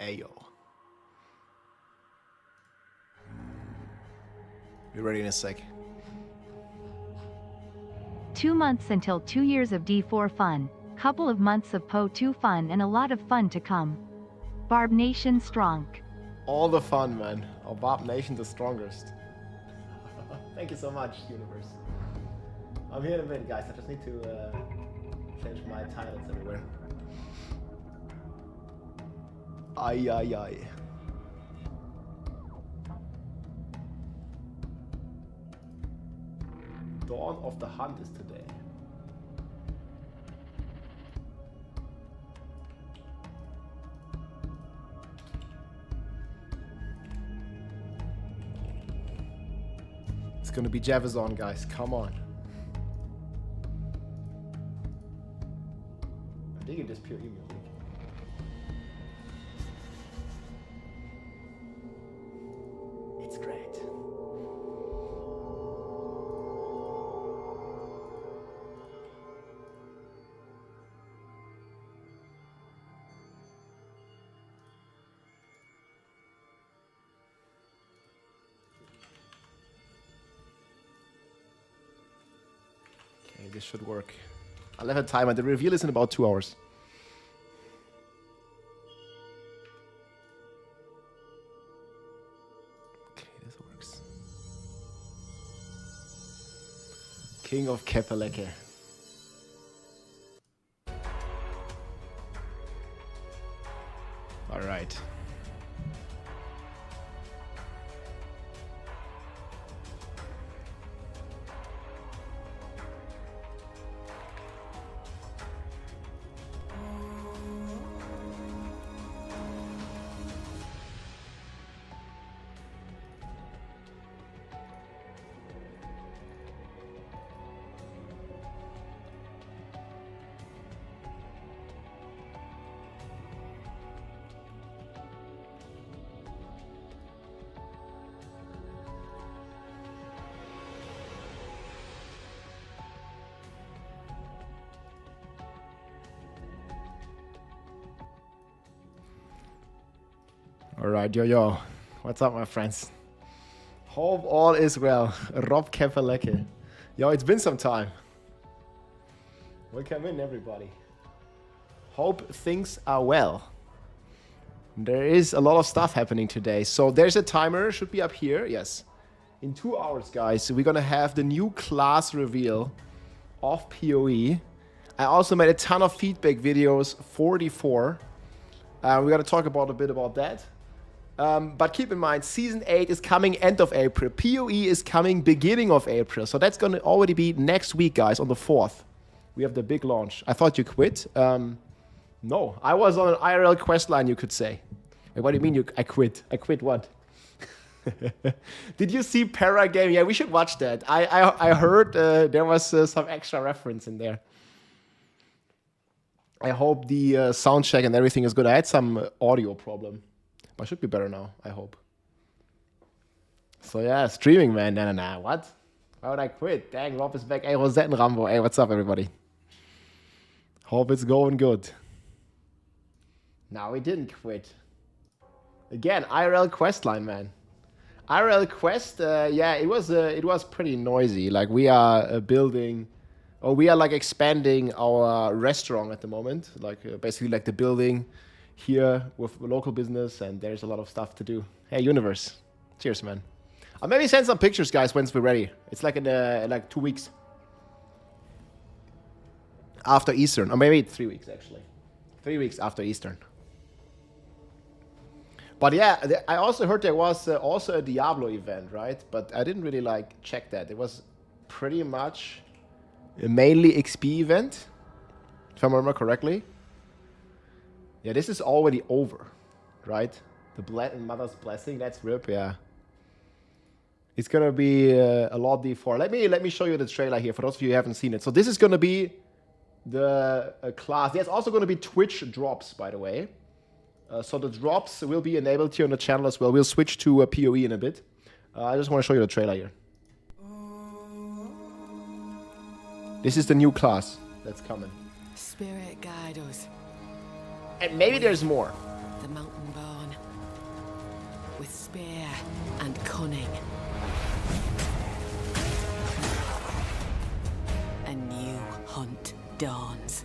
Ayo. Be ready in a sec. 2 months until 2 years of D4 fun, couple of months of PoE2 fun and a lot of fun to come. Barb Nation strong. All the fun, man. Our Barb Nation the strongest. Thank you so much, universe. I'm here in a minute, guys. I just need to change my titles everywhere. Ay, ay, ay. Dawn of the Hunt is today. It's gonna be Javazon, guys. Come on. I think it is pure email. It's great. Okay, this should work. I'll have a timer. The reveal is in about 2 hours. Okay, this works. King of Kepelecke. All right. All right, yo. What's up, my friends? Hope all is well. Rob Kepelecke. Yo, it's been some time. Welcome in, everybody. Hope things are well. There is a lot of stuff happening today. So there's a timer, should be up here. Yes. In 2 hours, guys, we're going to have the new class reveal of PoE. I also made a ton of feedback videos for D4. We're going to talk about a bit about that. But keep in mind, Season 8 is coming end of April. PoE is coming beginning of April. So that's going to already be next week, guys, on the 4th. We have the big launch. I thought you quit. No, I was on an IRL quest line, you could say. Wait, what do you mean I quit? I quit what? Did you see Para Game? Yeah, we should watch that. I heard there was some extra reference in there. I hope the sound check and everything is good. I had some audio problem. But should be better now, I hope. So yeah, streaming, man. Nah. What? Why would I quit? Dang, Rob is back. Hey, Rosette and Rambo. Hey, what's up, everybody? Hope it's going good. No, we didn't quit. Again, IRL quest line, man. IRL quest, yeah, it was pretty noisy. Like we are building, or we are like expanding our restaurant at the moment. Like basically like the building here with local business, and there's a lot of stuff to do. Hey, universe. Cheers, man. I'll maybe send some pictures, guys, once we're ready. It's like in like 2 weeks. After Eastern. Or maybe 3 weeks, actually. 3 weeks after Eastern. But yeah, I also heard there was also a Diablo event, right? But I didn't really like check that. It was pretty much a mainly XP event, if I remember correctly. Yeah, this is already over, right? The Mother's Blessing, that's RIP, yeah. It's gonna be a lot D4. Let me show you the trailer here for those of you who haven't seen it. So this is gonna be the class. There's also gonna be Twitch drops, by the way. So the drops will be enabled here on the channel as well. We'll switch to PoE in a bit. I just want to show you the trailer here. This is the new class that's coming. Spirit guide us. And maybe there's more. The mountain born. with spear and cunning. A new hunt dawns.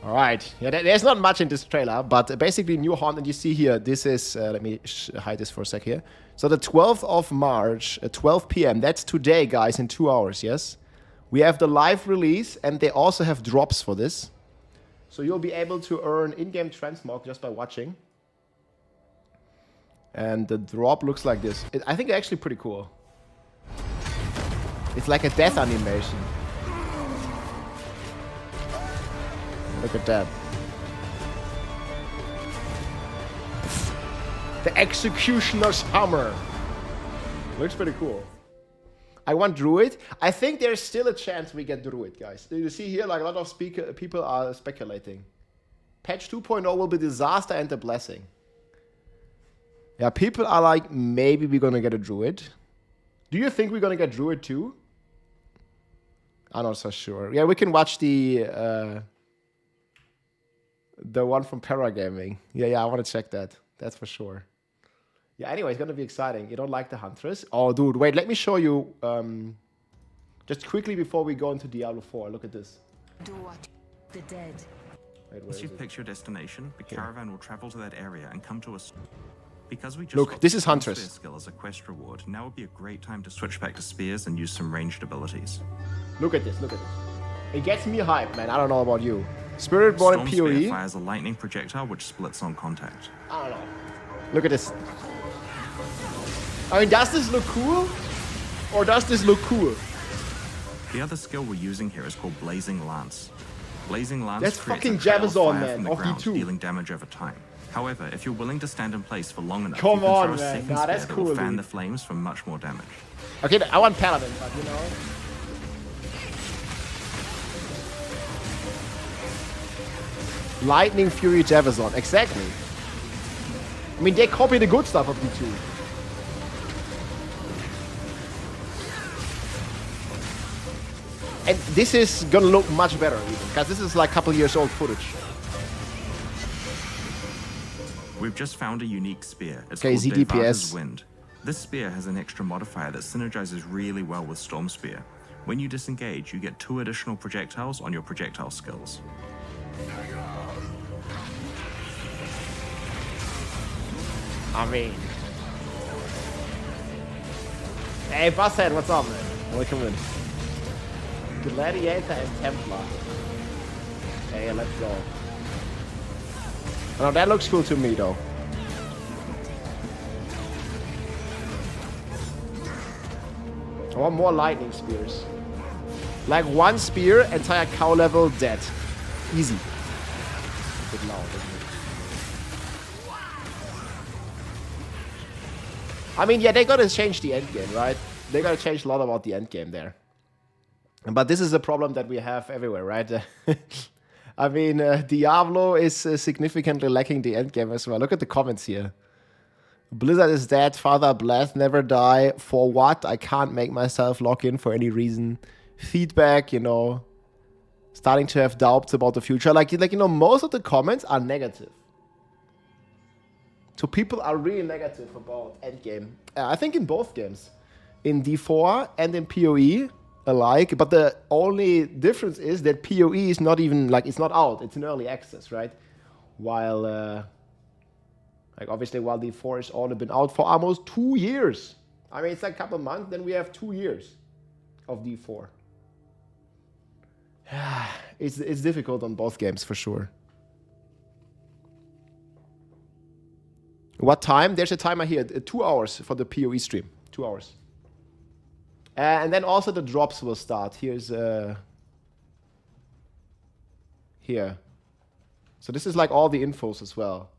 All right. Yeah, there's not much in this trailer, but basically new hunt, and you see here, this is, let me hide this for a sec here. So the 12th of March, at 12 p.m., that's today, guys, in 2 hours, yes? We have the live release, and they also have drops for this. So you'll be able to earn in-game transmog just by watching. And the drop looks like this. I think it's actually pretty cool. It's like a death animation. Look at that. The Executioner's Hammer. Looks pretty cool. I want Druid. I think there's still a chance we get Druid, guys. You see here, like a lot of people are speculating. Patch 2.0 will be disaster and a blessing. Yeah, people are like, maybe we're gonna get a Druid. Do you think we're gonna get Druid too? I'm not so sure. Yeah, we can watch the one from Paragaming. Yeah, I want to check that. That's for sure. Yeah, anyway, it's going to be exciting. You don't like the Huntress? Oh, dude, wait, let me show you just quickly before we go into Diablo 4. Look at this. The dead. Wait, Once you've picked your destination, the caravan will travel to that area and come to us. Because we just Look, got this is the Huntress. Spear skill as a quest reward, now would be a great time to switch back to spears and use some ranged abilities. Look at this, look at this. It gets me hyped, man. I don't know about you. Spirit Born in Storm Spear PoE. fires a lightning projectile which splits on contact. I don't know. Look at this. I mean, does this look cool? Or does this look cool? The other skill we're using here is called Blazing Lance. Blazing Lance That's creates fucking a trail of Jabazon, fire man, from the of ground, D2. dealing damage over time. However, if you're willing to stand in place for long enough, Come you can on, throw a man. second Nah, spear that's that cool, will fan dude. the flames for much more damage. Okay, I want Paladin, but you know. Lightning Fury Jabazon, exactly. I mean, they copy the good stuff of D2. And this is gonna look much better, even, because this is like a couple years old footage. We've just found a unique spear. It's Okay, called ZDPS. Devada's Wind. This spear has an extra modifier that synergizes really well with Storm Spear. When you disengage, you get 2 additional projectiles on your projectile skills. I mean. Hey, Buzzhead, what's up, man? Welcome in. Gladiator and Templar. Hey, let's go. Oh, that looks cool to me, though. I want more lightning spears. Like one spear, entire cow level dead. Easy. A bit loud, isn't it? I mean, yeah, they gotta change the endgame, right? They gotta change a lot about the endgame there. But this is a problem that we have everywhere, right? I mean, Diablo is significantly lacking the endgame as well. Look at the comments here. Blizzard is dead, Father Bless, never die. For what? I can't make myself log in for any reason. Feedback, you know. Starting to have doubts about the future. Like you know, most of the comments are negative. So people are really negative about endgame. I think in both games. In D4 and in PoE alike. But the only difference is that PoE is not even, like, it's not out. It's in early access, right? While, like, obviously, while D4 has only been out for almost 2 years. I mean, it's like a couple months, then we have 2 years of D4. It's difficult on both games, for sure. What time? There's a timer here. 2 hours for the PoE stream. 2 hours. And then also the drops will start. Here's here. So this is like all the infos as well.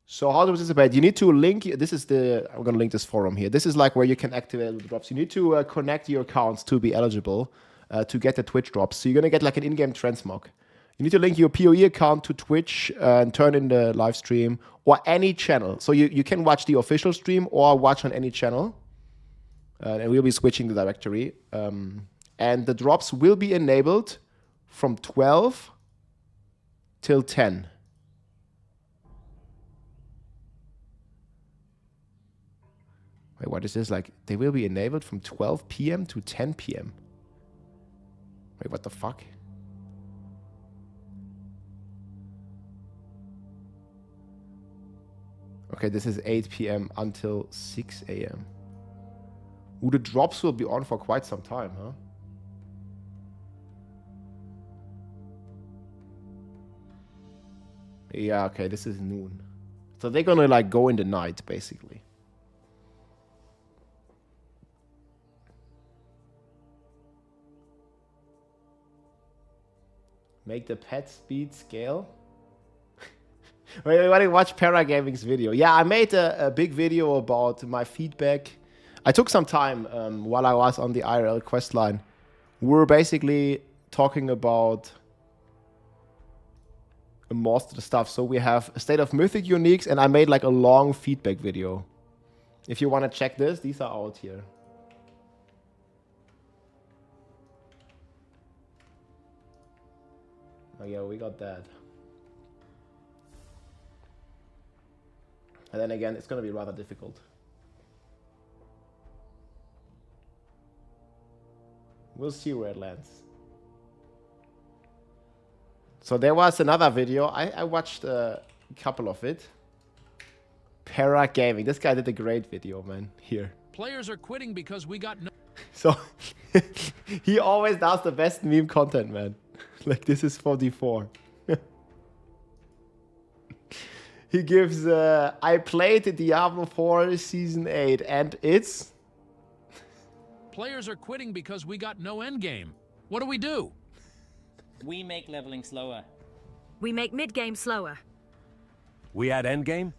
So how to participate? You need to link. This is the. I'm gonna link this forum here. This is like where you can activate the drops. You need to connect your accounts to be eligible to get the Twitch drops. So you're gonna get like an in-game transmog. You need to link your PoE account to Twitch and turn in the live stream or any channel. So you can watch the official stream or watch on any channel. And we'll be switching the directory. And the drops will be enabled from 12 till 10. Wait, what is this? Like, they will be enabled from 12 p.m. to 10 p.m. Wait, what the fuck? Okay, this is 8 p.m. until 6 a.m. Ooh, the drops will be on for quite some time, huh? Yeah, okay, this is noon. So they're gonna like go in the night, basically. Make the pet speed scale. Wait, watch Paragaming's video. Yeah, I made a big video about my feedback. I took some time while I was on the IRL quest line. We were basically talking about most of the stuff. So we have a State of Mythic Uniques, and I made like a long feedback video. If you want to check this, these are out here. Oh yeah, we got that. And then again, it's going to be rather difficult. We'll see where it lands. So there was another video. I watched a couple of it. Para Gaming. This guy did a great video, man. Here. Players are quitting because we got no... So he always does the best meme content, man. Like, this is 44. He gives, I played Diablo 4 Season 8, and it's... Players are quitting because we got no endgame. What do we do? We make leveling slower. We make mid-game slower. We add endgame?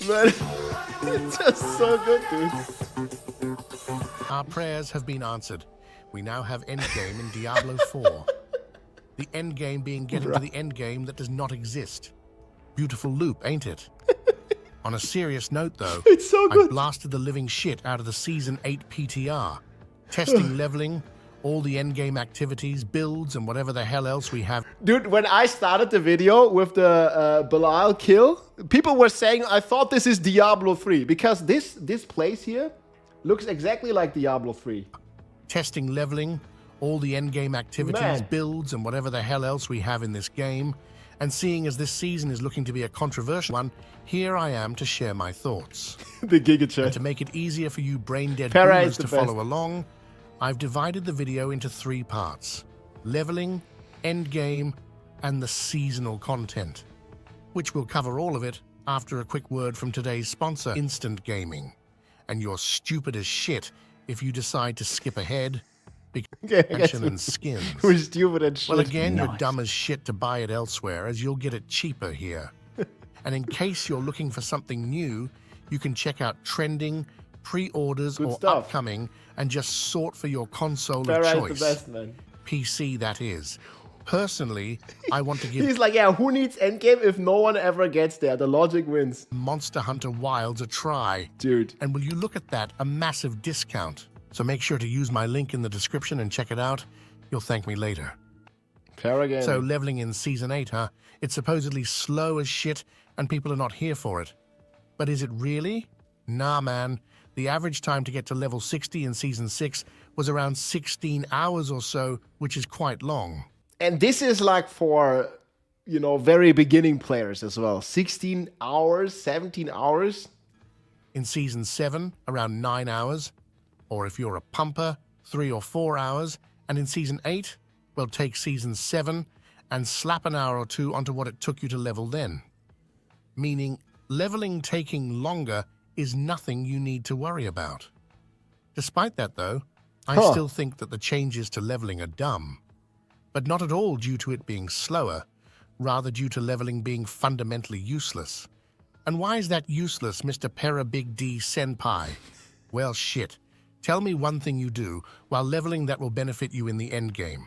Man, it's just so good, dude. Our prayers have been answered. We now have endgame in Diablo 4. The endgame being getting to the endgame that does not exist. Beautiful loop, ain't it? On a serious note, though, it's so good. I blasted the living shit out of the Season 8 PTR. Testing leveling, all the endgame activities, builds, and whatever the hell else we have. Dude, when I started the video with the Belial kill, people were saying I thought this is Diablo 3 because this place here looks exactly like Diablo 3. Testing leveling, all the endgame activities, Man. builds, and whatever the hell else we have in this game. And seeing as this season is looking to be a controversial one, here I am to share my thoughts. The Giga And Chat. to make it easier for you brain-dead Para boomers is the to best. follow along, I've divided the video into 3 parts. Leveling, endgame, and the seasonal content. Which will cover all of it after a quick word from today's sponsor, Instant Gaming. And you're stupid as shit if you decide to skip ahead because action and skins. We're stupid and shit. Well, again, you're dumb as shit to buy it elsewhere, as you'll get it cheaper here. And in case you're looking for something new, you can check out trending, pre-orders, Good or stuff. upcoming, and just sort for your console Para of is choice. the best, man. PC, that is. Personally, I want to give He's like, yeah, who needs endgame if no one ever gets there? The logic wins. Monster Hunter Wilds a try. Dude. And will you look at that, a massive discount. So make sure to use my link in the description and check it out. You'll thank me later. Para Gaming. So leveling in Season 8, huh? It's supposedly slow as shit and people are not here for it. But is it really? Nah, man. The average time to get to level 60 in Season 6 was around 16 hours or so, which is quite long. And this is like for, you know, very beginning players as well. 16 hours, 17 hours. In Season 7, around 9 hours. Or if you're a pumper, 3 or 4 hours. And in Season 8, well, take Season 7 and slap an hour or 2 onto what it took you to level then. Meaning, leveling taking longer is nothing you need to worry about. Despite that, though, I still think that the changes to leveling are dumb. But not at all due to it being slower, rather due to leveling being fundamentally useless. And why is that useless, Mr. Para Big D Senpai? Well, shit. Tell me one thing you do while leveling that will benefit you in the endgame.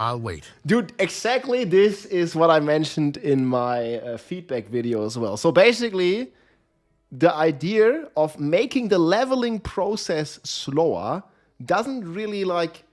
I'll wait. Dude, exactly this is what I mentioned in my feedback video as well. So basically, the idea of making the leveling process slower doesn't really like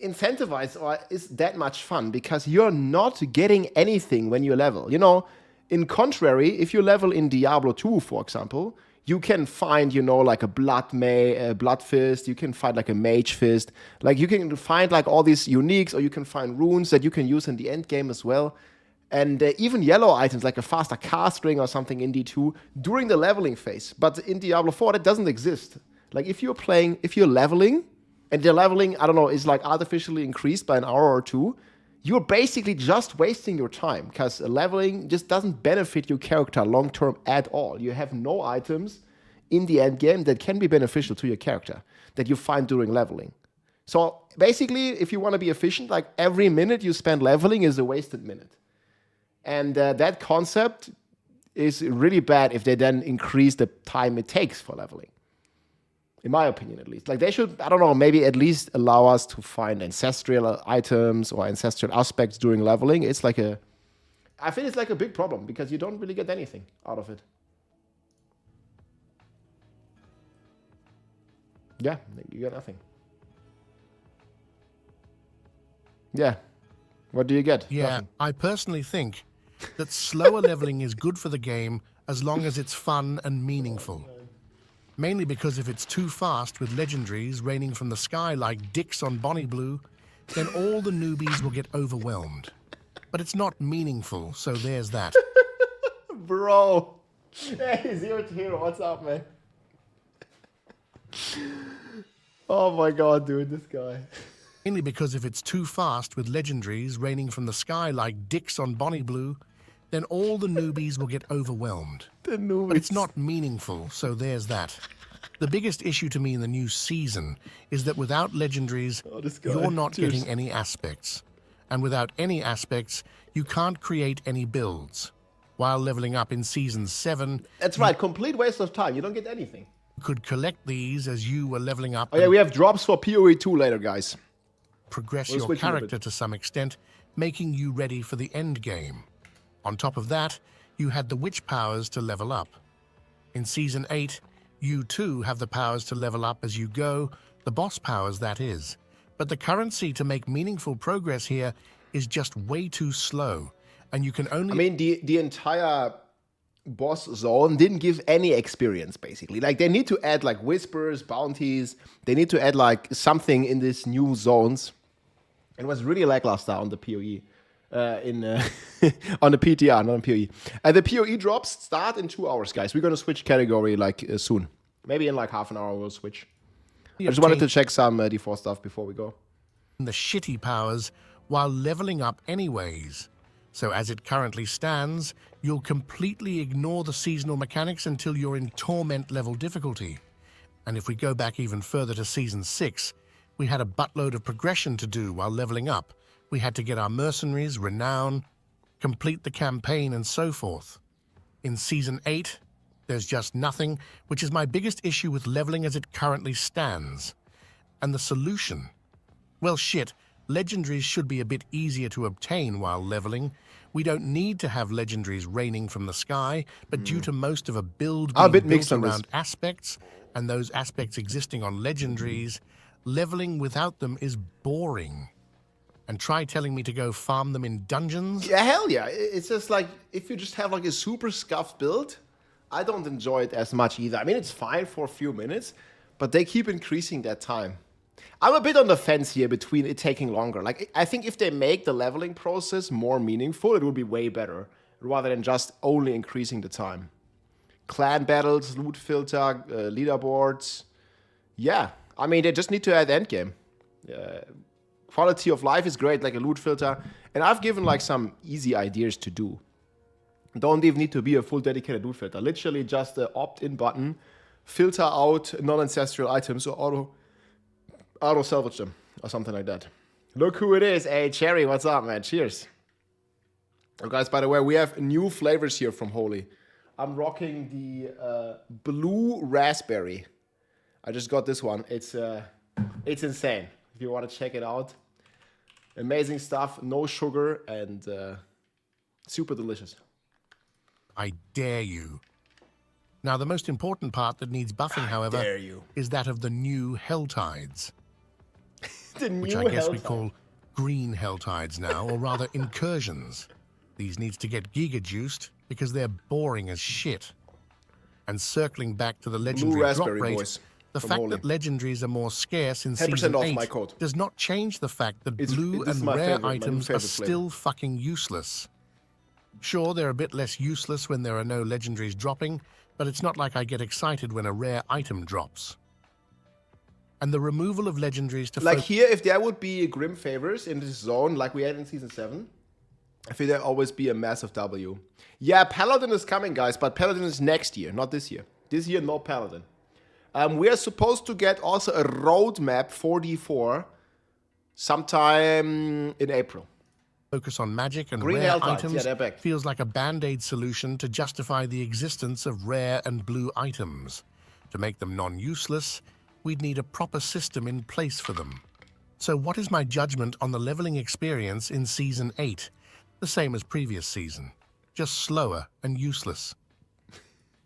incentivize or is that much fun because you're not getting anything when you level. You know, in contrary, if you level in Diablo 2, for example, you can find, you know, like a blood fist, you can find like a mage fist, like you can find like all these uniques, or you can find runes that you can use in the end game as well. And even yellow items like a faster cast ring or something in D2 during the leveling phase. But in Diablo 4, that doesn't exist. Like if you're leveling, and the leveling, I don't know, is like artificially increased by an hour or two, you're basically just wasting your time, because leveling just doesn't benefit your character long term at all. You have no items in the end game that can be beneficial to your character that you find during leveling. So basically, if you want to be efficient, like every minute you spend leveling is a wasted minute. And that concept is really bad if they then increase the time it takes for leveling. In my opinion, at least. Like they should, I don't know, maybe at least allow us to find ancestral items or ancestral aspects during leveling. I think it's like a big problem because you don't really get anything out of it. Yeah, you get nothing. Yeah. What do you get? Yeah, Nothing. I personally think that slower leveling is good for the game as long as it's fun and meaningful. Mainly because if it's too fast with legendaries raining from the sky like dicks on Bonnie Blue, then all the newbies will get overwhelmed. But it's not meaningful, so there's that. Bro. Hey, Zero to Hero, what's up, man? Oh my god, dude, this guy. Mainly because if it's too fast with legendaries raining from the sky like dicks on Bonnie Blue, then all the newbies will get overwhelmed. But it's not meaningful, so there's that. The biggest issue to me in the new season is that without legendaries, you're not getting any aspects. And without any aspects, you can't create any builds. While leveling up in Season 7... That's right, complete waste of time. You don't get anything. You could collect these as you were leveling up. Oh yeah, we have drops for PoE2 later, guys. Progress your character to some extent, making you ready for the end game. On top of that, you had the witch powers to level up. In Season 8, you too have the powers to level up as you go, the boss powers that is. But the currency to make meaningful progress here is just way too slow, and you can only... I mean, the entire boss zone didn't give any experience, basically. Like, they need to add, like, whispers, bounties. They need to add, like, something in these new zones. It was really lackluster on the PoE. On the PTR, not on PoE. And the PoE drops start in 2 hours, guys. We're going to switch category, like, soon. Maybe in, like, half an hour we'll switch. I just wanted to check some D4 stuff before we go. The shitty powers while leveling up anyways. So as it currently stands, you'll completely ignore the seasonal mechanics until you're in Torment level difficulty. And if we go back even further to Season 6, we had a buttload of progression to do while leveling up. We had to get our mercenaries, renown, complete the campaign, and so forth. In Season 8, there's just nothing, which is my biggest issue with leveling as it currently stands. And the solution? Well, shit, legendaries should be a bit easier to obtain while leveling. We don't need to have legendaries raining from the sky, but due to most of a build being built around aspects, and those aspects existing on legendaries, leveling without them is boring. And try telling me to go farm them in dungeons? Yeah, hell yeah. It's just like, if you just have like a super scuffed build, I don't enjoy it as much either. I mean, it's fine for a few minutes, but they keep increasing that time. I'm a bit on the fence here between it taking longer. Like, I think if they make the leveling process more meaningful, it would be way better, rather than just only increasing the time. Clan battles, loot filter, leaderboards. Yeah, I mean, they just need to add endgame. Quality of life is great, like a loot filter. And I've given like some easy ideas to do. Don't even need to be a full dedicated loot filter. Literally just the opt-in button, filter out non-ancestral items or auto salvage them or something like that. Look who it is. Hey, Cherry, what's up, man? Cheers. Oh, guys, by the way, we have new flavors here from Holy. I'm rocking the blue raspberry. I just got this one. It's insane. If you want to check it out. Amazing stuff. No sugar and super delicious. I dare you. Now, the most important part that needs buffing, however, is that of the new Helltides. Which I guess we call green Helltides now, or rather incursions. These needs to get giga-juiced because they're boring as shit. And circling back to the legendary drop raspberry rate, boys the from fact Holy. that legendaries are more scarce in 10% Season off 8 my code. does not change the fact that blue this is and my rare favorite- my items are favorite flavor. still fucking useless. Sure, they're a bit less useless when there are no legendaries dropping, but it's not like I get excited when a rare item drops. And the removal of legendaries to Like here, if there would be Grim Favors in this zone like we had in Season 7, I think there'd always be a massive W. Yeah, Paladin is coming, guys, but Paladin is next year, not this year. This year, no Paladin. We are supposed to get also a roadmap for D4 sometime in April. focus on magic and Green rare Helltides, items yeah, they're back. feels like a band-aid solution to justify the existence of rare and blue items. To make them non-useless, we'd need a proper system in place for them. So what is my judgment on the leveling experience in Season 8? The same as previous season, just slower and useless.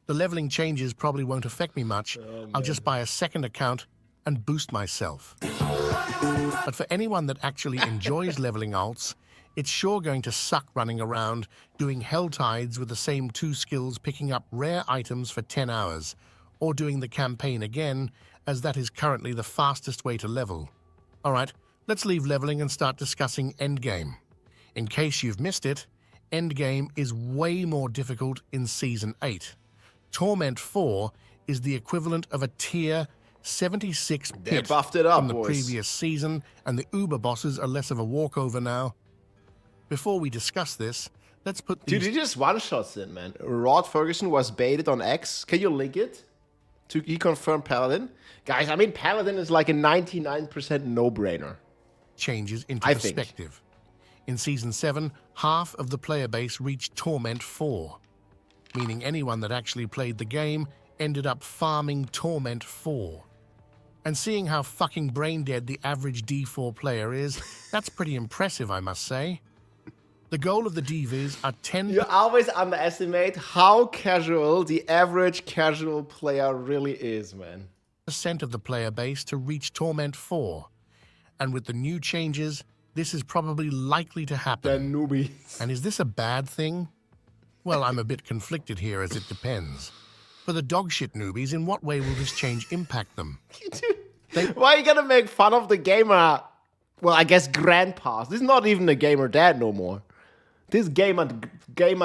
The leveling changes probably won't affect me much. I'll just buy a second account and boost myself. But for anyone that actually enjoys leveling alts, it's sure going to suck running around doing Helltides with the same 2 skills, picking up rare items for 10 hours, or doing the campaign again, as that is currently the fastest way to level. Alright, let's leave leveling and start discussing endgame. In case you've missed it, endgame is way more difficult in Season 8. Torment 4 is the equivalent of a tier 76 They pit buffed it up, from the boys. previous season, and the Uber bosses are less of a walkover now. Before we discuss this, let's put Dude, these he just one-shots it, man. Rod Ferguson was baited on X. Can you link it? He confirmed Paladin. Guys, I mean, Paladin is like a 99% no-brainer. changes into I think. perspective. In Season 7, half of the player base reached Torment 4, meaning anyone that actually played the game ended up farming Torment 4. And seeing how fucking brain-dead the average D4 player is, that's pretty impressive, I must say. The goal of the DVs are 10% You always underestimate how casual the average casual player really is, man. of the player base to reach Torment 4. And with the new changes, this is probably likely to The happen. newbies. And is this a bad thing? Well, I'm a bit conflicted here, as it depends. For the dogshit newbies, in what way will this change impact them? Why are you gonna make fun of the gamer? Well, I guess grandpa. This is not even a gamer dad no more. This gamer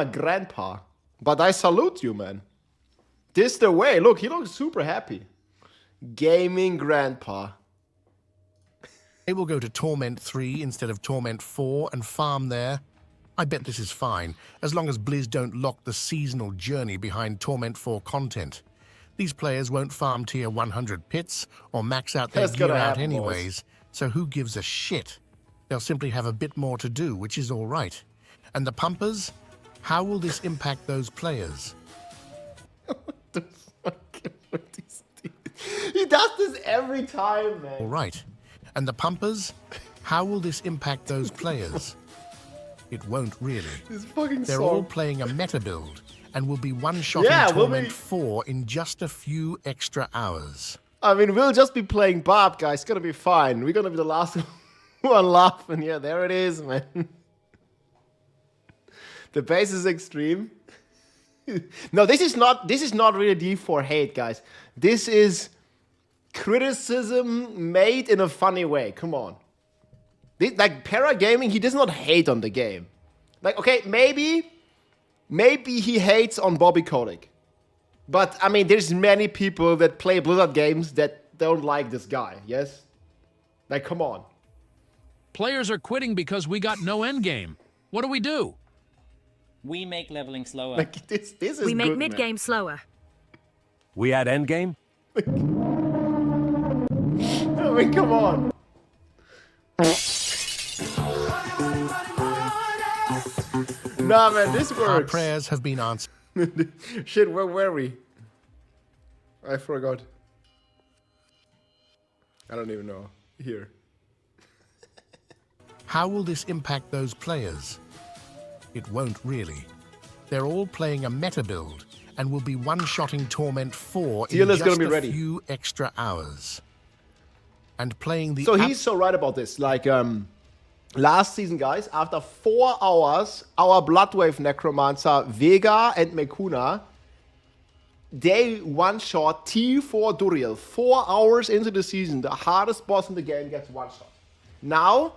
grandpa. But I salute you, man. This the way. Look, he looks super happy. Gaming grandpa. They will go to Torment 3 instead of Torment 4 and farm there. I bet this is fine, as long as Blizz don't lock the seasonal journey behind Torment 4 content. These players won't farm tier 100 pits or max out their That's gear gonna out happen, boys. anyways, so who gives a shit? They'll simply have a bit more to do, which is all right. And the pumpers? How will this impact those players? The fuck? He does this every time, All man. right. And the pumpers? How will this impact those players? It won't really. This fucking They're all song. playing a meta build and will be one-shotting Yeah, we'll Torment be- 4 in just a few extra hours. I mean, we'll just be playing Bob, guys. It's gonna be fine. We're gonna be the last one laughing. Yeah, there it is, man. The base is extreme. No, this is not really D4 hate, guys. This is criticism made in a funny way. Come on. Like Para Gaming, he does not hate on the game. Like, okay, maybe he hates on Bobby Kotick. But I mean, there's many people that play Blizzard games that don't like this guy. Yes, like come on. Players are quitting because we got no endgame. What do? We make leveling slower. Like this is We make good, mid man. game slower. We at endgame? I mean, come on. Nah, man, this Our works. prayers have been answered. Shit, where were we? I forgot. I don't even know. Here. How will this impact those players? It won't really. They're all playing a meta build and will be one-shotting Torment 4 in Dealer's just gonna be a ready. few extra hours. And playing the So he's so right about this. Like, Last season, guys, after 4 hours, our Bloodwave Necromancer, Vega and Mekuna, they one-shot T4 Duriel. 4 hours into the season, the hardest boss in the game gets one-shot. Now,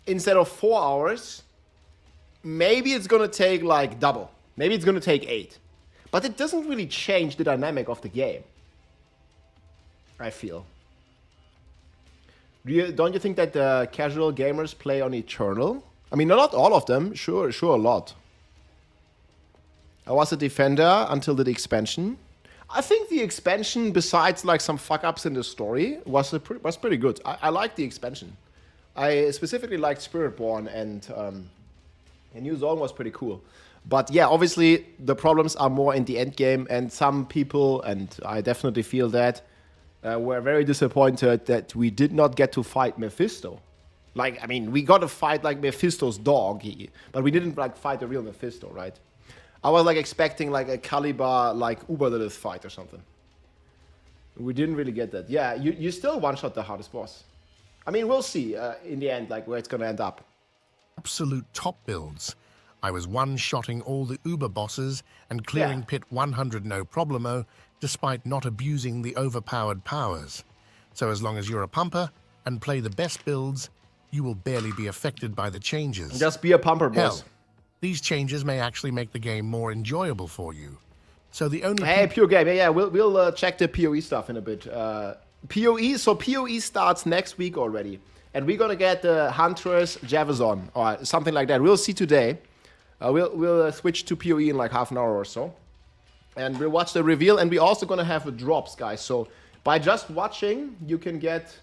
instead of 4 hours, maybe it's gonna take like double. Maybe it's gonna take 8. But it doesn't really change the dynamic of the game, I feel. Don't you think that the casual gamers play on Eternal? I mean, not all of them. Sure, a lot. I was a defender until the expansion. I think the expansion, besides like some fuck-ups in the story, was pretty good. I liked the expansion. I specifically liked Spiritborn, and the new zone was pretty cool. But yeah, obviously, the problems are more in the end game, and some people, and I definitely feel that, we're very disappointed that we did not get to fight Mephisto. Like, I mean, we got to fight like Mephisto's dog, but we didn't like fight the real Mephisto, right? I was like expecting like a Caliber, like Uber Lilith fight or something. We didn't really get that. Yeah, you still one-shot the hardest boss. I mean, we'll see in the end, like where it's gonna end up. Absolute top builds. I was one-shotting all the Uber bosses and clearing Pit 100 no problemo, despite not abusing the overpowered powers. So as long as you're a pumper and play the best builds, you will barely be affected by the changes. Just be a pumper, boss. Hell, these changes may actually make the game more enjoyable for you. So the only... Hey, pure game. Yeah, we'll check the PoE stuff in a bit. PoE starts next week already. And we're gonna get the Huntress Javison, or something like that. We'll see today. We'll switch to PoE in like half an hour or so. And we'll watch the reveal, and we're also gonna have drops, guys. So by just watching, you can get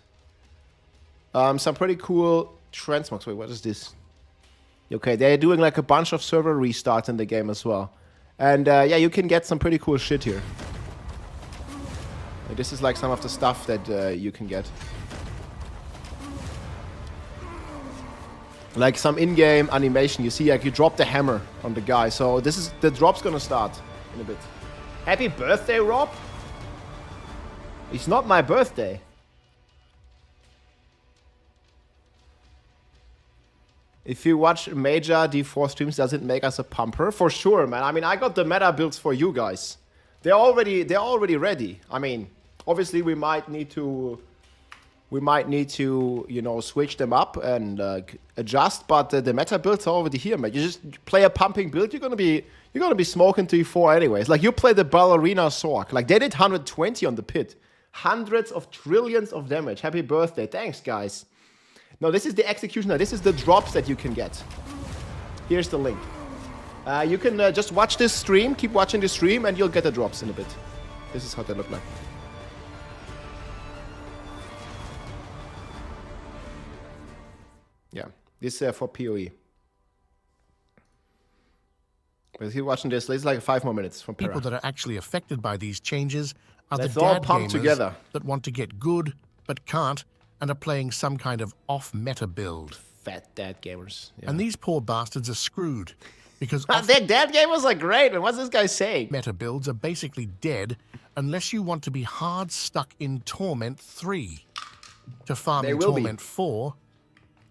some pretty cool transmogs. Wait, what is this? Okay, they're doing like a bunch of server restarts in the game as well. And yeah, you can get some pretty cool shit here. This is like some of the stuff that you can get. Like some in-game animation. You see, like you drop the hammer on the guy. So this is the drop's gonna start in a bit. Happy birthday, Rob? It's not my birthday. If you watch major D4 streams, does it make us a pumper? For sure, man. I mean, I got the meta builds for you guys. They're already ready. I mean, obviously we might need to, you know, switch them up and adjust. But the meta builds are already here, man. You just play a pumping build, you're gonna be smoking D4 anyways. Like you play the ballerina Sork. Like they did 120 on the pit, hundreds of trillions of damage. Happy birthday! Thanks, guys. No, this is the executioner. This is the drops that you can get. Here's the link. You can just watch this stream, keep watching the stream, and you'll get the drops in a bit. This is how they look like. Yeah, this is for PoE. But if you're watching this, it's like 5 more minutes from Para. People that are actually affected by these changes are Let's the all dad pump gamers together. that want to get good but can't and are playing some kind of off-meta build. Fat dad gamers. Yeah. And these poor bastards are screwed because Their dad gamers are great, and what's this guy saying? meta builds are basically dead unless you want to be hard stuck in Torment 3. To farm They in will be. Torment 4,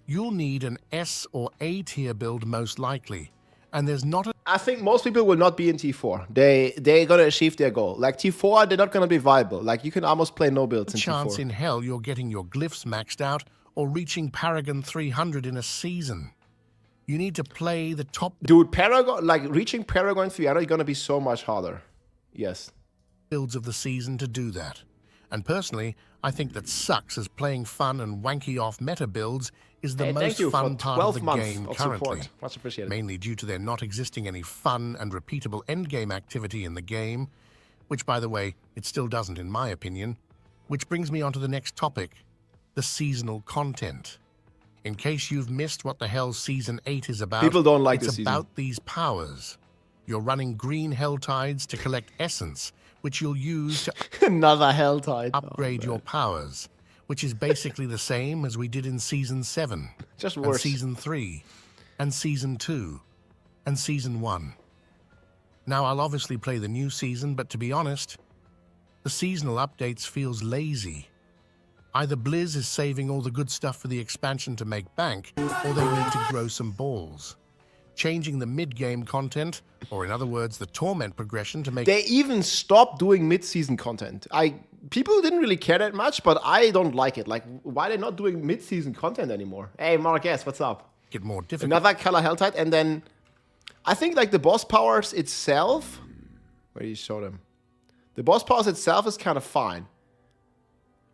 you'll need an S or A tier build most likely. And there's not a I think most people will not be in T4. They're gonna achieve their goal. Like T4, they're not gonna be viable. Like you can almost play no builds in chance T4. in hell you're getting your glyphs maxed out or reaching Paragon 300 in a season. You need to play the top Dude, Paragon, like reaching Paragon 300 is gonna be so much harder. Yes. builds of the season to do that. And personally, I think that sucks as playing fun and wanky off meta builds is the Hey, thank most you fun for part 12 of the months game of currently. support. Much appreciated. Mainly due to there not existing any fun and repeatable endgame activity in the game, which, by the way, it still doesn't in my opinion. Which brings me on to the next topic, the seasonal content. In case you've missed what the hell Season 8 is about, People don't like it's this season. about these powers. You're running green hell tides to collect essence, which you'll use to Another hell tide. upgrade your powers, which is basically the same as we did in Season 7, Just and worse. Season 3, and Season 2, and Season 1. Now, I'll obviously play the new season, but to be honest, the seasonal updates feels lazy. Either Blizz is saving all the good stuff for the expansion to make bank, or they need to grow some balls. Changing the mid-game content, or in other words, the torment progression to make... They even stopped doing mid-season content. People didn't really care that much, but I don't like it. Like, why are they not doing mid-season content anymore? Hey, Marquez, what's up? Get more difficult. Another color Helltide, and then I think like the boss powers itself... Where do you show them? The boss powers itself is kind of fine.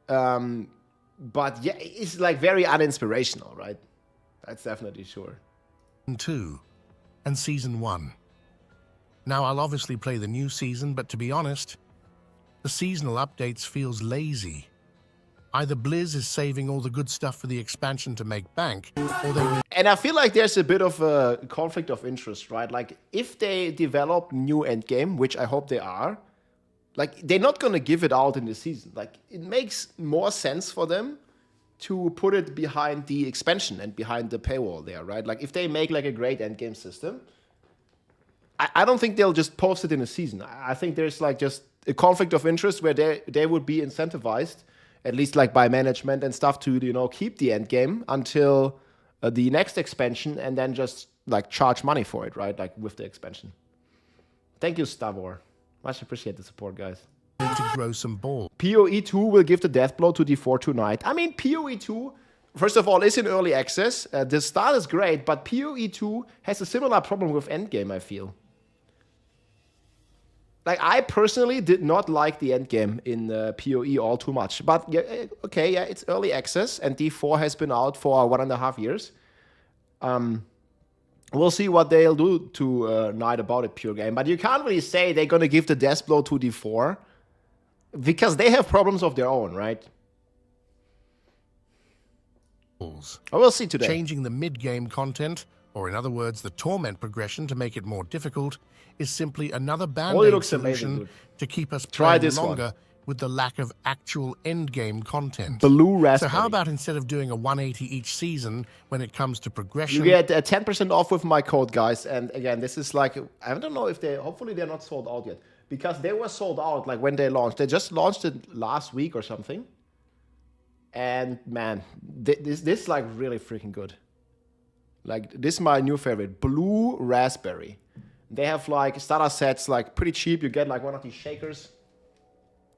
But yeah, it's like very uninspirational, right? That's definitely sure. 2 and Season 1. Now, I'll obviously play the new season, but to be honest, the seasonal updates feels lazy. Either Blizz is saving all the good stuff for the expansion to make bank, or they... And I feel like there's a bit of a conflict of interest, right? Like, if they develop new endgame, which I hope they are, like, they're not gonna give it out in the season. Like, it makes more sense for them to put it behind the expansion and behind the paywall there, right? Like, if they make, like, a great endgame system, I don't think they'll just post it in a season. I think there's, like, just a conflict of interest where they would be incentivized, at least, like, by management and stuff, to, you know, keep the endgame until the next expansion and then just, like, charge money for it, right? Like, with the expansion. Thank you, Stavor. Much appreciate the support, guys. to grow some balls. PoE2 will give the death blow to D4 tonight. I mean, PoE2, first of all, is in early access. The start is great, but PoE2 has a similar problem with endgame, I feel. Like, I personally did not like the endgame in PoE all too much. But, yeah, okay, yeah, it's early access, and D4 has been out for 1.5 years. We'll see what they'll do to Night About It Pure Game. But you can't really say they're going to give the death blow to D4, because they have problems of their own, right? I will see today. Changing the mid-game content, or in other words, the torment progression to make it more difficult, is simply another band-aid solution to keep us playing longer with the lack of actual end-game content. Blue Raspberry. So how about instead of doing a 180 each season when it comes to progression... You get 10% off with my code, guys. And again, this is like... I don't know if they... Hopefully they're not sold out yet. Because they were sold out like when they launched. They just launched it last week or something. And man, this is like really freaking good. Like, this is my new favorite. Blue Raspberry. They have like starter sets, like pretty cheap. You get like one of these shakers.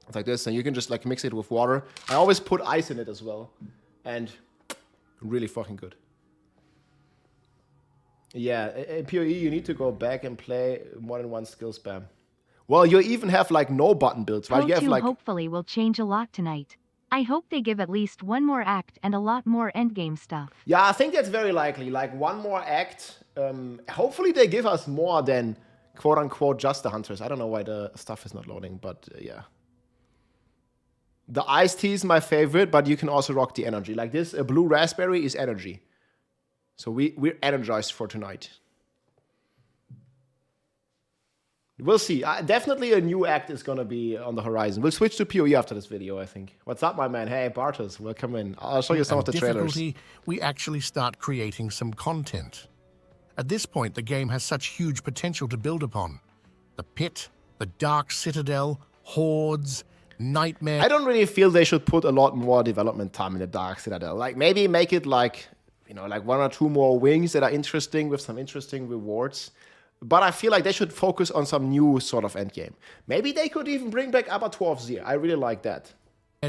It's like this, and you can just like mix it with water. I always put ice in it as well. And really fucking good. Yeah, in PoE you need to go back and play more than one skill spam. Well, you even have like no button builds, right? You have PoE2 like... hopefully will change a lot tonight. I hope they give at least one more act and a lot more endgame stuff. Yeah, I think that's very likely. Like, one more act. Hopefully they give us more than, quote-unquote, just the hunters. I don't know why the stuff is not loading, but yeah. The iced tea is my favorite, but you can also rock the energy. Like this, a blue raspberry is energy. So we're energized for tonight. We'll see. Definitely a new act is going to be on the horizon. We'll switch to PoE after this video, I think. What's up, my man? Hey, Bartos, welcome in. I'll show you some of the trailers. We actually start creating some content. At this point, the game has such huge potential to build upon. The Pit, the Dark Citadel, Hordes, Nightmare... I don't really feel they should put a lot more development time in the Dark Citadel. Like, maybe make it like, you know, like 1 or 2 more wings that are interesting with some interesting rewards. But I feel like they should focus on some new sort of endgame. Maybe they could even bring back Abattoir I really like that.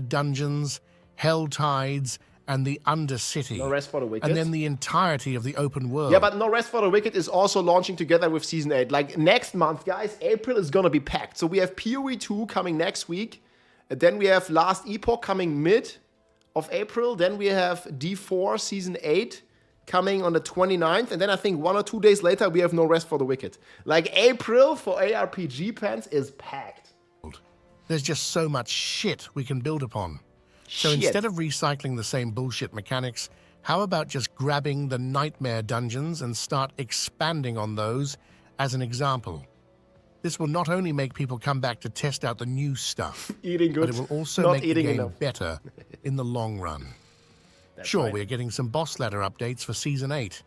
Dungeons, Hell Tides, and the Undercity. No Rest for the Wicked. And then the entirety of the open world. Yeah, but No Rest for the Wicked is also launching together with Season 8. Like, next month, guys, April is gonna be packed. So we have PoE2 coming next week. And then we have Last Epoch coming mid of April. Then we have D4 Season 8 coming on the 29th, and then I think 1 or 2 days later we have No Rest for the Wicked. Like, April for ARPG fans is packed. There's just so much shit we can build upon. So instead of recycling the same bullshit mechanics, how about just grabbing the Nightmare dungeons and start expanding on those as an example? This will not only make people come back to test out the new stuff, eating good, but it will also make the game better in the long run. Sure, we're getting some boss ladder updates for Season 8.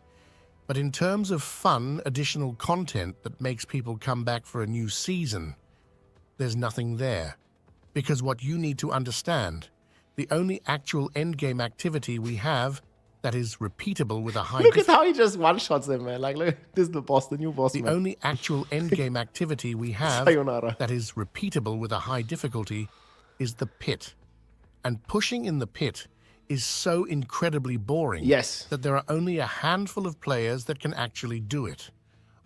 But in terms of fun, additional content that makes people come back for a new season, there's nothing there. Because what you need to understand, The only actual endgame activity we have that is repeatable with a high Look at how he just one-shots him, man. Like, look, this is the boss, the new boss, The man. only actual endgame activity we have Sayonara. that is repeatable with a high difficulty is the pit. And pushing in the pit is so incredibly boring Yes. that there are only a handful of players that can actually do it.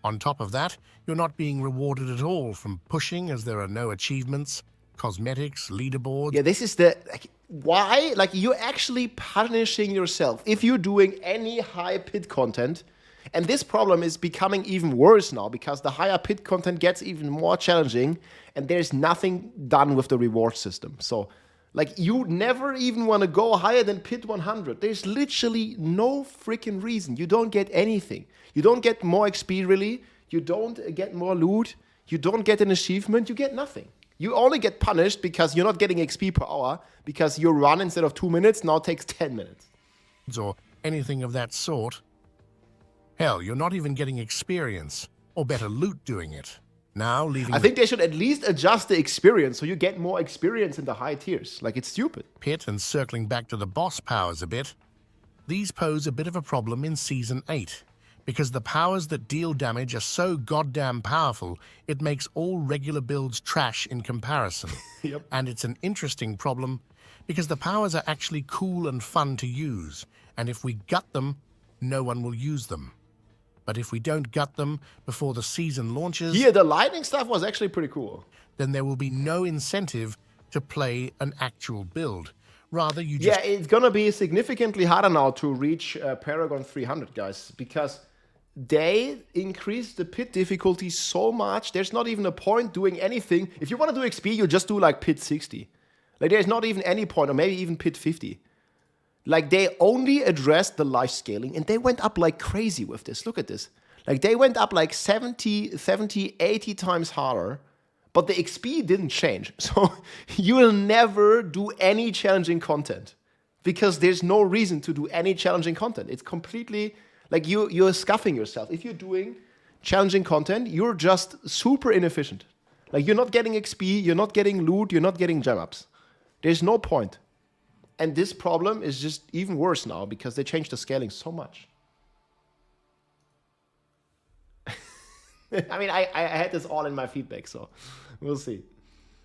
On top of that, you're not being rewarded at all from pushing, as there are no achievements, cosmetics, leaderboards. Yeah, this is the... Like, why? Like, you're actually punishing yourself. If you're doing any high pit content, and this problem is becoming even worse now because the higher pit content gets even more challenging and there's nothing done with the reward system. So, like, you never even want to go higher than pit 100. There's literally no freaking reason. You don't get anything. You don't get more XP, really. You don't get more loot. You don't get an achievement. You get nothing. You only get punished because you're not getting XP per hour because your run, instead of 2 minutes, now takes 10 minutes. Or anything of that sort. Hell, you're not even getting experience or better loot doing it. Now leaving I think they should at least adjust the experience so you get more experience in the high tiers. Like, it's stupid. pit and circling back to the boss powers a bit, these pose a bit of a problem in Season 8, because the powers that deal damage are so goddamn powerful, it makes all regular builds trash in comparison. Yep. And it's an interesting problem, because the powers are actually cool and fun to use, and if we gut them, no one will use them. But if we don't gut them before the season launches, Here, the lightning stuff was actually pretty cool. then there will be no incentive to play an actual build. Rather, you just... Yeah, it's gonna be significantly harder now to reach Paragon 300, guys, because they increased the pit difficulty so much. There's not even a point doing anything. If you want to do XP, you just do like pit 60. Like, there's not even any point, or maybe even pit 50. Like, they only addressed the life scaling, and they went up like crazy with this. Look at this. Like, they went up like 70, 80 times harder, but the XP didn't change. So you will never do any challenging content because there's no reason to do any challenging content. It's completely, like, you're scuffing yourself. If you're doing challenging content, you're just super inefficient. Like, you're not getting XP, you're not getting loot, you're not getting gem ups. There's no point. And this problem is just even worse now because they changed the scaling so much. I mean, I had this all in my feedback, so we'll see.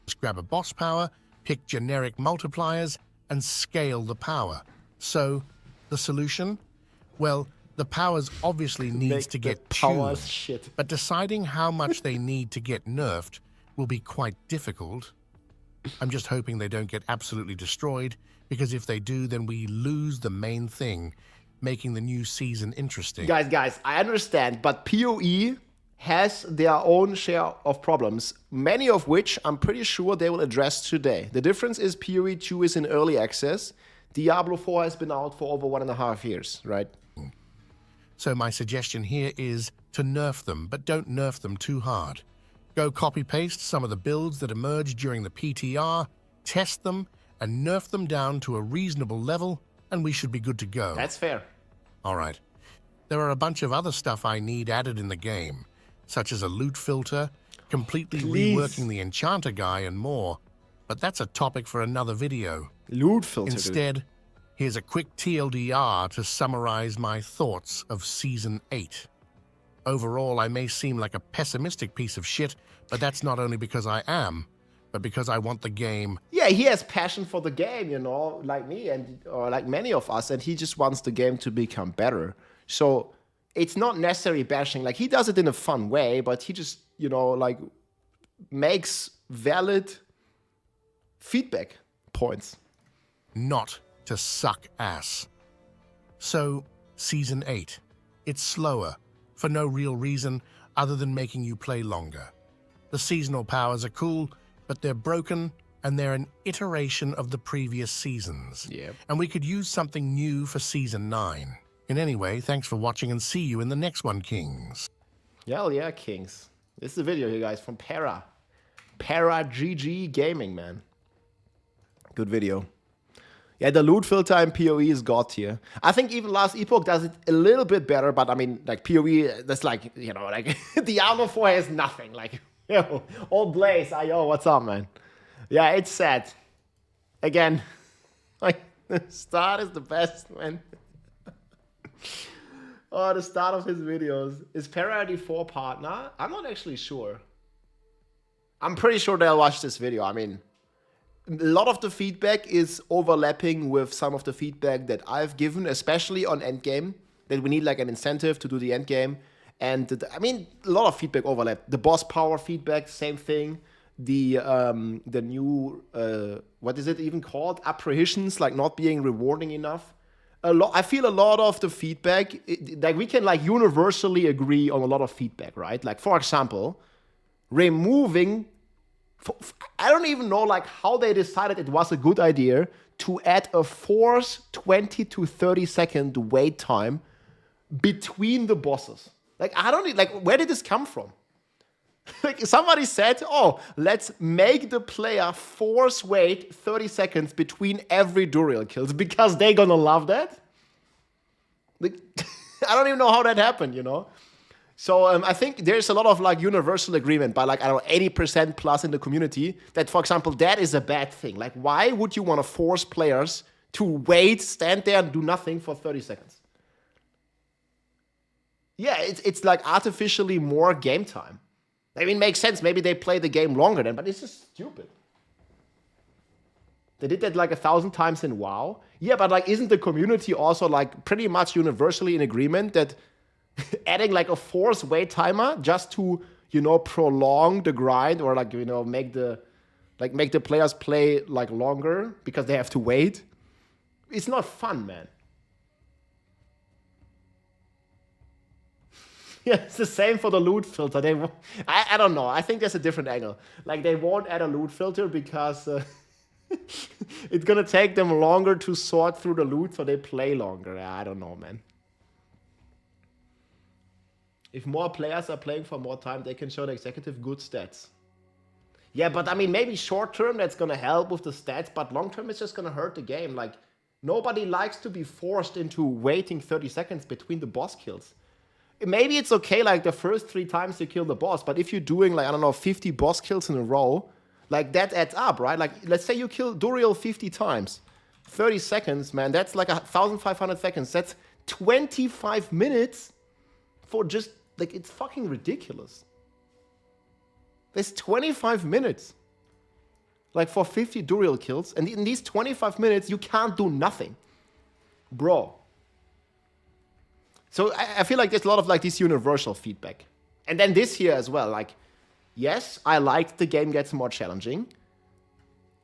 Just grab a boss power, pick generic multipliers, and scale the power. So, the solution? Well, the powers obviously needs Make to the get powers tuned, shit. but deciding how much they need to get nerfed will be quite difficult. I'm just hoping they don't get absolutely destroyed, because if they do, then we lose the main thing, making the new season interesting. Guys, I understand, but PoE has their own share of problems, many of which I'm pretty sure they will address today. The difference is PoE2 is in early access. Diablo 4 has been out for over 1.5 years, right? So my suggestion here is to nerf them, but don't nerf them too hard. Go copy-paste some of the builds that emerged during the PTR, test them, and nerf them down to a reasonable level, and we should be good to go. That's fair. All right. There are a bunch of other stuff I need added in the game, such as a loot filter, completely Please. reworking the enchanter guy, and more. But that's a topic for another video. Loot filter. dude. Instead, here's a quick TLDR to summarize my thoughts of Season 8. Overall, I may seem like a pessimistic piece of shit, but that's not only because I am, but because I want the game. Yeah, he has passion for the game, you know, like me or like many of us, and he just wants the game to become better. So it's not necessarily bashing. Like, he does it in a fun way, but he just, you know, like, makes valid feedback points. Not to suck ass. So, Season 8. It's slower, for no real reason other than making you play longer. The seasonal powers are cool, but they're broken, and they're an iteration of the previous seasons. Yep. And we could use something new for Season 9. In any way, thanks for watching, and see you in the next one, Kings. Hell yeah, Kings. This is a video here, guys, from Para. Para GG Gaming, man. Good video. Yeah, the loot filter in PoE is god tier. I think even Last Epoch does it a little bit better, but I mean, like, PoE, that's like, you know, like, Diablo 4 has nothing. Like, yo, old Blaze, yo, what's up, man? Yeah, it's sad. Again, Like, the start is the best, man. Oh, the start of his videos. Is Parody 4 partner? I'm not actually sure. I'm pretty sure they'll watch this video. I mean, a lot of the feedback is overlapping with some of the feedback that I've given, especially on endgame, that we need like an incentive to do the endgame. And I mean, a lot of feedback overlap. The boss power feedback, same thing. The new, what is it even called? Apprehensions, like not being rewarding enough. I feel a lot of the feedback, like we can like universally agree on a lot of feedback, right? Like for example, removing, I don't even know like how they decided it was a good idea to add a forced 20 to 30 second wait time between the bosses. Like I don't like, where did this come from? Like somebody said, oh, let's make the player force wait 30 seconds between every Duriel kills because they're gonna love that. Like, I don't even know how that happened, you know? So I think there's a lot of like universal agreement by like, I don't know, 80% plus in the community that, for example, that is a bad thing. Like, why would you want to force players to wait, stand there and do nothing for 30 seconds? Yeah, it's like artificially more game time. I mean, it makes sense. Maybe they play the game longer then, but it's just stupid. They did that like 1,000 times in WoW. Yeah, but like, isn't the community also like pretty much universally in agreement that adding like a forced wait timer just to, you know, prolong the grind or like, you know, make the players play like longer because they have to wait? It's not fun, man. Yeah, it's the same for the loot filter. I don't know. I think there's a different angle. Like, they won't add a loot filter because it's gonna take them longer to sort through the loot, so they play longer. I don't know, man. If more players are playing for more time, they can show the executive good stats. Yeah, but I mean, maybe short term that's gonna help with the stats, but long term it's just gonna hurt the game. Like, nobody likes to be forced into waiting 30 seconds between the boss kills. Maybe it's okay, like, the first 3 times you kill the boss, but if you're doing, like, I don't know, 50 boss kills in a row, like, that adds up, right? Like, let's say you kill Duriel 50 times. 30 seconds, man, that's like 1,500 seconds. That's 25 minutes for just, like, it's fucking ridiculous. There's 25 minutes, like, for 50 Duriel kills, and in these 25 minutes, you can't do nothing. Bro. So I feel like there's a lot of like this universal feedback. And then this here as well, like, yes, I like the game gets more challenging,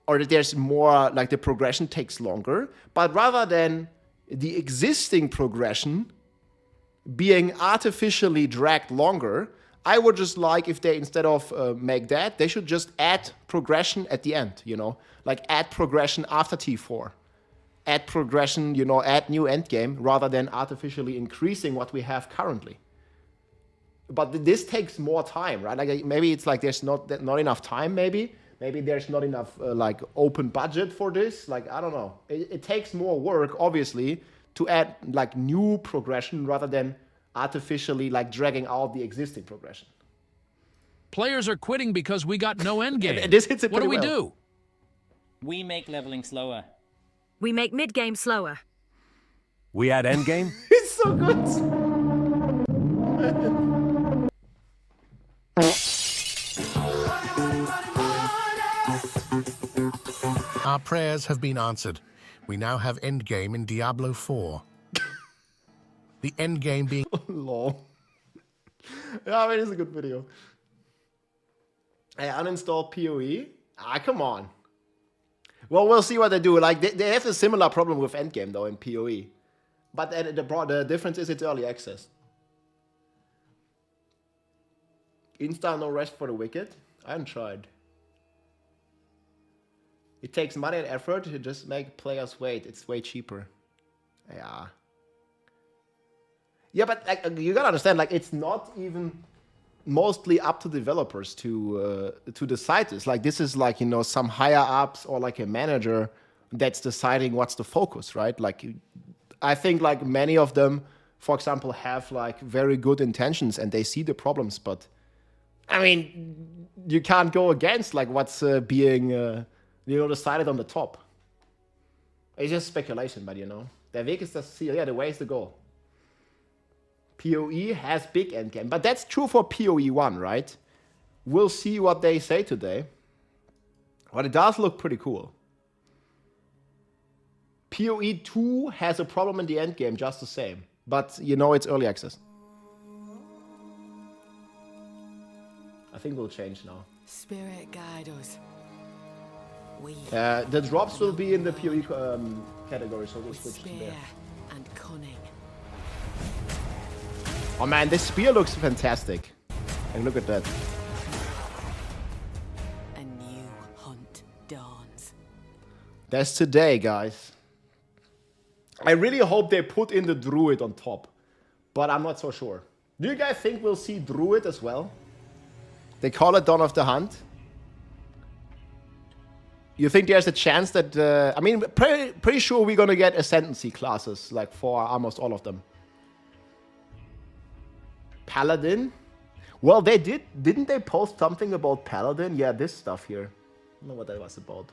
or that there's more, like the progression takes longer, but rather than the existing progression being artificially dragged longer, I would just like if they, instead of make that, they should just add progression at the end, you know? Like add progression after T4. Add progression, you know, add new endgame, rather than artificially increasing what we have currently. But this takes more time, right? Like maybe it's like there's not enough time, maybe there's not enough like open budget for this. Like, I don't know. It takes more work, obviously, to add like new progression rather than artificially like dragging out the existing progression. Players are quitting because we got no endgame. And this hits it what do pretty we well. do? We make leveling slower. We make mid-game slower. We add endgame? It's so good. Our prayers have been answered. We now have endgame in Diablo 4. The endgame being... Lol. Yeah, I mean, it's a good video. I uninstalled PoE. Ah, come on. Well, we'll see what they do. Like, they have a similar problem with endgame, though, in PoE. But the difference is it's early access. Insta no rest for the wicked? I haven't tried. It takes money and effort to just make players wait. It's way cheaper. Yeah. Yeah, but like, you gotta understand, like, it's not even mostly up to developers to decide this. Like, this is like, you know, some higher ups or like a manager that's deciding what's the focus, right? Like, I think like many of them, for example, have like very good intentions and they see the problems, but I mean, you can't go against like what's being, you know, decided on the top. It's just speculation, but you know. Der Weg ist das Ziel. Yeah, the way is the goal. PoE has big endgame. But that's true for PoE 1, right? We'll see what they say today. But it does look pretty cool. PoE 2 has a problem in the endgame, just the same. But, you know, it's early access. I think we'll change now. Spirit guide us. We The drops will be in the PoE category, so we'll switch to spear there. and cunning. Oh man, this spear looks fantastic. And look at that. A new hunt dawns. That's today, guys. I really hope they put in the druid on top. But I'm not so sure. Do you guys think we'll see druid as well? They call it Dawn of the Hunt. You think there's a chance that... I mean, pretty sure we're gonna get ascendancy classes, like for almost all of them. Paladin? Well, they did. Didn't they post something about Paladin? Yeah, this stuff here. I don't know what that was about.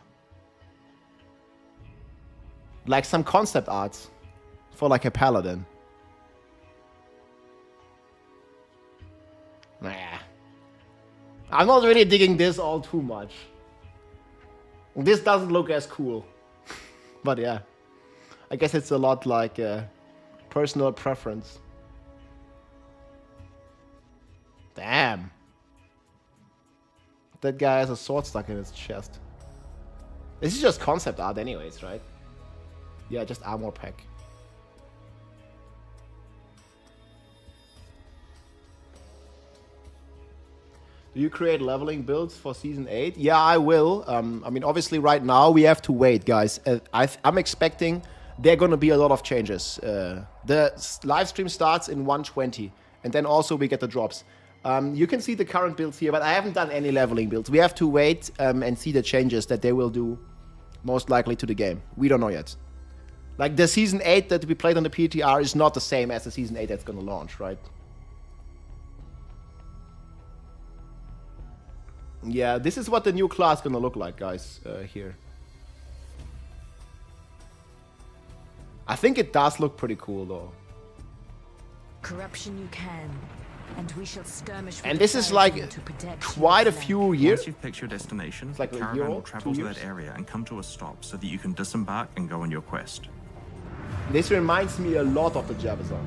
Like some concept arts for like a Paladin. Nah. I'm not really digging this all too much. This doesn't look as cool. But yeah. I guess it's a lot like personal preference. Damn. That guy has a sword stuck in his chest. This is just concept art anyways, right? Yeah, just armor pack. Do you create leveling builds for Season 8? Yeah, I will. I mean, obviously right now we have to wait, guys. I'm expecting there are going to be a lot of changes. The live stream starts in 1:20, and then also we get the drops. You can see the current builds here, but I haven't done any leveling builds. We have to wait and see the changes that they will do, most likely to the game. We don't know yet. Like the Season 8 that we played on the PTR is not the same as the Season 8 that's going to launch, right? Yeah, this is what the new class is going to look like, guys, here. I think it does look pretty cool, though. Corruption you can, and we shall skirmish with And the this is foe like to protect quite a your few years. Once you've picked your destination, It's like the a caravan year will old, travel 2 to years. that area and come to a stop so that you can disembark and go on your quest. This reminds me a lot of the Jabazon.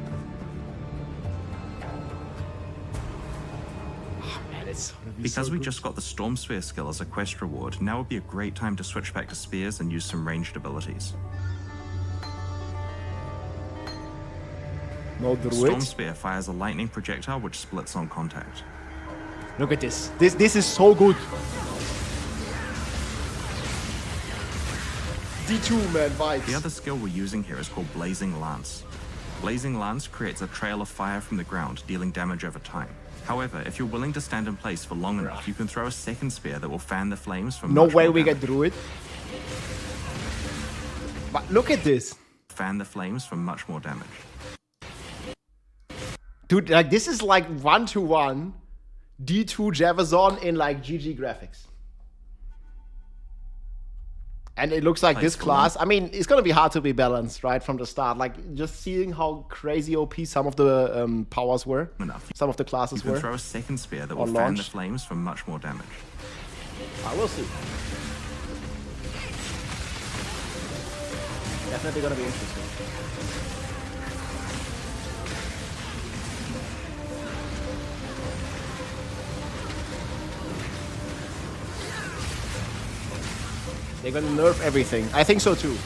Oh, man, it's gonna be Because so we good. just got the Storm Spear skill as a quest reward, now would be a great time to switch back to spears and use some ranged abilities. No Storm druid. Spear fires a lightning projectile which splits on contact. Look at this. This is so good. D2, man, vibes. The other skill we're using here is called Blazing Lance. Blazing Lance creates a trail of fire from the ground, dealing damage over time. However, if you're willing to stand in place for long enough, you can throw a second spear that will fan the flames from No much way more we damage. get druid. But look at this. Fan the flames for much more damage. Dude, like this is like 1-to-1 D2 Jabazon in like GG graphics. And it looks like this class, I mean, it's gonna be hard to be balanced, right, from the start. Like, just seeing how crazy OP some of the powers were, Enough. some of the classes You can were. throw a second spear that On will fan the launch. flames for much more damage. I will see. Definitely gonna be interesting. They're gonna nerf everything. I think so too.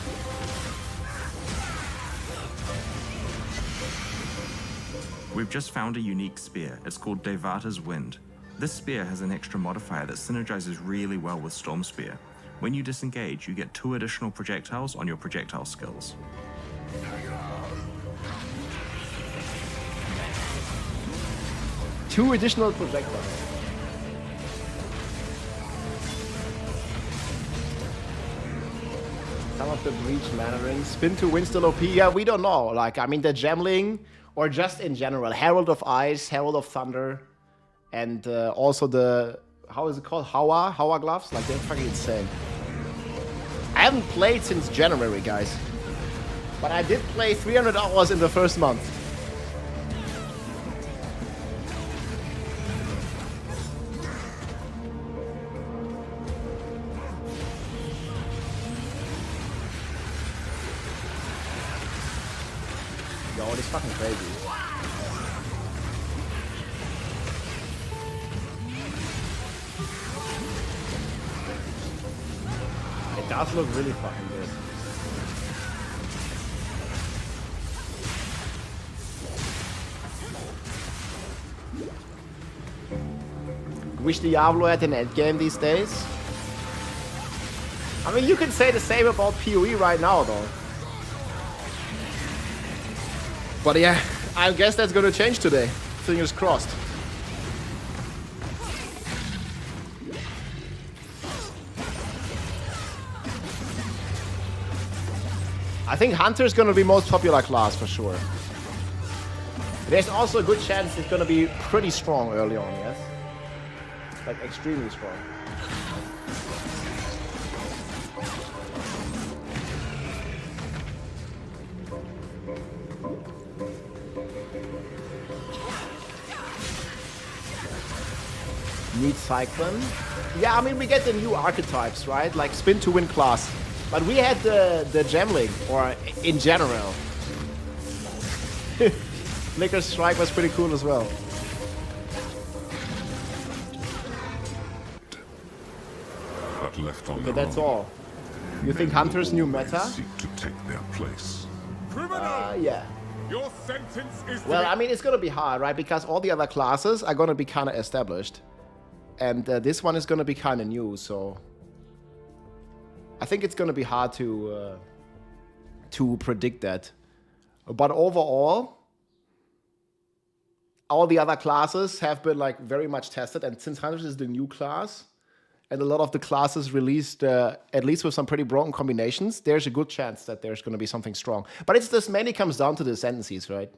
We've just found a unique spear. It's called Devata's Wind. This spear has an extra modifier that synergizes really well with Storm Spear. When you disengage, you get 2 additional projectiles on your projectile skills. Two additional projectiles. Some of the breach mana rings. Spin to win still OP. Yeah, we don't know. Like, I mean, the Gemling, or just in general, Herald of Ice, Herald of Thunder, and also the, how is it called? Hawa gloves? Like, they're fucking insane. I haven't played since January, guys. But I did play 300 hours in the first month. Yo, this is fucking crazy. It does look really fucking good. Wish Diablo had an endgame these days. I mean, you can say the same about PoE right now, though. But yeah, I guess that's gonna change today. Fingers crossed. I think Hunter's gonna be most popular class for sure. There's also a good chance it's gonna be pretty strong early on, yes? Like extremely strong. Need Cyclone. Yeah, I mean we get the new archetypes, right? Like spin to win class. But we had the Gemling, or in general. Liquor Strike was pretty cool as well. But left on Okay, that's all. You think Hunter's new meta? Seek to take their place. Yeah. Your sentence is Well, I mean, it's gonna be hard, right? Because all the other classes are gonna be kind of established. And this one is gonna be kind of new, so... I think it's gonna be hard to predict that. But overall, all the other classes have been like very much tested, and since Hunters is the new class, and a lot of the classes released, at least with some pretty broken combinations, there's a good chance that there's going to be something strong. But it's this mainly comes down to the ascendancies, right?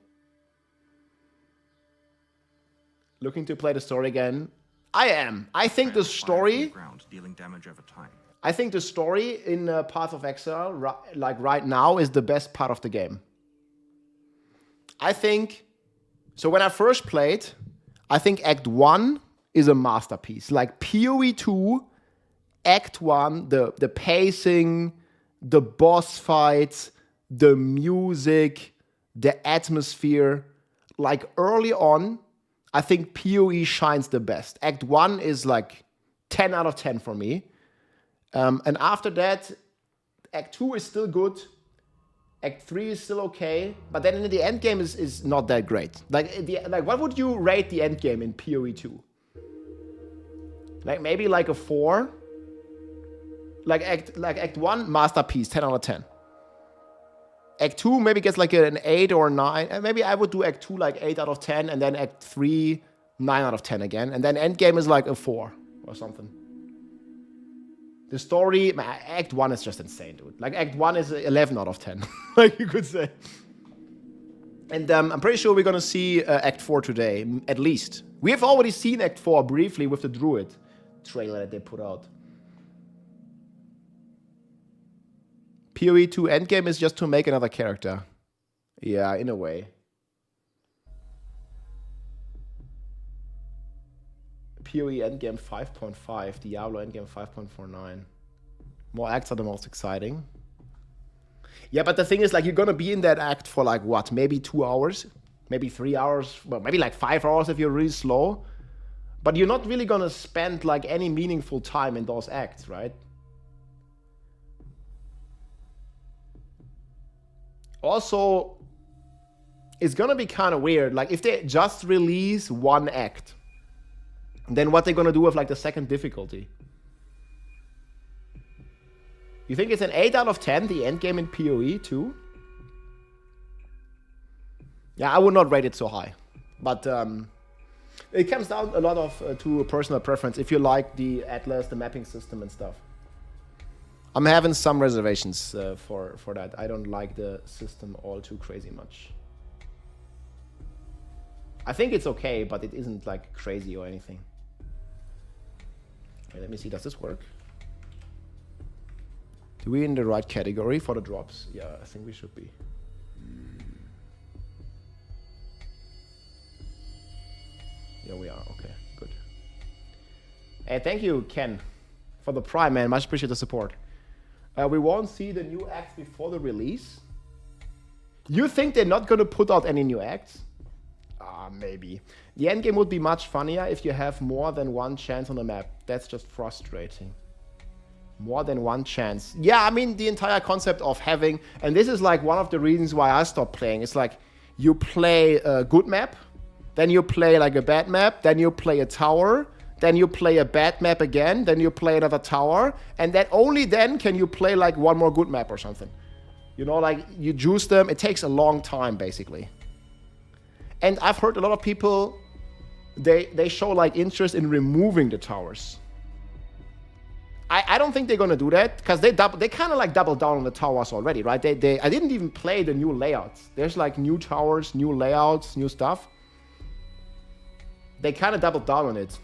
Looking to play the story again. I am. I think the story... dealing damage over time. I think the story in Path of Exile, like right now, is the best part of the game. I think... So when I first played, I think Act 1 is a masterpiece. Like PoE2, Act 1, the pacing, the boss fights, the music, the atmosphere. Like early on, I think PoE shines the best. Act 1 is like 10 out of 10 for me. And after that, Act 2 is still good. Act 3 is still okay. But then in the end game is not that great. Like what would you rate the end game in PoE2? Like maybe like a 4. Like Act 1, masterpiece, 10 out of 10. Act 2 maybe gets like an 8 or 9. And maybe I would do Act 2 like 8 out of 10. And then Act 3, 9 out of 10 again. And then Endgame is like a 4 or something. The story, Act 1 is just insane, dude. Like Act 1 is 11 out of 10. Like you could say. And I'm pretty sure we're going to see Act 4 today, at least. We have already seen Act 4 briefly with the Druid trailer that they put out. PoE2 endgame is just to make another character. Yeah, in a way. PoE endgame 5.5, Diablo endgame 5.49. More acts are the most exciting. Yeah, but the thing is, like, you're gonna be in that act for like what? Maybe 2 hours, maybe 3 hours, well, maybe like 5 hours if you're really slow. But you're not really gonna spend like any meaningful time in those acts, right? Also, it's gonna be kind of weird. Like if they just release one act, then what they're gonna do with like the second difficulty? You think it's an 8 out of 10, the endgame in PoE too? Yeah, I would not rate it so high. But it comes down a lot of to personal preference. If you like the Atlas, the mapping system and stuff. I'm having some reservations for that. I don't like the system all too crazy much. I think it's okay, but it isn't like crazy or anything. Okay, let me see, does this work? Do we in the right category for the drops? Yeah, I think we should be. Yeah, we are. Okay, good. Hey, thank you, Ken, for the Prime, man. Much appreciate the support. We won't see the new acts before the release. You think they're not going to put out any new acts? Maybe. The endgame would be much funnier if you have more than one chance on the map. That's just frustrating. More than one chance. Yeah, I mean, the entire concept of having... And this is like one of the reasons why I stopped playing. It's like you play a good map, then you play like a bad map, then you play a tower, then you play a bad map again, then you play another tower, and then only then can you play like one more good map or something. You know, like you juice them. It takes a long time, basically. And I've heard a lot of people, they show like interest in removing the towers. I don't think they're gonna do that because they kind of like double down on the towers already, right? I didn't even play the new layouts. There's like new towers, new layouts, new stuff. They kind of doubled down on it.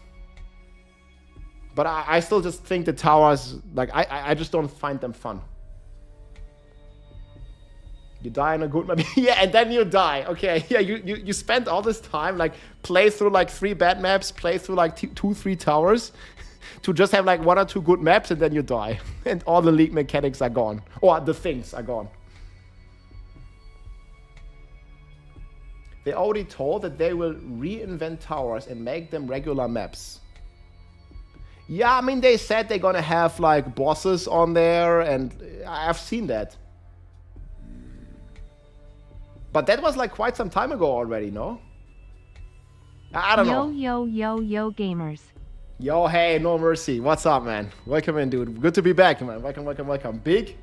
But I still just think the towers, like I just don't find them fun. You die in a good map. Yeah, and then you die. Okay, yeah, you spend all this time, like, play through, like, 3 bad maps, play through, like, 2-3 towers, to just have, like, 1 or 2 good maps, and then you die. And all the league mechanics are gone. Or the things are gone. They already told that they will reinvent towers and make them regular maps. Yeah, I mean, they said they're gonna have, like, bosses on there, and I've seen that. But that was like quite some time ago already, no? I don't know. Yo, gamers. Yo, hey, no mercy. What's up, man? Welcome in, dude. Good to be back, man. Welcome. Big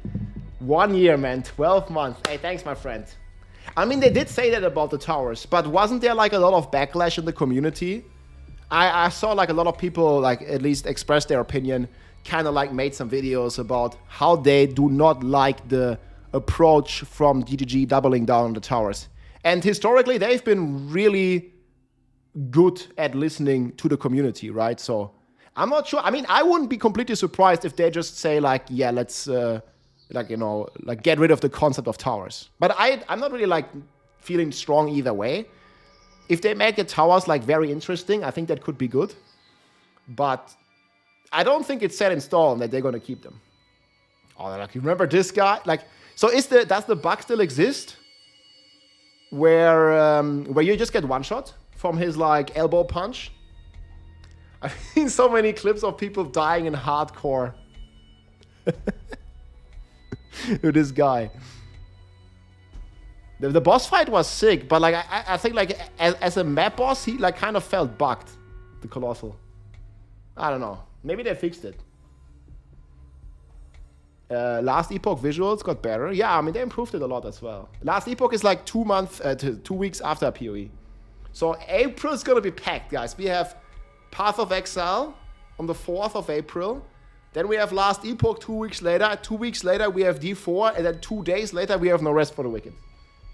1 year, man. 12 months. Hey, thanks, my friend. I mean, they did say that about the towers, but wasn't there like a lot of backlash in the community? I saw like a lot of people like at least express their opinion, kind of like made some videos about how they do not like the approach from DGG doubling down on the towers. And historically, they've been really good at listening to the community, right? So I'm not sure. I mean, I wouldn't be completely surprised if they just say like, yeah, let's like, you know, like get rid of the concept of towers. But I'm not really like feeling strong either way. If they make the towers like very interesting, I think that could be good. But I don't think it's set in stone that they're going to keep them. Oh, like, you remember this guy? Like, so does the bug still exist? Where you just get one shot from his like elbow punch? I've seen so many clips of people dying in hardcore. With this guy. The boss fight was sick, but like I think like as a map boss, he like kind of felt bugged. The Colossal. I don't know. Maybe they fixed it. Last Epoch visuals got better. Yeah, I mean, they improved it a lot as well. Last Epoch is like 2 weeks after PoE. So April is going to be packed, guys. We have Path of Exile on the 4th of April. Then we have Last Epoch 2 weeks later. 2 weeks later, we have D4. And then 2 days later, we have No Rest for the Wicked.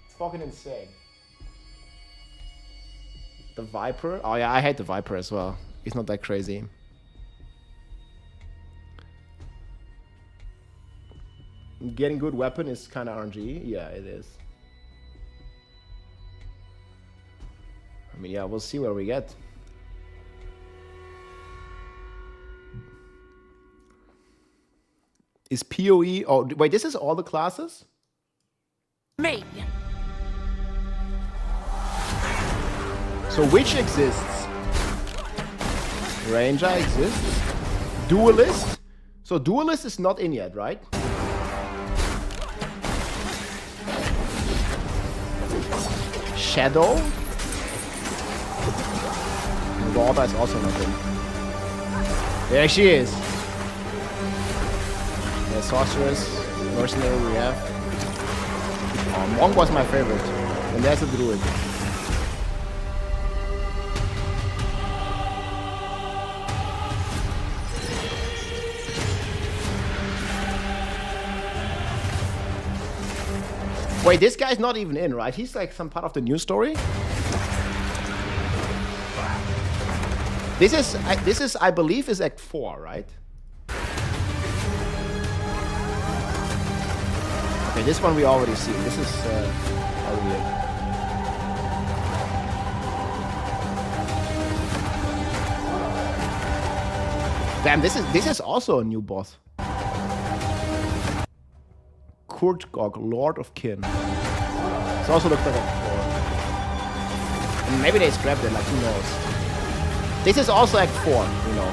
It's fucking insane. The Viper. Oh, yeah, I hate the Viper as well. It's not that crazy. Getting good weapon is kind of RNG. Yeah, it is. I mean, yeah, we'll see where we get. Is PoE... Oh, wait, this is all the classes? Me! So which exists? Ranger exists. Duelist? So Duelist is not in yet, right? Shadow? Marauder is also not in. There she is. Yeah, Sorceress, Mercenary we have. Oh, Monk was my favorite. And there's a Druid. Wait, this guy's not even in, right? He's like some part of the news story. This is, I believe, is Act 4, right? this one we already seen. This is already it. Damn, this is also a new boss. Kurtgog, Lord of Kin. It also looks like a 4. And maybe they scrapped it, like who knows. This is also Act 4, you know.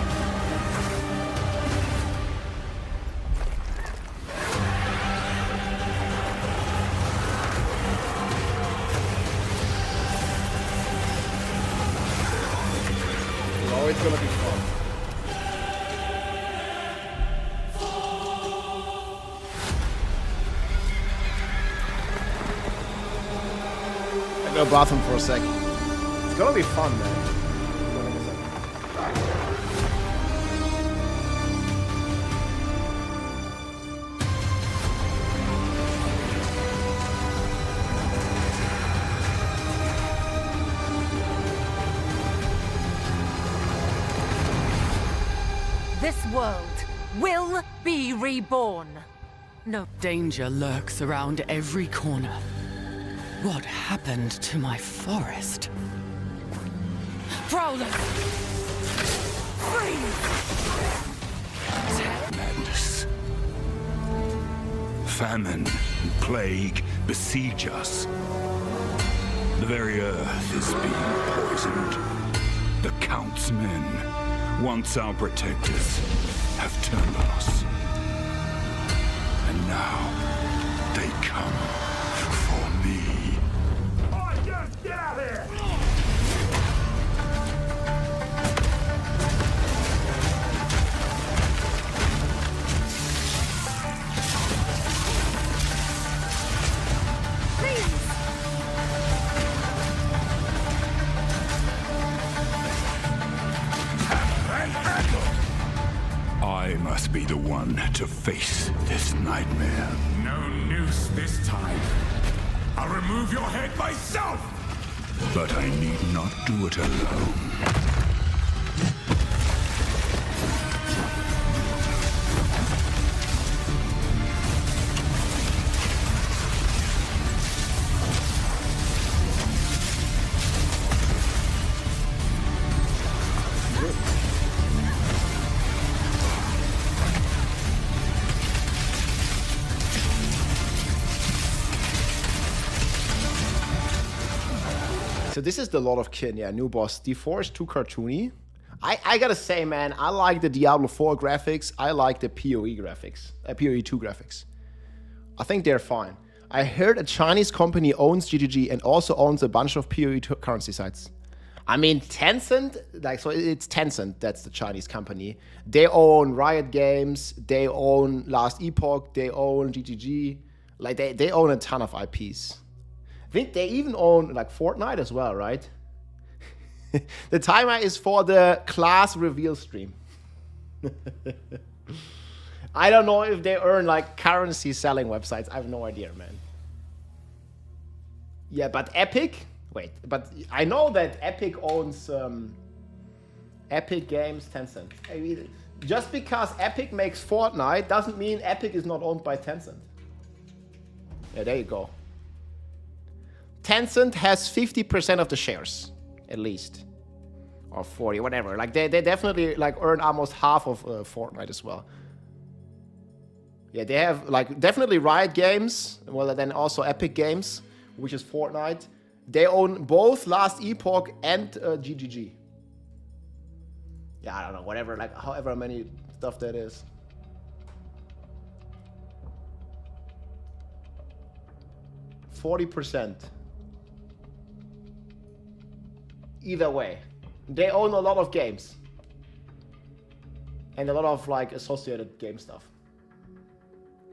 Oh, it's gonna be fun. I go bathroom for a sec. It's gonna be fun, man. This world will be reborn. No. Danger lurks around every corner. What happened to my forest? Prowler! Freeze! Madness. Famine and plague besiege us. The very earth is being poisoned. The Count's men, once our protectors, have turned on us. And now, they come for me. Get out of here! I must be the one to face this nightmare. No noose this time. I'll remove your head myself! But I need not do it alone. So this is the Lord of Kin, yeah, new boss. D4 is too cartoony. I gotta say, man, I like the Diablo 4 graphics. I like the PoE graphics, PoE2 graphics. I think they're fine. I heard a Chinese company owns GGG and also owns a bunch of PoE2 currency sites. I mean, Tencent, so it's Tencent, that's the Chinese company. They own Riot Games, they own Last Epoch, they own GGG. Like, they own a ton of IPs. I think they even own like Fortnite as well, right? The timer is for the class reveal stream. I don't know if they earn like currency selling websites. I have no idea, man. Yeah, but Epic? Wait, but I know that Epic owns Epic Games, Tencent. I mean, just because Epic makes Fortnite doesn't mean Epic is not owned by Tencent. Yeah, there you go. Tencent has 50% of the shares, at least, or 40, whatever. Like they definitely like earn almost half of Fortnite as well. Yeah, they have like definitely Riot Games, well then also Epic Games, which is Fortnite. They own both Last Epoch and GGG. Yeah, I don't know, whatever, like however many stuff that is. %. Either way, they own a lot of games and a lot of like associated game stuff.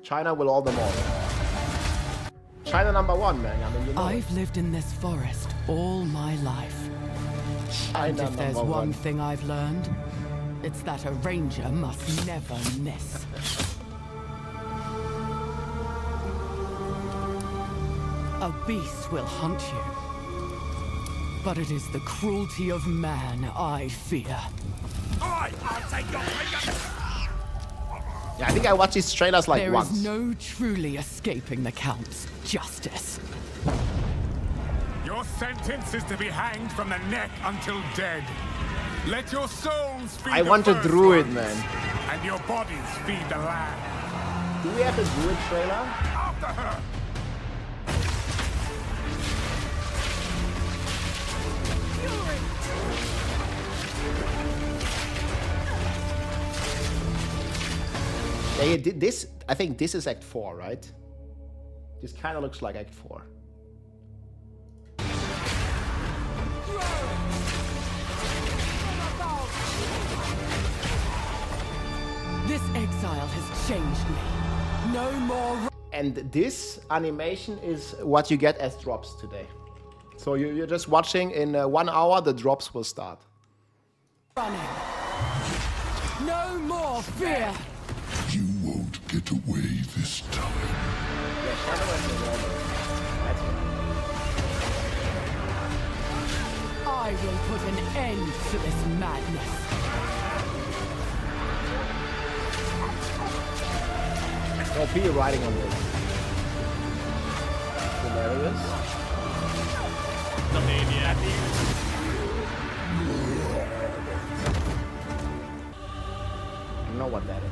China will own them all. China #1, man. I mean, you know I've lived in this forest all my life. China And if there's #1. one thing I've learned, it's that a ranger must never miss. A beast will hunt you. But it is the cruelty of man I fear. I'll take your finger! Yeah, I think I watched these trailers like There once. is no truly escaping the Count's justice. Your sentence is to be hanged from the neck until dead. Let your souls feed I the want a first druid, ones, man. and your bodies feed the land. Do we have a druid trailer? After her! They did this. I think this is Act 4, right? This kind of looks like Act 4. This exile has changed me. No more. And this animation is what you get as drops today. So you're just watching. In 1 hour, the drops will start. Running. No more fear. You won't get away this time. I will put an end to this madness. No P riding on this. Hilarious. I don't know what that is.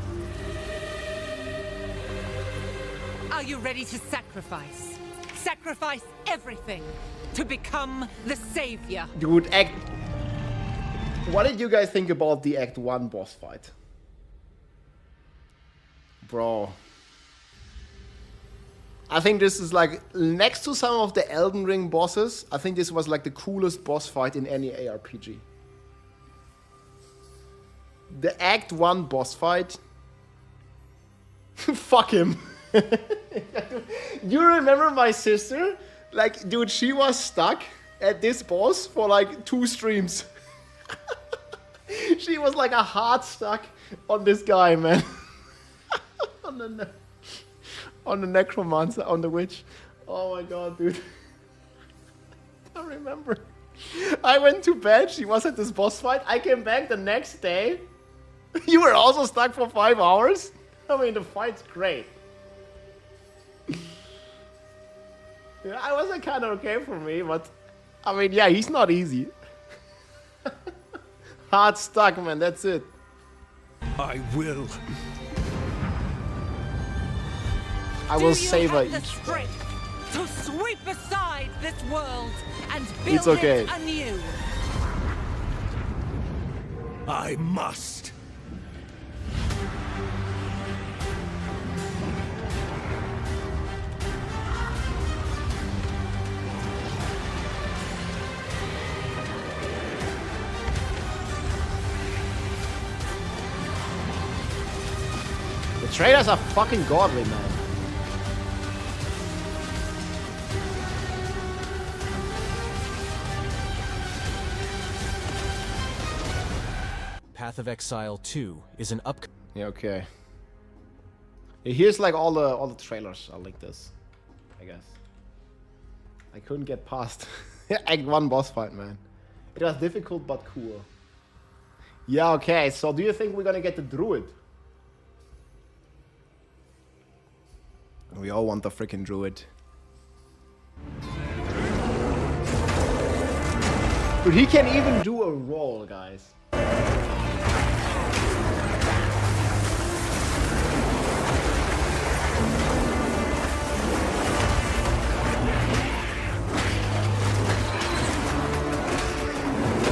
Are you ready to sacrifice? Sacrifice everything to become the savior. Dude, what did you guys think about the Act 1 boss fight? Bro. I think this is like, next to some of the Elden Ring bosses, I think this was like the coolest boss fight in any ARPG. The Act 1 boss fight. Fuck him. You remember my sister? Like, dude, she was stuck at this boss for like 2 streams. She was like a hard stuck on this guy, man. on the necromancer, on the witch. Oh my god, dude. I remember. I went to bed, she was at this boss fight. I came back the next day. You were also stuck for 5 hours? I mean, the fight's great. Yeah, I was kind of okay for me, but I mean, yeah, he's not easy. Hard stuck, man, that's it. I will. I will savor the each. strength to sweep aside this world and build It's okay. it anew. I must. The trailers are fucking godly, man. Path of Exile 2 is an up. Yeah, okay. Here's like all the trailers are like this, I guess. I couldn't get past Act 1 boss fight, man. It was difficult but cool. Yeah, okay. So do you think we're gonna get the druid? We all want the freaking druid. But he can even do a roll, guys.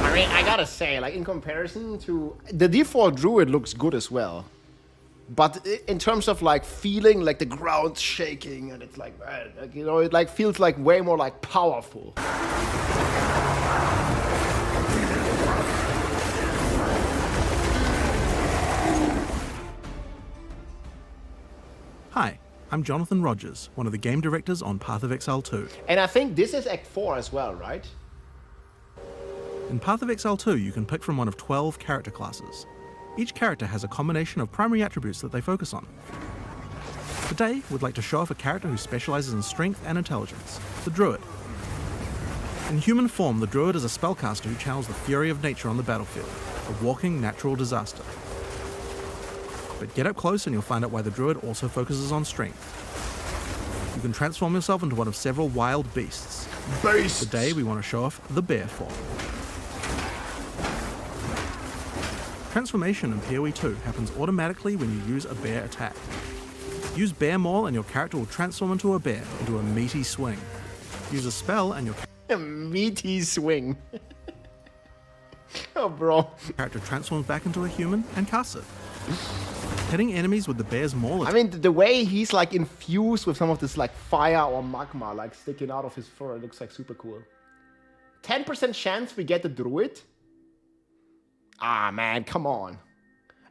I mean, I gotta say, like, in comparison to... The default druid looks good as well. But in terms of, like, feeling, like, the ground shaking, and it's like, you know, it, like, feels, like, way more, like, powerful. Hi, I'm Jonathan Rogers, one of the game directors on Path of Exile 2. And I think this is Act 4 as well, right? In Path of Exile 2, you can pick from one of 12 character classes. Each character has a combination of primary attributes that they focus on. Today, we'd like to show off a character who specializes in strength and intelligence, the Druid. In human form, the Druid is a spellcaster who channels the fury of nature on the battlefield, a walking natural disaster. but get up close and you'll find out why the druid also focuses on strength. You can transform yourself into one of several wild beasts. Today we want to show off the bear form. Transformation in PoE2 happens automatically when you use a bear attack. Use Bear Maul and your character will transform into a bear, into a meaty swing. Use a spell and your A meaty swing. Oh, bro. character transforms back into a human and casts it. Hitting enemies with the bear's maul I mean, the way he's like infused with some of this like fire or magma like sticking out of his fur, it looks like super cool. 10% chance we get the druid? Ah, man, come on.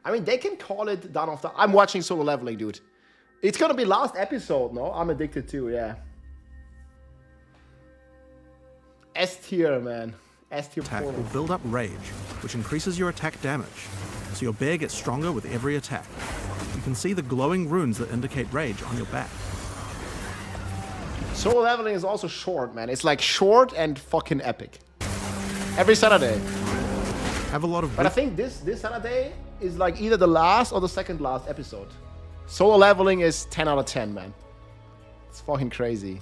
I mean, they can call it Dawn of the... I'm watching Solo Leveling, dude. It's gonna be last episode, no? I'm addicted too, yeah. S tier, man. S tier attack will portal. build up rage, which increases your attack damage, so your bear gets stronger with every attack. You can see the glowing runes that indicate rage on your back. Solo Leveling is also short, man. It's like short and fucking epic. Every Saturday. Have a lot of... But I think this Saturday is like either the last or the second last episode. Solo Leveling is 10 out of 10, man. It's fucking crazy.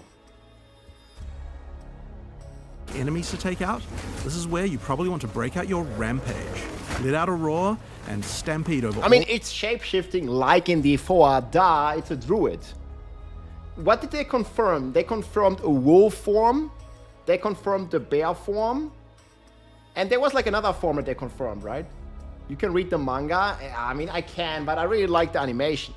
enemies to take out, this is where you probably want to break out your rampage. Let out a roar and stampede over I mean, it's shape-shifting like in D4. Da, it's a druid. What did they confirm? They confirmed a wolf form. They confirmed the bear form. And there was like another form that they confirmed, right? You can read the manga. I mean, I can, but I really like the animation.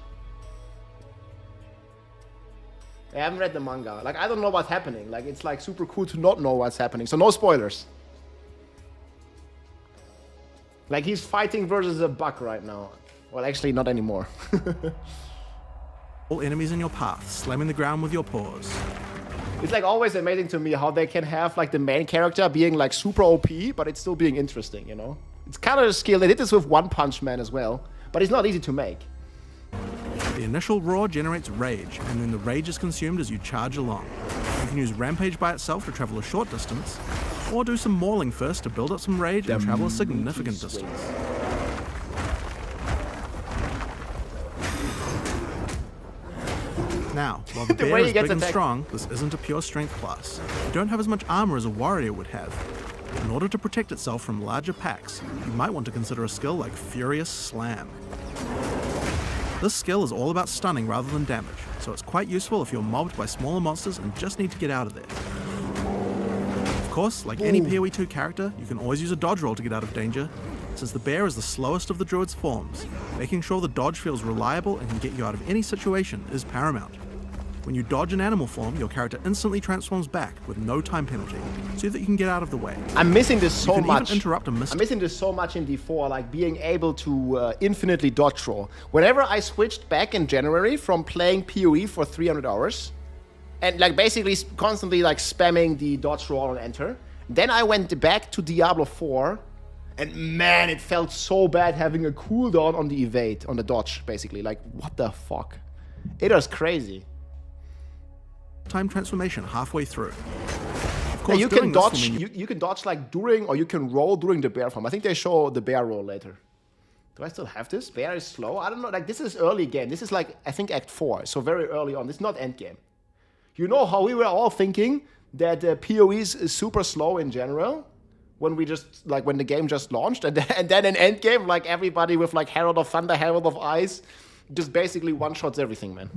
I haven't read the manga. Like, I don't know what's happening. Like, it's like super cool to not know what's happening. So no spoilers. Like, he's fighting versus a bug right now. Well, actually, not anymore. all enemies in your path, slamming the ground with your paws. It's like always amazing to me how they can have like the main character being like super OP, but it's still being interesting, you know? It's kind of a skill. They did this with One Punch Man as well, but it's not easy to make. The initial roar generates rage, and then the rage is consumed as you charge along. You can use Rampage by itself to travel a short distance, or do some mauling first to build up some rage and travel a significant distance. Now, while the bear is big and strong, this isn't a pure strength class. You don't have as much armor as a warrior would have. In order to protect itself from larger packs, you might want to consider a skill like Furious Slam. This skill is all about stunning rather than damage, so it's quite useful if you're mobbed by smaller monsters and just need to get out of there. Of course, like any PoE2 character, you can always use a dodge roll to get out of danger, since the bear is the slowest of the druid's forms. Making sure the dodge feels reliable and can get you out of any situation is paramount. When you dodge an animal form, your character instantly transforms back with no time penalty, so that you can get out of the way. I'm missing this so much. Even interrupt a missed. I'm missing this so much in D4, like being able to infinitely dodge roll. Whenever I switched back in January from playing PoE for 300 hours, and like basically constantly like spamming the dodge roll and enter, then I went back to Diablo 4, and man, it felt so bad having a cooldown on the evade, on the dodge, basically. Like, what the fuck? It was crazy. Time transformation halfway through. Of Yeah, course, you can dodge. you You can dodge like during, or you can roll during the bear form. I think they show the bear roll later. Do I still have this? Bear is slow. I don't know. Like this is early game. This is like I think Act 4, so very early on. This is not end game. You know how we were all thinking that PoE is super slow in general when we just like when the game just launched, and then in end game, like everybody with like Herald of Thunder, Herald of Ice, just basically one shots everything, man.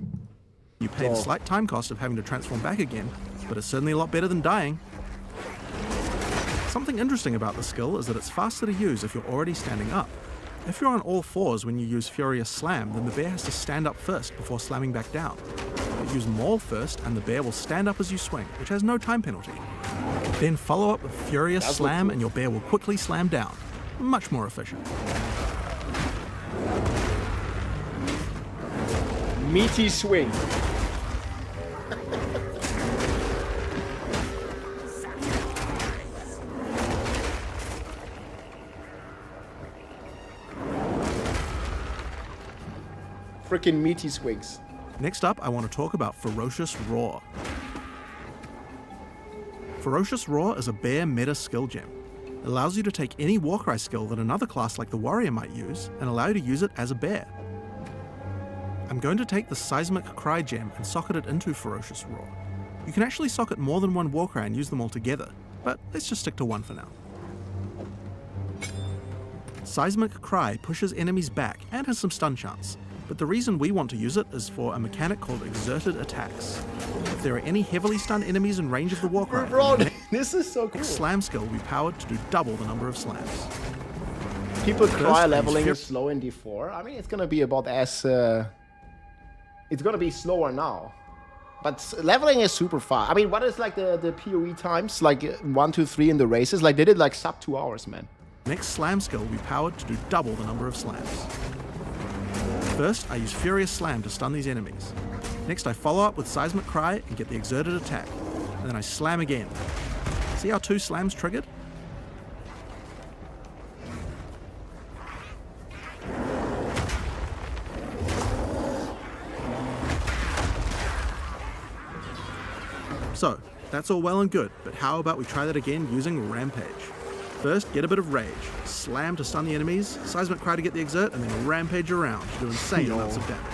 You pay the slight time cost of having to transform back again, but it's certainly a lot better than dying. Something interesting about the skill is that it's faster to use if you're already standing up. If you're on all fours when you use Furious Slam, then the bear has to stand up first before slamming back down. But use Maul first and the bear will stand up as you swing, which has no time penalty. Then follow up with Furious Slam and your bear will quickly slam down. Much more efficient. Meaty swing. Freaking meaty swings. Next up, I want to talk about Ferocious Roar. Ferocious Roar is a bear meta skill gem. It allows you to take any Warcry skill that another class like the Warrior might use and allow you to use it as a bear. I'm going to take the Seismic Cry gem and socket it into Ferocious Roar. You can actually socket more than one Warcry and use them all together, but let's just stick to one for now. Seismic Cry pushes enemies back and has some stun chance, but the reason we want to use it is for a mechanic called Exerted Attacks. If there are any heavily stunned enemies in range of the Warcry, Bro, this is so cool. Slam skill will be powered to do double the number of slams. People cry First, leveling is slow in D4. I mean, it's gonna be about as... it's gonna be slower now. But leveling is super fast. I mean, what is like the PoE times? Like 1, 2, 3 in the races? Like they did like sub 2 hours, man. Next slam skill will be powered to do double the number of slams. First, I use Furious Slam to stun these enemies. Next, I follow up with Seismic Cry and get the Exerted Attack. And then I slam again. See how 2 slams triggered? So, that's all well and good, but how about we try that again using Rampage? First, get a bit of Rage, slam to stun the enemies, Seismic Cry to get the Exert, and then Rampage around to do insane amounts of damage.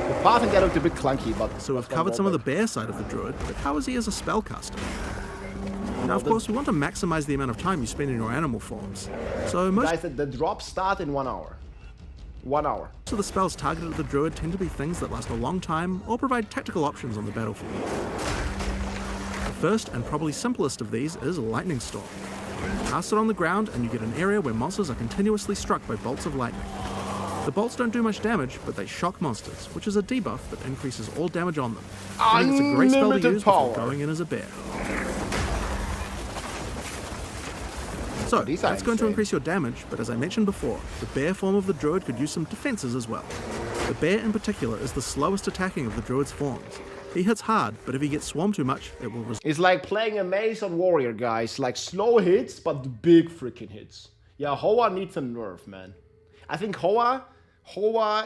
The path in that looked a bit clunky, but... So we've covered some of the bear side of the Druid, but how is he as a spellcaster? Now, of course, we want to maximize the amount of time you spend in your animal forms. So most Guys, the drops start in 1 hour. 1 hour. of the spells targeted at the Druid tend to be things that last a long time or provide tactical options on the battlefield. The first and probably simplest of these is Lightning Storm. Cast it on the ground and you get an area where monsters are continuously struck by bolts of lightning. The bolts don't do much damage, but they shock monsters, which is a debuff that increases all damage on them. I think it's a great spell to use before going in as a bear. So, that's going to increase your damage, but as I mentioned before, the bear form of the Druid could use some defenses as well. The bear in particular is the slowest attacking of the Druid's forms. He hits hard, but if he gets swarmed too much, it will It's like playing a maze on Warrior, guys. Like slow hits, but big freaking hits. Yeah, Hoa needs a nerf, man. I think Hoa,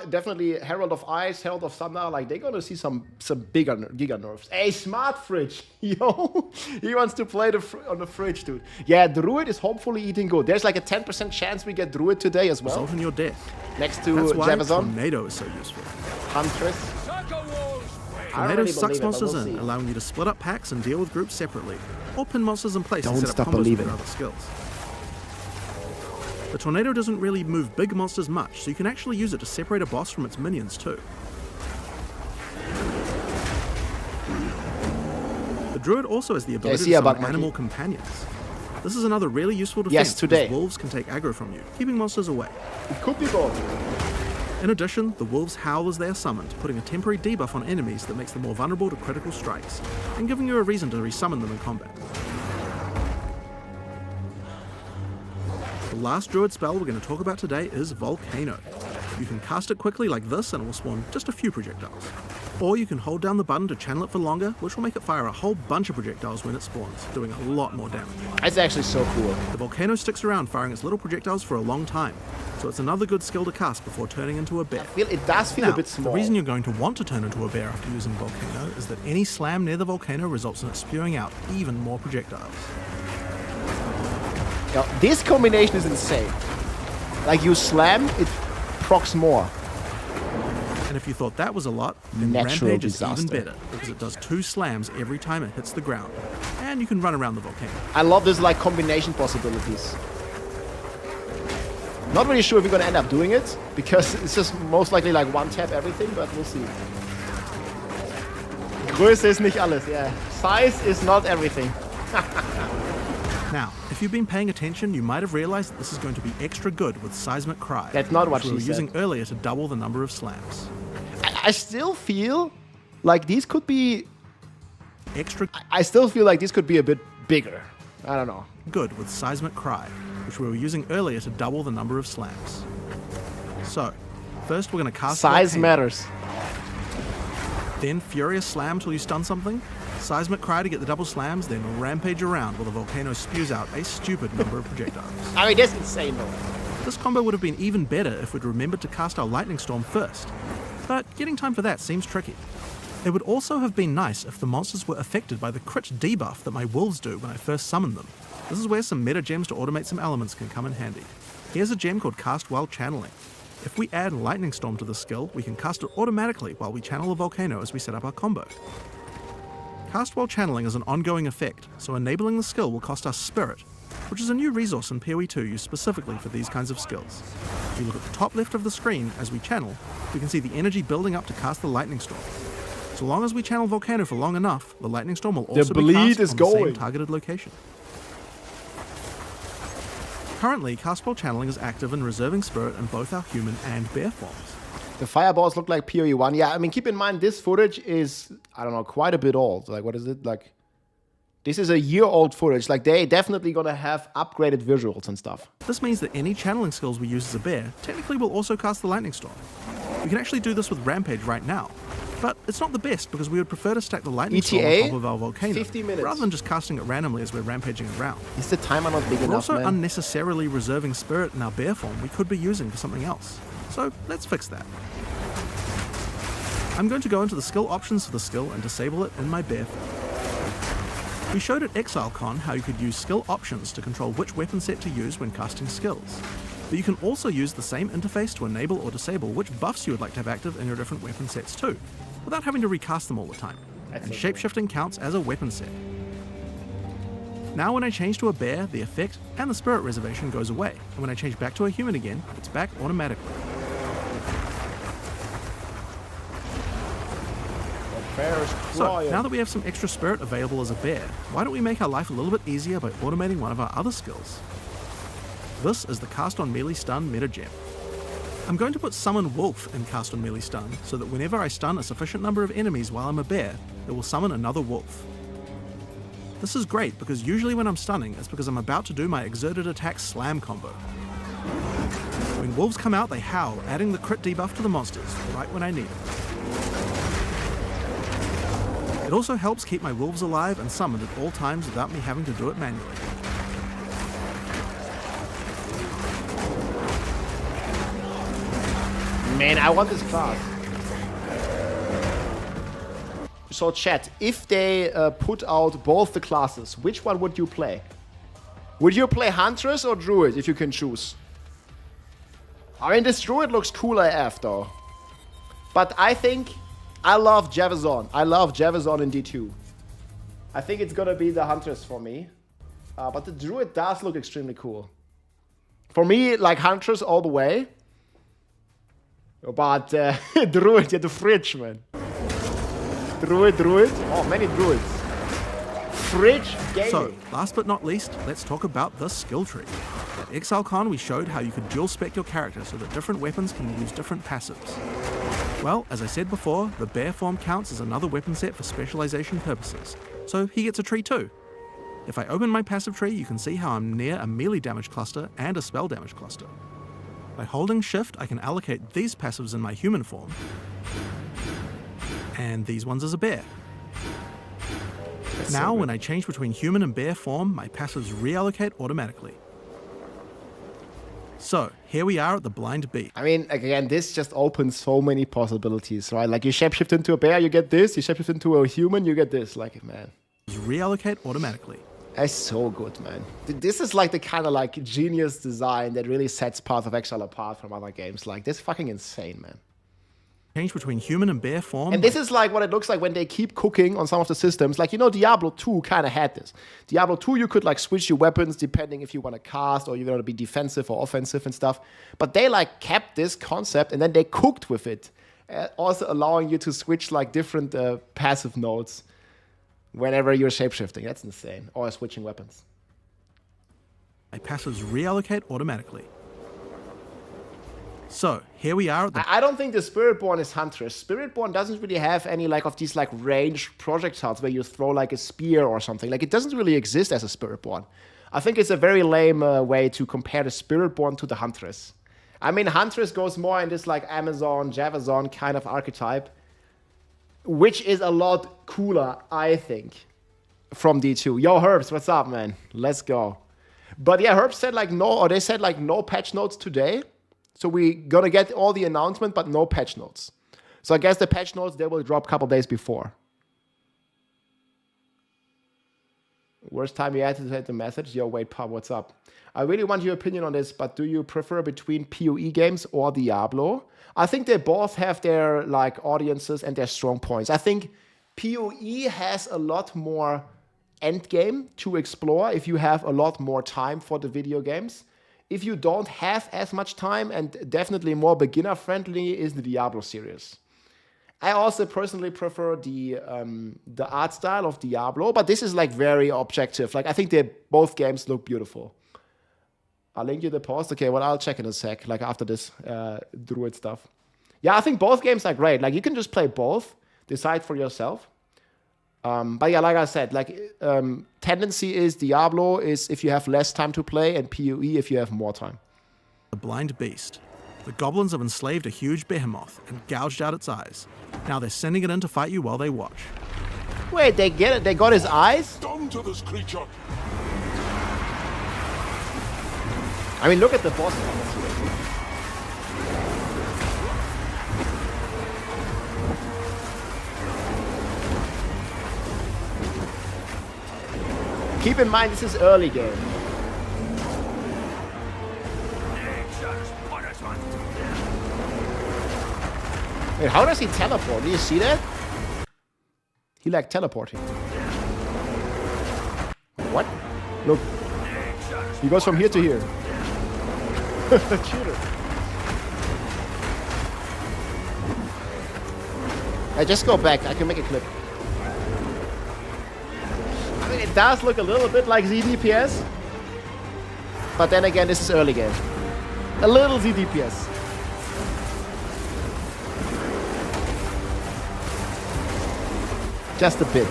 definitely Herald of Ice, Herald of Thunder, like they're gonna see some bigger giga nerfs. Hey, Smart Fridge, yo, he wants to play on the fridge, dude. Yeah, Druid is hopefully eating good. There's like a 10% chance we get Druid today as well. Result in your death. Next to That's why Jefferson. Tornado is so useful. Huntress. Tornado really sucks believe it, but monsters we'll in, see. allowing you to split up packs and deal with groups separately, or pin monsters in place Don't and set stop up combos with believing. their other skills. The Tornado doesn't really move big monsters much, so you can actually use it to separate a boss from its minions too. The Druid also has the ability to summon animal companions. This is another really useful defense Yes, today. because wolves can take aggro from you, keeping monsters away. It could be both. In addition, the wolves howl as they are summoned, putting a temporary debuff on enemies that makes them more vulnerable to critical strikes, and giving you a reason to resummon them in combat. The last Druid spell we're going to talk about today is Volcano. You can cast it quickly like this and it will spawn just a few projectiles. Or you can hold down the button to channel it for longer, which will make it fire a whole bunch of projectiles when it spawns, doing a lot more damage. It's actually so cool. The Volcano sticks around firing its little projectiles for a long time, so it's another good skill to cast before turning into a bear. It does feel Now, a bit small. The reason you're going to want to turn into a bear after using Volcano is that any slam near the Volcano results in it spewing out even more projectiles. Now, this combination is insane. Like you slam, it procs more. And if you thought that was a lot, then Natural Rampage is disaster. even better, because it does 2 slams every time it hits the ground. And you can run around the volcano. I love this like combination possibilities. Not really sure if we're gonna end up doing it, because it's just most likely like one tap everything, but we'll see. Größe ist nicht alles, yeah. Size is not everything. Now, if you've been paying attention, you might have realized that this is going to be extra good with Seismic Cry. That's not what which we she were said. using earlier to double the number of slams. I still feel like these could be... Extra I still feel like this could be a bit bigger. I don't know. good with Seismic Cry, which we were using earlier to double the number of slams. So, first we're going to cast Size Volcano. matters. Then Furious Slam till you stun something, Seismic Cry to get the double slams, then Rampage around while the Volcano spews out a stupid number of projectiles. I mean, that's insane though. This combo would have been even better if we'd remembered to cast our Lightning Storm first, but getting time for that seems tricky. It would also have been nice if the monsters were affected by the crit debuff that my wolves do when I first summon them. This is where some meta gems to automate some elements can come in handy. Here's a gem called Cast While Channeling. If we add Lightning Storm to the skill, we can cast it automatically while we channel a volcano as we set up our combo. Cast while channeling is an ongoing effect, so enabling the skill will cost us Spirit, which is a new resource in PoE2 used specifically for these kinds of skills. If you look at the top left of the screen as we channel, we can see the energy building up to cast the Lightning Storm. So long as we channel Volcano for long enough, the Lightning Storm will also be cast on the same targeted location. Currently, cast while channeling is active in reserving Spirit in both our human and bear forms. The fireballs look like PoE1. Yeah, I mean, keep in mind, this footage is, I don't know, quite a bit old. Like, what is it? Like, this is a year-old footage. Like, they definitely gonna have upgraded visuals and stuff. This means that any channeling skills we use as a bear technically will also cast the Lightning Storm. We can actually do this with Rampage right now, but it's not the best because we would prefer to stack the Lightning Storm on top of our volcano 50 minutes. rather than just casting it randomly as we're rampaging around. Is the timer not big enough, We're also man? unnecessarily reserving Spirit in our bear form we could be using for something else. So let's fix that. I'm going to go into the skill options for the skill and disable it in my bear form. We showed at ExileCon how you could use skill options to control which weapon set to use when casting skills. But you can also use the same interface to enable or disable which buffs you would like to have active in your different weapon sets too, without having to recast them all the time. And shapeshifting counts as a weapon set. Now when I change to a bear, the effect and the spirit reservation goes away, and when I change back to a human again, it's back automatically. So, now that we have some extra spirit available as a bear, why don't we make our life a little bit easier by automating one of our other skills? This is the Cast on Melee Stun meta gem. I'm going to put Summon Wolf in Cast on Melee Stun, so that whenever I stun a sufficient number of enemies while I'm a bear, it will summon another wolf. This is great because usually when I'm stunning, it's because I'm about to do my exerted attack slam combo. When wolves come out, they howl, adding the crit debuff to the monsters, right when I need it. It also helps keep my wolves alive and summoned at all times without me having to do it manually. Man, I want this class. So chat, if they put out both the classes, which one would you play? Would you play Huntress or Druid if you can choose? I mean, this Druid looks cool AF though. But I think I love Javazon. I love Javazon in D2. I think it's gonna be the Huntress for me. But the Druid does look extremely cool. For me, like Huntress all the way. But Druid, yeah, the fridge, man. Druid. Oh, many Druids. Fridge gaming. So, last but not least, let's talk about the skill tree. At ExileCon, we showed how you could dual spec your character so that different weapons can use different passives. Well, as I said before, the bear form counts as another weapon set for specialization purposes, so he gets a tree too. If I open my passive tree, you can see how I'm near a melee damage cluster and a spell damage cluster. By holding shift, I can allocate these passives in my human form, and these ones as a bear. Now, when I change between human and bear form, my passives reallocate automatically. So, here we are at the Blind Beat. I mean, again, this just opens so many possibilities, right? Like, you shapeshift into a bear, you get this. You shapeshift into a human, you get this. Like, man. Reallocate automatically. That's so good, man. This is like the kind of like genius design that really sets Path of Exile apart from other games. Like, this is fucking insane, man. Change between human and bear form. And this is like what it looks like when they keep cooking on some of the systems. Like, you know, Diablo 2 kind of had this. Diablo 2, you could like switch your weapons depending if you want to cast or you want to be defensive or offensive and stuff. But they like kept this concept and then they cooked with it. Also allowing you to switch like different passive nodes whenever you're shapeshifting. That's insane. Or switching weapons. My passives reallocate automatically. So, here we are at the... I don't think the Spiritborn is Huntress. Spiritborn doesn't really have any like of these like ranged projectiles where you throw like a spear or something. Like, it doesn't really exist as a Spiritborn. I think it's a very lame way to compare the Spiritborn to the Huntress. I mean, Huntress goes more in this like Amazon, Javazon kind of archetype, which is a lot cooler, I think, from D2. Yo, Herbs, what's up, man? Let's go. But yeah, Herbs said like no, or they said like no patch notes today. So we gonna get all the announcement, but no patch notes. So I guess the patch notes, they will drop a couple days before. Worst time you had to send the message? Yo, wait, Pub, what's up? I really want your opinion on this, but do you prefer between PoE games or Diablo? I think they both have their like audiences and their strong points. I think PoE has a lot more end game to explore if you have a lot more time for the video games. If you don't have as much time, and definitely more beginner friendly is the Diablo series. I also personally prefer the art style of Diablo, but this is like very objective. Like I think both games look beautiful. I'll link you the post. Okay, well I'll check in a sec, like after this Druid stuff. Yeah, I think both games are great. Like you can just play both, decide for yourself. But yeah, like I said, like tendency is Diablo is if you have less time to play, and PoE if you have more time. The blind beast. The goblins have enslaved a huge behemoth and gouged out its eyes. Now they're sending it in to fight you while they watch. Wait, they get it? They got his eyes? Down to this creature. I mean, look at the boss. Keep in mind, this is early game. Wait, how does he teleport? Do you see that? He like teleporting. What? Look. He goes from here to here. Cheater. I just go back. I can make a clip. I mean, it does look a little bit like ZDPS. But then again, this is early game. A little ZDPS. Just a bit.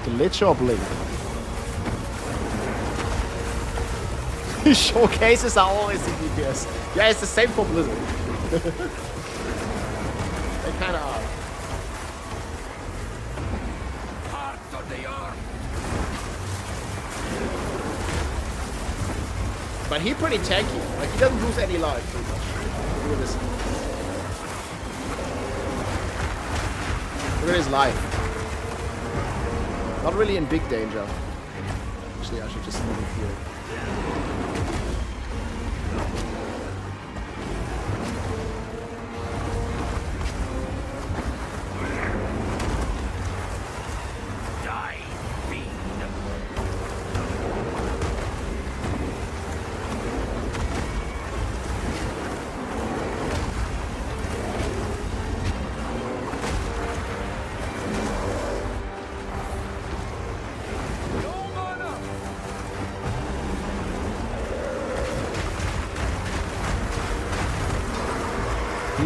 Glitch or blink? Showcases are always in DPS. Yeah, it's the same for Blizzard. They kind of are. Hearts of the earth. But he's pretty tanky. Like he doesn't lose any life pretty much. Look at this. Look at his life. Not really in big danger. Actually, I should just leave it here.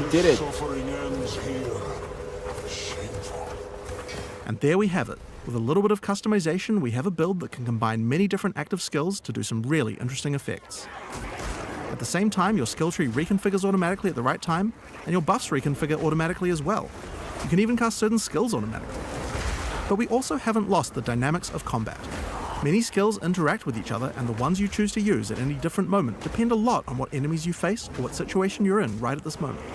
Did it. Suffering ends here. Shameful. And there we have it. With a little bit of customization, we have a build that can combine many different active skills to do some really interesting effects. At the same time, your skill tree reconfigures automatically at the right time, and your buffs reconfigure automatically as well. You can even cast certain skills automatically. But we also haven't lost the dynamics of combat. Many skills interact with each other, and the ones you choose to use at any different moment depend a lot on what enemies you face or what situation you're in right at this moment.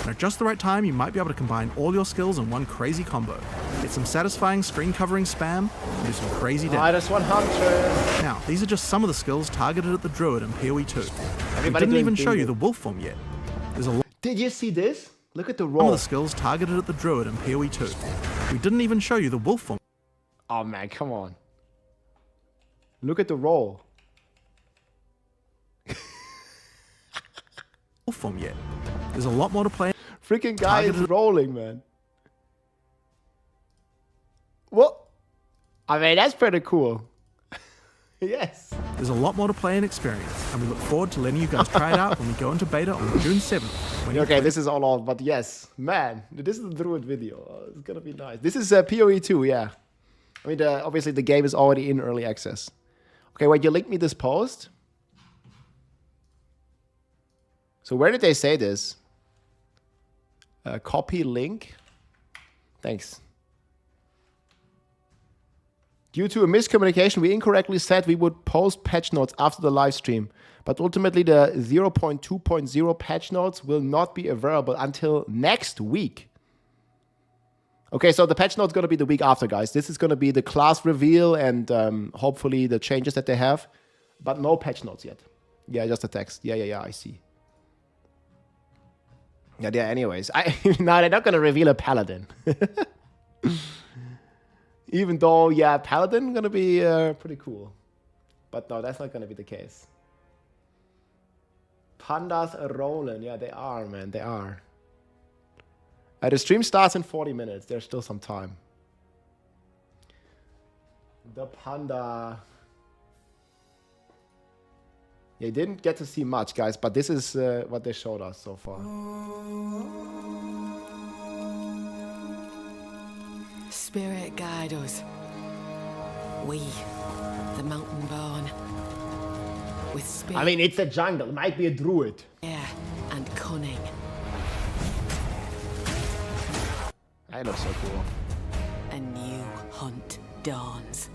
And at just the right time, you might be able to combine all your skills in one crazy combo. Get some satisfying screen covering spam, and do some crazy damage. Minus 100. Now, these are just some of the skills targeted at the Druid in PoE2. We Everybody didn't even doing show you bingo. the Wolf form yet. There's a lot Did you see this? Look at the of roll. the skills targeted at the Druid in PoE2. We didn't even show you the Wolf form. Oh man, come on. Look at the roll. Wolf form yet. There's a lot more to play. Freaking guy is Targeted- rolling, man. What? I mean, that's pretty cool. Yes. There's a lot more to play and experience, and we look forward to letting you guys try it out when we go into beta on June 7th. Okay, this is all off, but yes, man, this is the Druid video. It's gonna be nice. This is PoE2, yeah. I mean, obviously the game is already in early access. Okay, wait, you linked me this post? So where did they say this? Copy link? Thanks. Due to a miscommunication, we incorrectly said we would post patch notes after the live stream. But ultimately, the 0.2.0 patch notes will not be available until next week. Okay, so the patch note's going to be the week after, guys. This is going to be the class reveal and hopefully the changes that they have. But no patch notes yet. Yeah, just a text. Yeah, I see. Yeah, anyways. No, they're not going to reveal a paladin. Even though, yeah, paladin going to be pretty cool. But no, that's not going to be the case. Pandas are rolling. Yeah, they are, man. They are. The stream starts in 40 minutes. There's still some time. The panda. Yeah, you didn't get to see much, guys, but this is what they showed us so far. Spirit guide us. We, the mountain born. With spirit. I mean, it's a jungle. It might be a druid. Yeah, and cunning. That looks so cool. A new hunt dawns.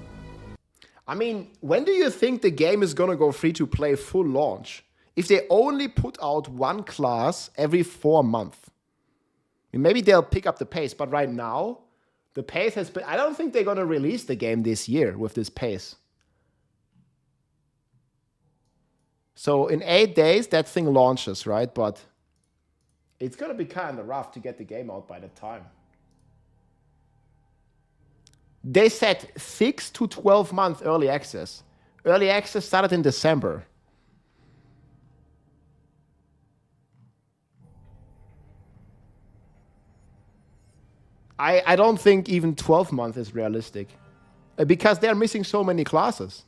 I mean, when do you think the game is gonna go free to play full launch? If they only put out one class every 4 months. I mean, maybe they'll pick up the pace, but right now, the pace has been... I don't think they're gonna release the game this year with this pace. So in 8 days, that thing launches, right? But it's gonna be kind of rough to get the game out by that time. They said 6 to 12 month early access. Early access started in December. I don't think even 12 months is realistic. Because they're missing so many classes.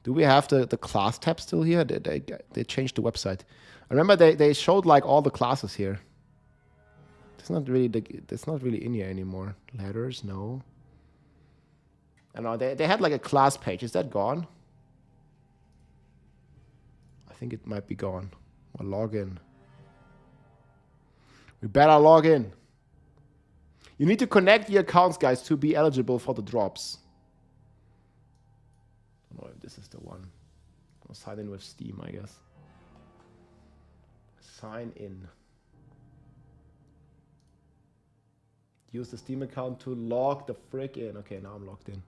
Do we have the class tab still here? They changed the website. I remember they showed like all the classes here. It's not really in here anymore. Letters, no. I know they had like a class page. Is that gone? I think it might be gone. Well, log in. We better log in. You need to connect the accounts, guys, to be eligible for the drops. I don't know if this is the one. I'll sign in with Steam, I guess. Sign in. Use the Steam account to log the frick in. Okay, now I'm logged in.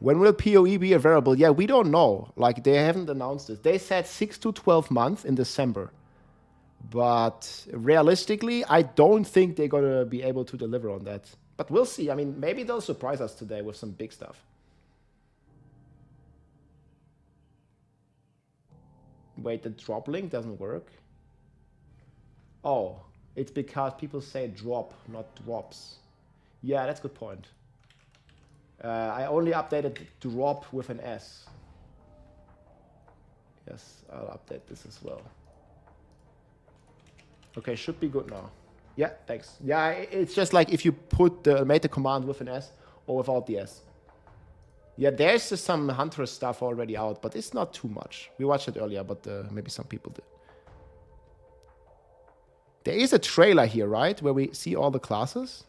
When will PoE be available? Yeah, we don't know. Like, they haven't announced this. They said 6 to 12 months in December. But realistically, I don't think they're going to be able to deliver on that. But we'll see. I mean, maybe they'll surprise us today with some big stuff. Wait, the drop link doesn't work? Oh, it's because people say drop, not drops. Yeah, that's a good point. I only updated drop with an S. Yes, I'll update this as well. Okay, should be good now. Yeah, thanks. Yeah, it's just like if you made the command with an S or without the S. Yeah, there's some Hunter stuff already out, but it's not too much. We watched it earlier, but maybe some people did. There is a trailer here, right? Where we see all the classes.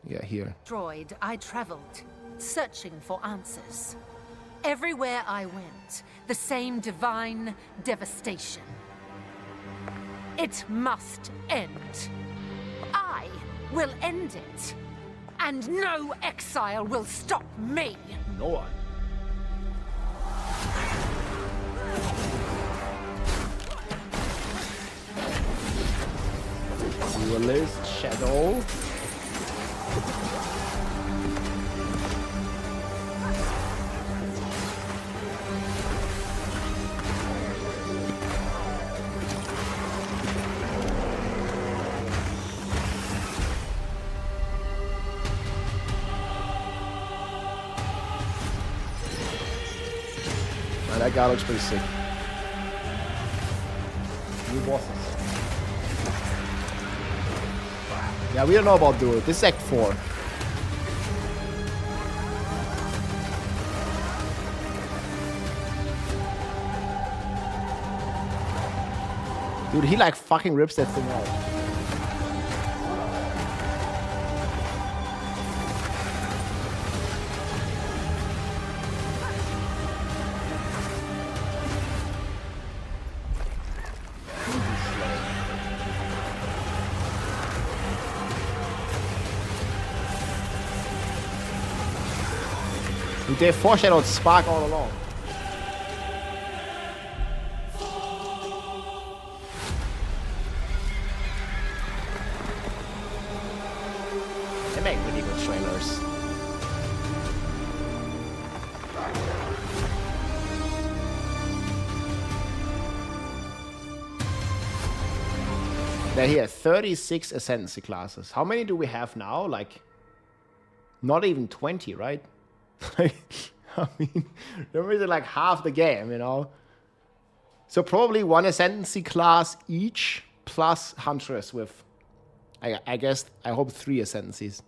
Yeah, here. Droid, I traveled, searching for answers. Everywhere I went, the same divine devastation. It must end. I will end it. And no exile will stop me. No one. Duelist Shadow. That guy looks pretty sick. New bosses. Yeah, we don't know about Duel. This is Act 4. Dude, he like fucking rips that thing out. They foreshadowed Spark all along. They make really good trailers. Then here, 36 Ascendancy classes. How many do we have now? Like, not even 20, right? I mean, they're really like half the game, you know? So probably one Ascendancy class each, plus Huntress with, I guess, I hope 3 Ascendancies.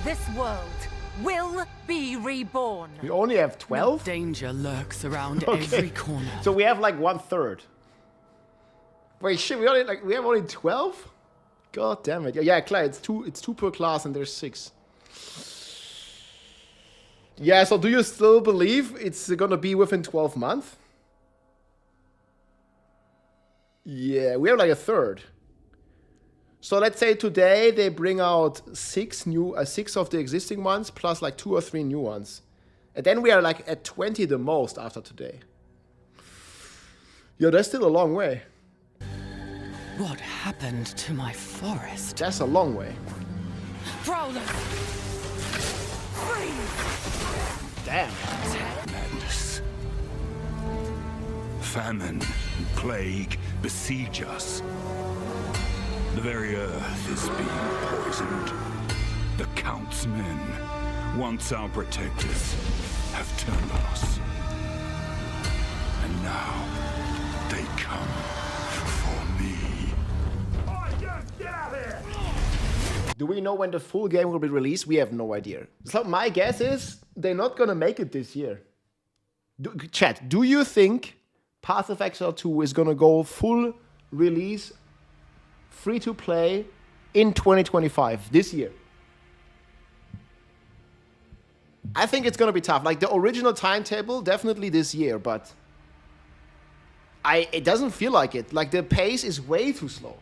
This world will be reborn. We only have 12? Danger lurks around Okay. every corner. So we have like 1/3. Wait, shit, we have only 12? God damn it. Yeah, Claire, it's two per class and there's 6. Yeah, so do you still believe it's gonna be within 12 months? Yeah, we have like 1/3. So let's say today they bring out 6 of the existing ones plus like 2 or 3 new ones. And then we are like at 20 the most after today. Yeah, that's still a long way. What happened to my forest? That's a long way. Prowler! Damn. Madness. Famine and plague besiege us. The very earth is being poisoned. The Count's men, once our protectors, have turned on us. And now, they come for me. Do we know when the full game will be released? We have no idea. So my guess is they're not gonna make it this year. Chat, do you think Path of Exile 2 is gonna go full release, free to play in 2025, this year? I think it's gonna be tough. Like the original timetable, definitely this year, but it doesn't feel like it. Like the pace is way too slow.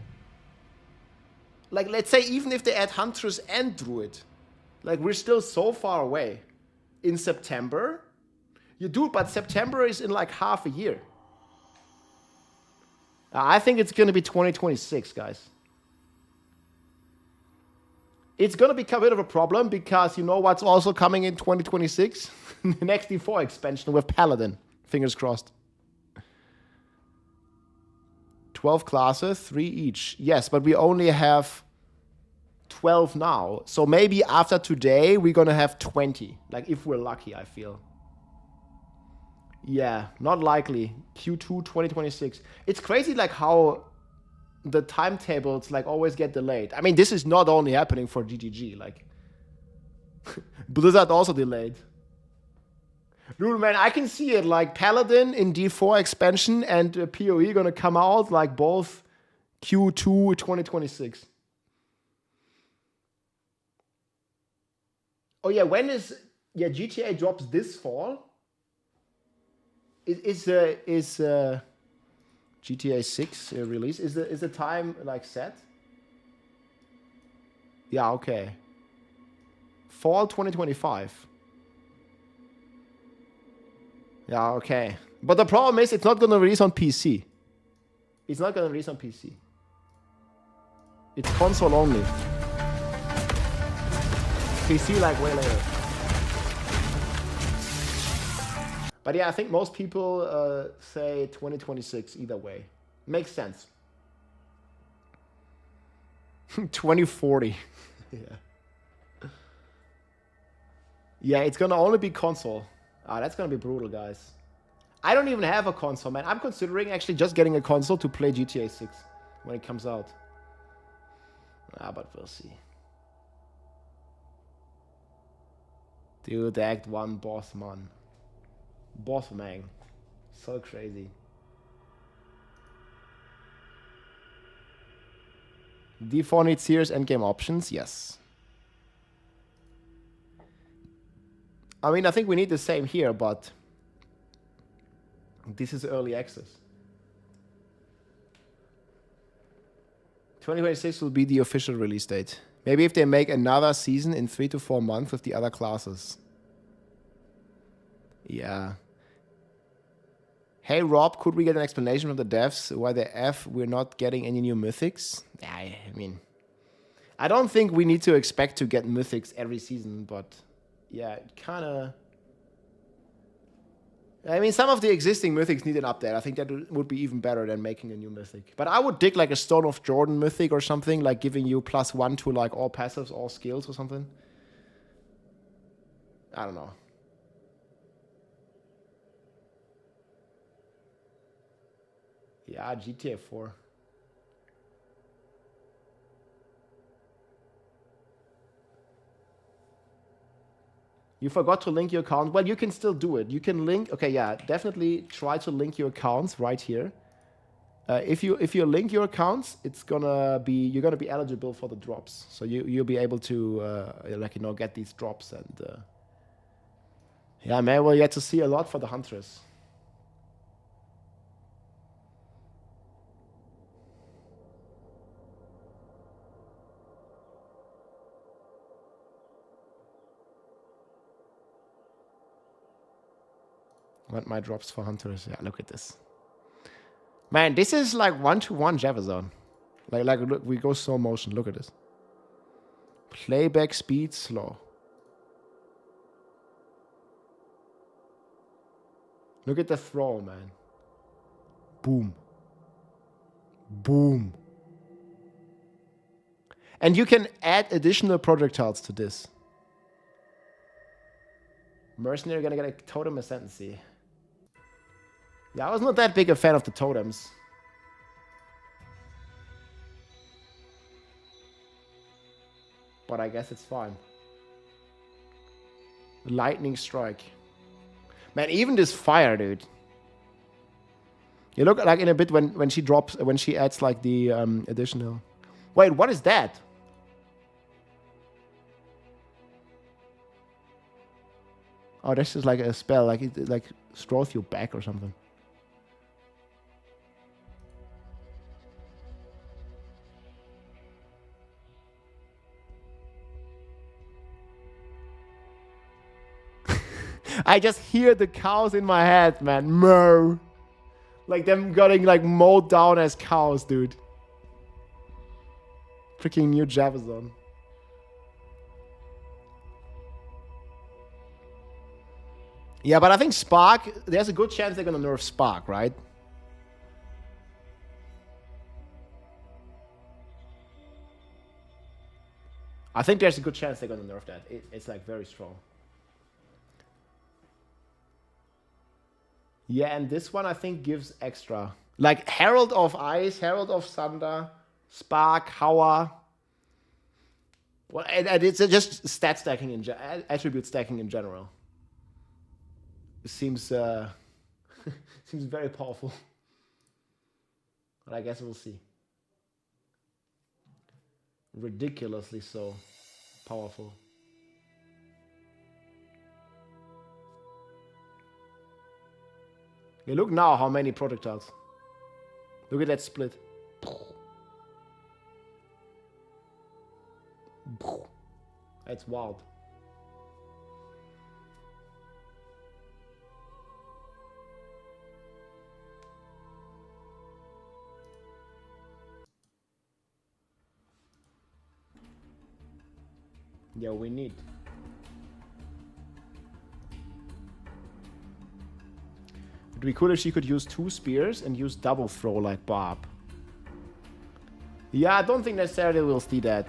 Like let's say even if they add Huntress and Druid, like we're still so far away. In September, you do, but September is in like half a year. I think it's gonna be 2026, guys. It's gonna become a bit of a problem because you know what's also coming in 2026? The next D4 expansion with Paladin. Fingers crossed. 12 classes, 3 each. Yes, but we only have 12 now. So maybe after today, we're gonna have 20. Like, if we're lucky, I feel. Yeah, not likely. Q2 2026. It's crazy, like, how the timetables, like, always get delayed. I mean, this is not only happening for GGG. Like, Blizzard also delayed. Dude, man, I can see it. Like, Paladin in D4 expansion and PoE gonna come out, like, both Q2 2026. Oh, yeah, when is... Yeah, GTA drops this fall. Is GTA 6 release? Is the time, like, set? Yeah, okay. Fall 2025. Yeah, okay. But the problem is it's not going to release on PC. It's not going to release on PC. It's console only. PC like way later. But yeah, I think most people say 2026 either way. Makes sense. 2040. Yeah. Yeah, it's going to only be console. That's going to be brutal, guys. I don't even have a console, man. I'm considering actually just getting a console to play GTA 6 when it comes out. But we'll see. Dude, the Act 1 boss, man. Boss, man. So crazy. D4 needs serious endgame options? Yes. I mean, I think we need the same here, but this is early access. 2026 will be the official release date. Maybe if they make another season in 3 to 4 months with the other classes. Yeah. Hey Rob, could we get an explanation from the devs why the F we're not getting any new mythics? Yeah, I mean, I don't think we need to expect to get mythics every season, but yeah, it kind of... I mean, some of the existing mythics need an update. I think that would be even better than making a new mythic. But I would dig like a Stone of Jordan mythic or something, like giving you +1 to like all passives, all skills or something. I don't know. Yeah, GTA 4. You forgot to link your account. Well, you can still do it. You can link. Okay, yeah, definitely try to link your accounts right here. If you link your accounts, you're gonna be eligible for the drops. So you'll be able to get these drops and yeah, man. Well, you get to see a lot for the Huntress. Want my drops for Hunters? Yeah, look at this. Man, this is like 1-to-1 Jefferson. Like look, we go slow motion. Look at this. Playback speed slow. Look at the throw, man. Boom. Boom. And you can add additional projectiles to this. Mercenary gonna get a totem ascendancy. Yeah, I was not that big a fan of the totems. But I guess it's fine. Lightning strike. Man, even this fire, dude. You look like in a bit when she adds like the additional. Wait, what is that? Oh, this is like a spell, like it like throws you back or something. I just hear the cows in my head, man. Moo. Like them getting like mowed down as cows, dude. Freaking new Jefferson. Yeah, but I think Spark, there's a good chance they're gonna nerf Spark, right? I think there's a good chance they're gonna nerf that. It's like very strong. Yeah, and this one I think gives extra. Like Herald of Ice, Herald of Thunder, Spark, Hour. Well, and it's just stat stacking in attribute stacking in general. It seems seems very powerful. But I guess we'll see. Ridiculously so powerful. Yeah, look now how many projectiles. Look at that split. That's wild. Yeah, we need. It'd be cool if she could use 2 spears and use double throw like Bob. Yeah, I don't think necessarily we'll see that.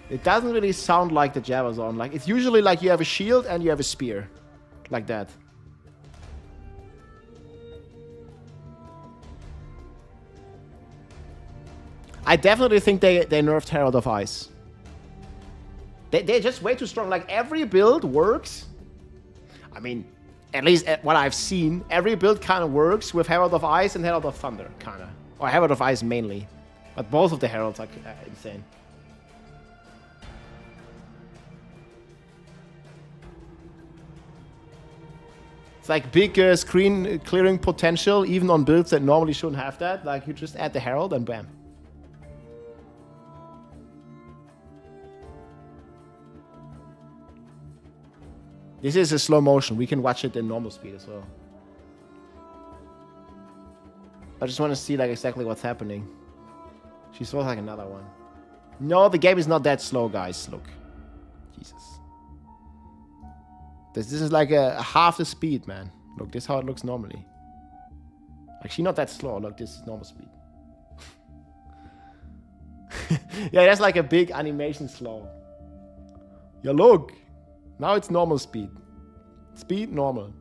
It doesn't really sound like the Jabazon. Like it's usually like you have a shield and you have a spear. Like that. I definitely think they nerfed Herald of Ice. They're just way too strong. Like every build works. I mean, at least at what I've seen, every build kind of works with Herald of Ice and Herald of Thunder, kind of. Or Herald of Ice mainly. But both of the Heralds are insane. It's like big screen clearing potential, even on builds that normally shouldn't have that. Like you just add the Herald and bam. This is a slow motion. We can watch it in normal speed as well. I just want to see like exactly what's happening. She saw like another one. No, the game is not that slow, guys. Look. Jesus. This is like a half the speed, man. Look, this is how it looks normally. Actually, not that slow. Look, this is normal speed. Yeah, that's like a big animation slow. Yeah, look. Now it's normal speed. Speed, normal.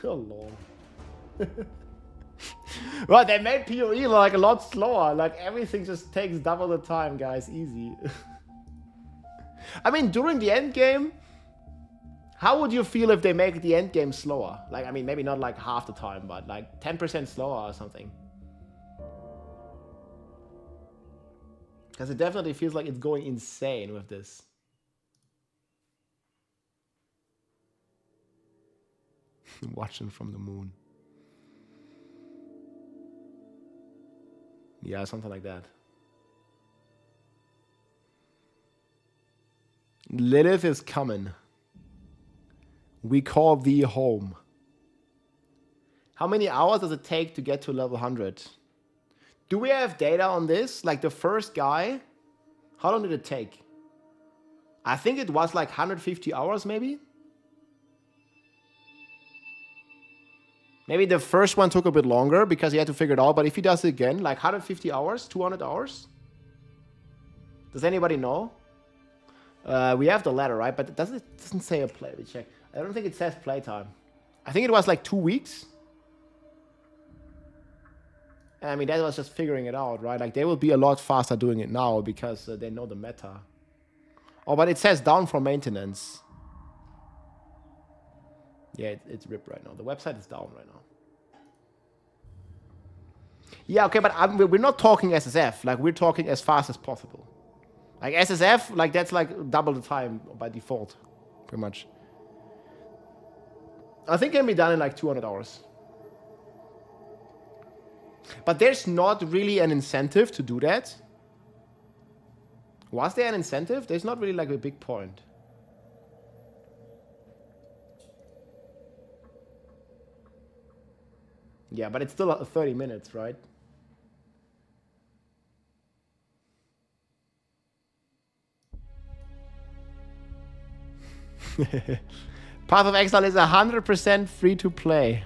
Oh, Lord. Well, they made PoE like a lot slower. Like, everything just takes double the time, guys. Easy. I mean, during the end game, how would you feel if they make the end game slower? Like, I mean, maybe not like half the time, but like 10% slower or something. Because it definitely feels like it's going insane with this. Watching from the moon. Yeah, something like that. Lilith is coming. We call thee home. How many hours does it take to get to level 100? Do we have data on this? Like the first guy, how long did it take? I think it was like 150 hours maybe? Maybe the first one took a bit longer because he had to figure it out. But if he does it again, like 150 hours, 200 hours? Does anybody know? We have the ladder, right? But it doesn't say a play. We check. I don't think it says playtime. I think it was like 2 weeks. I mean, that was just figuring it out, right? Like, they will be a lot faster doing it now because they know the meta. Oh, but it says down for maintenance. Yeah, it's ripped right now. The website is down right now. Yeah, okay, but we're not talking SSF. Like, we're talking as fast as possible. Like, SSF, like, that's like double the time by default, pretty much. I think it can be done in like 200 hours. But there's not really an incentive to do that. Was there an incentive? There's not really like a big point. Yeah, but it's still 30 minutes, right? Path of Exile is 100% free to play.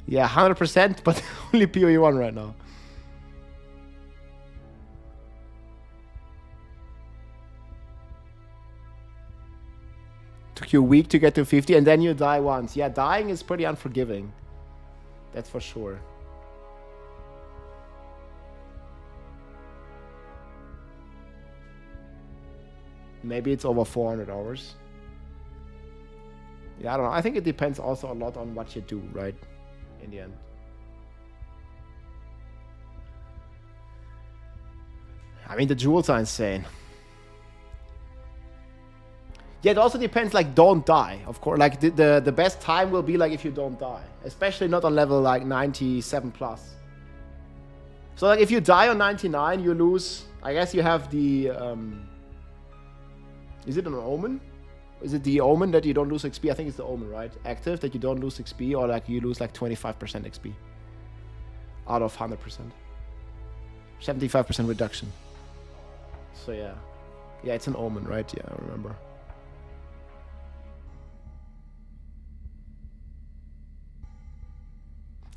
Yeah, 100%, but only PoE1 right now. Took you a week to get to 50 and then you die once. Yeah, dying is pretty unforgiving. That's for sure. Maybe it's over 400 hours. Yeah, I don't know. I think it depends also a lot on what you do, right? In the end. I mean, the jewels are insane. Yeah, it also depends, like, don't die, of course. Like, the best time will be, like, if you don't die. Especially not on level, like, 97 plus. So, like, if you die on 99, you lose... I guess you have the... Is it an omen? Is it the omen that you don't lose XP? I think it's the omen, right? Active, that you don't lose XP, or, like, you lose, like, 25% XP. Out of 100%. 75% reduction. So, yeah. Yeah, it's an omen, right? Yeah, I remember.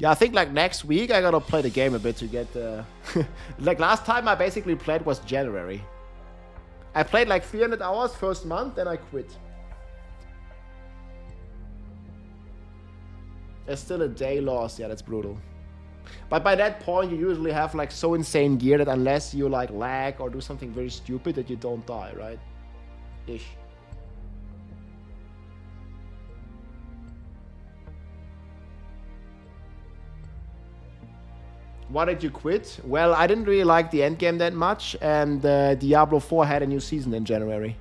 Yeah, I think like next week I gotta play the game a bit to get the... like last time I basically played was January. I played like 300 hours first month, then I quit. There's still a day lost, yeah, that's brutal. But by that point you usually have like so insane gear that unless you like lag or do something very stupid that you don't die, right? Ish. Why did you quit? Well, I didn't really like the endgame that much, and Diablo 4 had a new season in January.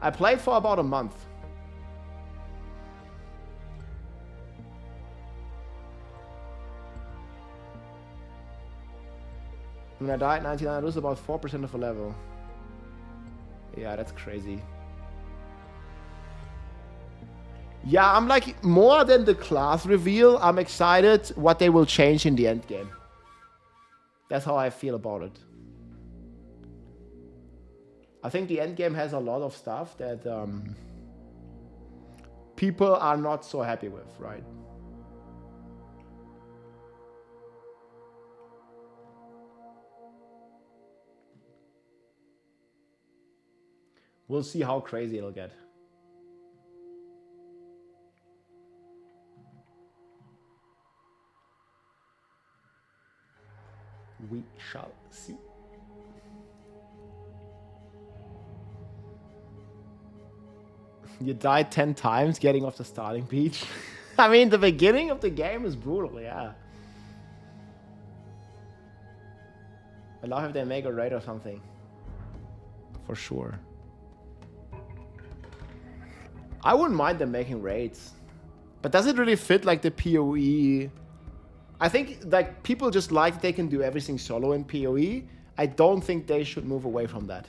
I played for about a month. When I died 99, I lose about 4% of a level. Yeah, that's crazy. Yeah, I'm like, more than the class reveal, I'm excited what they will change in the end game. That's how I feel about it. I think the end game has a lot of stuff that people are not so happy with, right? We'll see how crazy it'll get. We shall see. You died 10 times getting off the starting beach. I mean, the beginning of the game is brutal, yeah. I love if they make a raid or something. For sure. I wouldn't mind them making raids. But does it really fit like the PoE? I think like people just like they can do everything solo in PoE. I don't think they should move away from that.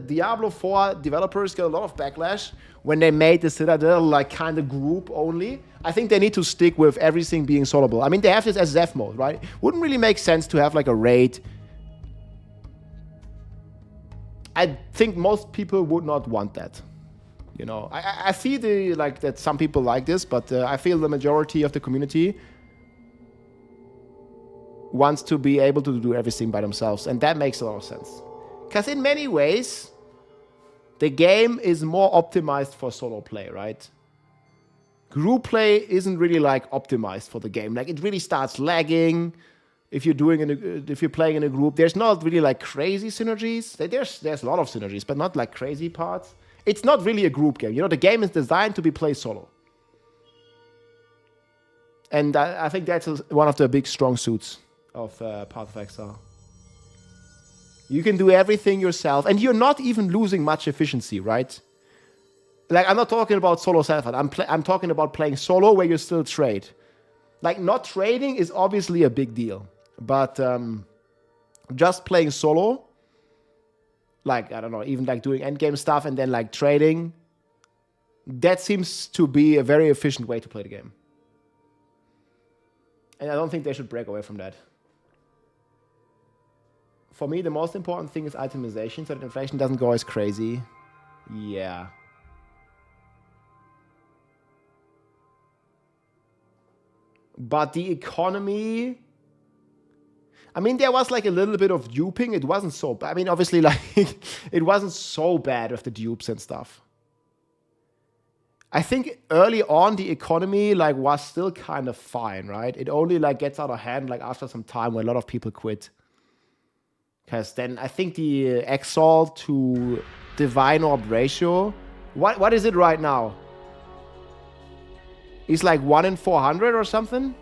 Diablo 4 developers got a lot of backlash when they made the Citadel like kind of group only. I think they need to stick with everything being soloable. I mean, they have this as Zeph mode, right? Wouldn't really make sense to have like a raid. I think most people would not want that. You know, I see the like that some people like this, but I feel the majority of the community wants to be able to do everything by themselves, and that makes a lot of sense. Because in many ways, the game is more optimized for solo play, right? Group play isn't really like optimized for the game. Like it really starts lagging if you're playing in a group. There's not really like crazy synergies. There's a lot of synergies, but not like crazy parts. It's not really a group game. You know, the game is designed to be played solo. And I think that's one of the big strong suits of Path of Exile. You can do everything yourself, and you're not even losing much efficiency, right? Like, I'm not talking about solo self-fight. I'm talking about playing solo where you still trade. Like, not trading is obviously a big deal. But just playing solo, like, I don't know, even like doing endgame stuff and then like trading, that seems to be a very efficient way to play the game. And I don't think they should break away from that. For me, the most important thing is itemization, so that inflation doesn't go as crazy. Yeah. But the economy... I mean, there was like a little bit of duping. It wasn't so bad. I mean, obviously, like, it wasn't so bad with the dupes and stuff. I think early on, the economy, like, was still kind of fine, right? It only, like, gets out of hand, like, after some time when a lot of people quit. Because then I think the Exalt to Divine Orb ratio... What is it right now? It's like 1 in 400 or something?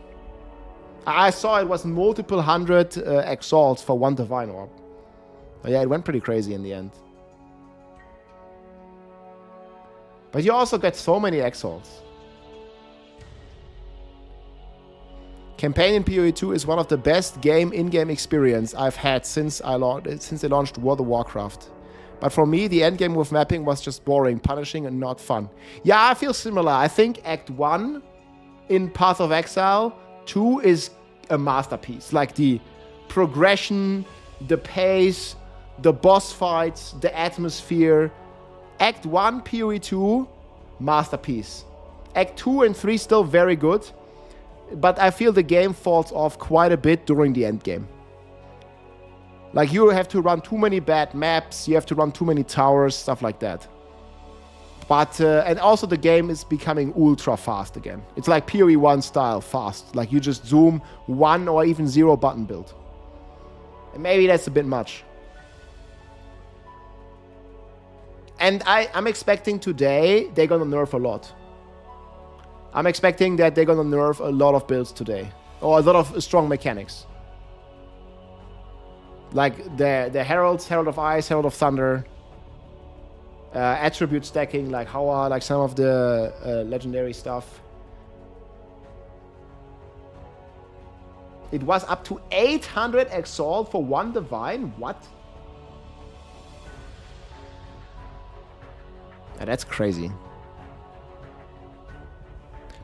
I saw it was multiple hundred Exalts for 1 Divine Orb. But yeah, it went pretty crazy in the end. But you also get so many Exalts. Campaign in PoE2 is one of the best in-game experience I've had since they launched World of Warcraft. But for me, the endgame with mapping was just boring, punishing, and not fun. Yeah, I feel similar. I think Act 1 in Path of Exile 2 is a masterpiece. Like the progression, the pace, the boss fights, the atmosphere. Act 1, PoE2, masterpiece. Act 2 and 3 still very good. But I feel the game falls off quite a bit during the end game. Like, you have to run too many bad maps, you have to run too many towers, stuff like that. But, and also the game is becoming ultra fast again. It's like PoE1 style fast. Like, you just zoom 1 or even 0 button build. And maybe that's a bit much. And I'm expecting today they're gonna nerf a lot. I'm expecting that they're gonna nerf a lot of builds today. Or a lot of strong mechanics. Like the Heralds, Herald of Ice, Herald of Thunder. Attribute stacking, like Hawa, like some of the legendary stuff. It was up to 800 Exalt for 1 Divine? What? Yeah, that's crazy.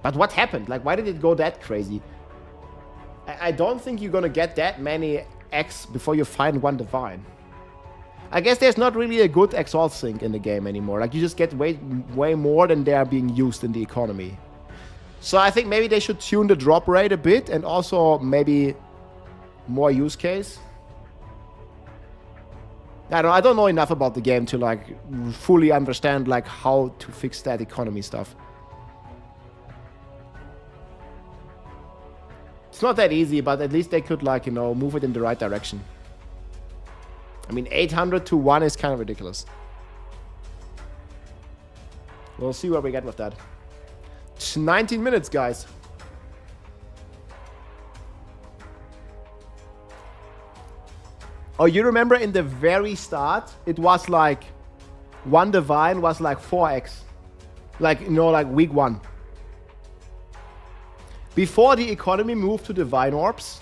But what happened? Like, why did it go that crazy? I don't think you're gonna get that many X before you find one divine. I guess there's not really a good exalt sync in the game anymore. Like, you just get way more than they are being used in the economy. So I think maybe they should tune the drop rate a bit and also maybe more use case. I don't know enough about the game to like fully understand like how to fix that economy stuff. It's not that easy, but at least they could like, you know, move it in the right direction. I mean, 800 to 1 is kind of ridiculous. We'll see where we get with that. It's 19 minutes, guys. Oh, you remember in the very start, it was like one divine was like 4x. Like, you know, like week 1. Before the economy moved to divine orbs,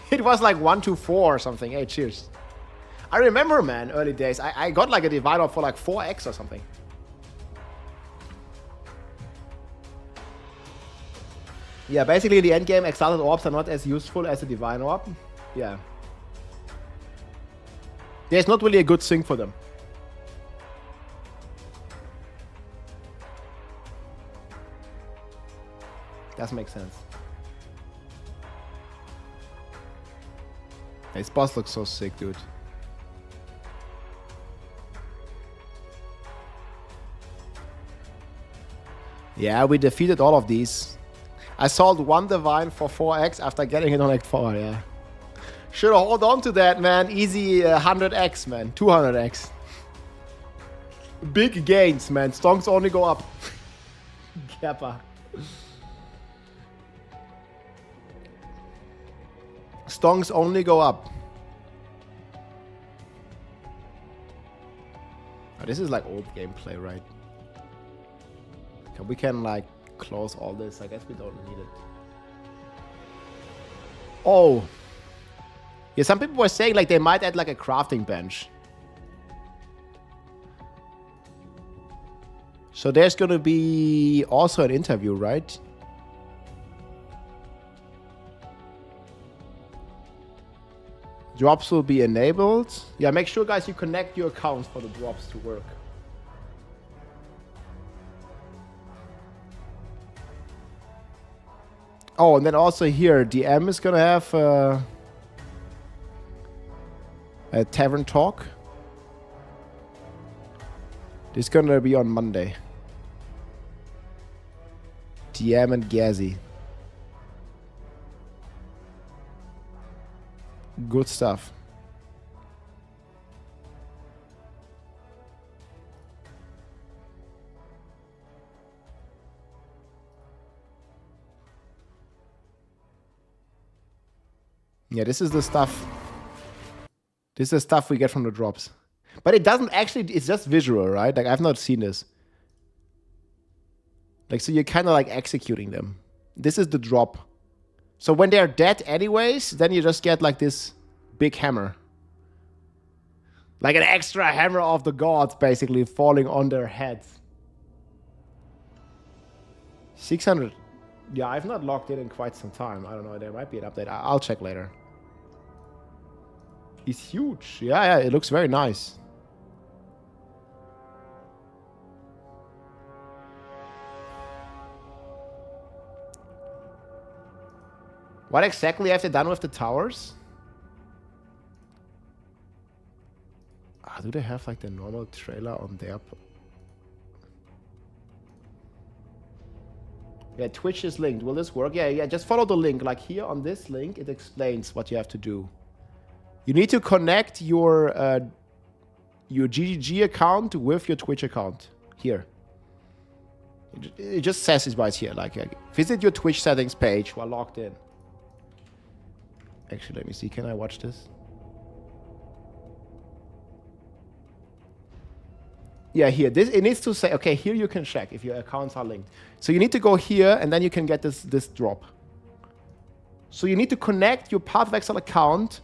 it was like 1 to 4 or something. Hey, cheers. I remember, man, early days. I got like a divine orb for like 4x or something. Yeah, basically the endgame exalted orbs are not as useful as a divine orb. Yeah. There's not really a good sync for them. Does make sense. This boss looks so sick, dude. Yeah, we defeated all of these. I sold one divine for 4x after getting it on Act 4, yeah. Should hold on to that, man. Easy 100x, man. 200x. Big gains, man. Stonks only go up. Kappa. Stonks only go up. Oh, this is like old gameplay, right? We can like close all this. I guess we don't need it. Oh. Yeah, some people were saying like they might add like a crafting bench. So there's gonna be also an interview, right? Drops will be enabled. Yeah, make sure, guys, you connect your accounts for the drops to work. Oh, and then also here, DM is gonna have a tavern talk. This is gonna be on Monday. DM and Gazi. Good stuff. Yeah, this is the stuff. This is the stuff we get from the drops. But it doesn't actually, it's just visual, right? Like, I've not seen this. Like, so you're kind of like executing them. This is the drop. So when they're dead anyways, then you just get like this big hammer. Like an extra hammer of the gods, basically, falling on their heads. 600. Yeah, I've not logged in quite some time. I don't know, there might be an update. I'll check later. It's huge. Yeah, it looks very nice. What exactly have they done with the towers? Do they have like the normal trailer on their... Yeah, Twitch is linked. Will this work? Yeah, just follow the link. Like here on this link, it explains what you have to do. You need to connect your GGG account with your Twitch account. Here. It just says it right here. Like, visit your Twitch settings page while logged in. Actually, let me see. Can I watch this? Yeah, here. It needs to say, okay, here you can check if your accounts are linked. So you need to go here, and then you can get this drop. So you need to connect your Path of Exile account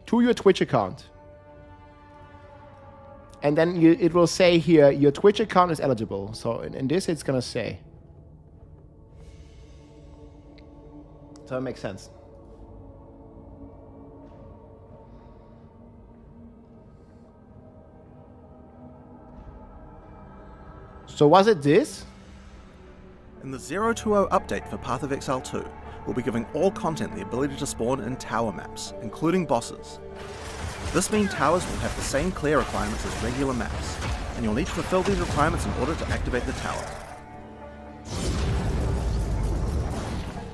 to your Twitch account. And then it will say here, your Twitch account is eligible. So in this, it's going to say. So it makes sense. So was it this? In the 020 update for Path of Exile 2, we'll be giving all content the ability to spawn in tower maps, including bosses. This means towers will have the same clear requirements as regular maps, and you'll need to fulfill these requirements in order to activate the tower.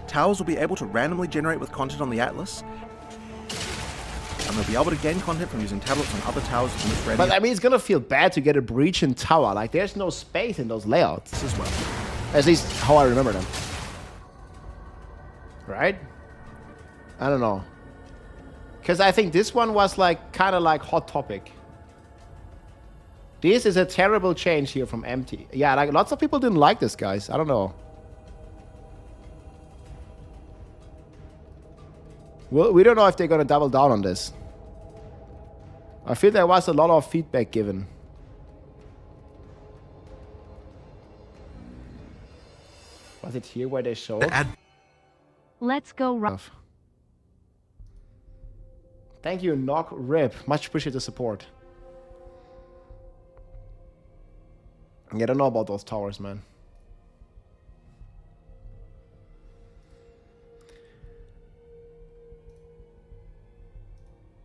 Towers will be able to randomly generate with content on the Atlas, and they'll be able to gain content from using tablets on other towers in this ready. But I mean, it's gonna feel bad to get a breach in tower. Like, there's no space in those layouts as well. At least how I remember them. Right? I don't know. Because I think this one was like kind of like hot topic. This is a terrible change here from empty. Yeah, like lots of people didn't like this, guys. I don't know. Well, we don't know if they're gonna double down on this. I feel there was a lot of feedback given. Was it here where they showed? Let's go rough. Thank you, Knock Rip. Much appreciate the support. Yeah, I don't know about those towers, man.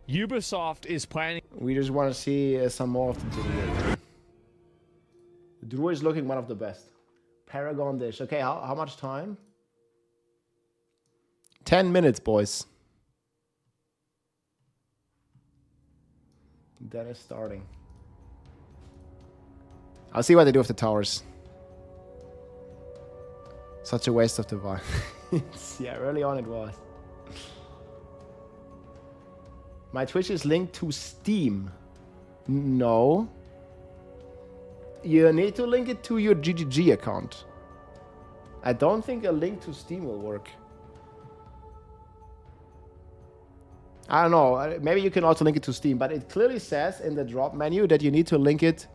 Ubisoft is planning. We just want to see some more of the Druid. Druid is looking one of the best. Paragon dish. Okay, how much time? 10 minutes, boys. That is starting. I'll see what they do with the towers. Such a waste of the vibe. Yeah, early on it was. My Twitch is linked to Steam. No. You need to link it to your GGG account. I don't think a link to Steam will work. I don't know. Maybe you can also link it to Steam, but it clearly says in the drop menu that you need to link it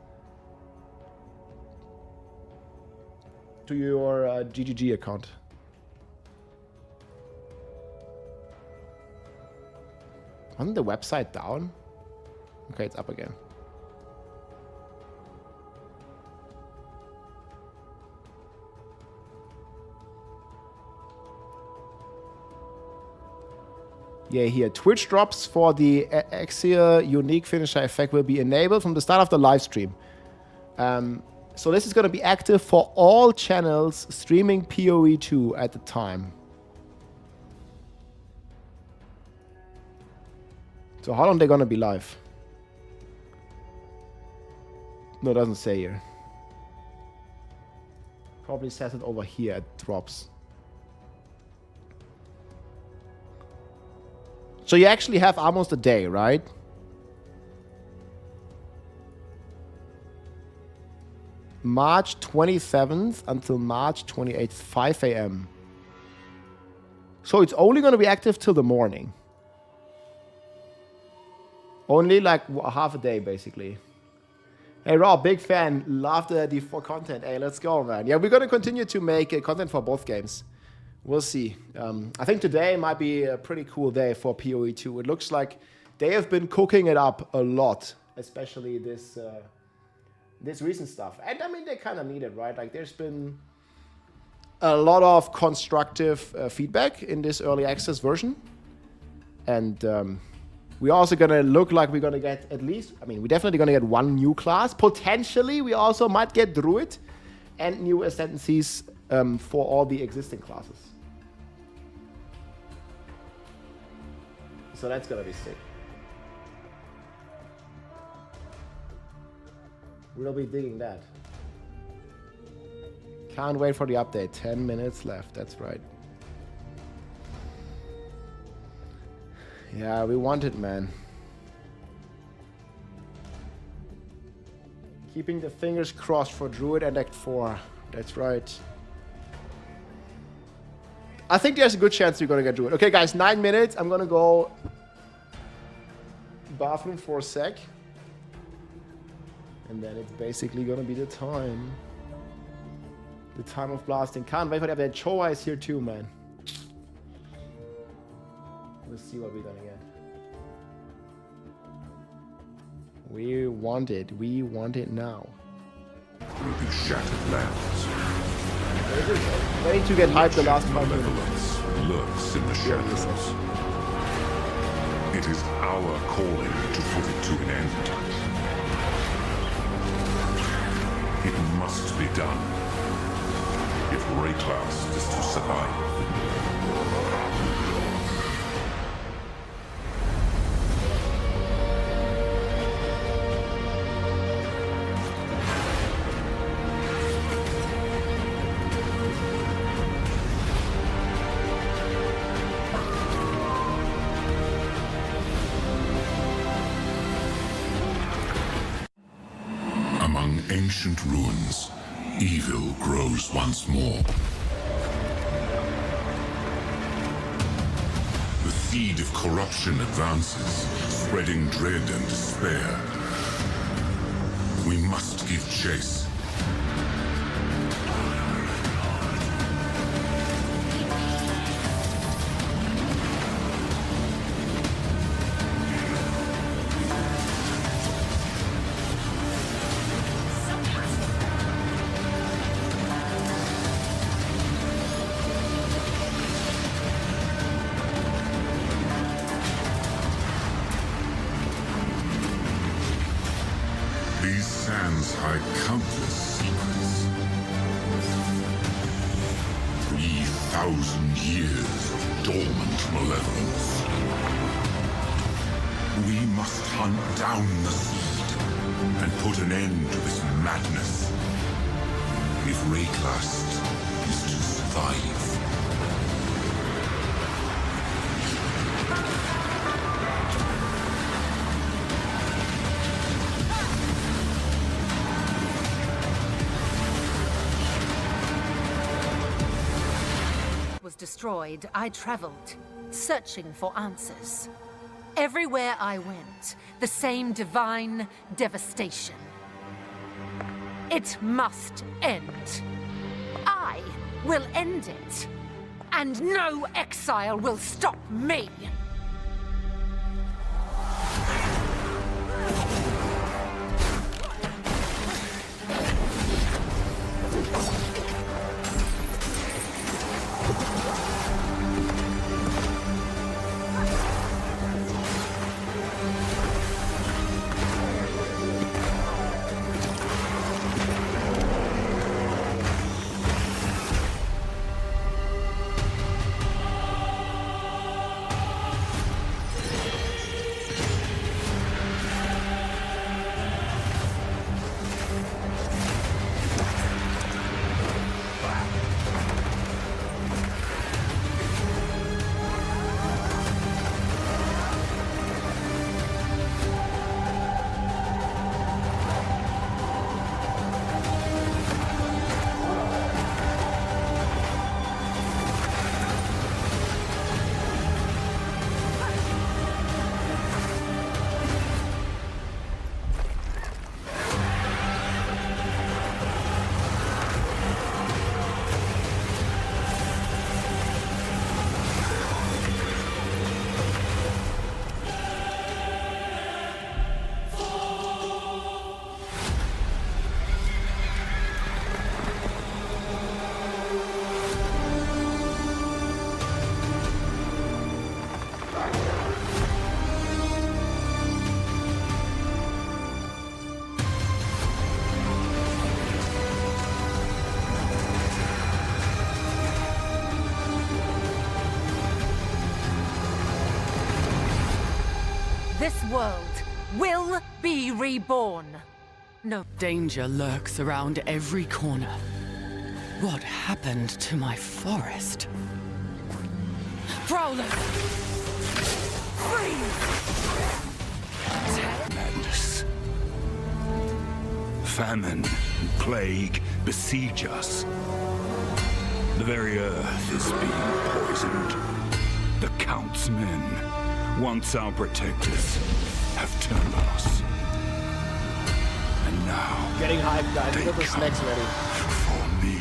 to your GGG account. Wasn't the website down? Okay, it's up again. Yeah, here. Twitch drops for the Axial unique finisher effect will be enabled from the start of the live stream. So this is going to be active for all channels streaming PoE2 at the time. So how long they're going to be live? No, it doesn't say here. Probably says it over here at drops. So you actually have almost a day, right? March 27th until March 28th, 5 a.m. So it's only going to be active till the morning. Only like half a day, basically. Hey, Rob, big fan. Love the D4 content. Hey, let's go, man. Yeah, we're going to continue to make content for both games. We'll see. I think today might be a pretty cool day for PoE2. It looks like they have been cooking it up a lot, especially this recent stuff. And I mean, they kind of need it, right? Like, there's been a lot of constructive feedback in this early access version. And we're also going to look like we're going to get at least, I mean, we're definitely going to get one new class. Potentially, we also might get Druid and new ascendancies for all the existing classes. So that's gonna be sick. We'll be digging that. Can't wait for the update. 10 minutes left, that's right. Yeah, we want it, man. Keeping the fingers crossed for Druid and Act 4. That's right. I think there's a good chance you're going to get Druid. Okay, guys, 9 minutes. I'm going to go bathroom for a sec. And then it's basically gonna be the time. The time of blasting. Can't wait for that. Choa is here too, man. Let's see what we're gonna get. We want it. We want it now. Will be shattered lands. Ready to get hyped the last 5 minutes. Malevolence lurks in the shadows. It is our calling to put it to an end. It must be done if Rayclass is to survive. Among ancient ruins, evil grows once more. The seed of corruption advances, spreading dread and despair. We must give chase. These sands hide countless secrets. 3,000 years of dormant malevolence. We must hunt down the seed and put an end to this madness. If Rayclast is to survive. Was destroyed, I traveled, searching for answers. Everywhere I went, the same divine devastation. It must end. I will end it. And no exile will stop me. This world will be reborn. No Danger lurks around every corner. What happened to my forest? Prowler! freeze! Madness. Famine and plague besiege us. The very earth is being poisoned. The Count's men, once our protectors, have turned on us. And now. Getting hyped, guys. We got the snacks ready. For me.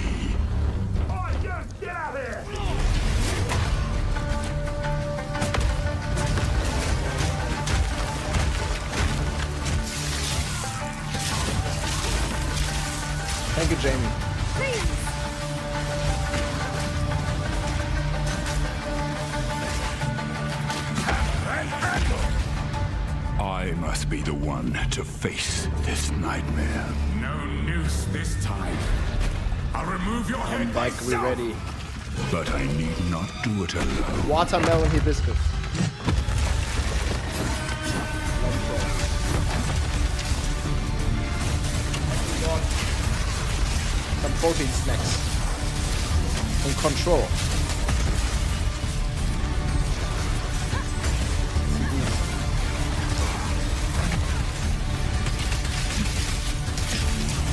Get out here! Thank you, Jamie. I must be the one to face this nightmare. No noose this time. I'll remove your head Back, we myself. ready. But I need not do it alone. Watermelon hibiscus. Some protein snacks. Some control.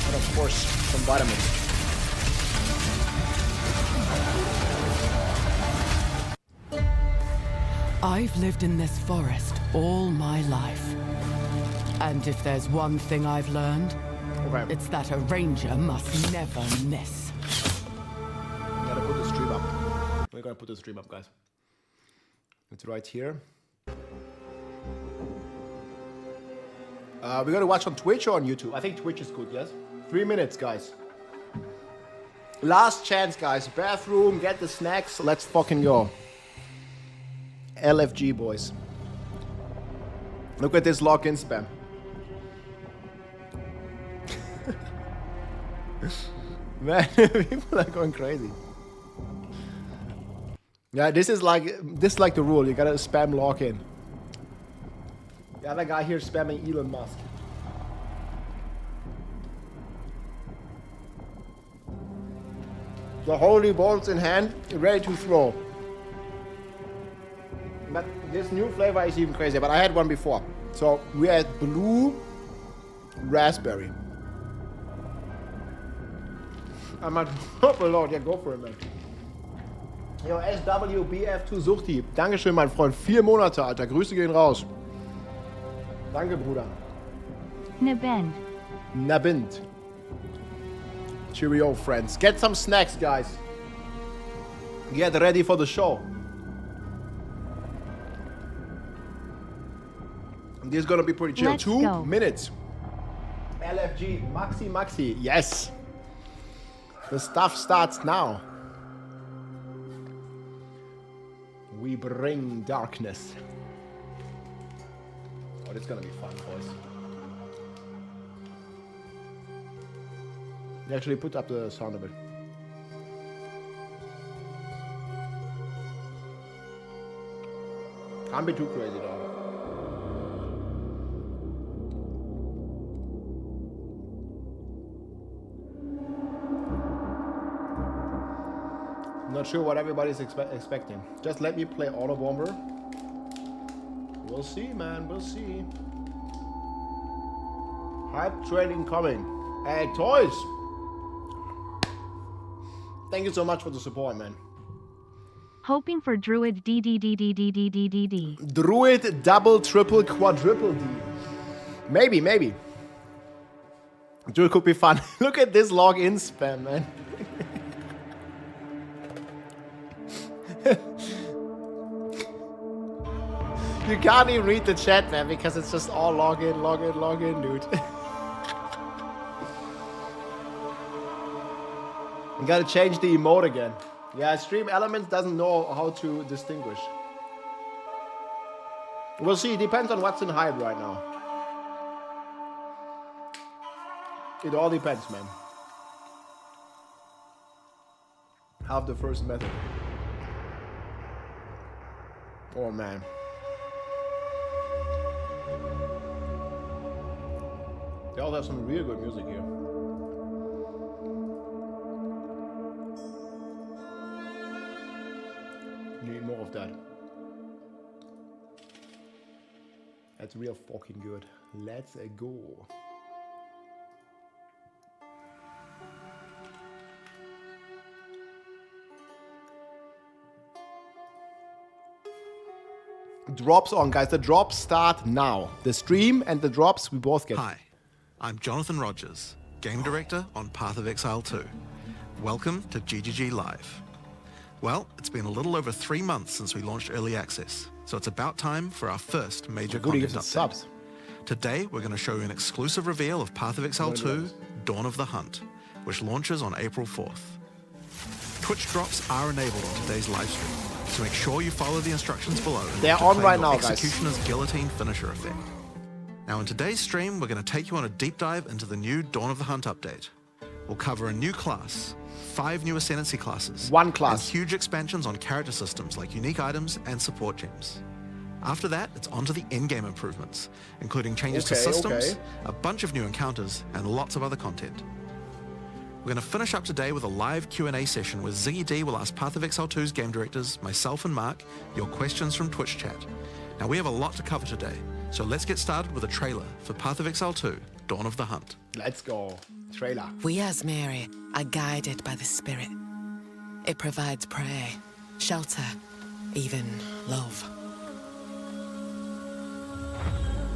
And of course, some vitamins. I've lived in this forest all my life. And if there's one thing I've learned, it's that a ranger must never miss. I'm gonna put the stream up. We're gonna put the stream up, guys. It's right here. We're gonna watch on Twitch or on YouTube. I think Twitch is good, yes? 3 minutes, guys. Last chance, guys. Bathroom, get the snacks. Let's fucking go. LFG, boys. Look at this login spam. Man, people are going crazy. Yeah, this is like the rule. You gotta spam login. The other guy here spamming Elon Musk. The holy balls in hand, ready to throw. But this new flavor is even crazier, but I had one before. So we had blue raspberry. I'm at top alone. Ja, go for it, man. Yo, SWBF2 Suchti. Dankeschön, mein Freund. 4 Monate, Alter. Grüße gehen raus. Danke, Bruder. Nabend. Nabind. Cheerio, friends. Get some snacks, guys. Get ready for the show. This is gonna be pretty chill. Let's 2 go. minutes. LFG, Maxi. Yes. The stuff starts now. We bring darkness. Oh, this is gonna be fun, boys. Actually, put up the sound a bit. Can't be too crazy, though. Not sure what everybody's expecting. Just let me play Auto Bomber. We'll see, man. We'll see. Hype trading coming. Hey, toys! Thank you so much for the support, man. Hoping for Druid D. Druid double, triple, quadruple D. Maybe. Druid could be fun. Look at this login spam, man. You can't even read the chat, man, because it's just all login, dude. You gotta change the emote again. Yeah, Stream Elements doesn't know how to distinguish. We'll see, it depends on what's in hype right now. It all depends, man. Have the first method. Oh, man. They all have some real good music here. Need more of that. That's real fucking good. Let's go. Drops on, guys. The drops start now. The stream and the drops, we both get. Hi, I'm Jonathan Rogers, Game Director on Path of Exile 2. Welcome to GGG Live. Well, it's been a little over 3 months since we launched Early Access, so it's about time for our first major content update. Subs. Today, we're going to show you an exclusive reveal of Path of Exile 2, Dawn of the Hunt, which launches on April 4th. Twitch drops are enabled on today's live stream, so make sure you follow the instructions below. They're on right now, guys. Executioner's Guillotine finisher effect. Now in today's stream, we're going to take you on a deep dive into the new Dawn of the Hunt update. We'll cover a new class, 5 new Ascendancy classes, 1 class, and huge expansions on character systems like unique items and support gems. After that, it's on to the in-game improvements, including changes to systems, a bunch of new encounters, and lots of other content. We're going to finish up today with a live Q&A session where Ziggy D will ask Path of Exile 2's game directors, myself and Mark, your questions from Twitch chat. Now we have a lot to cover today, so let's get started with a trailer for Path of Exile 2, Dawn of the Hunt. Let's go. Trailer. We as Mary are guided by the Spirit. It provides prey, shelter, even love.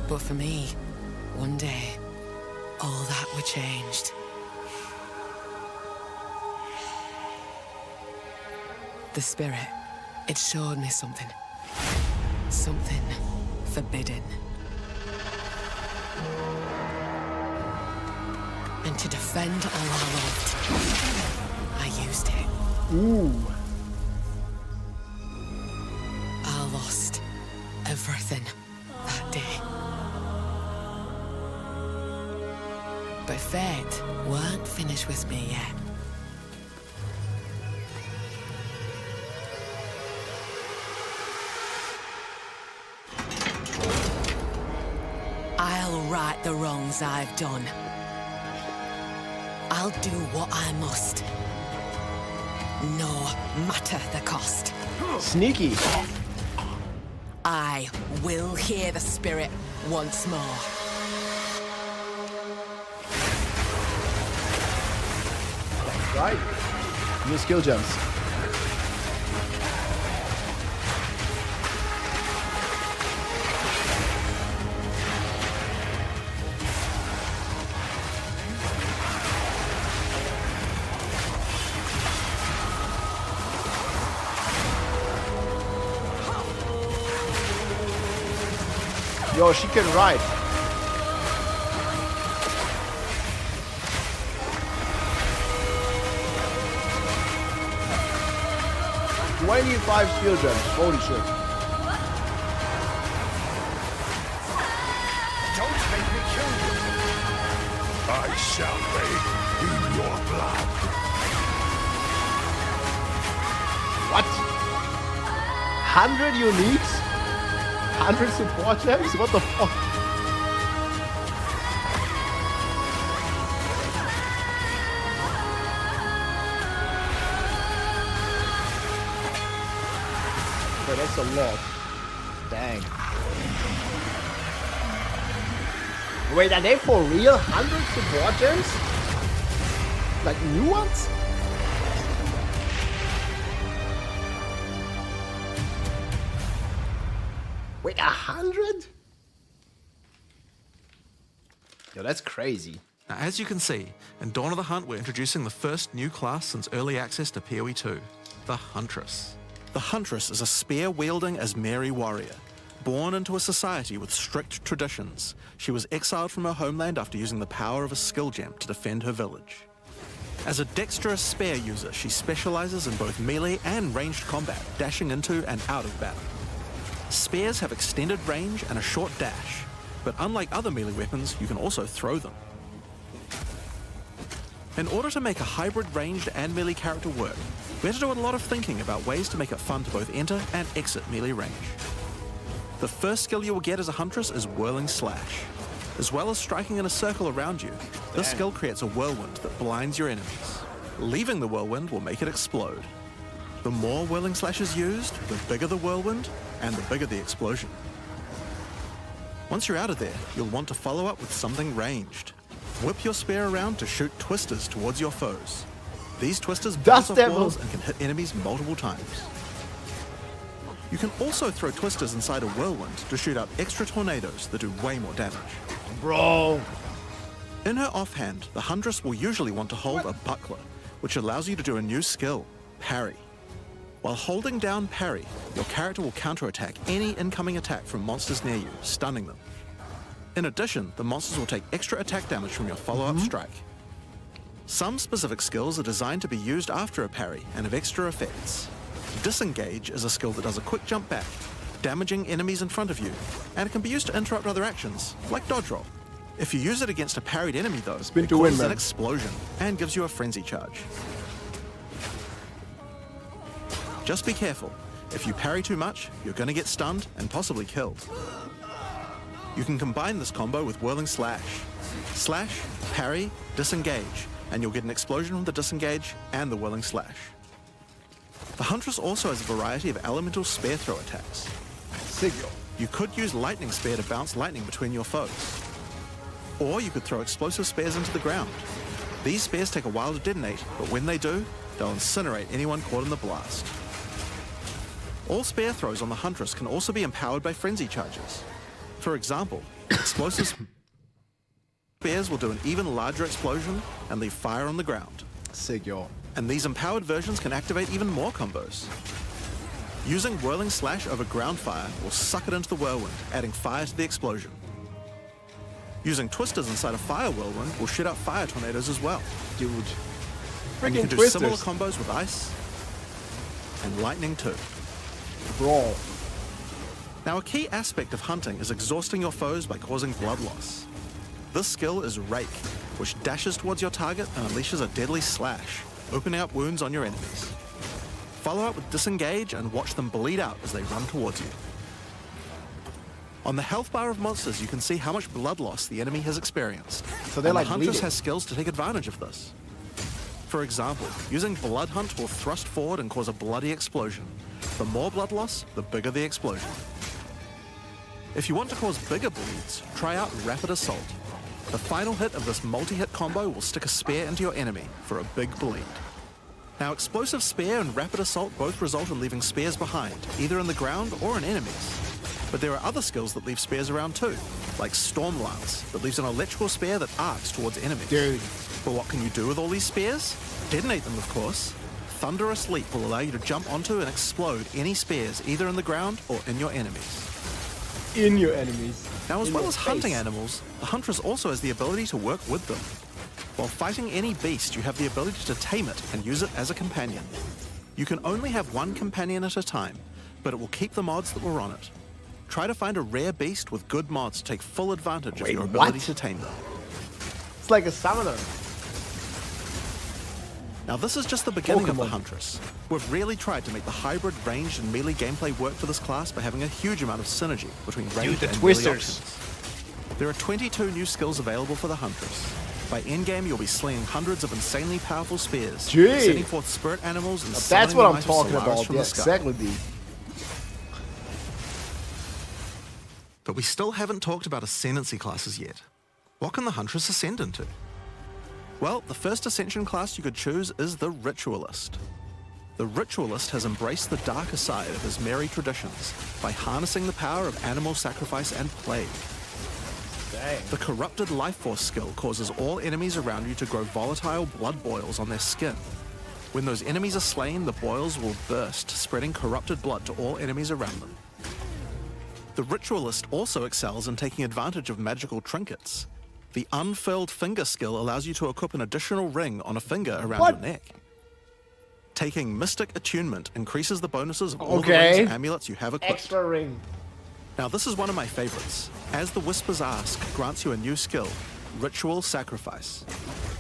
But for me, one day, all that were changed. The Spirit, it showed me something. Something forbidden. And to defend all I loved, I used it. Ooh. I lost everything that day. But fate weren't finished with me yet. I'll right the wrongs I've done. I'll do what I must, no matter the cost. Sneaky. I will hear the Spirit once more. That's right. New skill gems. Yo, she can ride. $25 skill gems. Holy shit. Don't make me kill you. I shall bathe in your blood. What? 100 uniques? 100 support gems? What the fuck? Okay, that's a lot. Dang. Wait, are they for real? 100 support gems? Like new ones? Wait, 100? Yo, that's crazy. Now, as you can see, in Dawn of the Hunt, we're introducing the first new class since early access to PoE2, the Huntress. The Huntress is a spear-wielding Asmeri warrior. Born into a society with strict traditions, she was exiled from her homeland after using the power of a skill gem to defend her village. As a dexterous spear user, she specializes in both melee and ranged combat, dashing into and out of battle. Spears have extended range and a short dash, but unlike other melee weapons, you can also throw them. In order to make a hybrid ranged and melee character work, we had to do a lot of thinking about ways to make it fun to both enter and exit melee range. The first skill you will get as a Huntress is Whirling Slash. As well as striking in a circle around you, this skill creates a whirlwind that blinds your enemies. Leaving the whirlwind will make it explode. The more Whirling Slash is used, the bigger the whirlwind, and the bigger the explosion. Once you're out of there, you'll want to follow up with something ranged. Whip your spear around to shoot twisters towards your foes. These twisters bounce off walls and can hit enemies multiple times. You can also throw twisters inside a whirlwind to shoot out extra tornadoes that do way more damage. Bro! In her offhand, the Huntress will usually want to hold a buckler, which allows you to do a new skill, parry. While holding down parry, your character will counterattack any incoming attack from monsters near you, stunning them. In addition, the monsters will take extra attack damage from your follow-up strike. Some specific skills are designed to be used after a parry and have extra effects. Disengage is a skill that does a quick jump back, damaging enemies in front of you, and it can be used to interrupt other actions, like dodge roll. If you use it against a parried enemy though, it causes an explosion and gives you a frenzy charge. Just be careful. If you parry too much, you're going to get stunned and possibly killed. You can combine this combo with Whirling Slash. Slash, parry, disengage, and you'll get an explosion from the disengage and the Whirling Slash. The Huntress also has a variety of elemental spear throw attacks. You could use Lightning Spear to bounce lightning between your foes. Or you could throw explosive spears into the ground. These spears take a while to detonate, but when they do, they'll incinerate anyone caught in the blast. All spear throws on the Huntress can also be empowered by frenzy charges. For example, explosive spears will do an even larger explosion and leave fire on the ground. And these empowered versions can activate even more combos. Using Whirling Slash over ground fire will suck it into the whirlwind, adding fire to the explosion. Using twisters inside a fire whirlwind will shoot out fire tornadoes as well. Dude. And you can do twisters. similar combos with ice and lightning too. Brawl. Now a key aspect of hunting is exhausting your foes by causing blood loss. This skill is Rake, which dashes towards your target and unleashes a deadly slash, opening up wounds on your enemies. Follow up with Disengage and watch them bleed out as they run towards you. On the health bar of monsters, you can see how much blood loss the enemy has experienced. So they're like the Huntress bleeding. has skills to take advantage of this. For example, using Blood Hunt will thrust forward and cause a bloody explosion. The more blood loss, the bigger the explosion. If you want to cause bigger bleeds, try out Rapid Assault. The final hit of this multi-hit combo will stick a spear into your enemy for a big bleed. Now, Explosive Spear and Rapid Assault both result in leaving spears behind, either in the ground or in enemies. But there are other skills that leave spears around too, like Storm Lance, that leaves an electrical spear that arcs towards enemies. Dude. But what can you do with all these spears? Detonate them, of course. Thunderous Leap will allow you to jump onto and explode any spears, either in the ground or in your enemies. In your enemies. Now, as In well your as hunting face. animals, the Huntress also has the ability to work with them. While fighting any beast, you have the ability to tame it and use it as a companion. You can only have one companion at a time, but it will keep the mods that were on it. Try to find a rare beast with good mods to take full advantage of your ability to tame them. It's like a summoner. Now this is just the beginning of the Huntress. We've really tried to make the hybrid ranged and melee gameplay work for this class by having a huge amount of synergy between ranged and melee options. There are 22 new skills available for the Huntress. By endgame, you'll be slinging hundreds of insanely powerful spears, sending forth spirit animals and That's summoning what the I'm might of talking Solaris about. from Yeah, the sky. exactly. D. But we still haven't talked about ascendancy classes yet. What can the Huntress ascend into? Well, the first ascension class you could choose is the Ritualist. The Ritualist has embraced the darker side of his merry traditions by harnessing the power of animal sacrifice and plague. Dang. The Corrupted Life Force skill causes all enemies around you to grow volatile blood boils on their skin. When those enemies are slain, the boils will burst, spreading corrupted blood to all enemies around them. The Ritualist also excels in taking advantage of magical trinkets. The Unfurled Finger skill allows you to equip an additional ring on a finger around your neck. Taking Mystic Attunement increases the bonuses of all the rings and amulets you have equipped. Extra ring. Now this is one of my favorites. As the Whisper's Ask grants you a new skill, Ritual Sacrifice.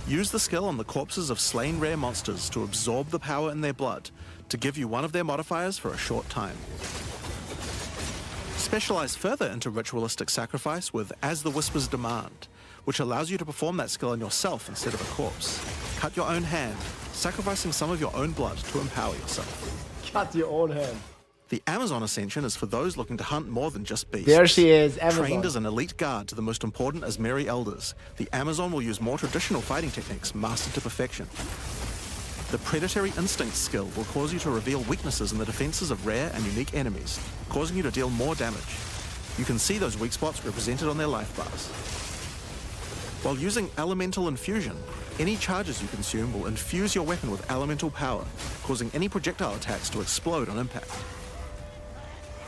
Use the skill on the corpses of slain rare monsters to absorb the power in their blood, to give you one of their modifiers for a short time. Specialize further into Ritualistic Sacrifice with As the Whispers Demand, which allows you to perform that skill on yourself instead of a corpse. Cut your own hand, sacrificing some of your own blood to empower yourself. Cut your own hand. The Amazon Ascension is for those looking to hunt more than just beasts. There she is, Amazon. Trained as an elite guard to the most important Asmeri elders, the Amazon will use more traditional fighting techniques mastered to perfection. The Predatory Instinct skill will cause you to reveal weaknesses in the defenses of rare and unique enemies, causing you to deal more damage. You can see those weak spots represented on their life bars. While using elemental infusion, any charges you consume will infuse your weapon with elemental power, causing any projectile attacks to explode on impact.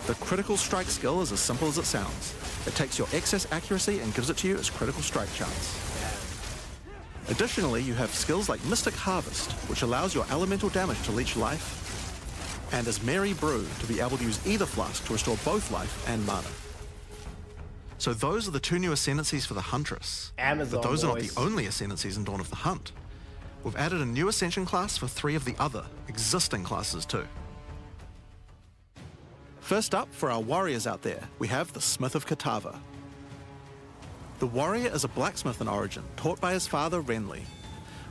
The critical strike skill is as simple as it sounds. It takes your excess accuracy and gives it to you as critical strike chance. Additionally, you have skills like Mystic Harvest, which allows your elemental damage to leech life, and as Merry Brew, to be able to use either flask to restore both life and mana. So those are the 2 new ascendancies for the Huntress. Amazon but those are not boys. the only ascendancies in Dawn of the Hunt. We've added a new ascension class for 3 of the other existing classes too. First up, for our warriors out there, we have the Smith of Kitava. The warrior is a blacksmith in origin, taught by his father Renly.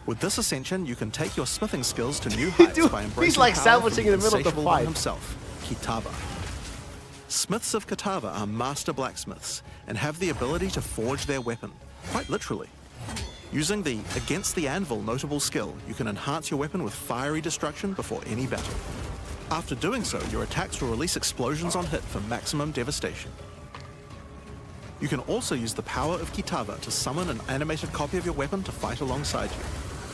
With this ascension, you can take your smithing skills to new heights Dude, by embracing he's like power sandwiching from in the middle of the insatiable one fight. himself, Kitava. Smiths of Kitava are master blacksmiths and have the ability to forge their weapon, quite literally. Using the Against the Anvil notable skill, you can enhance your weapon with fiery destruction before any battle. After doing so, your attacks will release explosions on hit for maximum devastation. You can also use the power of Kitava to summon an animated copy of your weapon to fight alongside you.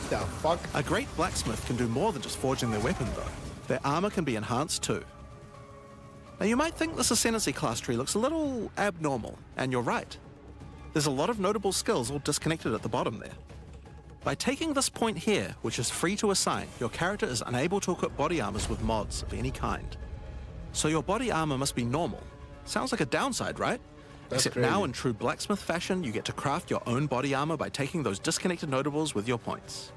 The fuck? A great blacksmith can do more than just forging their weapon though. Their armor can be enhanced too. Now you might think this ascendancy class tree looks a little abnormal, and you're right. There's a lot of notable skills all disconnected at the bottom there. By taking this point here, which is free to assign, your character is unable to equip body armors with mods of any kind. So your body armor must be normal. Sounds like a downside, right? That's Except crazy. now in true blacksmith fashion, you get to craft your own body armor by taking those disconnected notables with your points.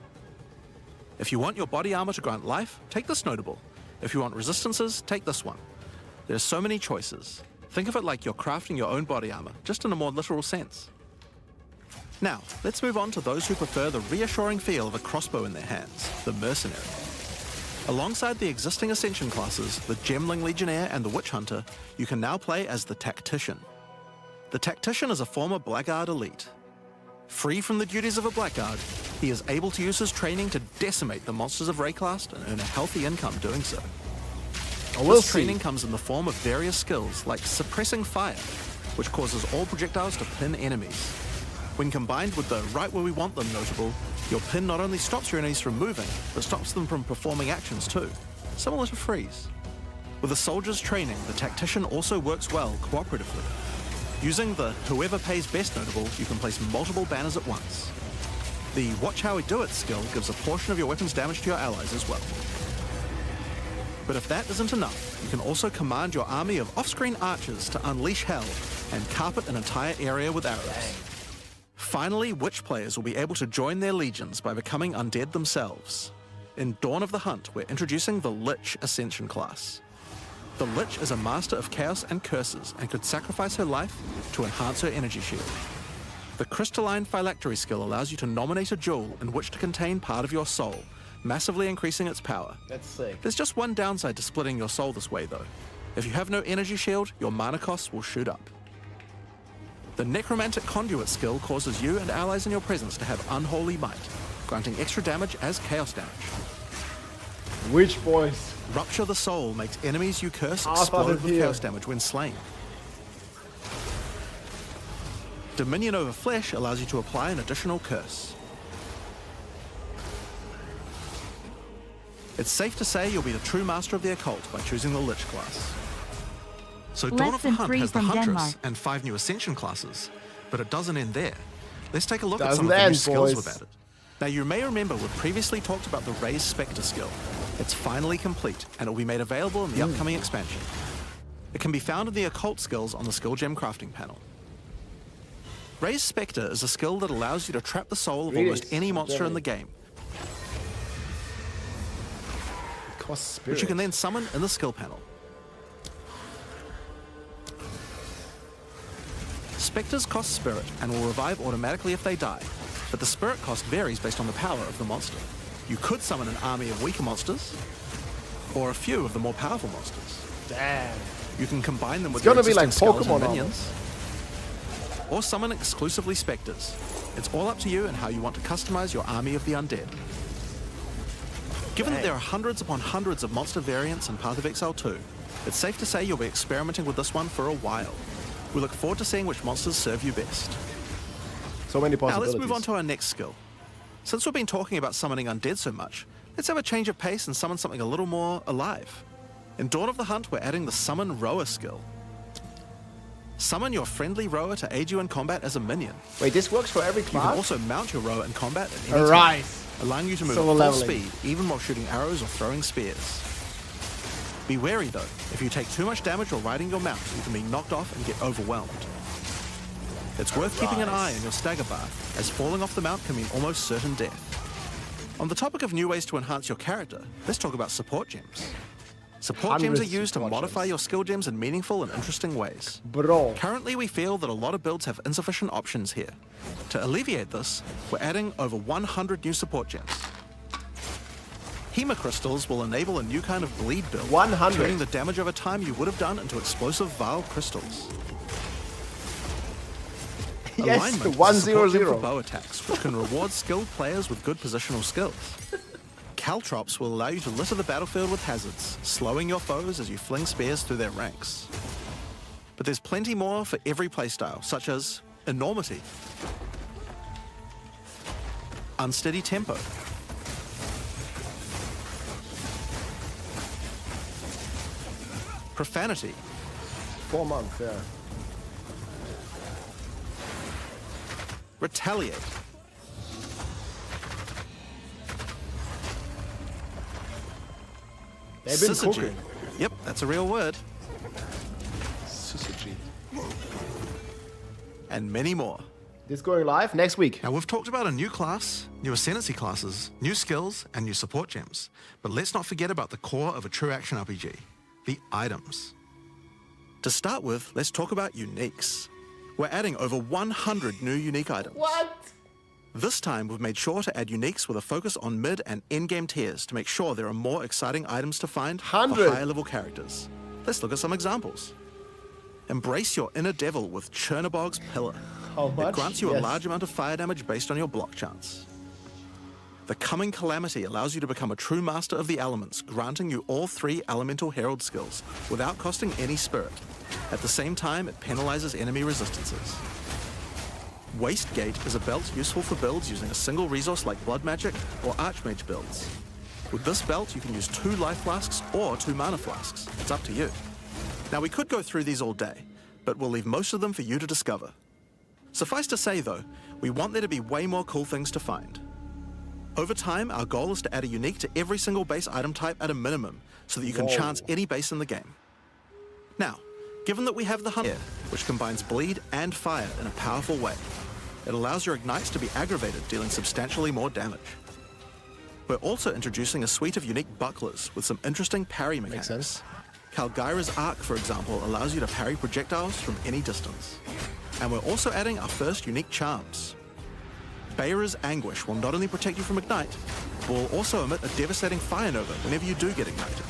If you want your body armor to grant life, take this notable. If you want resistances, take this one. There's so many choices. Think of it like you're crafting your own body armor, just in a more literal sense. Now, let's move on to those who prefer the reassuring feel of a crossbow in their hands, the Mercenary. Alongside the existing Ascension classes, the Gemling Legionnaire and the Witch Hunter, you can now play as the Tactician. The Tactician is a former Blackguard elite. Free from the duties of a Blackguard, he is able to use his training to decimate the monsters of Rayclast and earn a healthy income doing so. This training comes in the form of various skills like Suppressing Fire, which causes all projectiles to pin enemies. When combined with the Right Where We Want Them notable, your pin not only stops your enemies from moving, but stops them from performing actions too, similar to Freeze. With a soldier's training, the Tactician also works well cooperatively. Using the Whoever Pays Best notable, you can place multiple banners at once. The Watch How We Do It skill gives a portion of your weapon's damage to your allies as well. But if that isn't enough, you can also command your army of off-screen archers to unleash hell and carpet an entire area with arrows. Finally, Witch players will be able to join their legions by becoming undead themselves. In Dawn of the Hunt, we're introducing the Lich Ascension class. The Lich is a master of chaos and curses and could sacrifice her life to enhance her energy shield. The Crystalline Phylactery skill allows you to nominate a jewel in which to contain part of your soul, massively increasing its power. That's sick. There's just one downside to splitting your soul this way though. If you have no energy shield, your mana costs will shoot up. The Necromantic Conduit skill causes you and allies in your presence to have unholy might, granting extra damage as chaos damage. Which boys? Rupture the Soul makes enemies you curse I thought explode it with here. chaos damage when slain. Dominion over Flesh allows you to apply an additional curse. It's safe to say you'll be the true master of the occult by choosing the Lich class. So Dawn of the Lesson Hunt 3 has the from Huntress Denmark. and 5 new Ascension classes, but it doesn't end there. Let's take a look at Doesn't some of the new end, skills boys. we've added. Now you may remember we've previously talked about the Raised Spectre skill. It's finally complete, and it will be made available in the upcoming expansion. It can be found in the occult skills on the skill gem crafting panel. Raised Spectre is a skill that allows you to trap the soul of almost any monster in the game, which you can then summon in the skill panel. Spectres cost spirit and will revive automatically if they die, but the spirit cost varies based on the power of the monster. You could summon an army of weaker monsters, or a few of the more powerful monsters. Damn. You can combine them with It's gonna your be like existing skeleton Pokemon minions, or summon exclusively specters. It's all up to you and how you want to customize your army of the undead. Given that there are hundreds upon hundreds of monster variants in Path of Exile 2, it's safe to say you'll be experimenting with this one for a while. We look forward to seeing which monsters serve you best. So many Now possibilities. let's move on to our next skill. Since we've been talking about summoning undead so much, let's have a change of pace and summon something a little more alive. In Dawn of the Hunt, we're adding the Summon Rower skill. Summon your friendly rower to aid you in combat as a minion. Wait, this works for every You class? can also mount your rower in combat at any Alright. time, allowing you to move Solo at full leveling. speed, even while shooting arrows or throwing spears. Be wary though, if you take too much damage while riding your mount, you can be knocked off and get overwhelmed. It's worth keeping an eye on your stagger bar, as falling off the mount can mean almost certain death. On the topic of new ways to enhance your character, let's talk about support gems. Support gems are used to modify your skill gems in meaningful and interesting ways. Bro. Currently, we feel that a lot of builds have insufficient options here. To alleviate this, we're adding over 100 new support gems. Hema crystals will enable a new kind of bleed build, 100. turning the damage over time you would have done into explosive Vile crystals. Yes, Alignment is a 100. support gem for bow attacks, which can reward skilled players with good positional skills. Caltrops will allow you to litter the battlefield with hazards, slowing your foes as you fling spears through their ranks. But there's plenty more for every playstyle, such as Enormity, Unsteady Tempo, Profanity, 4 months, yeah. Retaliate, They've been Syzygy. cooking. Yep, that's a real word. Syzygy. And many more. This going live next week. Now, we've talked about a new class, new ascendancy classes, new skills, and new support gems. But let's not forget about the core of a true action RPG, the items. To start with, let's talk about uniques. We're adding over 100 new unique items. What? This time, we've made sure to add uniques with a focus on mid and endgame tiers to make sure there are more exciting items to find for 100. higher level characters. Let's look at some examples. Embrace your inner devil with Chernobog's Pillar. How much? It grants you a Yes. large amount of fire damage based on your block chance. The Coming Calamity allows you to become a true master of the elements, granting you all 3 Elemental Herald skills without costing any spirit. At the same time, it penalizes enemy resistances. Wastegate is a belt useful for builds using a single resource like Blood Magic or Archmage builds. With this belt, you can use 2 life flasks or 2 mana flasks. It's up to you. Now, we could go through these all day, but we'll leave most of them for you to discover. Suffice to say, though, we want there to be way more cool things to find. Over time, our goal is to add a unique to every single base item type at a minimum, so that you can Whoa. chance any base in the game. Now, given that we have the Hunt here, which combines bleed and fire in a powerful way, it allows your ignites to be aggravated, dealing substantially more damage. We're also introducing a suite of unique bucklers with some interesting parry mechanics. Makes sense. Kalgyra's Arc, for example, allows you to parry projectiles from any distance. And we're also adding our first unique charms. Bayra's Anguish will not only protect you from Ignite, but will also emit a devastating Fire Nova whenever you do get ignited.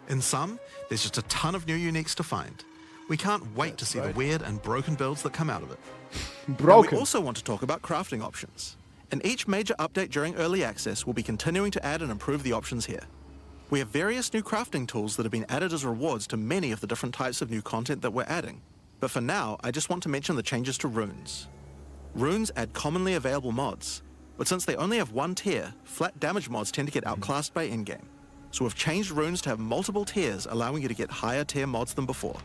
In sum, there's just a ton of new uniques to find. We can't wait to see the weird and broken builds that come out of it. Now, Broken. we also want to talk about crafting options. In each major update during early access, we'll be continuing to add and improve the options here. We have various new crafting tools that have been added as rewards to many of the different types of new content that we're adding. But for now, I just want to mention the changes to runes. Runes add commonly available mods, but since they only have 1 tier, flat damage mods tend to get outclassed by in-game. So we've changed runes to have multiple tiers, allowing you to get higher tier mods than before.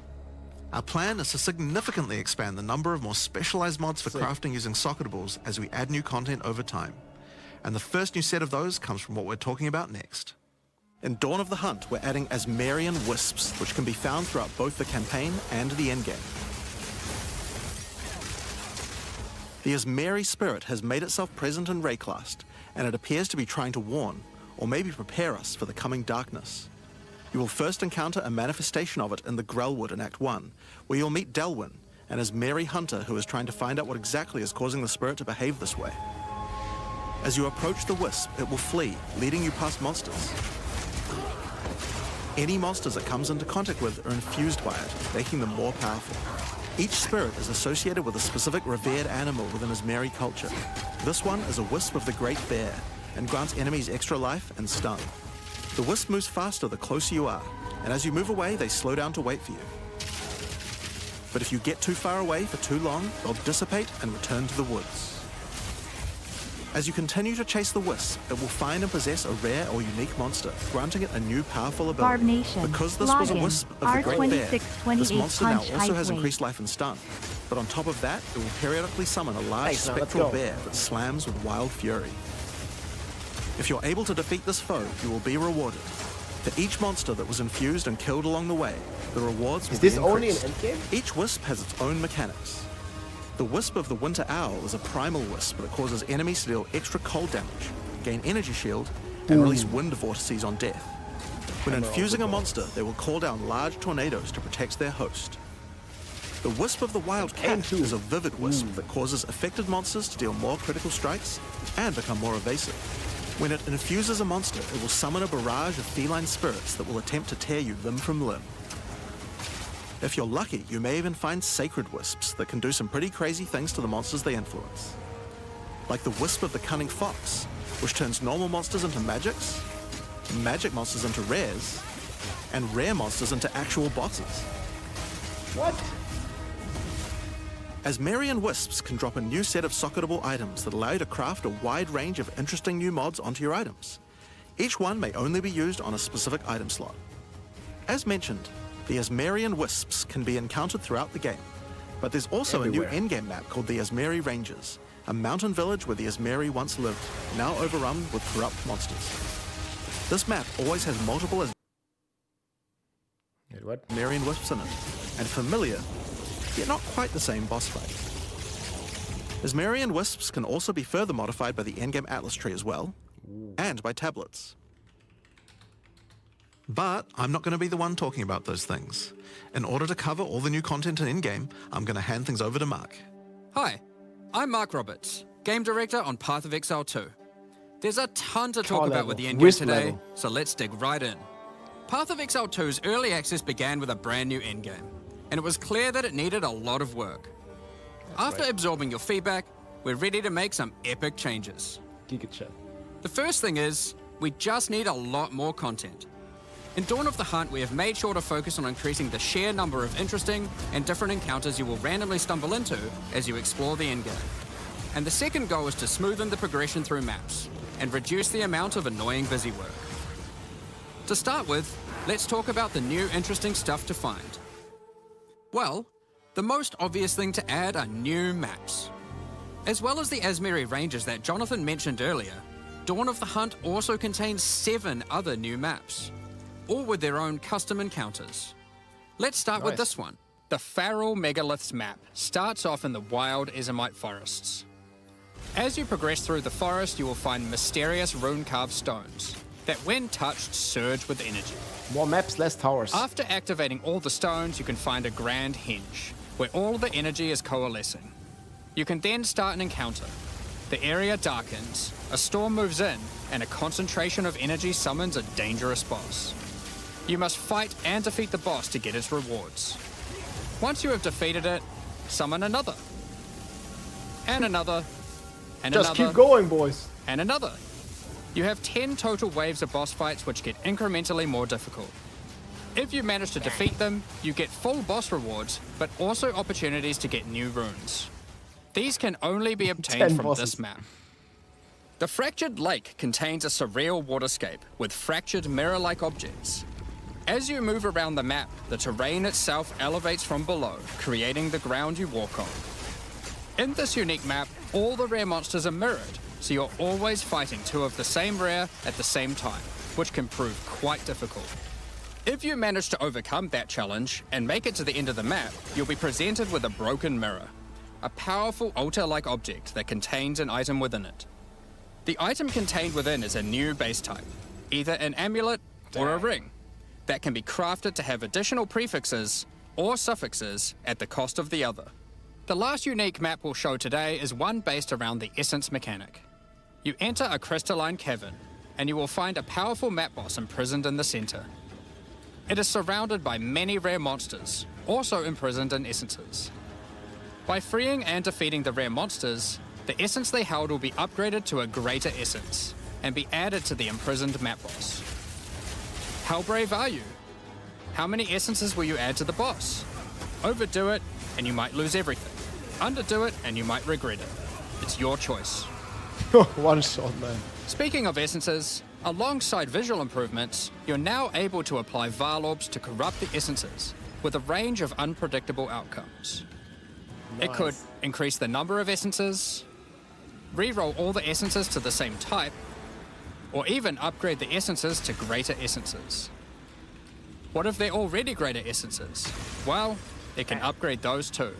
Our plan is to significantly expand the number of more specialized mods for crafting using socketables as we add new content over time. And the first new set of those comes from what we're talking about next. In Dawn of the Hunt, we're adding Asmarian Wisps, which can be found throughout both the campaign and the endgame. The Asmari spirit has made itself present in Rayclast, and it appears to be trying to warn, or maybe prepare us for the coming darkness. You will first encounter a manifestation of it in the Grellwood in Act 1, where you'll meet Delwyn, an Asmari hunter who is trying to find out what exactly is causing the spirit to behave this way. As you approach the wisp, it will flee, leading you past monsters. Any monsters it comes into contact with are infused by it, making them more powerful. Each spirit is associated with a specific revered animal within Asmari culture. This one is a wisp of the Great Bear, and grants enemies extra life and stun. The wisp moves faster the closer you are, and as you move away, they slow down to wait for you. But if you get too far away for too long, they'll dissipate and return to the woods. As you continue to chase the wisp, it will find and possess a rare or unique monster, granting it a new powerful ability. Barb Nation. Because this was a Login. wisp of the Great Bear, this R2628 monster now punch also height has weight. increased life and stun. But on top of that, it will periodically summon a large Thanks, man. Let's spectral go. bear that slams with wild fury. If you're able to defeat this foe, you will be rewarded. For each monster that was infused and killed along the way, the rewards will Is this be only an increased. endgame? Each wisp has its own mechanics. The Wisp of the Winter Owl is a primal wisp that causes enemies to deal extra cold damage, gain energy shield, and release wind vortices on death. When infusing a monster, they will call down large tornadoes to protect their host. The Wisp of the Wild Cat is a vivid wisp that causes affected monsters to deal more critical strikes and become more evasive. When it infuses a monster, it will summon a barrage of feline spirits that will attempt to tear you limb from limb. If you're lucky, you may even find sacred wisps that can do some pretty crazy things to the monsters they influence. Like the Wisp of the Cunning Fox, which turns normal monsters into magics, magic monsters into rares, and rare monsters into actual bosses. What? Asmerian Wisps can drop a new set of socketable items that allow you to craft a wide range of interesting new mods onto your items. Each one may only be used on a specific item slot. As mentioned, the Asmerian Wisps can be encountered throughout the game, but there's also Everywhere. a new endgame map called the Asmeri Ranges, a mountain village where the Asmeri once lived, now overrun with corrupt monsters. This map always has multiple What? Asmerian Wisps in it, and familiar, yet not quite the same boss fight. Asmerian Wisps can also be further modified by the endgame Atlas tree as well, and by tablets. But I'm not going to be the one talking about those things. In order to cover all the new content in in-game, I'm going to hand things over to Mark. Hi, I'm Mark Roberts, Game Director on Path of Exile 2. There's a ton to talk about with the endgame Wisp today, level. so let's dig right in. Path of Exile 2's early access began with a brand new endgame, and it was clear that it needed a lot of work. After absorbing your feedback, we're ready to make some epic changes. Giga-chat. The first thing is, we just need a lot more content. In Dawn of the Hunt, we have made sure to focus on increasing the sheer number of interesting and different encounters you will randomly stumble into as you explore the endgame. And the second goal is to smoothen the progression through maps and reduce the amount of annoying busy work. To start with, let's talk about the new interesting stuff to find. Well, the most obvious thing to add are new maps. As well as the Asmeri Ranges that Jonathan mentioned earlier, Dawn of the Hunt also contains 7 other new maps, all with their own custom encounters. Let's start with this one. The Feral Megaliths map starts off in the wild Ezomite forests. As you progress through the forest, you will find mysterious rune-carved stones that, when touched, surge with energy. More maps, less towers. After activating all the stones, you can find a grand henge, where all the energy is coalescing. You can then start an encounter. The area darkens, a storm moves in, and a concentration of energy summons a dangerous boss. You must fight and defeat the boss to get its rewards. Once you have defeated it, summon another. And another. And Just another. keep going, boys. And another. You have 10 total waves of boss fights which get incrementally more difficult. If you manage to defeat them, you get full boss rewards, but also opportunities to get new runes. These can only be obtained from this map. The Fractured Lake contains a surreal waterscape with fractured mirror-like objects. As you move around the map, the terrain itself elevates from below, creating the ground you walk on. In this unique map, all the rare monsters are mirrored, so you're always fighting 2 of the same rare at the same time, which can prove quite difficult. If you manage to overcome that challenge and make it to the end of the map, you'll be presented with a broken mirror, a powerful altar-like object that contains an item within it. The item contained within is a new base type, either an amulet or a ring, that can be crafted to have additional prefixes or suffixes at the cost of the other. The last unique map we'll show today is one based around the essence mechanic. You enter a crystalline cavern, and you will find a powerful map boss imprisoned in the center. It is surrounded by many rare monsters, also imprisoned in essences. By freeing and defeating the rare monsters, the essence they held will be upgraded to a greater essence, and be added to the imprisoned map boss. How brave are you? How many essences will you add to the boss? Overdo it, and you might lose everything. Underdo it, and you might regret it. It's your choice. One shot, man. Speaking of essences, alongside visual improvements, you're now able to apply Varlorbs to corrupt the essences with a range of unpredictable outcomes. It could increase the number of essences, re-roll all the essences to the same type, or even upgrade the essences to greater essences. What if they're already greater essences? Well, it can upgrade those too.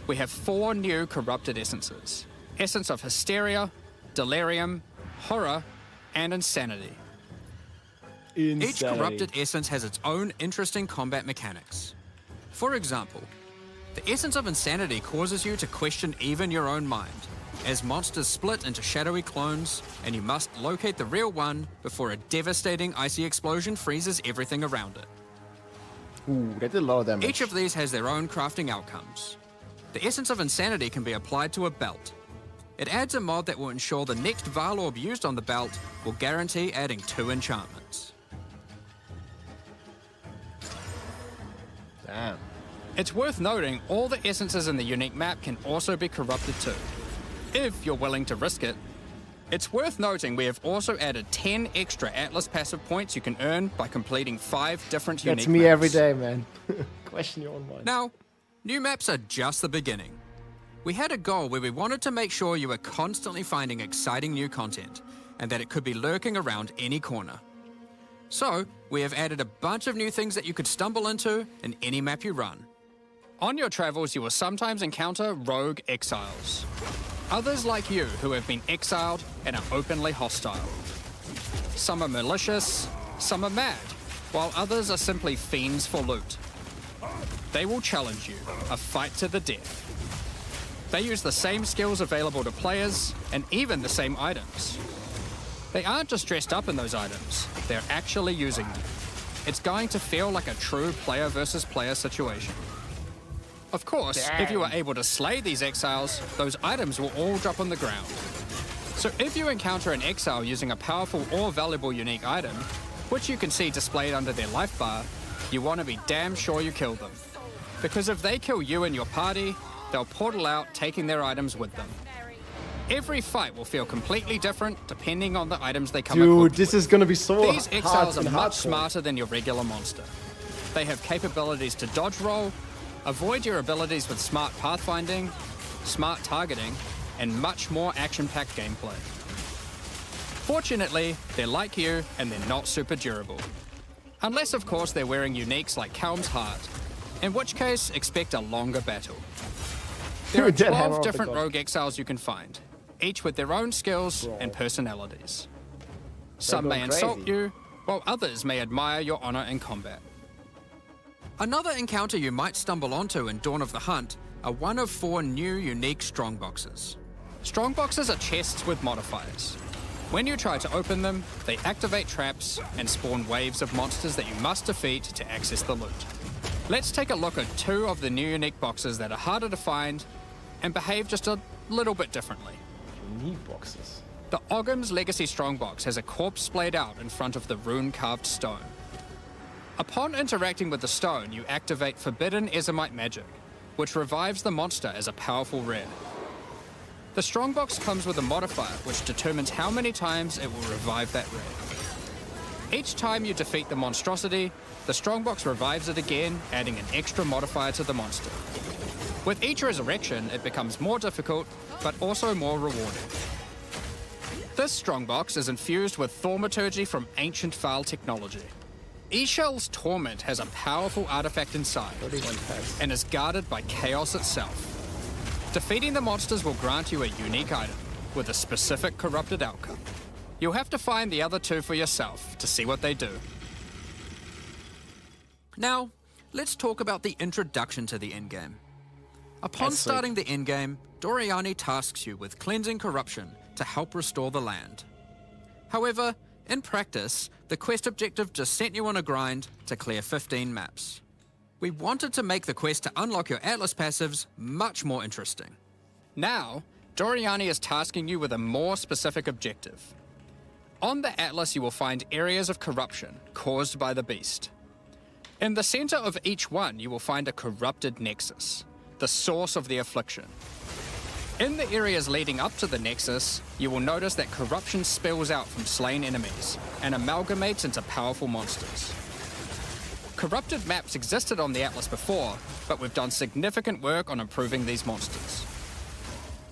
We have 4 new corrupted essences. Essence of Hysteria, Delirium, Horror, and Insanity. Each corrupted essence has its own interesting combat mechanics. For example, the essence of Insanity causes you to question even your own mind, as monsters split into shadowy clones, and you must locate the real one before a devastating icy explosion freezes everything around it. Ooh, that did a lot of damage. Each of these has their own crafting outcomes. The essence of Insanity can be applied to a belt. It adds a mod that will ensure the next Varlorb used on the belt will guarantee adding 2 enchantments. Damn. It's worth noting all the essences in the unique map can also be corrupted too, if you're willing to risk it. It's worth noting we have also added 10 extra Atlas passive points you can earn by completing 5 different unique maps. That's me every day, man. Question your own mind. Now, new maps are just the beginning. We had a goal where we wanted to make sure you were constantly finding exciting new content, and that it could be lurking around any corner. So, we have added a bunch of new things that you could stumble into in any map you run. On your travels, you will sometimes encounter rogue exiles. Others like you who have been exiled and are openly hostile. Some are malicious, some are mad, while others are simply fiends for loot. They will challenge you, a fight to the death. They use the same skills available to players, and even the same items. They aren't just dressed up in those items, they're actually using them. It's going to feel like a true player versus player situation. Of course, if you are able to slay these exiles, those items will all drop on the ground. So if you encounter an exile using a powerful or valuable unique item, which you can see displayed under their life bar, you want to be damn sure you kill them. Because if they kill you and your party, they'll portal out, taking their items with them. Every fight will feel completely different depending on the items they come equipped with. This is gonna be so These exiles hard are much smarter than your regular monster. They have capabilities to dodge roll, avoid your abilities with smart pathfinding, smart targeting, and much more action-packed gameplay. Fortunately, they're like you, and they're not super durable. Unless, of course, they're wearing uniques like Helm's Heart, in which case, expect a longer battle. There are 12 different rogue exiles you can find, each with their own skills and personalities. Some may insult you, while others may admire your honor in combat. Another encounter you might stumble onto in Dawn of the Hunt are one of 4 new unique strongboxes. Strongboxes are chests with modifiers. When you try to open them, they activate traps and spawn waves of monsters that you must defeat to access the loot. Let's take a look at 2 of the new unique boxes that are harder to find and behave just a little bit differently. Unique boxes. The Ogham's Legacy Strongbox has a corpse splayed out in front of the rune-carved stone. Upon interacting with the stone, you activate Forbidden Ezomite magic, which revives the monster as a powerful rare. The Strongbox comes with a modifier which determines how many times it will revive that rare. Each time you defeat the monstrosity, the Strongbox revives it again, adding an extra modifier to the monster. With each resurrection, it becomes more difficult, but also more rewarding. This Strongbox is infused with thaumaturgy from ancient Fahl technology. Eshel's Torment has a powerful artifact inside, and is guarded by Chaos itself. Defeating the monsters will grant you a unique item, with a specific corrupted outcome. You'll have to find the other 2 for yourself to see what they do. Now, let's talk about the introduction to the endgame. Upon starting the endgame, Doriani tasks you with cleansing corruption to help restore the land. However, in practice, the quest objective just sent you on a grind to clear 15 maps. We wanted to make the quest to unlock your Atlas passives much more interesting. Now, Doriani is tasking you with a more specific objective. On the Atlas, you will find areas of corruption caused by the beast. In the center of each one, you will find a corrupted nexus, the source of the affliction. In the areas leading up to the Nexus, you will notice that corruption spills out from slain enemies and amalgamates into powerful monsters. Corrupted maps existed on the Atlas before, but we've done significant work on improving these monsters.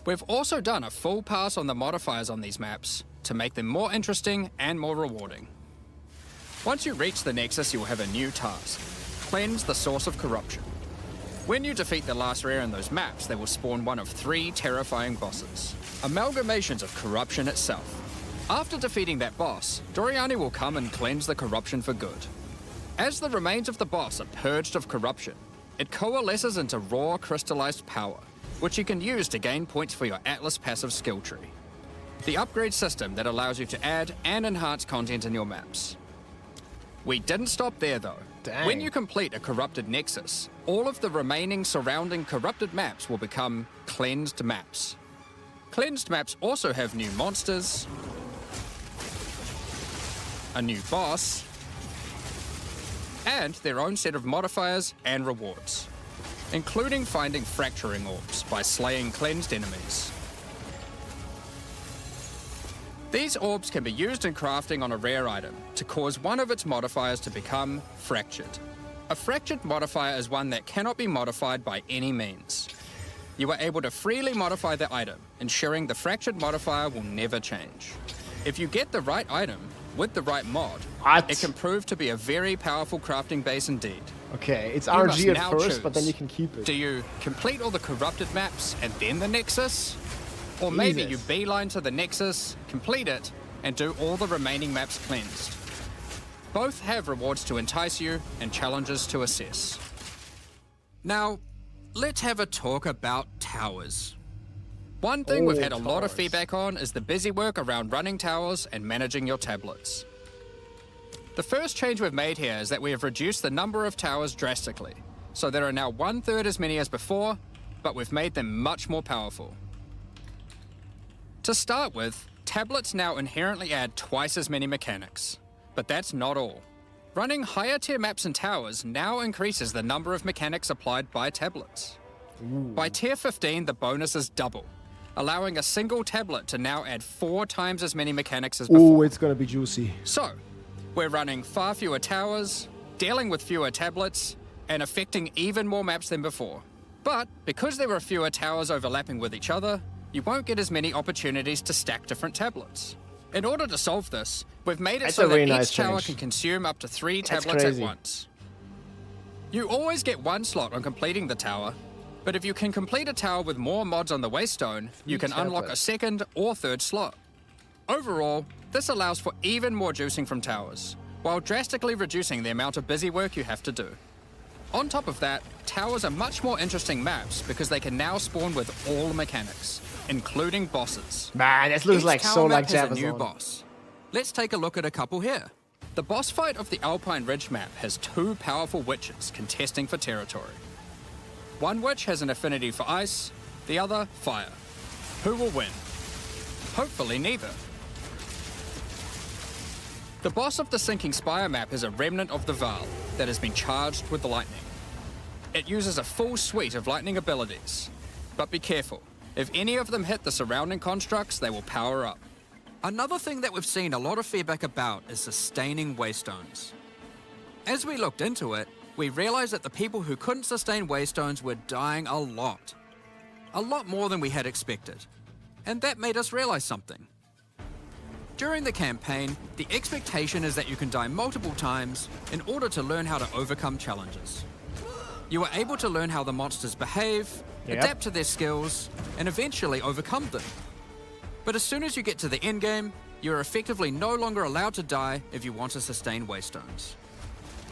We've also done a full pass on the modifiers on these maps to make them more interesting and more rewarding. Once you reach the Nexus, you'll have a new task: cleanse the source of corruption. When you defeat the last rare in those maps, they will spawn one of 3 terrifying bosses, amalgamations of corruption itself. After defeating that boss, Doriani will come and cleanse the corruption for good. As the remains of the boss are purged of corruption, it coalesces into raw crystallized power, which you can use to gain points for your Atlas passive skill tree, the upgrade system that allows you to add and enhance content in your maps. We didn't stop there though. Dang. When you complete a corrupted Nexus, all of the remaining surrounding corrupted maps will become cleansed maps. Cleansed maps also have new monsters, a new boss, and their own set of modifiers and rewards, including finding fracturing orbs by slaying cleansed enemies. These orbs can be used in crafting on a rare item to cause one of its modifiers to become fractured. A fractured modifier is one that cannot be modified by any means. You are able to freely modify the item, ensuring the fractured modifier will never change. If you get the right item with the right mod, it can prove to be a very powerful crafting base indeed. Okay, it's You RNG must at now first, choose. but then you can keep it. Do you complete all the corrupted maps and then the Nexus? Or maybe you Jesus. beeline to the Nexus, complete it, and do all the remaining maps cleansed. Both have rewards to entice you and challenges to assess. Now, let's have a talk about towers. One thing we've had a lot of feedback on is the busy work around running towers and managing your tablets. The first change we've made here is that we have reduced the number of towers drastically, so there are now 1/3 as many as before, but we've made them much more powerful. To start with, tablets now inherently add twice as many mechanics, but that's not all. Running higher tier maps and towers now increases the number of mechanics applied by tablets. By tier 15, the bonus is double, allowing a single tablet to now add 4 times as many mechanics as before. Ooh, it's gonna be juicy. So, we're running far fewer towers, dealing with fewer tablets, and affecting even more maps than before. But because there are fewer towers overlapping with each other, you won't get as many opportunities to stack different tablets. In order to solve this, we've made it That's so a that really each nice tower change. can consume up to 3 That's tablets at crazy. once. You always get 1 slot on completing the tower, but if you can complete a tower with more mods on the Waystone, you can unlock a 2nd or 3rd slot. Overall, this allows for even more juicing from towers, while drastically reducing the amount of busy work you have to do. On top of that, towers are much more interesting maps because they can now spawn with all mechanics, including bosses. Man, this looks Each like tower so map like has a Java's new on. boss. Let's take a look at a couple here. The boss fight of the Alpine Ridge map has 2 powerful witches contesting for territory. One witch has an affinity for ice, the other fire. Who will win? Hopefully neither. The boss of the Sinking Spire map is a remnant of the Val that has been charged with lightning. It uses a full suite of lightning abilities, but be careful. If any of them hit the surrounding constructs, they will power up. Another thing that we've seen a lot of feedback about is sustaining Waystones. As we looked into it, we realized that the people who couldn't sustain Waystones were dying a lot. A lot more than we had expected. And that made us realize something. During the campaign, the expectation is that you can die multiple times in order to learn how to overcome challenges. You are able to learn how the monsters behave, adapt to their skills, and eventually overcome them. But as soon as you get to the endgame, you are effectively no longer allowed to die if you want to sustain Waystones.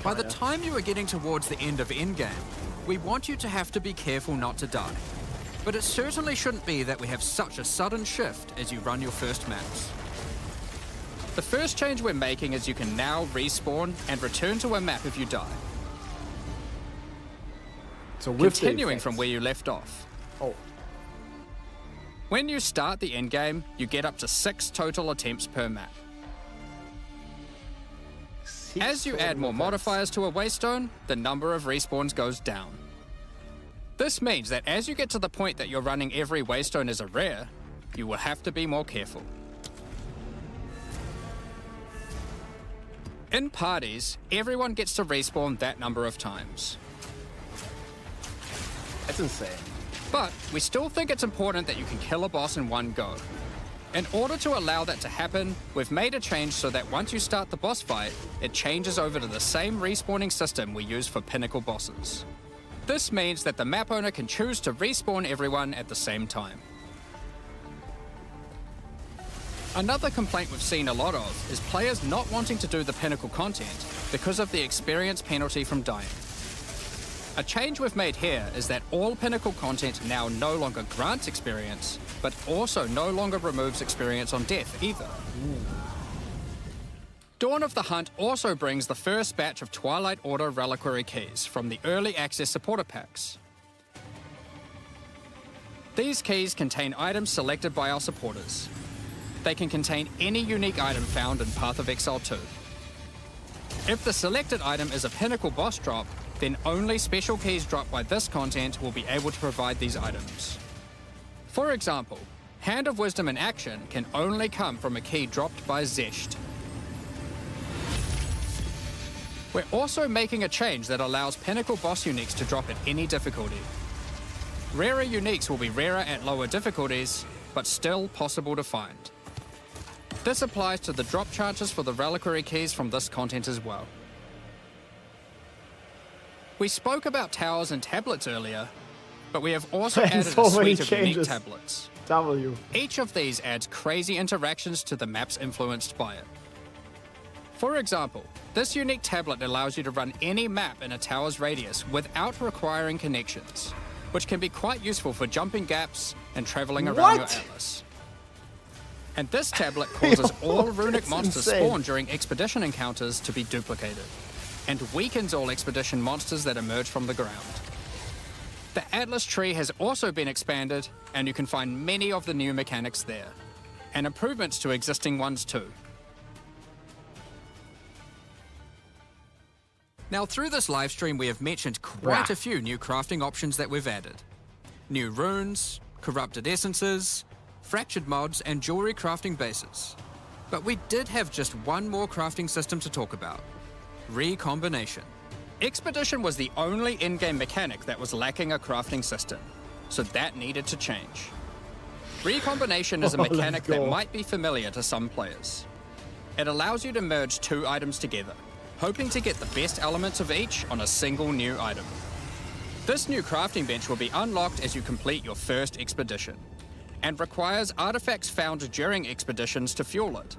By the time you are getting towards the end of endgame, we want you to have to be careful not to die. But it certainly shouldn't be that we have such a sudden shift as you run your first maps. The first change we're making is you can now respawn and return to a map if you die. So with the Continuing effects. from where you left off. Oh. When you start the endgame, you get up to 6 total attempts per map. As you add more modifiers to a Waystone, the number of respawns goes down. This means that as you get to the point that you're running every waystone as a rare, you will have to be more careful. In parties, everyone gets to respawn that number of times. That's insane. But we still think it's important that you can kill a boss in one go. In order to allow that to happen, we've made a change so that once you start the boss fight, it changes over to the same respawning system we use for pinnacle bosses. This means that the map owner can choose to respawn everyone at the same time. Another complaint we've seen a lot of is players not wanting to do the pinnacle content because of the experience penalty from dying. A change we've made here is that all pinnacle content now no longer grants experience, but also no longer removes experience on death either. Dawn of the Hunt also brings the first batch of Twilight Order reliquary keys from the early access supporter packs. These keys contain items selected by our supporters. They can contain any unique item found in Path of Exile 2. If the selected item is a pinnacle boss drop, then only special keys dropped by this content will be able to provide these items. For example, Hand of Wisdom in action can only come from a key dropped by Zesht. We're also making a change that allows pinnacle boss uniques to drop at any difficulty. Rarer uniques will be rarer at lower difficulties, but still possible to find. This applies to the drop chances for the reliquary keys from this content as well. We spoke about towers and tablets earlier, but we have also added so a suite many of changes. unique tablets. W. Each of these adds crazy interactions to the maps influenced by it. For example, this unique tablet allows you to run any map in a tower's radius without requiring connections, which can be quite useful for jumping gaps and traveling around your atlas. And this tablet causes all runic monsters spawned during expedition encounters to be duplicated, and weakens all expedition monsters that emerge from the ground. The Atlas tree has also been expanded, and you can find many of the new mechanics there, and improvements to existing ones too. Now through this livestream we have mentioned quite a few new crafting options that we've added. New runes, corrupted essences, fractured mods and jewelry crafting bases. But we did have just one more crafting system to talk about: recombination. Expedition was the only in-game mechanic that was lacking a crafting system, so that needed to change. Recombination is a mechanic that might be familiar to some players. It allows you to merge two items together, hoping to get the best elements of each on a single new item. This new crafting bench will be unlocked as you complete your first expedition, and requires artifacts found during expeditions to fuel it.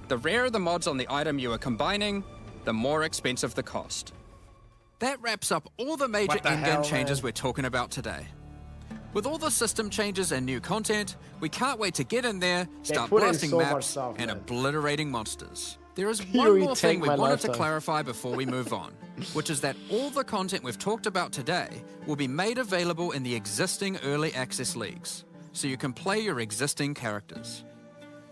The rarer the mods on the item you are combining, the more expensive the cost. That wraps up all the major in-game changes we're talking about today. With all the system changes and new content, we can't wait to get in there, start blasting maps, and obliterating monsters. There is one more thing we wanted to clarify before we move on, which is that all the content we've talked about today will be made available in the existing early access leagues, so you can play your existing characters.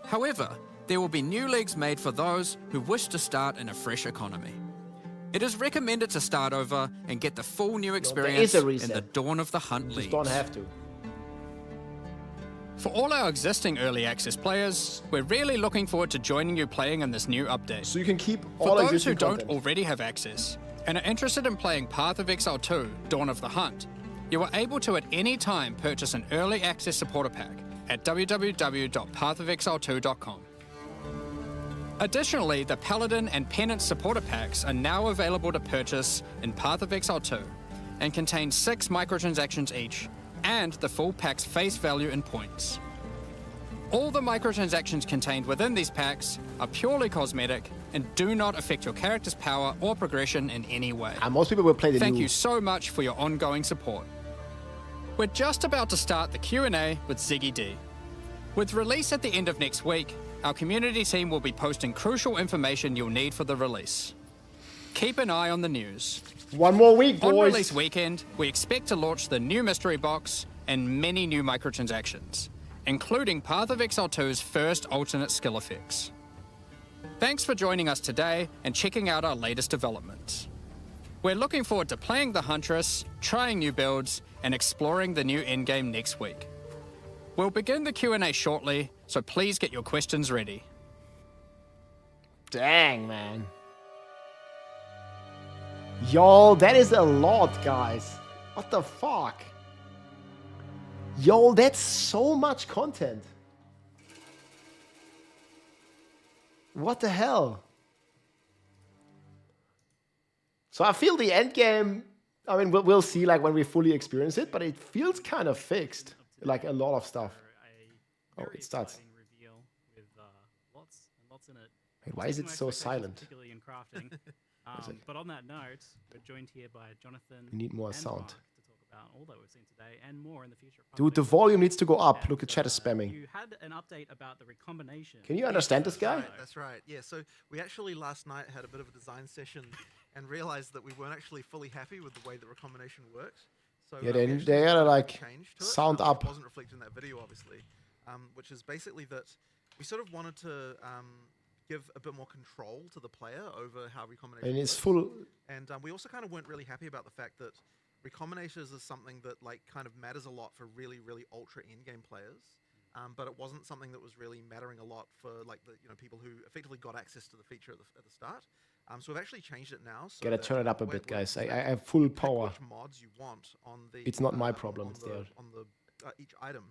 However, there will be new leagues made for those who wish to start in a fresh economy. It is recommended to start over and get the full new experience in the Dawn of the Hunt leagues. You just don't have to. For all our existing early access players, we're really looking forward to joining you playing in this new update. So you can keep all For those who existing don't content. already have access and are interested in playing Path of Exile 2, Dawn of the Hunt, you are able to at any time purchase an early access supporter pack at www.pathofexile2.com. Additionally, the Paladin and Penance supporter packs are now available to purchase in Path of Exile 2 and contain 6 microtransactions each and the full pack's face value in points. All the microtransactions contained within these packs are purely cosmetic and do not affect your character's power or progression in any way. And most people will play the Thank new. you so much for your ongoing support. We're just about to start the Q&A with Ziggy D. With release at the end of next week, our community team will be posting crucial information you'll need for the release. Keep an eye on the news. One more week, boys. On release weekend, we expect to launch the new mystery box and many new microtransactions, including Path of Exile 2's first alternate skill effects. Thanks for joining us today and checking out our latest developments. We're looking forward to playing the Huntress, trying new builds, and exploring the new endgame next week. We'll begin the Q&A shortly, so please get your questions ready. Dang, man. Yo, that is a lot, guys. What the fuck? Yo, that's so much content. What the hell? So I feel the end game, I mean, we'll see like when we fully experience it, but it feels kind of fixed. Like a lot of stuff. Oh, it starts. Wait, why is it so silent? Particularly in crafting. But on that note, we're joined here by Jonathan. We need more and sound. Mark to talk about all that we've seen today and more in the future. Dude, the volume needs to go up. Look, the chat is spamming. You had an update about the recombination. Can you understand this guy? That's right. Yeah. So we actually last night had a bit of a design session and realized that we weren't actually fully happy with the way that recombination worked. So Yeah, they gotta like sound up. It wasn't reflected in that video, obviously, which is basically that we sort of wanted to give a bit more control to the player over how recombination And it's works. full. And we also kind of weren't really happy about the fact that recombinators is something that like kind of matters a lot for really, really ultra endgame players. But it wasn't something that was really mattering a lot for like the people who effectively got access to the feature at the start. So we've actually changed it now. So Gotta turn it up a bit, guys. I have full power. Which mods you want on the? It's not my problem. It's theirs. On the each item.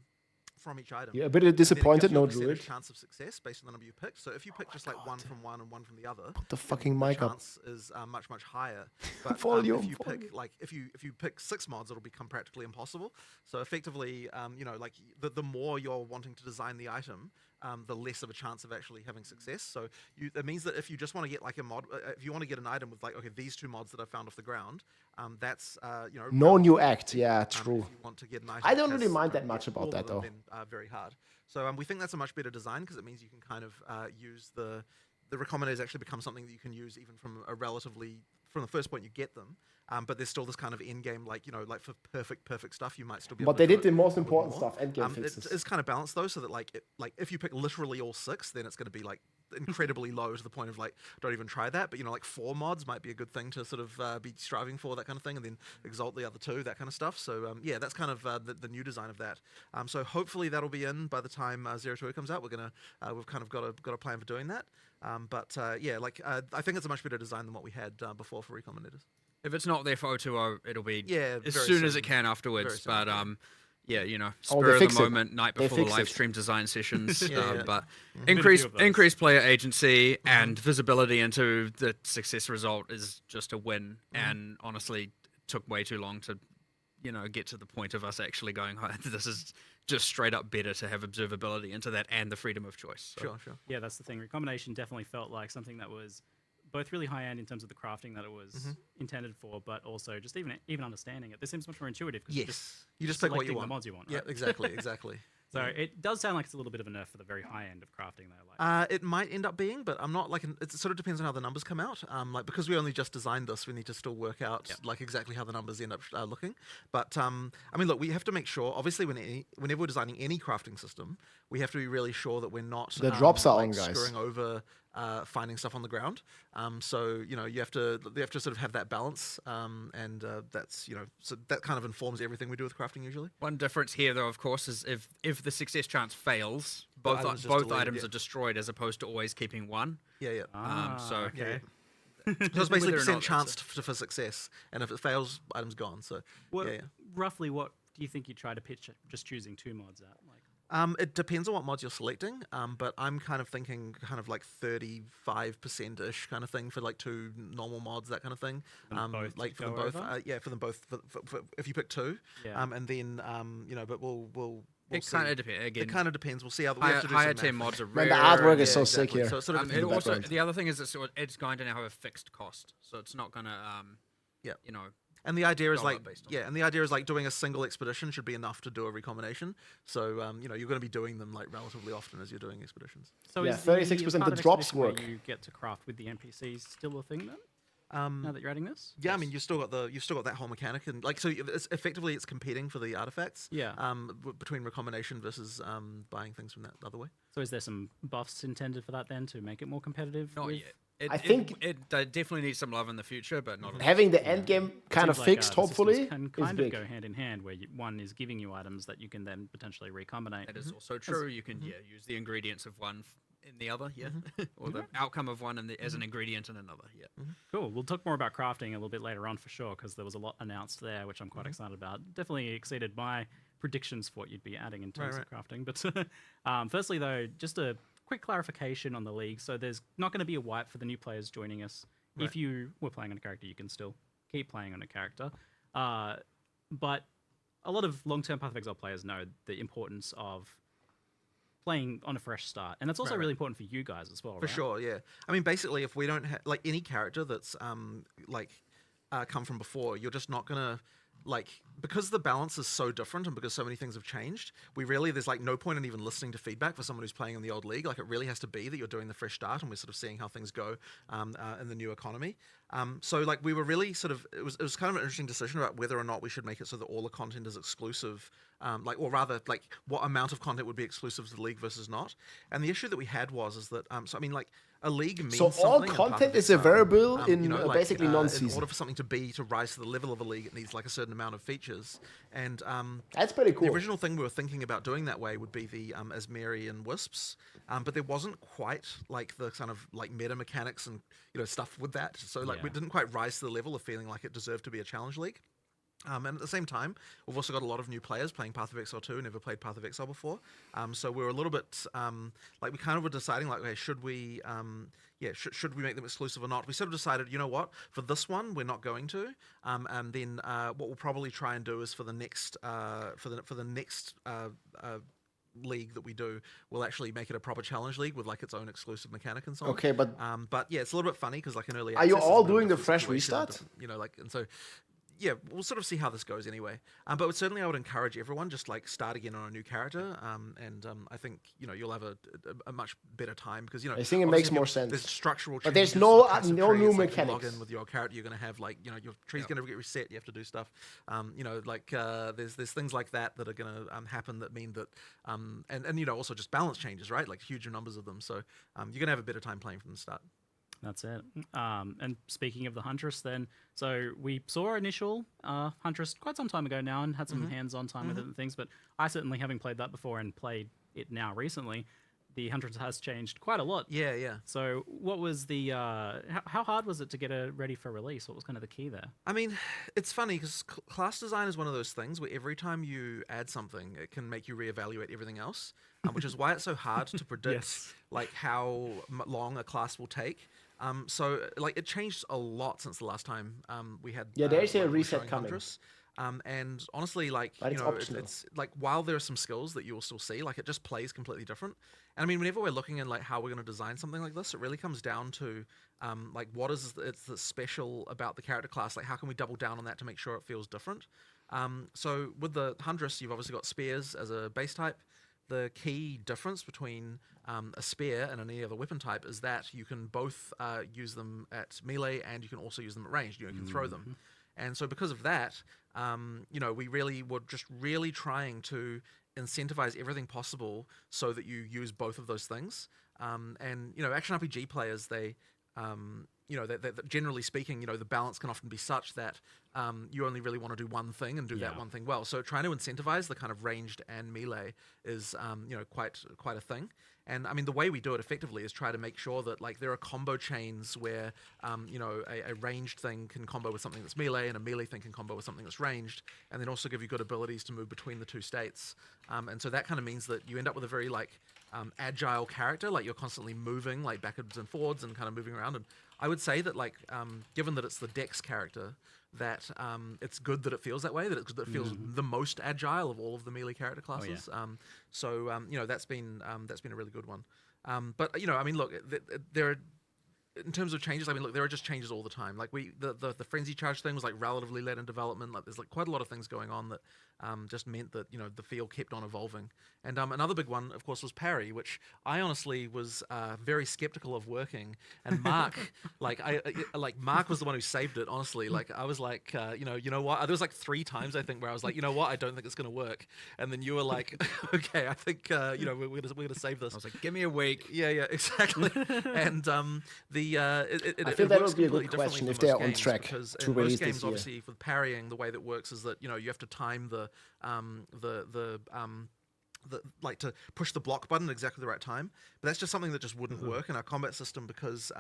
From each item. Yeah, a bit disappointed, no druid. Chance of success based on the number you pick. So if you pick just like one from one and one from the other, put the fucking mic up. Chance is much higher. But Volume, if you pick like if you pick 6 mods, it'll become practically impossible. So effectively, like the more you're wanting to design the item, the less of a chance of actually having success. So it means that if you just want to get like a mod, if you want to get an item with like these 2 mods that I found off the ground, that's no new act. Yeah, true. If you want to get an item I don't really mind that much about that though. Then, very hard. So we think that's a much better design because it means you can kind of use the recombinators actually become something that you can use even from a relatively from the first point you get them. But there's still this kind of end game, like like for perfect stuff, you might still be. But they did the most important stuff. End game fixes. It's kind of balanced though, so that like if you pick literally all 6, then it's going to be like incredibly low to the point of like don't even try that. But like 4 mods might be a good thing to sort of be striving for, that kind of thing, and then exalt the other 2, that kind of stuff. So yeah, that's kind of the new design of that. So hopefully that'll be in by the time 0-2 comes out. We're gonna we've kind of got a plan for doing that. But yeah, like I think it's a much better design than what we had before for recombinators. If it's not there for 020, it'll be as very soon as soon. it can afterwards. Very But soon, yeah, Oh, spur they of fix the it. moment, night They before the fix live it. stream design sessions. Yeah. But Been a few of those. increased player agency and visibility into the success result is just a win. And honestly, took way too long to get to the point of us actually going, this is just straight up better to have observability into that and the freedom of choice. So. Sure. Yeah, that's the thing. Recombination definitely felt like something that was both really high end in terms of the crafting that it was intended for, but also just even understanding it. This seems much more intuitive because You just pick what you selecting want. the mods you want. Yeah, Right? exactly. So it does sound like it's a little bit of a nerf for the very high end of crafting, though. Like, It might end up being, but I'm not like it sort of depends on how the numbers come out. Like because we only just designed this, we need to still work out like exactly how the numbers end up looking. But I mean, look, we have to make sure. Obviously, whenever we're designing any crafting system, we have to be really sure that we're not The drops are like, on, guys. screwing over finding stuff on the ground. So you have to sort of have that balance, and that's so that kind of informs everything we do with crafting usually. One difference here, though, of course, is if the success chance fails, The item's just both deleted, items are destroyed as opposed to always keeping one. Yeah. So okay. So it's basically Whether or percent not chance for success, and if it fails, item's gone. So Roughly, what do you think you try to pitch at just choosing 2 mods out? Like, it depends on what mods you're selecting, but I'm kind of thinking kind of like 35%-ish kind of thing for like 2 normal mods, that kind of thing. both Like to for them go both, over? for them both. For if you pick 2, Yeah. and then but we'll it see. kind of depends. Again, It kind of depends. We'll see how we higher, have to do higher some tier math. mods are Man, rare. the artwork is Yeah, so sick exactly. here. So it sort of It depends on the also background. the other thing is it's going to now have a fixed cost, so it's not going to Yeah. And the idea is go like up based on and the idea is like doing a single expedition should be enough to do a recombination. So you're going to be doing them like relatively often as you're doing expeditions. so Yeah, is 36% part the of drops Expedition where work. You get to craft with the NPCs still a thing then? Now that you're adding this? Yeah, I mean you've still got that whole mechanic, and like so it's effectively it's competing for the artifacts. Yeah. Between recombination versus buying things from that other way. So is there some buffs intended for that then to make it more competitive? Not with yet. I think it definitely needs some love in the future, but not having the end game kind of Seems fixed, the systems hopefully, can is kind big. of go hand in hand, where one is giving you items that you can then potentially recombinate. That is also true. You can use the ingredients of one in the other, or the outcome of one as an ingredient in another. Cool. We'll talk more about crafting a little bit later on for sure, because there was a lot announced there, which I'm quite excited about. Definitely exceeded my predictions for what you'd be adding in terms of crafting. But firstly, though, just a quick clarification on the league. So there's not going to be a wipe for the new players joining us. Right. If you were playing on a character, you can still keep playing on a character. But a lot of long-term Path of Exile players know the importance of playing on a fresh start, and that's also really important for you guys as well. For sure, yeah. I mean, basically, if we don't have like any character that's come from before, you're just not gonna because the balance is so different and because so many things have changed. There's like no point in even listening to feedback for someone who's playing in the old league. Like it really has to be that you're doing the fresh start, and we're sort of seeing how things go in the new economy. So like we were really sort of it was kind of an interesting decision about whether or not we should make it so that all the content is exclusive, or rather like what amount of content would be exclusive to the league versus not. And the issue that we had is that so I mean like a league means so all something content is available in basically in non-season. order for something to rise to the level of a league, it needs like a certain amount of features. And that's pretty cool. The original thing we were thinking about doing that way would be the Asmerian Wisps, but there wasn't quite like the kind of like meta mechanics and stuff with that. So like we didn't quite rise to the level of feeling like it deserved to be a challenge league. And at the same time, we've also got a lot of new players playing Path of Exile 2 who never played Path of Exile before. So we're a little bit we kind of were deciding like, okay, should we make them exclusive or not? We sort of decided, you know what, for this one we're not going to. And then what we'll probably try and do is for the next league that we do, we'll actually make it a proper challenge league with like its own exclusive mechanic and so on. Okay, but yeah, it's a little bit funny because like an early are you access all is doing the different fresh situation, restart? and so. Yeah, we'll sort of see how this goes anyway. But certainly I would encourage everyone just like start again on a new character. And I think you'll have a much better time because I think it makes more sense. There's structural changes. But there's no new trees, mechanics. Log in with your character, you're going to have like your tree's going to get reset. You have to do stuff. There's things like that are going to happen that mean that and also just balance changes, right? Like huge numbers of them. So you're going to have a better time playing from the start. That's it. And speaking of the Huntress then, so we saw initial Huntress quite some time ago now and had some hands-on time with it and things, but I certainly, having played that before and played it now recently, the Huntress has changed quite a lot. Yeah, yeah. So what was the, how hard was it to get it ready for release? What was kind of the key there? I mean, it's funny because class design is one of those things where every time you add something, it can make you reevaluate everything else, which is why it's so hard to predict like how long a class will take. So like it changed a lot since the last time we had. Yeah, there's a reset coming. Huntress. And honestly, like it's like while there are some skills that you will still see, like it just plays completely different. And I mean, whenever we're looking at like how we're going to design something like this, it really comes down to like what is it's the special about the character class. Like how can we double down on that to make sure it feels different? So with the Huntress, you've obviously got spears as a base type. The key difference between a spear and any other weapon type is that you can both use them at melee and you can also use them at range. You can throw them. And so because of that, we really were just really trying to incentivize everything possible so that you use both of those things. And action RPG players, they generally speaking, the balance can often be such that you only really want to do one thing and do that one thing well. So trying to incentivize the kind of ranged and melee is, quite a thing. And I mean, the way we do it effectively is try to make sure that like there are combo chains where, a ranged thing can combo with something that's melee and a melee thing can combo with something that's ranged, and then also give you good abilities to move between the two states. And so that kind of means that you end up with a very like agile character, like you're constantly moving like backwards and forwards and kind of moving around. And I would say that like, given that it's the Dex character, that it's good that it feels that way, that it feels the most agile of all of the melee character classes. That's been a really good one. But I mean, look, there are, in terms of changes, I mean, look, there are just changes all the time. Like the frenzy charge thing was like relatively late in development. Like there's like quite a lot of things going on that just meant that the field kept on evolving. And another big one, of course, was parry, which I honestly was very skeptical of working. And Mark, Mark was the one who saved it. Honestly, like I was like, you know what? There was like 3 times I think where I was like, you know what? I don't think it's gonna work. And then you were like, okay, I think we're gonna save this. I was like, give me a week. Yeah, exactly. And I feel that would be a good question if they're on track to release most games, this year. obviously, with parrying, the way that works is that you have to time like to push the block button at exactly the right time, but that's just something that just wouldn't work in our combat system because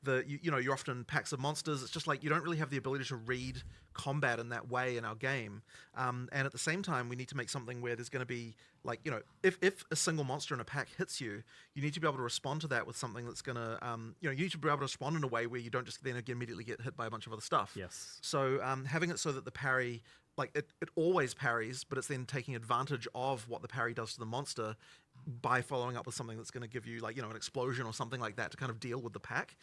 you're often packs of monsters. It's just like you don't really have the ability to read combat in that way in our game, and at the same time we need to make something where there's going to be like if a single monster in a pack hits you, you need to be able to respond to that with something that's going to you need to be able to respond in a way where you don't just then immediately get hit by a bunch of other stuff. Yes. So having it so that the parry, like it always parries, but it's then taking advantage of what the parry does to the monster by following up with something that's going to give you like an explosion or something like that to kind of deal with the pack.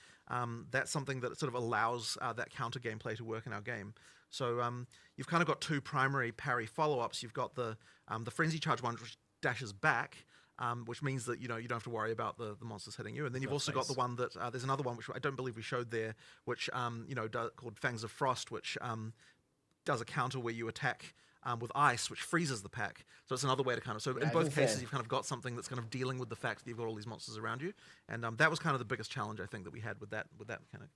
That's something that sort of allows that counter gameplay to work in our game. So you've kind of got two primary parry follow-ups. You've got the frenzy charge one, which dashes back, which means that you don't have to worry about the monsters hitting you. And then you've also got the one that there's another one which I don't believe we showed there, which called Fangs of Frost, which does a counter where you attack with ice, which freezes the pack. So it's another way to kind of... So in both cases, you've kind of got something that's kind of dealing with the fact that you've got all these monsters around you. And that was kind of the biggest challenge, I think, that we had with that mechanic.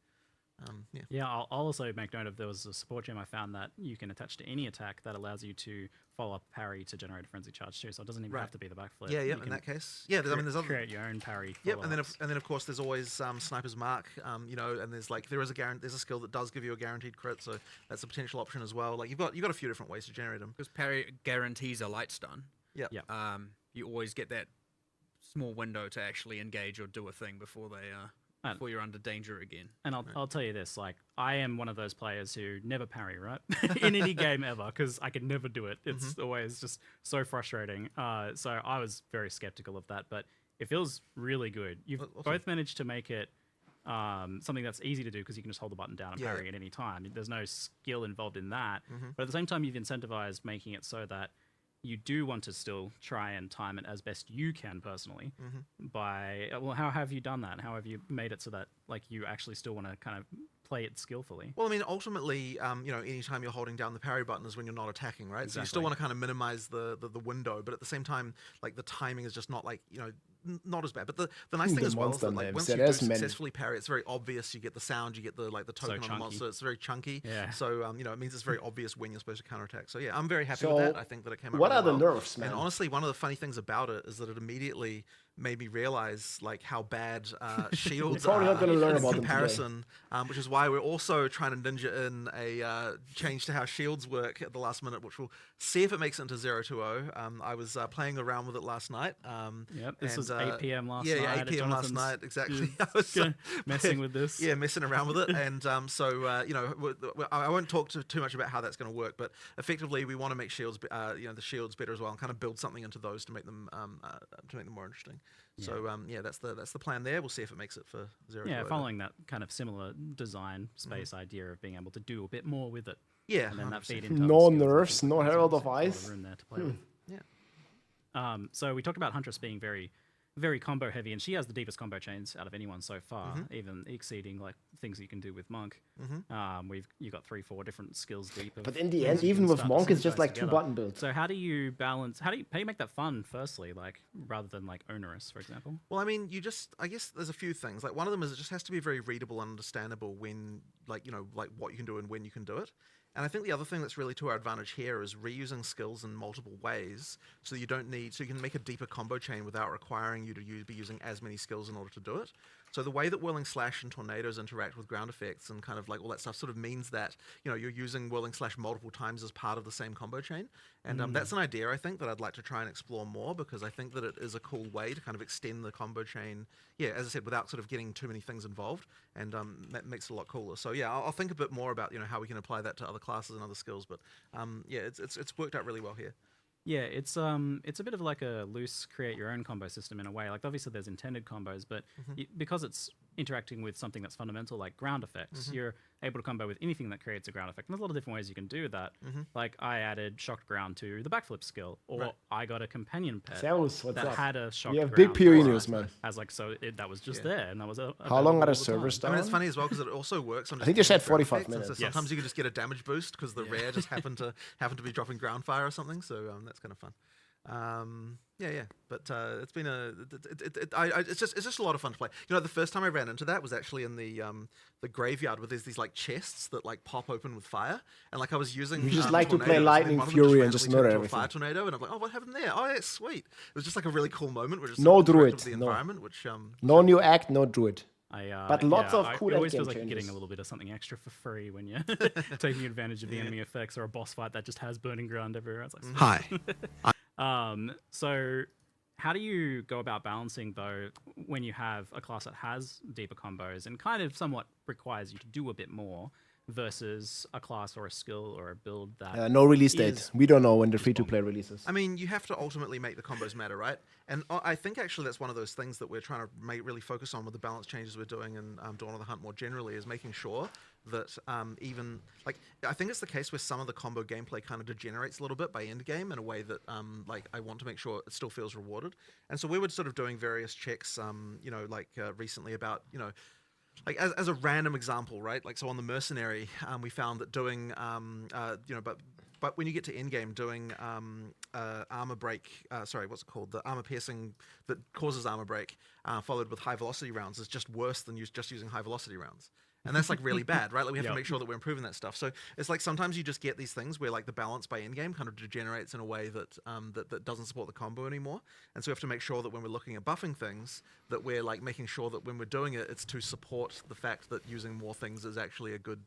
I'll also make note of there was a support gem I found that you can attach to any attack that allows you to follow up parry to generate a frenzy charge too. So it doesn't even have to be the backflip. Yeah, in that case. Yeah, there's other... create your own parry. Yep, and then of course there's always Sniper's Mark, and there's like there's a skill that does give you a guaranteed crit, so that's a potential option as well. Like you've got a few different ways to generate them. Because parry guarantees a light stun. Yeah. You always get that small window to actually engage or do a thing before before you're under danger again. And I'll tell you this, like, I am one of those players who never parry, right? In any game ever, because I can never do it. It's always just so frustrating. So I was very skeptical of that, but it feels really good. You've both managed to make it something that's easy to do because you can just hold the button down and parry at any time. There's no skill involved in that. But at the same time, you've incentivized making it so that you do want to still try and time it as best you can personally how have you done that? How have you made it so that like you actually still want to kind of play it skillfully? Well, I mean, ultimately, anytime you're holding down the parry button is when you're not attacking, right? Exactly. So you still want to kind of minimize the window, but at the same time, like the timing is just not like, not as bad. But the nice thing as well is that like once you do successfully parry, it's very obvious. You get the sound, you get the token on the monster. It's very chunky. Yeah. So it means it's very obvious when you're supposed to counterattack. So yeah, I'm very happy with that. I think that it came out. What really are the well. nerfs, man? And honestly, one of the funny things about it is that it immediately made me realize like how bad shields are not going to learn in about comparison, which is why we're also trying to ninja in a change to how shields work at the last minute, which we'll see if it makes it into 020. I was playing around with it last night. This was 8 p.m. last night. Yeah, 8 p.m. last night, exactly. I was messing with this. Yeah, messing around with it. And I won't talk too much about how that's going to work, but effectively we want to make shields, the shields better as well, and kind of build something into those to make them more interesting. So that's the plan there. We'll see if it makes it for 020. Yeah, following that kind of similar design space idea of being able to do a bit more with it. Yeah, and then that feed into no nerfs, no Herald of Ice. Room there to play with. Yeah. So we talked about Huntress being very, very combo heavy, and she has the deepest combo chains out of anyone so far, even exceeding like things you can do with Monk. You got 3-4 different skills deep. But in the end, even with Monk, it's just like together. 2 button builds. So how do you balance? How do you make that fun? Firstly, like rather than like onerous, for example. Well, I mean, I guess there's a few things. Like one of them is it just has to be very readable and understandable when, like what you can do and when you can do it. And I think the other thing that's really to our advantage here is reusing skills in multiple ways, so you can make a deeper combo chain without requiring you to be using as many skills in order to do it. So the way that Whirling Slash and Tornadoes interact with ground effects and kind of like all that stuff sort of means that you're using Whirling Slash multiple times as part of the same combo chain. And that's an idea I think that I'd like to try and explore more, because I think that it is a cool way to kind of extend the combo chain, as I said, without sort of getting too many things involved, and that makes it a lot cooler. So yeah, I'll think a bit more about how we can apply that to other classes and other skills, but it's worked out really well here. Yeah, it's a bit of like a loose create your own combo system in a way. Like obviously there's intended combos, but because it's interacting with something that's fundamental like ground effects, you're able to combo with anything that creates a ground effect. And there's a lot of different ways you can do that. Like I added shocked ground to the backflip skill, or I got a companion pet that had a shocked ground. We have big PoE news, man. As like that was just there, and that was how long are the servers down? I mean, it's funny as well because it also works on. I think they said 45 minutes. So sometimes you can just get a damage boost because the rare just happened to be dropping ground fire or something. So that's kind of fun. Yeah. But it's been it's just a lot of fun to play. You know, the first time I ran into that was actually in the graveyard where there's these like chests that like pop open with fire, and like I was using. You just like to play tornadoes, Lightning and then one of them Fury and just randomly murder turned into a everything. fire tornado, and I'm like, oh, what happened there? Oh, yeah, sweet. It was just like a really cool moment. Where just No sort of interacted druid, with the no. environment, which No new act, no druid. But lots of cool it always endgame feels like you're changes. getting a little bit of something extra for free when you're taking advantage of the enemy effects or a boss fight that just has burning ground everywhere. It's like, Hi. So how do you go about balancing though when you have a class that has deeper combos and kind of somewhat requires you to do a bit more versus a class or a skill or a build that No release date. We don't know when the free-to-play releases. I mean, you have to ultimately make the combos matter, right? And I think actually that's one of those things that we're trying to really focus on with the balance changes we're doing in Dawn of the Hunt more generally, is making sure that even, like, I think it's the case where some of the combo gameplay kind of degenerates a little bit by end game in a way that, like, I want to make sure it still feels rewarded. And so we were sort of doing various checks, you know, like recently about, you know, like as a random example, right? Like, so on the Mercenary, we found that doing, you know, but when you get to endgame, doing armor break, sorry, what's it called? The armor piercing that causes armor break, followed with high velocity rounds, is just worse than just using high velocity rounds. And that's like really bad, right? Like we have to make sure that we're improving that stuff. So it's like sometimes you just get these things where like the balance by endgame kind of degenerates in a way that that doesn't support the combo anymore. And so we have to make sure that when we're looking at buffing things, that we're like making sure that when we're doing it, it's to support the fact that using more things is actually a good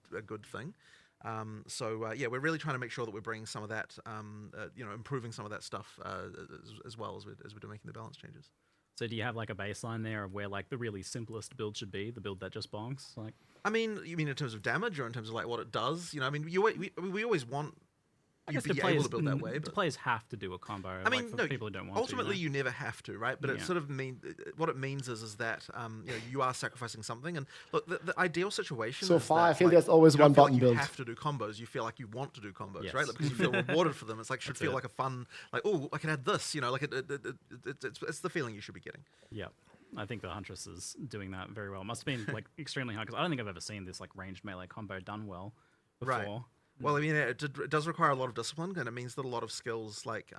thing. So yeah, we're really trying to make sure that we're bringing some of that, you know, improving some of that stuff as well as we're making the balance changes. So do you have like a baseline there of where like the really simplest build should be, the build that just bonks? Like, I mean, you mean in terms of damage or in terms of like what it does? You know, I mean, we always want you to be able to build that way. But players have to do a combo. I mean, like, for no, people who don't want ultimately to, you never have to, right? But it sort of what it means is that you know, you are sacrificing something. And look, the ideal situation. So is far, that, I feel like, there's always you don't one feel button like build. You have to do combos. You feel like you want to do combos, right? Like, because you feel rewarded for them. It's like should feel like a fun, like, oh, I can add this. You know, like it's the feeling you should be getting. Yeah. I think the Huntress is doing that very well. It must have been like extremely hard because I don't think I've ever seen this like ranged melee combo done well before. Right. Well, I mean, it does require a lot of discipline, and it means that a lot of skills like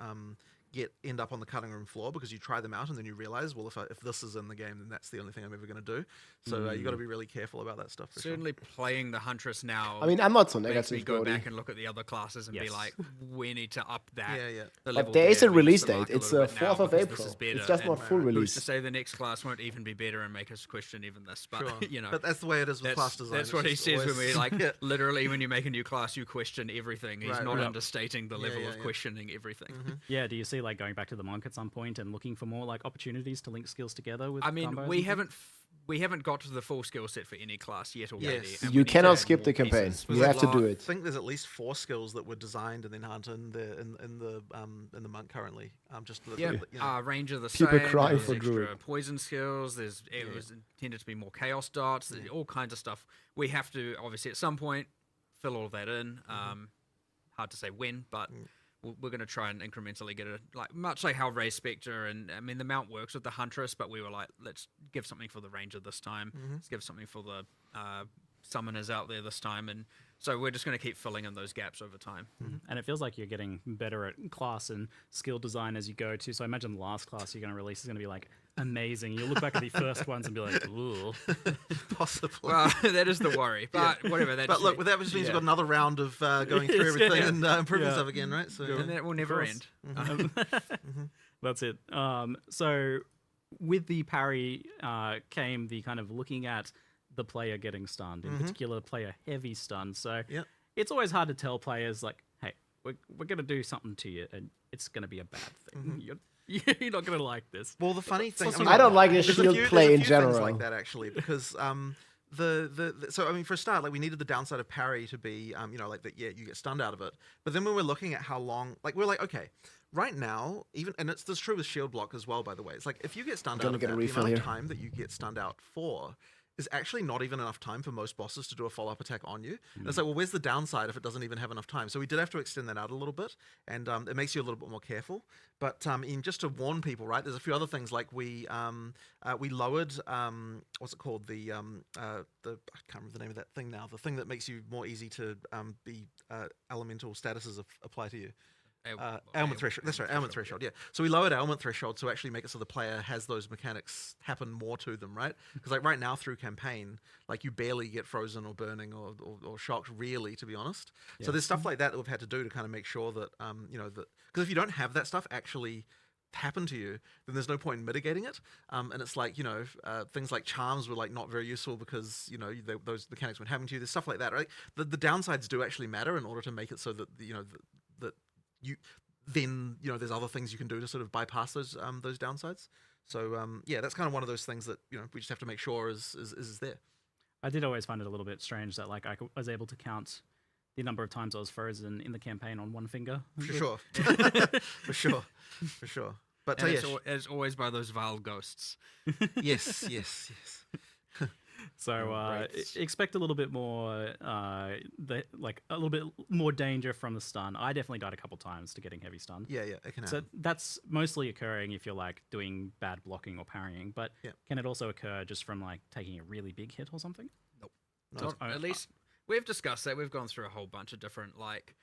end up on the cutting room floor because you try them out and then you realize, well, if this is in the game, then that's the only thing I'm ever going to do. So you got to be really careful about that stuff. Certainly playing the Huntress now. I mean, I'm not so makes negative. me go Brody. back and look at the other classes and be like, we need to up that. The But level there is there, a we release missed the date. mark a It's little bit 4th now of because this April. is better, It's just not and full who's release. to say the next class won't even be better and make us question even this? But Sure. you know, But that's the way it is with class design. That's It's what he just says when we always- like literally when you make a new class, you question everything. He's Right, not right. understating the level of questioning everything. Yeah, do you see like going back to the monk at some point and looking for more like opportunities to link skills together with I mean, combos we and haven't we haven't got to the full skill set for any class yet already. Yes. and You we need to cannot add skip more the campaign. pieces. You have to do I it. think there's at least 4 skills that were designed and then aren't in the monk currently. Just Yeah, you know. range of the People same. crying There's for extra druid. poison skills. It was intended to be more chaos darts. There's all kinds of stuff. We have to obviously at some point fill all of that in. Hard to say when, but we're going to try and incrementally get it, like much like how Ray Spectre and I mean the mount works with the Huntress, but we were like, let's give something for the Ranger this time. Let's give something for the summoners out there this time, and so we're just going to keep filling in those gaps over time. And it feels like you're getting better at class and skill design as you go too. So I imagine the last class you're going to release is going to be like amazing. You'll look back at the first ones and be like, ooh. Possibly. Well, that is the worry, but whatever. That But just look, that just means we've got another round of going through everything and improving stuff again, right? So and that will never end. That's it. So with the parry came the kind of looking at the player getting stunned, in particular player heavy stun. So it's always hard to tell players like, hey, we're going to do something to you and it's going to be a bad thing. You're not going to like this. Well, the funny thing, I don't like the there's shield there's play in things general. like that actually, because so I mean, for a start, like we needed the downside of parry to be, you know, like that. Yeah, you get stunned out of it. But then when we're looking at how long, like we're like, okay, right now, even and it's true with shield block as well. By the way, it's like if you get stunned out of that, the amount of time that you get stunned out for is actually not even enough time for most bosses to do a follow-up attack on you. And it's like, well, where's the downside if it doesn't even have enough time? So we did have to extend that out a little bit, and it makes you a little bit more careful. But in just to warn people, right? There's a few other things like we lowered what's it called, the I can't remember the name of that thing now. The thing that makes you more easy to be elemental statuses apply to you. Ailment threshold. That's right, ailment threshold. Yeah. So we lowered ailment threshold to actually make it so the player has those mechanics happen more to them, right? Because like right now through campaign, like you barely get frozen or burning or shocked, really, to be honest. Yeah. So there's stuff like that we've had to do to kind of make sure that you know that because if you don't have that stuff actually happen to you, then there's no point in mitigating it. And it's like, you know, things like charms were like not very useful because, you know, those mechanics weren't happening to you. There's stuff like that, right? The downsides do actually matter in order to make it so that, you know, that you then, you know, there's other things you can do to sort of bypass those downsides. So yeah, that's kind of one of those things that, you know, we just have to make sure is there. I did always find it a little bit strange that like I was able to count the number of times I was frozen in the campaign on one finger. For sure. For sure. For sure. But it's always by those vile ghosts. Yes. So expect a little bit more, a little bit more danger from the stun. I definitely died a couple times to getting heavy stunned. Yeah, it can So happen. that's mostly occurring if you're like doing bad blocking or parrying. But can it also occur just from like taking a really big hit or something? Nope. At least we've discussed that. We've gone through a whole bunch of different like.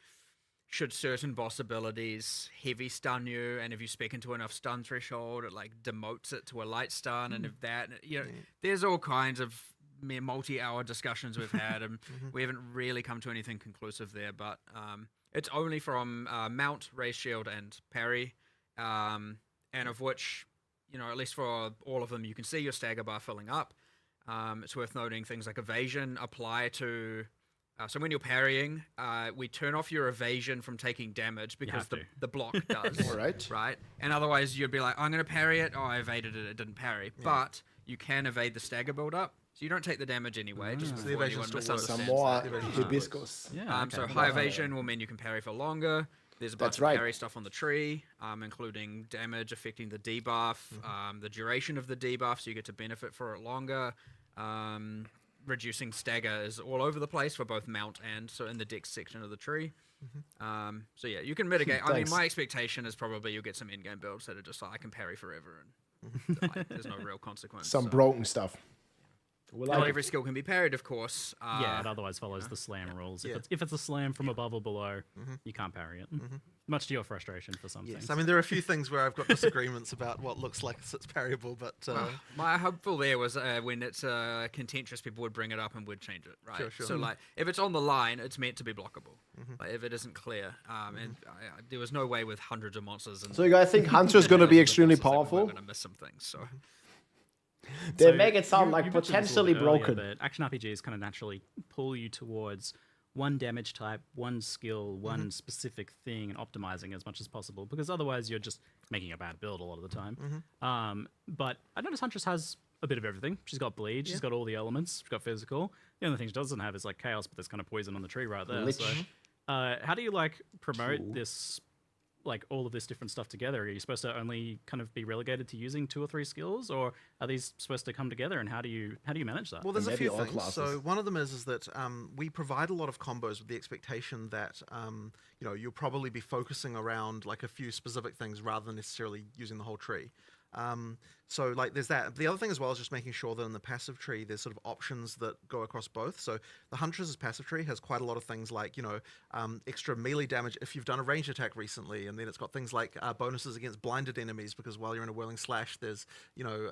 Should certain boss abilities heavy stun you, and if you speak into enough stun threshold, it like demotes it to a light stun, and if that, you know, there's all kinds of multi-hour discussions we've had, and we haven't really come to anything conclusive there. But it's only from mount, raise shield, and parry, and of which, you know, at least for all of them, you can see your stagger bar filling up. It's worth noting things like evasion apply to. So when you're parrying, we turn off your evasion from taking damage because the block does. All right. Right? And otherwise you'd be like, I'm going to parry it. Oh, I evaded it. It didn't parry. Yeah. But you can evade the stagger build up. So you don't take the damage anyway. Just before anyone misunderstands some more hibiscus. Yeah, so high evasion will mean you can parry for longer. There's a bunch of parry stuff on the tree, including damage affecting the debuff, the duration of the debuff, so you get to benefit for it longer. Reducing stagger is all over the place for both mount and so in the dex section of the tree. So yeah, you can mitigate. I mean, my expectation is probably you'll get some in-game builds that are just like, I can parry forever and there's no real consequence. Some broken stuff. Not every skill can be parried, of course. Yeah, it otherwise follows the slam rules. If it's a slam from above or below, you can't parry it. Much to your frustration for some things. I mean, there are a few things where I've got disagreements about what looks like it's parryable, but... my hopeful there was when it's contentious, people would bring it up and would change it, right? Sure. So, like, if it's on the line, it's meant to be blockable. Like, if it isn't clear. And there was no way with hundreds of monsters... And so you guys think Hunter's going to be extremely powerful? We're going to miss some things, so... They make it sound like potentially broken. But action RPGs kind of naturally pull you towards one damage type, one skill, one specific thing, and optimizing as much as possible. Because otherwise, you're just making a bad build a lot of the time. But I notice Huntress has a bit of everything. She's got bleed. She's got all the elements. She's got physical. The only thing she doesn't have is like chaos, but there's kind of poison on the tree right there. So, how do you like promote this? Like all of this different stuff together? Are you supposed to only kind of be relegated to using 2 or 3 skills, or are these supposed to come together? And how do you manage that? Well, there's a few things. So one of them is that we provide a lot of combos with the expectation that you know, you'll probably be focusing around like a few specific things rather than necessarily using the whole tree. So like there's that. The other thing as well is just making sure that in the passive tree there's sort of options that go across both. So the Huntress's passive tree has quite a lot of things like, you know, extra melee damage if you've done a ranged attack recently, and then it's got things like bonuses against blinded enemies because while you're in a whirling slash there's, you know,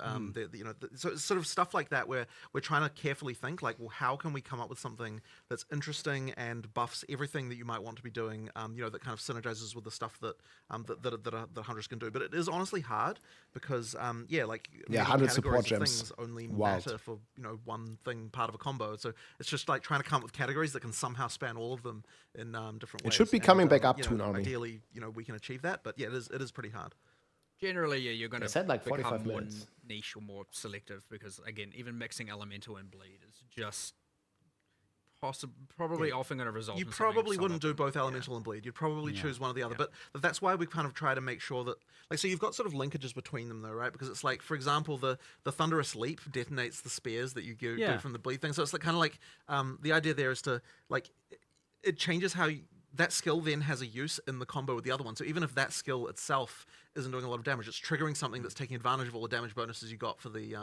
so it's sort of stuff like that where we're trying to carefully think like, well, how can we come up with something that's interesting and buffs everything that you might want to be doing, you know, that kind of synergizes with the stuff that that Huntress can do. But it is honestly hard because like 100 support categories of gems things only matter for, you know, one thing part of a combo. So it's just like trying to come up with categories that can somehow span all of them in different ways. It should be coming back up to an army. Ideally, you know, we can achieve that, but yeah, it is pretty hard. Generally, yeah, you're going to like become more minutes. niche or more selective because, again, even mixing elemental and bleed is just probably often going to result. You in probably wouldn't do both elemental and bleed. You'd probably choose one or the other. But that's why we kind of try to make sure that, like, so you've got sort of linkages between them, though, right? Because it's like, for example, the thunderous leap detonates the spears that you do from the bleed thing. So it's like kind of like the idea there is to like it changes how that skill then has a use in the combo with the other one. So even if that skill itself isn't doing a lot of damage, it's triggering something that's taking advantage of all the damage bonuses you got for the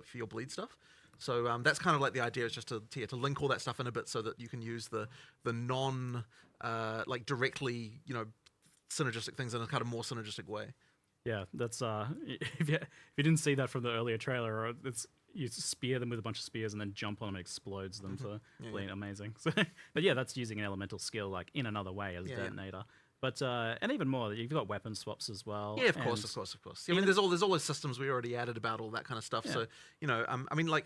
for your bleed stuff. So that's kind of like the idea, is just to link all that stuff in a bit so that you can use the non like directly, you know, synergistic things in a kind of more synergistic way. Yeah, that's if you didn't see that from the earlier trailer, you spear them with a bunch of spears and then jump on them and explodes them for amazing. So, but yeah, that's using an elemental skill like in another way as detonator. But and even more, you've got weapon swaps as well. Yeah, of course. I mean, there's all those systems we already added about all that kind of stuff. Yeah. So I mean, like,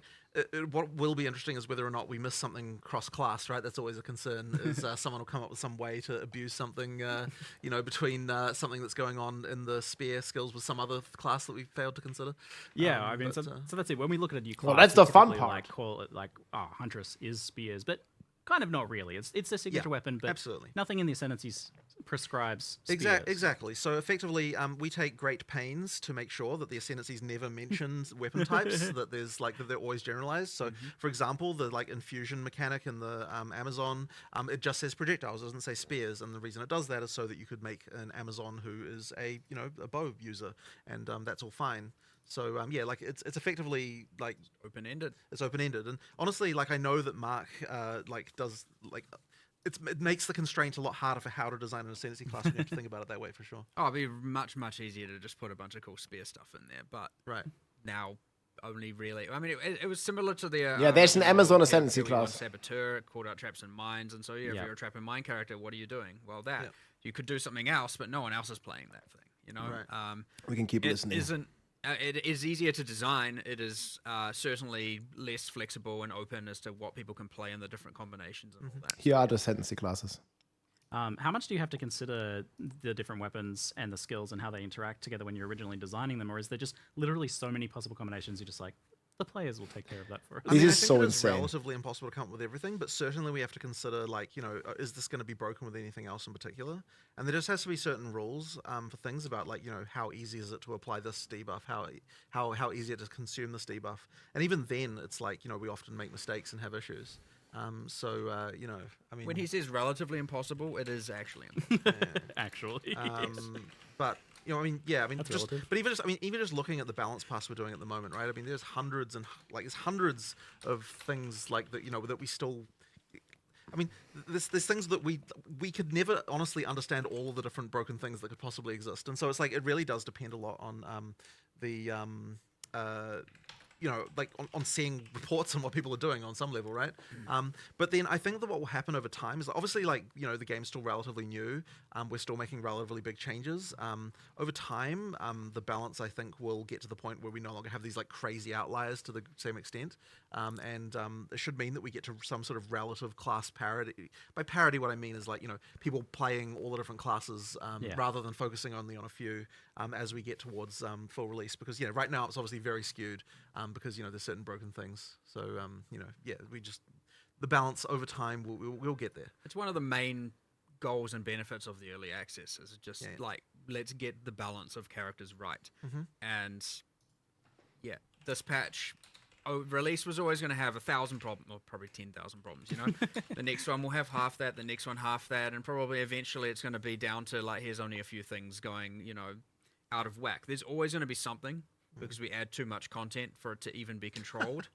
what will be interesting is whether or not we miss something cross-class, right? That's always a concern. Is someone will come up with some way to abuse something, between something that's going on in the spear skills with some other class that we failed to consider. Yeah, I mean, so that's it. When we look at a new class, well, that's the fun part. Like, call it like, Huntress is spears, but kind of not really. It's a signature weapon, but absolutely nothing in the Ascendancies prescribes spears. Exactly. So effectively, we take great pains to make sure that the Ascendancies never mention weapon types, that they're always generalized. So, for example, the infusion mechanic in the Amazon, it just says projectiles, it doesn't say spears, and the reason it does that is so that you could make an Amazon who is a bow user, and that's all fine. So it's effectively like open-ended. It's open-ended, and honestly, I know that Mark it makes the constraint a lot harder for how to design an Ascendancy class when you have to think about it that way, for sure. Oh, it'd be much easier to just put a bunch of cool spear stuff in there, but now only really. I mean, it was similar to the there's an Amazon Ascendancy class. Saboteur called out traps and mines, and so if you're a trap and mine character, what are you doing? Well, you could do something else, but no one else is playing that thing. Right. We can keep listening. It is easier to design. It is certainly less flexible and open as to what people can play in the different combinations and all that. Here are the Ascendancy classes. How much do you have to consider the different weapons and the skills and how they interact together when you're originally designing them, or is there just literally so many possible combinations you're just like, the players will take care of that for us? I think it's relatively impossible to come up with everything, but certainly we have to consider, is this going to be broken with anything else in particular? And there just has to be certain rules for things about, how easy is it to apply this debuff, how easy it is to consume this debuff. And even then, it's we often make mistakes and have issues. I mean... When he says relatively impossible, it is actually Actually, but... That's even just looking at the balance pass we're doing at the moment, right? I mean, there's hundreds of things that we still. I mean, there's things that we could never honestly understand all of the different broken things that could possibly exist, and so it's it really does depend a lot on on seeing reports on what people are doing on some level, right? But then I think that what will happen over time is obviously the game's still relatively new. We're still making relatively big changes. Over time, the balance I think will get to the point where we no longer have these crazy outliers to the same extent, and it should mean that we get to some sort of relative class parity. By parity, what I mean is people playing all the different classes rather than focusing only on a few as we get towards full release. Because right now it's obviously very skewed. Because there's certain broken things, so the balance over time we'll get there. It's one of the main goals and benefits of the early access is just let's get the balance of characters right. And this patch release was always going to have 1,000 problems, or probably 10,000 problems. The next one will have half that, the next one half that, and probably eventually it's going to be down to here's only a few things going out of whack. There's always going to be something. Because we add too much content for it to even be controlled.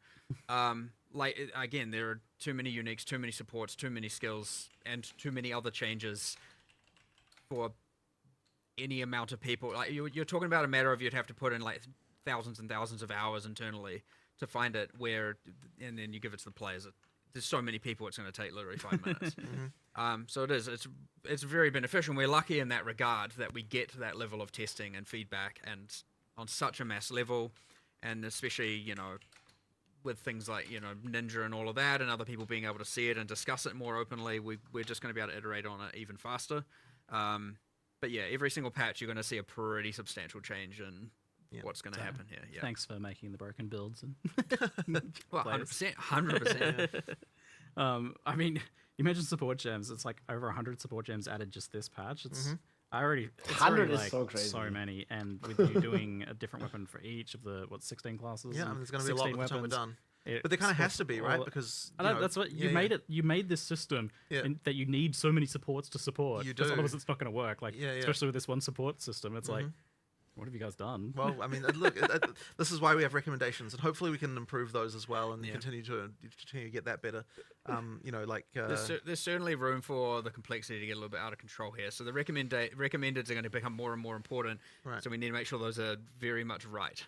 Again, there are too many uniques, too many supports, too many skills, and too many other changes for any amount of people. You're talking about a matter of you'd have to put in thousands and thousands of hours internally to find it, and then you give it to the players. There's so many people, it's going to take literally 5 minutes. So it is. It's very beneficial. And we're lucky in that regard that we get to that level of testing and feedback and on such a mass level, and especially, with things like, Ninja and all of that, and other people being able to see it and discuss it more openly, we're just going to be able to iterate on it even faster. But every single patch, you're going to see a pretty substantial change in what's going to happen here. Yeah. Thanks for making the broken builds. And well, 100%. I mean, you mentioned support gems. It's over 100 support gems added just this patch. It's 100 is so crazy. So many, and with you doing a different weapon for each of the 16 classes. Yeah, there's going to be a lot by the time we're done. But there kind of has to be, right? Because that's what you made it. You made this system that you need so many supports to support. You do. Otherwise, it's not going to work. Especially with this one support system, it's What have you guys done? Well, I mean, look, this is why we have recommendations, and hopefully we can improve those as well, and continue to get that better. You know, like there's certainly room for the complexity to get a little bit out of control here. So the recommendeds are going to become more and more important. Right. So we need to make sure those are very much right.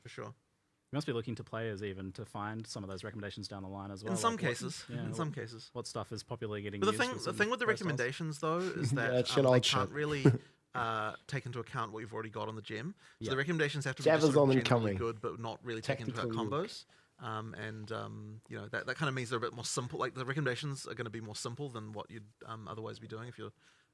For sure. You must be looking to players even to find some of those recommendations down the line as well. In some cases, in some cases. What stuff is popularly getting But used? the thing with the recommendations though is that they can't really take into account what you've already got on the gem. So the recommendations have to be just sort of generally good, but not really take into account combos. You know, that kind of means they're a bit more simple. Like the recommendations are going to be more simple than what you'd otherwise be doing if you're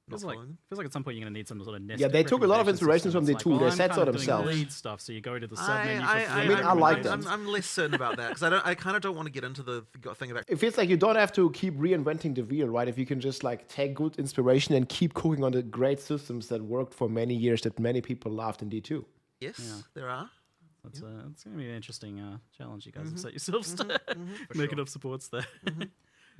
not following them. Feels like at some point you're going to need some sort of nested. Yeah, they took a lot of inspirations from the like, tool. They said so I'm themselves. doing lead stuff, so you go to the sub menu. I like that. I'm less certain about that because I kind of don't want to get into the thing about. It feels like you don't have to keep reinventing the wheel, right? If you can just like take good inspiration and keep cooking on the great systems that worked for many years that many people loved in D2. Yes, there are. It's going to be an interesting challenge you guys have set yourselves to make enough supports there.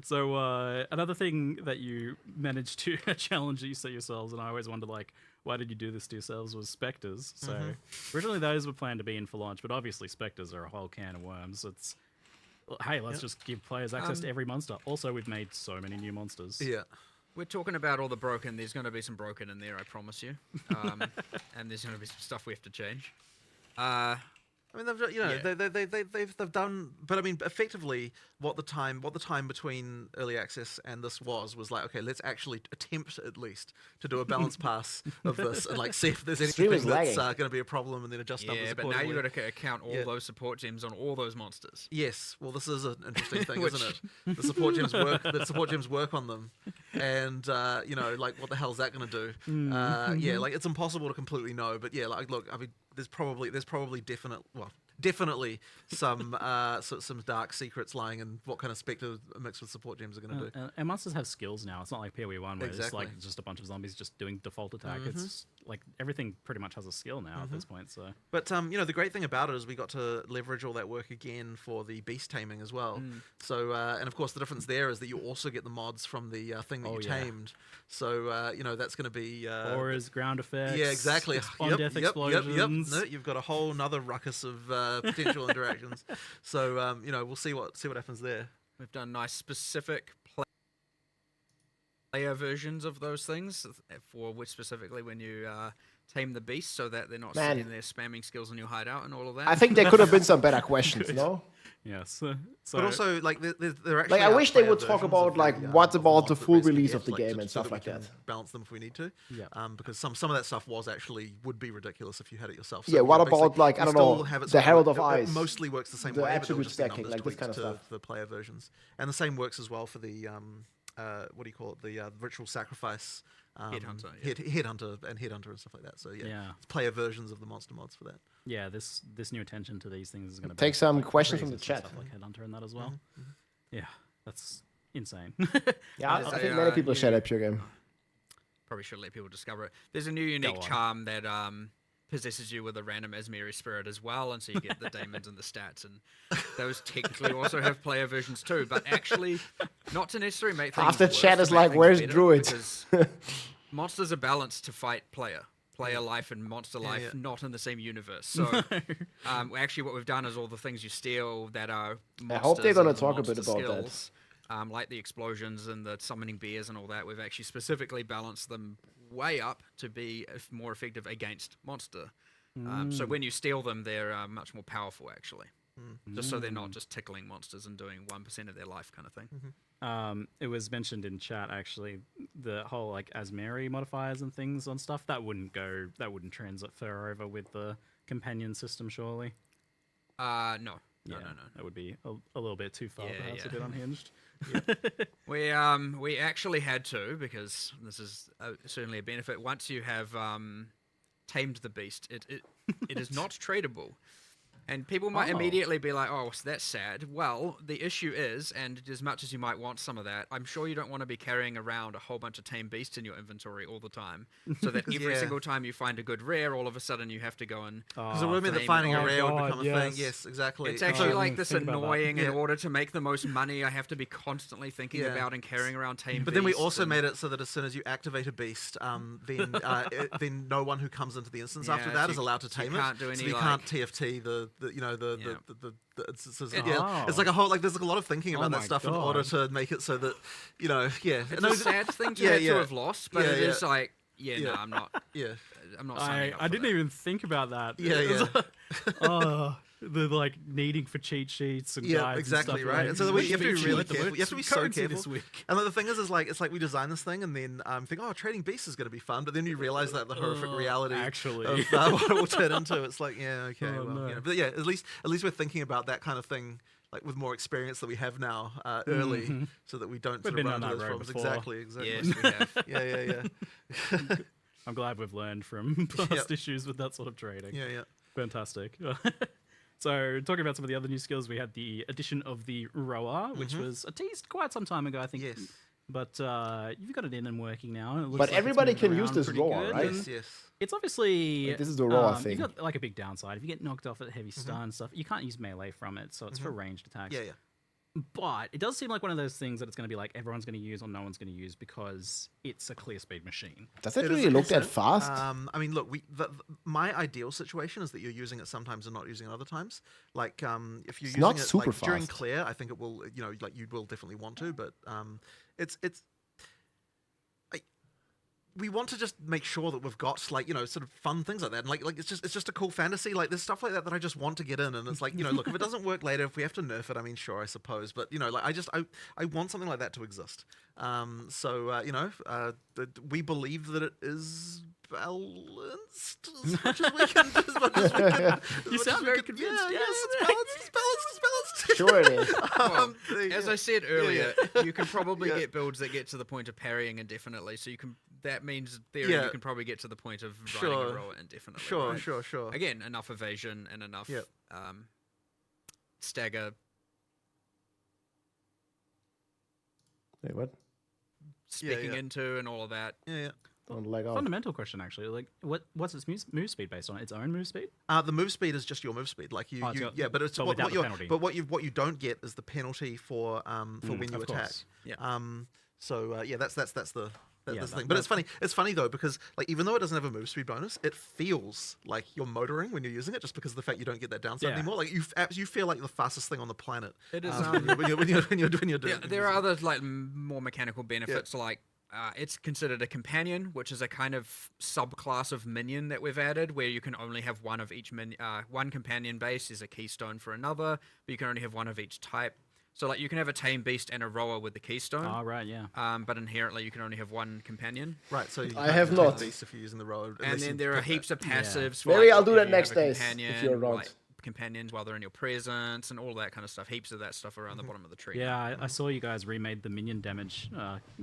So another thing that you managed to challenge that you set yourselves, and I always wonder, like, why did you do this to yourselves, was Spectres. So originally those were planned to be in for launch, but obviously Spectres are a whole can of worms. It's, hey, let's just give players access to every monster. Also, we've made so many new monsters. Yeah. We're talking about all the broken. There's going to be some broken in there, I promise you. And there's going to be some stuff we have to change. I mean, they've done, but I mean, effectively, what the time between early access and this was like, okay, let's actually attempt at least to do a balance pass of this and like see if there's anything that's going to be a problem and then adjust numbers. Yeah, but now you've got to account all those support gems on all those monsters. Yes, well, this is an interesting thing, isn't it? The support gems work. The support gems work on them, and you know, like, what the hell is that going to do? Yeah, like it's impossible to completely know, but yeah, like, look, I mean, there's probably definitely some some dark secrets lying in what kind of Spectre mixed with support gems are going to do. And monsters have skills now. It's not like PoE1 where it's like just a bunch of zombies just doing default attack. It's like everything pretty much has a skill now at this point. So, but you know, the great thing about it is we got to leverage all that work again for the beast taming as well. So and of course the difference there is that you also get the mods from the thing that you tamed. So you know, that's going to be auras, ground effects. Yeah, exactly. On death explosions. No, you've got a whole nother ruckus of potential interactions. So you know, we'll see what happens there. We've done nice specific player versions of those things for which specifically when you tame the beast, so that they're not sitting there spamming skills on your hideout and all of that. I think there could have been some better questions, no? Yes. So, but also, like, they're actually like, I wish they would talk about like what about the full release of the game and stuff like that. Balance them if we need to. Yeah. Because some of that stuff would be ridiculous if you had it yourself. So, yeah. What about, like, I don't know, the Herald of Ice? It mostly works the same the way. attribute stacking, like this kind of stuff. The player versions, and the same works as well for the what do you call it? The ritual sacrifice. Headhunter, Headhunter and stuff like that. So it's player versions of the monster mods for that. Yeah, this new attention to these things is going to take some questions from the chat. Stuff like Headhunter and that as well. Yeah, that's insane. Yeah, I think many people share that pure game. Probably should let people discover it. There's a new unique charm that possesses you with a random Asmeri spirit as well, and so you get the daemons and the stats, and those technically also have player versions too, but actually not to necessarily make things half the worse, chat is like, where's Druid? Because monsters are balanced to fight player life and monster life, not in the same universe. So actually what we've done is all the things you steal that are monsters, I hope they're going to talk a bit about skills, that. Like the explosions and the summoning bears and all that, we've actually specifically balanced them way up to be more effective against monster. So when you steal them, they're much more powerful, actually. Just so they're not just tickling monsters and doing 1% of their life kind of thing. It was mentioned in chat, actually, the whole like Asmeri modifiers and things on stuff that wouldn't transfer over with the companion system, surely. No. That would be a little bit too far, perhaps a bit unhinged. We actually had to, because this is certainly a benefit. Once you have tamed the beast, it is not tradable. And people might immediately be like, oh, so that's sad. Well, the issue is, and as much as you might want some of that, I'm sure you don't want to be carrying around a whole bunch of tame beasts in your inventory all the time. So that every single time you find a good rare, all of a sudden you have to go and... Because the rumor that finding a rare would become a thing. Yes, exactly. It's actually like this annoying, in order to make the most money, I have to be constantly thinking about and carrying around tame beasts. But then we also made it so that as soon as you activate a beast, then no one who comes into the instance after that is allowed to tame it. So you can't TFT it's like a whole there's a lot of thinking about that stuff in order to make it so that it's a sad thing to have lost, but it is like no, I'm not I'm not signing up for I didn't even think about that. The needing for cheat sheets and guides exactly, and stuff. right. And so you have to be really careful. You have to be so careful. This week. And the thing is it's like we design this thing and then think, trading beasts is going to be fun, but then you realize that the horrific reality of what it will turn into. It's like, but at least we're thinking about that kind of thing. Like with more experience that we have now early, so that we don't sort of run into those problems. Before. Exactly. Yes, we have. Yeah. I'm glad we've learned from past issues with that sort of trading. Yeah. Fantastic. So, talking about some of the other new skills, we had the addition of the rower, which was teased quite some time ago, I think. Yes. But you've got it in and working now. And it looks but like everybody can use this rower, right? Yes. It's obviously... This is the rower thing. You've got a big downside. If you get knocked off at heavy stun and stuff, you can't use melee from it, so it's for ranged attacks. Yeah. But it does seem like one of those things that it's going to be like everyone's going to use or no one's going to use because it's a clear speed machine. Does it really look that fast? I mean, look, my ideal situation is that you're using it sometimes and not using it other times. Like, if you're using it during clear, I think it will, you will definitely want to, but we want to just make sure that we've got sort of fun things like that, and like it's just a cool fantasy. Like there's stuff like that I just want to get in, and it's like look, if it doesn't work later, if we have to nerf it, I mean, sure, I suppose, but I want something like that to exist. We believe that it is balanced as much as we can. You sound very convinced. It's balanced. Sure it is. Well, as I said earlier, you can probably get builds that get to the point of parrying indefinitely. So you can. That means in theory you can probably get to the point of running a rower indefinitely. Sure. Again, enough evasion and enough stagger. Wait, what? Speaking into and all of that. Yeah. Fundamental question, actually. Like, what's its move speed based on? Its own move speed? The move speed is just your move speed. Like but it's without the penalty. But what you don't get is the penalty for when you attack. Yeah. That's the thing. But it's funny though, because even though it doesn't have a move speed bonus, it feels like you're motoring when you're using it, just because of the fact you don't get that downside anymore. Like you feel like the fastest thing on the planet. It is when you're doing it. There are other more mechanical benefits like. It's considered a companion, which is a kind of subclass of minion that we've added, where you can only have one of each one companion base is a keystone for another, but you can only have one of each type. So you can have a tame beast and a rower with the keystone. Oh, right, yeah. But inherently you can only have one companion. Right, so I have not. Beast if you're using the rower. And then there are heaps of passives. Yeah. Maybe I'll do that next day if you're not. Companions while they're in your presence and all that kind of stuff. Heaps of that stuff around the bottom of the tree. Yeah, I saw you guys remade the minion damage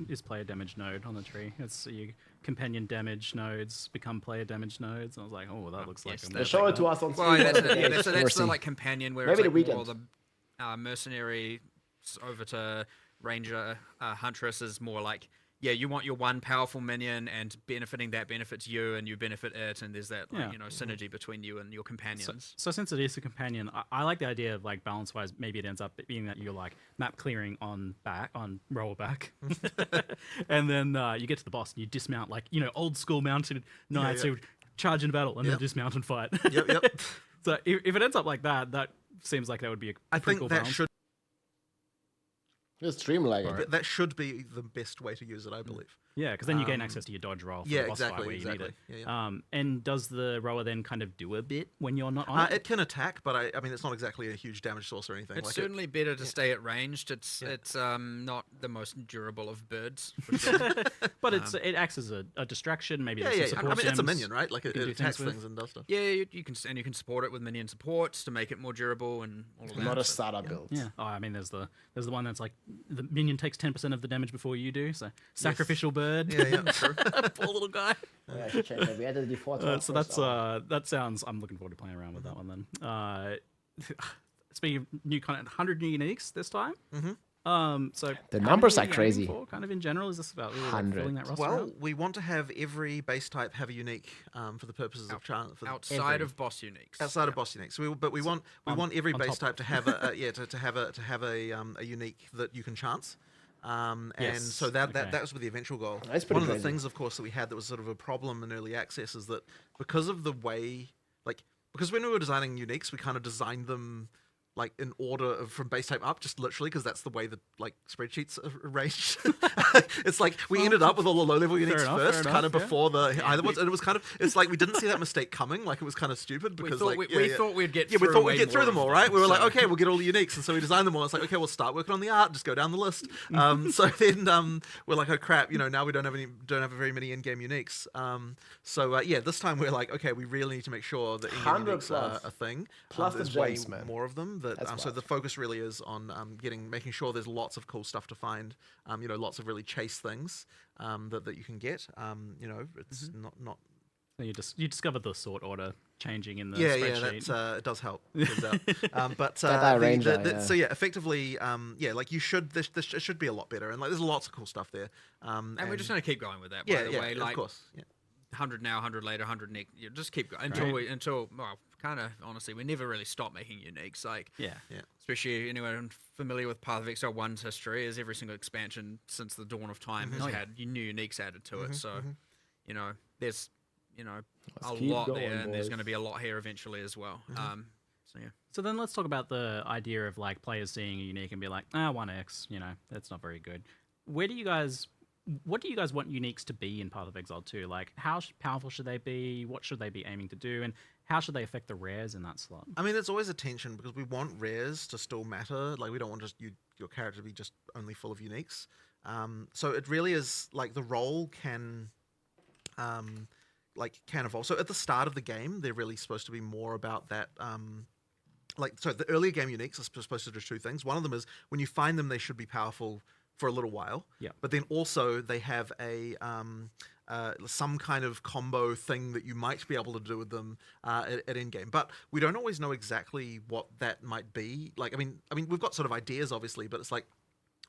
is player damage node on the tree. It's your companion damage nodes become player damage nodes. And I was like, oh, that looks like a show it to us on Well, that's the companion where maybe it's more the mercenary over to ranger huntress is more like you want your one powerful minion, and benefiting that benefits you, and you benefit it, and there's that synergy between you and your companions. So since it is a companion, I like the idea of balance-wise, maybe it ends up being that you're map clearing on rollback, and then you get to the boss and you dismount old school mounted knights who charge in battle and then dismount and fight. Yep. So if it ends up like that, that seems like that would be a pretty cool balance. Just streamlining it. That should be the best way to use it, I believe. Yeah, because then you gain access to your dodge roll for the boss fight where you need it. Yeah. And does the rower then kind of do a bit when you're not on it? It can attack, but I mean, it's not exactly a huge damage source or anything. It's certainly better to stay at ranged. It's not the most durable of birds, for sure. But it acts as a distraction. Maybe I mean, it's a minion, right? Like it attacks things and does stuff. Yeah, you can support it with minion supports to make it more durable and all of that. Not a startup build. Yeah. Oh, I mean, there's the one that's like the minion takes 10% of the damage before you do. So sacrificial bird. Yeah. Poor little guy. Yeah, I should check that. We added the default. So that sounds. I'm looking forward to playing around with that one then. speaking of new content, 100 new uniques this time. So The how numbers many are you aiming crazy. for, kind of in general? Is this about really like 100. filling that roster Well, out? we want to have every base type have a unique for the purposes of chance. Outside of boss uniques. Outside of boss uniques. So we want every on base top. type to have a unique that you can chance. And Yes, so that okay. was the eventual goal. That's pretty One of the crazy. things, of course, that we had that was sort of a problem in early access is that because of the way, because when we were designing uniques, we kind of designed them like in order from base type up, just literally because that's the way that spreadsheets are arranged. It's like we ended up with all the low level uniques first, kind of before the higher ones, and it was kind of it's like we didn't see that mistake coming. Like it was kind of stupid because we thought we'd get we through thought way we'd get through more them all, of right? We were like, so- okay, we'll get all the uniques, and so we designed them all. It's like, okay, we'll start working on the art, just go down the list. So then we're like, oh crap, now we don't have very many in-game uniques. This time we're like, okay, we really need to make sure that in-game 100 uniques are plus. a thing. Plus the there's gems, way man. more of them. So the focus really is on making sure there's lots of cool stuff to find. Lots of really chase things that you can get. It's not. So you discovered the sort order changing in the Yeah, spreadsheet. it does help. Turns out. But That arranger, yeah. so effectively, you should. It should be a lot better, and there's lots of cool stuff there. And we're just going to keep going with that, Yeah, by the way. of course. Yeah. 100 now, 100 later, 100 next. Just keep going until kind of honestly, we never really stop making uniques. Yeah. Especially anyone familiar with Path of Exile 1's history, is every single expansion since the dawn of time has had new uniques added to it. So, there's a keep lot going, there, and there's boys. going to be a lot here eventually as well. So yeah. So then let's talk about the idea of players seeing a unique and be like, 1x, that's not very good. What do you guys want uniques to be in Path of Exile 2? Like, how powerful should they be? What should they be aiming to do? And how should they affect the rares in that slot? I mean, there's always a tension because we want rares to still matter. Like, we don't want just your character to be just only full of uniques. So it really is like the role can evolve. So at the start of the game, they're really supposed to be more about that. So the earlier game uniques are supposed to do two things. One of them is when you find them, they should be powerful for a little while. Yeah. But then also they have a some kind of combo thing that you might be able to do with them at end game. But we don't always know exactly what that might be. Like, I mean, we've got sort of ideas, obviously, but it's like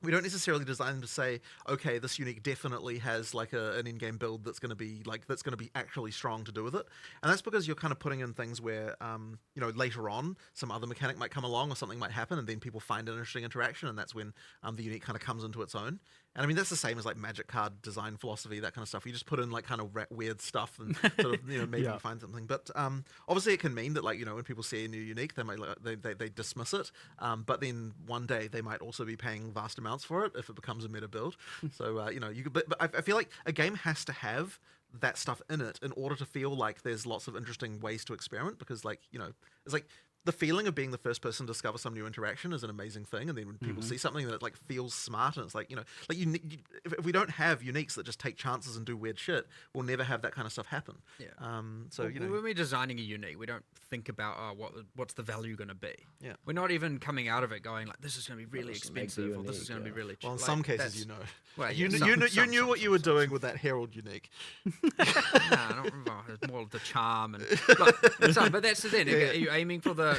we don't necessarily design them to say, okay, this unique definitely has like an in-game build that's going to be actually strong to do with it. And that's because you're kind of putting in things where, later on some other mechanic might come along or something might happen, and then people find an interesting interaction, and that's when the unique kind of comes into its own. And I mean, that's the same as like Magic card design philosophy, that kind of stuff. You just put in like kind of weird stuff and sort of, maybe you find something. But obviously it can mean that when people see a new unique, they might they dismiss it. But then one day they might also be paying vast amounts for it if it becomes a meta build. So, but I feel like a game has to have that stuff in it in order to feel like there's lots of interesting ways to experiment, because it's like the feeling of being the first person to discover some new interaction is an amazing thing, and then when people see something that feels smart, and it's if we don't have uniques that just take chances and do weird shit, we'll never have that kind of stuff happen. Yeah. When we're designing a unique, we don't think about what's the value going to be. Yeah. We're not even coming out of it going like, this is going to be really expensive, or this is going to be really cheap. Well, in some cases, Well, you some knew what you were doing with that Herald unique. I don't remember. It's more of the charm and. But that's the thing. Are you aiming for the?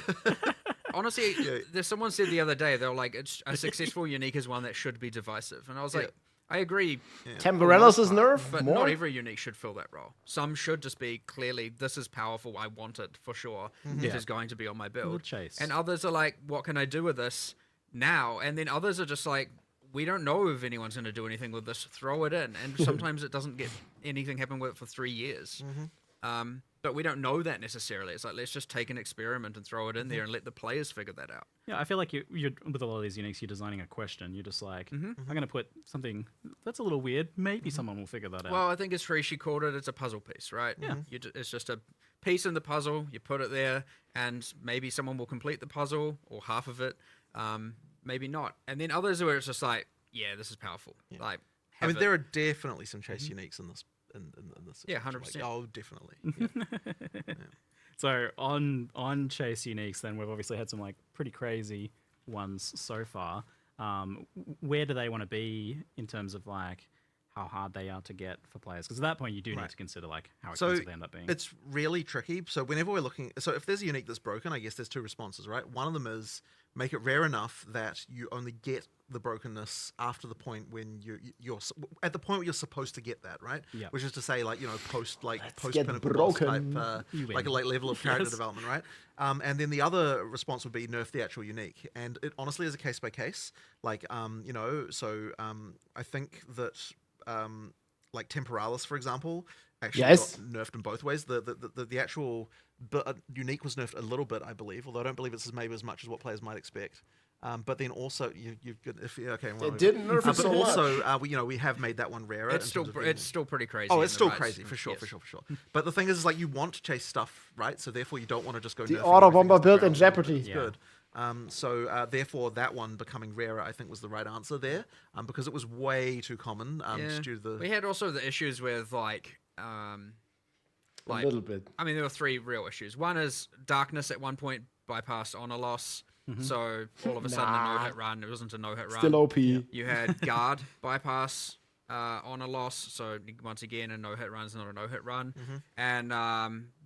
Honestly, someone said the other day, they were like, a successful unique is one that should be divisive, and I was like, I agree. Temporellos is nerf, but more? not every unique should fill that role. Some should just be clearly, this is powerful, I want it for sure. It is going to be on my build. Chase. And others are like, what can I do with this now? And then others are just like, we don't know if anyone's going to do anything with this. Throw it in. And sometimes it doesn't get anything happen with it for 3 years. But we don't know that necessarily. It's like, let's just take an experiment and throw it in there and let the players figure that out. Yeah, I feel like you're with a lot of these uniques, you're designing a question. You're just like, I'm going to put something that's a little weird. Maybe someone will figure that out. Well, I think as Rishi called it, it's a puzzle piece, right? Yeah. It's just a piece in the puzzle. You put it there, and maybe someone will complete the puzzle or half of it. Maybe not. And then others where it's just like, yeah, this is powerful. Yeah. Like, I mean, there are definitely some chase uniques in this. In this Yeah, situation. 100%. Oh, definitely. Yeah. So on chase uniques, then we've obviously had some pretty crazy ones so far. Where do they want to be in terms of how hard they are to get for players? Because at that point, you do need to consider like how So expensive they end up being. it's really tricky. So whenever we're looking, so if there's a unique that's broken, I guess there's two responses, right? One of them is make it rare enough that you only get the brokenness after the point when you're at the point where you're supposed to get that, right? Yeah. Which is to say, like, you know, post get pinnacle boss type, broken. like a level of character development, right? And then the other response would be nerf the actual unique, and it honestly is a case by case. Like, you know, so I think that like Temporalis, for example, actually got nerfed in both ways. The actual unique was nerfed a little bit, I believe, although I don't believe it's maybe as much as what players might expect. But then also you've got okay. Well, it didn't nerf it so much. But also, we, you know, we have made that one rarer. It's still pretty crazy. Oh, it's still crazy for sure. But the thing is like you want to chase stuff, right? So therefore, you don't want to just go. The auto bomber built in Jeopardy. It's good. So therefore, that one becoming rarer, I think, was the right answer there, because it was way too common. Due to the we had also the issues with like. A little bit. I mean, there were three real issues. One is Darkness at one point bypassed honor loss. So all of a sudden a no-hit run. It wasn't a no-hit run. Still OP. You had guard bypass on a loss. So once again, a no-hit run is not a no-hit run. And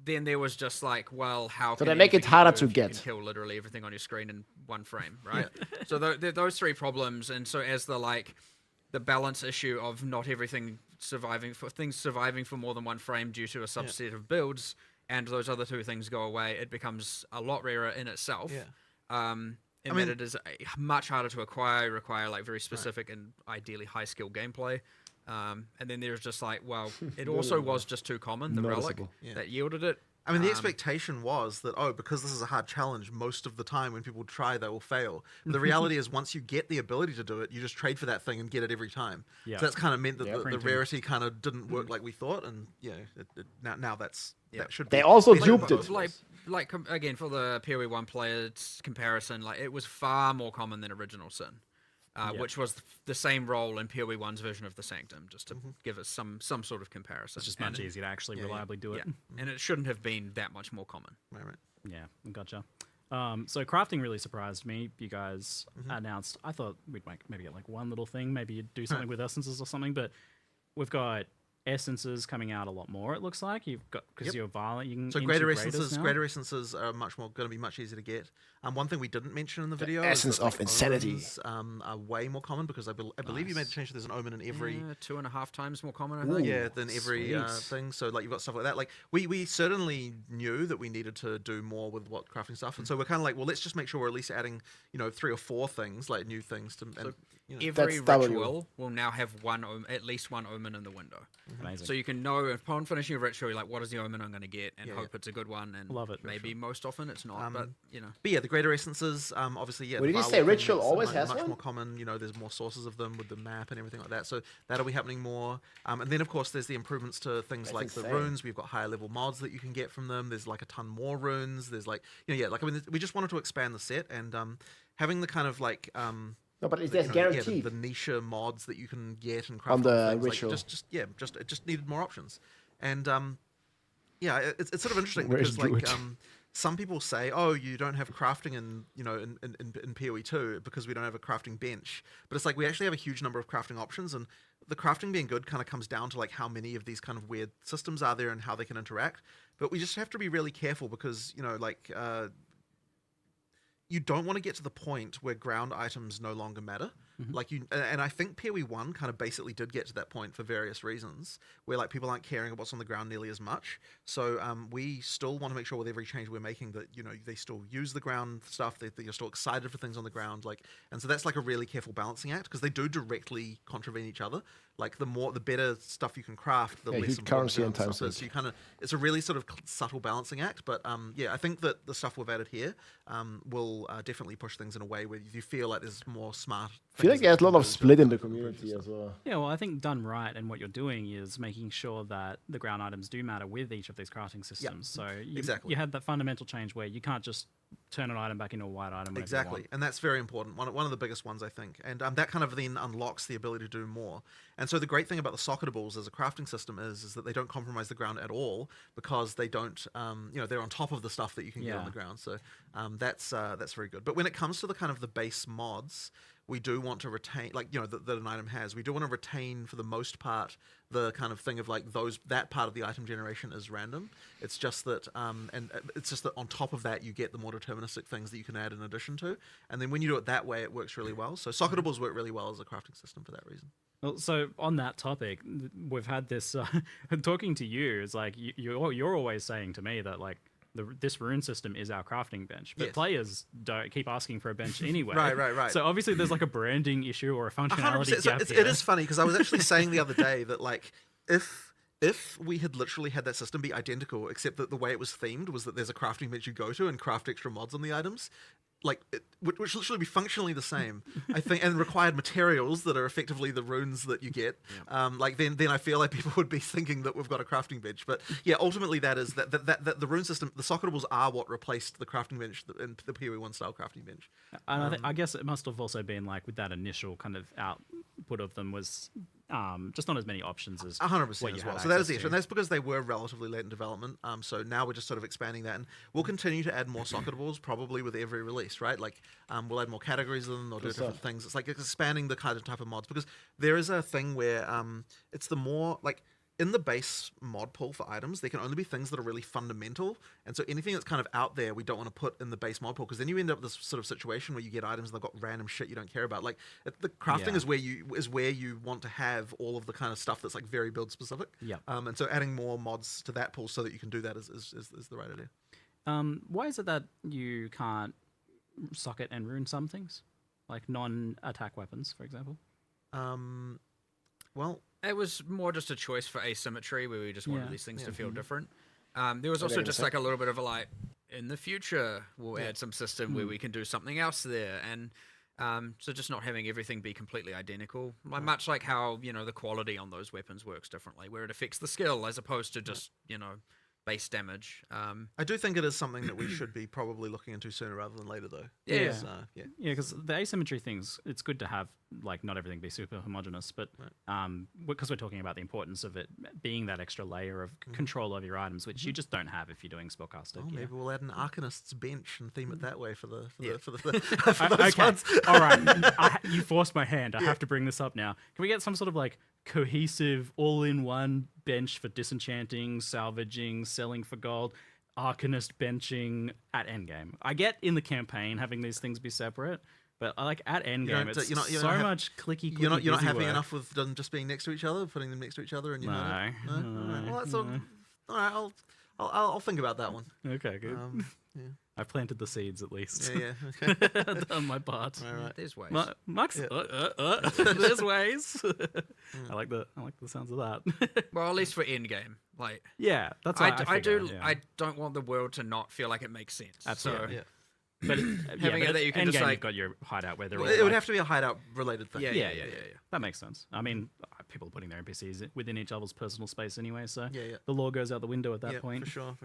then there was just like, well, how so can they make it harder to get. You can kill literally everything on your screen in one frame, right? So those three problems. And so as the balance issue of not everything surviving for more than one frame due to a subset of builds, and those other two things go away, it becomes a lot rarer in itself. That it is much harder to require like very specific and ideally high skill gameplay. And then there's just like, well, it also was just too common, the relic that yielded it. I mean, the expectation was that, because this is a hard challenge, most of the time when people try, they will fail. But the reality is once you get the ability to do it, you just trade for that thing and get it every time. So that's kind of meant that the rarity kind of didn't work like we thought. And, now that should be... They also duped it. Like again, for the PoE1 players comparison, like it was far more common than Original Sin. Which was the same role in PoE1's version of the Sanctum, just to give us some sort of comparison. It's just much easier to actually reliably do it. And it shouldn't have been that much more common. Right. Yeah, gotcha. So crafting really surprised me. You guys announced, I thought we'd maybe get like one little thing, maybe you'd do something with essences or something, but we've got essences coming out a lot more, it looks like. You've got, because you're violent, you can greater essences are going to be much easier to get. One thing we didn't mention in the video essence is that, of insanity are way more common, because I believe you made the change. There's an omen in every 2.5 times more common, I think. Than every thing. So like you've got stuff like that. Like we certainly knew that we needed to do more with what crafting stuff, and so we're kind of like, well, let's just make sure we're at least adding 3 or 4 things, like new things to. And, every ritual will now have at least one omen in the window. Amazing. So you can know upon finishing a ritual, you're like, what is the omen I'm going to get, and hope it's a good one. And love it. Maybe most often it's not, but But yeah, the greater essences, obviously, What did you say? Ritual always has much one? more common. There's more sources of them with the map and everything like that. So that'll be happening more. And then of course there's the improvements to things like the runes. We've got higher level mods that you can get from them. There's like a ton more runes. There's like we just wanted to expand the set, and having the kind of like no, but it's guaranteed. The niche mods that you can get and craft on the things, ritual. Like, it just needed more options. And it's sort of interesting Where's because some people say, oh, you don't have crafting in PoE2 because we don't have a crafting bench. But it's like we actually have a huge number of crafting options, and the crafting being good kind of comes down to like how many of these kind of weird systems are there and how they can interact. But we just have to be really careful because you don't want to get to the point where ground items no longer matter. And I think PoE1 kind of basically did get to that point for various reasons, where like people aren't caring about what's on the ground nearly as much. So we still want to make sure with every change we're making that they still use the ground stuff, that you're still excited for things on the ground, and so that's like a really careful balancing act, because they do directly contravene each other. Like the better stuff you can craft, the less currency and time. So you kind of, it's a really sort of subtle balancing act. But I think that the stuff we've added here will definitely push things in a way where you feel like there's more smart. I feel like there's a lot of split in the community as well. Yeah, well, I think done right, and what you're doing is making sure that the ground items do matter with each of these crafting systems. So you had that fundamental change where you can't just turn an item back into a white item. Exactly, and that's very important. One of the biggest ones, I think. And that kind of then unlocks the ability to do more. And so the great thing about the socketables as a crafting system is that they don't compromise the ground at all, because they don't, they're on top of the stuff that you can get on the ground. So that's very good. But when it comes to the kind of the base mods, we do want to retain, like, that an item has. We do want to retain, for the most part, the kind of thing of like that part of the item generation is random. It's just that, it's just that on top of that, you get the more deterministic things that you can add in addition to. And then when you do it that way, it works really well. So socketables work really well as a crafting system for that reason. Well, so on that topic, we've had this talking to you. It's like you're always saying to me that like this rune system is our crafting bench, but players don't keep asking for a bench anyway. Right. So obviously there's like a branding issue or a functionality 100%. gap. So it is funny because I was actually saying the other day that like if we had literally had that system be identical, except that the way it was themed was that there's a crafting bench you go to and craft extra mods on the items, like which literally be functionally the same, I think, and required materials that are effectively the runes that you get. Like then I feel like people would be thinking that we've got a crafting bench. But yeah, ultimately that is that the rune system, the socketables are what replaced the crafting bench in the PoE1 style crafting bench. And I guess it must have also been like with that initial kind of output of them was just not as many options as 100% as well. So that is the issue, and that's because they were relatively late in development. So now we're just sort of expanding that, and we'll continue to add more socketables probably with every release, right? Like we'll add more categories of them or do different things. It's like expanding the kind of type of mods, because there is a thing where it's the more like in the base mod pool for items, there can only be things that are really fundamental, and so anything that's kind of out there, we don't want to put in the base mod pool, because then you end up with this sort of situation where you get items that have got random shit you don't care about. Like the crafting is where you want to have all of the kind of stuff that's like very build specific. And so adding more mods to that pool so that you can do that is the right idea. Why is it that you can't socket and rune some things, like non-attack weapons, for example? Well, it was more just a choice for asymmetry, where we just wanted these things to feel different. There was also just like a little bit of a like, in the future, we'll add some system where we can do something else there. And so just not having everything be completely identical, much like how, the quality on those weapons works differently, where it affects the skill as opposed to just, base damage. I do think it is something that we should be probably looking into sooner rather than later, though. Because the asymmetry things, it's good to have like not everything be super homogeneous, but because we're talking about the importance of it being that extra layer of control over your items, which you just don't have if you're doing spellcasting. Maybe we'll add an Arcanist's bench and theme it that way for those okay. ones. All right, you forced my hand. I have to bring this up now. Can we get some sort of like cohesive, all-in-one bench for disenchanting, salvaging, selling for gold, Arcanist benching at endgame? I get in the campaign having these things be separate, but I like at endgame, it's so much clicky. You're not happy enough with them just being next to each other, putting them next to each other, and you know. Well, that's all right. I'll think about that one. Okay, good. I've planted the seeds at least. Okay. Done my part. All right. There's ways. Max, there's ways. I like the sounds of that. Well, at least for endgame, like that's I don't want the world to not feel like it makes sense. Absolutely. So, but having it that you can just like you've got your hideout where they're all it would have to be a hideout related thing. Yeah. That makes sense. I mean, people are putting their NPCs within each other's personal space anyway, so yeah. the law goes out the window at that point. For sure.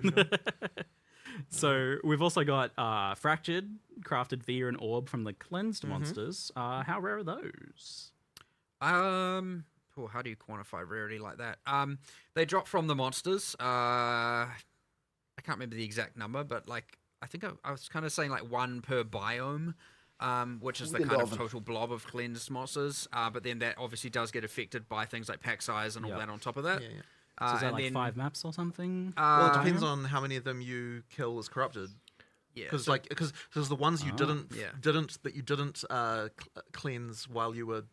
So we've also got Fractured, crafted via an orb from the cleansed monsters. How rare are those? How do you quantify rarity like that? They drop from the monsters. I can't remember the exact number, but like I think I was kind of saying like 1 per biome, which is the kind of total blob of cleansed monsters. But then that obviously does get affected by things like pack size and all that on top of that. So is that like 5 maps or something? Well, it depends on how many of them you kill as corrupted. Yeah, because the ones you didn't cleanse while you were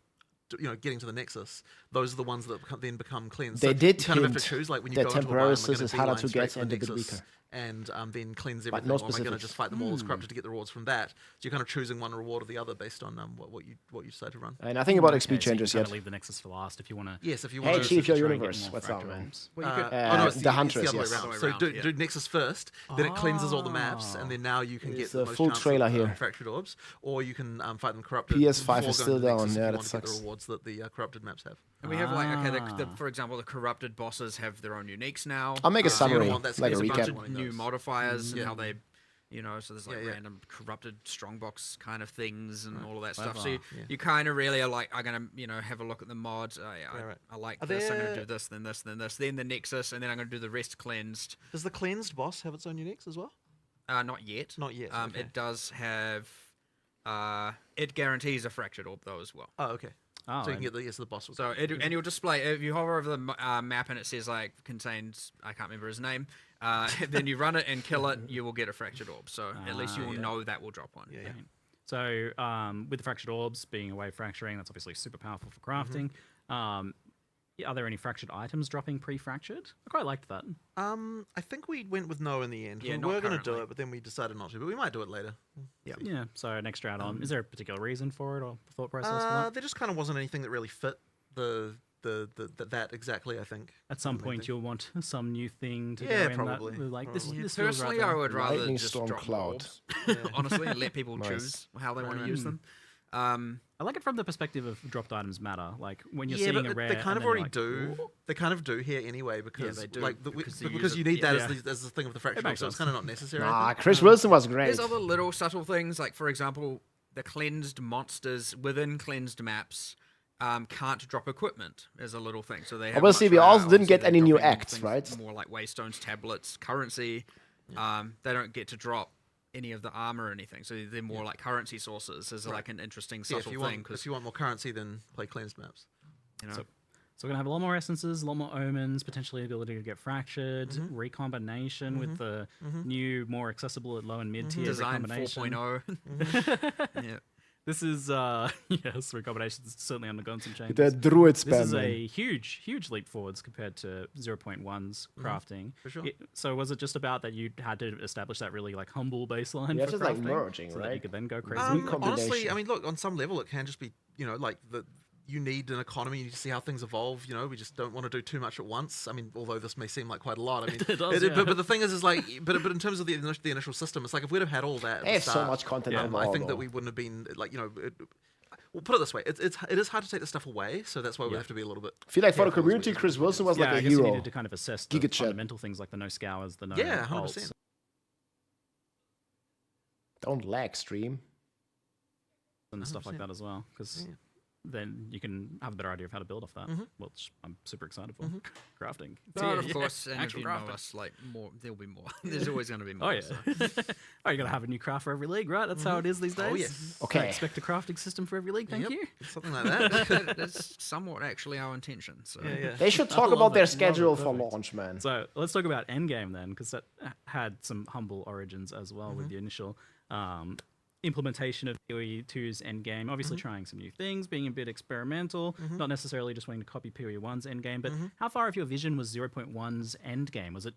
getting to the Nexus, those are the ones that then become cleansed. They so did you kind of have to choose, like when you go into a biome, is harder to get and a bit weaker. And then cleanse everything, or am I going to just fight them all as corrupted to get the rewards from that? So you're kind of choosing one reward or the other based on what you decide to run. And nothing about XP changes so you yet. Leave the Nexus for last if you want to. Yes, if you want. Hey, Chief, your universe. What's up, man? Well, the Huntress. Yes. So do Nexus first, then it cleanses all the maps, and then now you can get the most full chance trailer of, here. Fractured orbs, or you can fight them corrupted. PS5 is still down. Yeah, that sucks. The rewards that the corrupted maps have. And we have for example, the corrupted bosses have their own uniques now. I'll make a summary, like a recap. Bunch of new modifiers and how they, so there's like random corrupted strongbox kind of things and all of that stuff. So you kind of really are like, I'm gonna have a look at the mods. I like this. I'm gonna do this, then this, then this, then the Nexus, and then I'm gonna do the rest cleansed. Does the cleansed boss have its own uniques as well? Not yet. Not yet. It does have. It guarantees a fractured orb though as well. Oh, okay. Oh, So you can get the boss. So and you'll display if you hover over the map and it says like contains, I can't remember his name. Then you run it and kill it, you will get a fractured orb. So at least you will know that will drop one. Yeah. So with the fractured orbs being a wave fracturing, that's obviously super powerful for crafting. Are there any fractured items dropping pre-fractured? I quite liked that. I think we went with no in the end. Yeah, we were going to do it, but then we decided not to. But we might do it later. Yeah. Yeah. So an extra add-on. Is there a particular reason for it or thought process for that? There just kind of wasn't anything that really fit that exactly. I think At some point you'll want some new thing to Yeah, go in probably. that, like this. Probably. This feels Personally, right I there. would rather Lightning just storm drop cloud. orbs, honestly, and let people Nice. choose how they want to Right. use them. I like it from the perspective of dropped items matter. Like when you're yeah, seeing but a rare, they kind and of then already you're like, do. "Ooh." They kind of do here anyway because they do, like because you because use you it. need that Yeah. as the thing of the fracture, makes so it's sense. kind of not necessary. I Nah, think. Chris Wilson was great. There's other little subtle things, like for example, the cleansed monsters within cleansed maps can't drop equipment as a little thing. So they have Obviously, much we higher also didn't odds get of any new dropping acts, things right? More like waystones, tablets, currency. They don't get to drop any of the armor or anything. So they're more like currency sources as like an interesting Yeah, subtle thing. if you want more currency, then play cleansed maps. You know, So we're gonna have a lot more essences, a lot more omens, potentially the ability to get fractured, recombination with the new, more accessible at low and mid tier design recombination. 4.0. Yeah. This is yes, recombination's certainly undergone some changes. The druid spam. This is man. a huge leap forwards compared to 0.1's crafting. For sure. So was it just about that you had to establish that really like humble baseline Yeah, for just like crafting, merging, so that you right? could then go crazy? Recombination. Honestly, I mean, look, on some level, it can just be, like you need an economy. You need to see how things evolve. We just don't want to do too much at once. I mean, although this may seem like quite a lot. I mean, It does, but the thing is like, but in terms of the initial system, it's like if we'd have had all that. At the There's so start, much content I involved, think that though. we wouldn't have been like, We'll put it this way: it is hard to take the stuff away, so that's why we have to be a little bit. I feel like for the careful as community, we- Chris Wilson was Yeah, like I a guess you hero. needed to kind of assess the Giga chat. fundamental things like the no scours, the no Yeah, 100%. ults. Don't lag, stream. And stuff like that as well, because then you can have a better idea of how to build off that, which I'm super excited for. Crafting. But of course, and if actual you know crafting. us, like more, there'll be more. There's always going to be more. Oh yeah. so. Oh, you gotta have a new craft for every league, right? That's how it is these days. Oh, yes. I Okay. expect a crafting system for every league. Thank Yep, you. something like that. That's somewhat actually our intention. So They should talk love about their it, love it, schedule for perfect. launch, man. So let's talk about Endgame then, because that had some humble origins as well with the initial implementation of PoE2's Endgame. Obviously trying some new things, being a bit experimental, not necessarily just wanting to copy PoE1's Endgame, but how far of your vision was 0.1's Endgame? Was it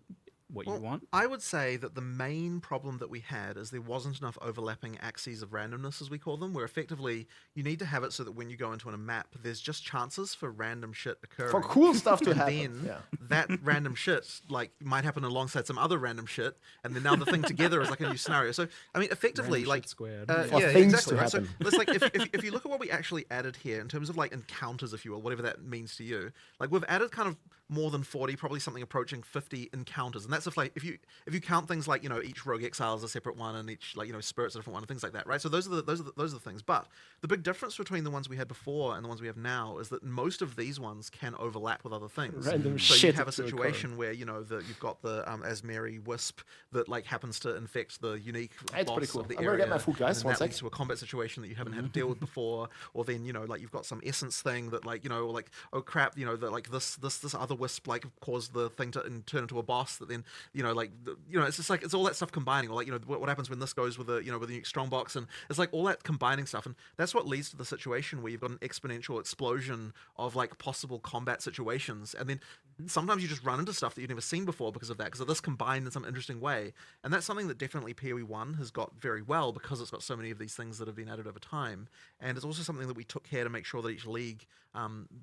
what you want? I would say that the main problem that we had is there wasn't enough overlapping axes of randomness, as we call them, where effectively you need to have it so that when you go into a map, there's just chances for random shit occurring. For cool stuff to and happen. then that random shit might happen alongside some other random shit, and then now the thing together is like a new scenario. So I mean, effectively, Random like shit squared. For yeah, things exactly. to Right? So happen. it's like if you look at what we actually added here in terms of like encounters, if you will, whatever that means to you, like we've added kind of more than 40, probably something approaching 50 encounters, and that's if you count things like each rogue exile is a separate one, and each spirit's a different one, and things like that, right? So those are the things. But the big difference between the ones we had before and the ones we have now is that most of these ones can overlap with other things. Random so shit you have a to occur. situation where you've got the Asmeri Wisp that like happens to infect the unique It's boss pretty cool. of the I'm area. gonna get my food, guys. And One that sec. leads to a combat situation that you haven't had to deal with before, or then you've got some essence thing that or like, oh crap, that like this other wisp like caused the thing to turn into a boss that then it's just like it's all that stuff combining, or like what happens when this goes with a with a unique strongbox, and it's like all that combining stuff, and that's what leads to the situation where you've got an exponential explosion of like possible combat situations, and then sometimes you just run into stuff that you've never seen before because of that, because of this combined in some interesting way, and that's something that definitely PoE1 has got very well because it's got so many of these things that have been added over time, and it's also something that we took care to make sure that each league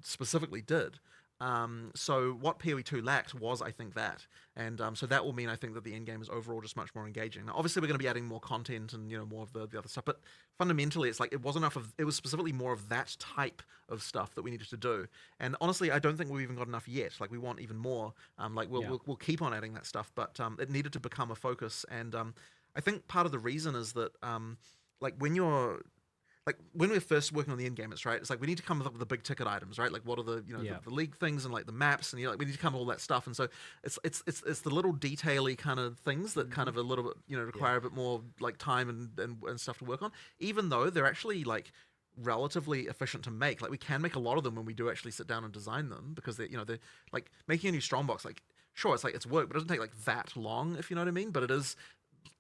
specifically did. So what PoE2 lacked was, I think, that, and so that will mean, I think, that the end game is overall just much more engaging. Now, obviously, we're going to be adding more content and more of the other stuff, but fundamentally, it's like it was specifically more of that type of stuff that we needed to do. And honestly, I don't think we've even got enough yet. Like we want even more. We'll keep on adding that stuff, but it needed to become a focus. And I think part of the reason is that like when you're like when we're first working on the end game, it's right. It's like we need to come up with the big ticket items, right? Like what are the the league things and like the maps and like we need to come up with all that stuff. And so it's the little detaily kind of things that kind of a little bit require a bit more like time and stuff to work on. Even though they're actually like relatively efficient to make. Like we can make a lot of them when we do actually sit down and design them because they're like making a new strongbox. Like sure, it's like it's work, but it doesn't take like that long if you know what I mean. But it is.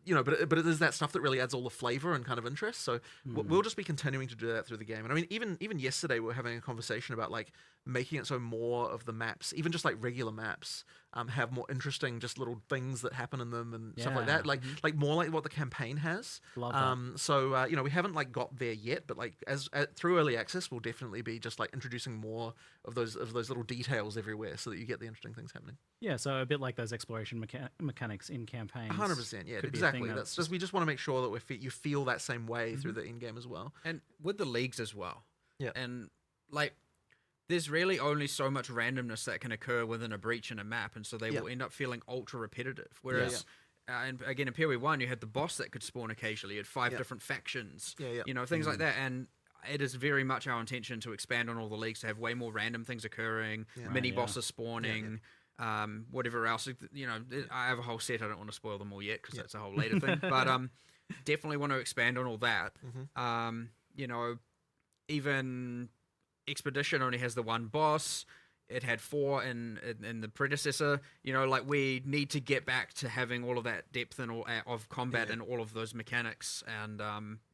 But it is that stuff that really adds all the flavor and kind of interest. So we'll just be continuing to do that through the game. And I mean, even yesterday we were having a conversation about like making it so more of the maps, even just like regular maps, have more interesting just little things that happen in them and stuff like that. Like more like what the campaign has. Love that. So we haven't like got there yet, but like as through early access, we'll definitely be just like introducing more of those little details everywhere, so that you get the interesting things happening. Yeah, so a bit like those exploration mechanics in campaigns. 100%, yeah, exactly. That's just we just want to make sure that you feel that same way through the end game as well, and with the leagues as well. Yeah, and like there's really only so much randomness that can occur within a breach in a map, and so they will end up feeling ultra repetitive. Whereas, and again in PoE1, you had the boss that could spawn occasionally. You had 5 different factions, things like that, and it is very much our intention to expand on all the leagues to have way more random things occurring, mini bosses spawning. Whatever else, I have a whole set. I don't want to spoil them all yet because that's a whole later thing. But definitely want to expand on all that. Even Expedition only has the one boss. It had 4 in the predecessor. Like we need to get back to having all of that depth and all of combat and all of those mechanics, and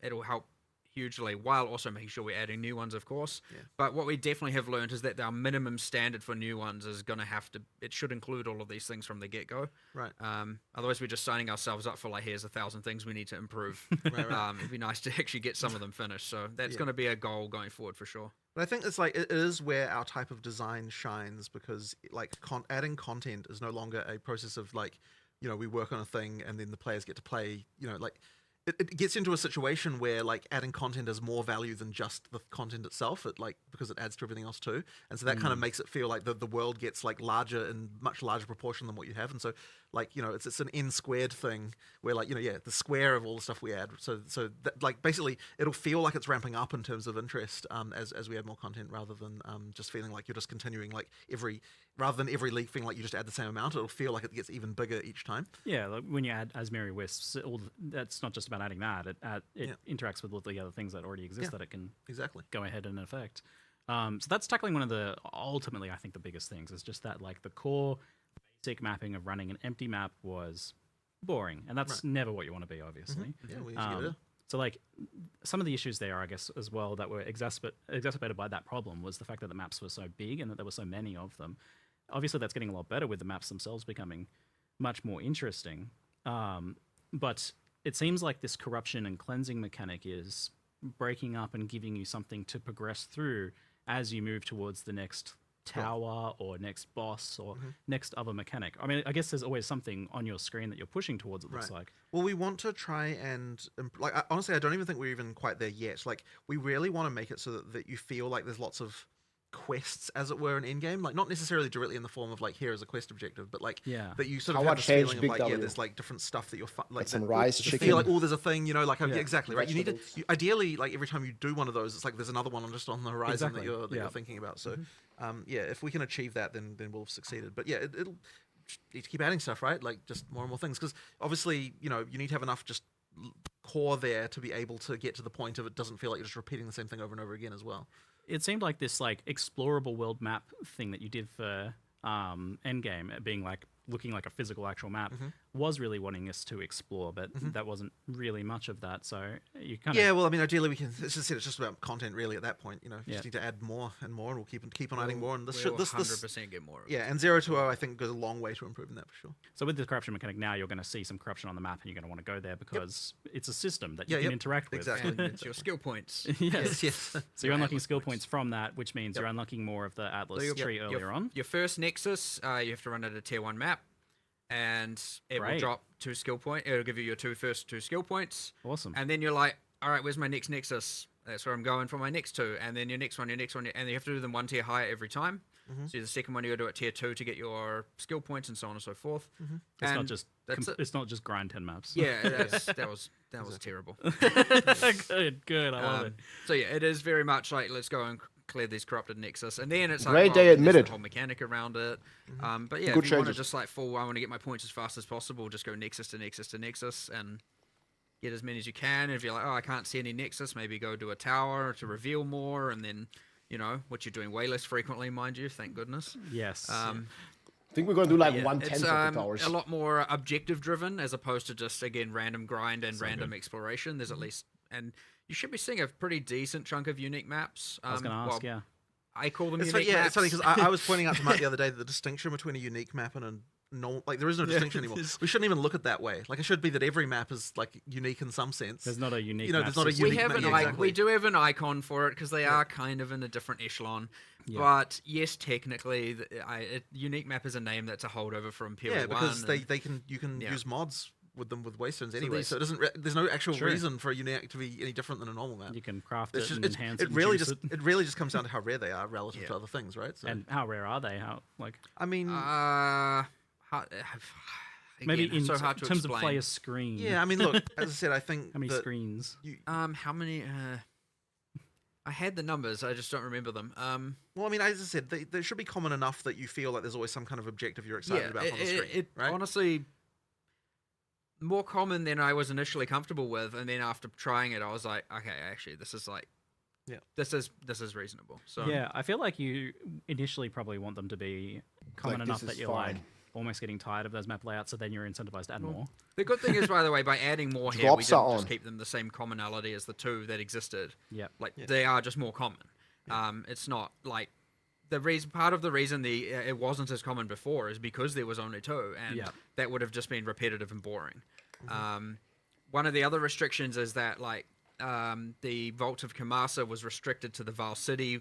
it'll help hugely, while also making sure we're adding new ones, of course. But what we definitely have learned is that our minimum standard for new ones is going to it should include all of these things from the get-go. Right. Otherwise, we're just signing ourselves up for like, here's 1,000 things we need to improve. Right. It'd be nice to actually get some of them finished. So that's going to be a goal going forward for sure. But I think it's like it is where our type of design shines, because like adding content is no longer a process of like, we work on a thing and then the players get to play, like it gets into a situation where like adding content has more value than just the content itself, because it adds to everything else too. And so that kind of makes it feel like the world gets like larger in much larger proportion than what you have. And so like, it's an n squared thing where like, the square of all the stuff we add. So that, like basically it'll feel like it's ramping up in terms of interest as we add more content, rather than just feeling like you're just continuing like rather than every league thing like you just add the same amount. It'll feel like it gets even bigger each time. Yeah, like when you add Asmeri Wisps, that's not just about adding that. It interacts with all the other things that already exist that it can go ahead and affect. So that's tackling one of the, ultimately I think the biggest things is just that like the core basic mapping of running an empty map was boring, and that's never what you want to be, obviously. Yeah, we need to get it. So like some of the issues there, I guess, as well, that were exacerbated by that problem was the fact that the maps were so big and that there were so many of them. Obviously, that's getting a lot better with the maps themselves becoming much more interesting. But it seems like this corruption and cleansing mechanic is breaking up and giving you something to progress through as you move towards the next tower or next boss or next other mechanic. I mean, I guess there's always something on your screen that you're pushing towards, it looks like. Well, we want to try and honestly, I don't even think we're even quite there yet. Like, we really want to make it so that you feel like there's lots of quests, as it were, in endgame. Like, not necessarily directly in the form of like, here is a quest objective, but like that you sort of have this feeling of like, there's like different stuff that you're like some rice chicken. Feel like, there's a thing, like exactly right. You need to ideally, like every time you do one of those, it's like there's another one just on the horizon that you're thinking about. So if we can achieve that, then we'll have succeeded. But it'll need to keep adding stuff, right? Like just more and more things, because obviously you need to have enough just core there to be able to get to the point of it doesn't feel like you're just repeating the same thing over and over again as well. It seemed like this like explorable world map thing that you did for Endgame, being like looking like a physical actual map, was really wanting us to explore, but that wasn't really much of that. So you kind of well, I mean, ideally we can. It's just about content really at that point. You just need to add more and more, and we'll keep on adding more. And this 100% get more. And 0 to 0, I think, goes a long way to improving that for sure. So with the corruption mechanic now, you're going to see some corruption on the map, and you're going to want to go there because it's a system that you can interact with. Exactly, and it's your skill points. yes. So you're unlocking skill points from that, which means you're unlocking more of the Atlas tree earlier on. Your first Nexus, you have to run at a tier 1 map. And it will drop 2 skill points. It'll give you your first 2 skill points. Awesome. And then you're like, all right, where's my next Nexus? That's where I'm going for my next 2. And then your next one, and you have to do them 1 tier higher every time. So the second one you got to do at tier 2 to get your skill points and so on and so forth. It's not just grind 10 maps. Yeah, that was That was terrible. Good. I love it. So yeah, it is very much like let's go and clear these corrupted Nexus, and then it's Great like they there's admitted. the whole mechanic around it. But yeah, Good if you want to changes. just like full, I want to get my points as fast as possible. Just go Nexus to Nexus to Nexus and get as many as you can. And if you're like, oh, I can't see any Nexus, maybe go to a tower to reveal more, and then what you're doing way less frequently, mind you. Thank goodness. Yes. I think we're going to do like Yeah, 1/10 it's of the towers. a lot more objective driven as opposed to just again random grind and random exploration. There's at least, and you should be seeing a pretty decent chunk of unique maps. I was going to ask, yeah. I call them It's unique funny, maps. it's funny because I was pointing out to Matt the other day that the distinction between a unique map and a normal, like there is no distinction anymore. We shouldn't even look at it that way. Like it should be that every map is like unique in some sense. There's not a unique. There's not a unique. We have map. an Exactly. we do have an icon for it because they are kind of in a different echelon. Yeah. But yes, technically, unique map is a name that's a holdover from PoE1. Yeah, because you can use mods with them with Waystones anyway, these- so it doesn't. There's no actual Sure. reason for a unique to be any different than a normal map. You can craft It's it and just- enhance it it. really and just juice it really just comes down to how rare they are relative to other things, right? So, And how rare are they? How like? I mean, Maybe again, in so hard to terms of explain. player screen. yeah, I mean, look, as I said, I think How many that screens? How many? I had the numbers, I just don't remember them. Well, I mean, as I said, they should be common enough that you feel like there's always some kind of objective you're excited about on the screen, right? Honestly, more common than I was initially comfortable with, and then after trying it, I was like, okay, actually, this is like, this is reasonable. So Yeah, I feel like you initially probably want them to be common Like, enough this that is you're fine. like almost getting tired of those map layouts, so then you're incentivized to add more. the good thing is, by the way, by adding more here, we Drops are didn't just on. keep them the same commonality as the two that existed. Yep. Like they are just more common. It's not like part of the reason it wasn't as common before is because there was only two, and that would have just been repetitive and boring. One of the other restrictions is that the Vault of Kamasa was restricted to the Val City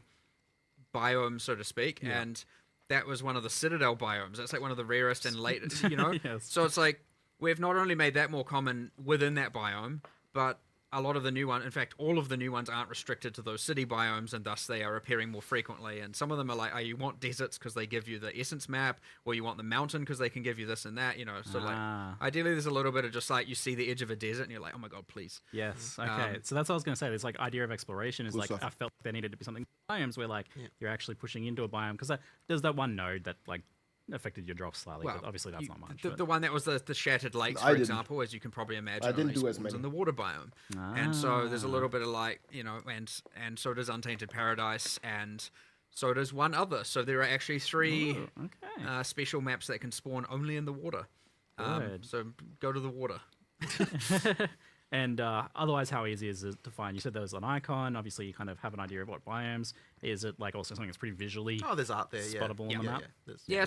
biome, so to speak, and that was one of the Citadel biomes. That's like one of the rarest and latest, Yes. So it's like we've not only made that more common within that biome, but a lot of the new ones, in fact, all of the new ones aren't restricted to those city biomes, and thus they are appearing more frequently. And some of them are like, you want deserts because they give you the essence map, or you want the mountain because they can give you this and that, So like, ideally, there's a little bit of just like you see the edge of a desert, and you're like, oh my god, please. Yes. Okay. So that's what I was going to say. This like idea of exploration is Cool like stuff. I felt there needed to be something biomes where like you're actually pushing into a biome because there's that one node that like affected your drops slightly, but obviously that's not much. The one that was the shattered lakes, I for didn't. example, as you can probably imagine, I didn't only do as spawns many. in the water biome, and so there's a little bit of like and so does Untainted Paradise, and so does one other. So there are actually three special maps that can spawn only in the water. Good. So go to the water. And otherwise, how easy is it to find? You said there was an icon. Obviously, you kind of have an idea of what biomes. Is it like also something that's pretty visually there's art there, spottable on the map?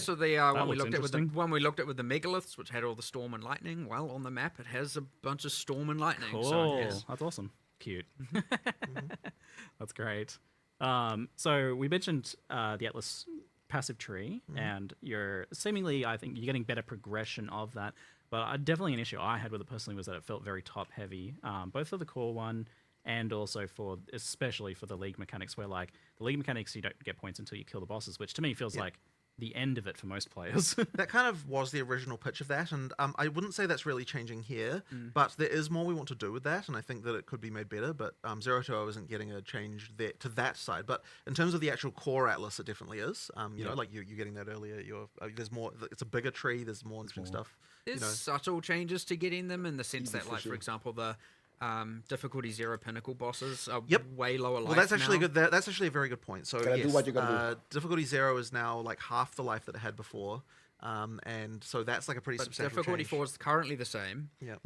So the one we looks looked at with the interesting. one we looked at with the megaliths, which had all the storm and lightning. Well, on the map, it has a bunch of storm and lightning. Cool. So yes. That's awesome. Cute. That's great. So we mentioned the Atlas passive tree, and you're seemingly, I think, you're getting better progression of that. But definitely an issue I had with it personally was that it felt very top heavy, both for the core one and also especially for the league mechanics, where like the league mechanics you don't get points until you kill the bosses, which to me feels like the end of it for most players. That kind of was the original pitch of that, and I wouldn't say that's really changing here, but there is more we want to do with that, and I think that it could be made better, but 0-2-0 isn't getting a change there to that side. But in terms of the actual core Atlas, it definitely is. You know, like you're getting that earlier. There's more. It's a bigger tree. There's more interesting stuff. There's subtle changes to getting them in the sense Easy that, for like, sure. for example, the difficulty 0 pinnacle bosses are Yep. way lower life Well, that's actually now. good. That's actually a very good point. So Gotta do yes, what you gotta difficulty 0 is now like half the life that it had before, and so that's like a pretty But substantial difficulty change. 4 is currently the same Yep.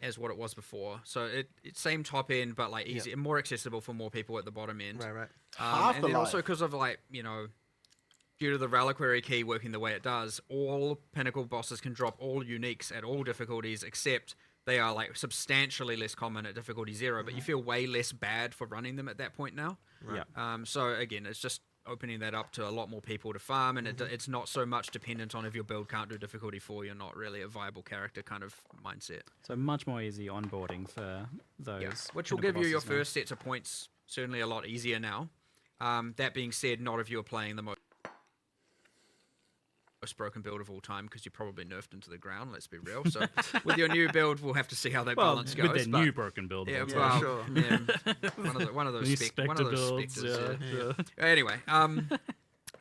as what it was before. So it's same top end, but like easy, more accessible for more people at the bottom end. Right. Half And the then also life. because of like, due to the reliquary key working the way it does, all pinnacle bosses can drop all uniques at all difficulties, except they are like substantially less common at difficulty 0, but you feel way less bad for running them at that point now. Right. So again, it's just opening that up to a lot more people to farm, and it's not so much dependent on if your build can't do difficulty 4, you're not really a viable character kind of mindset. So much more easy onboarding for those. Which will pinnacle give you your bosses now. first sets of points certainly a lot easier now. That being said, not if you're playing the most. most broken build of all time because you probably nerfed into the ground. Let's be real. So with your new build, we'll have to see how that balance goes. With their new broken build. Yeah, of all well, time. yeah, one of those New Spectre builds, specters. yeah. Anyway, the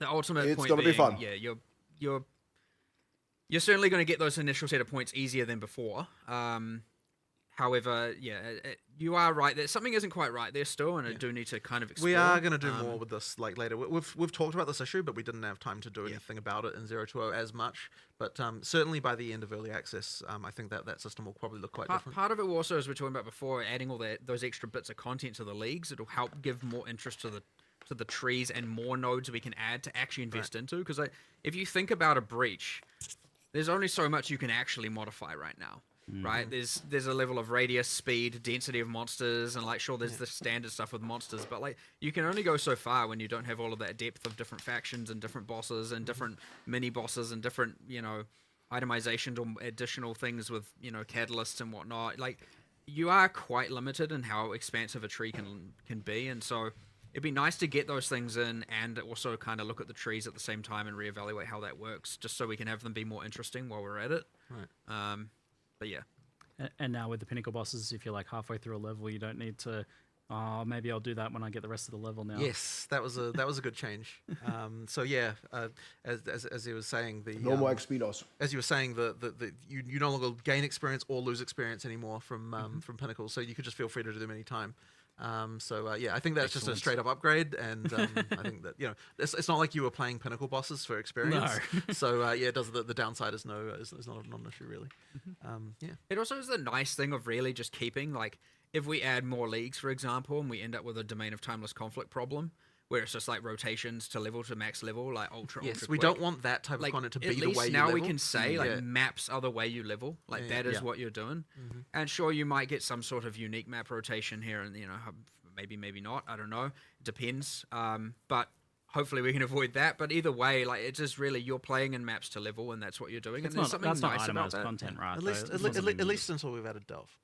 ultimate It's point gonna be being, fun. Yeah, you're certainly going to get those initial set of points easier than before. However, you are right that something isn't quite right there still, and I do need to kind of explore. We are going to do more with this like later. We've talked about this issue, but we didn't have time to do anything about it in 020 as much. But certainly by the end of early access, I think that system will probably look quite different. Part of it also, as we were talking about before, adding all those extra bits of content to the leagues, it'll help give more interest to the trees and more nodes we can add to actually invest into. Because if you think about a breach, there's only so much you can actually modify right now. Right, there's a level of radius, speed, density of monsters, and sure, there's the standard stuff with monsters, but you can only go so far when you don't have all of that depth of different factions and different bosses and different mini bosses and different itemizations or additional things with catalysts and whatnot. You are quite limited in how expansive a tree can be, and so it'd be nice to get those things in and also kind of look at the trees at the same time and reevaluate how that works, just so we can have them be more interesting while we're at it. Right. But yeah. And now with the pinnacle bosses, if you're halfway through a level, you don't need to. Maybe I'll do that when I get the rest of the level now. Yes, that was a good change. So yeah, as he was saying, the no more XP loss. As you were saying, you no longer gain experience or lose experience anymore from pinnacles, so you could just feel free to do them anytime. I think that's just a straight up upgrade, and I think that it's not like you were playing pinnacle bosses for experience. No. So it does the downside is not an issue really. It also is the nice thing of really just keeping if we add more leagues, for example, and we end up with a Domain of Timeless Conflict problem, where it's just rotations to max level, ultra. Yes, ultra we quick. don't want that type of content to be the way you now level. we can say maps are the way you level. That is what you're doing. And sure, you might get some sort of unique map rotation here, and maybe not. I don't know. It depends. But hopefully we can avoid that. But either way, it's just really you're playing in maps to level, and that's what you're doing. It's and there's something that's nice not about itemized that. content, right? At least until we've added Delve.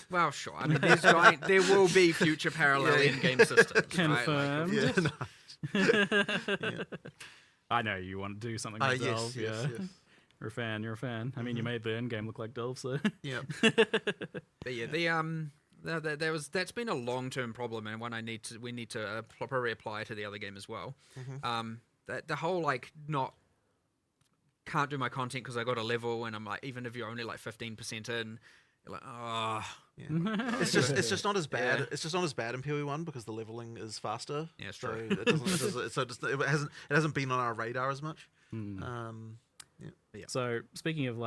Well, sure. I mean, there will be future parallel in-game systems. Confirmed. Yeah. I know you want to do something like Delve. Yes. You're a fan. I mean, you made the end game look like Delve, so. Yeah. But yeah, that's been a long-term problem, and one we need to properly apply to the other game as well. The whole can't do my content because I got a level, and I'm even if you're only 15% in. You're it's just not as bad. Yeah. It's just not as bad in PoE1 because the leveling is faster. Yeah, it's so true. It hasn't been on our radar as much. So speaking of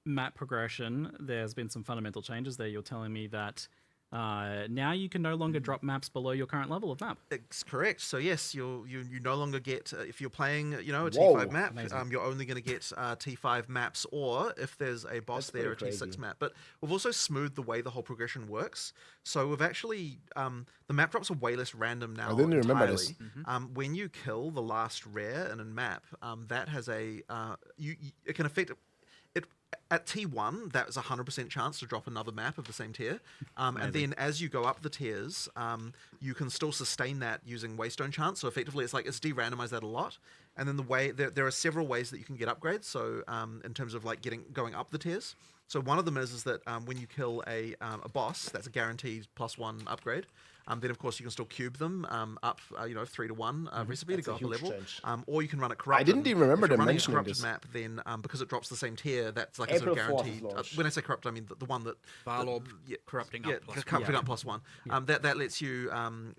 map progression, there's been some fundamental changes there. You're telling me that now you can no longer drop maps below your current level of map. It's correct. So yes, you no longer get if you're playing a T5 map, you're only going to get T5 maps, or if there's a boss there, a T6 map. But we've also smoothed the way the whole progression works. So we've actually the map drops are way less random now. I didn't remember entirely. this. When you kill the last rare in a map, that has it can affect. At T1, that was a 100% chance to drop another map of the same tier. And then as you go up the tiers, you can still sustain that using Waystone chance. So effectively, it's de-randomized that a lot. And then there are several ways that you can get upgrades. So in terms of going up the tiers. So one of them is that when you kill a boss, that's a guaranteed +1 upgrade. Then of course you can still cube them up, 3-to-1 recipe to go up a level. Or you can run it corrupted. I didn't even remember them mentioning corrupted this. map, then because it drops the same tier, that's a April guaranteed. 4th When I say corrupt, I mean the one that Varlorb corrupting up +1. Corrupting up +1. That lets you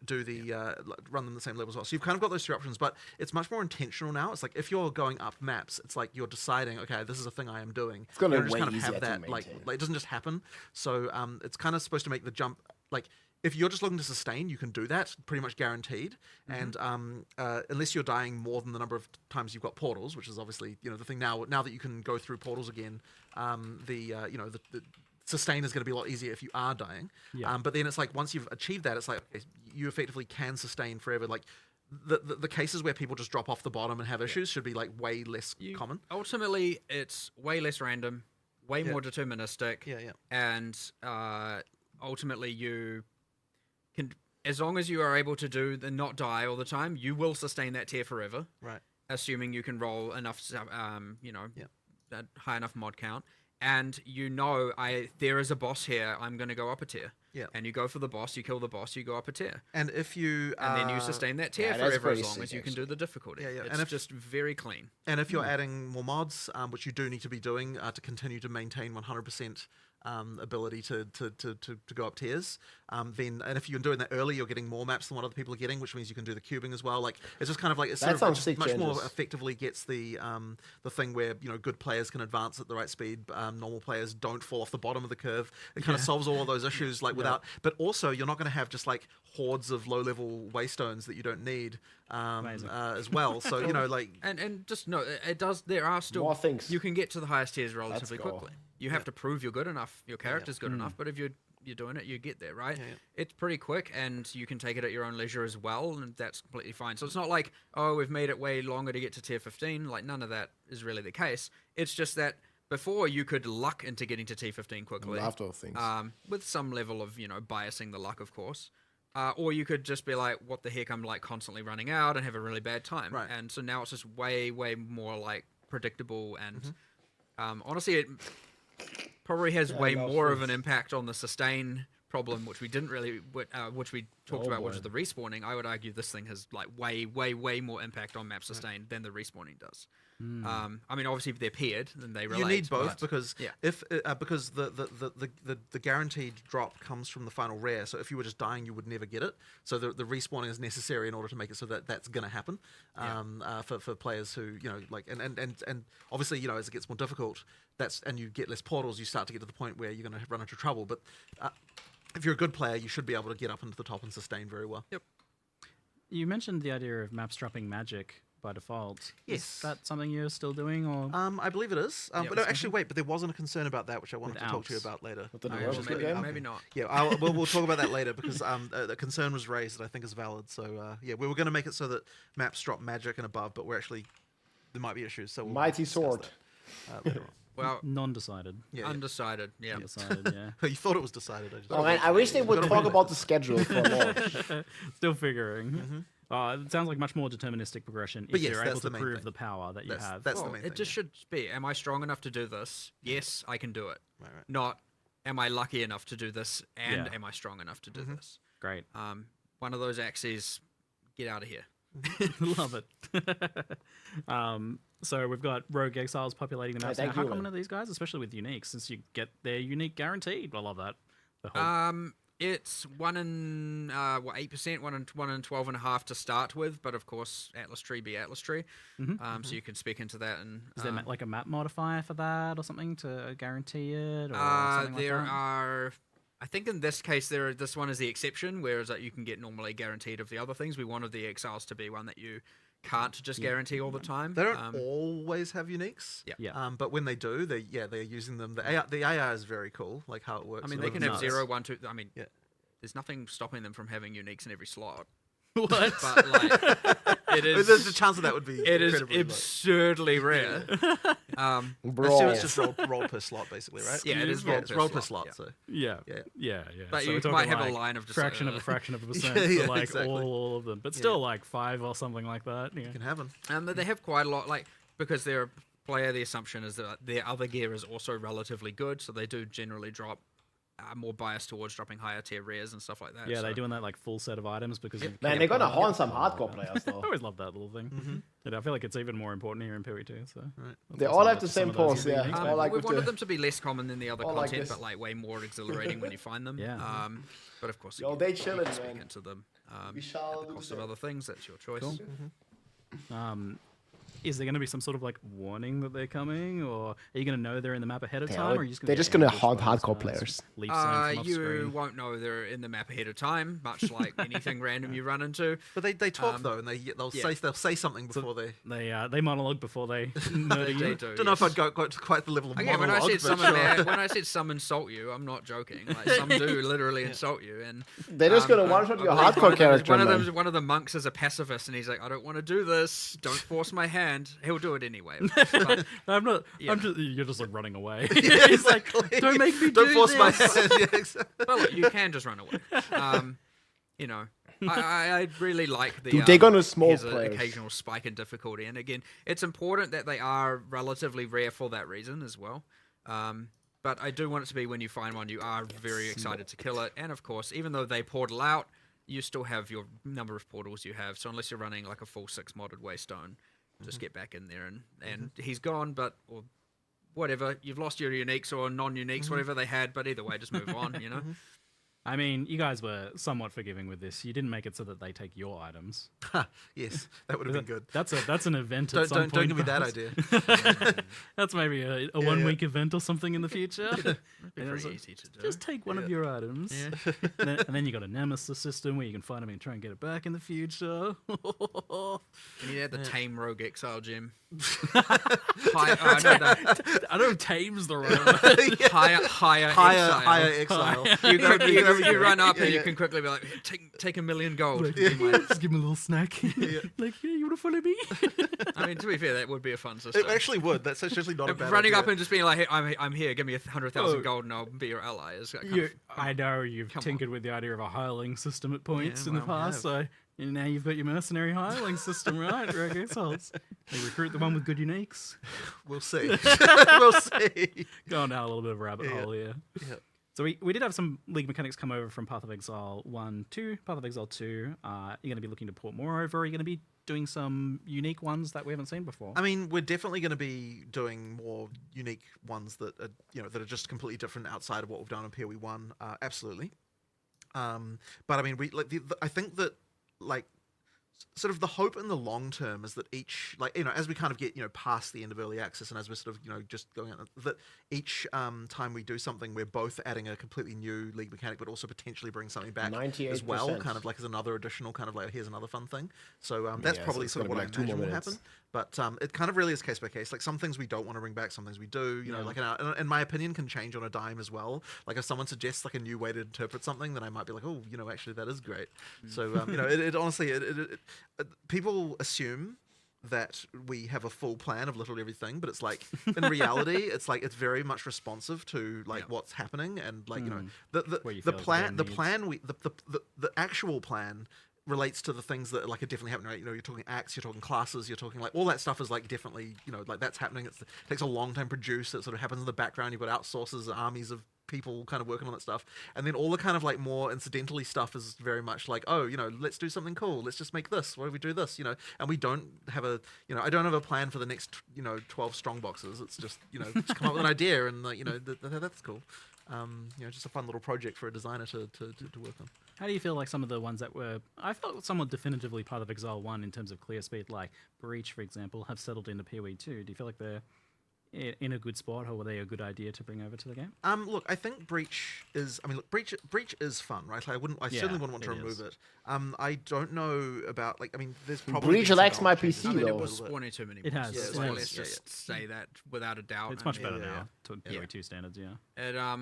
do the run them the same level as well. So you've kind of got those three options, but it's much more intentional now. It's if you're going up maps, it's you're deciding, okay, this is a thing I am doing. It's gonna you don't just way kind of easier have to that maintain. it doesn't just happen. So it's kind of supposed to make the jump if you're just looking to sustain, you can do that, pretty much guaranteed. And unless you're dying more than the number of times you've got portals, which is obviously the thing now that you can go through portals again, the sustain is going to be a lot easier if you are dying. But then it's once you've achieved that, it's okay, you effectively can sustain forever. The cases where people just drop off the bottom and have issues should be way less common. Ultimately, it's way less random, way more deterministic. And ultimately, you can, as long as you are able to do the not die all the time, you will sustain that tier forever. Right. assuming you can roll enough, a high enough mod count, and there is a boss here, I'm going to go up a tier. Yeah. And you go for the boss, you kill the boss, you go up a tier. And if you... and then you sustain that tier forever as long as you can do the difficulty. Yeah, yeah. It's just very clean. And if you're adding more mods, which you do need to be doing to continue to maintain 100% ability to go up tiers, then, and if you're doing that early, you're getting more maps than what other people are getting, which means you can do the cubing as well. Like, it's just kind of like, it's That sort of sounds just much sick more changes. effectively gets the thing where, good players can advance at the right speed, normal players don't fall off the bottom of the curve. It kind of solves all of those issues, like without, but also you're not going to have just like hordes of low-level waystones that you don't need as well. So, like... And just no, it does, there are still more things. You can get to the highest tiers relatively go. quickly. You have to prove you're good enough, your character's good enough, but if you're doing it, you get there, right? It's pretty quick, and you can take it at your own leisure as well, and that's completely fine. So it's not like, oh, we've made it way longer to get to tier 15. Like, none of that is really the case. It's just that before you could luck into getting to tier 15 quickly. Love those things. With some level of, biasing the luck, of course. Or you could just be like, what the heck, I'm like constantly running out and have a really bad time. Right. And so now it's just way, way more like predictable, and honestly, it probably has way more of an impact on the sustain problem, which we didn't really, which we talked about, which is the respawning. I would argue this thing has like way, way, way more impact on map sustain than the respawning does. I mean, obviously, if they're paired, then they relate. You need both, but- because yeah. if because the guaranteed drop comes from the final rare. So if you were just dying, you would never get it. So the respawning is necessary in order to make it so that that's going to happen for players who like and obviously as it gets more difficult, and you get less portals, you start to get to the point where you're going to run into trouble. But if you're a good player, you should be able to get up into the top and sustain very well. Yep. You mentioned the idea of maps dropping magic by default. Yes. Is that something you're still doing, or? I believe it is. But no, actually, wait. But there wasn't a concern about that, which I wanted to talk to you about later. Maybe not. Yeah, we'll talk about that later, because the concern was raised that I think is valid. So yeah, we were going to make it so that maps drop magic and above, but there might be issues. So Mighty Sword. Later on. Well, non-decided. Undecided. Yeah. Undecided. Yeah. You thought it was decided. Oh man, I wish they would talk about the schedule for launch. Still figuring. It sounds like much more deterministic progression if you're able to prove the power that you have. That's the main thing. It just should be, am I strong enough to do this? Yes, I can do it. Right. Not, am I lucky enough to do this, and am I strong enough to do this? Great. One of those axes, get out of here. Love it. So we've got rogue exiles populating the maps. Now, how common are these guys, especially with unique, since you get their unique guaranteed? I love that. The whole... It's 1 in 8%, 1 in 12.5 to start with, but of course Atlas tree be Atlas tree. So you can speak into that. And is there like a map modifier for that or something to guarantee it? Or there are. I think in this case, this one is the exception, whereas that you can get normally guaranteed of the other things. We wanted the exiles to be one that you can't just guarantee all the time. They don't always have uniques. Yeah. But when they do, they're using them. The AI is very cool, like how it works. I mean, they can have 0, 1, 2. I mean, there's nothing stopping them from having uniques in every slot. What? But like, it is. There's a chance that would be. It is absurdly rare. It's just roll per slot, basically, right? Yeah, it is roll per slot. So yeah. But so you might have a line of just fraction of a fraction of a percent for like exactly. all of them, but still like 5 or something like that. Yeah. You can have them. But they have quite a lot, like because they're a player. The assumption is that their other gear is also relatively good, so they do generally drop. More biased towards dropping higher tier rares and stuff like that. Yeah, they're doing that like full set of items because man, they're gonna horn some hardcore players though. I always love that little thing. And I feel like it's even more important here in PoE2. So they all have the same pose. Yeah, we wanted them to be less common than the other content, but like way more exhilarating when you find them. Yeah. But of course, they chilling, man. Speak into them. We shall at the cost of other things. That's your choice. Cool. Is there going to be some sort of like warning that they're coming, or are you going to know they're in the map ahead of time, or are you just they're just going to haunt hardcore players? You won't know they're in the map ahead of time, much like anything random you run into. But they talk though, and they'll say something before they monologue before they murder you. Don't know if I'd go to quite the level of monologue. When I said some insult you, I'm not joking. Like some do literally insult you, and they're just going to one shot your hardcore character. One of the monks is a pacifist, and he's like, I don't want to do this. Don't force my hand. He'll do it anyway. But, I'm not. Yeah. You're just like running away. He's like, don't make me don't force this. my hand. Yeah, exactly. But look, you can just run away. I really like the. Dude, they're gonna smoke here's an players. occasional spike in difficulty, and again, it's important that they are relatively rare for that reason as well. But I do want it to be when you find one, you are very excited to kill it, and of course, even though they portal out, you still have your number of portals you have. So unless you're running like a full 6 modded Waystone, just get back in there, and he's gone, but or whatever, you've lost your uniques or non-uniques, whatever they had, but either way, just move on, you know. I mean, you guys were somewhat forgiving with this. You didn't make it so that they take your items. Yes, that would have been good. That's an event. Don't at some don't point, give me that perhaps. idea. That's maybe a 1 week event or something in the future. That'd be You know, pretty so easy to do. Just take one of your items. Yeah. And then you got a nemesis system where you can find them and try and get it back in the future. And you add the Tame Rogue Exile gem. I don't know if tame's the right word. Higher exile. You run up and you can quickly be like, take $1 million gold. Just give him a little snack. Like, yeah, you want to follow me? I mean, to be fair, that would be a fun system. It actually would. That's actually not a bad Running idea. up and just being like, hey, I'm here, give me 100,000 gold and I'll be your ally. Is kind of, I know you've tinkered with the idea of a hireling system at points in the past, so now you've got your mercenary hireling system, right? Rogue Exiles. They recruit the one with good uniques. We'll see. We'll see. Going down a little bit of a rabbit hole here. Yeah. So we did have some League mechanics come over from Path of Exile 1, 2, Path of Exile 2. You're going to be looking to port more over. Are you going to be doing some unique ones that we haven't seen before? I mean, we're definitely going to be doing more unique ones that are, that are just completely different outside of what we've done in PoE1. Absolutely. But I mean, I think that like sort of the hope in the long term is that each, like, as we kind of get, past the end of early access and as we're sort of, just going out, that each time we do something, we're both adding a completely new League mechanic, but also potentially bring something back as well, kind of like as another additional kind of like, here's another fun thing. So that's probably sort of what I imagine will happen. But it kind of really is case by case. Like some things we don't want to bring back, some things we do, like, and my opinion can change on a dime as well. Like if someone suggests like a new way to interpret something, then I might be like, oh, actually that is great. So, it honestly, people assume that we have a full plan of literally everything, but it's like in reality, it's like it's very much responsive to like what's happening and like the actual plan relates to the things that like are definitely happening, right? You're talking acts, you're talking classes, you're talking like all that stuff is like definitely like that's happening. It takes a long time to produce. It sort of happens in the background. You've got outsources, armies of people kind of working on that stuff, and then all the kind of like more incidentally stuff is very much like, oh, let's do something cool, let's just make this, what if we do this, and we don't have a I don't have a plan for the next 12 strong boxes. It's just just come up with an idea and like that's cool. Just a fun little project for a designer to work on. How do you feel like some of the ones that were, I felt somewhat definitively part of Exile 1 in terms of clear speed, like Breach, for example, have settled into PoE2? Do you feel like they're in a good spot, or were they a good idea to bring over to the game? Look, I think Breach is. I mean, look, Breach is fun, right? I certainly wouldn't want to remove it. I don't know about like. I mean, there's probably Breach likes my PC I mean, though. it was spawning too many. It has. Monsters, so let's just say that without a doubt. It's much better now to PoE2 standards. Yeah.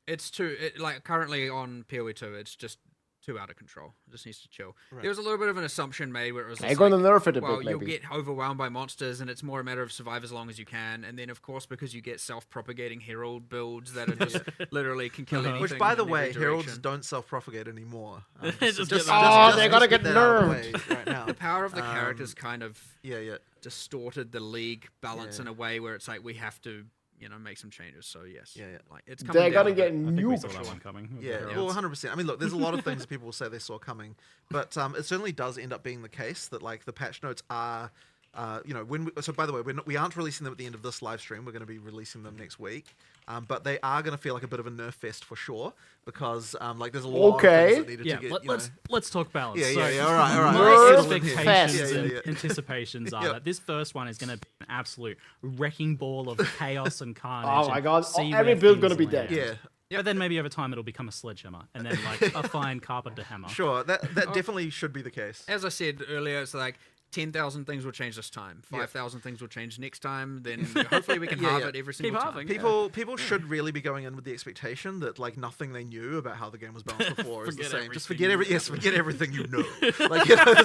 It's like currently on PoE2, it's just too out of control. It just needs to chill. Right. There was a little bit of an assumption made where it was They're going to nerf it a well, bit, you'll maybe. get overwhelmed by monsters, and it's more a matter of survive as long as you can. And then, of course, because you get self-propagating Herald builds that are just literally can kill anything. Which, by the in way, every Heralds direction. don't self-propagate anymore. They're gonna get nerfed right now. The power of the characters kind of yeah distorted the league balance in a way where it's like we have to make some changes. So yes, like it's coming. They're down, gonna get I think we saw nuked. that one coming. Yeah, well, 100%. I mean, look, there's a lot of things that people will say they saw coming, but it certainly does end up being the case that like the patch notes are. So by the way, we aren't releasing them at the end of this live stream. We're going to be releasing them next week. But they are going to feel like a bit of a nerf fest for sure because like there's a lot of things that needed to get. Let's talk balance. Yeah, all right. My expectations and anticipations are that this first one is going to be an absolute wrecking ball of chaos and carnage. Oh my god! See Every where build's going to things be land. dead. Yeah. But then maybe over time it'll become a sledgehammer and then like a fine carpenter hammer. Sure, that definitely should be the case. As I said earlier, it's like 10,000 things will change this time. 5,000 things will change next time. Then hopefully we can halve it every single time. People should really be going in with the expectation that like nothing they knew about how the game was balanced before is the same. Just forget everything you know. Like, you know,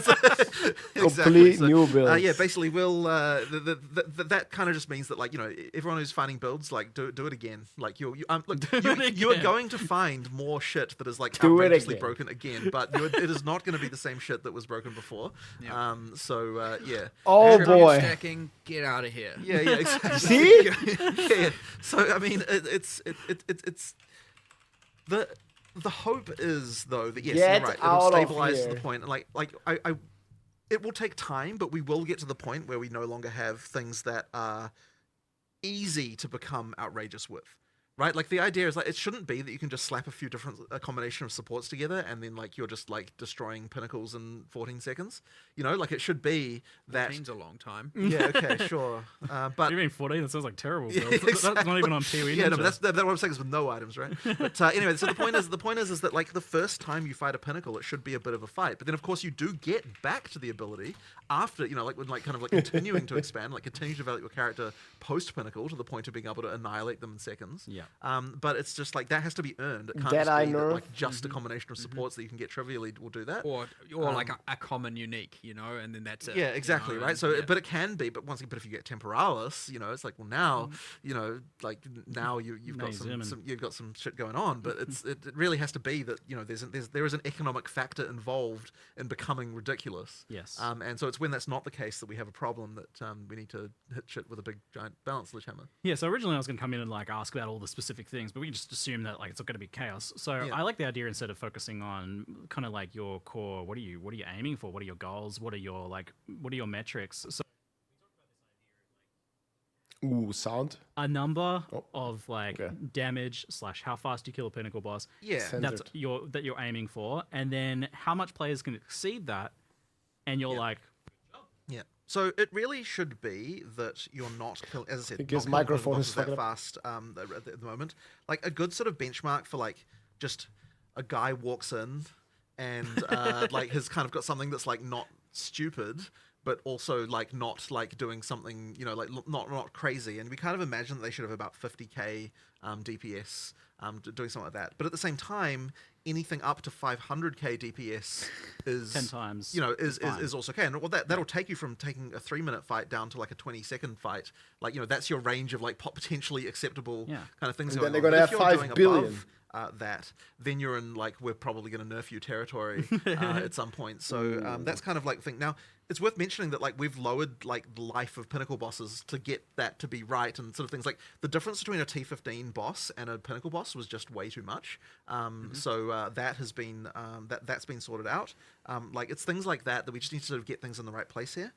complete new build. Yeah, basically, that kind of just means that like, you know, everyone who's finding builds, like do it again. Like you are going to find more shit that is like outrageously broken again, but it is not going to be the same shit that was broken before. Yeah. Oh boy. Stacking, get out of here. Yeah, exactly. See? Yeah. So I mean, it's the hope is though that yes, you're right. It'll stabilize to the point. Like I it will take time, but we will get to the point where we no longer have things that are easy to become outrageous with. Right, like the idea is like it shouldn't be that you can just slap a combination of supports together and then like you're just like destroying pinnacles in 14 seconds. You know, like it should be that. 14's a long time. Yeah, okay, sure. But you mean 14? That sounds like terrible. Yeah, That's not even on PoE. Yeah, no, but that's what I'm saying is with no items, right? But anyway, so the point is that like the first time you fight a pinnacle, it should be a bit of a fight. But then of course you do get back to the ability after, you know, like when like kind of like continuing to expand, like continue to develop your character post pinnacle to the point of being able to annihilate them in seconds. Yeah. But it's just like that has to be earned. It can't That just I be know. that, like just a combination of supports that you can get trivially will do that. Or like a common unique, you know, and then that's it. Yeah, exactly, you know, right? So, but it can be. But if you get Temporalis, you know, it's like, well, now, you know, like now you've got some shit going on. But it really has to be that, you know, there is an economic factor involved in becoming ridiculous. Yes. And so it's when that's not the case that we have a problem that we need to hit shit with a big giant balance sledgehammer. Yeah. So originally I was going to come in and like ask about all the specific things, but we can just assume that like it's not going to be chaos. So I like the idea instead of focusing on kind of like your core. What are you aiming for? What are your goals? What are your metrics? So ooh, sound. a number of like damage / how fast you kill a pinnacle boss. Yeah, that's that you're aiming for, and then how much players can exceed that, and you're like. Yeah. So it really should be that you're not, as I said, because not microphone is that fast at the moment. Like a good sort of benchmark for like just a guy walks in and like has kind of got something that's like not stupid, but also like not like doing something, you know, like not crazy. And we kind of imagine that they should have about 50k DPS doing something like that. But at the same time, anything up to 500k DPS is 10 times, you know, is also okay. And well, that'll take you from taking a 3-minute fight down to like a 20-second fight. Like, you know, that's your range of like potentially acceptable kind of things. And going then they're on. going to have 5 billion. That, then you're in like we're probably going to nerf you territory at some point. So that's kind of like the thing. Now it's worth mentioning that like we've lowered like the life of pinnacle bosses to get that to be right, and sort of things like the difference between a T15 boss and a pinnacle boss was just way too much. So that has been that's been sorted out. Like it's things like that we just need to sort of get things in the right place here.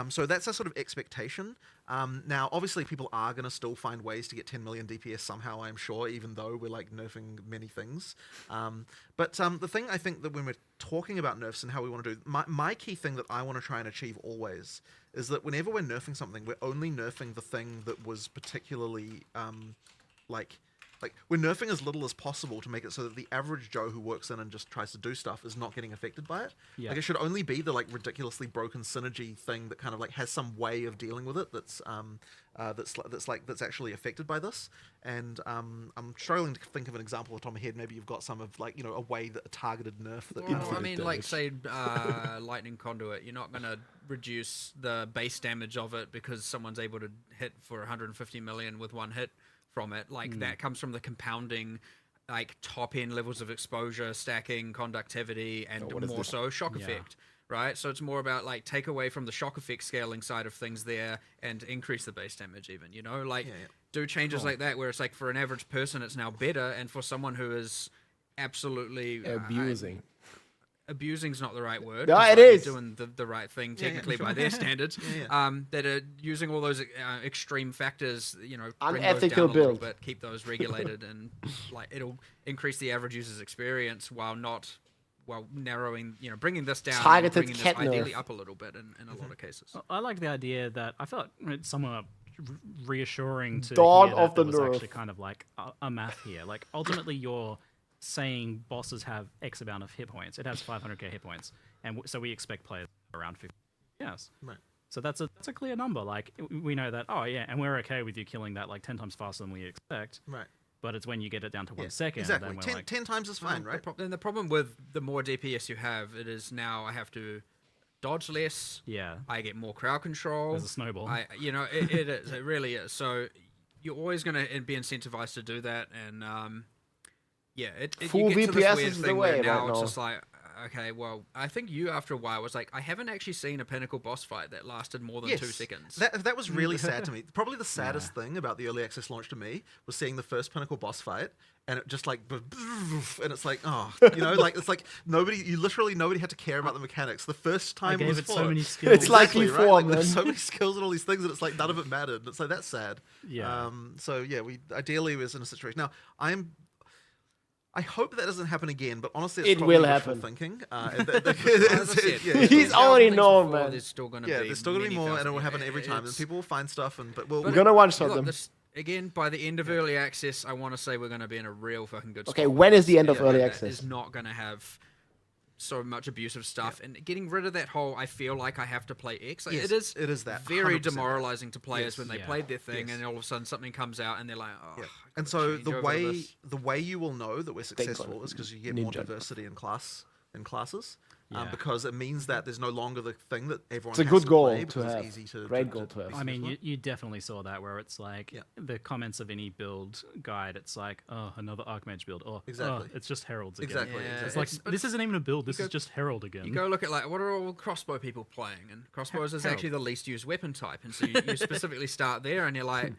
So that's a sort of expectation. Now, obviously, people are going to still find ways to get 10 million DPS somehow, I'm sure, even though we're like nerfing many things. But the thing I think that when we're talking about nerfs and how we want to do, my key thing that I want to try and achieve always is that whenever we're nerfing something, we're only nerfing the thing that was particularly like we're nerfing as little as possible to make it so that the average Joe who works in and just tries to do stuff is not getting affected by it. Yeah. Like it should only be the like ridiculously broken synergy thing that kind of like has some way of dealing with it that's actually affected by this. And I'm struggling to think of an example off the top of my head. Maybe you've got some of like, you know, a way that a targeted nerf that. Well, I mean, like say lightning conduit, you're not going to reduce the base damage of it because someone's able to hit for 150 million with one hit from it. Like that comes from the compounding like top end levels of exposure, stacking, conductivity, and more so shock effect, right? So it's more about like take away from the shock effect scaling side of things there and increase the base damage even, you know, like do changes like that where it's like for an average person it's now better, and for someone who is absolutely abusing's not the right word. No, it like is doing the right thing technically by their standards. That are using all those extreme factors, you know, bring unethical those down a little build. bit, keep those regulated, and like it'll increase the average user's experience while narrowing, you know, bringing this down, Targeted bringing this cat ideally nerf. up a little bit in a lot of cases. I like the idea that I felt it's somewhat reassuring to Dawn hear that of the there was nerf. actually kind of like a math here. Like ultimately you're saying bosses have X amount of hit points. It has 500k hit points, and so we expect players around 50. Yes. Right. So that's a clear number. Like we know that. Oh yeah, and we're okay with you killing that like 10 times faster than we expect. Right. But it's when you get it down to 1 second. Exactly. Then we're 10, like, 10 times is fine, right? And the problem with the more DPS you have, it is now I have to dodge less. Yeah. I get more crowd control. There's a snowball. It is. It really is. So you're always going to be incentivized to do that, and Full you get to VPS this weird is the thing way where now right it's now. just like, okay, well, I think you after a while was like, I haven't actually seen a pinnacle boss fight that lasted more than 2 seconds. That was really sad to me. Probably the saddest thing about the early access launch to me was seeing the first pinnacle boss fight, and it just like, and it's like, like it's like nobody had to care about the mechanics. The first time gave it was it so fought. many skills. It's like Exactly, E4, right? Like, man. there's so many skills and all these things, and it's like none of it mattered. It's like that's sad. Yeah. So yeah, we ideally was in a situation. Now I hope that doesn't happen again, but honestly, it's It probably will wishful happen. thinking. He's already known, man. There's still going to Yeah, be there's still going to be more, and it will thousand- happen every time, and it's- people will find stuff, but We're gonna one-shot look, them. Again, by the end of early access, I want to say we're going to be in a real fucking good spot. Okay, when is the end of Yeah, early that access? is not going to have so much abusive stuff, and getting rid of that whole I feel like I have to play X. Like, Yes, it is that, very 100% demoralizing to players Yes. when they Yeah. played their thing, Yes. and all of a sudden something comes out, and they're like, oh. Yeah. I And gotta so change over to this. the way you will know that we're successful got is because you get more ninja. diversity in classes, Yeah. because it means that there's no longer the thing that everyone. It's a has good to goal play to because it's have. easy to Great goal to have. I mean, you definitely saw that where it's like the comments of any build guide. It's like, oh, another Archmage build. Oh, Exactly. oh, it's just Heralds again. Exactly. Yeah, It's like this isn't even a build. This is just Herald again. You go look at like what are all crossbow people playing, and crossbows is Herald. actually the least used weapon type, and so you specifically start there, and you're like,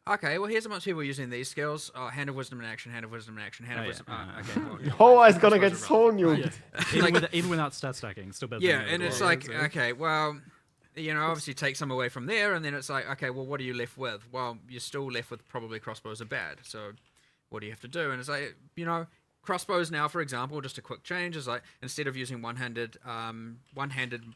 okay, well here's a bunch of people using these skills: hand of wisdom in action, hand of wisdom in action, hand of wisdom. Okay, well, Oh, it's gonna get so new. Even without stat stacking, still better. yeah, than the and other it's one. like, okay, well, obviously take some away from there, and then it's like, okay, well, what are you left with? Well, you're still left with probably crossbows are bad. So, what do you have to do? And it's like, crossbows now, for example, just a quick change is like instead of using one-handed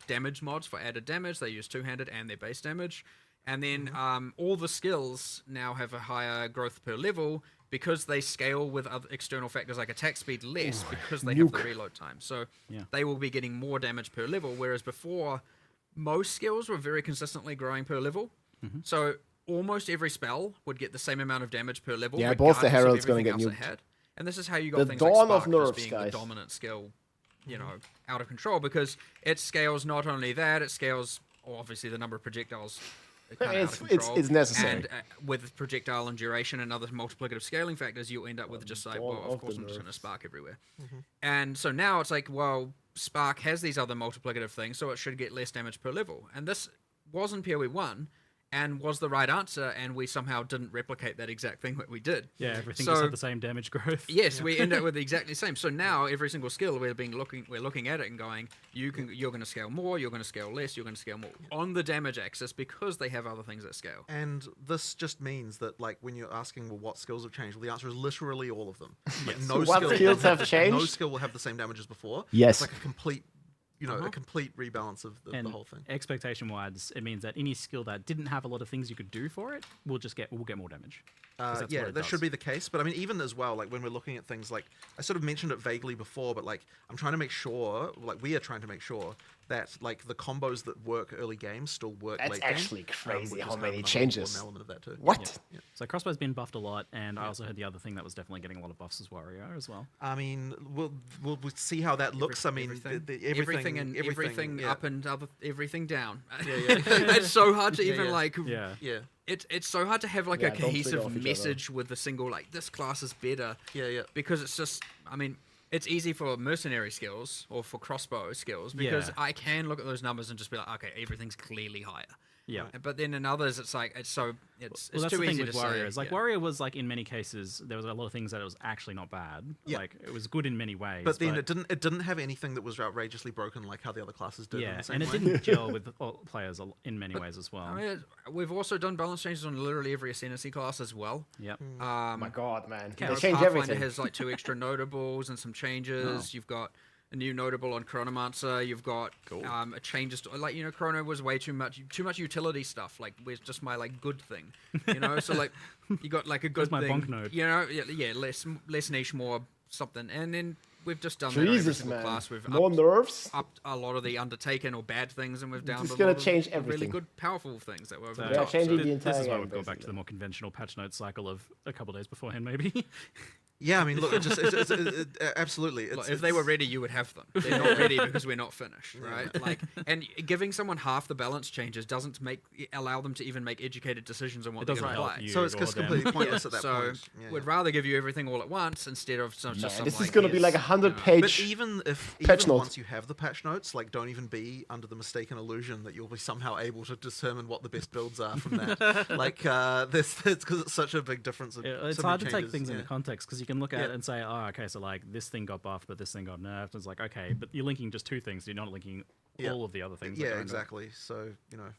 damage mods for added damage, they use two-handed and their base damage. And then all the skills now have a higher growth per level because they scale with other external factors like attack speed less because they have the reload time. So they will be getting more damage per level, whereas before most skills were very consistently growing per level. So almost every spell would get the same amount of damage per level. Yeah, both the regardless of Herald's gonna everything get else it nuked. had. And this is how you got The things dawn like of Spark as nerfs, being guys. the dominant skill, out of control because it scales not only that, it scales obviously the number of projectiles. It's necessary. And with projectile and duration and other multiplicative scaling factors, you'll end up with just like, well, of course I'm just going to spark everywhere. And so now it's like, well, spark has these other multiplicative things, so it should get less damage per level. And this was in PoE 1 and was the right answer, and we somehow didn't replicate that exact thing that we did. Yeah, everything So- just had the same damage growth. Yes, we end up with exactly the same. So now every single skill we're looking at it and going, you're going to scale more, you're going to scale less, you're going to scale more on the damage axis because they have other things that scale. And this just means that, like, when you're asking, well, what skills have changed? Well, the answer is literally all of them. Like, Yes. no What skill, skills have No changed? skill will have the same damage as before. Yes. It's like a complete, a complete rebalance of the whole thing. Expectation-wise, it means that any skill that didn't have a lot of things you could do for it will get more damage. 'Cause that's Yeah, what it that does. should be the case. But I mean, even as well, like when we're looking at things like, I sort of mentioned it vaguely before, but like I'm trying to make sure, like we are trying to make sure that like the combos that work early game still work That's late game. actually crazy which how is kind many of changes. An element of that too. What? Yeah. So crossbow's been buffed a lot, and I also heard the other thing that was definitely getting a lot of buffs is Warrior as well. I mean, we'll see how that looks. I mean, everything and everything yeah. up and everything down. Yeah. It's so hard to Yeah, even yeah. like. Yeah. It's so hard to have like Yeah, a don't trigger cohesive off each other. message with a single like this class is better. Yeah. Because it's just, I mean, it's easy for mercenary skills or for crossbow skills because Yeah. I can look at those numbers and just be like, okay, everything's clearly higher. Yeah. But then in others, it's like it's Well, it's that's too the thing easy with to Warrior. say. Like Warrior was like in many cases there was a lot of things that it was actually not bad. Yeah. Like it was good in many ways. But then it didn't have anything that was outrageously broken like how the other classes did. in Yeah, the same and it way. didn't gel with all players in many ways as well. I mean, we've also done balance changes on literally every ascendancy class as well. Yep. Oh my god, man. You They know, changed Pathfinder everything. has like 2 extra notables and some changes. You've got a new notable on Chronomancer. You've got a changes to, like, Chrono was way too much utility stuff. Like, where's just my like good thing, So like, you got like a good Where's my thing. bonk node? Yeah, less niche, more something. And then we've just done that on every Jesus, single man. class. We've More nerfs. upped a lot of the undertaken or bad things, and we've down It's a gonna lot change of everything. really good, powerful things that were over So the top. changing the this entire is why game, we've gone back to basically. the more conventional patch note cycle of a couple days beforehand, maybe. Yeah, I mean, look, absolutely. Look, if they were ready, you would have them. They're not ready because we're not finished, right? Like, and giving someone half the balance changes doesn't allow them to even make educated decisions on what they're going to play. So it's completely pointless at that so point. Yeah, we'd rather give you everything all at once instead of just some. This is like, gonna be like a 100-page But even patch note. once you have the patch notes, like, don't even be under the mistaken illusion that you'll be somehow able to determine what the best builds are from that. Like, this because it's such a big difference. It's hard to take things into context because you can look at it and say, oh, okay, so like this thing got buffed, but this thing got nerfed. It's like, okay, but you're linking just two things. You're not linking all of the other things. Yeah, exactly. So, you know,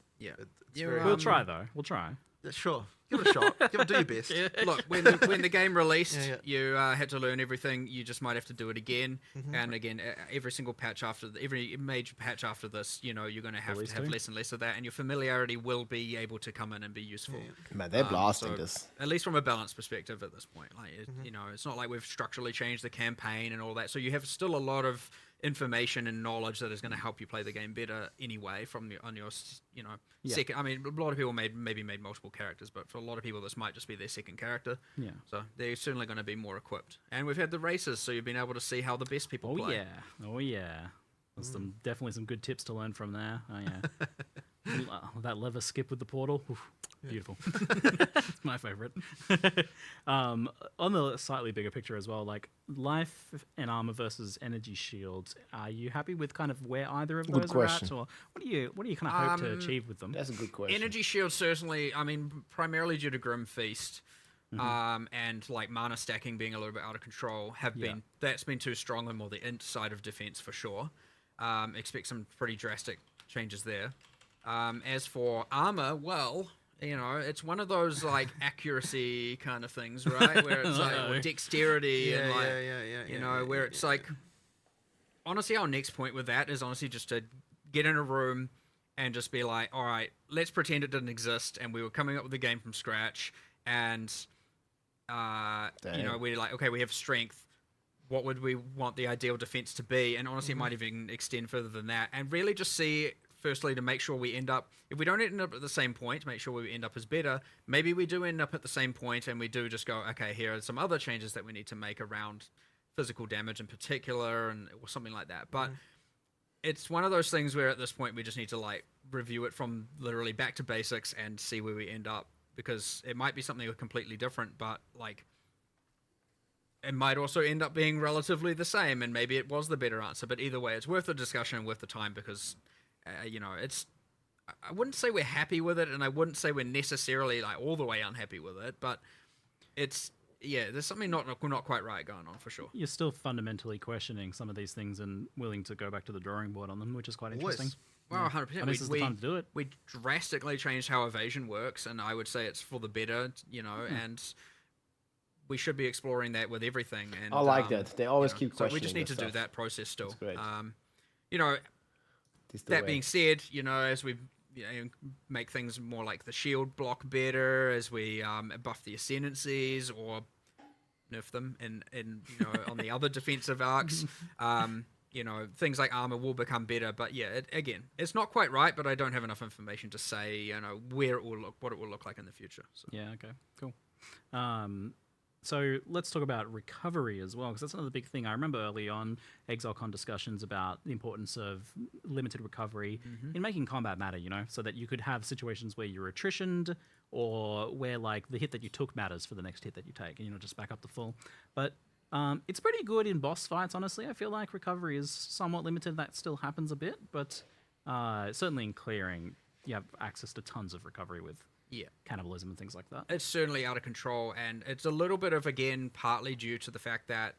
We'll try though. We'll try. Yeah, sure. Give it a shot. Do your best. Look, when the game released, you had to learn everything. You just might have to do it again and again. Every single patch every major patch after this, you know, you're going to have less and less of that, and your familiarity will be able to come in and be useful. Man, they're blasting this. At least from a balance perspective at this point. Like, you know, it's not like we've structurally changed the campaign and all that. So you have still a lot of information and knowledge that is going to help you play the game better anyway on your you know, second. I mean, a lot of people maybe made multiple characters, but for a lot of people this might just be their second character. Yeah. So they're certainly going to be more equipped. And we've had the races, so you've been able to see how the best people play. Oh yeah. There's definitely some good tips to learn from there. Oh yeah. That lever skip with the portal. Oof, beautiful. It's my favorite. On the slightly bigger picture as well, like life and armor versus energy shields, are you happy with kind of where either of those are at, or what do you kind of hope to achieve with them? That's a good question. Energy shields certainly, I mean, primarily due to Grim Feast. And like mana stacking being a little bit out of control that's been too strong on more the inside of defense for sure. Expect some pretty drastic changes there. As for armor, well, you know, it's one of those like accuracy kind of things, right? Where it's like or dexterity and like you know, where it's like honestly our next point with that is honestly just to get in a room and just be like, all right, let's pretend it didn't exist and we were coming up with the game from scratch and you know, we're like, okay, we have strength. What would we want the ideal defense to be? And honestly, it might even extend further than that. And really just see, firstly, to make sure we end up, if we don't end up at the same point, make sure we end up as better. Maybe we do end up at the same point and we do just go, okay, here are some other changes that we need to make around physical damage in particular or something like that. But it's one of those things where at this point we just need to like review it from literally back to basics and see where we end up, because it might be something completely different, but like it might also end up being relatively the same, and maybe it was the better answer. But either way, it's worth the discussion and worth the time, because you know, I wouldn't say we're happy with it, and I wouldn't say we're necessarily like all the way unhappy with it, but there's something not quite right going on for sure. You're still fundamentally questioning some of these things and willing to go back to the drawing board on them, which is quite interesting. Well, 100%. I mean, this is the time to do it. We drastically changed how evasion works, and I would say it's for the better, you know, and we should be exploring that with everything. And I like that. They always keep questioning. So we just need to do that process still. That's great. You know, that being said, you know, as we make things more like the shield block better, as we buff the ascendancies or nerf them in you know, on the other defensive arcs, you know, things like armor will become better. But yeah, again, it's not quite right, but I don't have enough information to say, you know, what it will look like in the future. So. Yeah. Okay. Cool. So let's talk about recovery as well, because that's another big thing. I remember early on ExileCon discussions about the importance of limited recovery in making combat matter, you know, so that you could have situations where you're attritioned or where like the hit that you took matters for the next hit that you take, and, you know, just back up the full. But it's pretty good in boss fights, honestly. I feel like recovery is somewhat limited. That still happens a bit, but certainly in clearing, you have access to tons of recovery with cannibalism and things like that. It's certainly out of control, and it's a little bit of, again, partly due to the fact that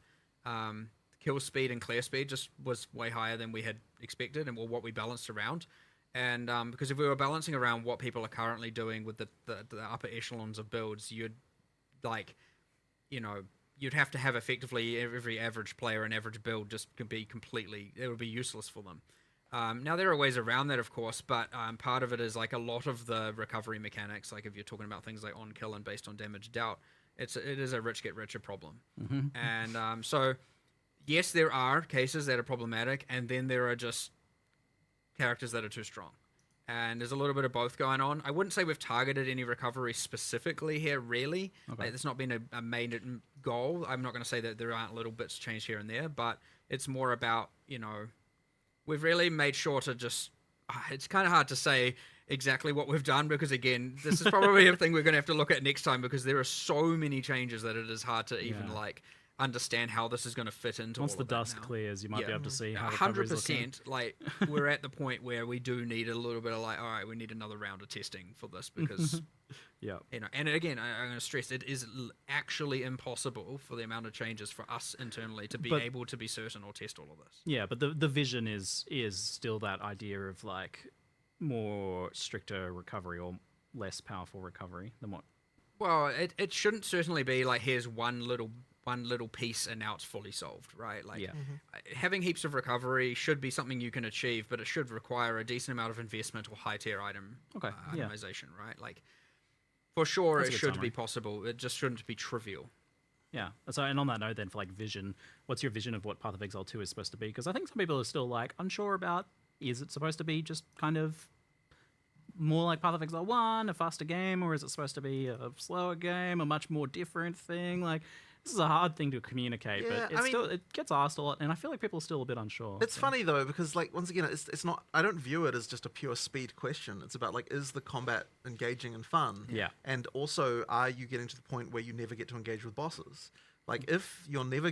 kill speed and clear speed just was way higher than we had expected and what we balanced around. And because if we were balancing around what people are currently doing with the upper echelons of builds, you'd like, you know, you'd have to have effectively every average player and average build just could be completely, it would be useless for them. Now, there are ways around that, of course, but part of it is like a lot of the recovery mechanics, like if you're talking about things like on kill and based on damage dealt, it is a rich get richer problem. And so yes, there are cases that are problematic, and then there are just characters that are too strong. And there's a little bit of both going on. I wouldn't say we've targeted any recovery specifically here, really. Okay. Like, it's not been a main goal. I'm not going to say that there aren't little bits changed here and there, but it's more about, we've really made sure to just... It's kind of hard to say exactly what we've done because, again, this is probably a thing we're going to have to look at next time because there are so many changes that it is hard to even, understand how this is going to fit into Once all the of that dust now. clears, you might be able to see how recovery's looking. 100%. Like, we're at the point where we do need a little bit of all right, we need another round of testing for this because, and again, I'm going to stress it is actually impossible for the amount of changes for us internally to be able to be certain or test all of this. Yeah, but the vision is still that idea of like more stricter recovery or less powerful recovery than what. Well, it shouldn't certainly be like here's one little piece and now it's fully solved, right? Like having heaps of recovery should be something you can achieve, but it should require a decent amount of investment or high tier item itemization, right? Like for sure it should be possible. It just shouldn't be trivial. Yeah. So, and on that note, then for like vision, what's your vision of what Path of Exile 2 is supposed to be? Because I think some people are still like unsure about, is it supposed to be just kind of more like Path of Exile 1, a faster game, or is it supposed to be a slower game, a much more different thing? Like, this is a hard thing to communicate, but it gets asked a lot, and I feel like people are still a bit unsure. It's funny though because like once again, it's not. I don't view it as just a pure speed question. It's about like, is the combat engaging and fun? Yeah. And also, are you getting to the point where you never get to engage with bosses? Like if you're never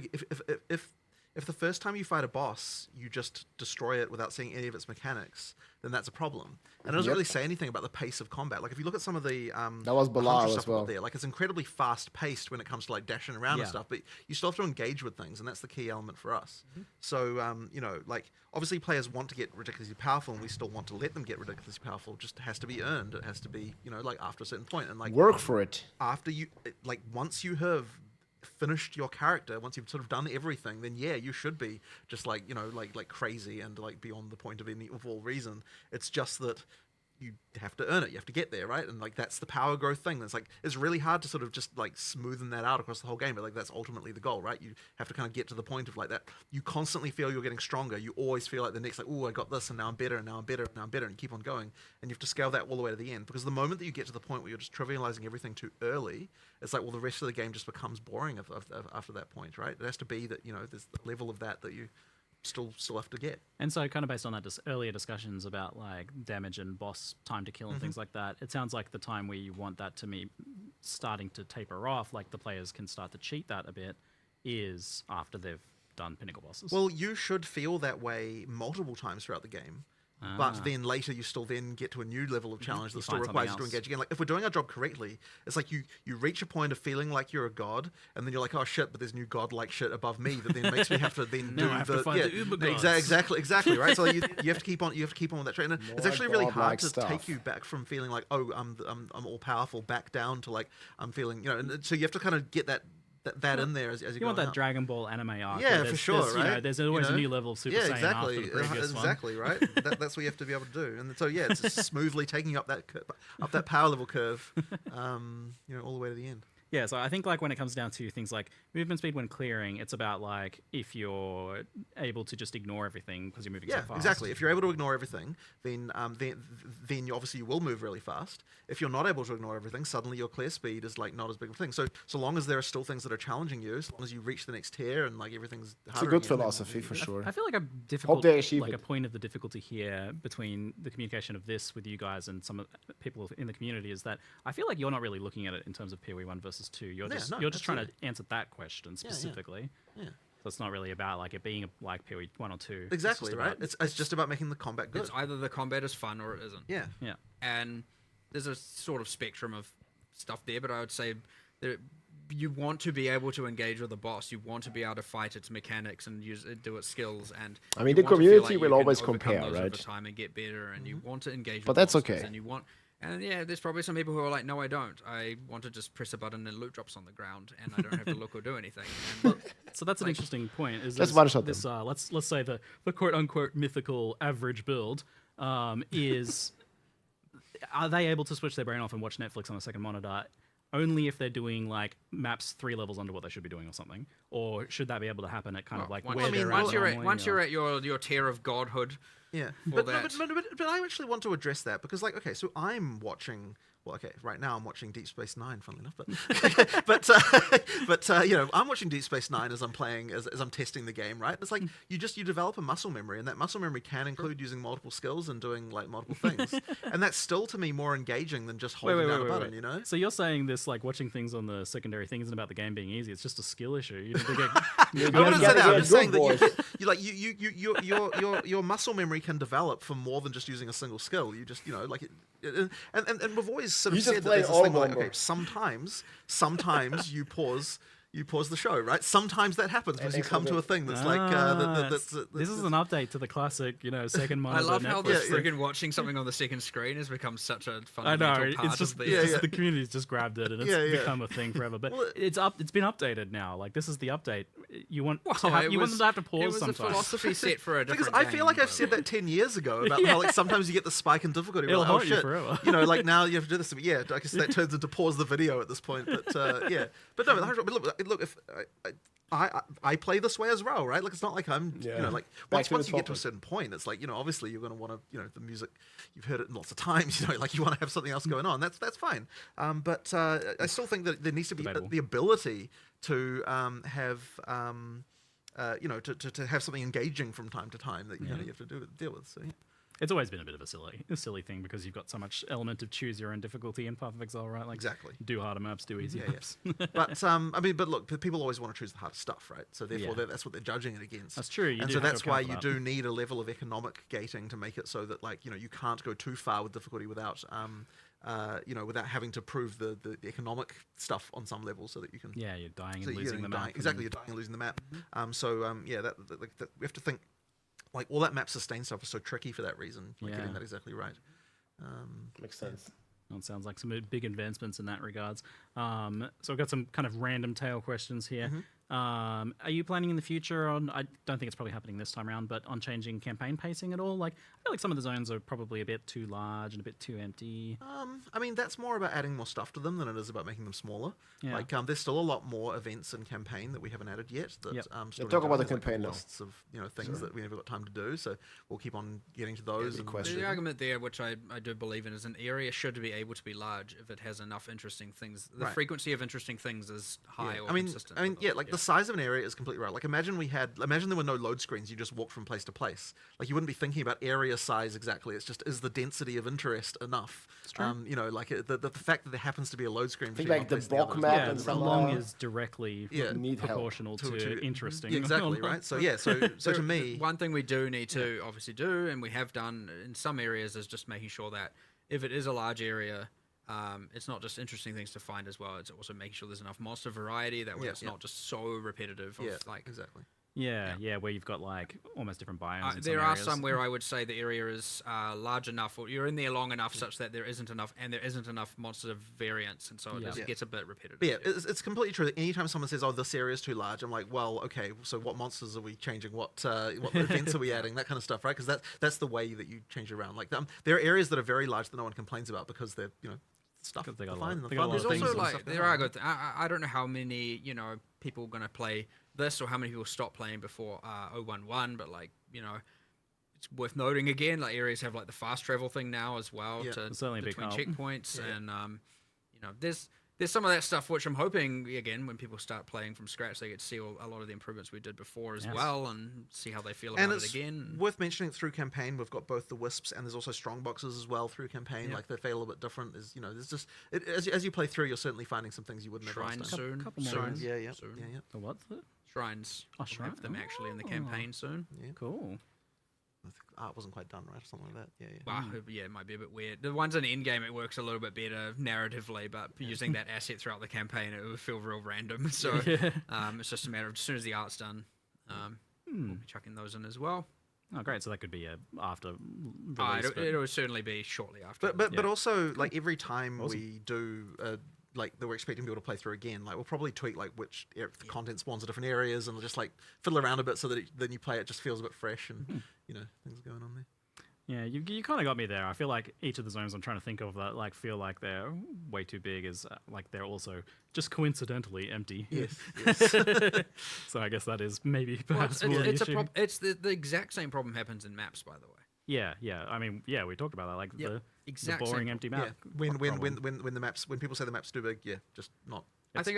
if the first time you fight a boss, you just destroy it without seeing any of its mechanics, then that's a problem. And it doesn't really say anything about the pace of combat. Like if you look at some of the that was Belial as well. There, like it's incredibly fast paced when it comes to like dashing around and stuff, but you still have to engage with things, and that's the key element for us. So like obviously players want to get ridiculously powerful, and we still want to let them get ridiculously powerful. It just has to be earned. It has to be like after a certain point, and like work for it. After you like once you have finished your character, once you've sort of done everything, then yeah, you should be just like like crazy and like beyond the point of any of all reason. It's just that you have to earn it. You have to get there, right? And like that's the power growth thing. That's like it's really hard to sort of just like smoothen that out across the whole game, but like that's ultimately the goal, right? You have to kind of get to the point of like that. You constantly feel you're getting stronger. You always feel like the next like, oh, I got this, and now I'm better, and now I'm better, and now I'm better, and you keep on going. And you have to scale that all the way to the end, because the moment that you get to the point where you're just trivializing everything too early, it's like, well, the rest of the game just becomes boring after that point, right? It has to be that there's the level of that you still have to get. And so kind of based on that earlier discussions about like damage and boss time to kill and things like that, it sounds like the time where you want that to be starting to taper off, like the players can start to cheat that a bit, is after they've done pinnacle bosses. Well, you should feel that way multiple times throughout the game. But then later you still then get to a new level of challenge that still requires you to engage again. Like if we're doing our job correctly, it's like you reach a point of feeling like you're a god, and then you're like, oh shit, but there's new god-like shit above me that then makes me have to then do the uber gods. Exactly right. So you have to keep on with that train. It's actually really hard to take you back from feeling like, oh, I'm all powerful, back down to like I'm feeling and so you have to kind of get that in there as you want that Dragon Ball anime arc. Yeah, for sure, right? There's always a new level of Super Saiyan after the previous one. Exactly, right? That's what you have to be able to do. And so, yeah, it's smoothly taking you up that power level curve, all the way to the end. Yeah, so I think like when it comes down to things like movement speed when clearing, it's about like if you're able to just ignore everything because you're moving so fast. Exactly. If you're able to ignore everything, then you obviously you will move really fast. If you're not able to ignore everything, suddenly your clear speed is like not as big of a thing. So long as there are still things that are challenging you, as long as you reach the next tier and like everything's harder. It's a good philosophy for sure. I feel like a point of the difficulty here between the communication of this with you guys and some of the people in the community is that I feel like you're not really looking at it in terms of PoE 1 versus 2. You're just trying to answer that question specifically. Yeah. So it's not really about like it being like PoE 1 or 2. Exactly, right? It's just about making the combat good. It's either the combat is fun or it isn't. Yeah. Yeah. And there's a sort of spectrum of stuff there, but I would say that you want to be able to engage with the boss. You want to be able to fight its mechanics and do its skills. And I mean, the community will always compare, right? Over time and get better, and you want to engage. But with that's bosses, okay. And you want. And yeah, there's probably some people who are like, no, I don't. I want to just press a button and loot drops on the ground, and I don't have to look or do anything. And so that's an interesting point. Let's one-shot this. Let's say the quote unquote mythical average build is. Are they able to switch their brain off and watch Netflix on a second monitor? only if they're doing like maps 3 levels under what they should be doing or something, or should that be able to happen at kind of like once, where they're once at you're normally, once or- you're at your tier of godhood. Yeah, for but that. I actually want to address that because, like, okay, so I'm watching. Well, okay, right now I'm watching Deep Space Nine, funnily enough, but you know, I'm watching Deep Space Nine as I'm playing, as I'm testing the game, right? It's like you develop a muscle memory, and that muscle memory can include using multiple skills and doing like multiple things, and that's still to me more engaging than just holding down a button, you know? So you're saying this like watching things on the secondary thing isn't about the game being easy; it's just a skill issue. You need to get. I wouldn't say that. I'm just saying that your muscle memory can develop for more than just using a single skill. You just, you know, like and we've always sort of You just said that play there's this all thing where, like, number. okay, sometimes you pause the show, right? Sometimes that happens because you come to a thing that's like this is an update to the classic, you know, second I monitor. love how this Netflix. friggin' watching something on the second screen has become such a I fundamental know part it's just, of it's the. just the community's just grabbed it and it's Yeah. become a thing forever. But Well, it's been updated now. Like this is the update. You want Well, to have, it you want was- them to have to pause it was a sometimes. philosophy set for a because different I feel like game, I've said that 10 years ago about how like sometimes you get the spike in difficulty. It'll Like, oh haunt you shit, forever. you know, like now you have to do this. But yeah, I guess that turns into pause the video at this point. But yeah, but no, but look, if I play this way as well, right? Like it's not like I'm, you know, like once you get to a certain point, it's like, you know, obviously you're going to want to, you know, the music, you've heard it lots of times, you know, like you want to have something else going on. That's fine. But I still think that there needs to be the ability to have. You know, to have something engaging from time to time that you have to deal with. So yeah. It's always been a bit of a silly thing because you've got so much element of choose your own difficulty in Path of Exile, right? Like Exactly. do harder maps, do easier maps. But I mean, but look, people always want to choose the hardest stuff, right? So therefore, Yeah. that's what they're judging it against. That's true. You And do so have to that's account why for you that. do need a level of economic gating to make it so that, like, you know, you can't go too far with difficulty without, you know, without having to prove the economic stuff on some level, so that you can. Yeah, you're dying so and losing the map. Exactly, you're dying and losing the map. Yeah, that we have to think. Like all that map sustain stuff is so tricky for that reason. Like getting that exactly right. Makes sense. Well, it sounds like some big advancements in that regards. So I've got some kind of random tail questions here. Are you planning in the future on, I don't think it's probably happening this time around, but on changing campaign pacing at all? Like, I feel like some of the zones are probably a bit too large and a bit too empty. I mean, that's more about adding more stuff to them than it is about making them smaller. Yeah. Like, there's still a lot more events in campaign that we haven't added yet. That still talk about the need to have, campaign now. lists of, you know, things that we never got time to do. So we'll keep on getting to those. And The argument there, which I do believe in, is an area should be able to be large if it has enough interesting things. The frequency of interesting things is high or consistent. I mean, like the size of an area is completely right. Like imagine there were no load screens. You just walked from place to place. Like you wouldn't be thinking about area size exactly. It's just, is the density of interest enough? You know, like the fact that there happens to be a load screen. Think between like one the place and the block other map is and not- stuff. Long is directly need proportional to interesting. Yeah, exactly, right? So yeah, so to me, one thing we do need to obviously do, and we have done in some areas, is just making sure that if it is a large area, it's not just interesting things to find as well. It's also making sure there's enough monster variety that way it's not just so repetitive. Like exactly. Yeah, where you've got like almost different biomes. In there some are areas. some where I would say the area is large enough, or you're in there long enough such that there isn't enough monster variance, and so it gets a bit repetitive. But yeah, it's completely true that anytime someone says, "Oh, this area is too large," I'm like, "Well, okay, so what monsters are we changing? What events are we adding? That kind of stuff, right? Because that's the way that you change it around. Like there are areas that are very large that no one complains about because they're, you know, stuff. They got fine. There's also like there are good. I don't know how many people are gonna play this or how many people stop playing before 011, but like it's worth noting again. Like areas have like the fast travel thing now as well to certainly between big help. checkpoints and there's some of that stuff which I'm hoping again when people start playing from scratch they get to see a lot of the improvements we did before as well and see how they feel about it again. Worth mentioning through campaign we've got both the wisps and there's also strong boxes as well through campaign. Like they feel a little bit different. There's just as you play through you're certainly finding some things you wouldn't have Shrines done. soon. Couple more Shrines, ones. yeah. The what's it? Shrines. Oh, shrine. Have them actually in the campaign soon. Yeah. Cool. The art wasn't quite done right or something like that. Yeah. Well, yeah, it might be a bit weird. The ones in the end game, it works a little bit better narratively, but using that asset throughout the campaign, it would feel real random. So it's just a matter of as soon as the art's done, we'll be chucking those in as well. Oh, great! So that could be after release. It'll certainly be shortly after. But also like every time we do. Like that we're expecting people to play through again. Like we'll probably tweak like which content spawns in different areas, and we'll just like fiddle around a bit so that then you play it just feels a bit fresh and things going on there. Yeah, you kind of got me there. I feel like each of the zones I'm trying to think of that like feel like they're way too big is like they're also just coincidentally empty. Yes. So I guess that is maybe perhaps more it's an issue. it's the exact same problem happens in maps, by the way. Yeah. I mean, yeah, we talked about that, like the boring empty map. When the maps, when people say the map's too big, just not. I think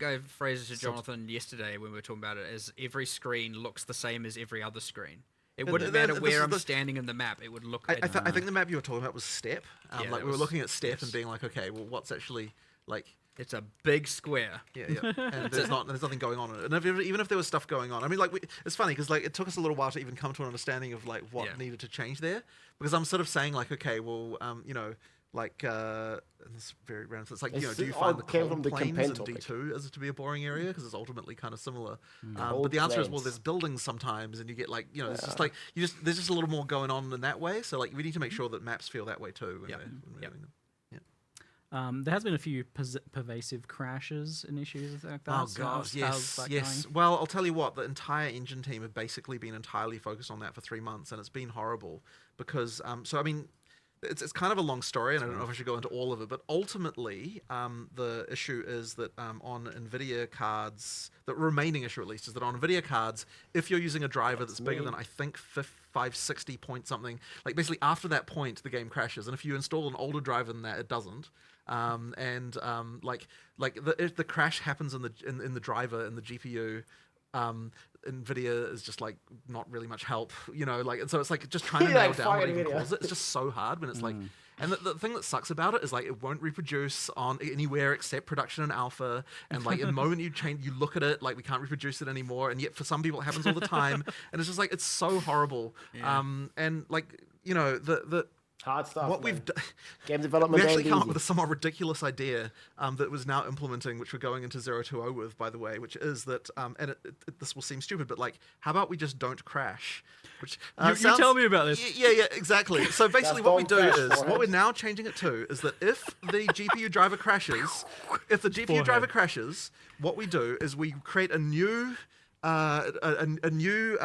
I phrased it to Jonathan yesterday when we were talking about it as every screen looks the same as every other screen. It wouldn't matter where I'm standing in the map. It would look. I think the map you were talking about was Step. Like we were looking at Step and being like, okay, well, what's actually like? It's a big square. Yeah, and there's nothing going on in it. And even if there was stuff going on, I mean, like it's funny because like it took us a little while to even come to an understanding of like what needed to change there. Because I'm sort of saying like, okay, well, like and it's very random. So it's like, do you find the cold plains in D2 as to be a boring area because it's ultimately kind of similar? But the answer is, well, there's buildings sometimes, and you get like, it's just like there's just a little more going on in that way. So like we need to make sure that maps feel that way too. When we're doing them. There has been a few pervasive crashes and issues like that. Oh god, yes. Well, I'll tell you what, the entire engine team have basically been entirely focused on that for 3 months, and it's been horrible because. So I mean, it's kind of a long story, and I don't know if I should go into all of it, but ultimately, the issue is that on NVIDIA cards, the remaining issue at least is that on NVIDIA cards, if you're using a driver that's bigger than I think 560 point something, like basically after that point the game crashes, and if you install an older driver than that, it doesn't. If the crash happens in the driver in the GPU, NVIDIA is just like not really much help, and so it's like just trying to nail down what even caused it. It's just so hard when it's like, and the thing that sucks about it is like it won't reproduce on anywhere except production and alpha, and like the moment you look at it, like we can't reproduce it anymore, and yet for some people it happens all the time, and it's just like it's so horrible. And like the hard stuff. What we've done, game development. We actually came up with a somewhat ridiculous idea that was now implementing, which we're going into 020 with, by the way, which is that, and this will seem stupid, but like, how about we just don't crash? Which you tell me about this. Yeah, exactly. So basically, what we do is what we're now changing it to is that if the GPU driver crashes, what we do is we create a new. A new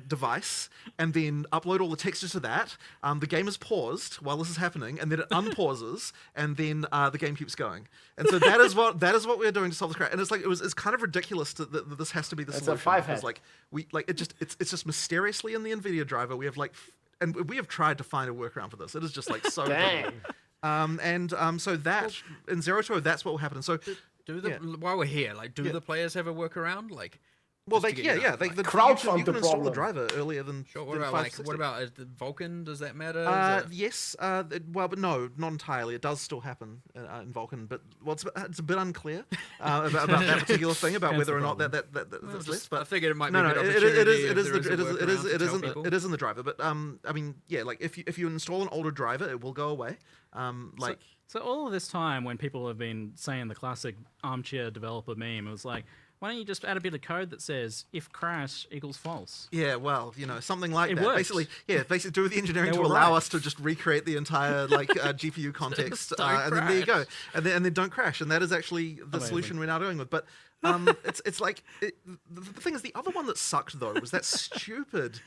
device, and then upload all the textures to that. The game is paused while this is happening, and then it unpauses, and then the game keeps going. And so that is what we're doing to solve this crash. And it's like it's kind of ridiculous that this has to be the solution. It's a 5 head. Like it's just mysteriously in the NVIDIA driver we have and we have tried to find a workaround for this. It is just like so. Dang. So that in 020 that's what will happen. And so while we're here, like, do the players have a workaround? Like. Well, you can install the driver earlier than. Sure. What about Vulkan? Does that matter? Yes. But no, not entirely. It does still happen in Vulkan, but it's a bit unclear about that particular thing about whether or not that's less. But I figured it might be. It is in the driver. But I mean, like if you install an older driver, it will go away. So all of this time, when people have been saying the classic armchair developer meme, it was like, why don't you just add a bit of code that says if crash equals false? Yeah, well, something like it that. Works. Basically do the engineering to allow us to just recreate the entire GPU context, and then there you go, and then don't crash, and that is actually the solution we're now going with. But it's like the thing is, the other one that sucked though was that stupid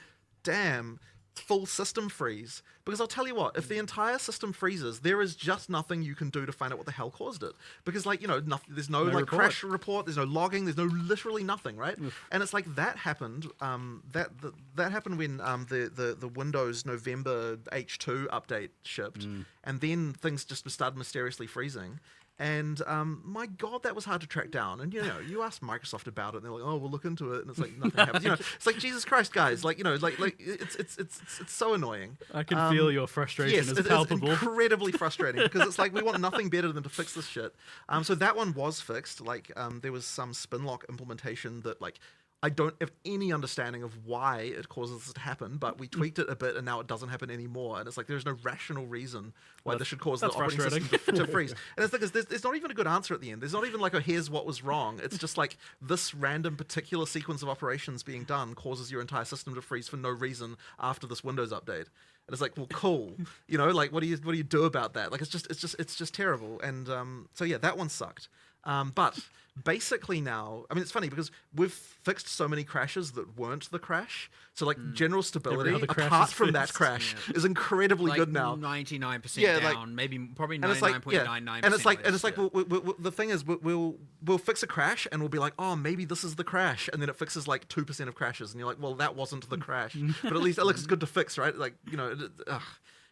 damn full system freeze. Because I'll tell you what, if the entire system freezes, there is just nothing you can do to find out what the hell caused it. Because there's no like crash report, there's no logging, there's literally nothing, right? And it's like that happened. That happened when the Windows November H2 update shipped, and then things just started mysteriously freezing. And my God, that was hard to track down. And you ask Microsoft about it, and they're like, "Oh, we'll look into it." And it's like nothing happens. It's like Jesus Christ, guys. Like it's so annoying. I can feel your frustration. Yes, is palpable. It's incredibly frustrating because it's like we want nothing better than to fix this shit. So that one was fixed. Like there was some spinlock implementation that like. I don't have any understanding of why it causes this to happen, but we tweaked it a bit, and now it doesn't happen anymore. And it's like there's no rational reason why this should cause the operating system to freeze. And it's like there's not even a good answer at the end. There's not even like, here's what was wrong. It's just like this random particular sequence of operations being done causes your entire system to freeze for no reason after this Windows update. And it's like, well, cool. Like what do you do about that? Like it's just terrible. And so yeah, that one sucked. But basically now, I mean, it's funny because we've fixed so many crashes that weren't the crash. So like general stability, apart from that crash, is incredibly like good now. 99% down, maybe probably 99.99%. And it's like the thing is we'll fix a crash and we'll be like, oh, maybe this is the crash, and then it fixes like 2% of crashes, and you're like, well, that wasn't the crash, but at least it looks good to fix, right? Like, you know,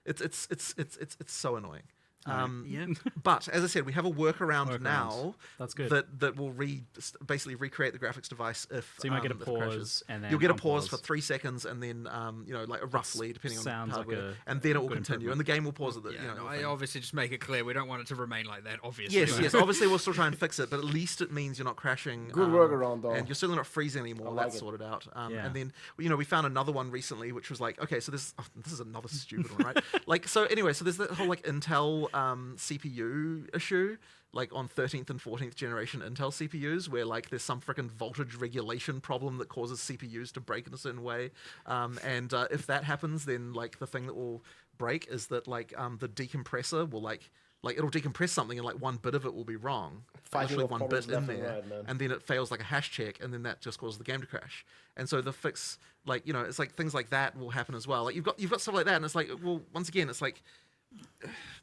it's so annoying. But as I said, we have a workaround now. That's good. That will basically recreate the graphics device if so you might get a pause crashes. and then you'll get a pause for 3 seconds and then you know, like roughly depending on hardware, and then it will continue and the game will pause at the. I obviously just make it clear we don't want it to remain like that. Obviously, yes. Obviously, we'll still try and fix it, but at least it means you're not crashing. Good workaround though, and you're certainly not freezing anymore. That's sorted out. And then you know, we found another one recently, which was like, okay, so this is another stupid one, right? Like, so anyway, so there's that whole like Intel CPU issue, like on 13th and 14th generation Intel CPUs, where like there's some freaking voltage regulation problem that causes CPUs to break in a certain way, and if that happens, then like the thing that will break is that like the decompressor will like it'll decompress something and like one bit of it will be wrong, actually one bit in there, and then it fails like a hash check, and then that just causes the game to crash. And so the fix, like, you know, it's like things like that will happen as well. Like you've got stuff like that, and it's like, well, once again, it's like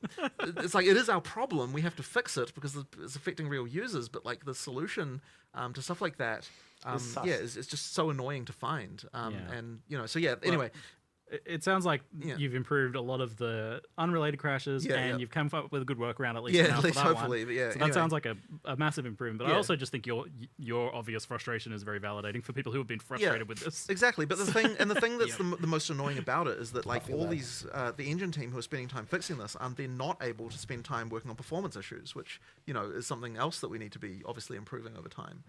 it is our problem. We have to fix it because it's affecting real users. But like the solution to stuff like that, it's just so annoying to find. And you know, so anyway. It sounds like you've improved a lot of the unrelated crashes, and you've come up with a good workaround at least. Yeah, now at least for that hopefully. One. But yeah, so that sounds like a massive improvement. But I also just think your obvious frustration is very validating for people who have been frustrated with this. Exactly. But the thing that's the most annoying about it is that like all these the engine team who are spending time fixing this, they're not able to spend time working on performance issues, which, you know, is something else that we need to be obviously improving over time.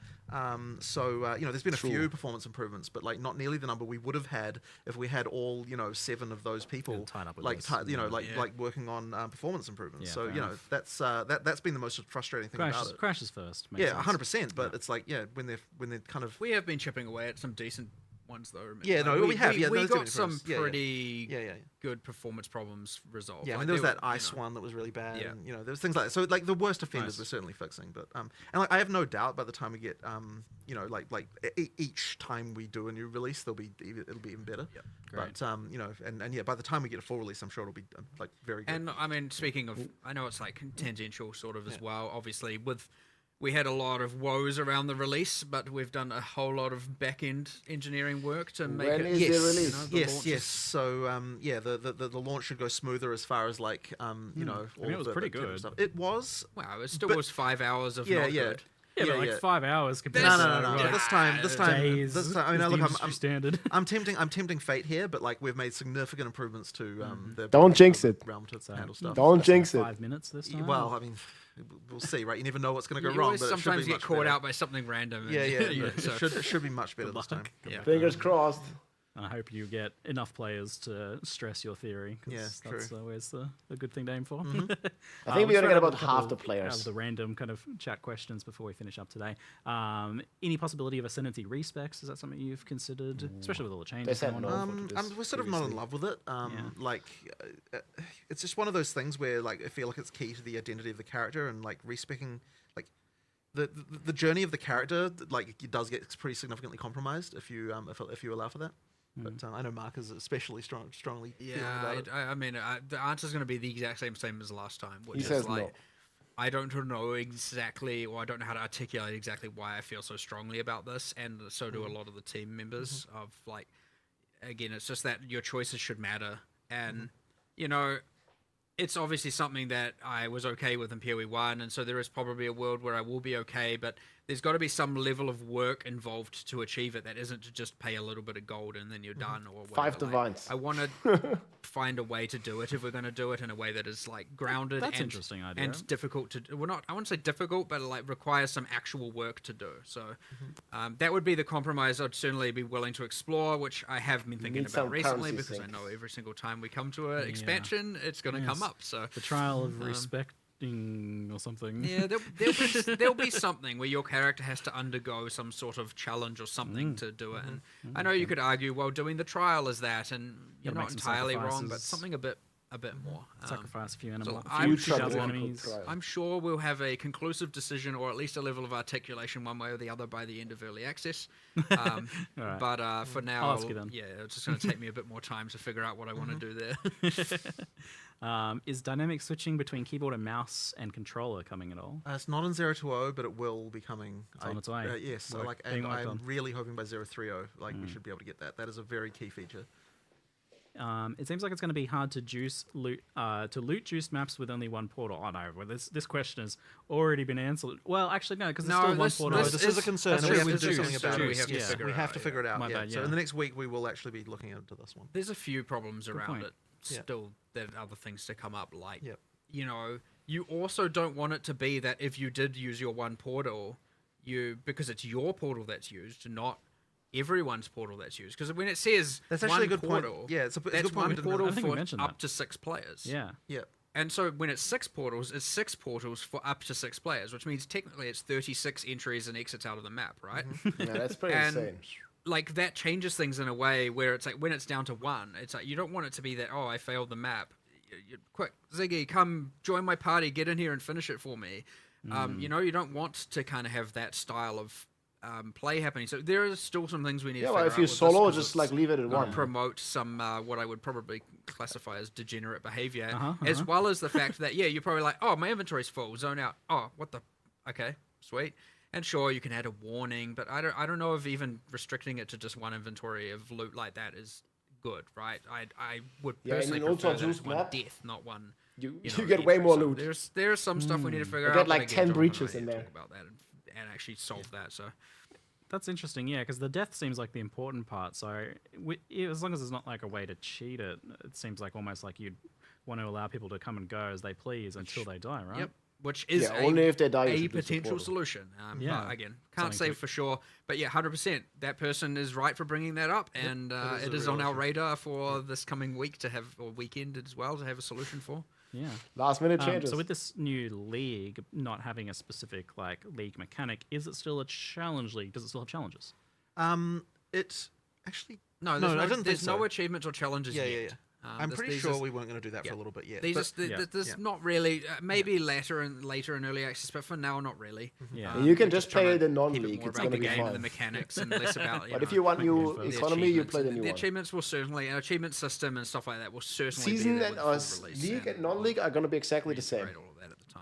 So you know, there's been a few performance improvements, but like not nearly the number we would have had if we had all, you know, 7 of those people like working on performance improvements. So you know, that's been the most frustrating thing about it. Crashes first. 100%. But it's like when they're kind of, we have been chipping away at some decent ones though. We have. We got some pretty good performance problems resolved. Yeah, I mean, there was that ice one that was really bad. Yeah. And, you know, there was things like that. So like the worst offenders we're certainly fixing. But and like I have no doubt by the time we get you know, like each time we do a new release, it'll be even better. Yep. Great. But you know, and by the time we get a full release, I'm sure it'll be like very good. And I mean, speaking of, I know it's like tangential sort of as well. Obviously, we had a lot of woes around the release, but we've done a whole lot of back-end engineering work to make it. When is the release? Yes. So the launch should go smoother as far as like you know. I mean, it was pretty good. Stuff. It was. Wow, it still was 5 hours of not good. Yeah, but like 5 hours compared No. to This time. I mean, look, I'm standard. I'm tempting fate here, but like we've made significant improvements to the. Don't jinx it. Realm to handle stuff. Don't jinx it. 5 minutes this time. Well, I mean, we'll see, right? You never know what's going to go you wrong. But sometimes it should be get caught out by something random. So. It should be much better this time. Fingers crossed. I hope you get enough players to stress your theory. That's always the good thing to aim for. I think we're going to get about half the players. Of the random kind of chat questions before we finish up today. Any possibility of Ascendancy respecs? Is that something you've considered, especially with all the changes going on? We're sort of not in love with it. Like, it's just one of those things where like I feel like it's key to the identity of the character, and like respecing like the journey of the character, like it does get pretty significantly compromised if you allow for that. But I know Mark is especially strongly feeling about it. I mean, the answer is going to be the exact same as last time, which he is says like, no. I don't know exactly, or I don't know how to articulate exactly why I feel so strongly about this, and so do a lot of the team members. Of like, again, it's just that your choices should matter, and you know, it's obviously something that I was okay with in PoE1, and so there is probably a world where I will be okay, but there's got to be some level of work involved to achieve it that isn't to just pay a little bit of gold and then you're done or whatever. 5 divines. I want to find a way to do it if we're going to do it in a way that is like grounded That's an interesting idea. And difficult to not I wouldn't say difficult, but like requires some actual work to do. So that would be the compromise I'd certainly be willing to explore, which I have been thinking about recently because I know every single time we come to an expansion, it's going to come up. So the trial of respect or something. Yeah, there'll be something where your character has to undergo some sort of challenge or something to do it. And I know you could argue, well, doing the trial is that, and you're not entirely wrong, but something a bit a bit more. Sacrifice a few So enemies. I'm sure we'll have a conclusive decision, or at least a level of articulation one way or the other by the end of early access. Right. But for now, I'll ask you then. yeah, it's just going to take me a bit more time to figure out what I want to do there. Is dynamic switching between keyboard and mouse and controller coming at all? It's not in 020, but it will be coming. It's on its way. Yes, so Being and worked I'm on. really hoping by 030, we should be able to get that. That is a very key feature. It seems like it's going to be hard to loot juiced maps with only one portal. Oh no, well, this question has already been answered. Well, actually no, because there's still one portal. No, this is a concern. That's We true, have to do we something about it. We have to figure it out. My bad, yeah. So in the next week, we will actually be looking into this one. There's a few problems around point. it. Yeah. Still, there are other things to come up. Like, Yep. you know, you also don't want it to be that if you did use your one portal, because it's your portal that's used, not everyone's portal that's used. Because when it says That's actually one a good point. portal, Yeah, it's a that's good point. one portal I think we for mentioned up that. to 6 players. Yeah. Yep. And so when it's 6 portals, it's 6 portals for up to 6 players, which means technically it's 36 entries and exits out of the map, right? Yeah, that's pretty insane. Like, that changes things in a way where it's like when it's down to 1, it's like you don't want it to be that, oh, I failed the map. Quick, Ziggy, come join my party, get in here and finish it for me. You know, you don't want to kind of have that style of play happening. So there are still some things we need to figure out. Yeah, well, if you with this, solo, 'cause just it's like leave it at gonna 1. Promote some what I would probably classify as degenerate behavior, as well as the fact that you're probably like, oh, my inventory's full, zone out. Oh, what the? Okay, sweet. And sure, you can add a warning, but I don't know if even restricting it to just one inventory of loot like that is good, right? I would personally prefer that it's one death, not one. You know, get way more entry. loot. So there's some stuff we need to figure I out. get but like again, 10 Jonathan breaches and I in need to there. talk about that and actually solve that. So That's interesting, yeah, because the death seems like the important part. So as long as there's not like a way to cheat it, it seems like almost like you'd want to allow people to come and go as they please until they die, right? Yep. Which is only if they die, you a should do potential support. solution. Yeah. But again, can't Something say to- for sure. But yeah, 100%. That person is right for bringing that up, and it is on our radar for this coming week to have, or weekend as well, to have a solution for. Yeah. Last minute changes. So with this new league not having a specific like league mechanic, is it still a challenge league? Does it still have challenges? It's actually No, I there's didn't think there's no so. achievements or challenges Yeah, yet. yeah, yeah. I'm pretty sure we weren't going to do that for a little bit yet. There's but- not really. Maybe later in early access, but for now, not really. Yeah. You can we're just trying play to the keep it non-league. more It's about going to the be game fun. and the mechanics, and less about. But if you want new the economy, you achievements. play the new The one. achievements will certainly, an achievement system and stuff like that will certainly Season be there and with full release, league and and non-league are going to be exactly the same. reiterate all of that at the time.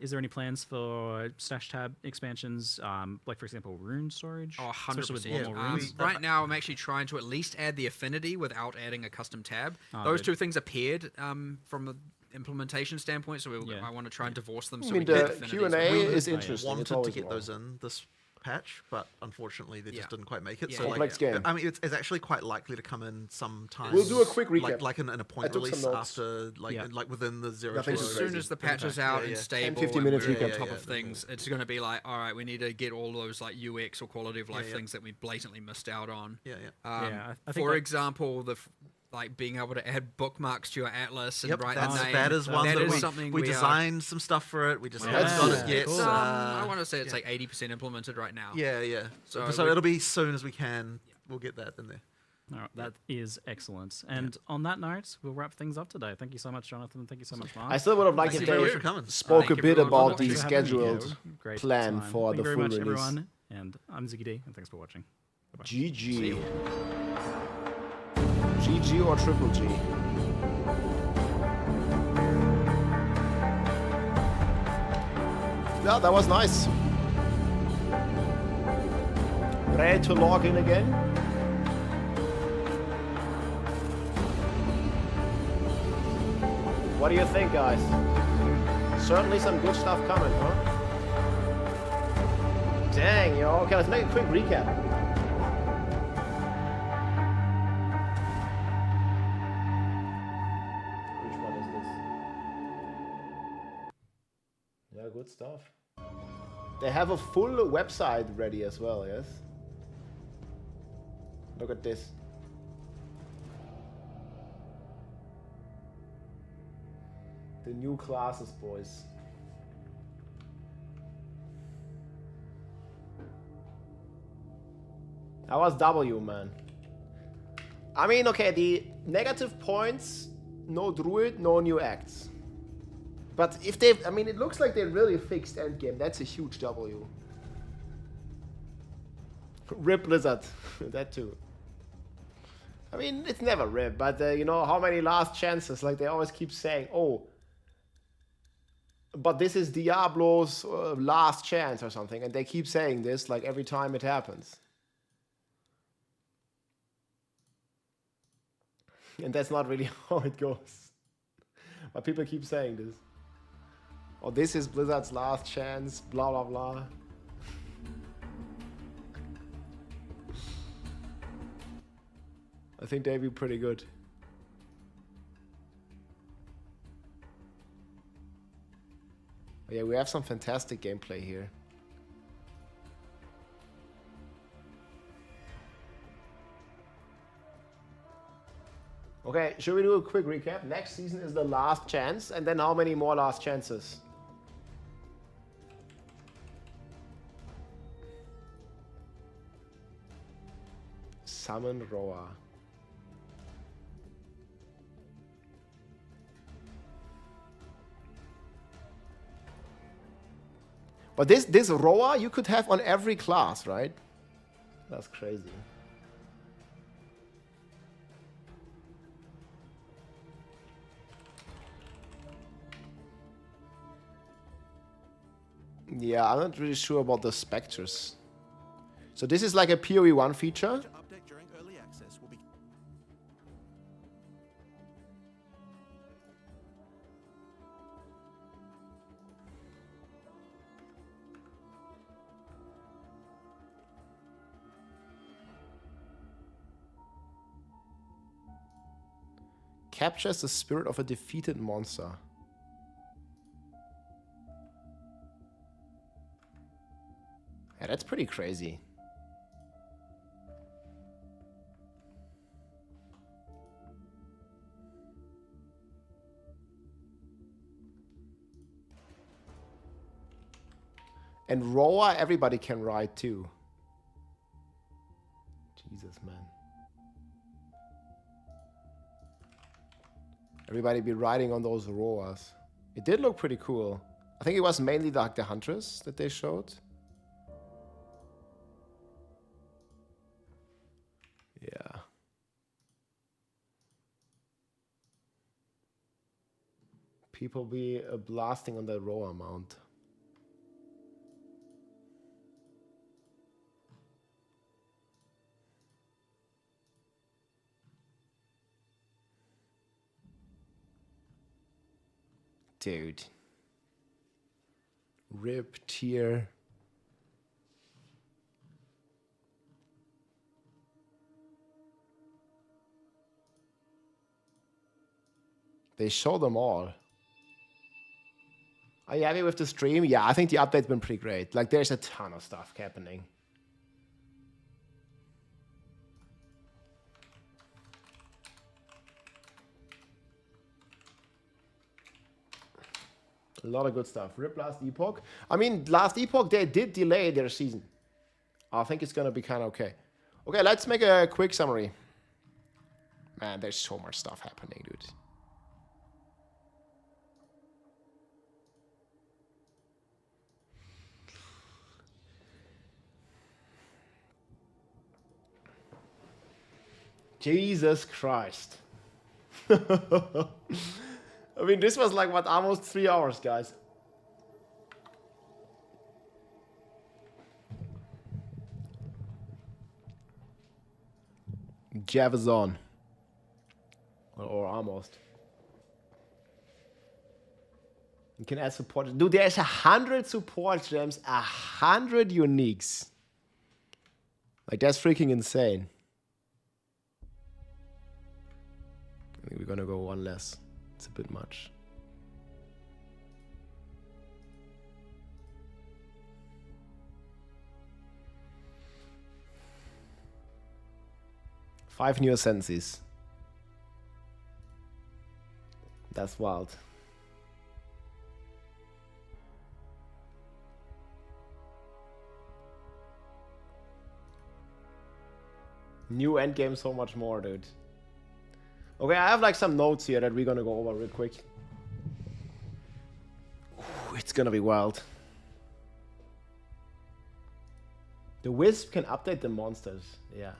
Is there any plans for stash tab expansions, like for example, rune storage? Oh, Especially 100%. with a lot more runes? Right now, I'm actually trying to at least add the affinity without adding a custom tab. Oh, Those good. two things appeared from the implementation standpoint, so I want to try and divorce them. So I mean, we can the get affinities. Q&A We is interesting. It's Wanted to always get wrong. those in this patch, but unfortunately they just didn't quite make it. Yeah. So Complex like, game. I mean, it's actually quite likely to come in sometime. We'll do a quick recap. like in a I point took some release notes. after, like within the 0 Nothing to too As 0. soon as the patch is out and stable 10-15 and minutes we're recap. on top Yeah, of things, it's going to be like, all right, we need to get all those like UX or quality of life things that we blatantly missed out on. Yeah, I think For that- example, like being able to add bookmarks to your atlas and Yep, write that's, the name. that is one that that is we, something we are- designed some stuff for it. We just Yeah. haven't got Yeah. it yet. It's, Cool. I want to say it's like 80% implemented right now. Yeah. So So we- it'll be soon as we can. We'll get that in there. All right, that is excellent. And on that note, we'll wrap things up today. Thank you so much, Jonathan. Thank you so much, Mark. I still would have liked Thank if you very they much for coming. spoke Thank a you bit everyone for about watching. the Thanks for having me here. scheduled Great plan time. for Thank the you very full much, release. everyone. And I'm Ziggy D, and thanks for watching. Bye-bye. GG. GG or triple G? Yeah, that was nice. Ready to log in again? What do you think, guys? Certainly some good stuff coming, huh? Dang, yo. Okay, let's make a quick recap. Which one is this? Yeah, good stuff. They have a full website ready as well, yes? Look at this. The new classes, boys. That was W, man. I mean, okay, the negative points No druid, no new acts. But if they, I mean, it looks like they really fixed endgame. That's a huge W. Rip Blizzard, that too. I mean, it's never rip, but you know, how many last chances? Like they always keep saying, oh, but this is Diablo's last chance or something. And they keep saying this like every time it happens. And that's not really how it goes. But people keep saying this. Oh, this is Blizzard's last chance, blah, blah, blah. I think they'd be pretty good. Yeah, we have some fantastic gameplay here. Okay, should we do a quick recap? Next season is the last chance, and then how many more last chances? Summon Roa. But this Roa you could have on every class, right? That's crazy. Yeah, I'm not really sure about the specters. So this is like a PoE1 feature. Captures the spirit of a defeated monster. Yeah, that's pretty crazy. And Roa, everybody can ride too. Jesus, man. Everybody be riding on those Roas. It did look pretty cool. I think it was mainly like the Huntress that they showed. Yeah. People be blasting on the Roa mount. Dude. Rip tier. They show them all. Are you happy with the stream? Yeah, I think the update's been pretty great. Like, there's a ton of stuff happening. A lot of good stuff. Rip Last Epoch. I mean, Last Epoch, they did delay their season. I think it's going to be kind of okay. Okay, let's make a quick summary. Man, there's so much stuff happening, dude. Jesus Christ. I mean, this was like, what, almost 3 hours, guys. Javazon. Or almost. You can add support. Dude, there's 100 support gems, 100 uniques. Like, that's freaking insane. I think we're gonna go one less. It's a bit much. Five new ascendancies. That's wild. New endgame, so much more, dude. Okay, I have like some notes here that we're gonna go over real quick. Ooh, it's gonna be wild. The Wisp can update the monsters. Yeah.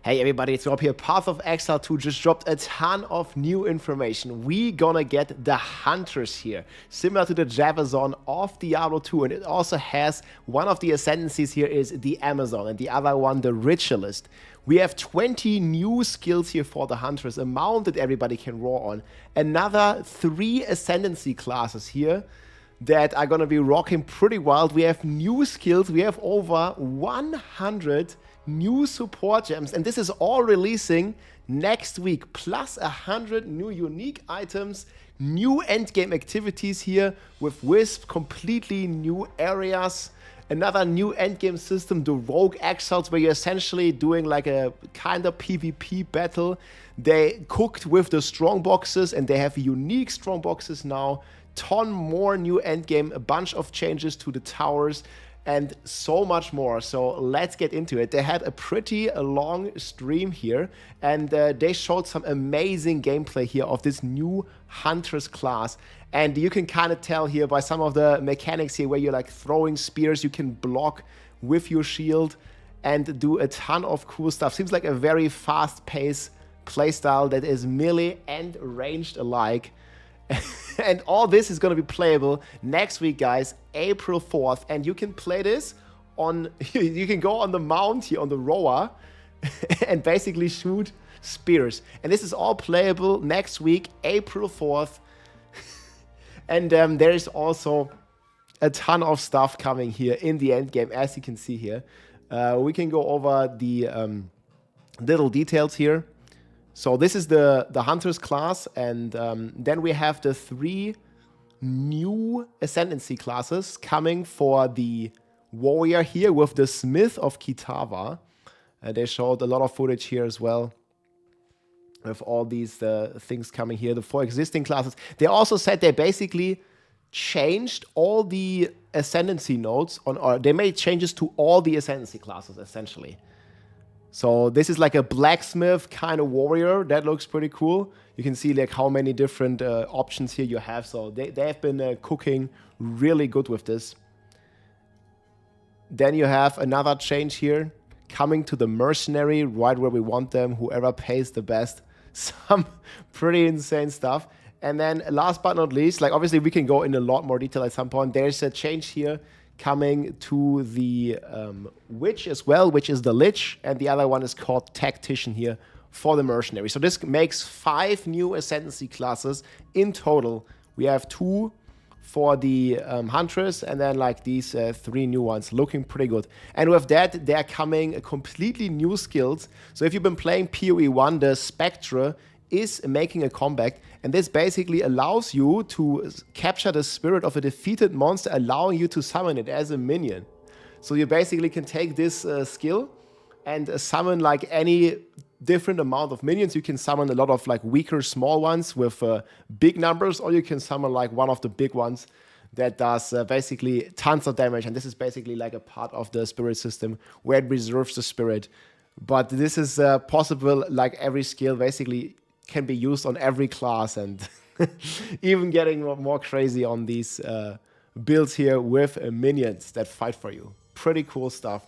Hey everybody, it's Rob here. Path of Exile 2 just dropped a ton of new information. We gonna get the Hunters here, similar to the Javazon of Diablo 2, and it also has one of the ascendancies here is the Amazon, and the other one the Ritualist. We have 20 new skills here for the Hunters, a mount that everybody can roar on. Another 3 ascendancy classes here that are gonna be rocking pretty wild. We have new skills, we have over 100 new support gems, and this is all releasing next week, plus 100 new unique items, new endgame activities here with Wisp, completely new areas, another new endgame system, the Rogue Exiles, where you're essentially doing like a kind of PvP battle. They cooked with the strong boxes, and they have unique strong boxes now, ton more new endgame, a bunch of changes to the towers, and so much more. So let's get into it. They had a pretty long stream here, and they showed some amazing gameplay here of this new Huntress class. And you can kind of tell here by some of the mechanics here where you're like throwing spears, you can block with your shield and do a ton of cool stuff. Seems like a very fast-paced playstyle that is melee and ranged alike. And all this is going to be playable next week, guys, April 4th. And you can play this on, you can go on the mount here, on the rower, and basically shoot spears. And this is all playable next week, April 4th. And there is also a ton of stuff coming here in the end game, as you can see here. We can go over the little details here. So this is the Hunters class, and then we have the 3 new Ascendancy classes coming for the Warrior here with the Smith of Kitava. They showed a lot of footage here as well with all these things coming here, the 4 existing classes. They also said they basically changed all the Ascendancy nodes, or they made changes to all the Ascendancy classes, essentially. So this is like a blacksmith kind of warrior. That looks pretty cool. You can see like how many different options here you have. So they have been cooking really good with this. Then you have another change here coming to the mercenary, right where we want them, whoever pays the best. Some pretty insane stuff. And then last but not least, like obviously we can go in a lot more detail at some point. There's a change here coming to the Witch as well, which is the Lich, and the other one is called Tactician here for the Mercenary. So this makes 5 new Ascendancy classes in total. We have 2 for the Huntress, and then like these 3 new ones, looking pretty good. And with that, they're coming completely new skills. So if you've been playing PoE1, the Spectre is making a comeback, and this basically allows you to capture the spirit of a defeated monster, allowing you to summon it as a minion. So you basically can take this skill and summon like any different amount of minions. You can summon a lot of like weaker small ones with big numbers, or you can summon like one of the big ones that does basically tons of damage. And this is basically like a part of the spirit system where it reserves the spirit. But this is possible, like every skill basically can be used on every class, and even getting more crazy on these builds here with minions that fight for you. Pretty cool stuff.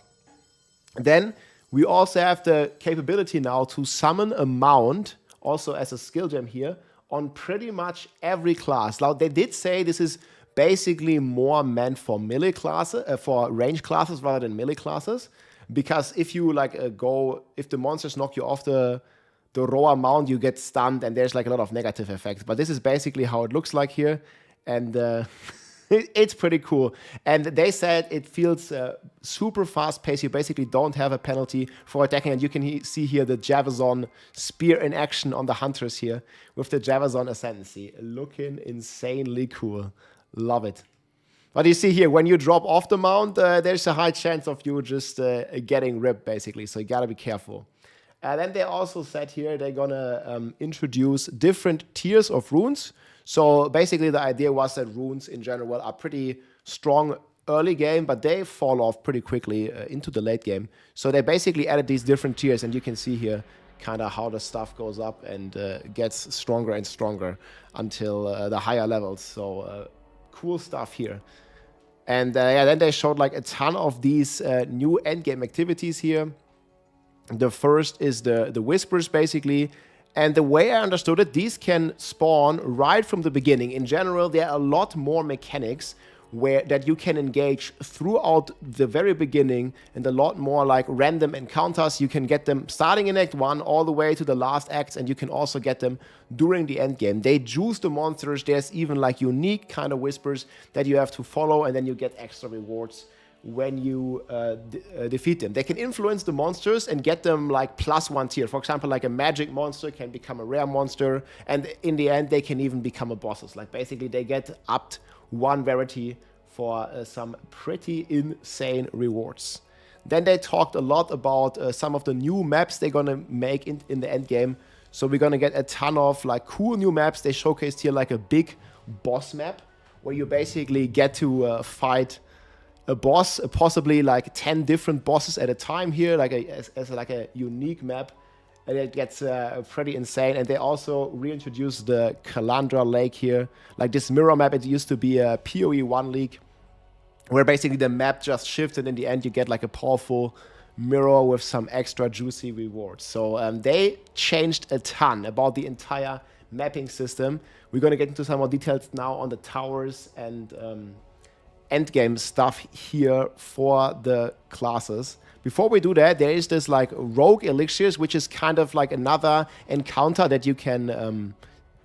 Then we also have the capability now to summon a mount, also as a skill gem here, on pretty much every class. Now they did say this is basically more meant for melee classes, for range classes rather than melee classes, because if you like if the monsters knock you off the rower mount, you get stunned, and there's like a lot of negative effects. But this is basically how it looks like here, and it's pretty cool. And they said it feels super fast paced. You basically don't have a penalty for attacking, and you can see here the Javazon spear in action on the Hunters here with the Javazon Ascendancy. Looking insanely cool. Love it. But you see here, when you drop off the mount, there's a high chance of you just getting ripped, basically. So you gotta be careful. And then they also said here they're gonna introduce different tiers of runes. So basically the idea was that runes in general are pretty strong early game, but they fall off pretty quickly into the late game. So they basically added these different tiers, and you can see here kind of how the stuff goes up and gets stronger and stronger until the higher levels. So cool stuff here. And yeah, then they showed like a ton of these new endgame activities here. The first is the whispers, basically. And the way I understood it, these can spawn right from the beginning. In general, there are a lot more mechanics that you can engage throughout the very beginning, and a lot more like random encounters. You can get them starting in Act 1 all the way to the last acts, and you can also get them during the end game. They juice the monsters. There's even like unique kind of whispers that you have to follow, and then you get extra rewards when you defeat them. They can influence the monsters and get them like +1 tier. For example, like a magic monster can become a rare monster, and in the end they can even become a bosses. Like basically they get upped 1 rarity for some pretty insane rewards. Then they talked a lot about some of the new maps they're gonna make in the end game. So we're gonna get a ton of like cool new maps. They showcased here like a big boss map where you basically get to fight a boss, possibly like 10 different bosses at a time here, like as like a unique map. And it gets pretty insane. And they also reintroduced the Calandra Lake here. Like this mirror map, it used to be a PoE1 league, where basically the map just shifts, and in the end you get like a powerful mirror with some extra juicy rewards. So they changed a ton about the entire mapping system. We're going to get into some more details now on the towers and endgame stuff here for the classes. Before we do that, there is this like rogue elixirs, which is kind of like another encounter that you can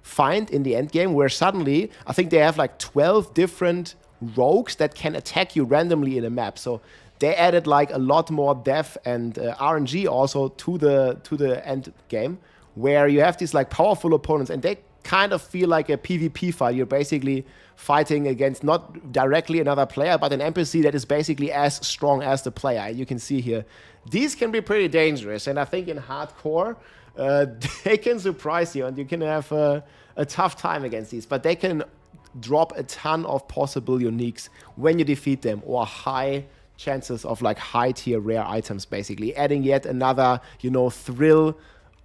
find in the end game, where suddenly I think they have like 12 different rogues that can attack you randomly in a map. So they added like a lot more depth and RNG also to the end game, where you have these like powerful opponents, and they kind of feel like a PvP fight. You're basically fighting against not directly another player, but an NPC that is basically as strong as the player. And you can see here, these can be pretty dangerous. And I think in hardcore, they can surprise you, and you can have a tough time against these. But they can drop a ton of possible uniques when you defeat them, or high chances of like high tier rare items, basically adding yet another, you know, thrill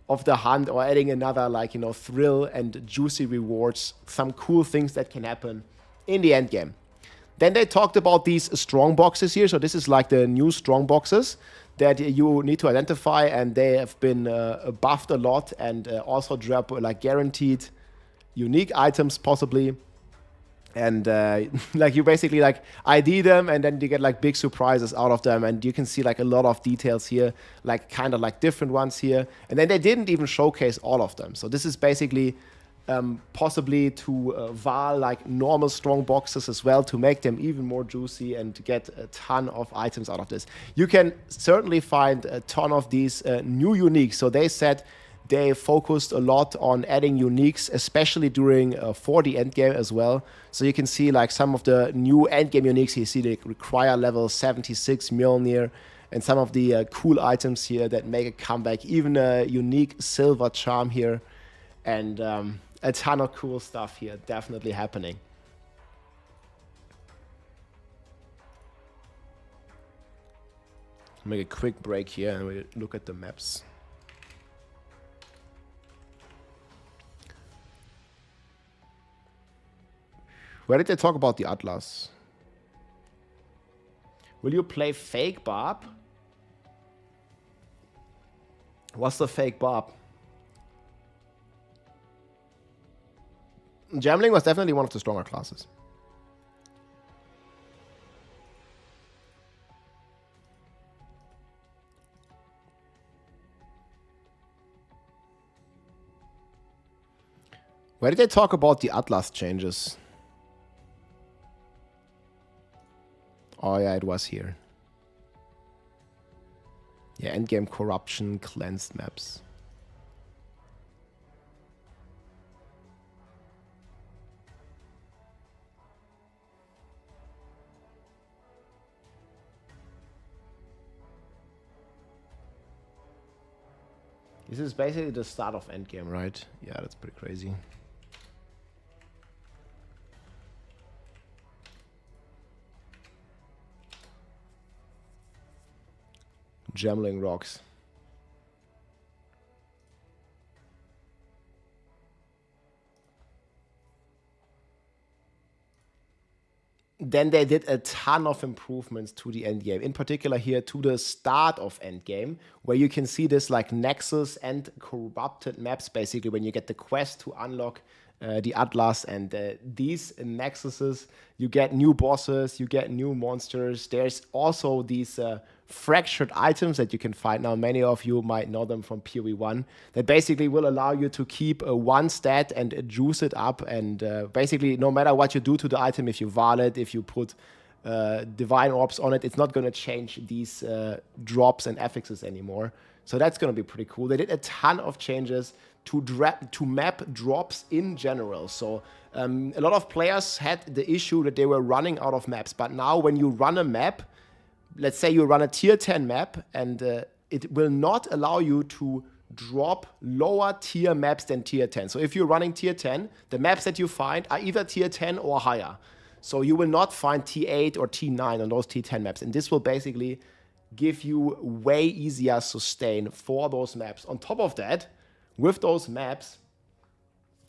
of the hunt, or adding another like, you know, thrill and juicy rewards, some cool things that can happen in the end game. Then they talked about these strong boxes here. So this is like the new strong boxes that you need to identify, and they have been buffed a lot, and also drop like guaranteed unique items possibly. And like you basically like ID them, and then you get like big surprises out of them. And you can see like a lot of details here, like kind of like different ones here. And then they didn't even showcase all of them. So this is basically possibly to VAL like normal strong boxes as well, to make them even more juicy and to get a ton of items out of this. You can certainly find a ton of these new uniques. So they said they focused a lot on adding uniques, especially during for the endgame as well. So you can see like some of the new endgame uniques. You see they require level 76 Mjolnir, and some of the cool items here that make a comeback. Even a unique silver charm here, and a ton of cool stuff here definitely happening. Make a quick break here and we look at the maps. Where did they talk about the Atlas? Will you play fake Barb? What's the fake Barb? Jamling was definitely one of the stronger classes. Where did they talk about the Atlas changes? Oh yeah, it was here. Yeah, endgame corruption, cleansed maps. This is basically the start of endgame, right? Yeah, that's pretty crazy. Gemling Rocks. Then they did a ton of improvements to the endgame, in particular here to the start of endgame, where you can see this like Nexus and corrupted maps, basically, when you get the quest to unlock the Atlas and these Nexuses, you get new bosses, you get new monsters. There's also these fractured items that you can find now. Many of you might know them from PoE1 that basically will allow you to keep one stat and juice it up. And basically, no matter what you do to the item, if you Val it, if you put Divine Orbs on it, it's not going to change these drops and affixes anymore. So that's going to be pretty cool. They did a ton of changes to map drops in general. So a lot of players had the issue that they were running out of maps. But now when you run a map, let's say you run a tier 10 map, and it will not allow you to drop lower tier maps than tier 10. So if you're running tier 10, the maps that you find are either tier 10 or higher. So you will not find T8 or T9 on those tier 10 maps. And this will basically give you way easier sustain for those maps. On top of that, with those maps,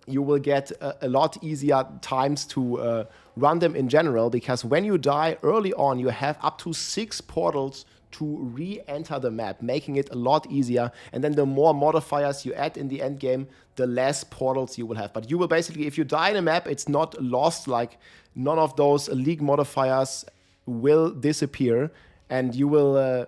you will get a lot easier times to run them in general, because when you die early on, you have up to 6 portals to re-enter the map, making it a lot easier. And then the more modifiers you add in the end game, the less portals you will have. But you will basically, if you die in a map, it's not lost. Like, none of those league modifiers will disappear, and you will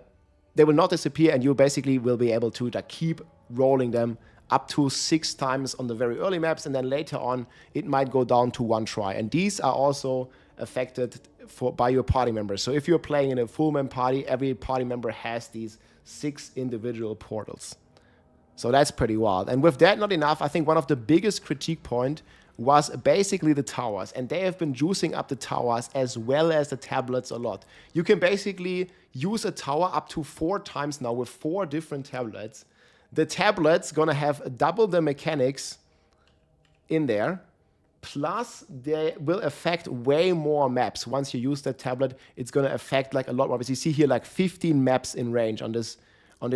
they will not disappear, and you basically will be able to keep rolling them up to 6 times on the very early maps, and then later on it might go down to 1 try. And these are also affected by your party members. So if you're playing in a full man party, every party member has these 6 individual portals. So that's pretty wild. And with that, not enough. I think one of the biggest critique point was basically the towers, and they have been juicing up the towers as well as the tablets a lot. You can basically use a tower up to 4 times now with 4 different tablets. The tablet's gonna have double the mechanics in there, plus they will affect way more maps. Once you use that tablet, it's gonna affect like a lot more. As you see here, like 15 maps in range on this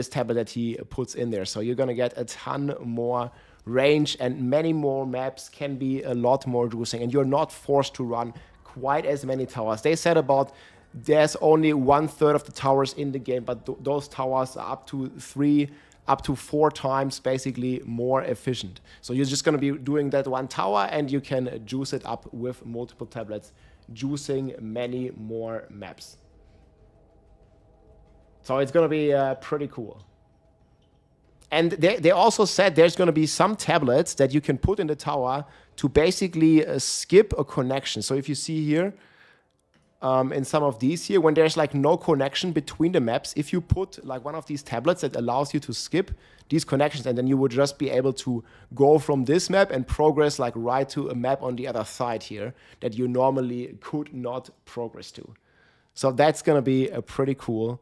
tablet that he puts in there. So you're gonna get a ton more range, and many more maps can be a lot more juicing, and you're not forced to run quite as many towers. They said about there's only 1/3 of the towers in the game, but those towers are up to 3 up to 4 times basically more efficient. So you're just going to be doing that one tower, and you can juice it up with multiple tablets, juicing many more maps. So it's going to be pretty cool. And they also said there's going to be some tablets that you can put in the tower to basically skip a connection. So if you see here, in some of these here, when there's like no connection between the maps, if you put like one of these tablets that allows you to skip these connections, and then you would just be able to go from this map and progress like right to a map on the other side here that you normally could not progress to. So that's going to be pretty cool.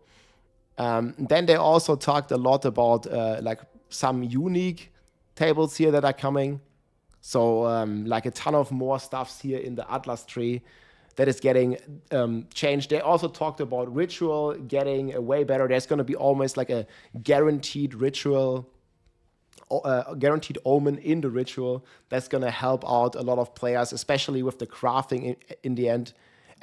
Then they also talked a lot about like some unique tables here that are coming. So like a ton of more stuffs here in the Atlas tree that is getting changed. They also talked about ritual getting way better. There's going to be almost like a guaranteed ritual, guaranteed omen in the ritual. That's going to help out a lot of players, especially with the crafting in the end.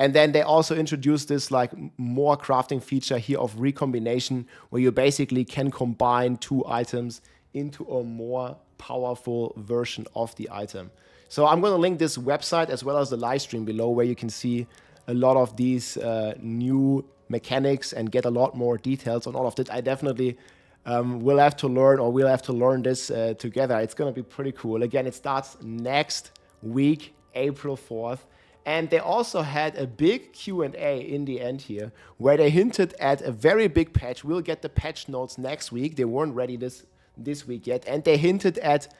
And then they also introduced this like more crafting feature here of recombination, where you basically can combine 2 items into a more powerful version of the item. So I'm going to link this website as well as the live stream below, where you can see a lot of these new mechanics and get a lot more details on all of this. I definitely will have to learn, or we'll have to learn this together. It's going to be pretty cool. Again, it starts next week, April 4th. And they also had a big Q&A in the end here, where they hinted at a very big patch. We'll get the patch notes next week. They weren't ready this week yet. And they hinted at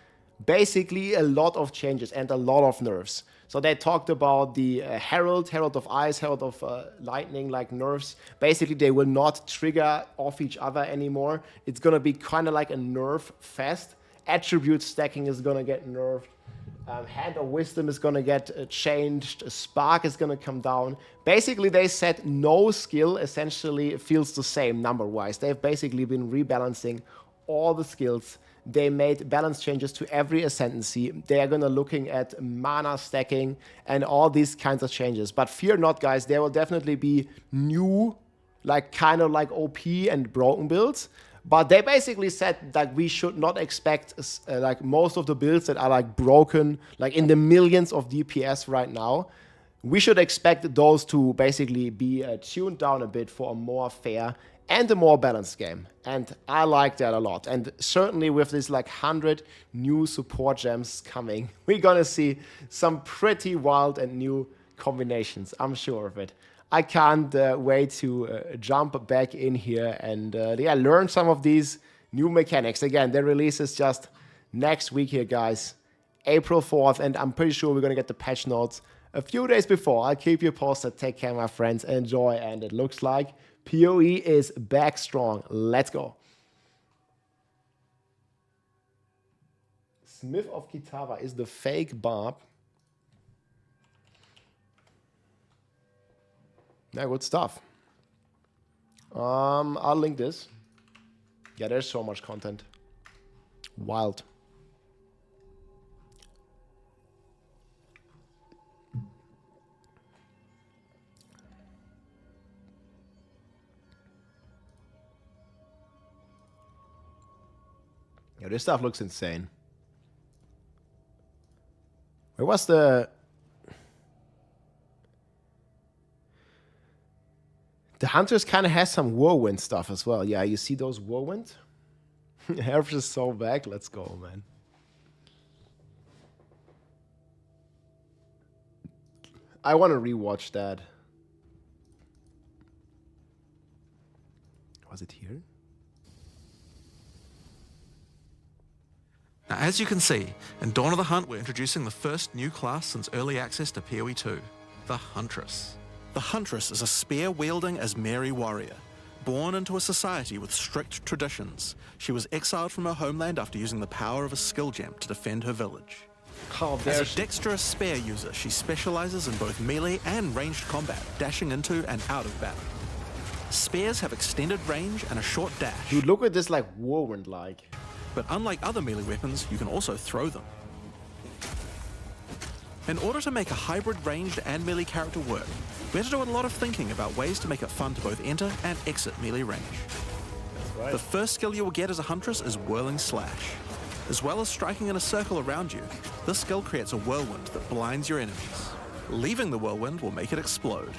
basically a lot of changes and a lot of nerfs. So they talked about the Herald of Ice, Herald of Lightning, like nerfs. Basically, they will not trigger off each other anymore. It's going to be kind of like a nerf fest. Attribute stacking is going to get nerfed. Hand of Wisdom is going to get changed. Spark is going to come down. Basically, they said no skill essentially feels the same number-wise. They've basically been rebalancing all the skills. They made balance changes to every ascendancy. They are going to looking at mana stacking and all these kinds of changes. But fear not, guys. There will definitely be new, like kind of like OP and broken builds. But they basically said that we should not expect like most of the builds that are like broken, like in the millions of DPS right now. We should expect those to basically be tuned down a bit for a more fair and a more balanced game. And I like that a lot. And certainly with this like 100 new support gems coming, we're gonna see some pretty wild and new combinations. I'm sure of it. I can't wait to jump back in here and yeah, learn some of these new mechanics. Again, the release is just next week here, guys. April 4th, and I'm pretty sure we're going to get the patch notes a few days before. I'll keep you posted. Take care, my friends. Enjoy, and it looks like PoE is back strong. Let's go. Smith of Kitava is the fake Barb. Yeah, good stuff. I'll link this. Yeah, there's so much content. Wild. Yeah, this stuff looks insane. Where was the... The Hunters kind of has some Whirlwind stuff as well. Yeah, you see those Whirlwind? Herb is so back. Let's go, man. I want to rewatch that. Was it here? Now, as you can see, in Dawn of the Hunt, we're introducing the first new class since early access to PoE2, the Huntress. The Huntress is a spear-wielding Asmeri warrior. Born into a society with strict traditions, she was exiled from her homeland after using the power of a skill gem to defend her village. As a dexterous spear user, she specializes in both melee and ranged combat, dashing into and out of battle. Spears have extended range and a short dash. Dude, look at this like Whirlwind-like. But unlike other melee weapons, you can also throw them. In order to make a hybrid ranged and melee character work, we had to do a lot of thinking about ways to make it fun to both enter and exit melee range. Right. The first skill you will get as a Huntress is Whirling Slash. As well as striking in a circle around you, this skill creates a whirlwind that blinds your enemies. Leaving the whirlwind will make it explode.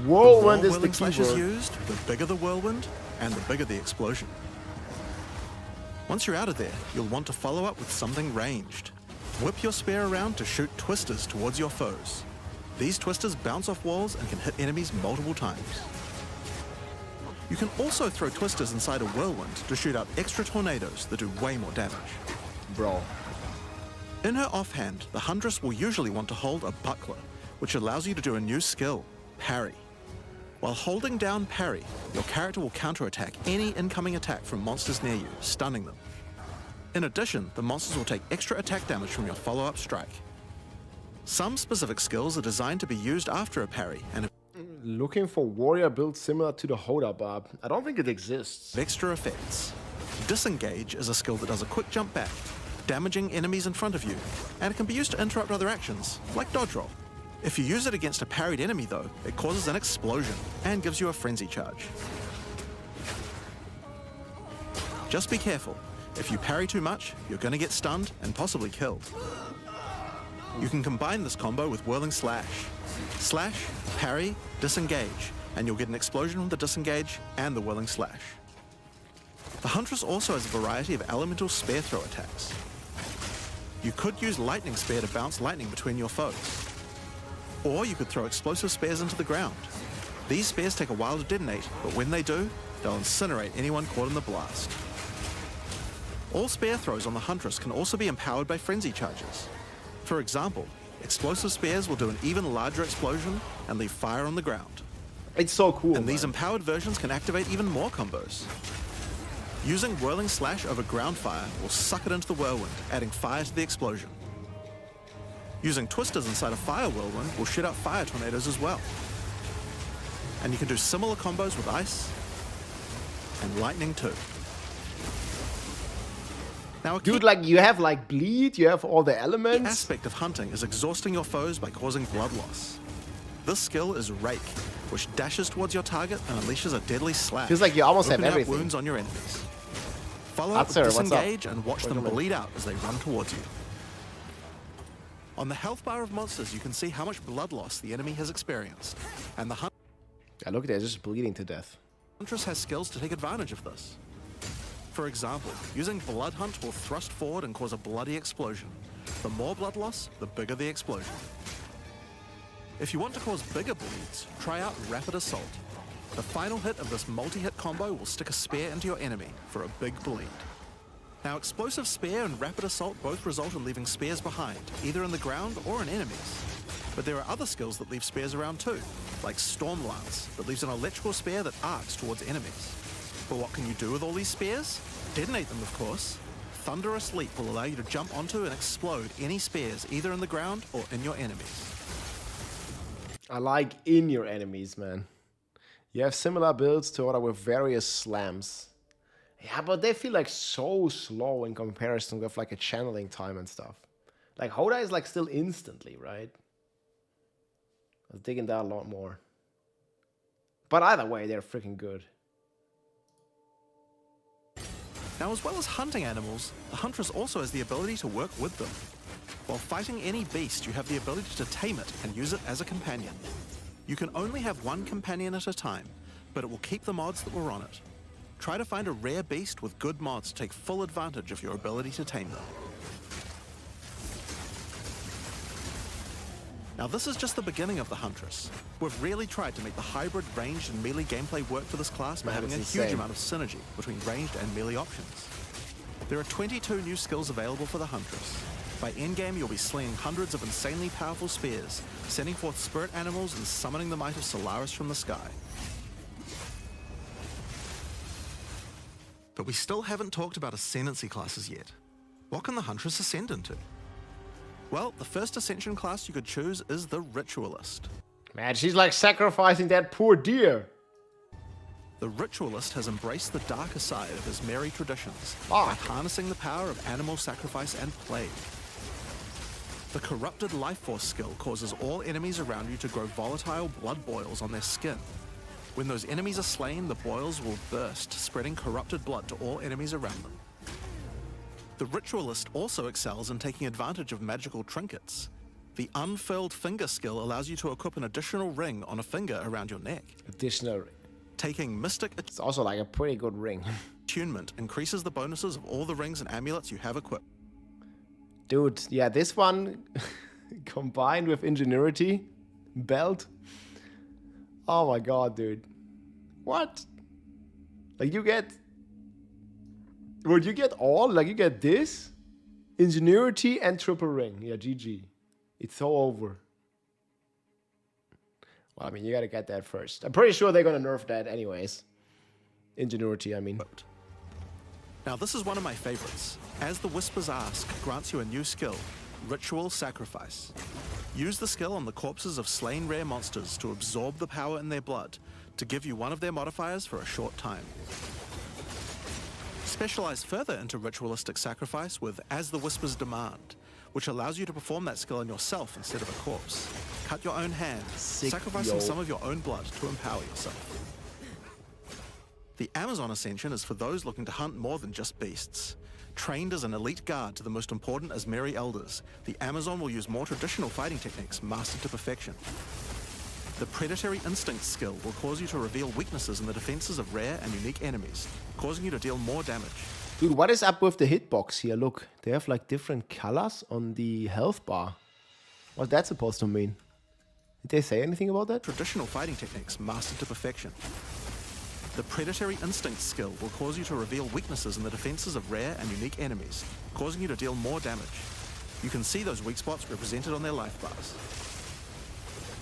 Whirlwind the is more the Whirling Slash keyword. is used, the bigger the whirlwind, and the bigger the explosion. Once you're out of there, you'll want to follow up with something ranged. Whip your spear around to shoot twisters towards your foes. These twisters bounce off walls and can hit enemies multiple times. You can also throw twisters inside a whirlwind to shoot out extra tornadoes that do way more damage. Bro. In her offhand, the Huntress will usually want to hold a buckler, which allows you to do a new skill, parry. While holding down parry, your character will counterattack any incoming attack from monsters near you, stunning them. In addition, the monsters will take extra attack damage from your follow-up strike. Some specific skills are designed to be used after a parry and Looking for warrior builds similar to the Hoda Barb. I don't think it exists. extra effects. Disengage is a skill that does a quick jump back, damaging enemies in front of you, and it can be used to interrupt other actions, like dodge roll. If you use it against a parried enemy though, it causes an explosion and gives you a frenzy charge. Just be careful. If you parry too much, you're going to get stunned and possibly killed. You can combine this combo with Whirling Slash. Slash, parry, disengage, and you'll get an explosion from the disengage and the Whirling Slash. The Huntress also has a variety of elemental spear throw attacks. You could use Lightning Spear to bounce lightning between your foes. Or you could throw explosive spears into the ground. These spears take a while to detonate, but when they do, they'll incinerate anyone caught in the blast. All spear throws on the Huntress can also be empowered by frenzy charges. For example, explosive spears will do an even larger explosion and leave fire on the ground. It's so cool. And these empowered versions can activate even more combos. Using Whirling Slash over ground fire will suck it into the whirlwind, adding fire to the explosion. Using twisters inside a fire whirlwind will shoot out fire tornadoes as well. And you can do similar combos with ice and lightning too. Now, dude, like you have like bleed, you have all the elements. The aspect of hunting is exhausting your foes by causing blood loss. This skill is Rake, which dashes towards your target and unleashes a deadly slash. Feels like you almost have opening up everything. wounds on your enemies. Follow up with disengage and watch them bleed out as they run towards you. On the health bar of monsters, you can see how much blood loss the enemy has experienced. And the look, they're just bleeding to death. Huntress has skills to take advantage of this. For example, using Blood Hunt will thrust forward and cause a bloody explosion. The more blood loss, the bigger the explosion. If you want to cause bigger bleeds, try out Rapid Assault. The final hit of this multi-hit combo will stick a spear into your enemy for a big bleed. Now, Explosive Spear and Rapid Assault both result in leaving spears behind, either in the ground or in enemies. But there are other skills that leave spears around too, like Storm Lance, that leaves an electrical spear that arcs towards enemies. But what can you do with all these spears? Detonate them, of course. Thunderous Leap will allow you to jump onto and explode any spears, either in the ground or in your enemies. I like in your enemies, man. You have similar builds to Oda with various slams. Yeah, but they feel like so slow in comparison with like a channeling time and stuff. Like Hoda is like still instantly, right? I was digging that a lot more. But either way, they're freaking good. Now, as well as hunting animals, the Huntress also has the ability to work with them. While fighting any beast, you have the ability to tame it and use it as a companion. You can only have one companion at a time, but it will keep the mods that were on it. Try to find a rare beast with good mods to take full advantage of your ability to tame them. Now, this is just the beginning of the Huntress. We've really tried to make the hybrid ranged and melee gameplay work for this class by having a huge amount of synergy between ranged and melee options. There are 22 new skills available for the Huntress. By endgame, you'll be slinging hundreds of insanely powerful spears, sending forth spirit animals and summoning the might of Solaris from the sky. But we still haven't talked about ascendancy classes yet. What can the Huntress ascend into? Well, the first Ascension class you could choose is the Ritualist. Man, she's like sacrificing that poor deer. The Ritualist has embraced the darker side of his merry traditions by harnessing the power of animal sacrifice and plague. The Corrupted Life Force skill causes all enemies around you to grow volatile blood boils on their skin. When those enemies are slain, the boils will burst, spreading corrupted blood to all enemies around them. The Ritualist also excels in taking advantage of magical trinkets. The Unfurled Finger skill allows you to equip an additional ring on a finger around your neck. Additional ring. Taking Mystic... It's also like a pretty good ring. Attunement increases the bonuses of all the rings and amulets you have equipped. Dude, yeah, this one combined with Ingenuity belt. Oh my god, dude. What? Like you get... Would you get all? Like you get this? Ingenuity and triple ring. Yeah, GG. It's all over. Well, I mean, you gotta get that first. I'm pretty sure they're gonna nerf that anyways. Ingenuity, I mean. Now, this is one of my favorites. As the Whispers Ask grants you a new skill, Ritual Sacrifice. Use the skill on the corpses of slain rare monsters to absorb the power in their blood to give you one of their modifiers for a short time. Specialize further into Ritualistic Sacrifice with As the Whispers Demand, which allows you to perform that skill on yourself instead of a corpse. Cut your own hand, sacrificing some of your own blood to empower yourself. The Amazon Ascension is for those looking to hunt more than just beasts. Trained as an elite guard to the most important Asmeri elders, the Amazon will use more traditional fighting techniques mastered to perfection. The Predatory Instinct skill will cause you to reveal weaknesses in the defenses of rare and unique enemies, causing you to deal more damage. Dude, what is up with the hitbox here? Look, they have like different colors on the health bar. What's that supposed to mean? Did they say anything about that? Traditional fighting techniques mastered to perfection. The Predatory Instinct skill will cause you to reveal weaknesses in the defenses of rare and unique enemies, causing you to deal more damage. You can see those weak spots represented on their life bars.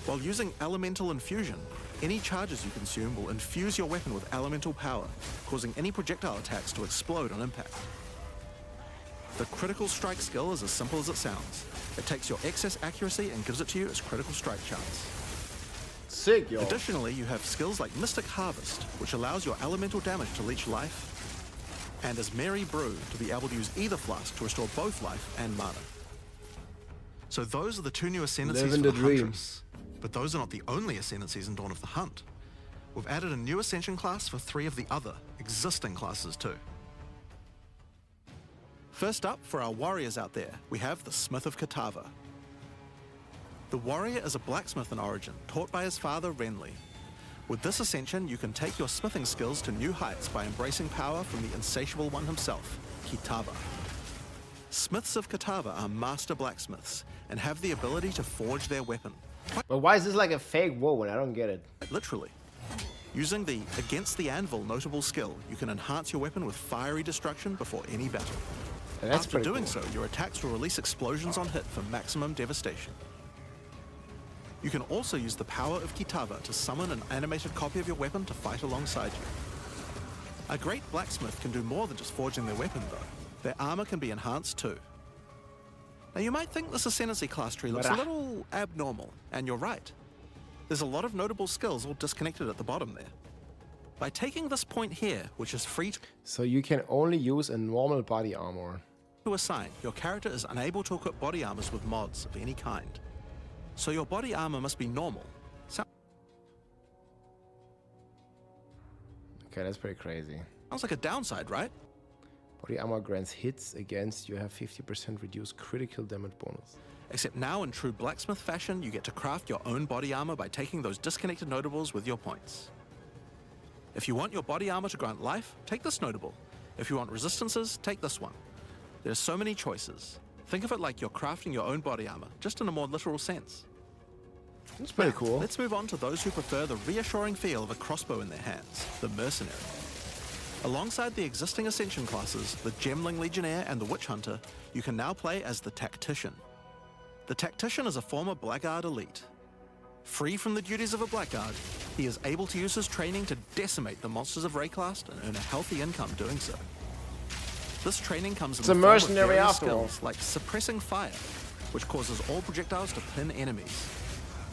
While using Elemental Infusion, any charges you consume will infuse your weapon with elemental power, causing any projectile attacks to explode on impact. The critical strike skill is as simple as it sounds. It takes your excess accuracy and gives it to you as critical strike chance. Sick, yo. Additionally, you have skills like Mystic Harvest, which allows your elemental damage to leech life, and as Merry Brew to be able to use either flask to restore both life and mana. So those are the 2 new ascendancies Living for the the dream. Huntress. But those are not the only ascendancies in Dawn of the Hunt. We've added a new ascension class for 3 of the other existing classes too. First up, for our warriors out there, we have the Smith of Kitava. The warrior is a blacksmith in origin, taught by his father Renly. With this ascension, you can take your smithing skills to new heights by embracing power from the insatiable one himself, Kitava. Smiths of Kitava are master blacksmiths and have the ability to forge their weapon. But why is this like a fake woven? I don't get it. Literally. Using the Against the Anvil notable skill, you can enhance your weapon with fiery destruction before any battle. And that's After pretty doing cool. so, your attacks will release explosions on hit for maximum devastation. You can also use the power of Kitava to summon an animated copy of your weapon to fight alongside you. A great blacksmith can do more than just forging their weapon though. Their armor can be enhanced too. Now you might think this ascendancy class tree looks a little abnormal, and you're right. There's a lot of notable skills all disconnected at the bottom there. By taking this point here, which is free So you can only use a normal body armor. to assign, your character is unable to equip body armors with mods of any kind. So your body armor must be normal. Okay, that's pretty crazy. Sounds like a downside, right? Body armor grants hits against you have 50% reduced critical damage bonus. Except now in true blacksmith fashion, you get to craft your own body armor by taking those disconnected notables with your points. If you want your body armor to grant life, take this notable. If you want resistances, take this one. There's so many choices. Think of it like you're crafting your own body armor, just in a more literal sense. That's pretty Now, cool. Let's move on to those who prefer the reassuring feel of a crossbow in their hands, the mercenary. Alongside the existing Ascension classes, the Gemling Legionnaire and the Witch Hunter, you can now play as the Tactician. The Tactician is a former Blackguard elite. Free from the duties of a Blackguard, he is able to use his training to decimate the monsters of Rayclast and earn a healthy income doing so. This training comes in It's the a form of mercenary various after all. skills like suppressing fire, which causes all projectiles to pin enemies.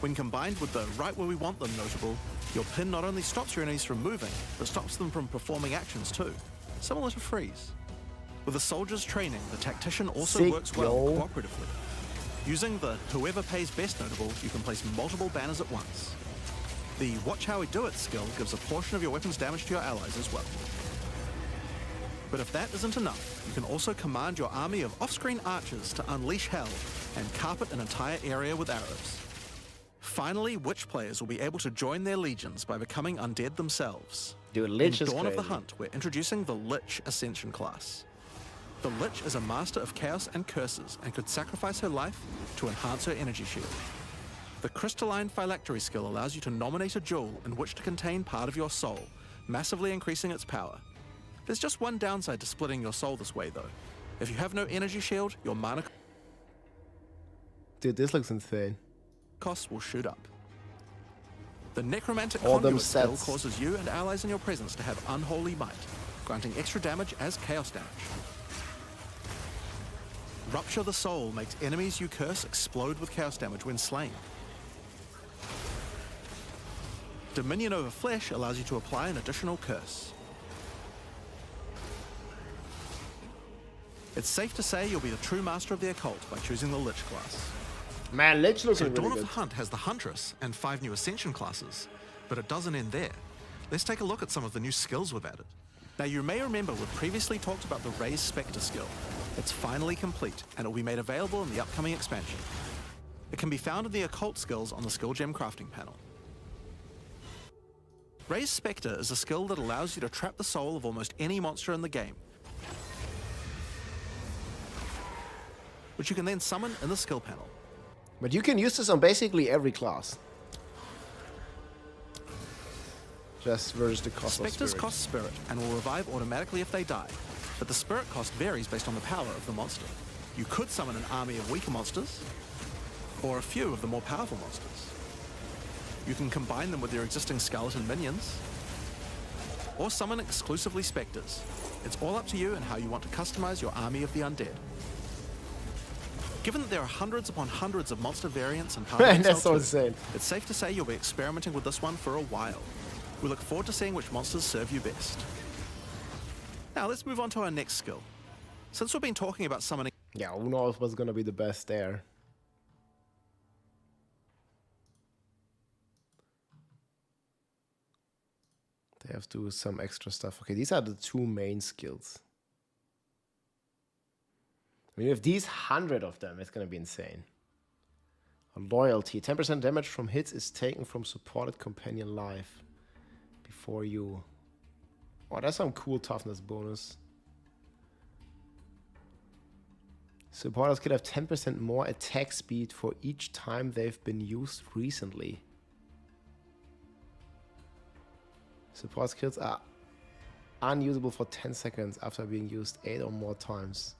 When combined with the right where we want them notable, your pin not only stops your enemies from moving, but stops them from performing actions too, similar to freeze. With a soldier's training, the Tactician also Sick, works well yo. cooperatively. Using the whoever pays best notable, you can place multiple banners at once. The Watch How We Do It skill gives a portion of your weapon's damage to your allies as well. But if that isn't enough, you can also command your army of off-screen archers to unleash hell and carpet an entire area with arrows. Finally, Witch players will be able to join their legions by becoming undead themselves. Dude, Lich In is Dawn of the crazy. Hunt, we're introducing the Lich Ascension class. The Lich is a master of chaos and curses and could sacrifice her life to enhance her energy shield. The Crystalline Phylactery skill allows you to nominate a jewel in which to contain part of your soul, massively increasing its power. There's just one downside to splitting your soul this way though. If you have no energy shield, your mana Dude, this looks insane. costs will shoot up. The Necromantic All them Conduit skill sets. causes you and allies in your presence to have unholy might, granting extra damage as chaos damage. Rupture the Soul makes enemies you curse explode with chaos damage when slain. Dominion over Flesh allows you to apply an additional curse. It's safe to say you'll be the true master of the occult by choosing the Lich class. Man, Lich looks So really Dawn of good. the Hunt has the Huntress and 5 new Ascension classes, but it doesn't end there. Let's take a look at some of the new skills we've added. Now you may remember we previously talked about the Raise Spectre skill. It's finally complete, and it will be made available in the upcoming expansion. It can be found in the occult skills on the skill gem crafting panel. Raise Spectre is a skill that allows you to trap the soul of almost any monster in the game, which you can then summon in the skill panel. But you can use this on basically every class. Just versus the cost of Spectres spirit. cost spirit and will revive automatically if they die, but the spirit cost varies based on the power of the monster. You could summon an army of weaker monsters, or a few of the more powerful monsters. You can combine them with your existing skeleton minions, or summon exclusively specters. It's all up to you and how you want to customize your army of the undead. Given that there are hundreds upon hundreds of monster variants and Man, that's so insane. It's safe to say you'll be experimenting with this one for a while. We look forward to seeing which monsters serve you best. Now let's move on to our next skill. Since we've been talking about summoning... Yeah, who knows what's gonna be the best there. They have to do some extra stuff. Okay, these are the two main skills. I mean, with these 100 of them, it's gonna be insane. Loyalty. 10% damage from hits is taken from supported companion life. Before you... Oh, that's some cool toughness bonus. Supporters can have 10% more attack speed for each time they've been used recently. Support skills are unusable for 10 seconds after being used 8 or more times.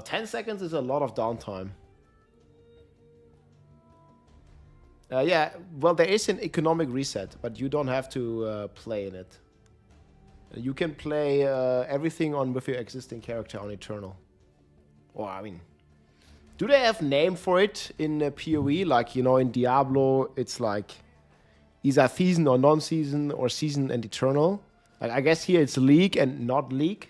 10 seconds is a lot of downtime. Yeah, well, there is an economic reset, but you don't have to play in it. You can play everything on with your existing character on Eternal. Or, I mean, do they have name for it in PoE? Like, you know, in Diablo, it's like either season or non-season or season and Eternal. Like, I guess here it's League and not League.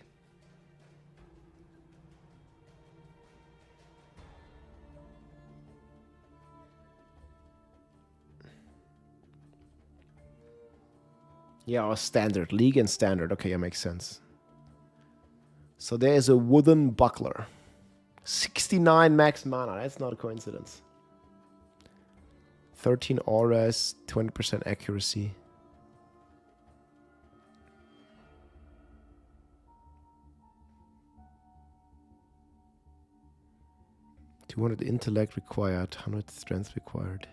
Yeah, or standard. League and standard. Okay, that makes sense. So there's a wooden buckler. 69 max mana. That's not a coincidence. 13 auras, 20% accuracy. $200 intellect required, 100 strength required.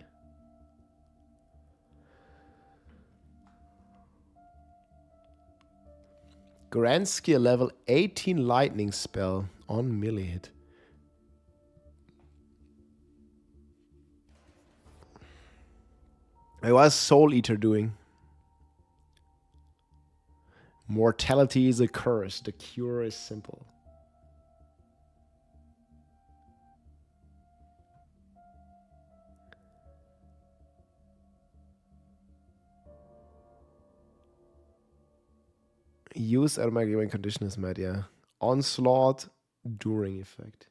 Grand skill level 18 lightning spell on melee hit. What's Soul Eater doing? Mortality is a curse. The cure is simple. Use automatic when condition is met, yeah. Onslaught during effect.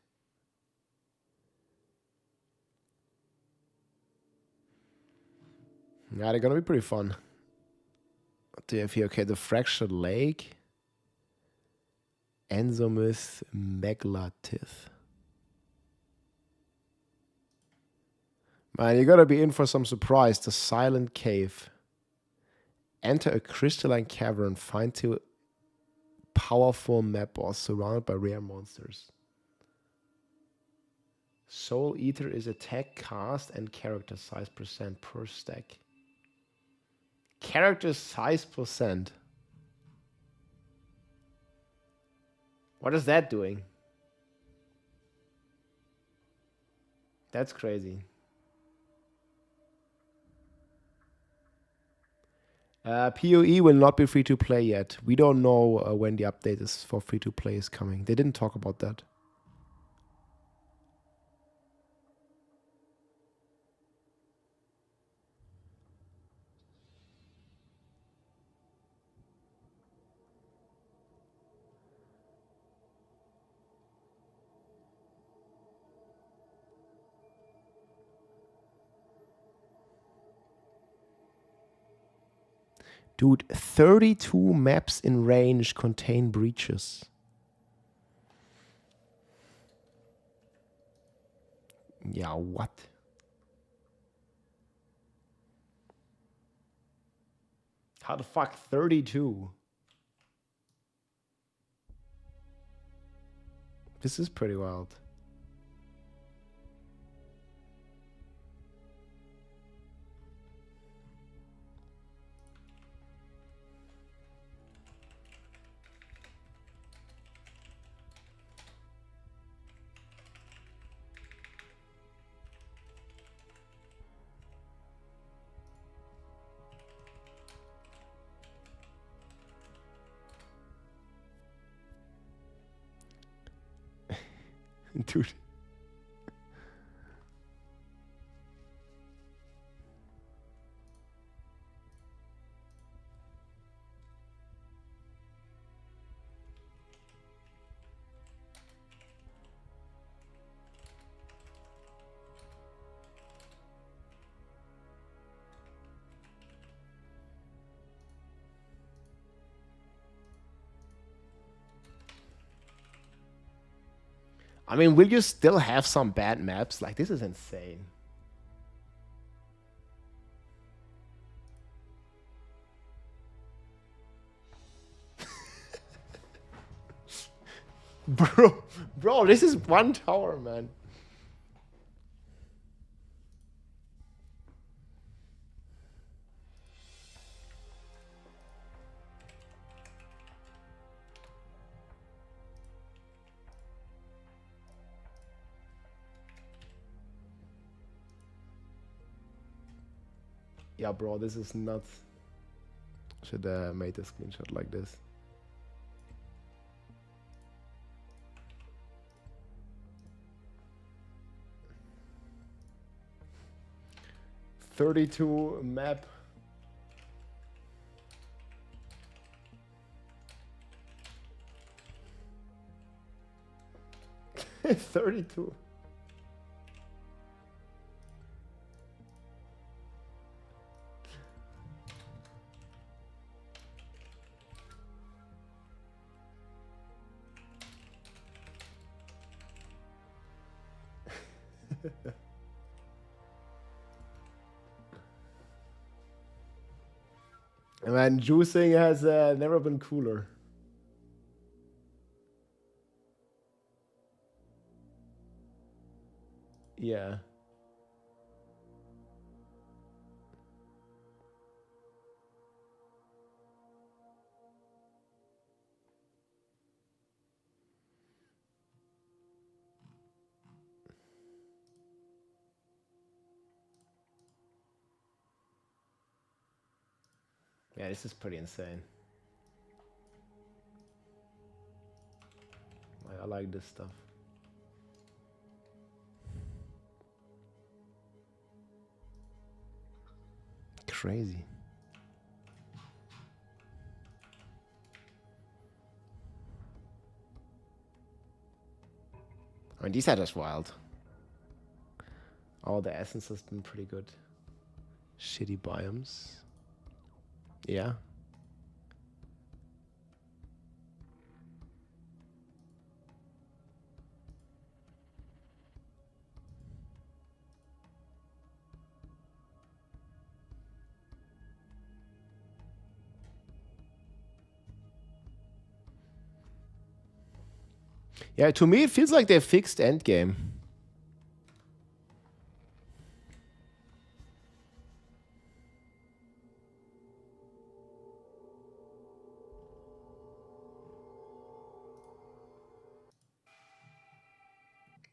Yeah, they're gonna be pretty fun. What do you have here? Okay, the Fractured Lake. Enzomyth Meglatith. Man, you're gonna be in for some surprise. The Silent Cave. Enter a crystalline cavern. Find two powerful map boss surrounded by rare monsters. Soul Eater is attack, cast, and character size % per stack. Character size %. What is that doing? That's crazy. PoE will not be free to play yet. We don't know when the update is for free to play is coming. They didn't talk about that. Dude, 32 maps in range contain breaches. Yeah, what? How the fuck 32? This is pretty wild. Dude. I mean, will you still have some bad maps? Like, this is insane. Bro, this is one tower, man. Yeah, bro, this is nuts. Should have made a screenshot like this. .32 map. .32. Man, juicing has never been cooler. Yeah. Yeah, this is pretty insane. I like this stuff. Crazy. I mean, these are just wild. All the essence has been pretty good. Shitty biomes. Yeah. Yeah, to me it feels like they fixed endgame.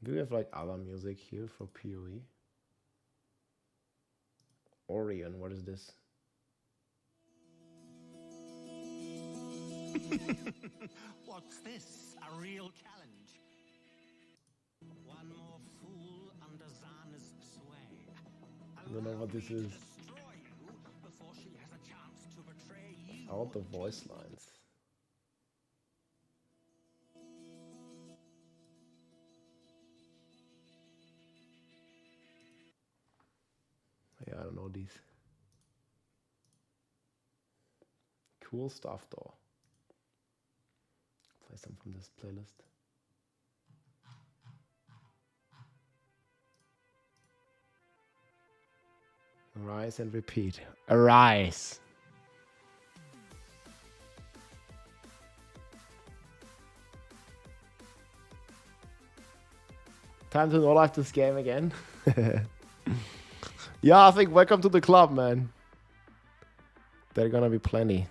Do we have like other music here for PoE? Orion, what is this? What's this? A real challenge? One more fool under Zana's sway. I don't know what this is. Out the voice lines. Yeah, I don't know these. Cool stuff though. Play some from this playlist. Arise and repeat. Arise. Time to no-life this game again. Yeah, I think welcome to the club, man. There are gonna be plenty.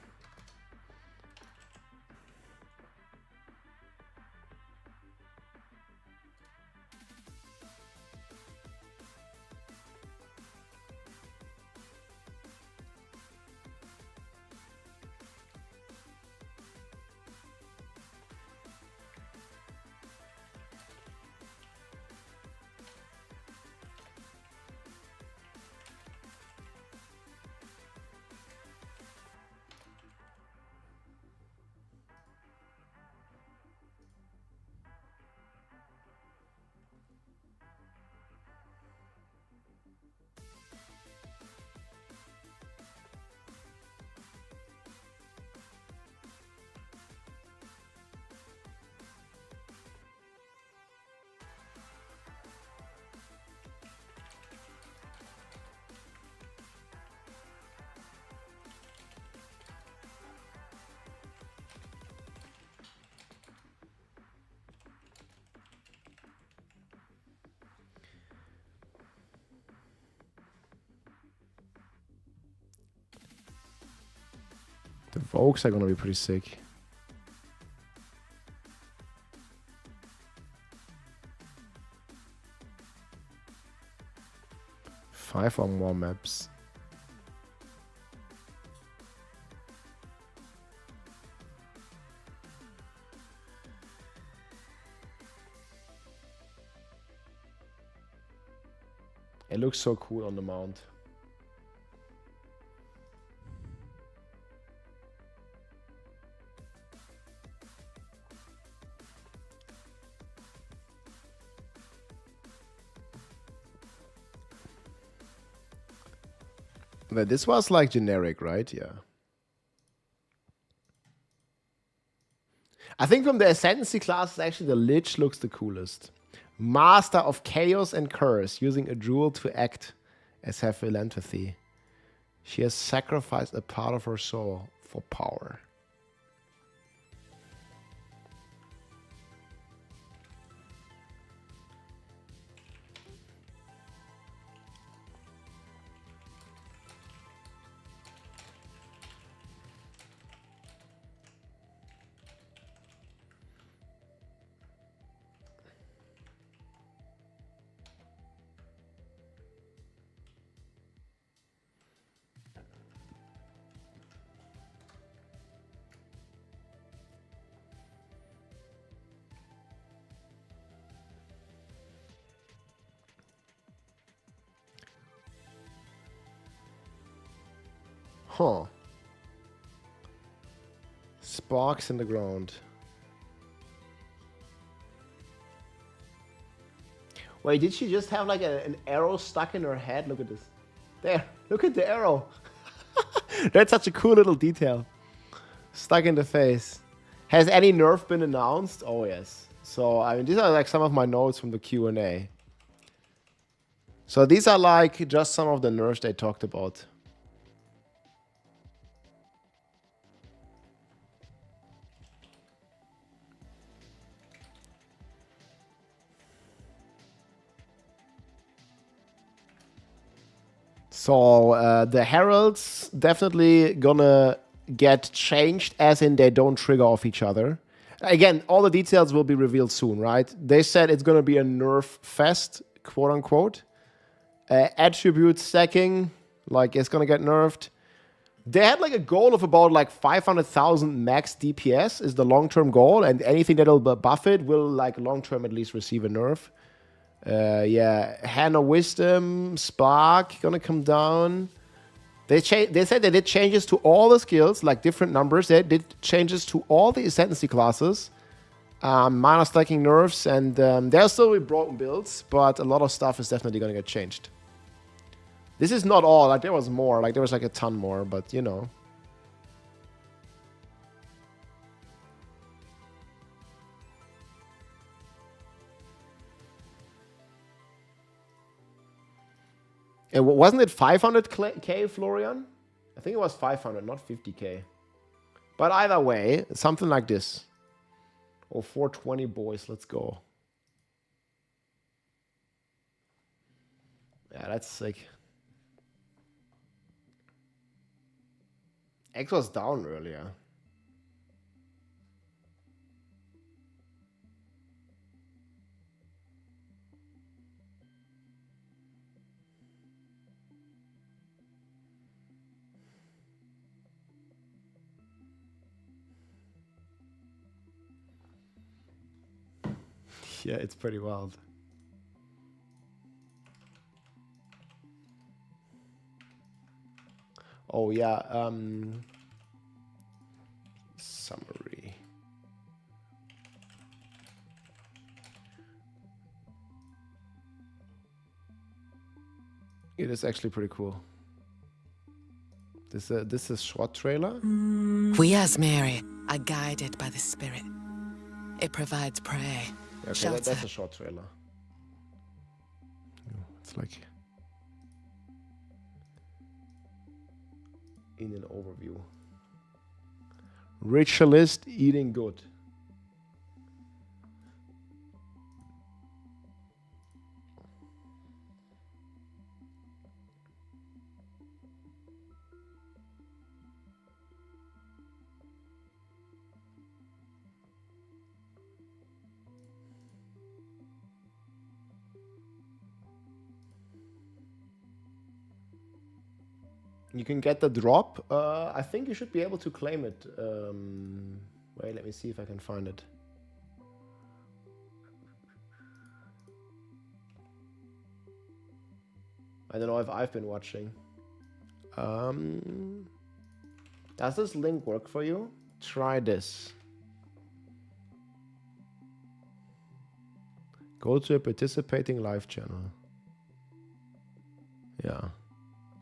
The Vogues are gonna be pretty sick. Five or more maps. It looks so cool on the mount. But this was like generic, right? Yeah. I think from the Ascendancy classes, actually the Lich looks the coolest. Master of Chaos and Curse, using a jewel to act as her philanthropy. She has sacrificed a part of her soul for power. Huh. Sparks in the ground. Wait, did she just have like an arrow stuck in her head? Look at this. There, look at the arrow. That's such a cool little detail. Stuck in the face. Has any nerf been announced? Oh, yes. So, I mean, these are like some of my notes from the Q&A. So these are like just some of the nerfs they talked about. So the heralds definitely gonna get changed, as in they don't trigger off each other. Again, all the details will be revealed soon, right? They said it's gonna be a nerf fest, quote unquote. Attribute stacking, like it's gonna get nerfed. They had like a goal of about like 500,000 max DPS is the long-term goal, and anything that'll buff it will like long-term at least receive a nerf. Yeah, Hand of Wisdom, Spark, gonna come down. They said they did changes to all the skills, like different numbers. They did changes to all the Ascendancy classes. Mana stacking nerfs, and there'll still be broken builds, but a lot of stuff is definitely gonna get changed. This is not all, like there was more, like there was like a ton more, but you know. And wasn't it 500k, Florian? I think it was 500, not 50k. But either way, something like this. Oh, 420 boys, let's go. Yeah, that's sick. X was down earlier. Yeah, it's pretty wild. Oh yeah, summary. It is actually pretty cool. This is short trailer. We as Mary are guided by the Spirit. It provides prey, Okay, shelter. that's a short trailer. It's like in an overview. Ritualist eating good. You can get the drop. I think you should be able to claim it. Wait, let me see if I can find it. I don't know if I've been watching. Does this link work for you? Try this. Go to a participating live channel. Yeah.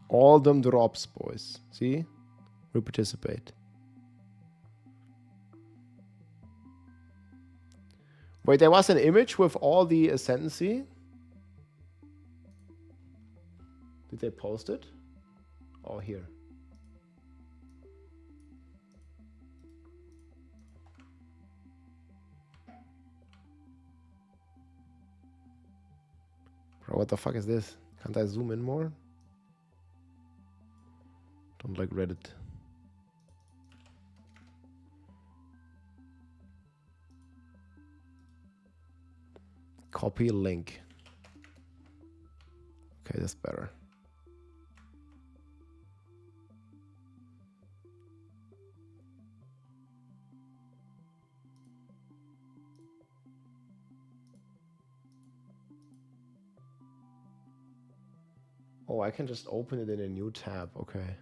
All them drops, boys. See? We participate. Wait, there was an image with all the ascendancy. Did they post it? Oh, here. Bro, what the fuck is this? Can't I zoom in more? Don't like Reddit. Copy link. Okay, that's better. Oh, I can just open it in a new tab. Okay.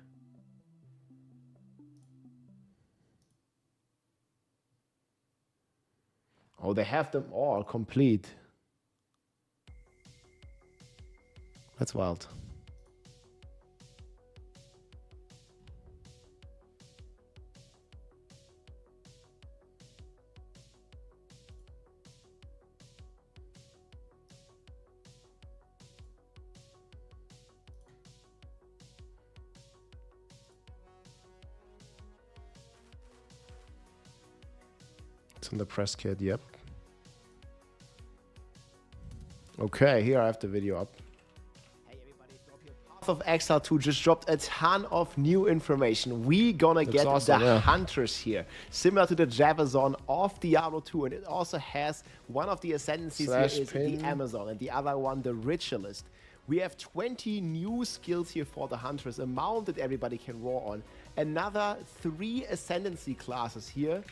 Oh, they have them all complete. That's wild. It's on the press kit, yep. Okay, here I have the video up. Hey everybody, it's Rob here. Path of Exile 2 just dropped a ton of new information. We gonna get awesome, the hunters here, similar to the Javazon of Diablo 2, and it also has one of the ascendancies here is the Amazon, and the other one the Ritualist. We have 20 new skills here for the hunters, a mount that everybody can roar on, another 3 ascendancy classes here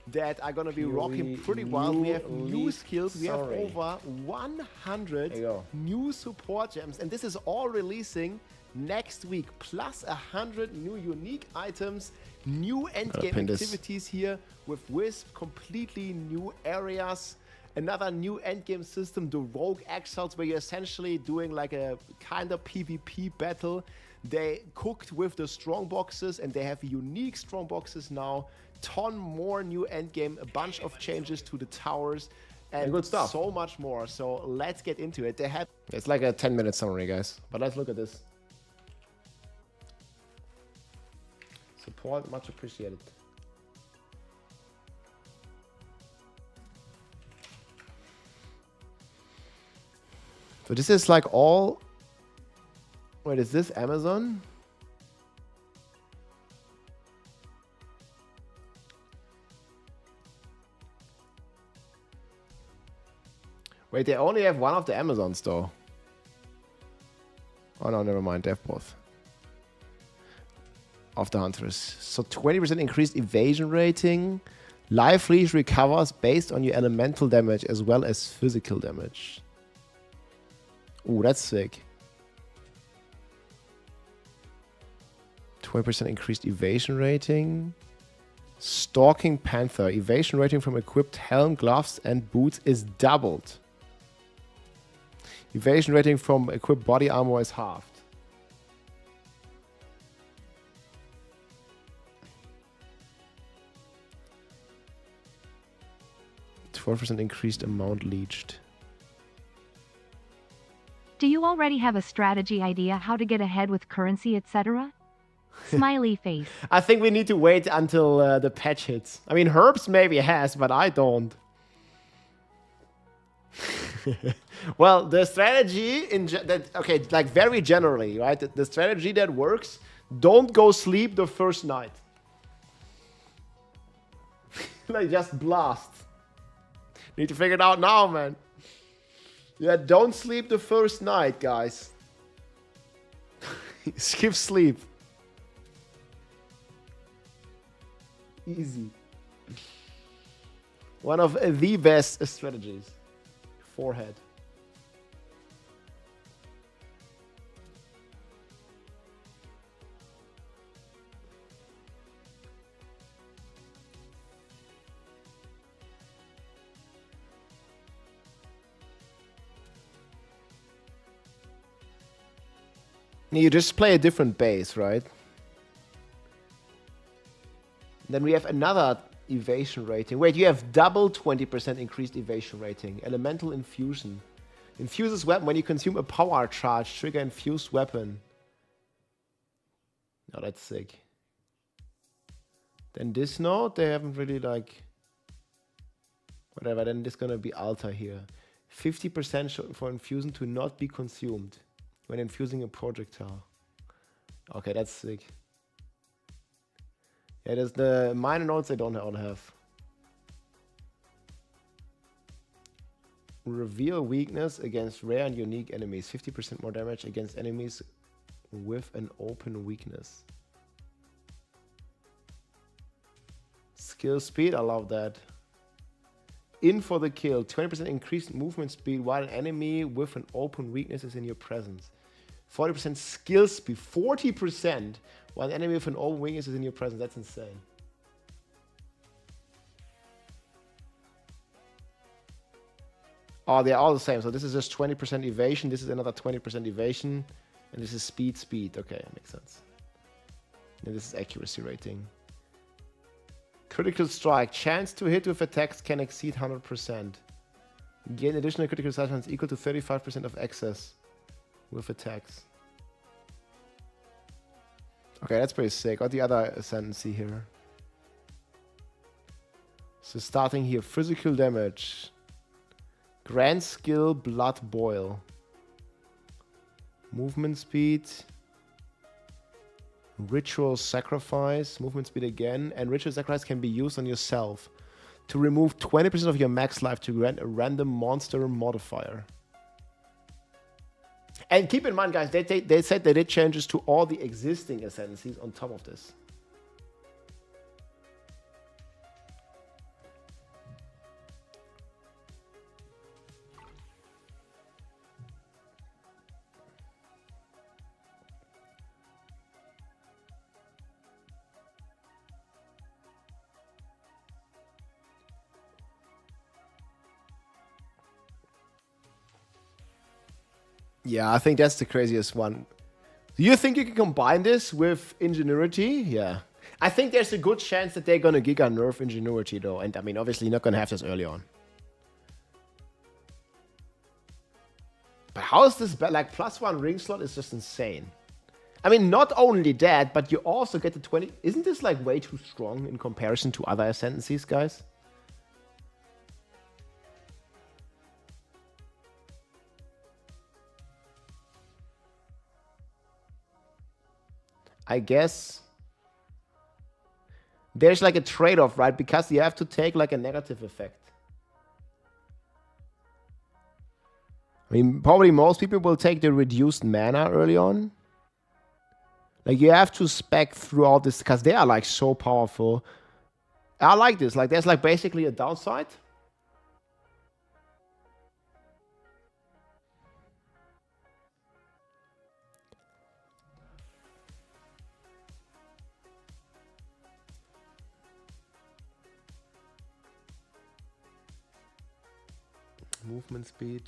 that are going to be rocking pretty wild. We have new skills. We have over 100 new support gems. And this is all releasing next week. Plus 100 new unique items, new endgame activities here with Wisp, completely new areas. Another new endgame system, the Rogue Exiles, where you're essentially doing like a kind of PvP battle. They cooked with the strong boxes, and they have unique strong boxes now. Ton more new endgame, a bunch of changes to the towers, and good stuff. So much more. So let's get into it. They have it's like a 10-minute summary, guys. But let's look at this. Support, much appreciated. So this is like all. Wait, is this Amazon? Wait, they only have one of the Amazons though. Oh no, never mind. They have both. Of the hunters. So 20% increased evasion rating. Life leash recovers based on your elemental damage as well as physical damage. Ooh, that's sick. 20% increased evasion rating. Stalking Panther. Evasion rating from equipped helm, gloves, and boots is doubled. Evasion rating from equipped body armor is halved. %12% increased amount leached. Do you already have a strategy idea how to get ahead with currency, etc.? Smiley face. I think we need to wait until the patch hits. I mean, Herbs maybe has, but I don't. Well, the strategy okay, like very generally, right? The strategy that works: don't go sleep the first night. Like just blast. Need to figure it out now, man. Yeah, don't sleep the first night, guys. Skip sleep. Easy. One of the best strategies. Forehead. You just play a different base, right? Then we have another evasion rating. Wait, you have double 20% increased evasion rating. Elemental infusion. Infuses weapon. When you consume a power charge, trigger infused weapon. Oh, that's sick. Then this node, they haven't really like... Whatever, then there's gonna be altar here. 50% for infusion to not be consumed when infusing a projectile. Okay, that's sick. Yeah, there's the minor nodes I don't all have. Reveal weakness against rare and unique enemies. 50% more damage against enemies with an open weakness. Skill speed, I love that. In for the kill. 20% increased movement speed while an enemy with an open weakness is in your presence. 40% skill speed. 40% while an enemy with an open weakness is in your presence. That's insane. Oh, they're all the same. So this is just 20% evasion. This is another 20% evasion. And this is speed, speed. Okay, that makes sense. And this is accuracy rating. Critical strike. Chance to hit with attacks can exceed 100%. Gain additional critical strike chance equal to 35% of excess with attacks. Okay, that's pretty sick. What the other ascendancy here? So starting here, physical damage. Grand skill, blood boil. Movement speed. Ritual sacrifice, movement speed again, and ritual sacrifice can be used on yourself to remove 20% of your max life to grant a random monster modifier. And keep in mind, guys, they said they did changes to all the existing ascendancies on top of this. Yeah, I think that's the craziest one. Do you think you can combine this with Ingenuity? Yeah. I think there's a good chance that they're going to giga nerf Ingenuity, though. And I mean, obviously, you're not going to have this early on. But how is this bad? Like, +1 ring slot is just insane. I mean, not only that, but you also get the 20... Isn't this, like, way too strong in comparison to other ascendancies, guys? I guess there's like a trade-off, right? Because you have to take like a negative effect. I mean, probably most people will take the reduced mana early on. Like you have to spec throughout this because they are like so powerful. I like this. Like there's like basically a downside. Movement speed.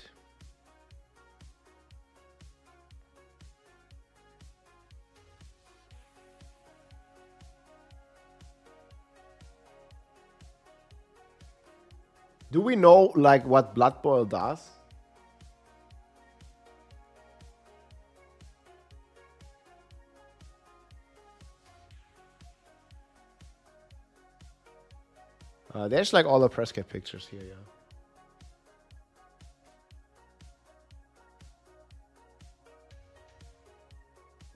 Do we know like what Blood Boil does? There's like all the press kit pictures here, yeah.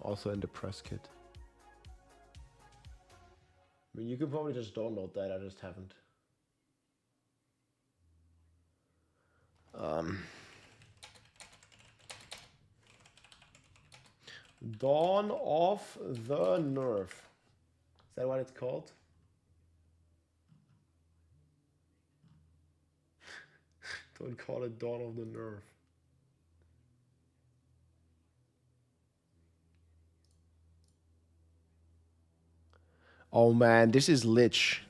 Also in the press kit. I mean, you could probably just download that, I just haven't. Dawn of the Nerf. Is that what it's called? Don't call it Dawn of the Nerve. Oh man, this is Lich.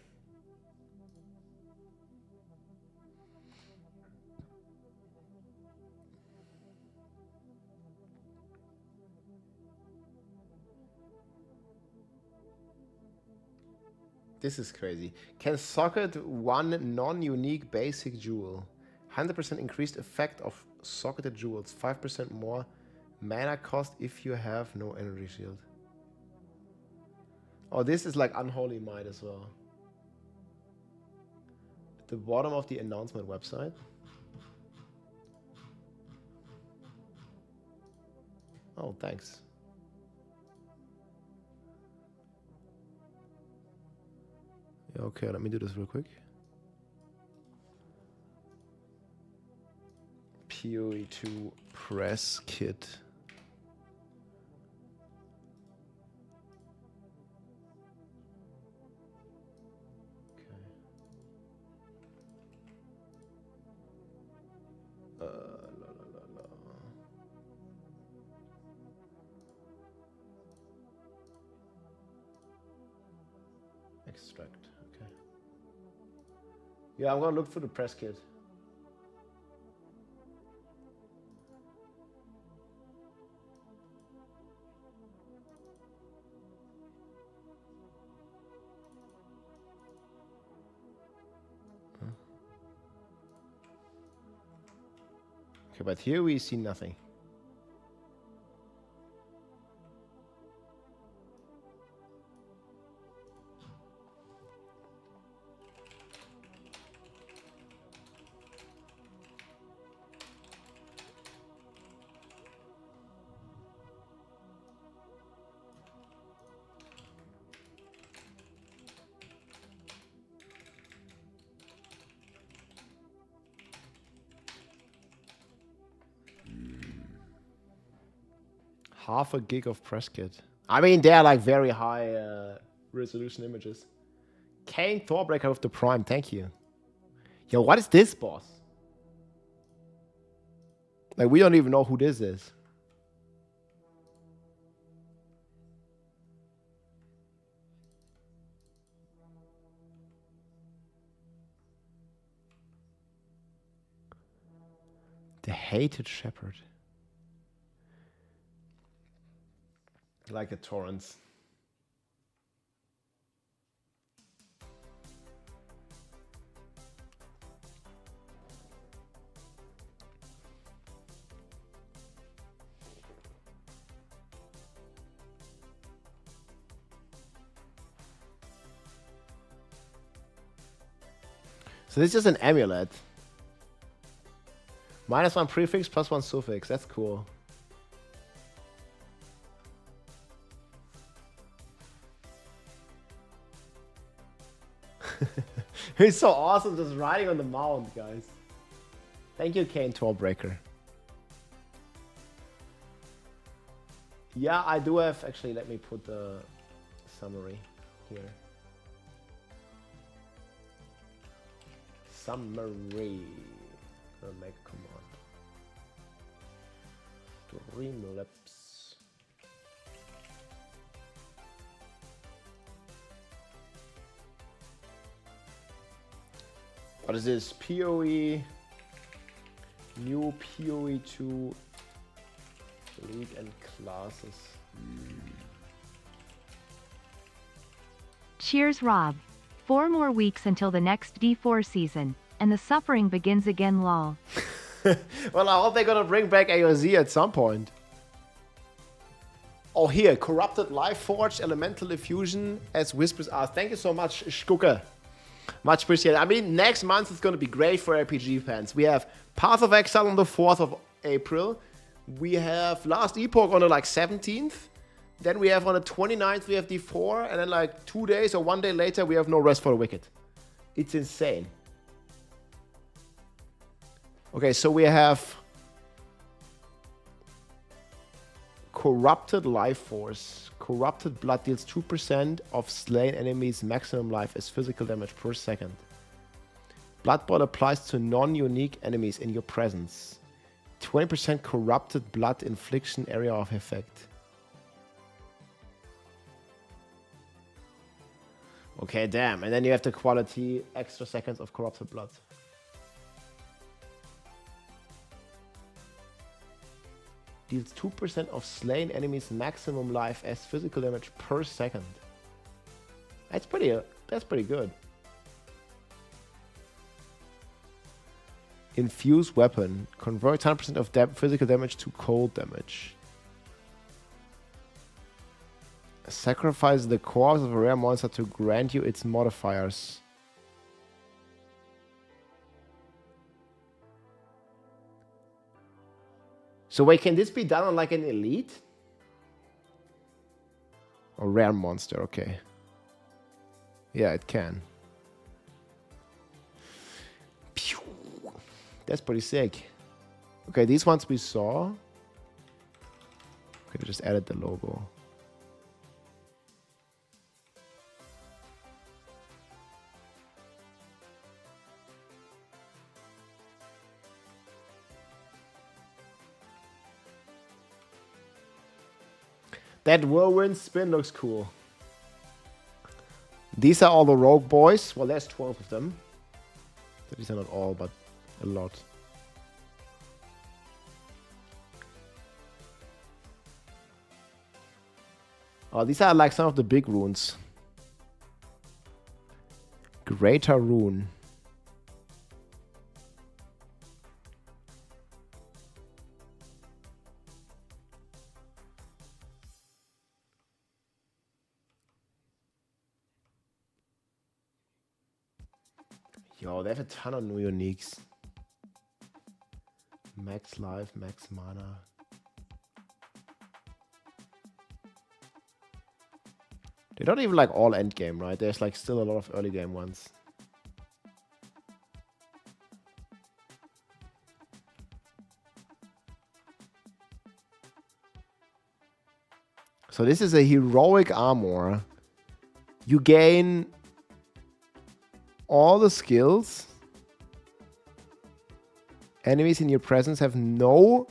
This is crazy. Can socket one non-unique basic jewel. 100% increased effect of socketed jewels. 5% more mana cost if you have no energy shield. Oh, this is like Unholy Might as well. At the bottom of the announcement website. Oh, thanks. Yeah, okay, let me do this real quick. PoE2 press kit. Extract. Okay. Yeah, I'm gonna look for the press kit. Okay, but here we see nothing. Half a gig of press kit. I mean, they're like very high resolution images. Kane Thorbreaker with the Prime, thank you. Yo, what is this, boss? Like, we don't even know who this is. The Hated Shepherd. Like a torrent. So this is just an amulet. -1 prefix, +1 suffix. That's cool. He's so awesome just riding on the mount, guys. Thank you, Kane Torbreaker. Yeah, I do have... Actually, let me put the summary here. Summary. Gonna make a command. Streamlabs. What is this? PoE, new PoE2 league and classes. Cheers, Rob. 4 more weeks until the next D4 season, and the suffering begins again, lol. Well, I hope they're gonna bring back AOZ at some point. Oh, here, Corrupted Lifeforged Elemental Effusion as Whispers asked. Thank you so much, Shkuka. Much appreciated. I mean, next month is going to be great for RPG fans. We have Path of Exile on the 4th of April. We have Last Epoch on the 17th. Then we have on the 29th, we have D4. And then 2 days or 1 day later, we have No Rest for the Wicked. It's insane. Okay, so we have Corrupted Life Force. Corrupted Blood deals 2% of slain enemies' maximum life as physical damage per second. Blood Boil applies to non-unique enemies in your presence. 20% corrupted blood infliction area of effect. Okay, damn. And then you have the quality extra seconds of corrupted blood. Deals 2% of slain enemies maximum life as physical damage per second. That's pretty good. Infuse weapon. Convert 10% of physical damage to cold damage. Sacrifice the corpse of a rare monster to grant you its modifiers. So wait, can this be done on like an elite? Or rare monster, okay. Yeah, it can. Pew. That's pretty sick. Okay, these ones we saw. Okay, we just added the logo. That whirlwind spin looks cool. These are all the rogue boys. Well, there's 12 of them. These are not all, but a lot. Oh, these are like some of the big runes. Greater rune. Yo, they have a ton of new uniques. Max life, max mana. They're not even like all end game, right? There's like still a lot of early game ones. So this is a heroic armor. You gain all the skills. Enemies in your presence have no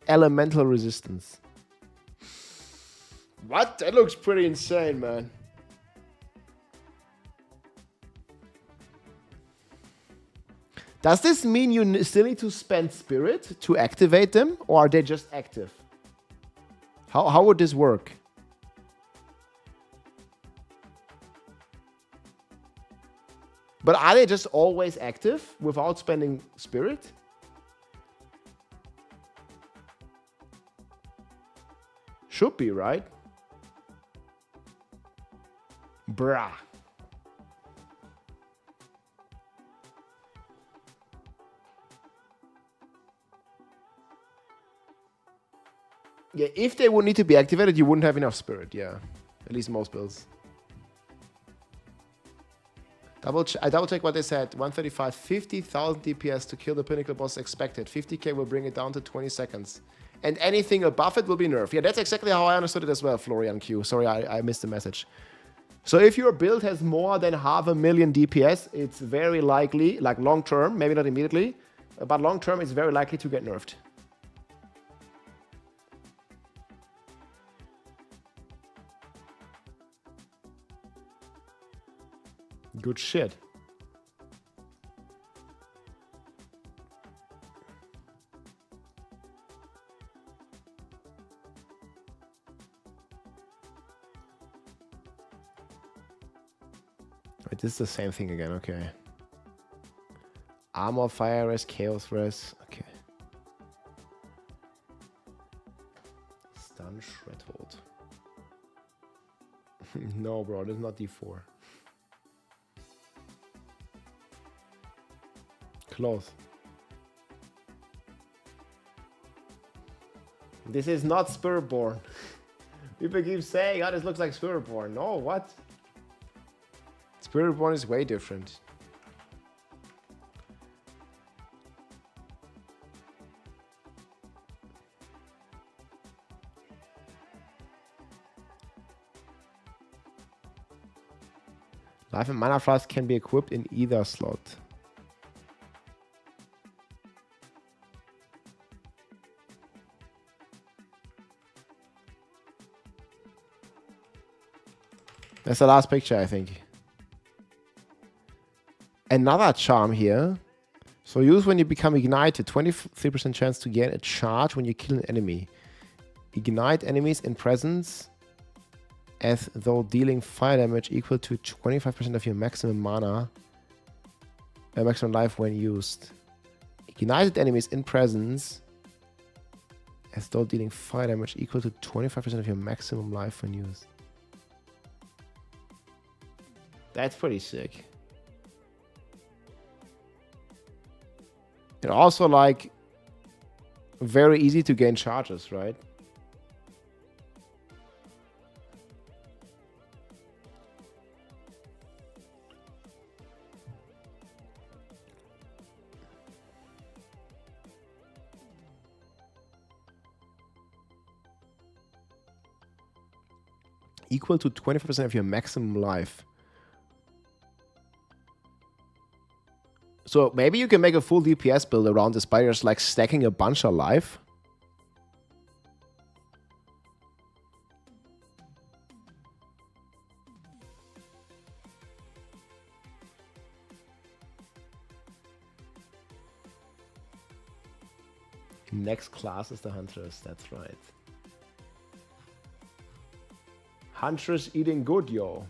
elemental resistance. What? That looks pretty insane, man. Does this mean you still need to spend spirit to activate them, or are they just active? How would this work? But are they just always active without spending spirit? Should be, right? Bruh. Yeah, if they would need to be activated, you wouldn't have enough spirit, yeah. At least most builds. I double check what they said. 135, 50,000 DPS to kill the pinnacle boss expected. 50k will bring it down to 20 seconds. And anything above it will be nerfed. Yeah, that's exactly how I understood it as well, Florian Q. Sorry, I missed the message. So if your build has more than 500,000 DPS, it's very likely, like long term, maybe not immediately, but long term it's very likely to get nerfed. Good shit. Wait, this is the same thing again, okay. Armor, fire res, chaos res, okay. Stun, shred hold. No, bro, this is not D4. Close. This is not Spiritborn. People keep saying, oh, this looks like Spiritborn. No, what? Spiritborn is way different. Life and Mana Flask can be equipped in either slot. That's the last picture, I think. Another charm here. So use when you become ignited. 23% chance to gain a charge when you kill an enemy. Ignite enemies in presence as though dealing fire damage equal to 25% of your maximum mana. Maximum life when used. Ignited enemies in presence as though dealing fire damage equal to 25% of your maximum life when used. That's pretty sick. And also, like, very easy to gain charges, right? Equal to 25% of your maximum life. So maybe you can make a full DPS build around this by just like stacking a bunch of life. Next class is the Huntress, that's right. Huntress eating good, yo.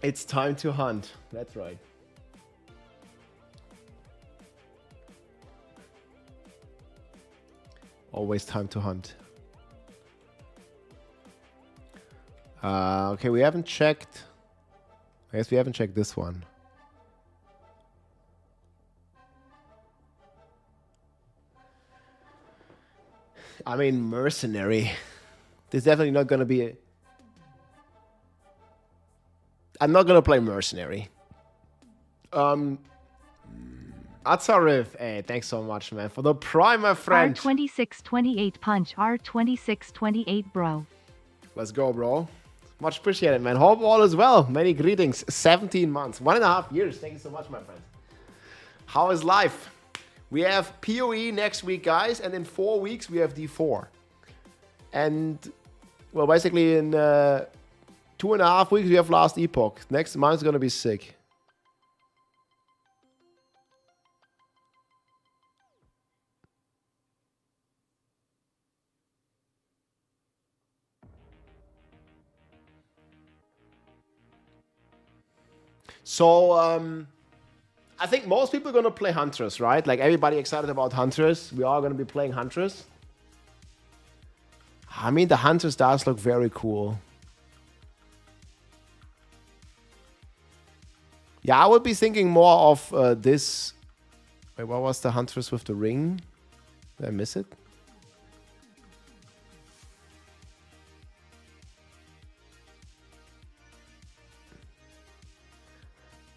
It's time to hunt. That's right. Always time to hunt. Okay, we haven't checked. I guess we haven't checked this one. I mean, mercenary. There's definitely not going to be a... I'm not going to play mercenary. Atzarif, hey, thanks so much, man, for the prime, my friend. R2628 punch, R2628, bro. Let's go, bro. Much appreciated, man. Hope all is well. Many greetings. 17 months. 1.5 years. Thank you so much, my friend. How is life? We have PoE next week, guys, and in 4 weeks we have D4. And, well, basically in 2.5 weeks we have Last Epoch. Next month is going to be sick. So, I think most people are going to play Huntress, right? Like, everybody excited about Huntress. We are going to be playing Huntress. I mean, the Huntress does look very cool. Yeah, I would be thinking more of this. Wait, what was the Huntress with the ring? Did I miss it?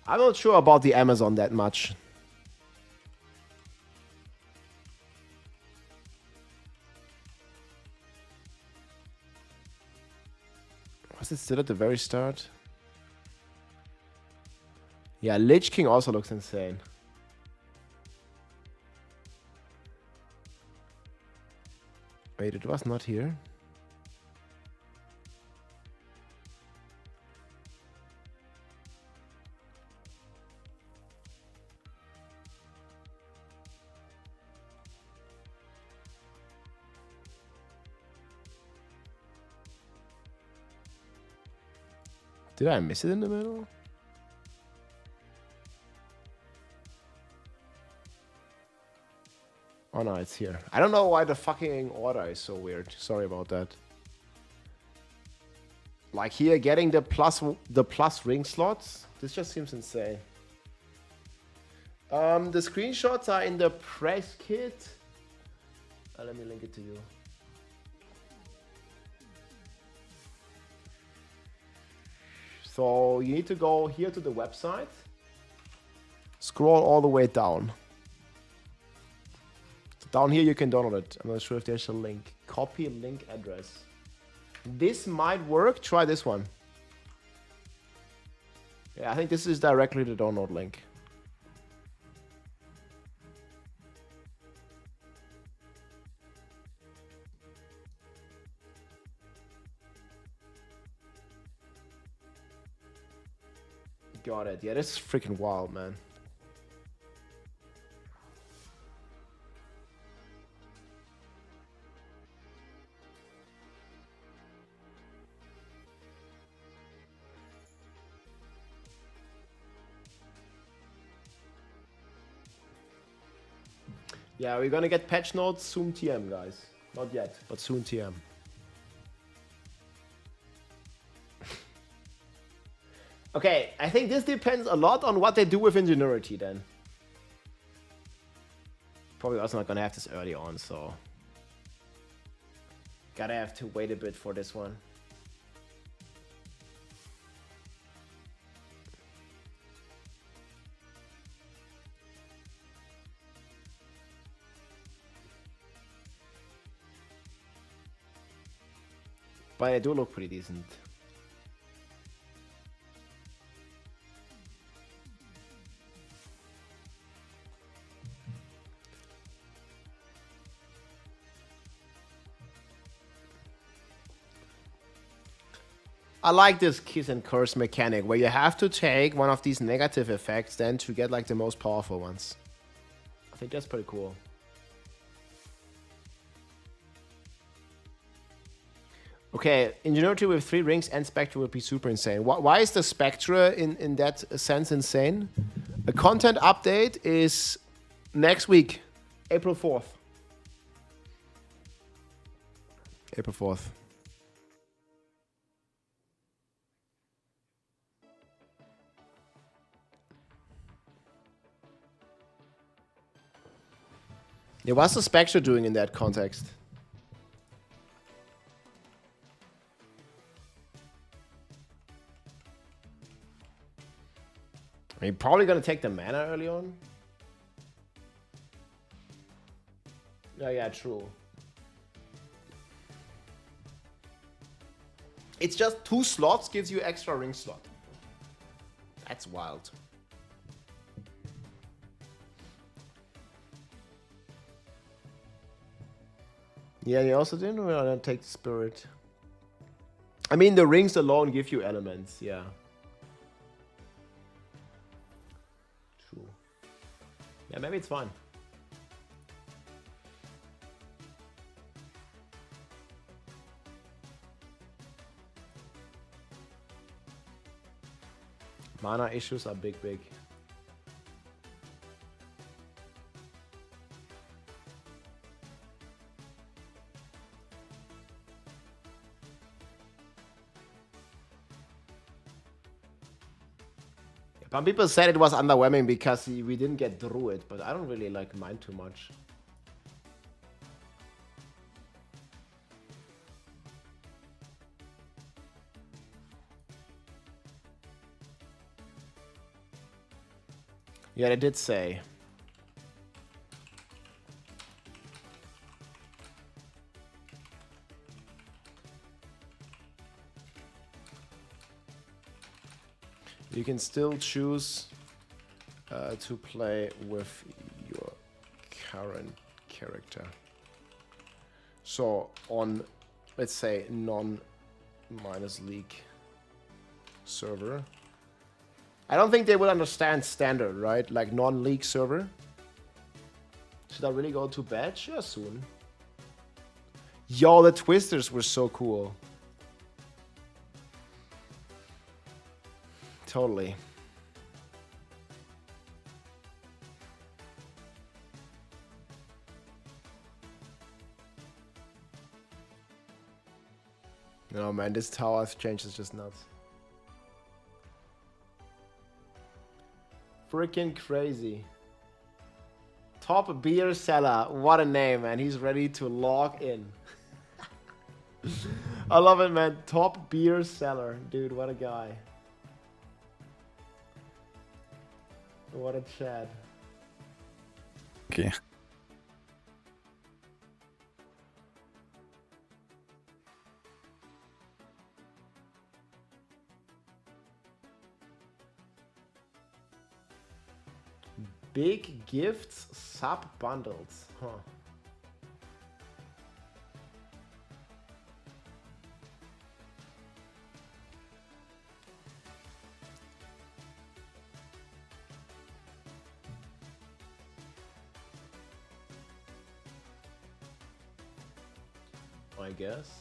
I'm not sure about the Amazon that much. Was it still at the very start? Yeah, Lich King also looks insane. Wait, it was not here. Did I miss it in the middle? Oh no, it's here. I don't know why the fucking order is so weird. Sorry about that. Like here, getting the plus ring slots. This just seems insane. The screenshots are in the press kit. Let me link it to you. So you need to go here to the website. Scroll all the way down. So down here you can download it. I'm not sure if there's a link. Copy link address. This might work. Try this one. Yeah, I think this is directly the download link. Got it. Yeah, this is freaking wild, man. Yeah, we're gonna get patch notes soon TM, guys. Not yet, but soon TM. Okay, I think this depends a lot on what they do with Ingenuity then. Probably also not gonna have this early on, so... Gotta have to wait a bit for this one. But they do look pretty decent. I like this kiss and curse mechanic where you have to take one of these negative effects then to get like the most powerful ones. I think that's pretty cool. Okay, Ingenuity with 3 rings and Spectra would be super insane. Why is the Spectra in that sense insane? The content update is next week, April 4th. April 4th. Yeah, what's the Spectre doing in that context? Are you probably gonna take the mana early on? Yeah, true. It's just 2 slots gives you extra ring slot. That's wild. Yeah, you also didn't want to take the spirit. I mean, the rings alone give you elements, yeah. True. Yeah, maybe it's fine. Mana issues are big. Some people said it was underwhelming because we didn't get through it, but I don't really like mind too much. Yeah, they did say. You can still choose to play with your current character. So on, let's say, non-minus league server. I don't think they will understand standard, right? Like non-league server. Should I really go to badge? Yeah, soon. Yo, the twisters were so cool. Totally. No, man, this tower change is just nuts. Freaking crazy. Top beer seller. What a name, man. He's ready to log in. I love it, man. Top beer seller. Dude, what a guy. What a chat. Okay. Big gifts, sub bundles. Huh. I guess.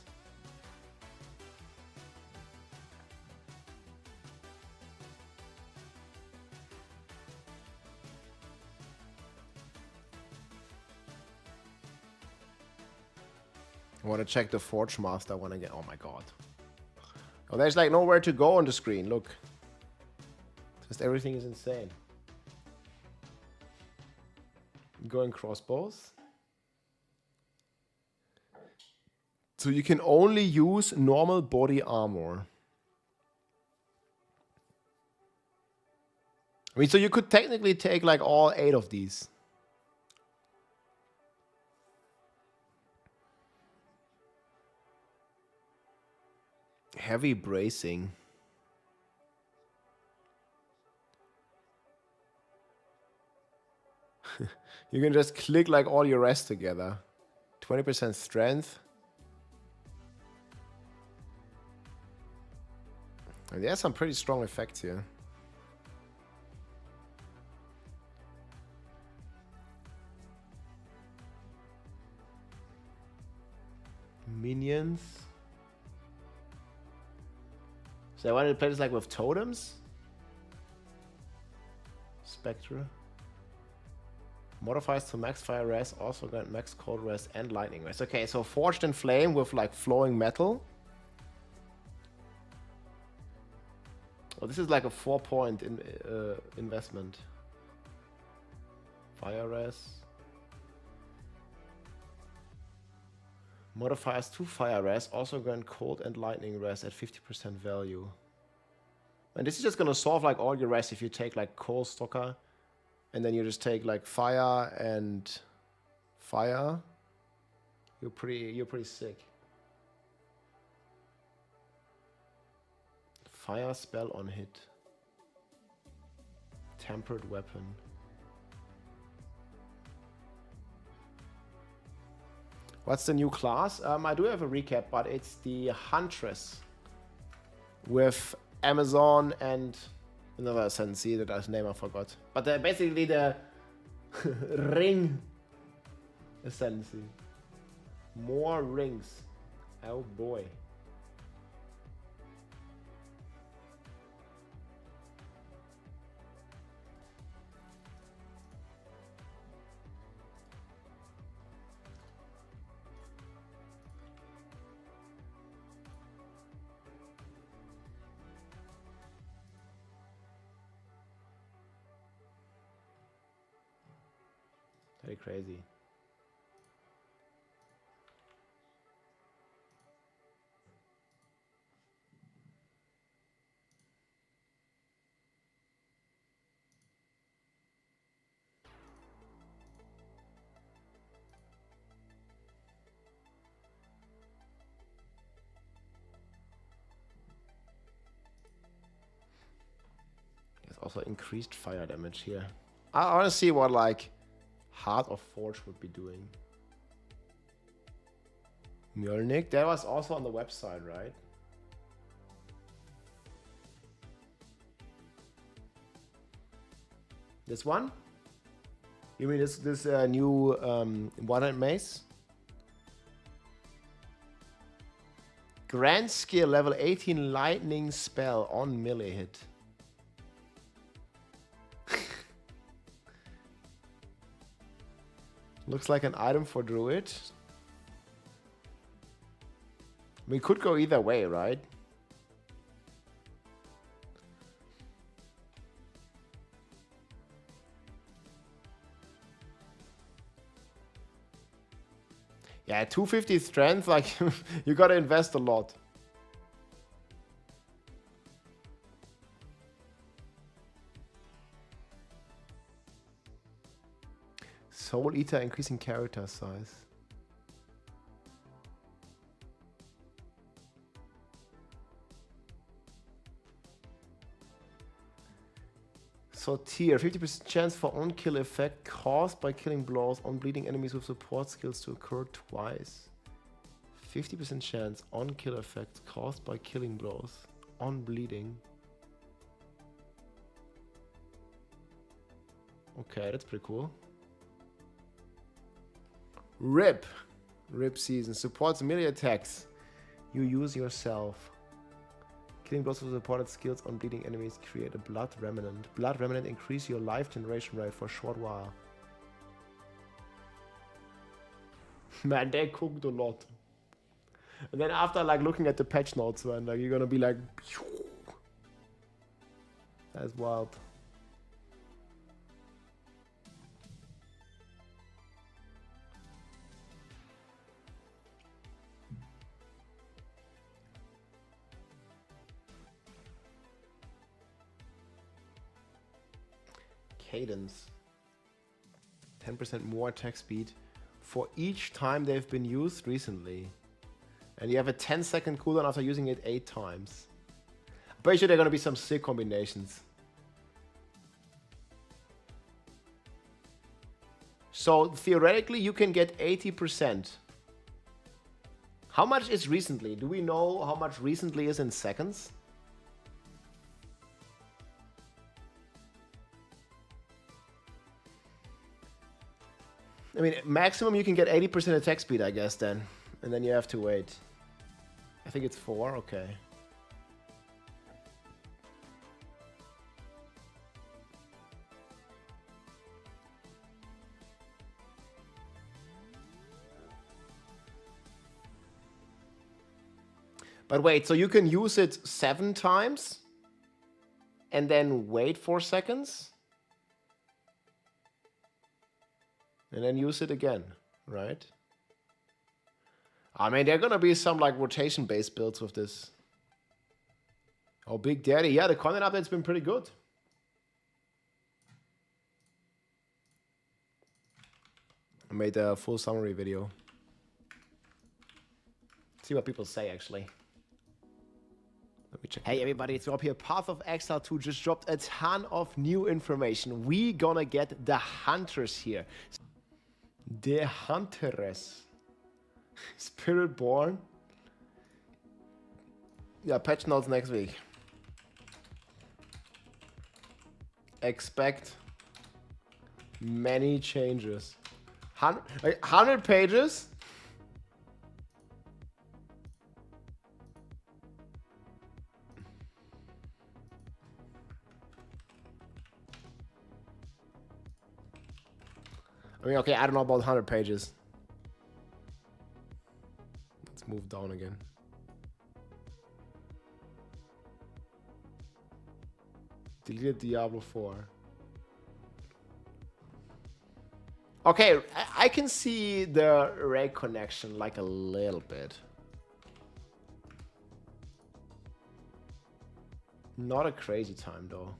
I want to check the Forge Master one again. Oh my god. Oh, there's like nowhere to go on the screen. Look. Just everything is insane. Going crossbows. So you can only use normal body armor. I mean, so you could technically take like all 8 of these. Heavy bracing. You can just click like all your rest together. 20% strength. And there's some pretty strong effects here. Minions. So I wanted to play this like with totems. Spectre. Modifies to max fire res, also grant max cold res and lightning res. Okay, so forged in flame with like flowing metal. Oh, this is like a 4-point investment. Fire res. Modifiers to fire res, also grant cold and lightning res at 50% value. And this is just gonna solve like all your res if you take like coal stalker, and then you just take like fire and fire. You're pretty sick. Fire spell on hit. Tempered weapon. What's the new class? I do have a recap, but it's the Huntress with Amazon and another ascendancy that I name I forgot. But they're basically the ring ascendancy. More rings. Oh boy. Very crazy. There's also increased fire damage here. I want to see what like Heart of Forge would be doing. Mjolnir, that was also on the website, right? This one? You mean this new one-hand mace? Grand skill level 18 lightning spell on melee hit. Looks like an item for druid. We could go either way, right? Yeah, 250 strength, like you gotta invest a lot. Soul Eater increasing character size. So tier, 50% chance for on-kill effect caused by killing blows on bleeding enemies with support skills to occur twice. 50% chance on-kill effect caused by killing blows on bleeding. Okay, that's pretty cool. Rip season supports melee attacks you use yourself. Killing blows with supported skills on bleeding enemies create a blood remnant. Blood remnant increase your life generation rate for a short while. Man, they cooked a lot. And then after like looking at the patch notes, man, like you're gonna be like, that's wild. Cadence. 10% more attack speed for each time they've been used recently. And you have a 10-second cooldown after using it 8 times. I'm pretty sure there are going to be some sick combinations. So theoretically you can get 80%. How much is recently? Do we know how much recently is in seconds? I mean, maximum you can get 80% attack speed, I guess, then. And then you have to wait. I think it's 4, okay. But wait, so you can use it 7 times? And then wait 4 seconds? And then use it again, right? I mean, there are gonna be some like rotation-based builds with this. Oh, Big Daddy. Yeah, the content update's been pretty good. I made a full summary video. See what people say, actually. Let me check. Hey everybody, it's Rob here. Path of Exile 2 just dropped a ton of new information. We gonna get the Hunters here. The Huntress. Spiritborn. Yeah, patch notes next week. Expect many changes. 100 pages? I mean, okay, I don't know about 100 pages. Let's move down again. Deleted Diablo 4. Okay, I can see the Ray connection like a little bit. Not a crazy time though.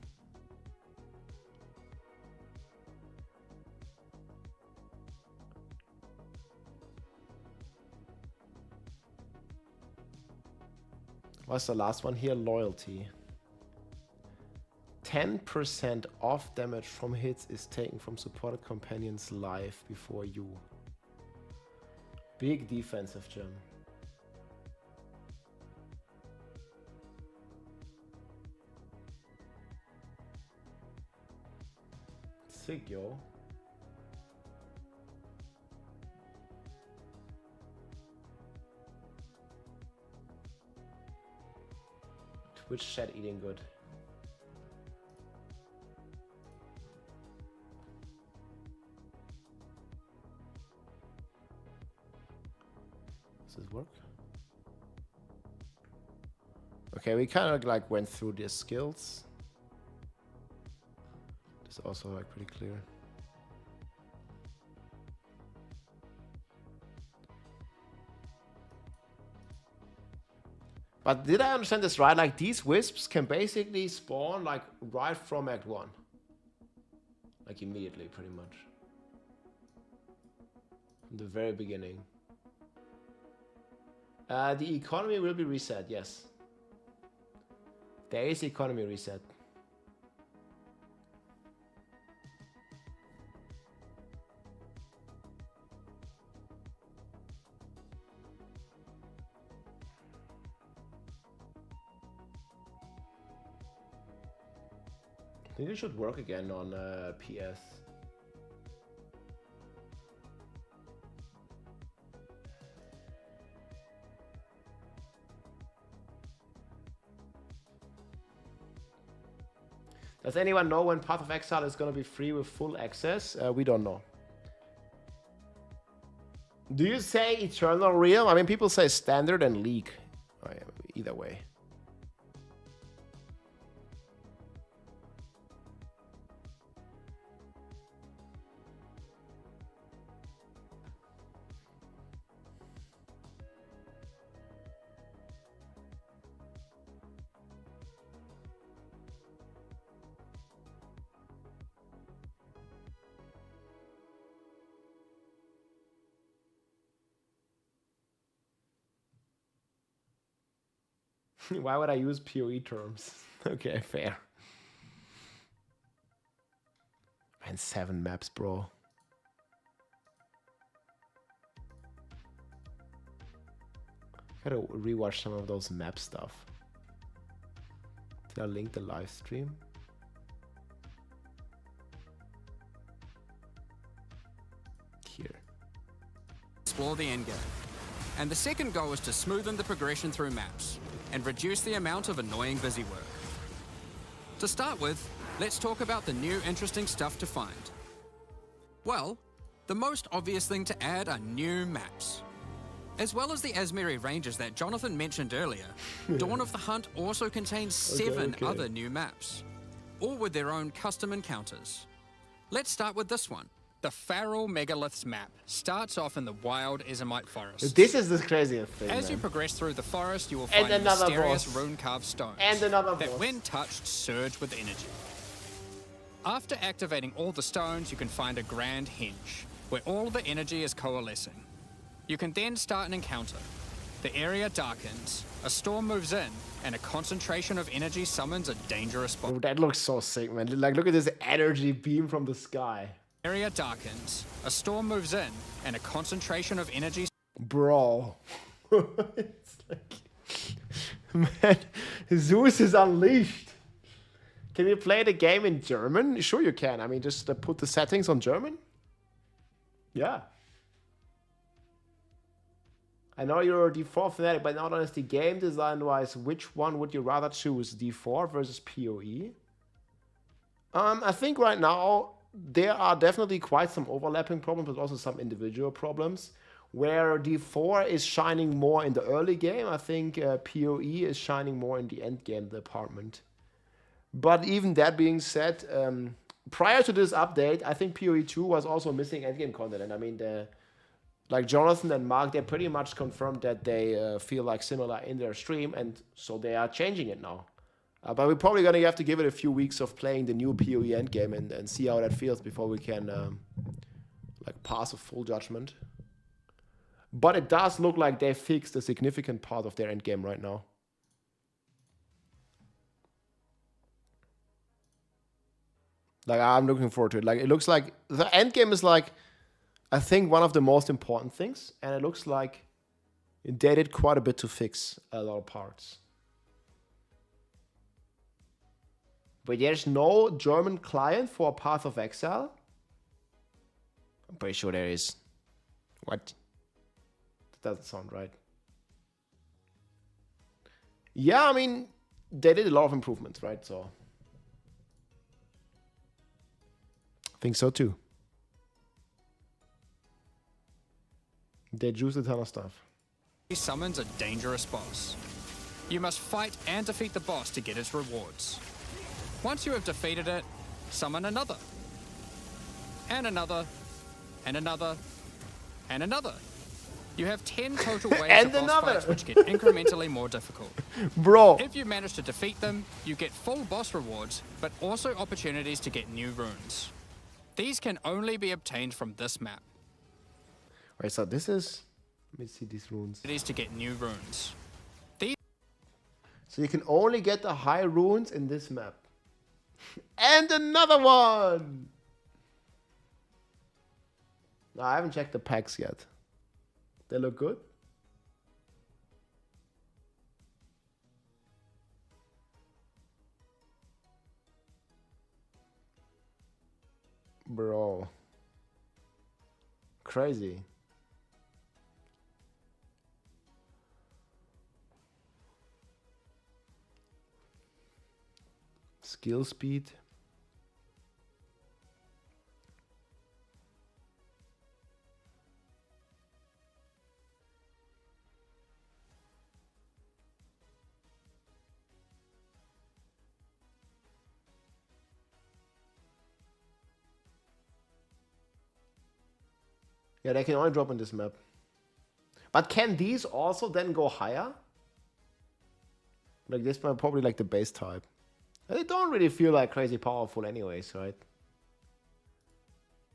What's the last one here? Loyalty. 10% off damage from hits is taken from supported companions' life before you. Big defensive gem. Sick, yo. Twitch chat eating good. Does this work? Okay, we kind of like went through the skills. This is also like pretty clear. But did I understand this right? Like these wisps can basically spawn like right from Act 1. Like immediately, pretty much. From the very beginning. The economy will be reset, yes. There is economy reset. think it should work again on PS. Does anyone know when Path of Exile is going to be free with full access? We don't know. Do you say Eternal Realm? I mean, people say Standard and League. Oh, yeah, either way. Why would I use PoE terms? Okay, fair. Man, 7 maps, bro. Gotta rewatch some of those map stuff. Did I link the live stream? Here. Explore the endgame. And the second goal is to smoothen the progression through maps and reduce the amount of annoying busy work. To start with, let's talk about the new interesting stuff to find. Well, the most obvious thing to add are new maps. As well as the Azmiri ranges that Jonathan mentioned earlier, Dawn of the Hunt also contains 7 other new maps, all with their own custom encounters. Let's start with this one. The Feral Megaliths map starts off in the wild Ezomite forest. This is the craziest thing. As man. you progress through the forest, you will find mysterious rune-carved stones that, when touched, surge with energy. After activating all the stones, you can find a grand henge, where all the energy is coalescing. You can then start an encounter. The area darkens, a storm moves in, and a concentration of energy summons a dangerous boss. Oh, that looks so sick, man. Like, look at this energy beam from the sky. Area darkens, a storm moves in, and a concentration of energy. Bro. It's like, man, Zeus is unleashed. Can you play the game in German? Sure you can. I mean, just put the settings on German. Yeah. I know you're a D4 fanatic, but not honestly, game design-wise, which one would you rather choose, D4 versus PoE? I think right now there are definitely quite some overlapping problems, but also some individual problems. Where D4 is shining more in the early game, I think PoE is shining more in the end game department. But even that being said, prior to this update, I think PoE2 was also missing endgame content. And I mean, like Jonathan and Mark, they pretty much confirmed that they feel like similar in their stream, and so they are changing it now. But we're probably going to have to give it a few weeks of playing the new PoE endgame and see how that feels before we can like pass a full judgment. But it does look like they fixed a significant part of their endgame right now. Like, I'm looking forward to it. Like, it looks like the endgame is like, I think, one of the most important things, and it looks like they did quite a bit to fix a lot of parts. But there's no German client for Path of Exile? I'm pretty sure there is. What? That doesn't sound right. Yeah, I mean, they did a lot of improvements, right? So I think so too. They juiced a ton of stuff. He summons a dangerous boss. You must fight and defeat the boss to get its rewards. Once you have defeated it, summon another. And another. And another. And another. You have 10 total waves of boss fights which get incrementally more difficult. Bro. If you manage to defeat them, you get full boss rewards, but also opportunities to get new runes. These can only be obtained from this map. Right, so this is... Let me see these runes. It is to get new runes. So you can only get the high runes in this map. And another one! No, I haven't checked the packs yet. They look good. overall. Crazy. Skill speed. Yeah, they can only drop on this map. But can these also then go higher? Like this might probably like the base type. They don't really feel like crazy powerful anyways, right?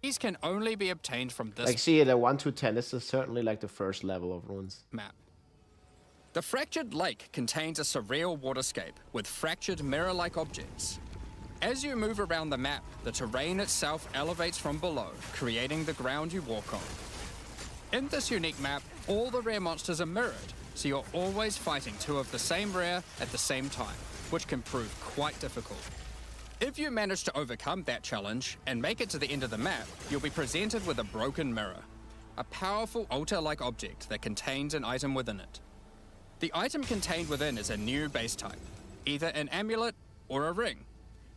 These can only be obtained from this Like see, the 1 to 10, this is certainly like the first level of runes. map. The Fractured Lake contains a surreal waterscape with fractured mirror-like objects. As you move around the map, the terrain itself elevates from below, creating the ground you walk on. In this unique map, all the rare monsters are mirrored, so you're always fighting two of the same rare at the same time, which can prove quite difficult. If you manage to overcome that challenge and make it to the end of the map, you'll be presented with a broken mirror, a powerful altar-like object that contains an item within it. The item contained within is a new base type, either an amulet or a ring,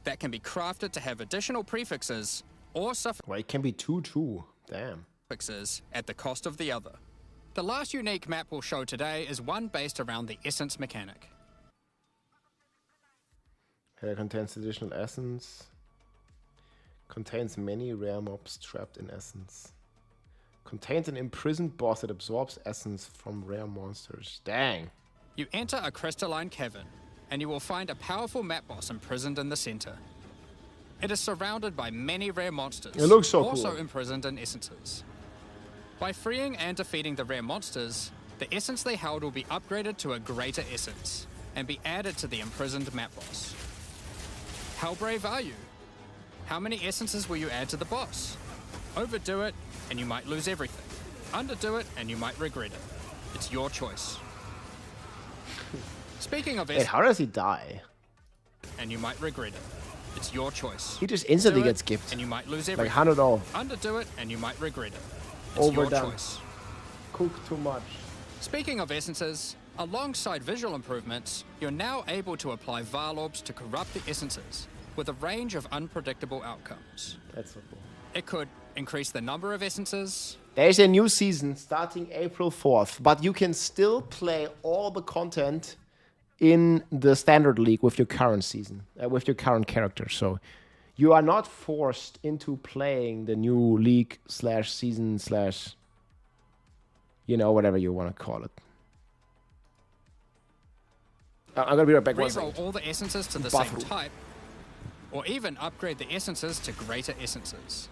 that can be crafted to have additional prefixes or Well, it can be 2-2. Damn. suffixes at the cost of the other. The last unique map we'll show today is one based around the essence mechanic. It contains additional essence. Contains many rare mobs trapped in essence. Contains an imprisoned boss that absorbs essence from rare monsters. Dang. You enter a crystalline cavern, and you will find a powerful map boss imprisoned in the center. It is surrounded by many rare monsters, It looks so also cool. imprisoned in essences. By freeing and defeating the rare monsters, the essence they held will be upgraded to a greater essence, and be added to the imprisoned map boss. How brave are you? How many essences will you add to the boss? Overdo it, and you might lose everything. Underdo it, and you might regret it. It's your choice. Speaking of Wait, essences, how does he die? and you might regret it. It's your choice. He just instantly Do it, gets skipped. and you might lose Like everything. 100 all. Underdo it, and you might regret it. It's Overdone. your choice. Cook too much. Speaking of essences, alongside visual improvements, you're now able to apply Varlorbs to corrupt the essences, with a range of unpredictable outcomes. That's so cool. It could increase the number of essences. There's a new season starting April 4th, but you can still play all the content in the standard league with your current season, with your current character. So you are not forced into playing the new league slash season slash, you know, whatever you want to call it. I'm gonna be right back. One Reroll second. all the essences to the Buff same rule. type, or even upgrade the essences to greater essences.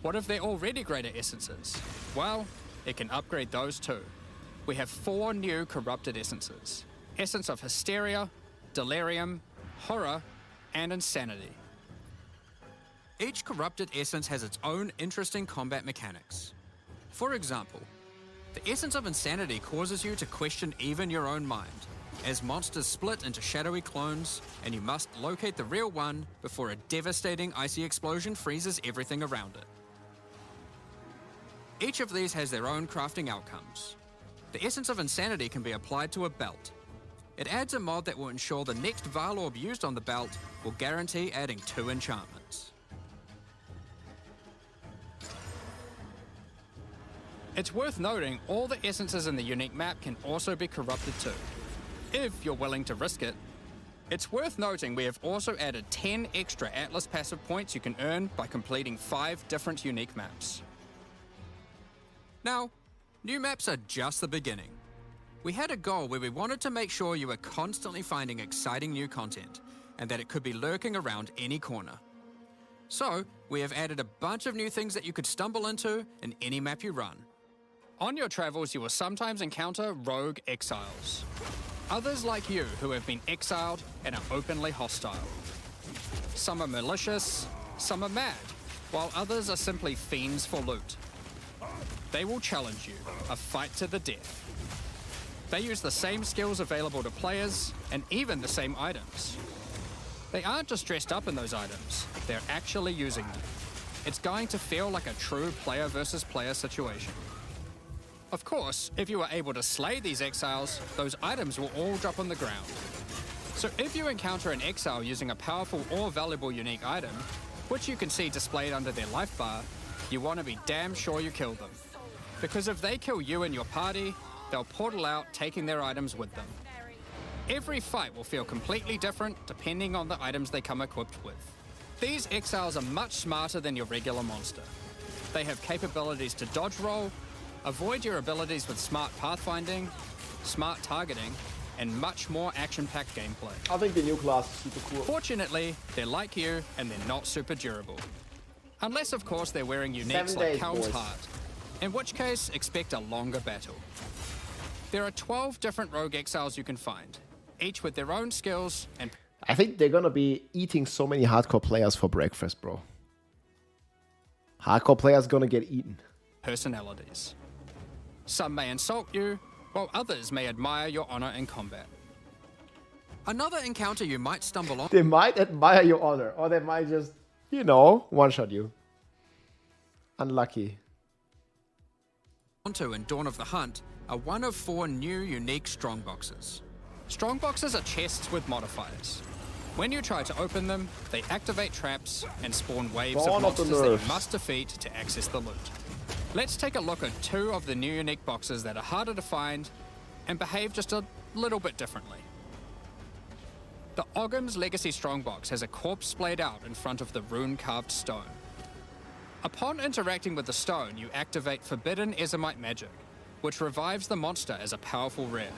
What if they're already greater essences? Well, it can upgrade those too. We have 4 new corrupted essences. Essence of Hysteria, Delirium, Horror, and Insanity. Each corrupted essence has its own interesting combat mechanics. For example, the Essence of Insanity causes you to question even your own mind, as monsters split into shadowy clones, and you must locate the real one before a devastating icy explosion freezes everything around it. Each of these has their own crafting outcomes. The Essence of Insanity can be applied to a belt. It adds a mod that will ensure the next Varlorb used on the belt will guarantee adding 2 enchantments. It's worth noting all the essences in the unique map can also be corrupted too, if you're willing to risk it. It's worth noting we have also added 10 extra Atlas passive points you can earn by completing 5 different unique maps. Now, new maps are just the beginning. We had a goal where we wanted to make sure you were constantly finding exciting new content, and that it could be lurking around any corner. So, we have added a bunch of new things that you could stumble into in any map you run. On your travels, you will sometimes encounter rogue exiles. Others like you who have been exiled and are openly hostile. Some are malicious, some are mad, while others are simply fiends for loot. They will challenge you, a fight to the death. They use the same skills available to players, and even the same items. They aren't just dressed up in those items, they're actually using them. it's going to feel like a true player versus player situation. Of course, if you are able to slay these exiles, those items will all drop on the ground. So if you encounter an exile using a powerful or valuable unique item, which you can see displayed under their life bar, you want to be damn sure you kill them. Because if they kill you and your party, they'll portal out, taking their items with them. Every fight will feel completely different depending on the items they come equipped with. These exiles are much smarter than your regular monster. They have capabilities to dodge roll, avoid your abilities with smart pathfinding, smart targeting, and much more action-packed gameplay. I think the new class is super cool. Fortunately, they're like you, and they're not super durable. Unless, of course, they're wearing uniques like Helm's Heart, in which case, expect a longer battle. There are 12 different rogue exiles you can find, each with their own skills and... I think they're gonna be eating so many hardcore players for breakfast, bro. Hardcore players gonna get eaten. ...personalities. Some may insult you, while others may admire your honor in combat. Another encounter you might stumble on... They might admire your honor, or they might just, you know, one-shot you. Unlucky. ...onto in Dawn of the Hunt are one of 4 new unique strongboxes. Strongboxes are chests with modifiers. When you try to open them, they activate traps and spawn waves of monsters that you must defeat to access the loot. Let's take a look at 2 of the new unique boxes that are harder to find and behave just a little bit differently. The Ogham's Legacy Strongbox has a corpse splayed out in front of the rune-carved stone. Upon interacting with the stone, you activate Forbidden Ezomite magic, which revives the monster as a powerful rare.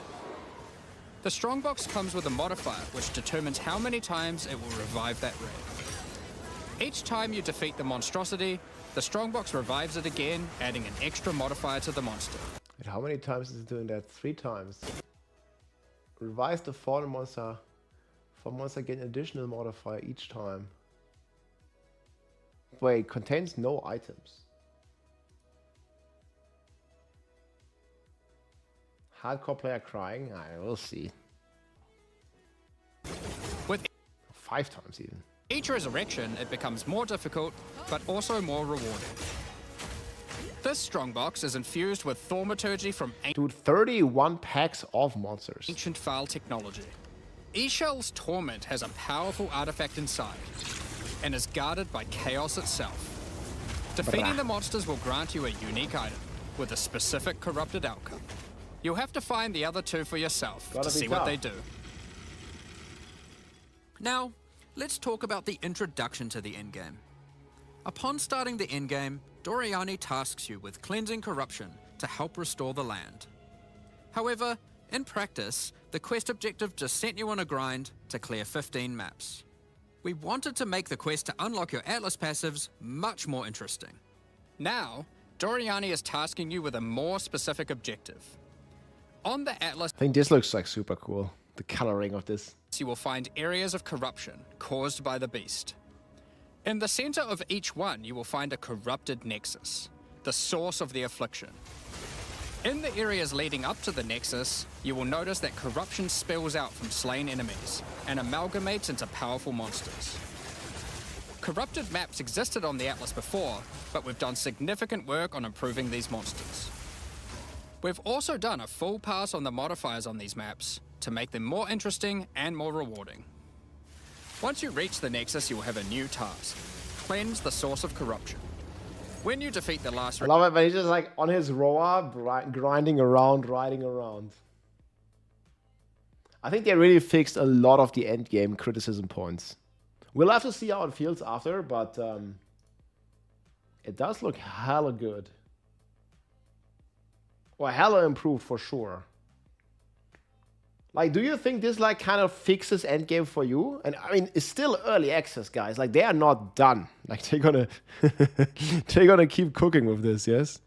The Strongbox comes with a modifier which determines how many times it will revive that rare. Each time you defeat the monstrosity, the Strongbox revives it again, adding an extra modifier to the monster. And how many times is it doing that? 3 times. Revives the fallen monster. For monster get an additional modifier each time. Wait, contains no items. Hardcore player crying? I will see. With 5 times even. Each resurrection, it becomes more difficult, but also more rewarding. This strongbox is infused with thaumaturgy from Dude, 31 packs of monsters. Ancient file technology. Eshell's Torment has a powerful artifact inside, and is guarded by chaos itself. Defeating the monsters will grant you a unique item, with a specific corrupted outcome. You'll have to find the other 2 for yourself to see what they do. Now, let's talk about the introduction to the endgame. Upon starting the endgame, Doriani tasks you with cleansing corruption to help restore the land. However, in practice, the quest objective just sent you on a grind to clear 15 maps. We wanted to make the quest to unlock your Atlas passives much more interesting. Now, Doriani is tasking you with a more specific objective. On the Atlas, I think this looks like super cool. The coloring of this. You will find areas of corruption caused by the beast. In the center of each one, you will find a corrupted nexus, the source of the affliction. In the areas leading up to the nexus, you will notice that corruption spills out from slain enemies and amalgamates into powerful monsters. Corrupted maps existed on the Atlas before, but we've done significant work on improving these monsters. We've also done a full pass on the modifiers on these maps to make them more interesting and more rewarding. Once you reach the Nexus, you will have a new task. Cleanse the source of corruption. When you defeat the last... I love it, but he's just like on his roar, grinding around, riding around. I think they really fixed a lot of the endgame criticism points. We'll have to see how it feels after, but it does look hella good. Well, hella improved for sure. Like, do you think this like kind of fixes endgame for you? And I mean, it's still early access, guys. Like, they are not done. Like, they're gonna they're gonna keep cooking with this, yes?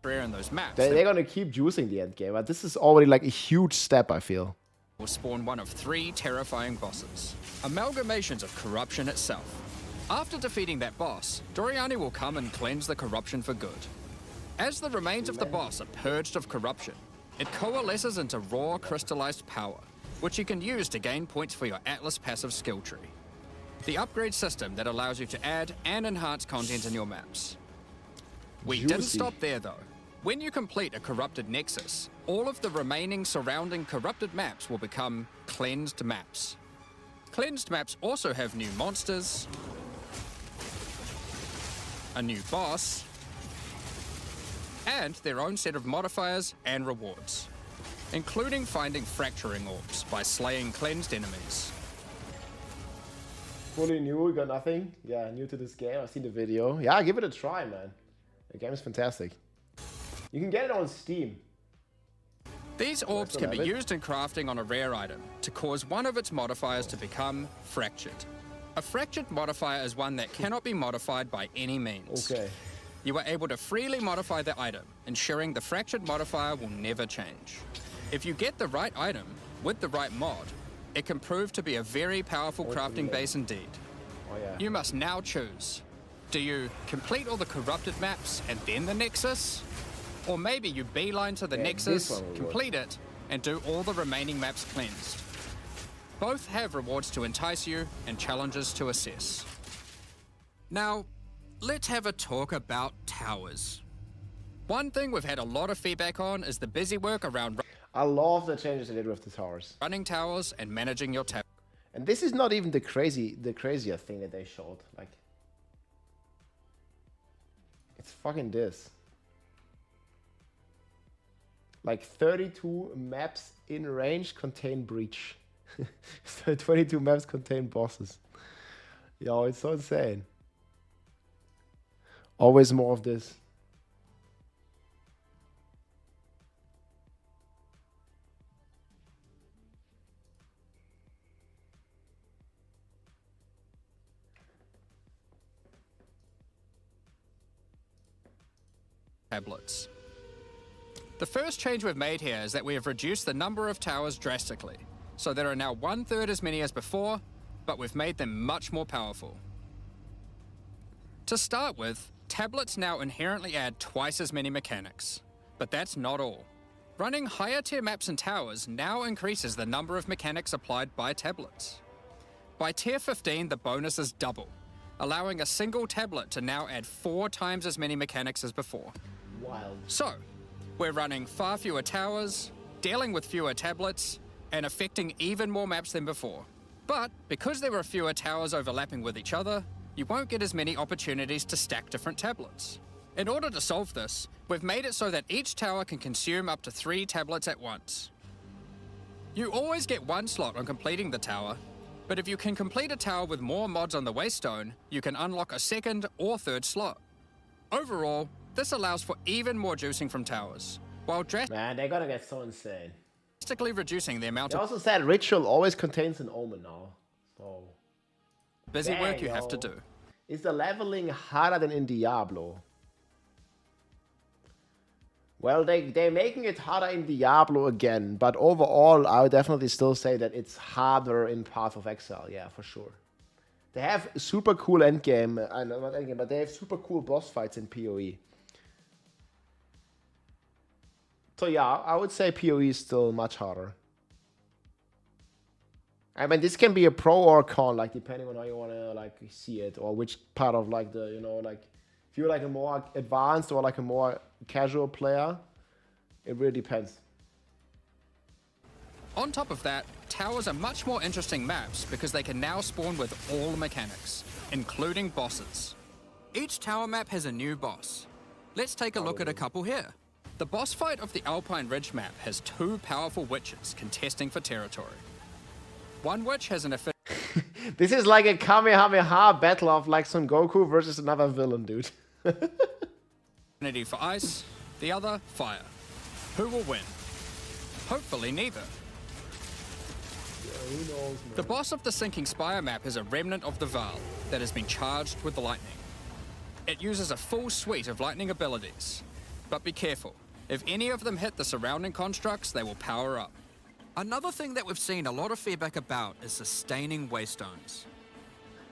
In those maps, they're gonna keep juicing the endgame, but this is already like a huge step, I feel. Will spawn one of 3 terrifying bosses, amalgamations of corruption itself. After defeating that boss, Doriani will come and cleanse the corruption for good. As the remains of the boss are purged of corruption, it coalesces into raw crystallized power, which you can use to gain points for your Atlas passive skill tree. the upgrade system that allows you to add and enhance content in your maps. We Juicy. didn't stop there though. When you complete a corrupted nexus, all of the remaining surrounding corrupted maps will become cleansed maps. Cleansed maps also have new monsters, a new boss, and their own set of modifiers and rewards, including finding fracturing orbs by slaying cleansed enemies. Fully new, you got nothing? Yeah, new to this game. I've seen the video. Yeah, give it a try, man. The game is fantastic. You can get it on Steam. These orbs can be used in crafting on a rare item to cause one of its modifiers to become fractured. A fractured modifier is one that cannot be modified by any means. Okay. You are able to freely modify the item, ensuring the fractured modifier will never change. If you get the right item with the right mod, it can prove to be a very powerful crafting base indeed. Oh, yeah. You must now choose. Do you complete all the corrupted maps and then the Nexus? Or maybe you beeline to the Nexus, complete it, and do all the remaining maps cleansed. Both have rewards to entice you and challenges to assess. Now, let's have a talk about towers. One thing we've had a lot of feedback on is the busy work around I love the changes they did with the towers. Running towers and managing your tower. And this is not even the crazier thing that they showed. Like, it's fucking this. Like 32 maps in range contain breach. 22 maps contain bosses. Yo, it's so insane. Always more of this. Tablets. The first change we've made here is that we have reduced the number of towers drastically. So there are now 1/3 as many as before, but we've made them much more powerful. To start with, tablets now inherently add twice as many mechanics. But that's not all. Running higher tier maps and towers now increases the number of mechanics applied by tablets. By tier 15, the bonuses double, allowing a single tablet to now add 4 times as many mechanics as before. Wild. So, we're running far fewer towers, dealing with fewer tablets, and affecting even more maps than before. But because there are fewer towers overlapping with each other, you won't get as many opportunities to stack different tablets. In order to solve this, we've made it so that each tower can consume up to 3 tablets at once. You always get 1 slot on completing the tower, but if you can complete a tower with more mods on the Waystone, you can unlock a 2nd or 3rd slot. Overall, this allows for even more juicing from towers, while Man, they're gonna get so insane. drastically reducing the amount They of also said Ritual always contains an Omen now. So busy work dang, you have to yo. do. Is the leveling harder than in Diablo? Well, they're making it harder in Diablo again, but overall, I would definitely still say that it's harder in Path of Exile, yeah, for sure. They have super cool endgame, not endgame, but they have super cool boss fights in PoE. So yeah, I would say PoE is still much harder. I mean, this can be a pro or a con, like depending on how you want to like see it, or which part of like the, you know, like if you're like a more advanced or like a more casual player, it really depends. On top of that, towers are much more interesting maps because they can now spawn with all mechanics, including bosses. Each tower map has a new boss. Let's take a look at a couple here. The boss fight of the Alpine Ridge map has 2 powerful witches contesting for territory. One witch has an This is like a Kamehameha battle of like Son Goku versus another villain, dude. affinity for ice, the other fire. Who will win? Hopefully neither. Who knows, man? The boss of the Sinking Spire map is a remnant of the Val that has been charged with the lightning. It uses a full suite of lightning abilities. But be careful. If any of them hit the surrounding constructs, they will power up. Another thing that we've seen a lot of feedback about is sustaining Waystones.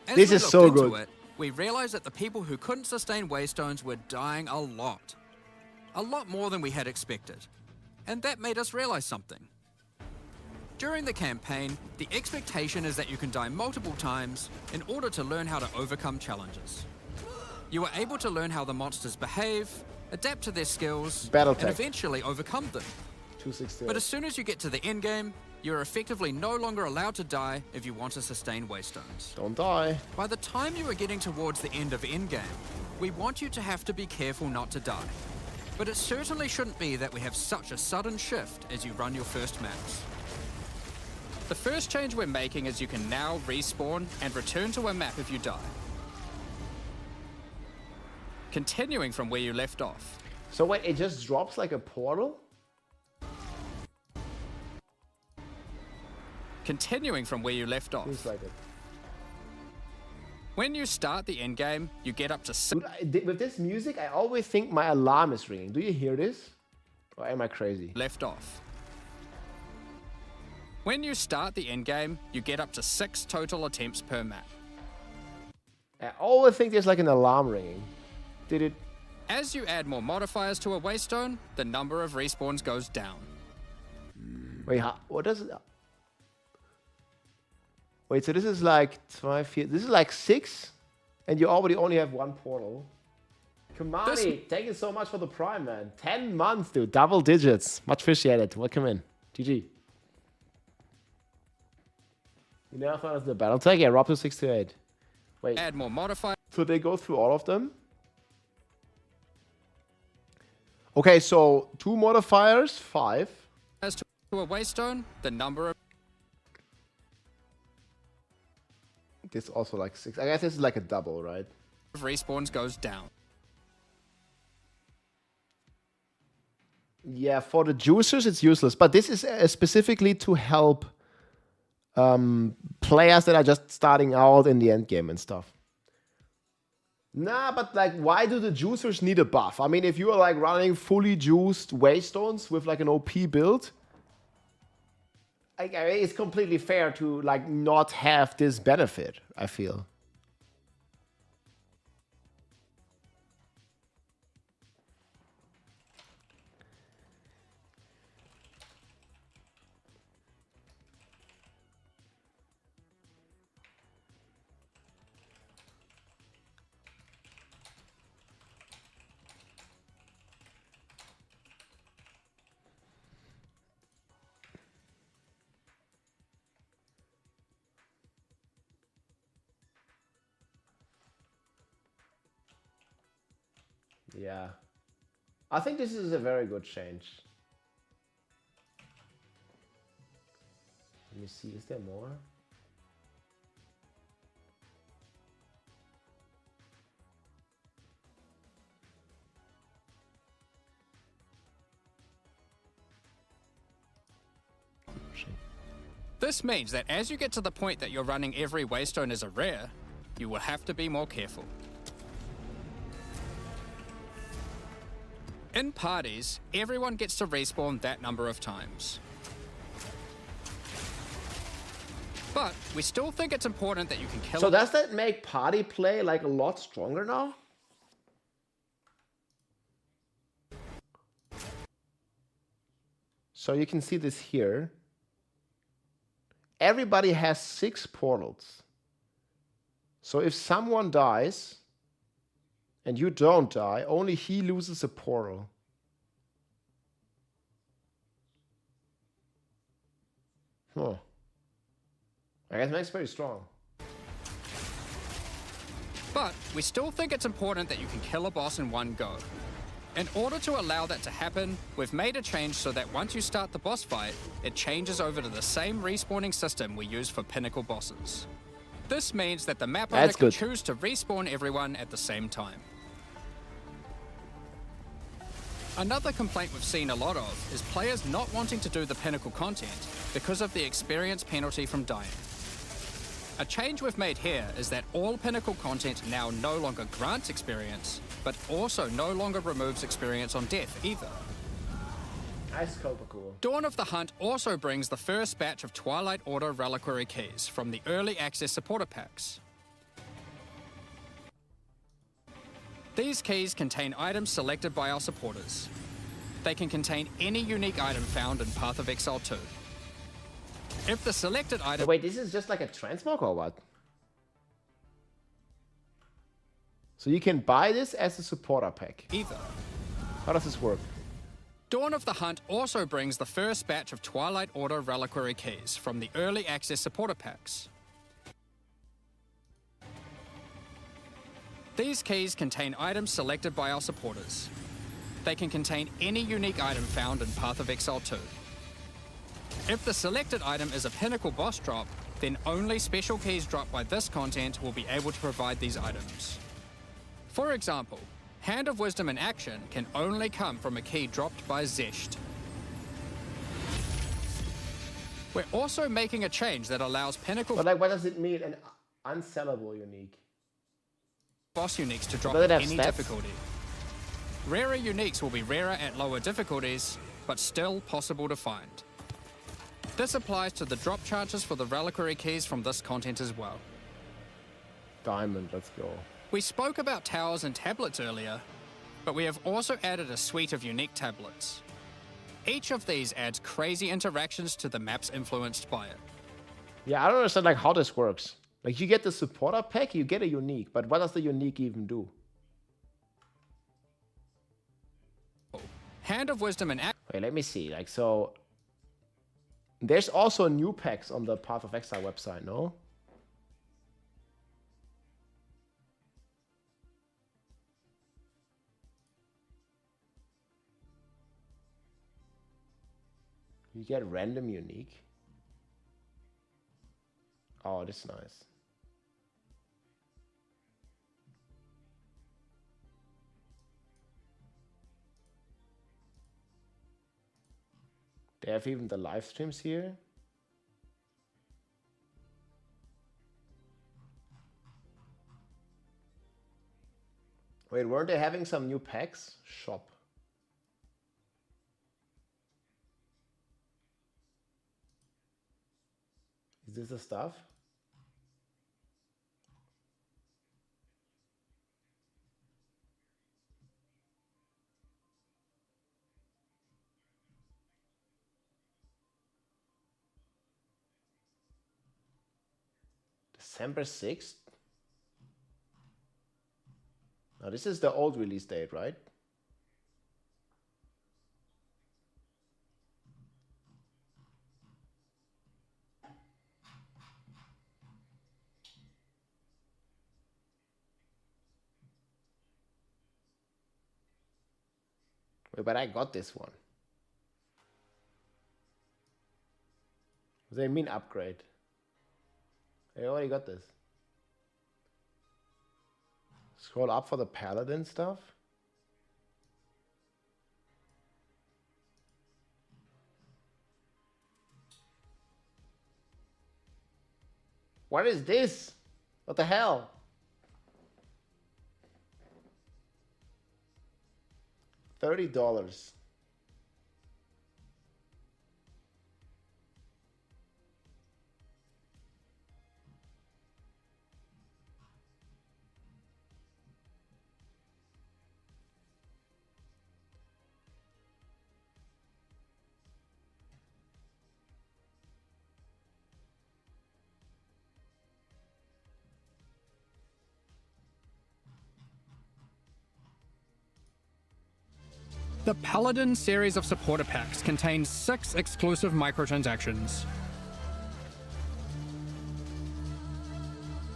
As This we is looked so into good. It, we realized that the people who couldn't sustain Waystones were dying a lot. A lot more than we had expected. And that made us realize something. During the campaign, the expectation is that you can die multiple times in order to learn how to overcome challenges. You are able to learn how the monsters behave, adapt to their skills, and eventually overcome them. 268. But as soon as you get to the end game, you're effectively no longer allowed to die if you want to sustain waystones. Don't die. By the time you are getting towards the end of endgame, we want you to have to be careful not to die. But it certainly shouldn't be that we have such a sudden shift as you run your first maps. The first change we're making is you can now respawn and return to a map if you die. Continuing from where you left off. So wait, it just drops like a portal? Continuing from where you left off. Seems like it. When you start the endgame, you get up to Dude, with this music, I always think my alarm is ringing. Do you hear this? Or am I crazy? Left off. When you start the endgame, you get up to 6 total attempts per map. I always think there's like an alarm ringing. Did it? As you add more modifiers to a waystone, the number of respawns goes down. Wait, what does it? Wait, so this is like 5 feet. This is like 6, and you already only have 1 portal. Kamani, thank you so much for the prime, man. 10 months, dude. Double digits. Much appreciated. Welcome in. GG. You now found us the battle tag? Yeah, Rob to 628. Wait. Add more modifiers. So they go through all of them? Okay, so 2 modifiers, 5. As to a waystone, the number of... This also like 6. I guess this is like a double, right? Respawns goes down. Yeah, for the juicers, it's useless. But this is specifically to help players that are just starting out in the end game and stuff. Nah, but like, why do the juicers need a buff? I mean, if you are like running fully juiced waystones with like an OP build, I mean, it's completely fair to like not have this benefit, I feel. Yeah. I think this is a very good change. Let me see, is there more? This means that as you get to the point that you're running every waystone as a rare, you will have to be more careful. In parties, everyone gets to respawn that number of times. But we still think it's important that you can kill... So does that make party play like a lot stronger now? So you can see this here. Everybody has 6 portals. So if someone dies and you don't die, only he loses a portal. Huh. I guess it makes it very strong. But we still think it's important that you can kill a boss in one go. In order to allow that to happen, we've made a change so that once you start the boss fight, it changes over to the same respawning system we use for pinnacle bosses. This means that the map owner can choose to respawn everyone at the same time. Another complaint we've seen a lot of is players not wanting to do the pinnacle content because of the experience penalty from dying. A change we've made here is that all pinnacle content now no longer grants experience, but also no longer removes experience on death either. Nice, cool. Dawn of the Hunt also brings the first batch of Twilight Order reliquary keys from the early access supporter packs. These keys contain items selected by our supporters. They can contain any unique item found in Path of Exile 2. If the selected item... Wait, this is just like a transmog or what? So you can buy this as a supporter pack. Either. How does this work? Dawn of the Hunt also brings the first batch of Twilight Order reliquary keys from the early access supporter packs. These keys contain items selected by our supporters. They can contain any unique item found in Path of Exile 2. If the selected item is a pinnacle boss drop, then only special keys dropped by this content will be able to provide these items. For example, Hand of Wisdom in action can only come from a key dropped by Zesht. We're also making a change that allows pinnacle... But like, what does it mean, an unsellable unique? Boss uniques to drop Does it at have any stats? difficulty. Rarer uniques will be rarer at lower difficulties, but still possible to find. This applies to the drop charges for the reliquary keys from this content as well. Diamond, let's go. We spoke about towers and tablets earlier, but we have also added a suite of unique tablets. Each of these adds crazy interactions to the maps influenced by it. Yeah, I don't understand like how this works. Like you get the supporter pack, you get a unique, but what does the unique even do? Hand of Wisdom and Wait, let me see. Like so, there's also new packs on the Path of Exile website, no? You get random unique. Oh, this is nice. They have even the live streams here. Wait, weren't they having some new packs? Shop. Is this the stuff? December 6th? Now this is the old release date, right? Wait, but I got this one. What do they mean upgrade? I already got this. Scroll up for the paladin stuff. What is this? What the hell? $30. The Paladin series of supporter packs contains 6 exclusive microtransactions.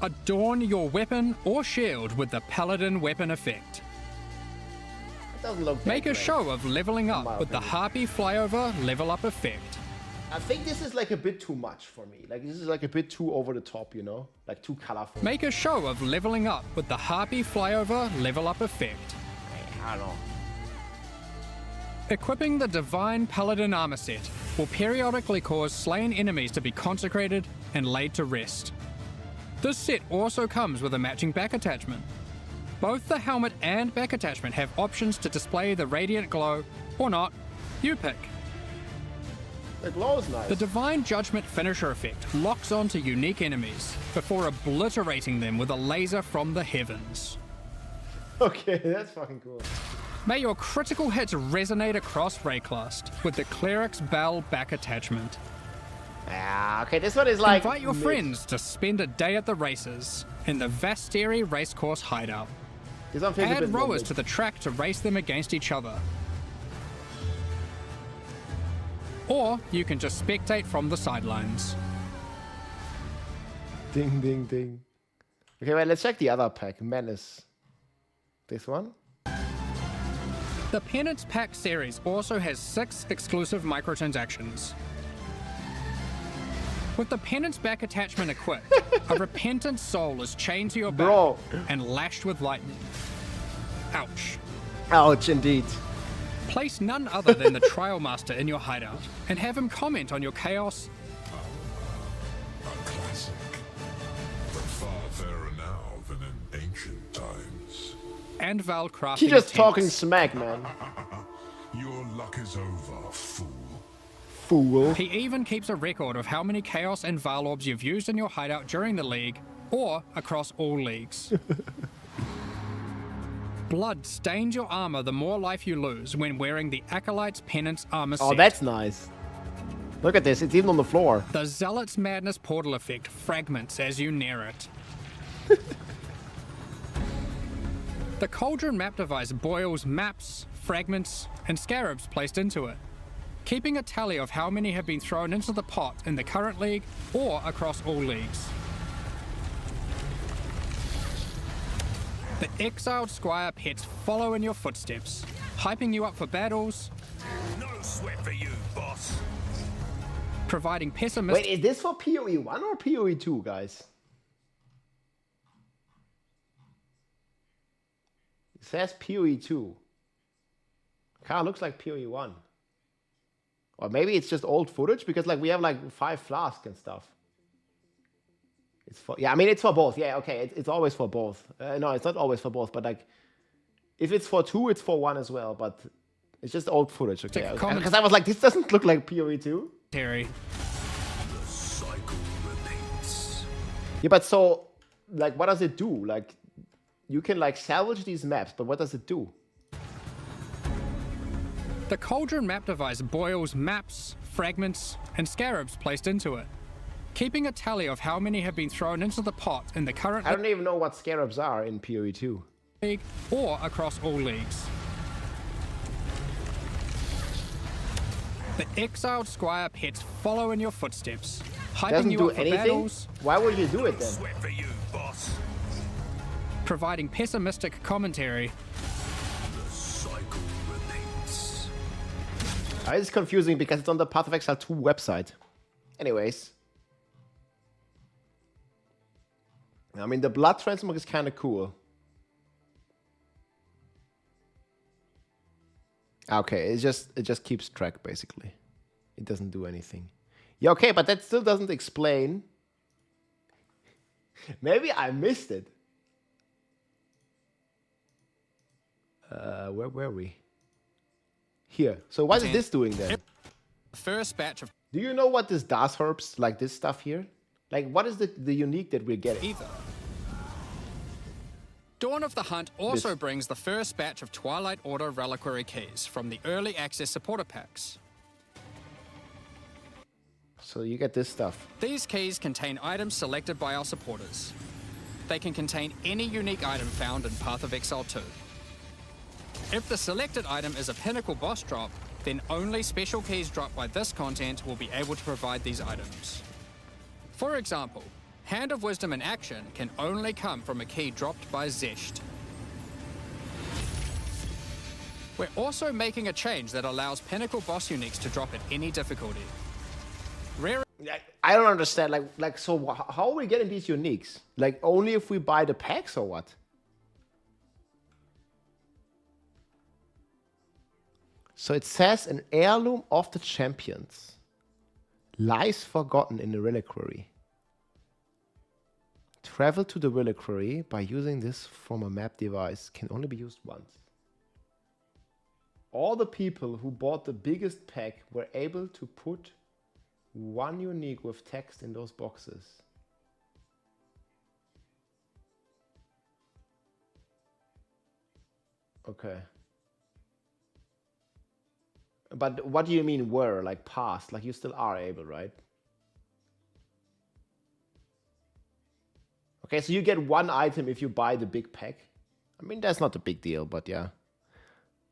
Adorn your weapon or shield with the Paladin weapon effect. Doesn't look Make a great. show of leveling up with the Harpy flyover level up effect. I think this is like a bit too much for me. Like this is like a bit too over the top, you know? Like too colorful. Make a show of leveling up with the Harpy flyover level up effect. I don't know. Equipping the Divine Paladin armor set will periodically cause slain enemies to be consecrated and laid to rest. This set also comes with a matching back attachment. Both the helmet and back attachment have options to display the radiant glow, or not. You pick. The glow is nice. The Divine Judgment finisher effect locks onto unique enemies before obliterating them with a laser from the heavens. Okay, that's fucking cool. May your critical hits resonate across Rayclast with the Cleric's Bell back attachment. Ah, okay, this one is like... Invite your friends to spend a day at the races in the Vasteri Racecourse hideout. This one feels a bit Add rowers lonely. to the track to race them against each other. Or you can just spectate from the sidelines. Ding, ding, ding. Okay, well, let's check the other pack. Menace. This one? The Penance Pack series also has 6 exclusive microtransactions. With the Penance back attachment equipped, a repentant soul is chained to your back and lashed with lightning. Ouch. Ouch, indeed. Place none other than the Trial Master in your hideout and have him comment on your chaos. A classic, but far fairer now than in ancient times. And Val crafting. She's just attempts. talking smack, man. Your luck is over, fool. Fool. He even keeps a record of how many Chaos and Val orbs you've used in your hideout during the league, or across all leagues. Blood stains your armor the more life you lose when wearing the Acolyte's Penance armor set. Oh, that's nice. Look at this, it's even on the floor. The Zealot's Madness portal effect fragments as you near it. The Cauldron map device boils maps, fragments, and scarabs placed into it, keeping a tally of how many have been thrown into the pot in the current league or across all leagues. The Exiled Squire pets follow in your footsteps, hyping you up for battles. No sweat for you, boss. Providing pessimistic. Wait, is this for PoE 1 or PoE 2, guys? It says PoE 2. Kind of looks like PoE 1. Or maybe it's just old footage, because like we have like 5 flasks and stuff. It's for, yeah, I mean, it's for both. Yeah, okay, it's always for both. No, it's not always for both, but like, if it's for 2, it's for 1 as well, but it's just old footage, okay? Because I was like, this doesn't look like PoE 2. Terry. The cycle repeats. Yeah, but so, like, what does it do? Like, you can like salvage these maps, but what does it do? The Cauldron map device boils maps, fragments, and scarabs placed into it, keeping a tally of how many have been thrown into the pot in the current I don't even know what scarabs are in PoE 2. league or across all leagues. The Exiled Squire pets follow in your footsteps, hyping Doesn't you do up for anything? battles. Why would you do it then? Sweat for you, boss. Providing pessimistic commentary. The cycle repeats. It's confusing because it's on the Path of Exile 2 website. Anyways. I mean, the blood transmog is kind of cool. Okay, it just keeps track, basically. It doesn't do anything. Yeah, okay, but that still doesn't explain. Maybe I missed it. Where were we? Here. So what is this doing then? First batch of... Do you know what this does, Herbs? Like this stuff here? Like, what is the unique that we're getting? Either. Dawn of the Hunt also brings the first batch of Twilight Order reliquary keys from the early access supporter packs. So you get this stuff. These keys contain items selected by our supporters. They can contain any unique item found in Path of Exile 2. If the selected item is a pinnacle boss drop, then only special keys dropped by this content will be able to provide these items. For example, Hand of Wisdom in action can only come from a key dropped by Zesht. We're also making a change that allows pinnacle boss uniques to drop at any difficulty. Rare. I don't understand. Like, so how are we getting these uniques? Like, only if we buy the packs or what? So it says an heirloom of the champions lies forgotten in the reliquary. Travel to the reliquary by using this from a map device can only be used once. All the people who bought the biggest pack were able to put one unique with text in those boxes. Okay. But what do you mean were? Like past? Like you still are able, right? Okay, so you get one item if you buy the big pack. I mean, that's not a big deal, but yeah.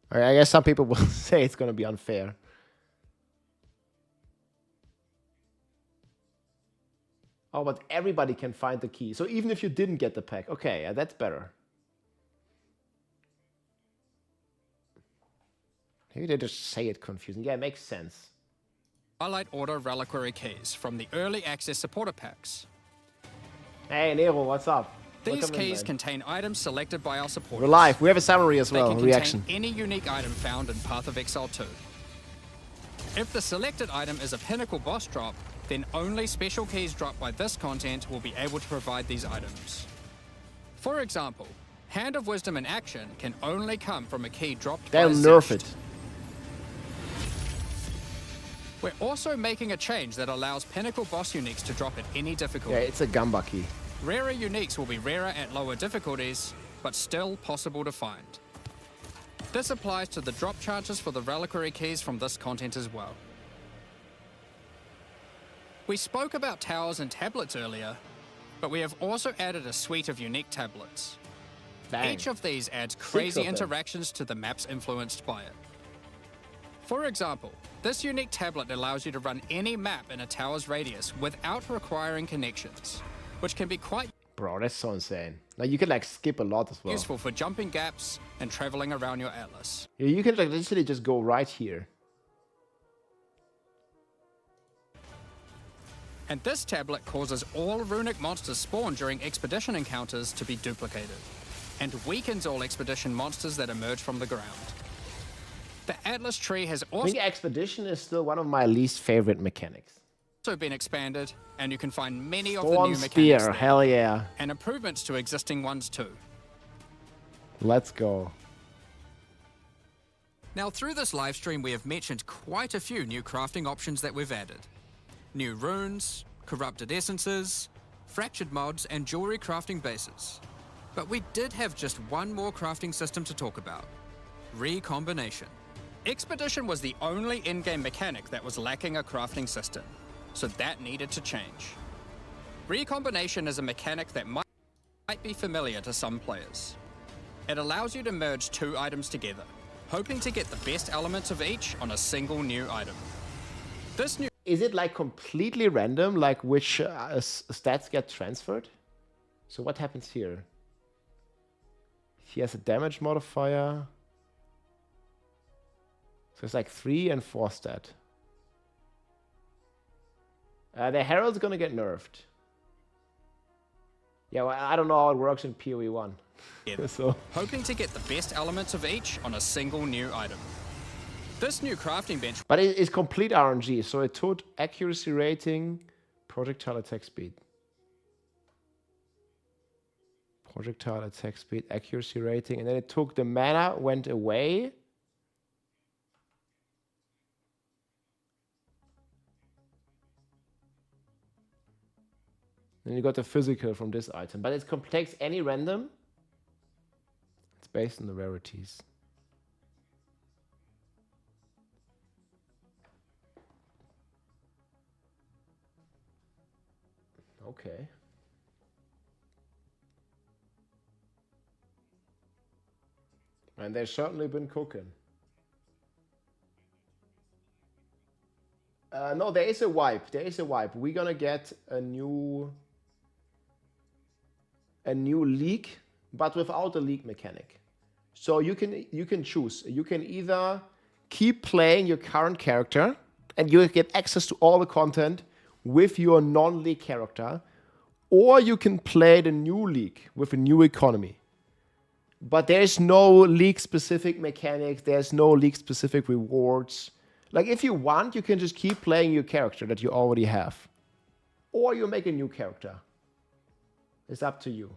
I guess some people will say it's going to be unfair. Oh, but everybody can find the key. So even if you didn't get the pack. Okay, yeah, that's better. Maybe they just say it confusing. Yeah, it makes sense. Highlight Order Reliquary Keys from the early access supporter packs. Hey, Nero, what's up? These Welcome in, keys man. contain items selected by our supporters. We're live. We have a summary as They well, can contain reaction. any unique item found in Path of Exile 2. If the selected item is a pinnacle boss drop, then only special keys dropped by this content will be able to provide these items. For example, Hand of Wisdom in action can only come from a key dropped They'll by nerf Zest. it. We're also making a change that allows pinnacle boss uniques to drop at any difficulty. Yeah, it's a Gamba key. Rarer uniques will be rarer at lower difficulties, but still possible to find. This applies to the drop charges for the reliquary keys from this content as well. We spoke about towers and tablets earlier, but we have also added a suite of unique tablets. Dang. Each of these adds 6 crazy of them. interactions to the maps influenced by it. For example, this unique tablet allows you to run any map in a tower's radius without requiring connections, which can be quite Bro, that's so insane. Like, you can like skip a lot as well. useful for jumping gaps and traveling around your atlas. Yeah, you can like literally just go right here. And this tablet causes all runic monsters spawned during expedition encounters to be duplicated, and weakens all expedition monsters that emerge from the ground. The Atlas tree has I also think Expedition is still one of my least favorite mechanics. been expanded, and you can find many of the Storm new mechanics Spear, there, hell yeah. and improvements to existing ones too. Let's go. Now, through this live stream, we have mentioned quite a few new crafting options that we've added. New runes, corrupted essences, fractured mods, and jewelry crafting bases. But we did have just one more crafting system to talk about: recombination. Expedition was the only in-game mechanic that was lacking a crafting system, so that needed to change. Recombination is a mechanic that might be familiar to some players. It allows you to merge two items together, hoping to get the best elements of each on a single new item. This new Is it like completely random, like which stats get transferred? So what happens here? He has a damage modifier. So it's like 3 and 4 stat. The Herald's gonna get nerfed. Yeah, well, I don't know how it works in PoE1. So hoping to get the best elements of each on a single new item. This new crafting bench, but it is complete RNG, so it took accuracy rating, projectile attack speed. Projectile attack speed, accuracy rating, and then it took the mana, went away. Then you got the physical from this item, but it takes any random. It's based on the rarities. Okay. And they've certainly been cooking. No, there is a wipe. There is a wipe. We're gonna get a new league, but without the league mechanic. So you can choose. You can either keep playing your current character and you get access to all the content with your non-league character, or you can play the new league with a new economy. But there's no league-specific mechanics. There's no league-specific rewards. Like, if you want, you can just keep playing your character that you already have. Or you make a new character. It's up to you.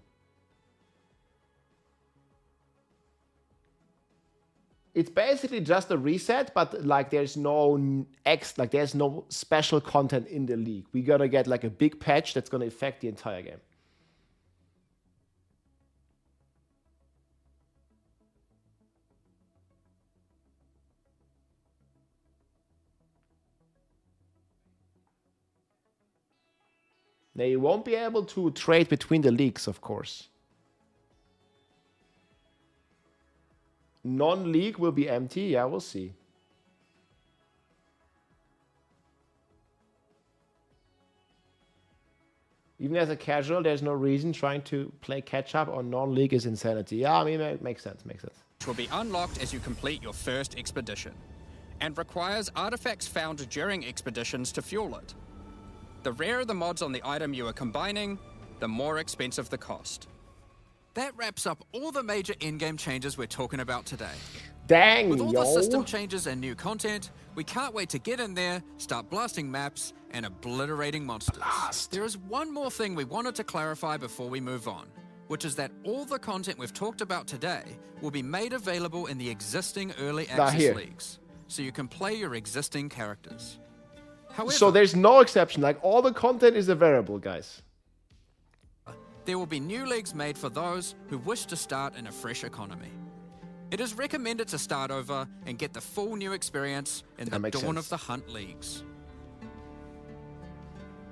It's basically just a reset, but like there's no there's no special content in the league. We gotta get like a big patch that's gonna affect the entire game. Now, you won't be able to trade between the leagues, of course. Non-league will be empty. Yeah, we'll see. Even as a casual, there's no reason trying to play catch-up on non-league is insanity. Yeah, I mean, it makes sense, makes sense. Which will be unlocked as you complete your first expedition, and requires artifacts found during expeditions to fuel it. The rarer the mods on the item you are combining, the more expensive the cost. That wraps up all the major in-game changes we're talking about today. Dang, With all yo. the system changes and new content, we can't wait to get in there, start blasting maps, and obliterating monsters. There is one more thing we wanted to clarify before we move on, which is that all the content we've talked about today will be made available in the existing early access leagues, so you can play your existing characters. However, So there's no exception. Like, all the content is available, guys. there will be new leagues made for those who wish to start in a fresh economy. It is recommended to start over and get the full new experience in the Dawn of the Hunt leagues.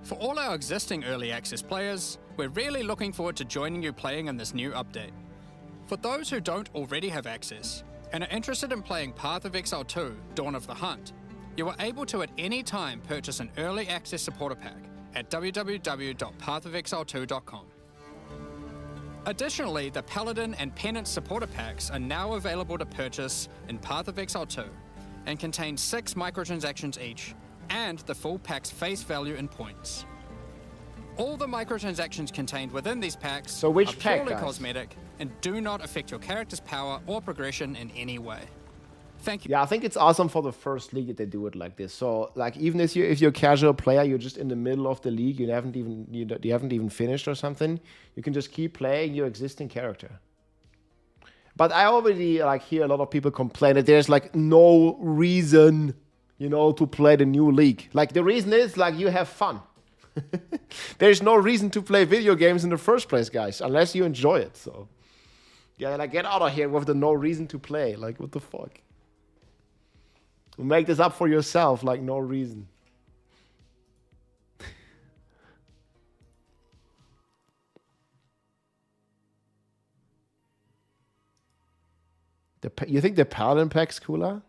For all our existing early access players, we're really looking forward to joining you playing in this new update. For those who don't already have access and are interested in playing Path of Exile 2, Dawn of the Hunt, you are able to at any time purchase an early access supporter pack at www.pathofexile2.com. Additionally, the Paladin and Penance supporter packs are now available to purchase in Path of Exile 2 and contain 6 microtransactions each and the full pack's face value in points. All the microtransactions contained within these packs are purely cosmetic and do not affect your character's power or progression in any way. Thank you. Yeah, I think it's awesome for the first league that they do it like this. So, like, even if you're a casual player, you're just in the middle of the league, you haven't even finished or something, you can just keep playing your existing character. But I already hear a lot of people complain that there's no reason, to play the new league. Like, the reason is you have fun. There's no reason to play video games in the first place, guys, unless you enjoy it. So, yeah, get out of here with the no reason to play. Like, what the fuck? Make this up for yourself, no reason. You think the Paladin pack's cooler?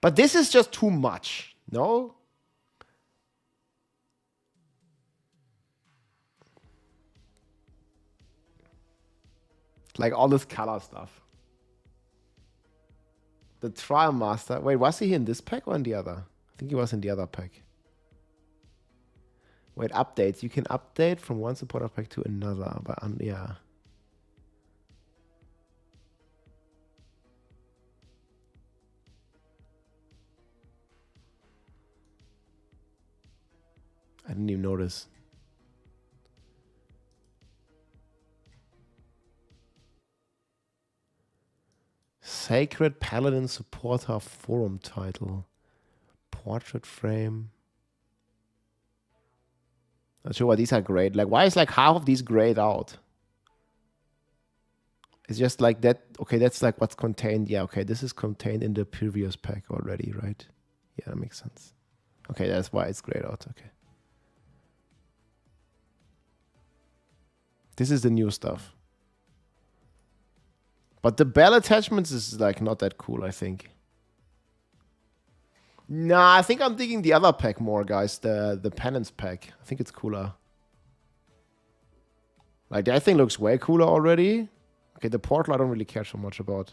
But this is just too much, no? Like all this color stuff. The Trial Master. Wait, was he in this pack or in the other? I think he was in the other pack. Wait, updates. You can update from one supporter pack to another. But yeah. I didn't even notice. Sacred Paladin Supporter Forum title. Portrait frame. Not sure why these are grayed. Why is half of these grayed out? It's just that. Okay, that's what's contained. Yeah, okay, this is contained in the previous pack already, right? Yeah, that makes sense. Okay, that's why it's grayed out. Okay. This is the new stuff. But the bell attachments is not that cool, I think. Nah, I think I'm digging the other pack more, guys. The Penance pack. I think it's cooler. That thing looks way cooler already. Okay, the portal I don't really care so much about.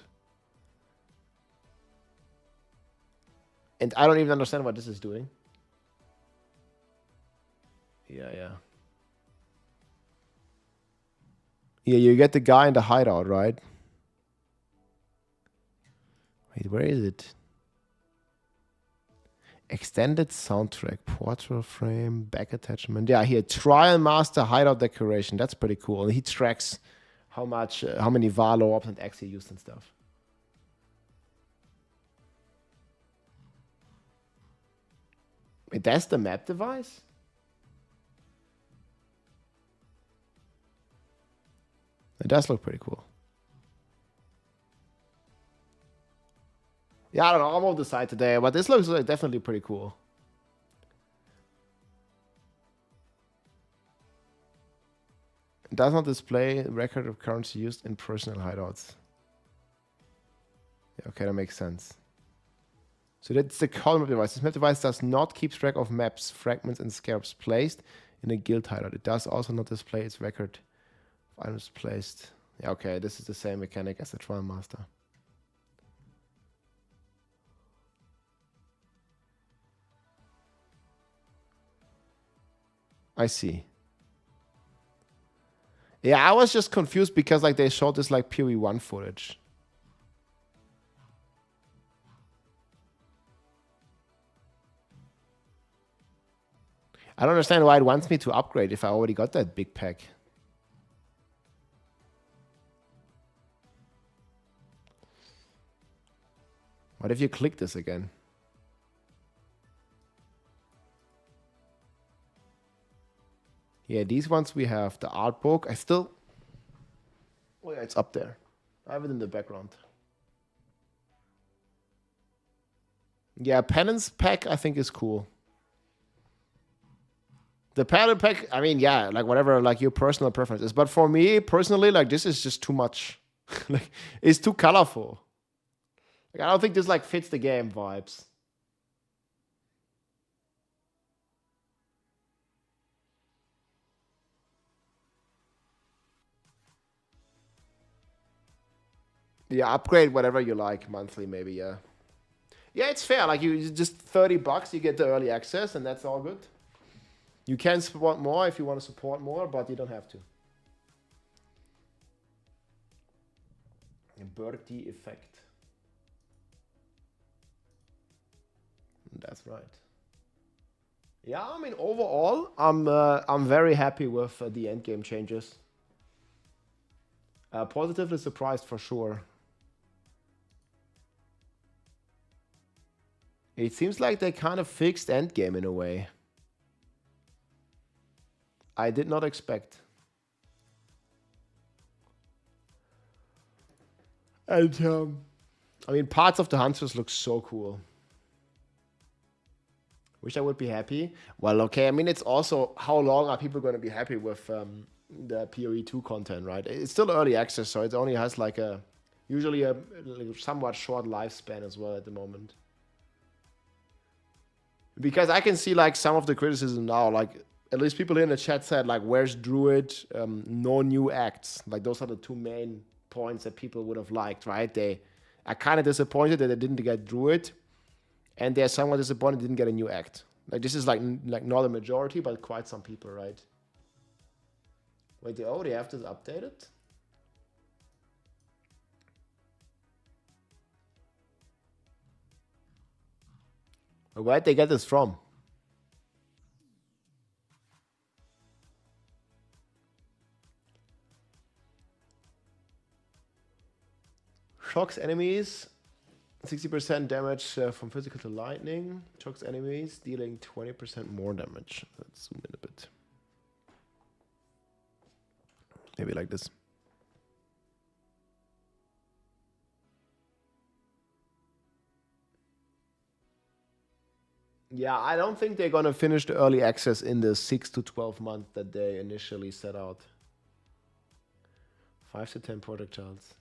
And I don't even understand what this is doing. Yeah. Yeah, you get the guy in the hideout, right? Wait, where is it? Extended soundtrack, portrait frame, back attachment. Yeah, here, Trial Master hideout decoration. That's pretty cool. And he tracks how many Valo orbs and X he used and stuff. Wait, that's the map device? It does look pretty cool. Yeah, I don't know. I'm on the side today, but this looks definitely pretty cool. It does not display record of currency used in personal hideouts. Yeah, okay, that makes sense. So that's the column map device. This map device does not keep track of maps, fragments, and scarabs placed in a guild hideout. It does also not display its record of items placed. Yeah, okay, this is the same mechanic as the Trial Master. I see. Yeah, I was just confused because like they showed this like PoE1 footage. I don't understand why it wants me to upgrade if I already got that big pack. What if you click this again? Yeah, these ones we have. The art book. I still... Oh yeah, it's up there. I have it in the background. Yeah, penance pack I think is cool. The pattern pack, I mean, yeah, like whatever, like your personal preference is. But for me personally, like this is just too much. Like it's too colorful. Like, I don't think this like fits the game vibes. Yeah, upgrade whatever you like monthly, maybe. Yeah, yeah, it's fair. Like you just $30, you get the early access, and that's all good. You can support more if you want to support more, but you don't have to. Bertie effect. That's right. Yeah, I mean overall, I'm very happy with the endgame changes. Positively surprised for sure. It seems like they kind of fixed endgame in a way. I did not expect. And I mean, parts of the hunters look so cool. Wish I would be happy. Well, okay. I mean, it's also how long are people going to be happy with the PoE2 content, right? It's still early access, so it only has like usually a somewhat short lifespan as well at the moment. Because I can see like some of the criticism now, like at least people here in the chat said like, where's Druid? No new acts. Like those are the two main points that people would have liked, right? They are kind of disappointed that they didn't get Druid, and they're somewhat disappointed they didn't get a new act. Like this is like not a majority, but quite some people, right? Wait, they already have this updated? Where'd they get this from? Shocks enemies, 60% damage from physical to lightning. Shocks enemies, dealing 20% more damage. Let's zoom in a bit. Maybe like this. Yeah, I don't think they're gonna finish the early access in the 6 to 12 months that they initially set out. 5 to 10 projectiles.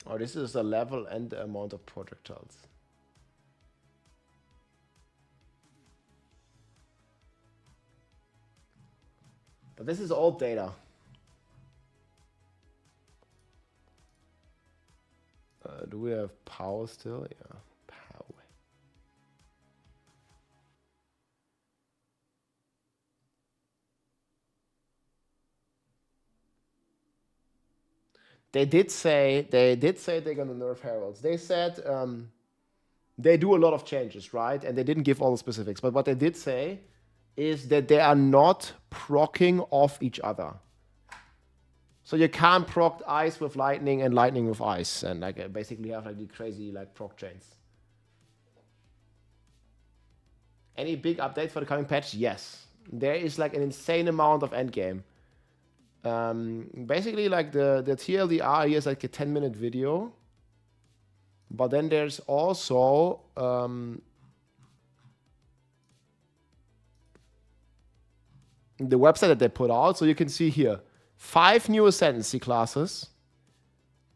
Oh, this is the level and the amount of projectiles. But this is all data. Do we have power still? Yeah, power. They did say they're gonna nerf heralds. They said they do a lot of changes, right? And they didn't give all the specifics. But what they did say is that they are not proccing off each other. So you can't proc ice with lightning and lightning with ice, and like basically have like the crazy like proc chains. Any big updates for the coming patch? Yes. There is like an insane amount of endgame. Basically, like the TLDR here is like a 10-minute video. But then there's also the website that they put out. So you can see here 5 new ascendancy classes,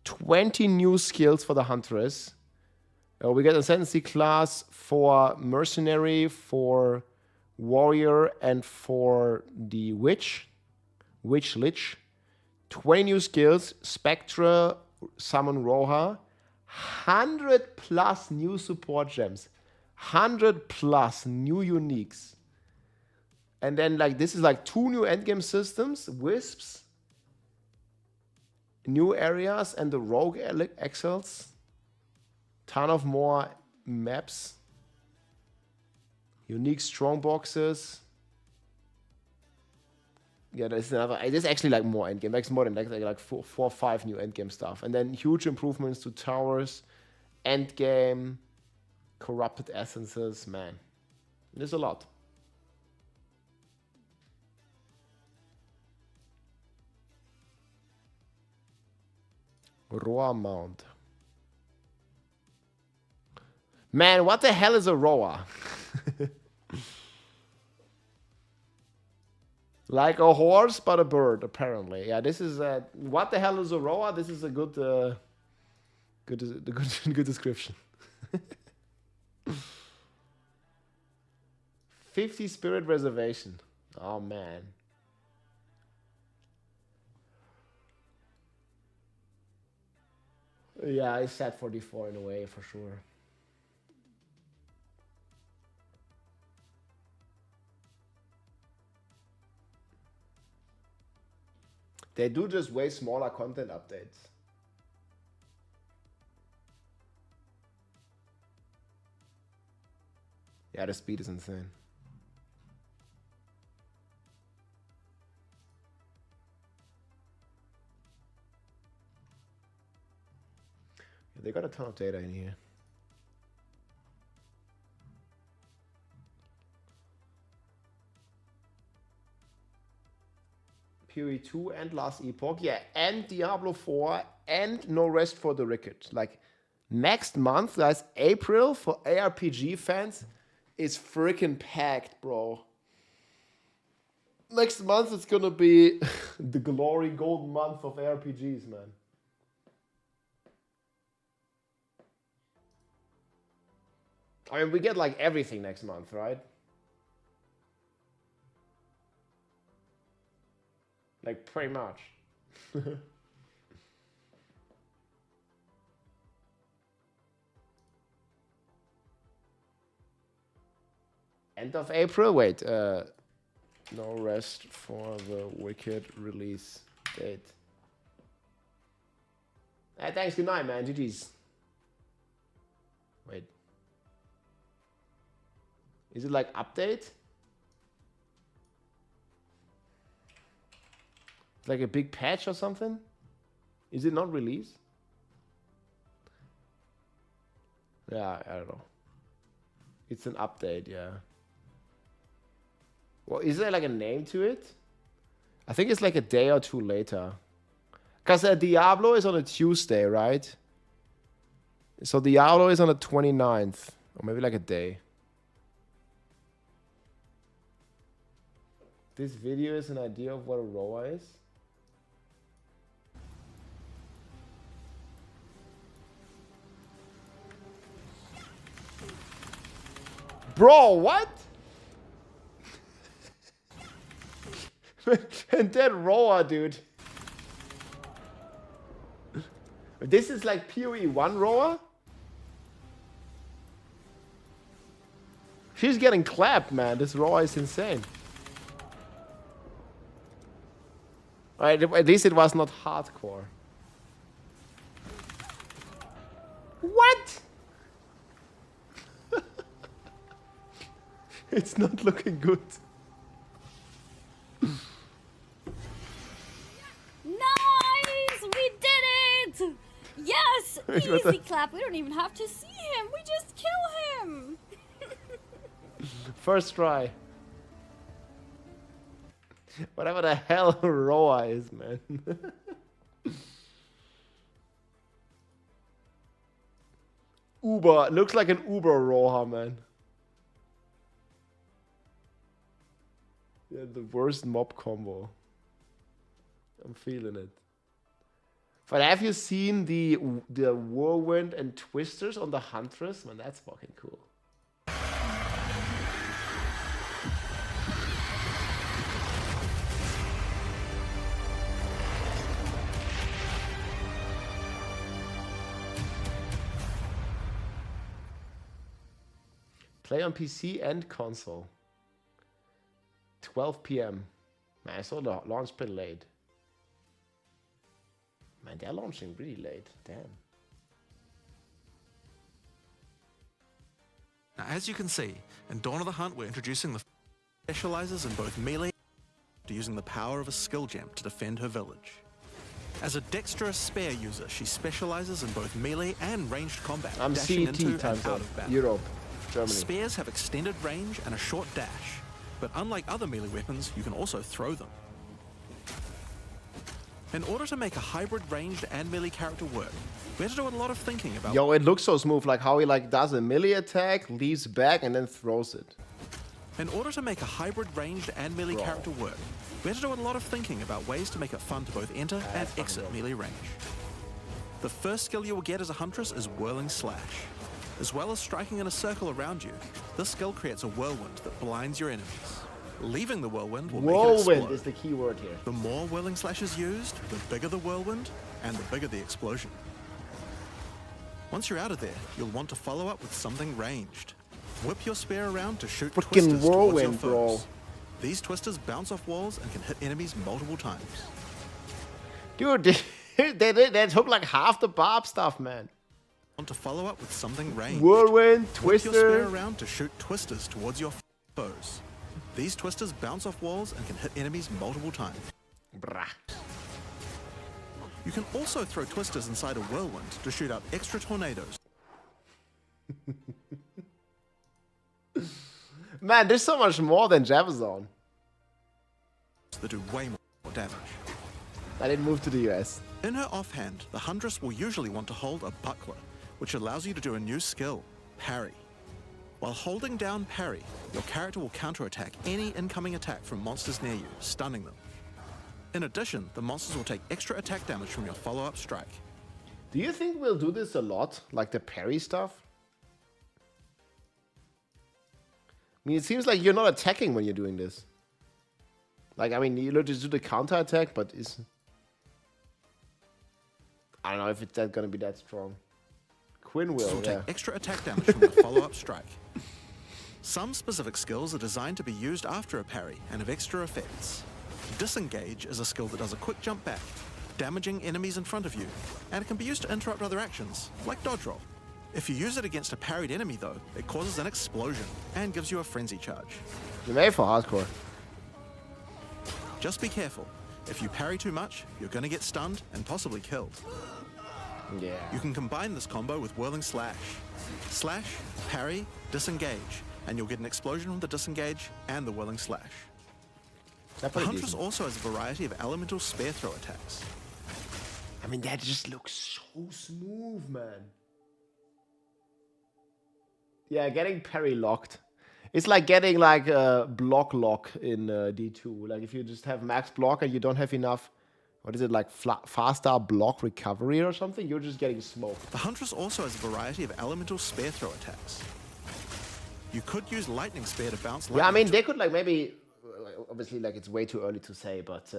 20 new skills for the huntress. We get ascendancy class for mercenary, for warrior, and for the witch lich. 20 new skills, Spectra, summon Roha. 100 plus new support gems, 100 plus new uniques. And then like this is like 2 new endgame systems, wisps, new areas, and the rogue excels. Ton of more maps, unique strong boxes. Yeah, there's another. There's actually like more endgame. Like more than like 4 or 5 new endgame stuff, and then huge improvements to towers, endgame, corrupted essences. Man, there's a lot. Roa mount. Man, what the hell is a Roa? Like a horse, but a bird, apparently. Yeah, this is what the hell is a Roa? This is a good good description. 50 spirit reservation. Oh man. Yeah, I said 44 in a way for sure. They do just way smaller content updates. Yeah, the speed is insane. Yeah, they got a ton of data in here. PoE2 and Last Epoch, yeah, and Diablo 4 and No Rest for the Wicked. Like next month, guys, April for ARPG fans is freaking packed, bro. Next month it's gonna be the glory golden month of ARPGs, man. I mean, we get like everything next month, right? Like, pretty much. End of April? Wait, No Rest for the Wicked release date. Hey, thanks, good night, man. GG's. Wait. Is it like update? Like a big patch or something? Is it not released? Yeah, I don't know. It's an update, yeah. Well, is there like a name to it? I think it's like a day or 2 later. Because Diablo is on a Tuesday, right? So Diablo is on the 29th. Or maybe like a day. This video is an idea of what a Roa is. Bro, what? And that Roa, dude. This is like PoE1 Roa? She's getting clapped, man. This Roa is insane. Alright, at least it was not hardcore. What? It's not looking good. Nice! We did it! Yes! Wait, what Easy clap. We don't even have to see him. We just kill him. First try. Whatever the hell Roa is, man. Uber. Looks like an Uber Roha, man. Yeah, the worst mob combo. I'm feeling it. But have you seen the Whirlwind and Twisters on the Huntress? Man, that's fucking cool. Play on PC and console. 12 p.m. Man, I saw the launch pretty late. Man, they're launching really late. Damn. Now, as you can see, in Dawn of the Hunt, we're introducing the specializes in both melee to using the power of a skill gem to defend her village. As a dexterous spear user, she specializes in both melee and ranged combat, I'm dashing CET into times and out up. of battle. Europe, Germany. Spears have extended range and a short dash, but unlike other melee weapons, you can also throw them. In order to make a hybrid ranged and melee character work, we had to do a lot of thinking about. Yo, it looks so smooth, like how he does a melee attack, leaves back, and then throws it. In order to make a hybrid ranged and melee character work, we had to do a lot of thinking about ways to make it fun to both enter and exit melee range. The first skill you will get as a Huntress is Whirling Slash. As well as striking in a circle around you, this skill creates a whirlwind that blinds your enemies. Leaving the whirlwind will make it explode. Whirlwind is the key word here. The more Whirling Slash is used, the bigger the whirlwind, and the bigger the explosion. Once you're out of there, you'll want to follow up with something ranged. Whip your spear around to shoot twisters whirlwind, towards your foes. bro. These twisters bounce off walls and can hit enemies multiple times. Dude, they took like half the Barb stuff, man. Want to follow up with something ranged. Whirlwind, Whip your spear Twister. around to shoot twisters towards your foes. These twisters bounce off walls and can hit enemies multiple times. Brah. You can also throw twisters inside a whirlwind to shoot out extra tornadoes. Man, there's so much more than Javazon. That do way more damage. I didn't move to the US. In her offhand, the Huntress will usually want to hold a buckler, which allows you to do a new skill, parry. While holding down parry, your character will counterattack any incoming attack from monsters near you, stunning them. In addition, the monsters will take extra attack damage from your follow-up strike. Do you think we'll do this a lot? Like the parry stuff? I mean, it seems like you're not attacking when you're doing this. Like, I mean, you just do the counter attack, but is... I don't know if it's gonna be that strong. Quinn will, take extra attack damage from your follow-up strike. Some specific skills are designed to be used after a parry and have extra effects. Disengage is a skill that does a quick jump back, damaging enemies in front of you, and it can be used to interrupt other actions, like dodge roll. If you use it against a parried enemy though, it causes an explosion and gives you a frenzy charge. You're made for hardcore. Just be careful. If you parry too much, you're gonna get stunned and possibly killed. Yeah. You can combine this combo with Whirling Slash. Slash, parry, disengage, and you'll get an explosion from the disengage and the Whirling Slash. The Huntress also has a variety of elemental spear throw attacks. I mean, that just looks so smooth, man. Yeah, getting parry locked. It's like getting like a block lock in D2. Like if you just have max block and you don't have enough, what is it, like faster block recovery or something, you're just getting smoked. The Huntress also has a variety of elemental spear throw attacks. You could use lightning spear to bounce lightning. Yeah, I mean, they could like maybe, obviously like it's way too early to say, but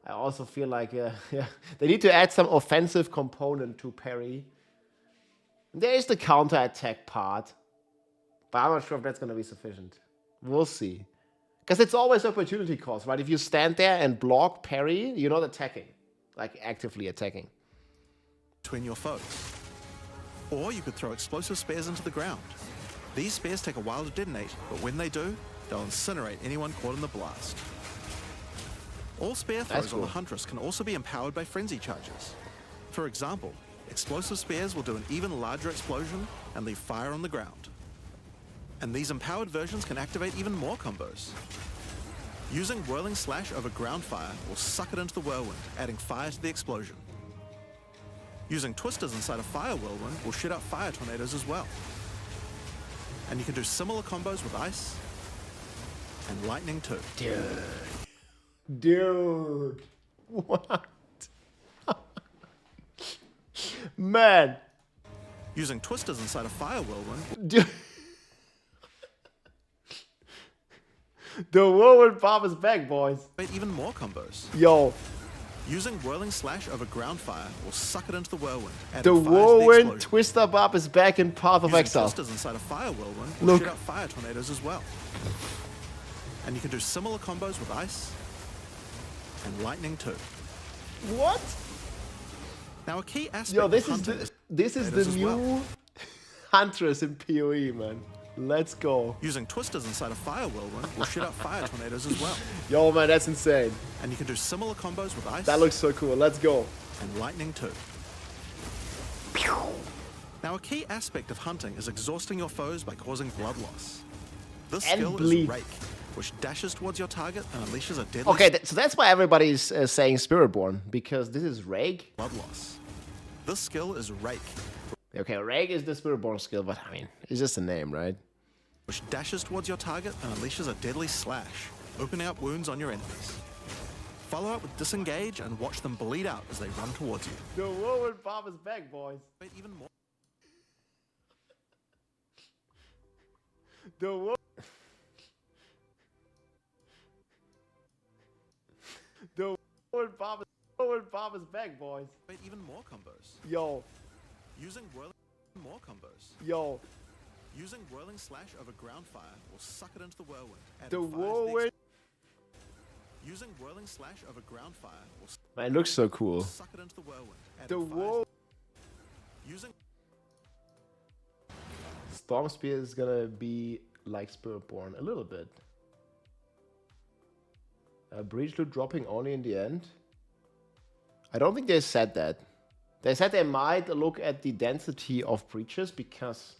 I also feel like yeah, they need to add some offensive component to parry. There is the counter attack part, but I'm not sure if that's going to be sufficient. We'll see. Because it's always opportunity cost, right? If you stand there and block, parry, you're not attacking. Like, actively attacking. Between your foes. Or you could throw explosive spears into the ground. These spears take a while to detonate, but when they do, they'll incinerate anyone caught in the blast. All spear throws on the Huntress can also be empowered by frenzy charges. For example, explosive spears will do an even larger explosion and leave fire on the ground. And these empowered versions can activate even more combos. Using Whirling Slash over ground fire will suck it into the whirlwind, adding fire to the explosion. Using Twisters inside a fire whirlwind will shoot out fire tornadoes as well. And you can do similar combos with ice and lightning too. Dude. What? Man. Using Twisters inside a fire whirlwind. Dude. The whirlwind bomb is back, boys. Even more combos. Yo. Using Whirling Slash over ground fire will suck it into the whirlwind. The whirlwind Twister Bob is back in Path of Exile. Twisters inside a fire whirlwind will Look. shoot out fire tornadoes as well. And you can do similar combos with ice and lightning too. What? Now a key aspect Yo, this of is hunting this is the tornadoes as new well. Huntress in PoE, man. Let's go. Using Twisters inside a fire whirlwind will shoot out fire tornadoes as well. Yo, man, that's insane. And you can do similar combos with ice. That looks so cool. Let's go. And lightning too. Now a key aspect of hunting is exhausting your foes by causing blood loss. This And skill bleed. is Rake, which dashes towards your target and unleashes a deadly Okay, so that's why everybody's saying Spiritborn, because this is Rake. blood loss. This skill is Rake, Okay, Rake is the Spiritborn skill, but I mean, it's just a name, right? which dashes towards your target and unleashes a deadly slash, opening up wounds on your enemies. Follow up with Disengage and watch them bleed out as they run towards you. The whirlwind bomb is back, boys. Wait, even more. The whirlwind bomb is back, boys. Wait, even more combos. Yo, Using Whirling more combos. yo. Using Whirling Slash over ground fire will suck it into the whirlwind. The adding fire to whirlwind. Using Whirling Slash over ground fire will Man, it looks so cool. suck it into the whirlwind. The adding fire to whirl. Using Storm Spear is gonna be like Spiritborn a little bit. Breach loot dropping only in the end. I don't think they said that. They said they might look at the density of breaches because,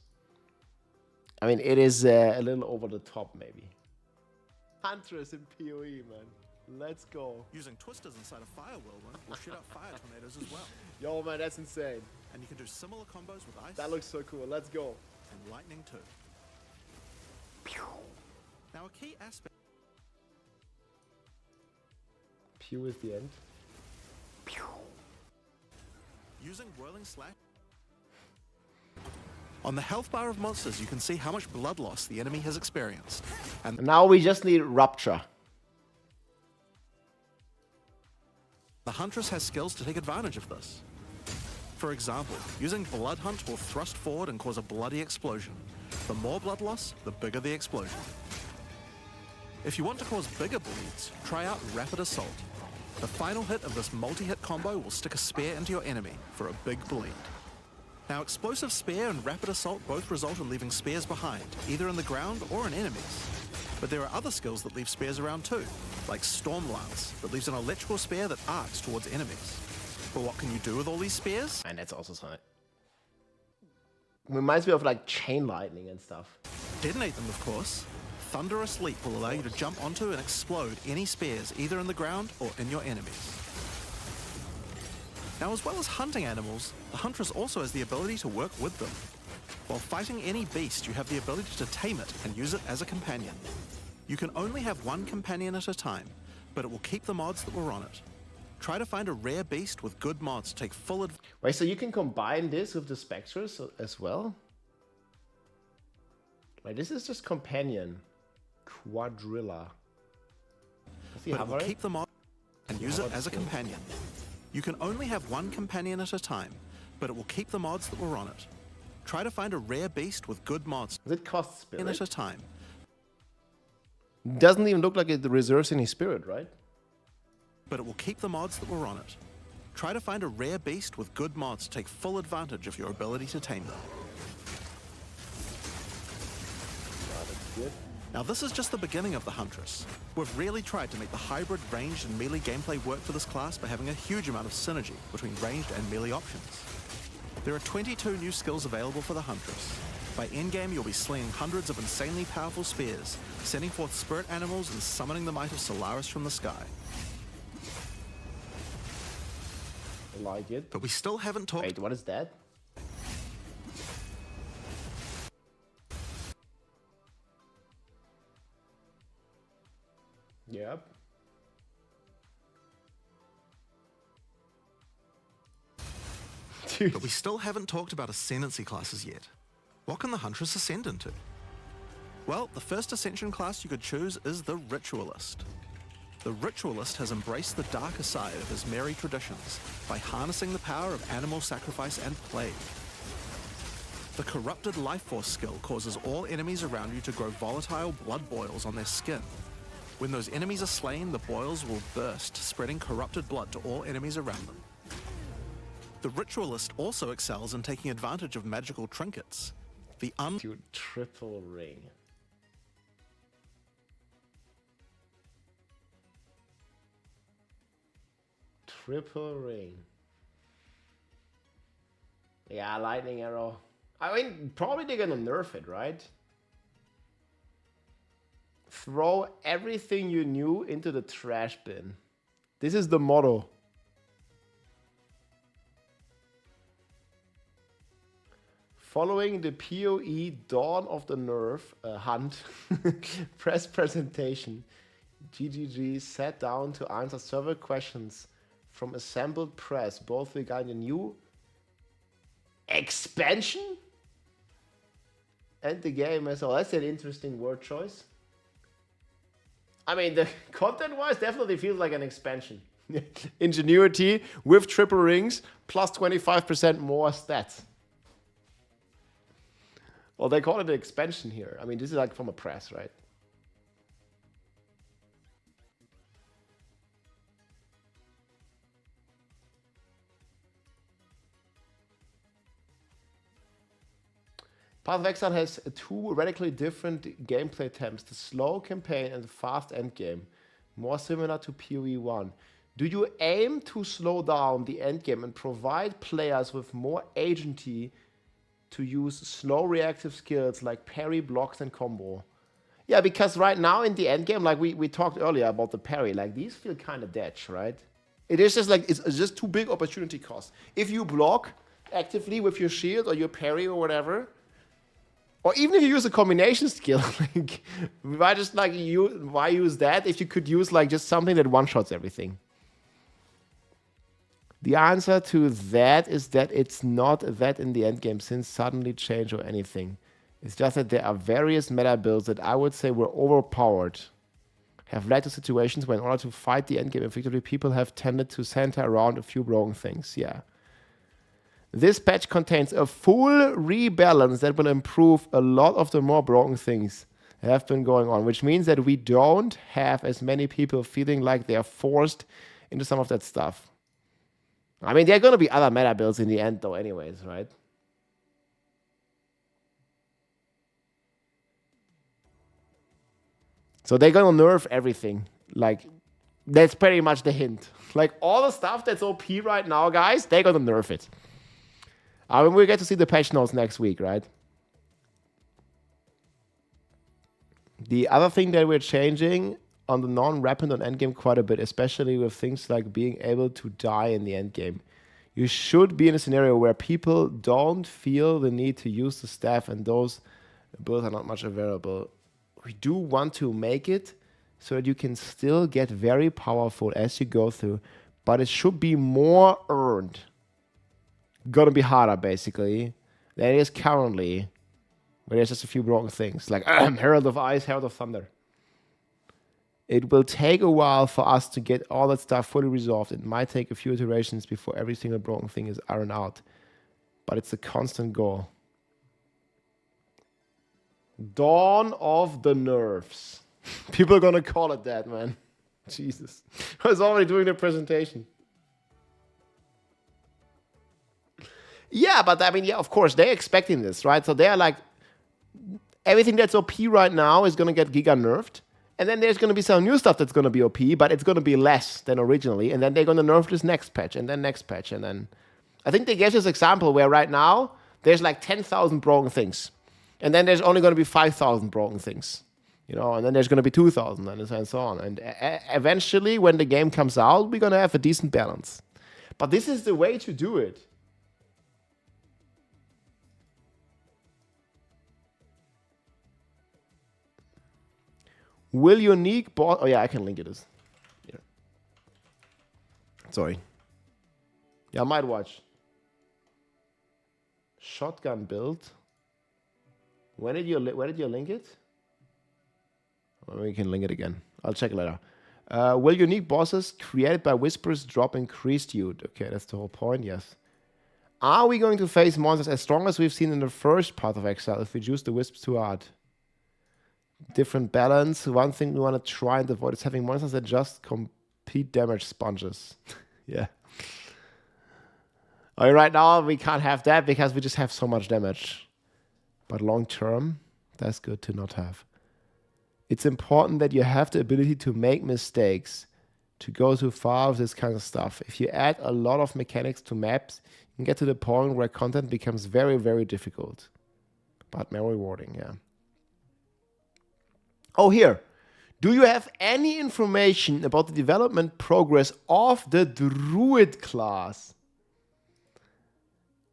I mean, it is a little over the top maybe. Huntress in PoE, man. Let's go. Using Twisters inside a fire whirlwind will shoot out fire tornadoes as well. Yo, man, that's insane. And you can do similar combos with ice That looks so cool. Let's go. and lightning too. Now a key aspect. Pew is the end. Using Whirling Slash. On the health bar of monsters, you can see how much blood loss the enemy has experienced. And Now we just need Rupture. the Huntress has skills to take advantage of this. For example, using Blood Hunt will thrust forward and cause a bloody explosion. The more blood loss, the bigger the explosion. If you want to cause bigger bleeds, try out Rapid Assault. The final hit of this multi-hit combo will stick a spear into your enemy for a big bleed. Now, Explosive Spear and Rapid Assault both result in leaving spears behind, either in the ground or in enemies. But there are other skills that leave spears around too, like Storm Lance, that leaves an electrical spear that arcs towards enemies. But what can you do with all these spears? And that's also something. Reminds me of like Chain Lightning and stuff. Detonate them, of course. Thunderous Leap will allow you to jump onto and explode any spears either in the ground or in your enemies. Now, as well as hunting animals, the Huntress also has the ability to work with them. While fighting any beast, you have the ability to tame it and use it as a companion. You can only have one companion at a time, but it will keep the mods that were on it. Try to find a rare beast with good mods to take full advantage. Wait, so you can combine this with the Spectres as well? Like, this is just companion. Quadrilla. But it will keep the mod and use it as a companion. You can only have one companion at a time, but it will keep the mods that were on it. Try to find a rare beast with good mods. Does it cost spirit? At a time. Doesn't even look like it reserves any spirit, right? But it will keep the mods that were on it. Try to find a rare beast with good mods to take full advantage of your ability to tame them. Good. Now this is just the beginning of the Huntress. We've really tried to make the hybrid ranged and melee gameplay work for this class by having a huge amount of synergy between ranged and melee options. There are 22 new skills available for the Huntress. By endgame, you'll be slinging hundreds of insanely powerful spears, sending forth spirit animals and summoning the might of Solaris from the sky. I like it. But we still haven't talked... Wait, what is that? Yep. But we still haven't talked about ascendancy classes yet. What can the Huntress ascend into? Well, the first Ascension class you could choose is the Ritualist. The Ritualist has embraced the darker side of his merry traditions by harnessing the power of animal sacrifice and plague. The Corrupted Life Force skill causes all enemies around you to grow volatile blood boils on their skin. When those enemies are slain, the boils will burst, spreading corrupted blood to all enemies around them. The Ritualist also excels in taking advantage of magical trinkets. The triple ring. Triple ring. Yeah, lightning arrow. I mean, probably they're gonna nerf it, right? Throw everything you knew into the trash bin. This is the motto. Following the PoE Dawn of the Nerf hunt press presentation, GGG sat down to answer several questions from assembled press, both regarding the new expansion and the game as well. That's an interesting word choice. I mean, the content-wise definitely feels like an expansion. Ingenuity with triple rings plus 25% more stats. Well, they call it an expansion here. I mean, this is like from a press, right? Path of Exile has two radically different gameplay attempts, the slow campaign and the fast endgame, more similar to PoE1. Do you aim to slow down the endgame and provide players with more agency to use slow reactive skills like parry, blocks, and combo? Yeah, because right now in the endgame, like we talked earlier about the parry, like these feel kind of dead, right? It is just like, it's just too big opportunity cost. If you block actively with your shield or your parry or whatever, or even if you use a combination skill, like why use that if you could use like just something that one-shots everything? The answer to that is that it's not that in the endgame since suddenly change or anything. It's just that there are various meta builds that I would say were overpowered, have led to situations where in order to fight the endgame effectively, people have tended to center around a few broken things. Yeah. This patch contains a full rebalance that will improve a lot of the more broken things that have been going on, which means that we don't have as many people feeling like they're forced into some of that stuff. I mean, there are going to be other meta builds in the end, though, anyways, right? So they're going to nerf everything. Like, that's pretty much the hint. Like, all the stuff that's OP right now, guys, they're going to nerf it. I mean, we get to see the patch notes next week, right? The other thing that we're changing on the non-rapid on endgame quite a bit, especially with things like being able to die in the endgame. You should be in a scenario where people don't feel the need to use the staff and those builds are not much available. We do want to make it so that you can still get very powerful as you go through, but it should be more earned. Gonna be harder, basically, than it is currently, where there's just a few broken things, like Herald of Ice, Herald of Thunder. It will take a while for us to get all that stuff fully resolved. It might take a few iterations before every single broken thing is ironed out, but it's a constant goal. Dawn of the Nerfs. People are gonna call it that, man. Jesus. I was already doing the presentation. Yeah, but I mean, yeah, of course, they're expecting this, right? So they're like, everything that's OP right now is going to get giga nerfed. And then there's going to be some new stuff that's going to be OP, but it's going to be less than originally. And then they're going to nerf this next patch, and then next patch. And then I think they gave this example where right now there's like 10,000 broken things. And then there's only going to be 5,000 broken things. You know, and then there's going to be 2,000 and so on. And eventually, when the game comes out, we're going to have a decent balance. But this is the way to do it. Will unique boss... Oh, yeah, I can link it. Yeah. Sorry. Yeah, I might watch. Shotgun build. Where did you link it? Well, we can link it again. I'll check it later. Will unique bosses created by whispers drop increased yield? Okay, that's the whole point, yes. Are we going to face monsters as strong as we've seen in the first Path of Exile if we use the wisps too hard? Different balance. One thing we want to try and avoid is having monsters that just complete damage sponges. Yeah. I mean, right now we can't have that because we just have so much damage. But long term, that's good to not have. It's important that you have the ability to make mistakes, to go too far with this kind of stuff. If you add a lot of mechanics to maps, you can get to the point where content becomes very, very difficult. But more rewarding, yeah. Oh, here. Do you have any information about the development progress of the Druid class?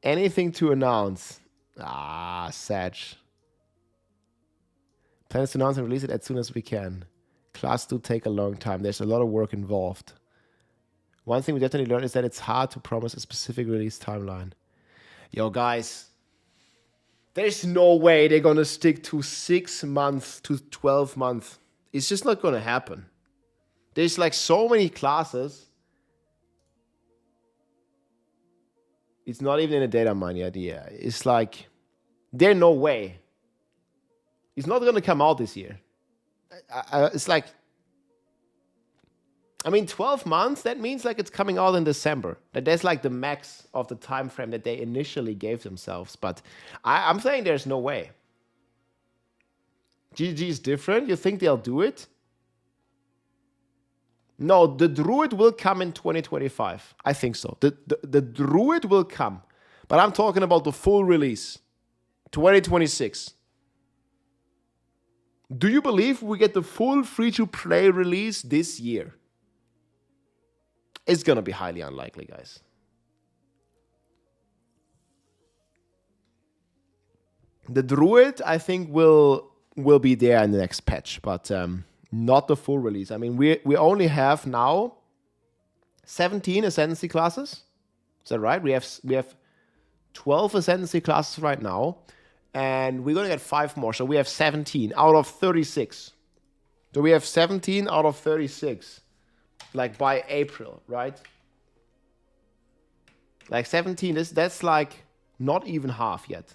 Anything to announce? Ah, Sag. Plans to announce and release it as soon as we can. Class do take a long time. There's a lot of work involved. One thing we definitely learned is that it's hard to promise a specific release timeline. Yo, guys. There's no way they're going to stick to 6 months to 12 months. It's just not going to happen. There's like so many classes. It's not even in a data mine yet. Yeah. It's like, there's no way. It's not going to come out this year. It's like, I mean, 12 months, that means like it's coming out in December. That's like the max of the time frame that they initially gave themselves. But I'm saying there's no way. GG is different. You think they'll do it? No, the Druid will come in 2025. I think so. The Druid will come. But I'm talking about the full release. 2026. Do you believe we get the full free-to-play release this year? It's going to be highly unlikely, guys. The Druid, I think, will be there in the next patch, but not the full release. I mean, we only have now 17 Ascendancy classes. Is that right? We have 12 Ascendancy classes right now, and we're going to get 5 more. So we have 17 out of 36. So we have 17 out of 36. Like by April, right? Like 17, that's like not even half yet.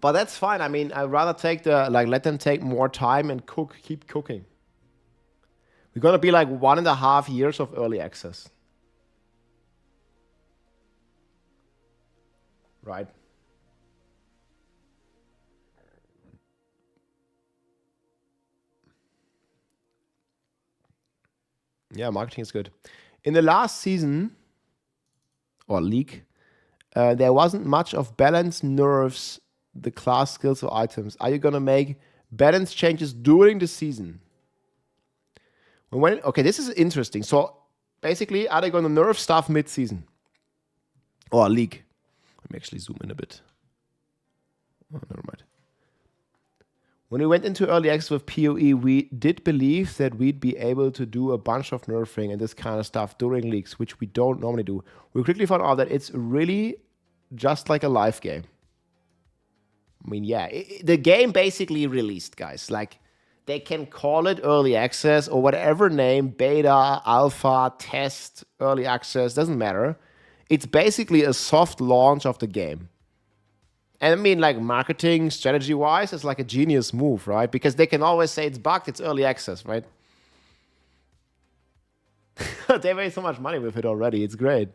But that's fine. I mean, I'd rather take let them take more time and keep cooking. We're gonna be like 1.5 years of early access. Right. Yeah, marketing is good. In the last season, or league, there wasn't much of balance, nerfs, the class skills or items. Are you going to make balance changes during the season? Okay, this is interesting. So, basically, are they going to nerf stuff mid-season? Or league? Let me actually zoom in a bit. Oh, never mind. When we went into early access with PoE, we did believe that we'd be able to do a bunch of nerfing and this kind of stuff during leaks, which we don't normally do. We quickly found out that it's really just like a live game. I mean, yeah, the game basically released, guys. Like, they can call it early access or whatever name, beta, alpha, test, early access, doesn't matter. It's basically a soft launch of the game. And I mean, like, marketing, strategy-wise, it's like a genius move, right? Because they can always say it's bugged, it's early access, right? They made so much money with it already. It's great.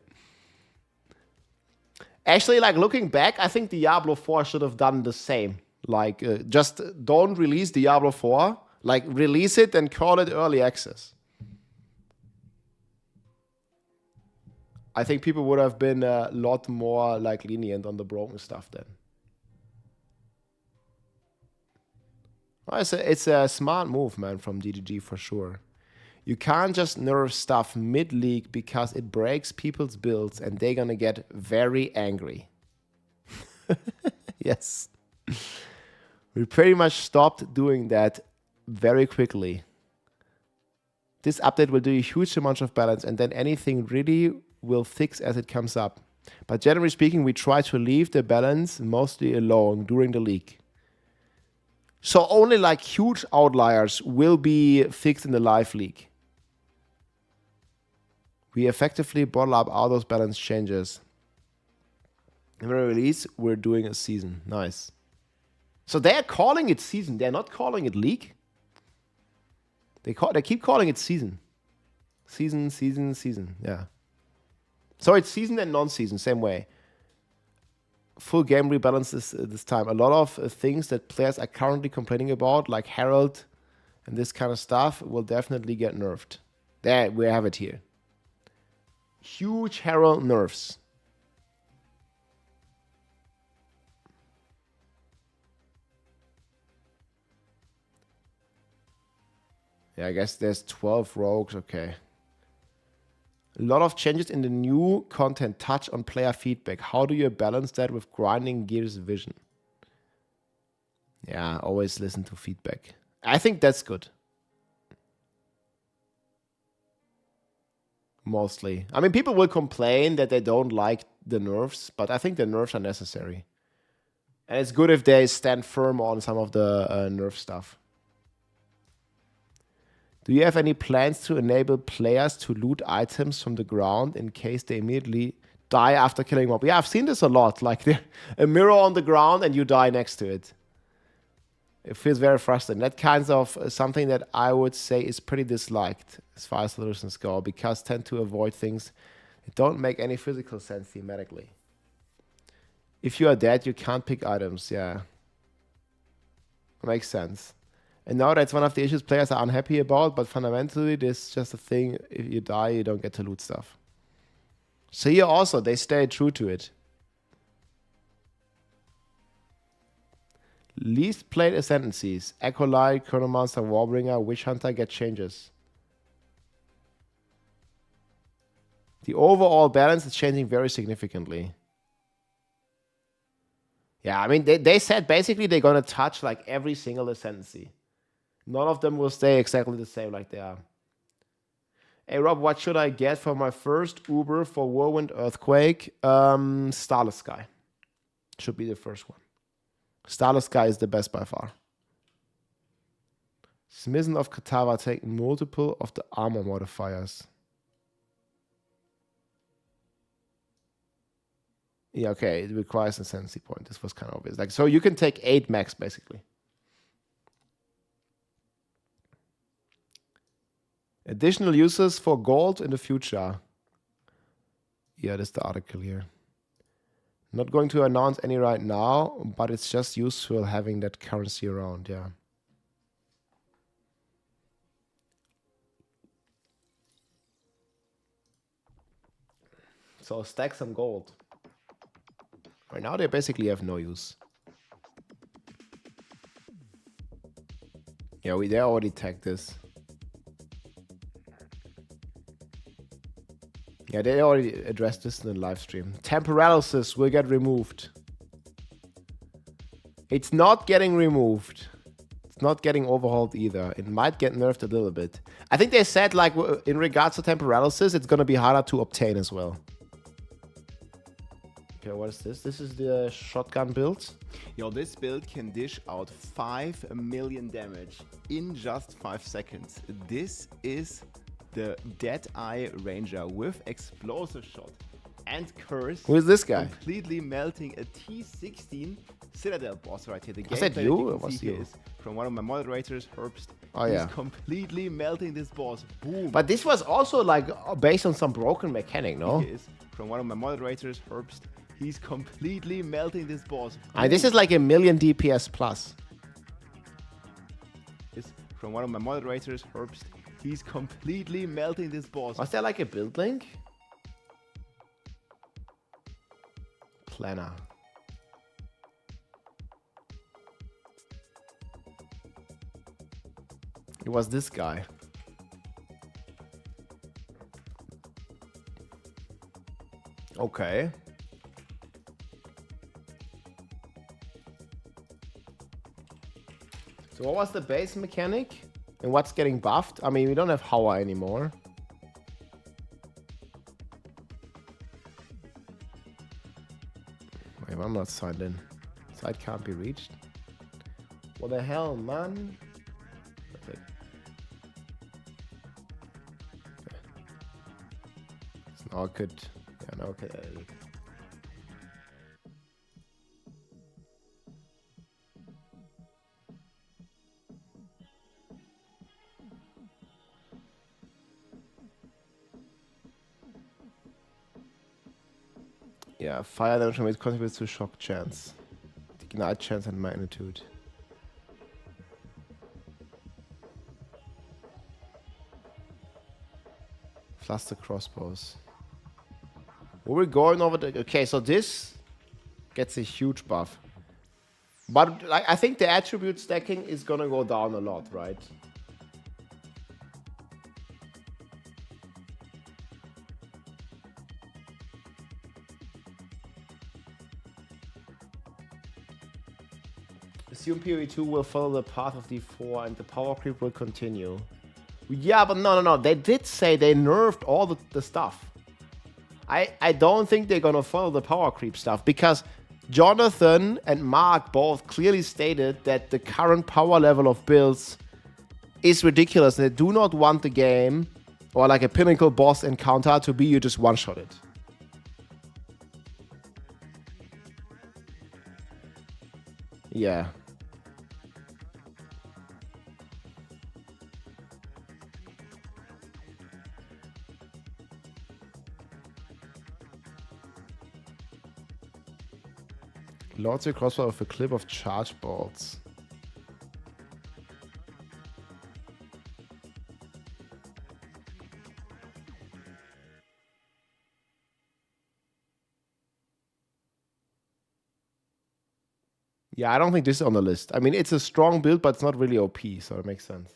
Actually, like, looking back, I think Diablo 4 should have done the same. Like, just don't release Diablo 4. Like, release it and call it early access. I think people would have been a lot more like lenient on the broken stuff then. It's a smart move, man, from DGG for sure. You can't just nerf stuff mid-league because it breaks people's builds and they're gonna get very angry. Yes. We pretty much stopped doing that very quickly. This update will do a huge amount of balance and then anything really will fix as it comes up. But generally speaking, we try to leave the balance mostly alone during the league. So only like huge outliers will be fixed in the live league. We effectively bottle up all those balance changes. In the release, we're doing a season. Nice. So they're calling it season. They're not calling it league. They keep calling it season. Season. Yeah. So it's season and non-season, same way. Full game rebalance this time. A lot of things that players are currently complaining about, like Herald and this kind of stuff, will definitely get nerfed. There, we have it here. Huge Herald nerfs. Yeah, I guess there's 12 rogues, okay. A lot of changes in the new content touch on player feedback. How do you balance that with grinding Gears Vision? Yeah, always listen to feedback. I think that's good. Mostly. I mean, people will complain that they don't like the nerfs, but I think the nerfs are necessary. And it's good if they stand firm on some of the nerf stuff. Do you have any plans to enable players to loot items from the ground in case they immediately die after killing a mob? Yeah, I've seen this a lot. Like a mirror on the ground and you die next to it. It feels very frustrating. That kind of something that I would say is pretty disliked as far as solutions go, because tend to avoid things that don't make any physical sense thematically. If you are dead, you can't pick items. Yeah. Makes sense. And now that's one of the issues players are unhappy about, but fundamentally, this is just a thing. If you die, you don't get to loot stuff. So here also, they stay true to it. Least played ascendancies. Acolyte, Chronomancer, Warbringer, Witch Hunter get changes. The overall balance is changing very significantly. Yeah, I mean, they said basically they're going to touch like every single ascendancy. None of them will stay exactly the same like they are. Hey Rob, what should I get for my first Uber for Whirlwind Earthquake? Starless Sky. Should be the first one. Starless Sky is the best by far. Smitten of Katava take multiple of the armor modifiers. Yeah, okay, it requires a ascendancy point. This was kind of obvious. Like, so you can take 8 max basically. Additional uses for gold in the future. Yeah, this is the article here. Not going to announce any right now, but it's just useful having that currency around, yeah. So stack some gold. Right now they basically have no use. Yeah, they already tagged this. Yeah, they already addressed this in the live stream. Temporalysis will get removed. It's not getting removed. It's not getting overhauled either. It might get nerfed a little bit. I think they said, like, in regards to Temporalysis, it's going to be harder to obtain as well. Okay, what is this? This is the shotgun build. Yo, this build can dish out 5 million damage in just 5 seconds. This is the Deadeye Ranger with explosive shot and curse. Who is this guy? Completely melting a T16 Citadel boss right here. The Was that you or was see you? is from one of my moderators, Herbst. Oh yeah. He's completely melting this boss. Boom. But this was also like based on some broken mechanic, no? He is from one of my moderators, Herbst. He's completely melting this boss. This is like 1,000,000 DPS plus. Is from one of my moderators, Herbst. He's completely melting this boss. Was there like a build link? Planner. It was this guy. Okay. So what was the base mechanic? And what's getting buffed? I mean, we don't have Hawa anymore. Wait, I'm not signed in. Site can't be reached. What the hell, man? Perfect. So now I could... Yeah, now I could edit it. Yeah, fire damage rate contributes to shock chance, ignite chance, and magnitude. Cluster crossbows. We're going over the... Okay, so this gets a huge buff. But like, I think the attribute stacking is gonna go down a lot, right? Assume PoE2 will follow the path of D4 and the power creep will continue. Yeah, but no. They did say they nerfed all the stuff. I don't think they're gonna follow the power creep stuff because Jonathan and Mark both clearly stated that the current power level of builds is ridiculous. They do not want the game or like a pinnacle boss encounter to be you just one-shot it. Yeah. Launch a crossbow with a clip of charge bolts. Yeah, I don't think this is on the list. I mean, it's a strong build, but it's not really OP, so it makes sense.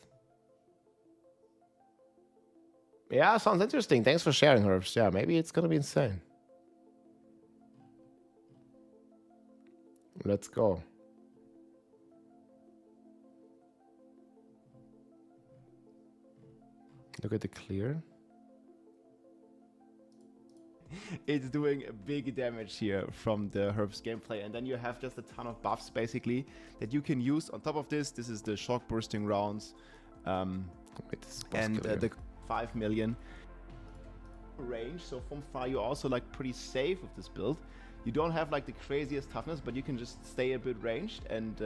Yeah, sounds interesting. Thanks for sharing, Herbs. Yeah, maybe it's gonna be insane. Let's go. Look at the clear. It's doing a big damage here from the Herb's gameplay, and then you have just a ton of buffs basically that you can use on top of this. This is the shock bursting rounds, and the 5 million range. So from far you're also like pretty safe with this build. You don't have like the craziest toughness, but you can just stay a bit ranged and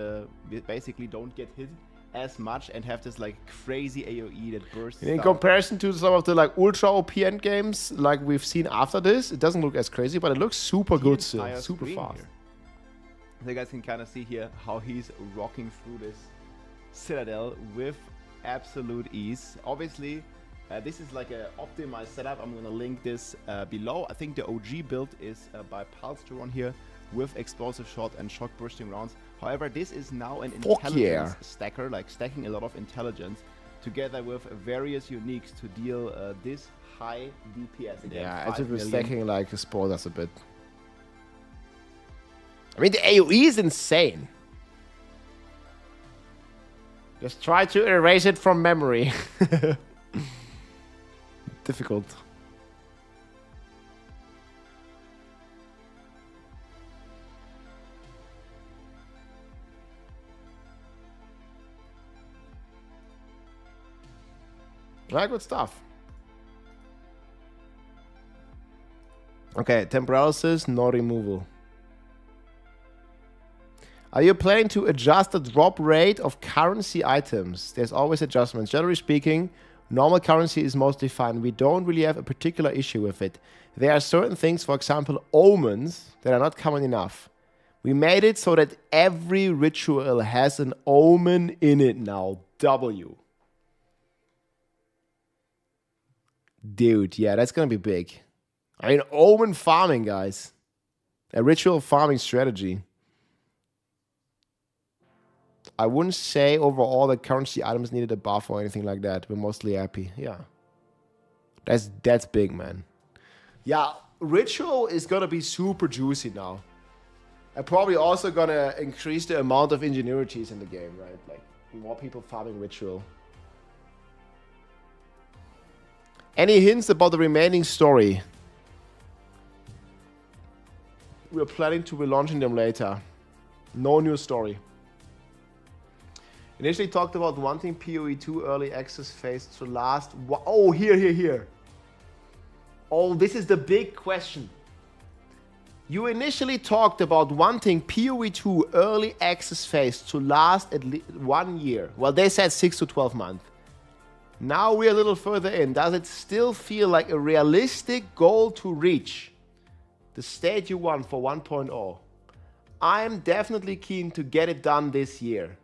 basically don't get hit as much and have this like crazy AoE that bursts. In comparison to some of the like ultra OP end games like we've seen after this, it doesn't look as crazy, but it looks super good still, super fast. Here. So you guys can kind of see here how he's rocking through this citadel with absolute ease. Obviously, this is like an optimized setup. I'm going to link this below. I think the OG build is by Palsteron here with explosive shot and shock bursting rounds. However, this is now an intelligence stacker, like stacking a lot of intelligence together with various uniques to deal this high DPS again. Yeah, I think we're stacking like spoil us a bit. I mean, the AoE is insane. Just try to erase it from memory. Difficult. Right, good stuff. Okay, temporalysis, no removal. Are you planning to adjust the drop rate of currency items? There's always adjustments. Generally speaking, normal currency is mostly fine. We don't really have a particular issue with it. There are certain things, for example, omens, that are not common enough. We made it so that every ritual has an omen in it now. W. Dude, yeah, that's gonna be big. I mean, omen farming, guys. A ritual farming strategy. I wouldn't say overall that currency items needed a buff or anything like that. We're mostly happy. Yeah. That's big, man. Yeah, ritual is gonna be super juicy now. And probably also gonna increase the amount of ingenuities in the game, right? Like more people farming ritual. Any hints about the remaining story? We're planning to be launching them later. No new story. Initially talked about wanting PoE2 early access phase to last. Oh, here. Oh, this is the big question. You initially talked about wanting PoE2 early access phase to last at least 1 year. Well, they said 6 to 12 months. Now we're a little further in. Does it still feel like a realistic goal to reach the state you want for 1.0? I'm definitely keen to get it done this year.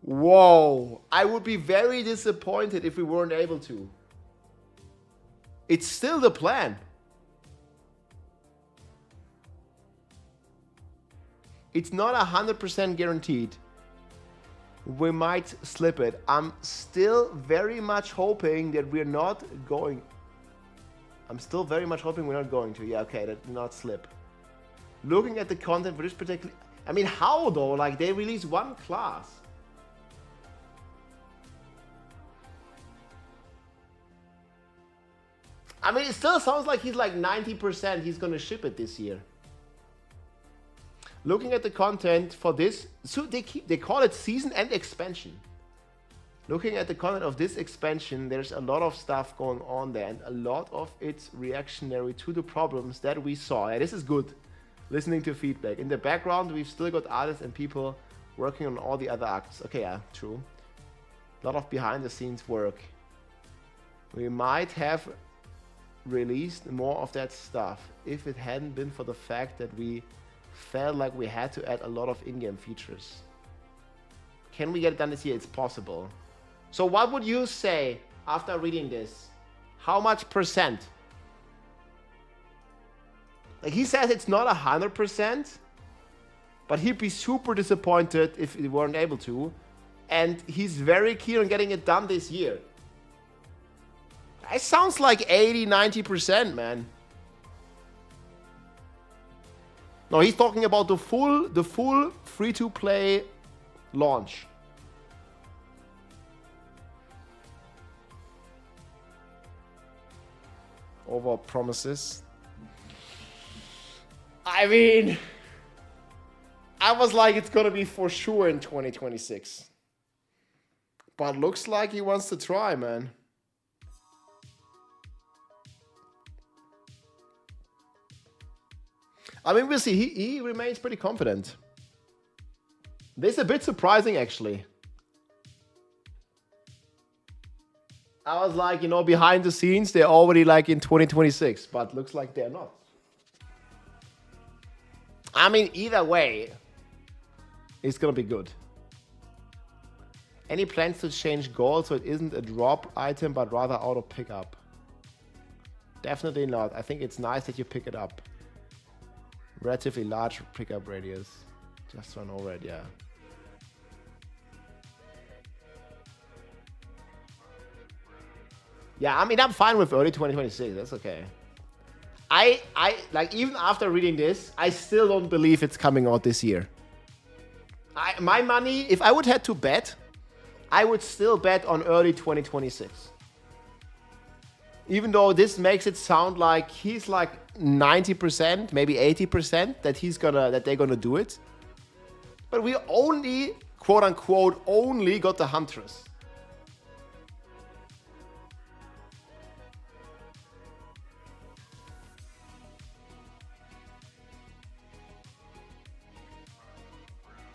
Whoa, I would be very disappointed if we weren't able to. It's still the plan. It's not 100% guaranteed. We might slip it. I'm still very much hoping that we're not going. I'm still very much hoping we're not going to. Yeah, okay, that did not slip. Looking at the content for this particular... I mean, how though? Like, they release one class. I mean, it still sounds like he's like 90% he's gonna ship it this year. Looking at the content for this, so they call it season and expansion. Looking at the content of this expansion, there's a lot of stuff going on there, and a lot of it's reactionary to the problems that we saw. And this is good, listening to feedback. In the background, we've still got artists and people working on all the other acts. Okay, yeah, true. A lot of behind the scenes work. We might have released more of that stuff if it hadn't been for the fact that we felt like we had to add a lot of in-game features. Can we get it done this year? It's possible. So what would you say after reading this? How much percent? Like, he says it's not 100%, but he'd be super disappointed if we weren't able to. And he's very keen on getting it done this year. It sounds like 80, 90%, man. No, he's talking about the full free-to-play launch. Over promises. I mean, I was like, it's gonna be for sure in 2026. But looks like he wants to try, man. I mean, we'll see. He remains pretty confident. This is a bit surprising, actually. I was like, you know, behind the scenes, they're already like in 2026, but looks like they're not. I mean, either way, it's gonna be good. Any plans to change gold so it isn't a drop item, but rather auto pickup? Definitely not. I think it's nice that you pick it up. Relatively large pickup radius. Just run over it, yeah. Yeah, I mean, I'm fine with early 2026. That's okay. I like, even after reading this, I still don't believe it's coming out this year. My money, if I would have to bet, I would still bet on early 2026. Even though this makes it sound like he's like 90%, maybe 80% that they're gonna do it. But we only, quote unquote, only got the Huntress.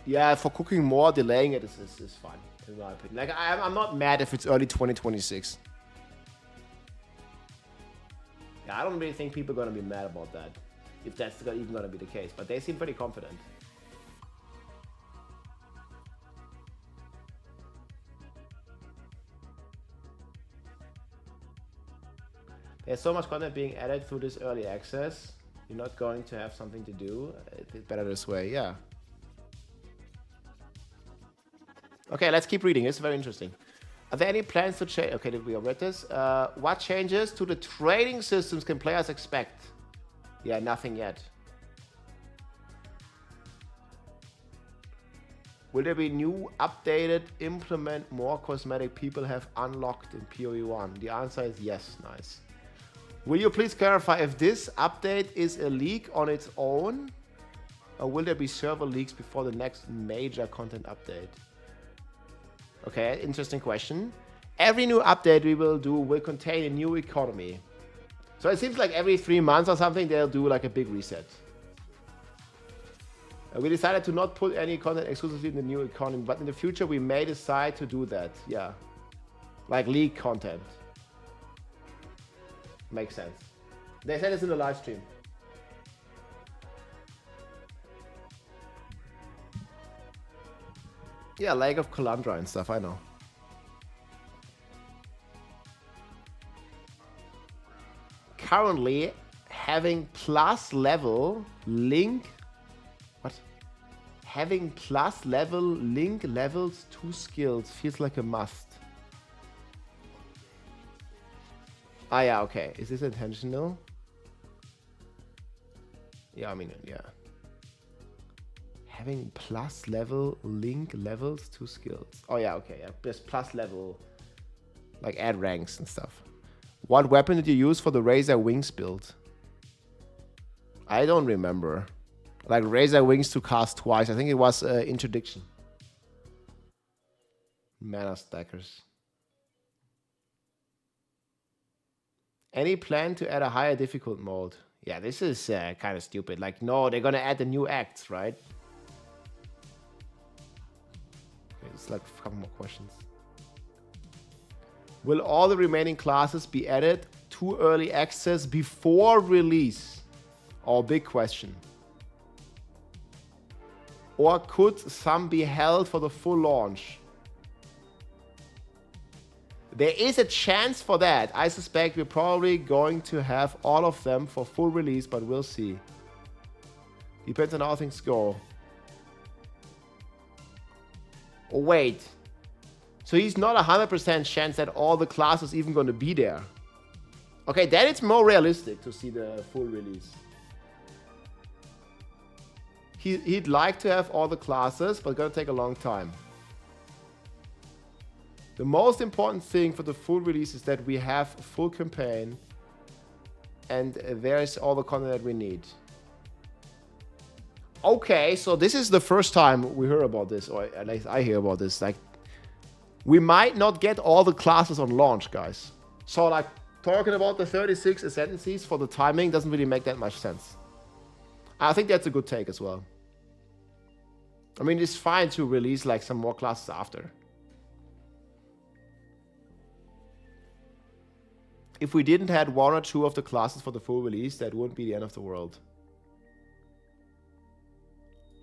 Yeah, for cooking more, delaying it is fine, in my opinion. Like, I'm not mad if it's early 2026. Yeah, I don't really think people are going to be mad about that, if that's even going to be the case. But they seem pretty confident. There's so much content being added through this early access. You're not going to have something to do. It's better this way, yeah. Okay, let's keep reading. It's very interesting. Are there any plans to change? Okay, did we read this? What changes to the trading systems can players expect? Yeah, nothing yet. Will there be new, updated, implement more cosmetic people have unlocked in PoE1? The answer is yes. Nice. Will you please clarify if this update is a leak on its own? Or will there be server leaks before the next major content update? Okay, interesting question. Every new update we will do will contain a new economy. So it seems like every 3 months or something, they'll do like a big reset. We decided to not put any content exclusively in the new economy, but in the future we may decide to do that. Yeah. Like leak content. Makes sense. They said this in the live stream. Yeah, Lake of Calandra and stuff, I know. Currently having plus level link. What? Having plus level link levels to skills feels like a must. Ah, yeah, okay. Is this intentional? Yeah, I mean, yeah. Having plus level link levels to skills. Oh, yeah, okay. Yeah. There's plus level, like add ranks and stuff. What weapon did you use for the Razor Wings build? I don't remember. Like Razor Wings to cast twice. I think it was Interdiction. Mana stackers. Any plan to add a higher difficult mode? Yeah, this is kind of stupid. Like, no, they're gonna add the new acts, right? Okay, it's like a couple more questions. Will all the remaining classes be added to early access before release? Oh, big question. Or could some be held for the full launch? There is a chance for that. I suspect we're probably going to have all of them for full release, but we'll see. Depends on how things go. Oh, wait. So he's not 100% chance that all the classes even going to be there. Okay, then it's more realistic to see the full release. He'd like to have all the classes, but gonna take a long time. The most important thing for the full release is that we have a full campaign and there's all the content that we need. Okay, so this is the first time we hear about this, or at least I hear about this. Like, we might not get all the classes on launch, guys. So, like, talking about the 36 ascendancies for the timing doesn't really make that much sense. I think that's a good take as well. I mean, it's fine to release, like, some more classes after. If we didn't have 1 or 2 of the classes for the full release, that wouldn't be the end of the world.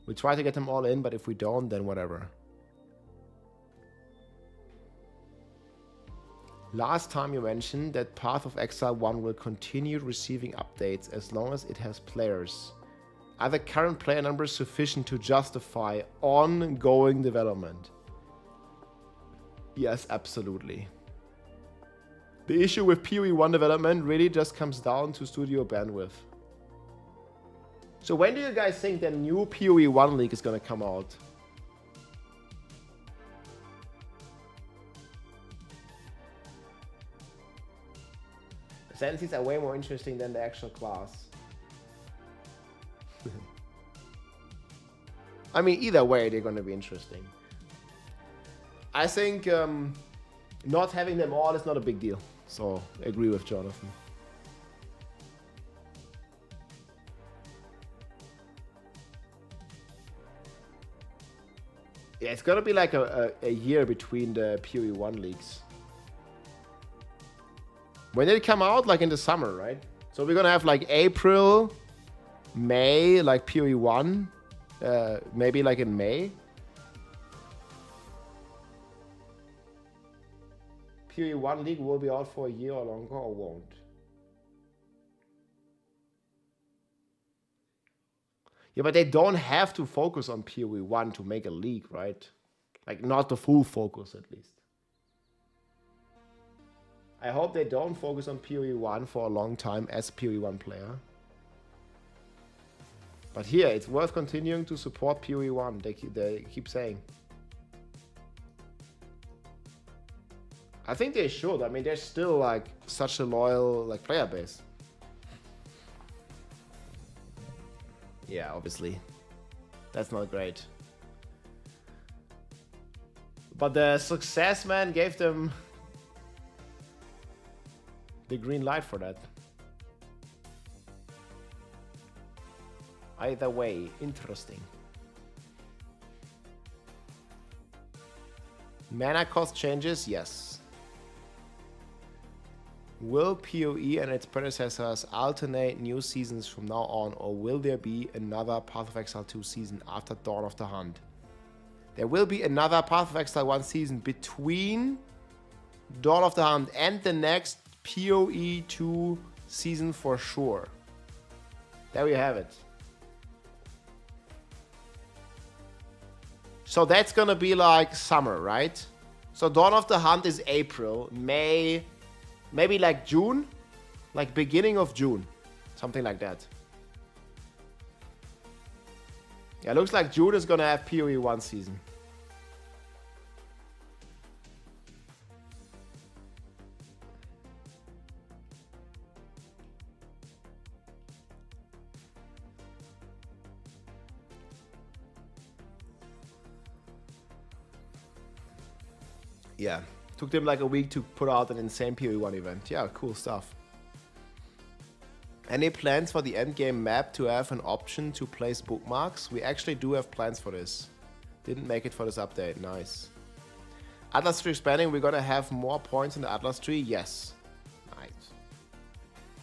We try to get them all in, but if we don't, then whatever. Last time you mentioned that Path of Exile 1 will continue receiving updates as long as it has players. Are the current player numbers sufficient to justify ongoing development? Yes, absolutely. The issue with PoE1 development really just comes down to studio bandwidth. So when do you guys think the new PoE1 league is going to come out? Ascendancies are way more interesting than the actual class. I mean, either way, they're going to be interesting. I think not having them all is not a big deal. So, I agree with Jonathan. Yeah, it's gonna be like a year between the PoE1 leagues. When did it come out? Like in the summer, right? So we're gonna have like April, May, like PoE1, maybe like in May. PoE1 league will be out for a year or longer or won't. Yeah, but they don't have to focus on PoE1 to make a league, right? Like, not the full focus, at least. I hope they don't focus on PoE1 for a long time as a PoE1 player. But here, it's worth continuing to support PoE1, they keep saying. I think they should. I mean, they're still, like, such a loyal, like, player base. Yeah, obviously. That's not great. But the success, man, gave them the green light for that. Either way, interesting. Mana cost changes? Yes. Will PoE and its predecessors alternate new seasons from now on, or will there be another Path of Exile 2 season after Dawn of the Hunt? There will be another Path of Exile 1 season between Dawn of the Hunt and the next PoE2 season for sure. There we have it. So that's gonna be like summer, right? So Dawn of the Hunt is April, May, maybe like June, like beginning of June, something like that. Yeah, looks like June is gonna have PoE 1 season. Yeah, took them like a week to put out an insane PoE 1 event. Yeah, cool stuff. Any plans for the endgame map to have an option to place bookmarks? We actually do have plans for this. Didn't make it for this update. Nice. Atlas Tree expanding. We're gonna have more points in the Atlas Tree. Yes. Nice.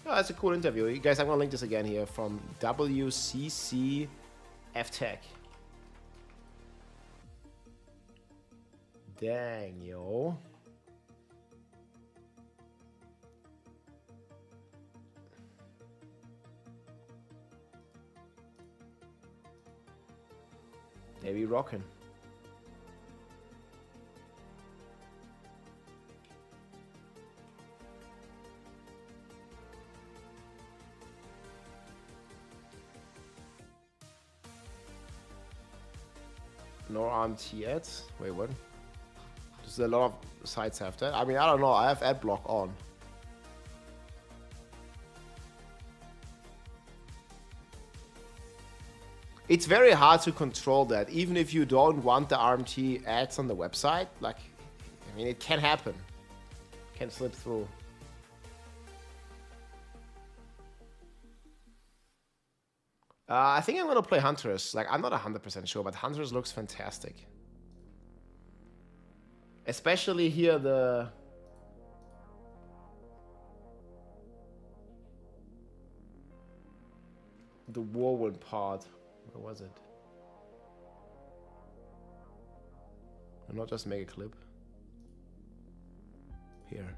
Oh, that's a cool interview. You guys, I'm gonna link this again here from WCC FTech. Dang, yo. They be rocking. No RMT yet. Wait, what? There's a lot of sites have that. I mean, I don't know. I have adblock on. It's very hard to control that, even if you don't want the RMT ads on the website. Like, I mean, it can happen. Can slip through. I think I'm gonna play Huntress. Like, I'm not 100% sure, but Huntress looks fantastic. Especially here, the whirlwind part. Where was it? I'll not just make a clip. Here.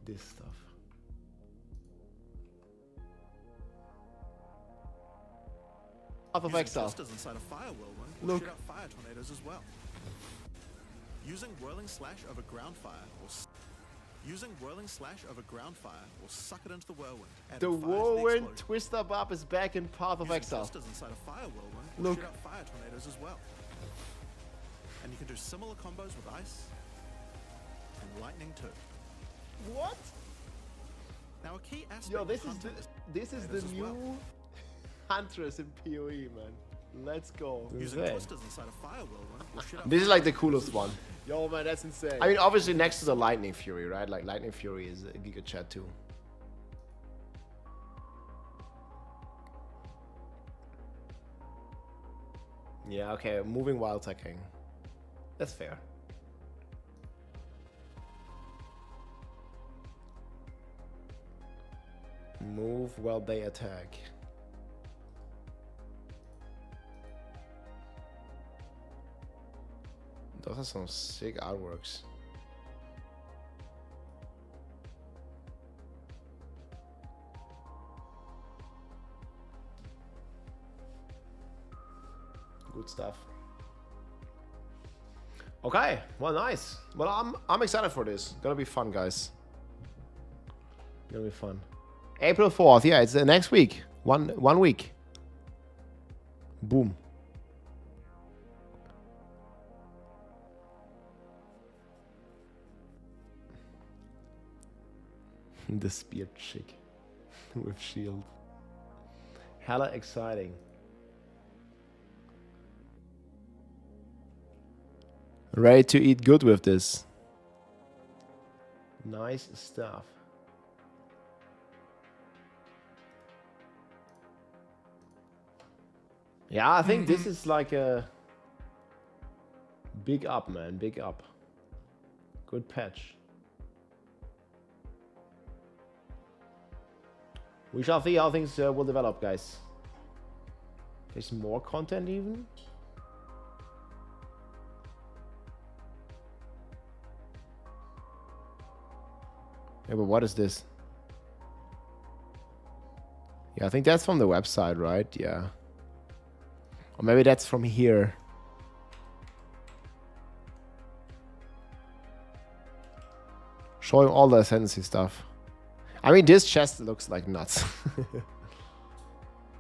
This stuff. Path of Exile. Inside a fire whirlwind will Look. shoot out fire tornadoes as well. Using whirling slash over ground fire will suck it into the whirlwind. The whirlwind twister bob is back in Path of Using Exile. twisters inside a fire whirlwind will Look. shoot out fire tornadoes as well. And you can do similar combos with ice and lightning too. What? Now a key aspect. Yo, of this is hunting the as new well. Huntress in PoE, man. Let's go. Using twisters inside a fire whirlwind will shoot out This is like the coolest one. Yo, man, that's insane. I mean, obviously next to the Lightning Fury, right? Like, Lightning Fury is a Giga Chat too. Yeah, okay, moving while attacking. That's fair. Move while they attack. Those are some sick artworks. Good stuff. Okay, well, nice. Well, I'm excited for this. Gonna be fun, guys. Gonna be fun. April 4th, yeah, it's next week. One week. Boom. The spear chick with shield. Hella exciting. Ready to eat good with this. Nice stuff. Yeah, I think this is like a big up, man. Big up. Good patch. We shall see how things will develop, guys. There's more content even. Yeah, but what is this? Yeah, I think that's from the website, right? Yeah. Or maybe that's from here. Showing all the ascendancy stuff. I mean, this chest looks like nuts.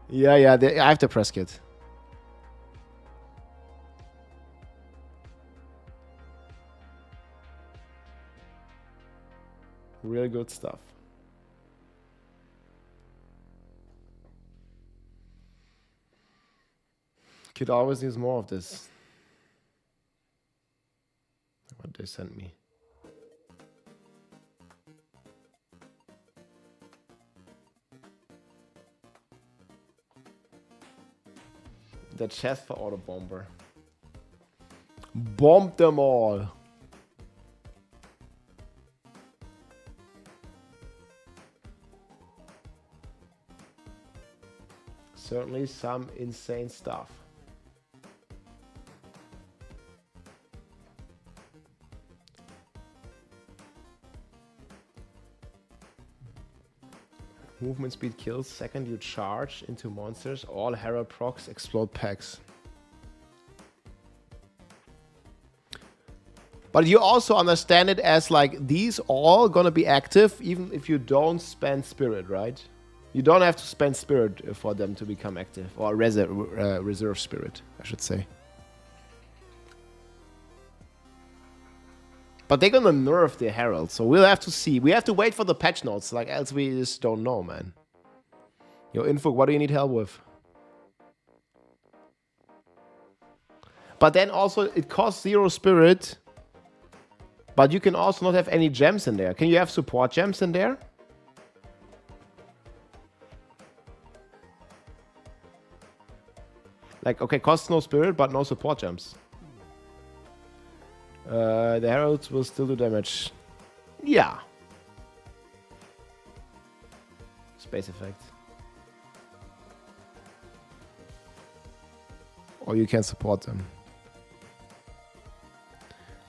Yeah, I have the press kit. Really good stuff. Kid always needs more of this. What they sent me. The chest for auto bomber. Bomb them all. Certainly some insane stuff. Movement speed kills. Second you charge into monsters. All Herald procs explode packs. But you also understand it as like these all gonna be active even if you don't spend spirit, right? You don't have to spend spirit for them to become active. Or reserve spirit, I should say. But they're gonna nerf the Herald, so we'll have to see. We have to wait for the patch notes, like else we just don't know, man. Yo, Info, what do you need help with? But then also, it costs 0 spirit. But you can also not have any gems in there. Can you have support gems in there? Like, okay, costs no spirit, but no support gems. The Heralds will still do damage. Yeah. Space effect. Or you can support them.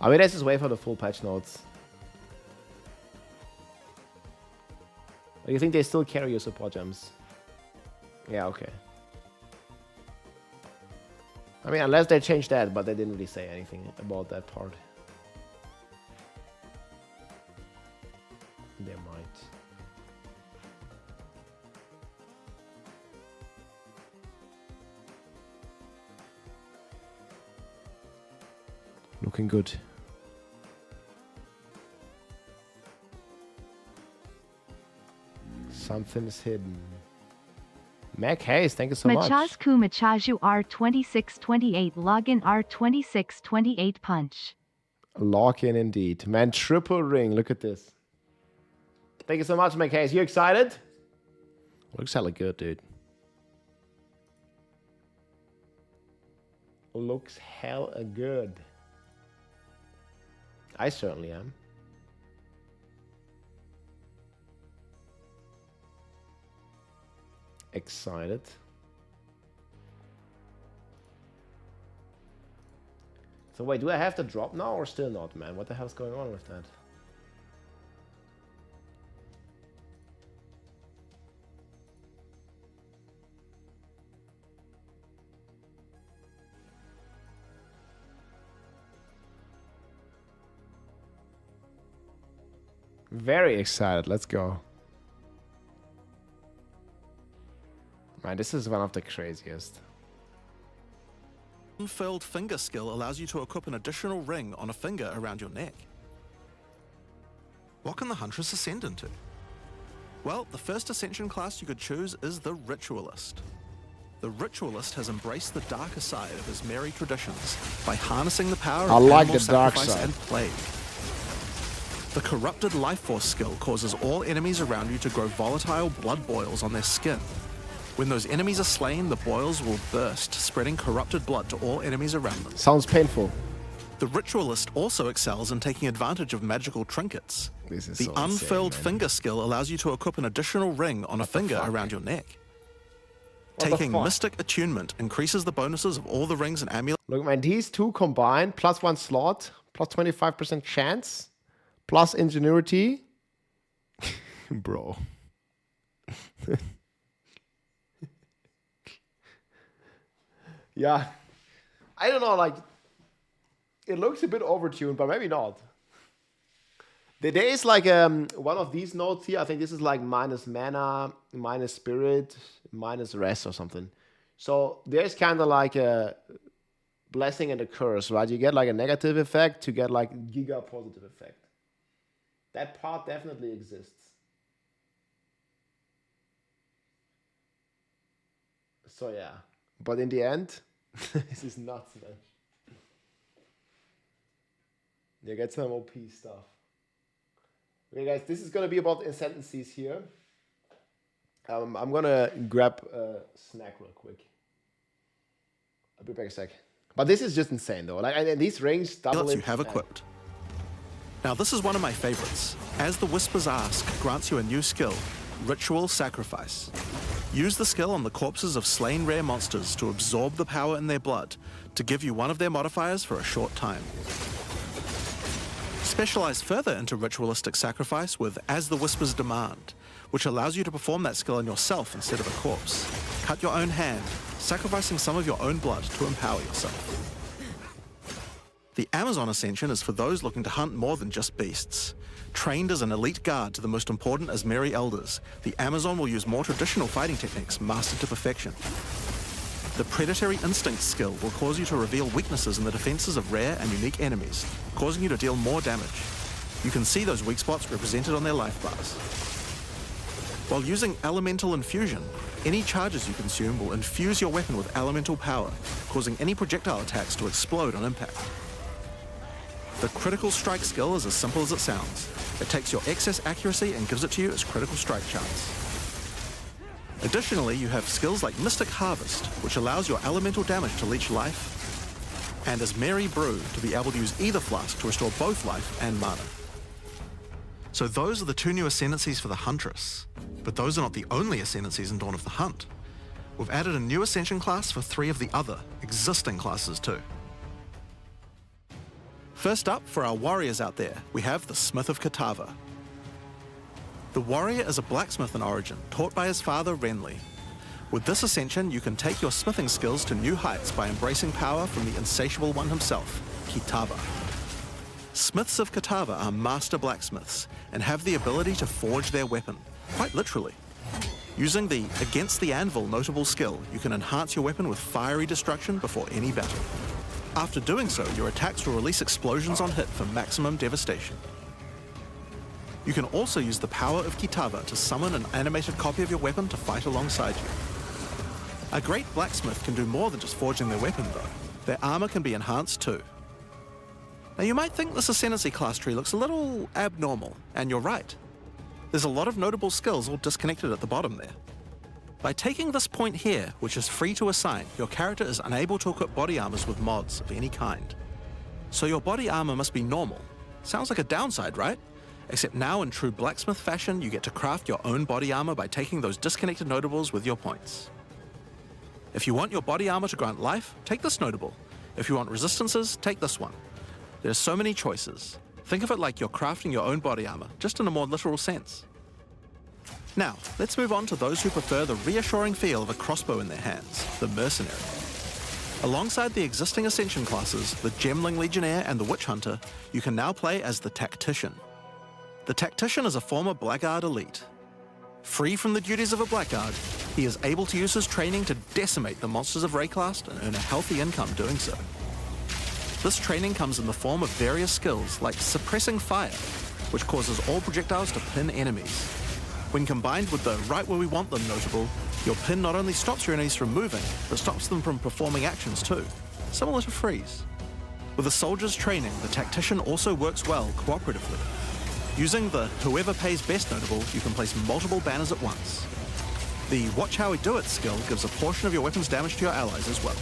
I mean, let's just wait for the full patch notes. Or you think they still carry your support gems? Yeah, okay. I mean, unless they changed that, but they didn't really say anything about that part. They might. Looking good. Something's hidden. Mac Hayes, thank you so much. Machazku Machaju R2628 login R2628 punch. Lock in indeed. Man, triple ring. Look at this. Thank you so much, Mac Hayes. You excited? Looks hella good, dude. Looks hella good. I certainly am. Excited. So wait, do I have to drop now or still not, man? What the hell's going on with that? Very excited. Let's go. Man, this is one of the craziest. Unfurled finger skill allows you to equip an additional ring on a finger around your neck. What can the Huntress ascend into? Well, the first ascension class you could choose is the Ritualist. The Ritualist has embraced the darker side of his merry traditions by harnessing the power of animal sacrifice and plague. The Corrupted Life Force skill causes all enemies around you to grow volatile blood boils on their skin. When those enemies are slain, the boils will burst, spreading corrupted blood to all enemies around them. Sounds painful. The Ritualist also excels in taking advantage of magical trinkets. This is the so Unfurled insane, finger skill allows you to equip an additional ring on a finger around your neck. Taking Mystic Attunement increases the bonuses of all the rings and amulets. Look, man, these two combined, +1 slot, plus 25% chance, plus ingenuity. Bro. Yeah. I don't know, like, it looks a bit overtuned, but maybe not. There is like one of these notes here. I think this is like minus mana, minus spirit, minus rest or something. So there's kind of like a blessing and a curse, right? You get like a negative effect to get like giga positive effect. That part definitely exists. So yeah, but in the end, this is nuts, man. You get some OP stuff. Okay, guys, this is going to be about ascendancies here. I'm going to grab a snack real quick. I'll be back a sec. But this is just insane, though. Like, and these rings double you have equipped. Now, this is one of my favorites. As the Whisper's Ask grants you a new skill, Ritual Sacrifice. Use the skill on the corpses of slain rare monsters to absorb the power in their blood to give you one of their modifiers for a short time. Specialize further into Ritualistic Sacrifice with As the Whispers Demand, which allows you to perform that skill on yourself instead of a corpse. Cut your own hand, sacrificing some of your own blood to empower yourself. The Amazon Ascension is for those looking to hunt more than just beasts. Trained as an elite guard to the most important Asmeri elders, the Amazon will use more traditional fighting techniques mastered to perfection. The Predatory Instinct skill will cause you to reveal weaknesses in the defenses of rare and unique enemies, causing you to deal more damage. You can see those weak spots represented on their life bars. While using Elemental Infusion, any charges you consume will infuse your weapon with elemental power, causing any projectile attacks to explode on impact. The Critical Strike skill is as simple as it sounds. It takes your excess accuracy and gives it to you as critical strike chance. Additionally, you have skills like Mystic Harvest, which allows your elemental damage to leech life, and Asmeri Brew to be able to use either flask to restore both life and mana. So those are the two new ascendancies for the Huntress, but those are not the only ascendancies in Dawn of the Hunt. We've added a new ascension class for 3 of the other existing classes too. First up, for our warriors out there, we have the Smith of Kitava. The warrior is a blacksmith in origin, taught by his father Renly. With this ascension, you can take your smithing skills to new heights by embracing power from the insatiable one himself, Kitava. Smiths of Kitava are master blacksmiths and have the ability to forge their weapon, quite literally. Using the Against the Anvil notable skill, you can enhance your weapon with fiery destruction before any battle. After doing so, your attacks will release explosions on hit for maximum devastation. You can also use the power of Kitava to summon an animated copy of your weapon to fight alongside you. A great blacksmith can do more than just forging their weapon though. Their armor can be enhanced too. Now you might think this ascendancy class tree looks a little abnormal, and you're right. There's a lot of notable skills all disconnected at the bottom there. By taking this point here, which is free to assign, your character is unable to equip body armors with mods of any kind. So your body armor must be normal. Sounds like a downside, right? Except now in true blacksmith fashion, you get to craft your own body armor by taking those disconnected notables with your points. If you want your body armor to grant life, take this notable. If you want resistances, take this one. There's so many choices. Think of it like you're crafting your own body armor, just in a more literal sense. Now, let's move on to those who prefer the reassuring feel of a crossbow in their hands, the Mercenary. Alongside the existing Ascension classes, the Gemling Legionnaire and the Witch Hunter, you can now play as the Tactician. The Tactician is a former Blackguard elite. Free from the duties of a Blackguard, he is able to use his training to decimate the monsters of Rayclast and earn a healthy income doing so. This training comes in the form of various skills like suppressing fire, which causes all projectiles to pin enemies. When combined with the right where we want them notable, your pin not only stops your enemies from moving, but stops them from performing actions too, similar to freeze. With a soldier's training, the Tactician also works well cooperatively. Using the whoever pays best notable, you can place multiple banners at once. The watch how we do it skill gives a portion of your weapon's damage to your allies as well.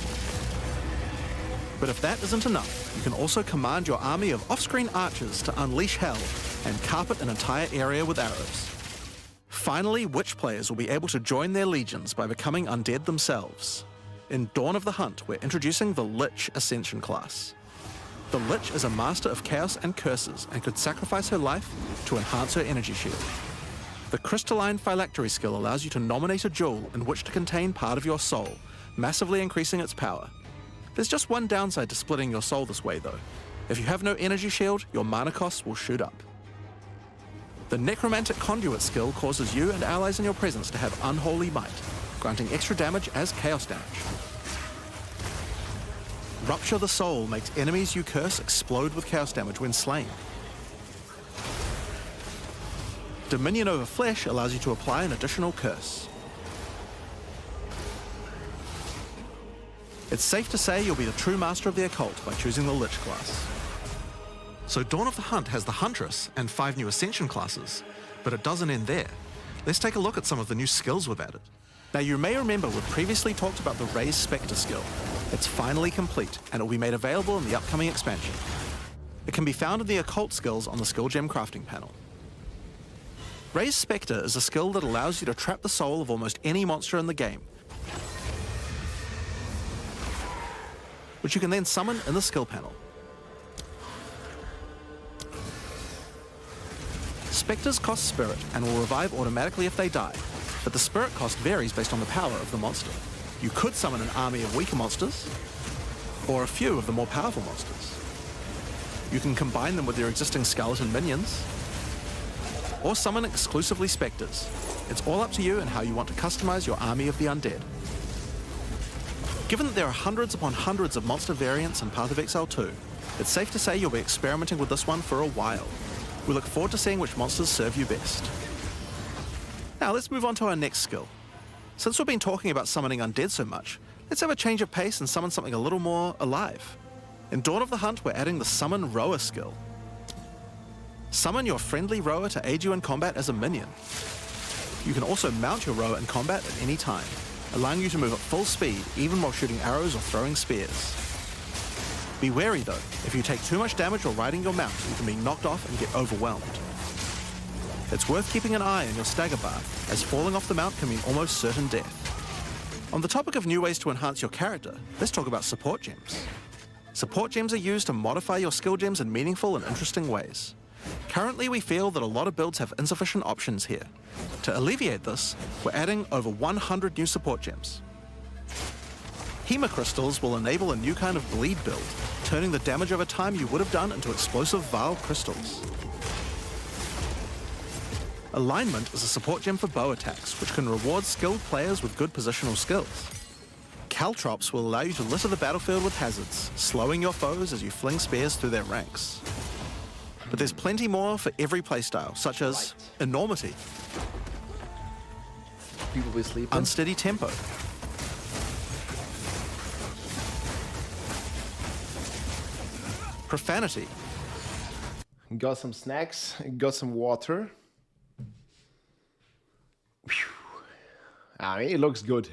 But if that isn't enough, you can also command your army of off-screen archers to unleash hell and carpet an entire area with arrows. Finally, Witch players will be able to join their legions by becoming undead themselves. In Dawn of the Hunt, we're introducing the Lich Ascension class. The Lich is a master of chaos and curses and could sacrifice her life to enhance her energy shield. The Crystalline Phylactery skill allows you to nominate a jewel in which to contain part of your soul, massively increasing its power. There's just one downside to splitting your soul this way though. If you have no energy shield, your mana costs will shoot up. The Necromantic Conduit skill causes you and allies in your presence to have unholy might, granting extra damage as chaos damage. Rupture the Soul makes enemies you curse explode with chaos damage when slain. Dominion over Flesh allows you to apply an additional curse. It's safe to say you'll be the true master of the occult by choosing the Lich class. So Dawn of the Hunt has the Huntress and 5 new Ascension classes, but it doesn't end there. Let's take a look at some of the new skills we've added. Now you may remember we've previously talked about the Raised Spectre skill. It's finally complete, and it will be made available in the upcoming expansion. It can be found in the occult skills on the skill gem crafting panel. Raised Spectre is a skill that allows you to trap the soul of almost any monster in the game, which you can then summon in the skill panel. Spectres cost spirit and will revive automatically if they die, but the spirit cost varies based on the power of the monster. You could summon an army of weaker monsters, or a few of the more powerful monsters. You can combine them with your existing skeleton minions, or summon exclusively spectres. It's all up to you and how you want to customize your army of the undead. Given that there are hundreds upon hundreds of monster variants in Path of Exile 2, it's safe to say you'll be experimenting with this one for a while. We look forward to seeing which monsters serve you best. Now let's move on to our next skill. Since we've been talking about summoning undead so much, let's have a change of pace and summon something a little more alive. In Dawn of the Hunt, we're adding the Summon Rower skill. Summon your friendly rower to aid you in combat as a minion. You can also mount your rower in combat at any time, allowing you to move at full speed even while shooting arrows or throwing spears. Be wary though, if you take too much damage while riding your mount, you can be knocked off and get overwhelmed. It's worth keeping an eye on your stagger bar, as falling off the mount can mean almost certain death. On the topic of new ways to enhance your character, let's talk about support gems. Support gems are used to modify your skill gems in meaningful and interesting ways. Currently, we feel that a lot of builds have insufficient options here. To alleviate this, we're adding over 100 new support gems. Hema crystals will enable a new kind of bleed build, turning the damage over time you would have done into explosive Vile crystals. Alignment is a support gem for bow attacks, which can reward skilled players with good positional skills. Caltrops will allow you to litter the battlefield with hazards, slowing your foes as you fling spears through their ranks. But there's plenty more for every playstyle, such as Enormity, People be sleeping. Unsteady Tempo, Profanity, Got some snacks, got some water. Whew. I mean, it looks good.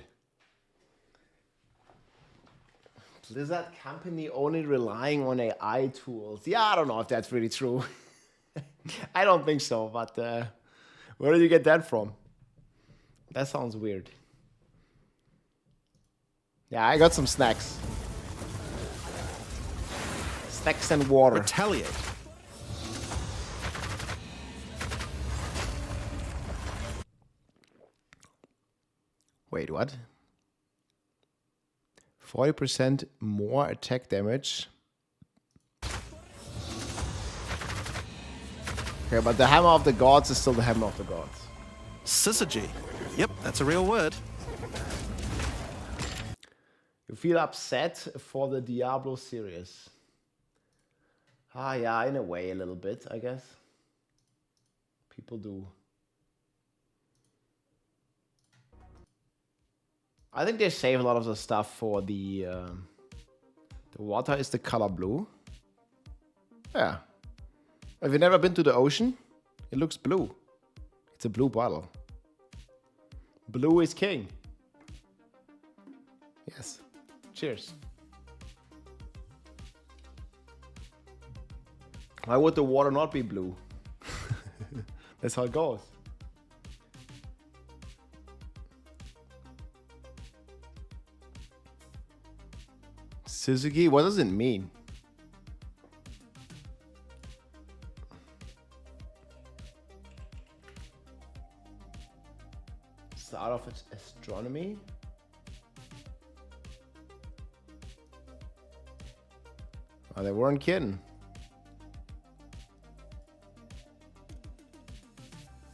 Blizzard company only relying on AI tools. Yeah, I don't know if that's really true. I don't think so, but where did you get that from? That sounds weird. Yeah, I got some snacks. Snacks and water. Retaliate, Wait, what? 40% more attack damage. Okay, but the hammer of the gods is still the hammer of the gods. Syzygy. Yep, that's a real word. You feel upset for the Diablo series? Ah, yeah, in a way, a little bit, I guess. People do. I think they save a lot of the stuff for the water is the color blue. Yeah. Have you never been to the ocean? It looks blue. It's a blue bottle. Blue is king. Yes. Cheers. Why would the water not be blue? That's how it goes. Syzygy? What does it mean? Start off as astronomy? Oh, they weren't kidding.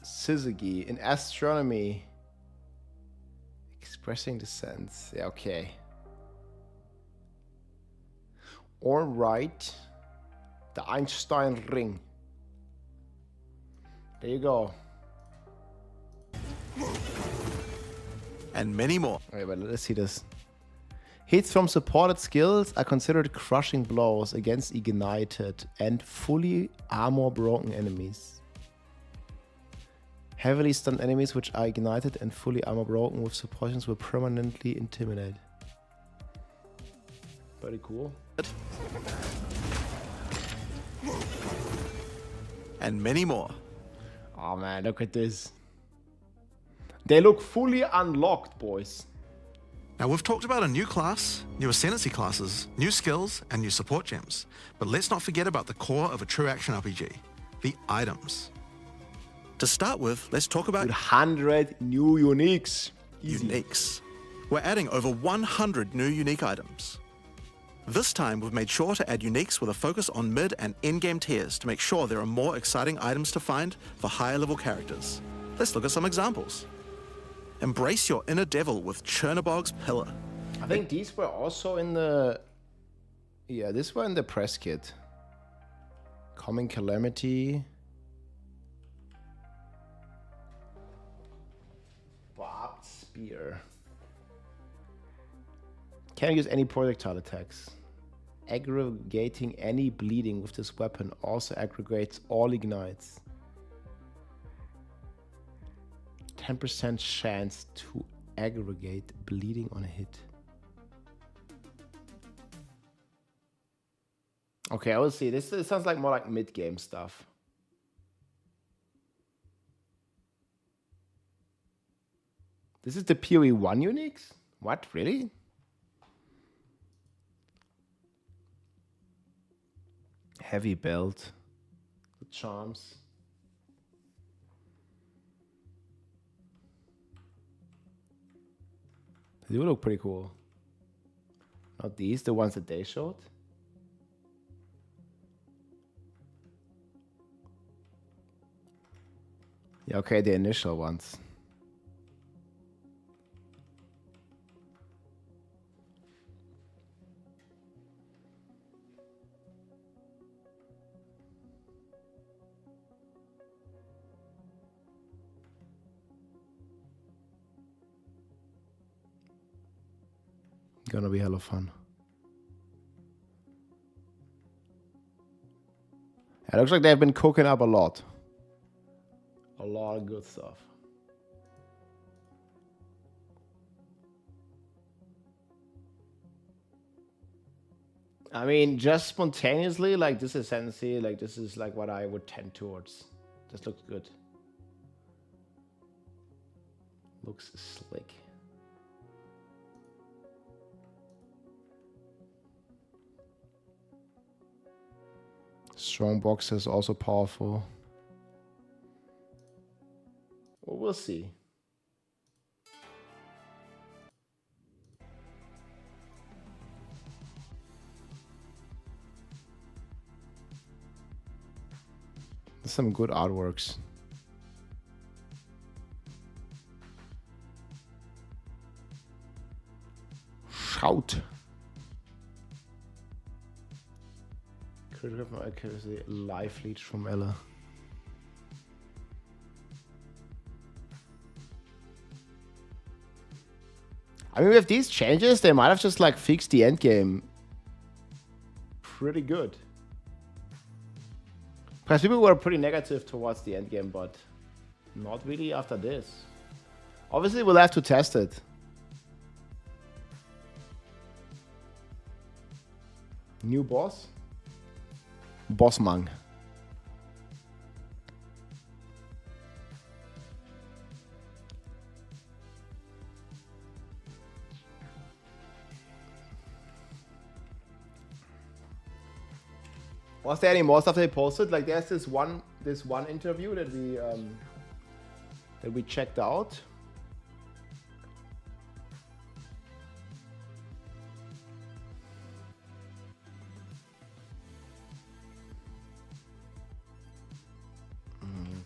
Syzygy in astronomy. Expressing the sense. Yeah, okay. Or right. The Einstein ring. There you go. And many more. Okay, but let's see this. Hits from supported skills are considered crushing blows against ignited and fully armor broken enemies. Heavily stunned enemies which are ignited and fully armor broken with supportions will permanently intimidate. Pretty cool. And many more. Oh man, look at this. They look fully unlocked, boys. Now, we've talked about a new class, new ascendancy classes, new skills, and new support gems. But let's not forget about the core of a true action RPG, the items. To start with, let's talk about 100 new uniques. Easy. Uniques. We're adding over 100 new unique items. This time, we've made sure to add uniques with a focus on mid and end-game tiers to make sure there are more exciting items to find for higher level characters. Let's look at some examples. Embrace your inner devil with Chernobog's Pillar. I think these were also in the... Yeah, this were in the press kit. Coming Calamity. Barbed Spear. Can't use any projectile attacks. Aggregating any bleeding with this weapon also aggregates all ignites. 10% chance to aggregate bleeding on a hit. Okay, I will see. This sounds like more like mid-game stuff. This is the PoE1 uniques? What, really? Heavy belt. The charms. They do look pretty cool. Not these, the ones that they showed. Yeah, okay, the initial ones. Gonna be hella fun. It looks like they've been cooking up a lot. A lot of good stuff. I mean, just spontaneously, like this is Sensi, like this is like what I would tend towards. This looks good. Looks slick. Strong box is also powerful. Well, we'll see. some good artworks. Shout. Critical accuracy, live lead from Ella. I mean, with these changes, they might have just like fixed the end game pretty good. Because people were pretty negative towards the end game, but not really after this. Obviously, we'll have to test it. New boss? Boss Mang. Was there any more stuff they posted? Like there's this one interview that we checked out.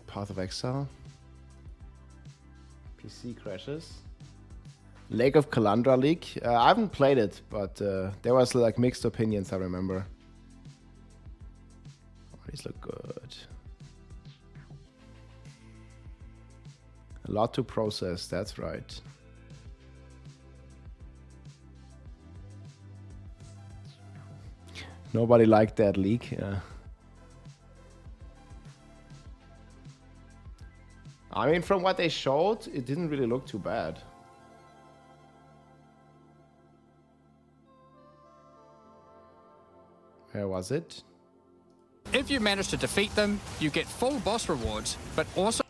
Path of Exile. PC crashes. Lake of Kalandra leak. I haven't played it, but there was like mixed opinions, I remember. These look good. A lot to process, that's right. Nobody liked that leak, yeah. I mean, from what they showed, it didn't really look too bad. Where was it? If you manage to defeat them, you get full boss rewards, but also...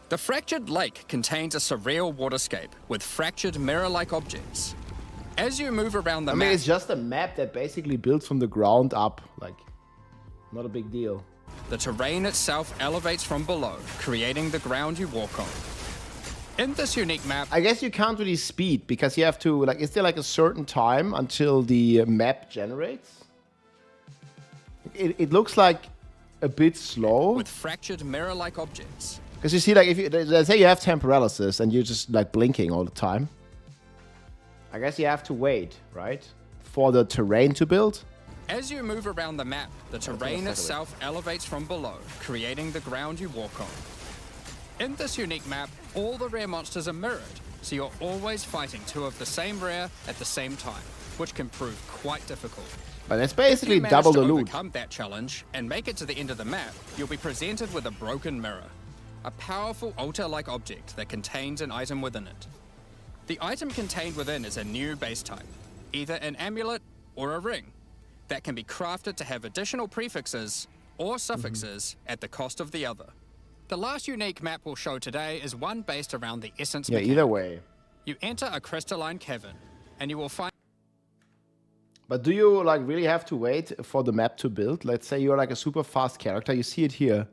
The Fractured Lake contains a surreal waterscape with fractured mirror-like objects. As you move around the map... I mean, it's just a map that basically builds from the ground up. Like, not a big deal. The terrain itself elevates from below, creating the ground you walk on. In this unique map... I guess you can't really speed, because you have to... Like, is there like a certain time until the map generates? It looks like a bit slow. With fractured mirror-like objects. Because you see, like, if you, let's say you have temporalysis and you're just like blinking all the time. I guess you have to wait, right? For the terrain to build. As you move around the map, the terrain itself elevates from below, creating the ground you walk on. In this unique map, all the rare monsters are mirrored, so you're always fighting two of the same rare at the same time, which can prove quite difficult. But that's basically double the loot. If you manage to overcome that challenge and make it to the end of the map, you'll be presented with a broken mirror, a powerful altar-like object that contains an item within it. The item contained within is a new base type, either an amulet or a ring, that can be crafted to have additional prefixes or suffixes at the cost of the other. The last unique map we'll show today is one based around the essence mechanic. Either way. You enter a crystalline cavern, and you will find... But do you like really have to wait for the map to build? Let's say you're like a super fast character. You see it here.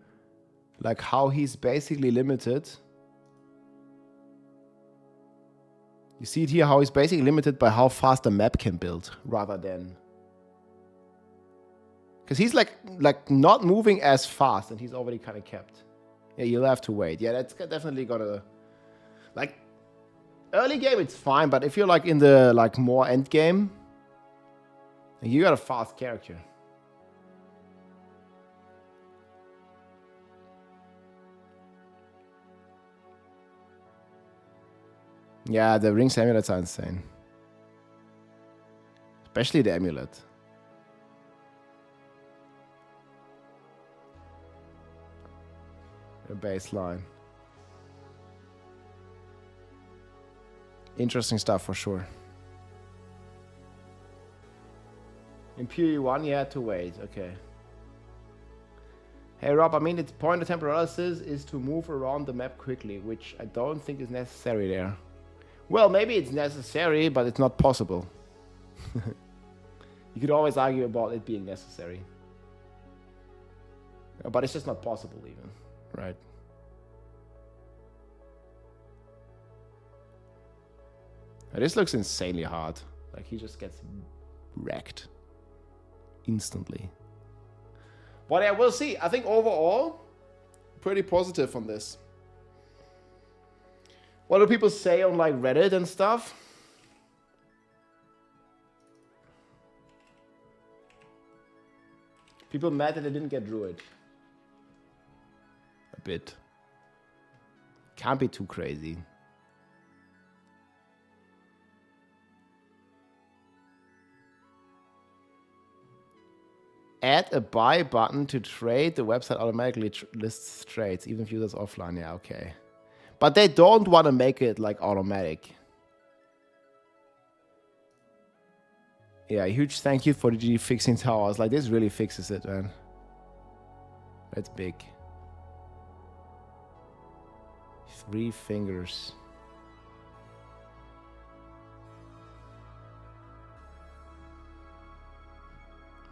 Like how he's basically limited. You see it here how he's basically limited by how fast the map can build rather than... Because he's like not moving as fast and he's already kind of kept. Yeah, you'll have to wait. Yeah, that's definitely gonna... Like, early game it's fine, but if you're like in the like more end game, you got a fast character. Yeah, the rings amulets are insane. Especially the amulet. A baseline. Interesting stuff for sure. In PoE1 you had to wait, okay. Hey Rob, I mean the point of temporalysis is to move around the map quickly, which I don't think is necessary there. Well, maybe it's necessary, but it's not possible. You could always argue about it being necessary. But it's just not possible even, right? This looks insanely hard. Like he just gets wrecked instantly. But yeah, we'll see. I think overall, pretty positive on this. What do people say on like Reddit and stuff? People mad that they didn't get Druid. A bit. Can't be too crazy. Add a buy button to trade. The website automatically lists trades, even if users offline. Yeah, okay. But they don't want to make it like automatic. Yeah, huge thank you for the fixing towers. Like this really fixes it, man. That's big. 3 fingers.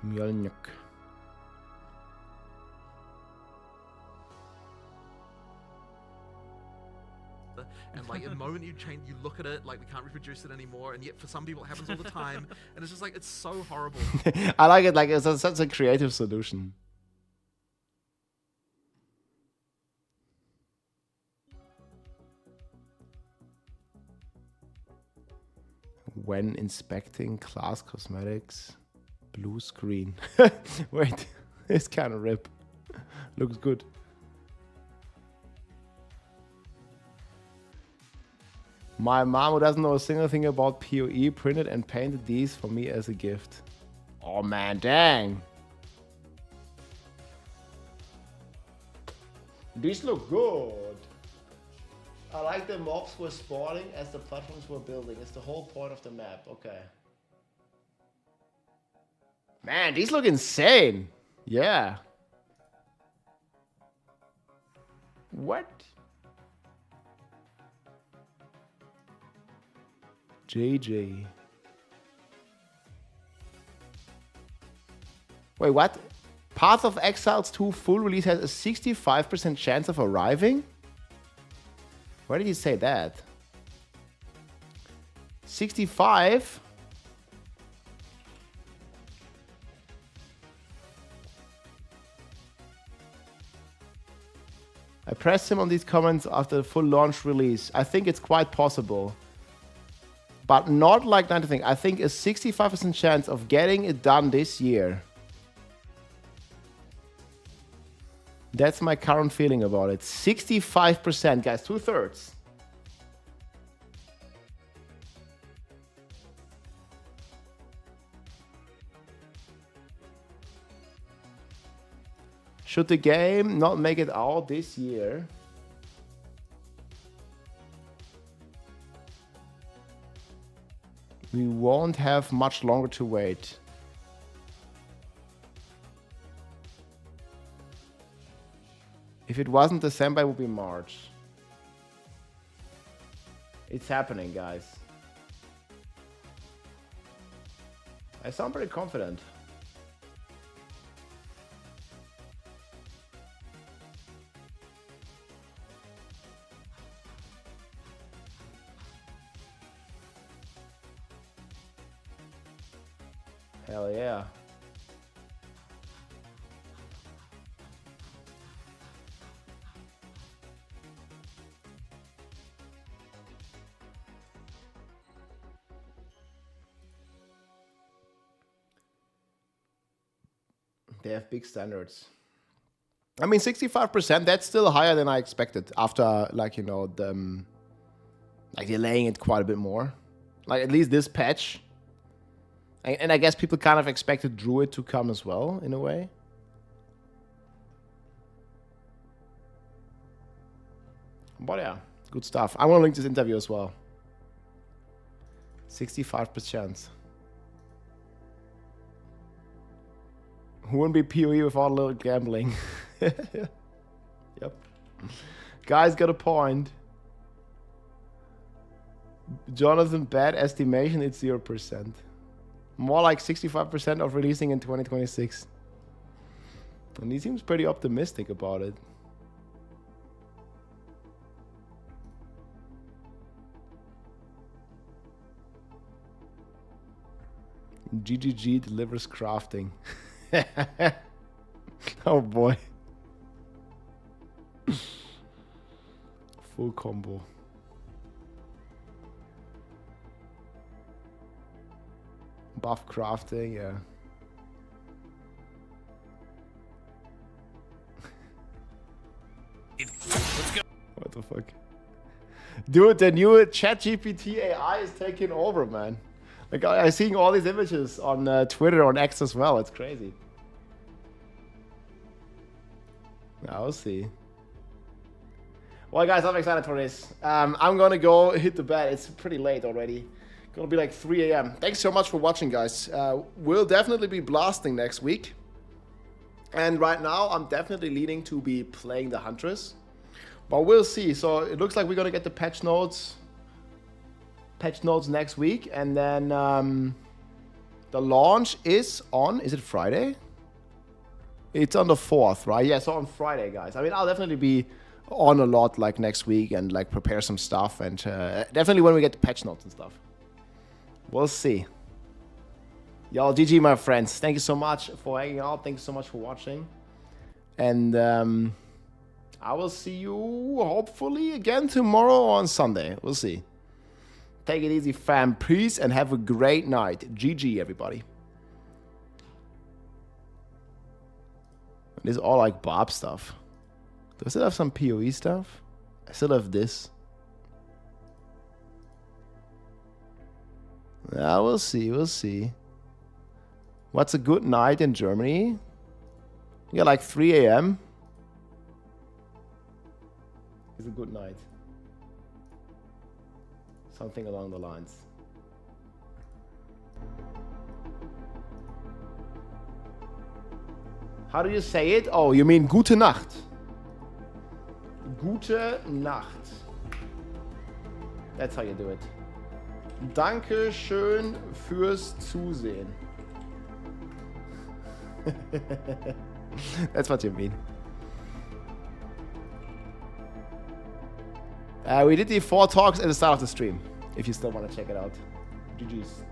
Mjolnir. And like the moment you change, you look at it, like we can't reproduce it anymore, and yet for some people it happens all the time, and it's just like it's so horrible. I like it. Like it's such a creative solution. When inspecting class cosmetics, blue screen. Wait, it's kind of rip. Looks good. My mom, who doesn't know a single thing about PoE, printed and painted these for me as a gift. Oh man, dang. These look good. I like the mobs were spawning as the platforms were building. It's the whole point of the map. Okay. Man, these look insane. Yeah. What? JJ. Wait, what? Path of Exiles 2 full release has a 65% chance of arriving? Where did you say that? 65? I pressed him on these comments after the full launch release. I think it's quite possible. But not like 90 I think a 65% chance of getting it done this year. That's my current feeling about it. 65%, guys, 2/3. Should the game not make it out this year? We won't have much longer to wait. If it wasn't December, it would be March. It's happening, guys. I sound pretty confident. Hell yeah. They have big standards. I mean, 65%, that's still higher than I expected after, like, you know, the, like delaying it quite a bit more. Like, at least this patch. And I guess people kind of expected Druid to come as well, in a way. But yeah, good stuff. I want to link this interview as well. 65%. Who wouldn't be PoE without a little gambling? Yep. Guy's got a point. Jonathan, bad estimation, it's 0%. More like 65% of releasing in 2026. And he seems pretty optimistic about it. GGG delivers crafting. Oh boy. Full combo. Buff crafting, yeah. Let's go. What the fuck? Dude, the new ChatGPT AI is taking over, man. Like, I'm seeing all these images on Twitter, on X as well. It's crazy. I'll see. Well, guys, I'm excited for this. I'm gonna go hit the bed. It's pretty late already. Gonna be like 3 a.m. Thanks so much for watching, guys. We'll definitely be blasting next week. And right now, I'm definitely leaning to be playing the Huntress. But we'll see. So it looks like we're gonna get the patch notes next week. And then the launch is on, is it Friday? It's on the 4th, right? Yeah, so on Friday, guys. I mean, I'll definitely be on a lot like next week and like prepare some stuff. And definitely when we get the patch notes and stuff. We'll see. Y'all, GG, my friends. Thank you so much for hanging out. Thank you so much for watching. And I will see you hopefully again tomorrow or on Sunday. We'll see. Take it easy, fam. Peace and have a great night. GG, everybody. This is all like Bob stuff. Do I still have some PoE stuff? I still have this. Yeah, we'll see. We'll see. What's a good night in Germany? Yeah, like 3 a.m. is a good night. Something along the lines. How do you say it? Oh, you mean gute Nacht. Gute Nacht. That's how you do it. Danke schön fürs Zusehen. That's what you mean. We did the 4 talks at the start of the stream, if you still want to check it out. GG's.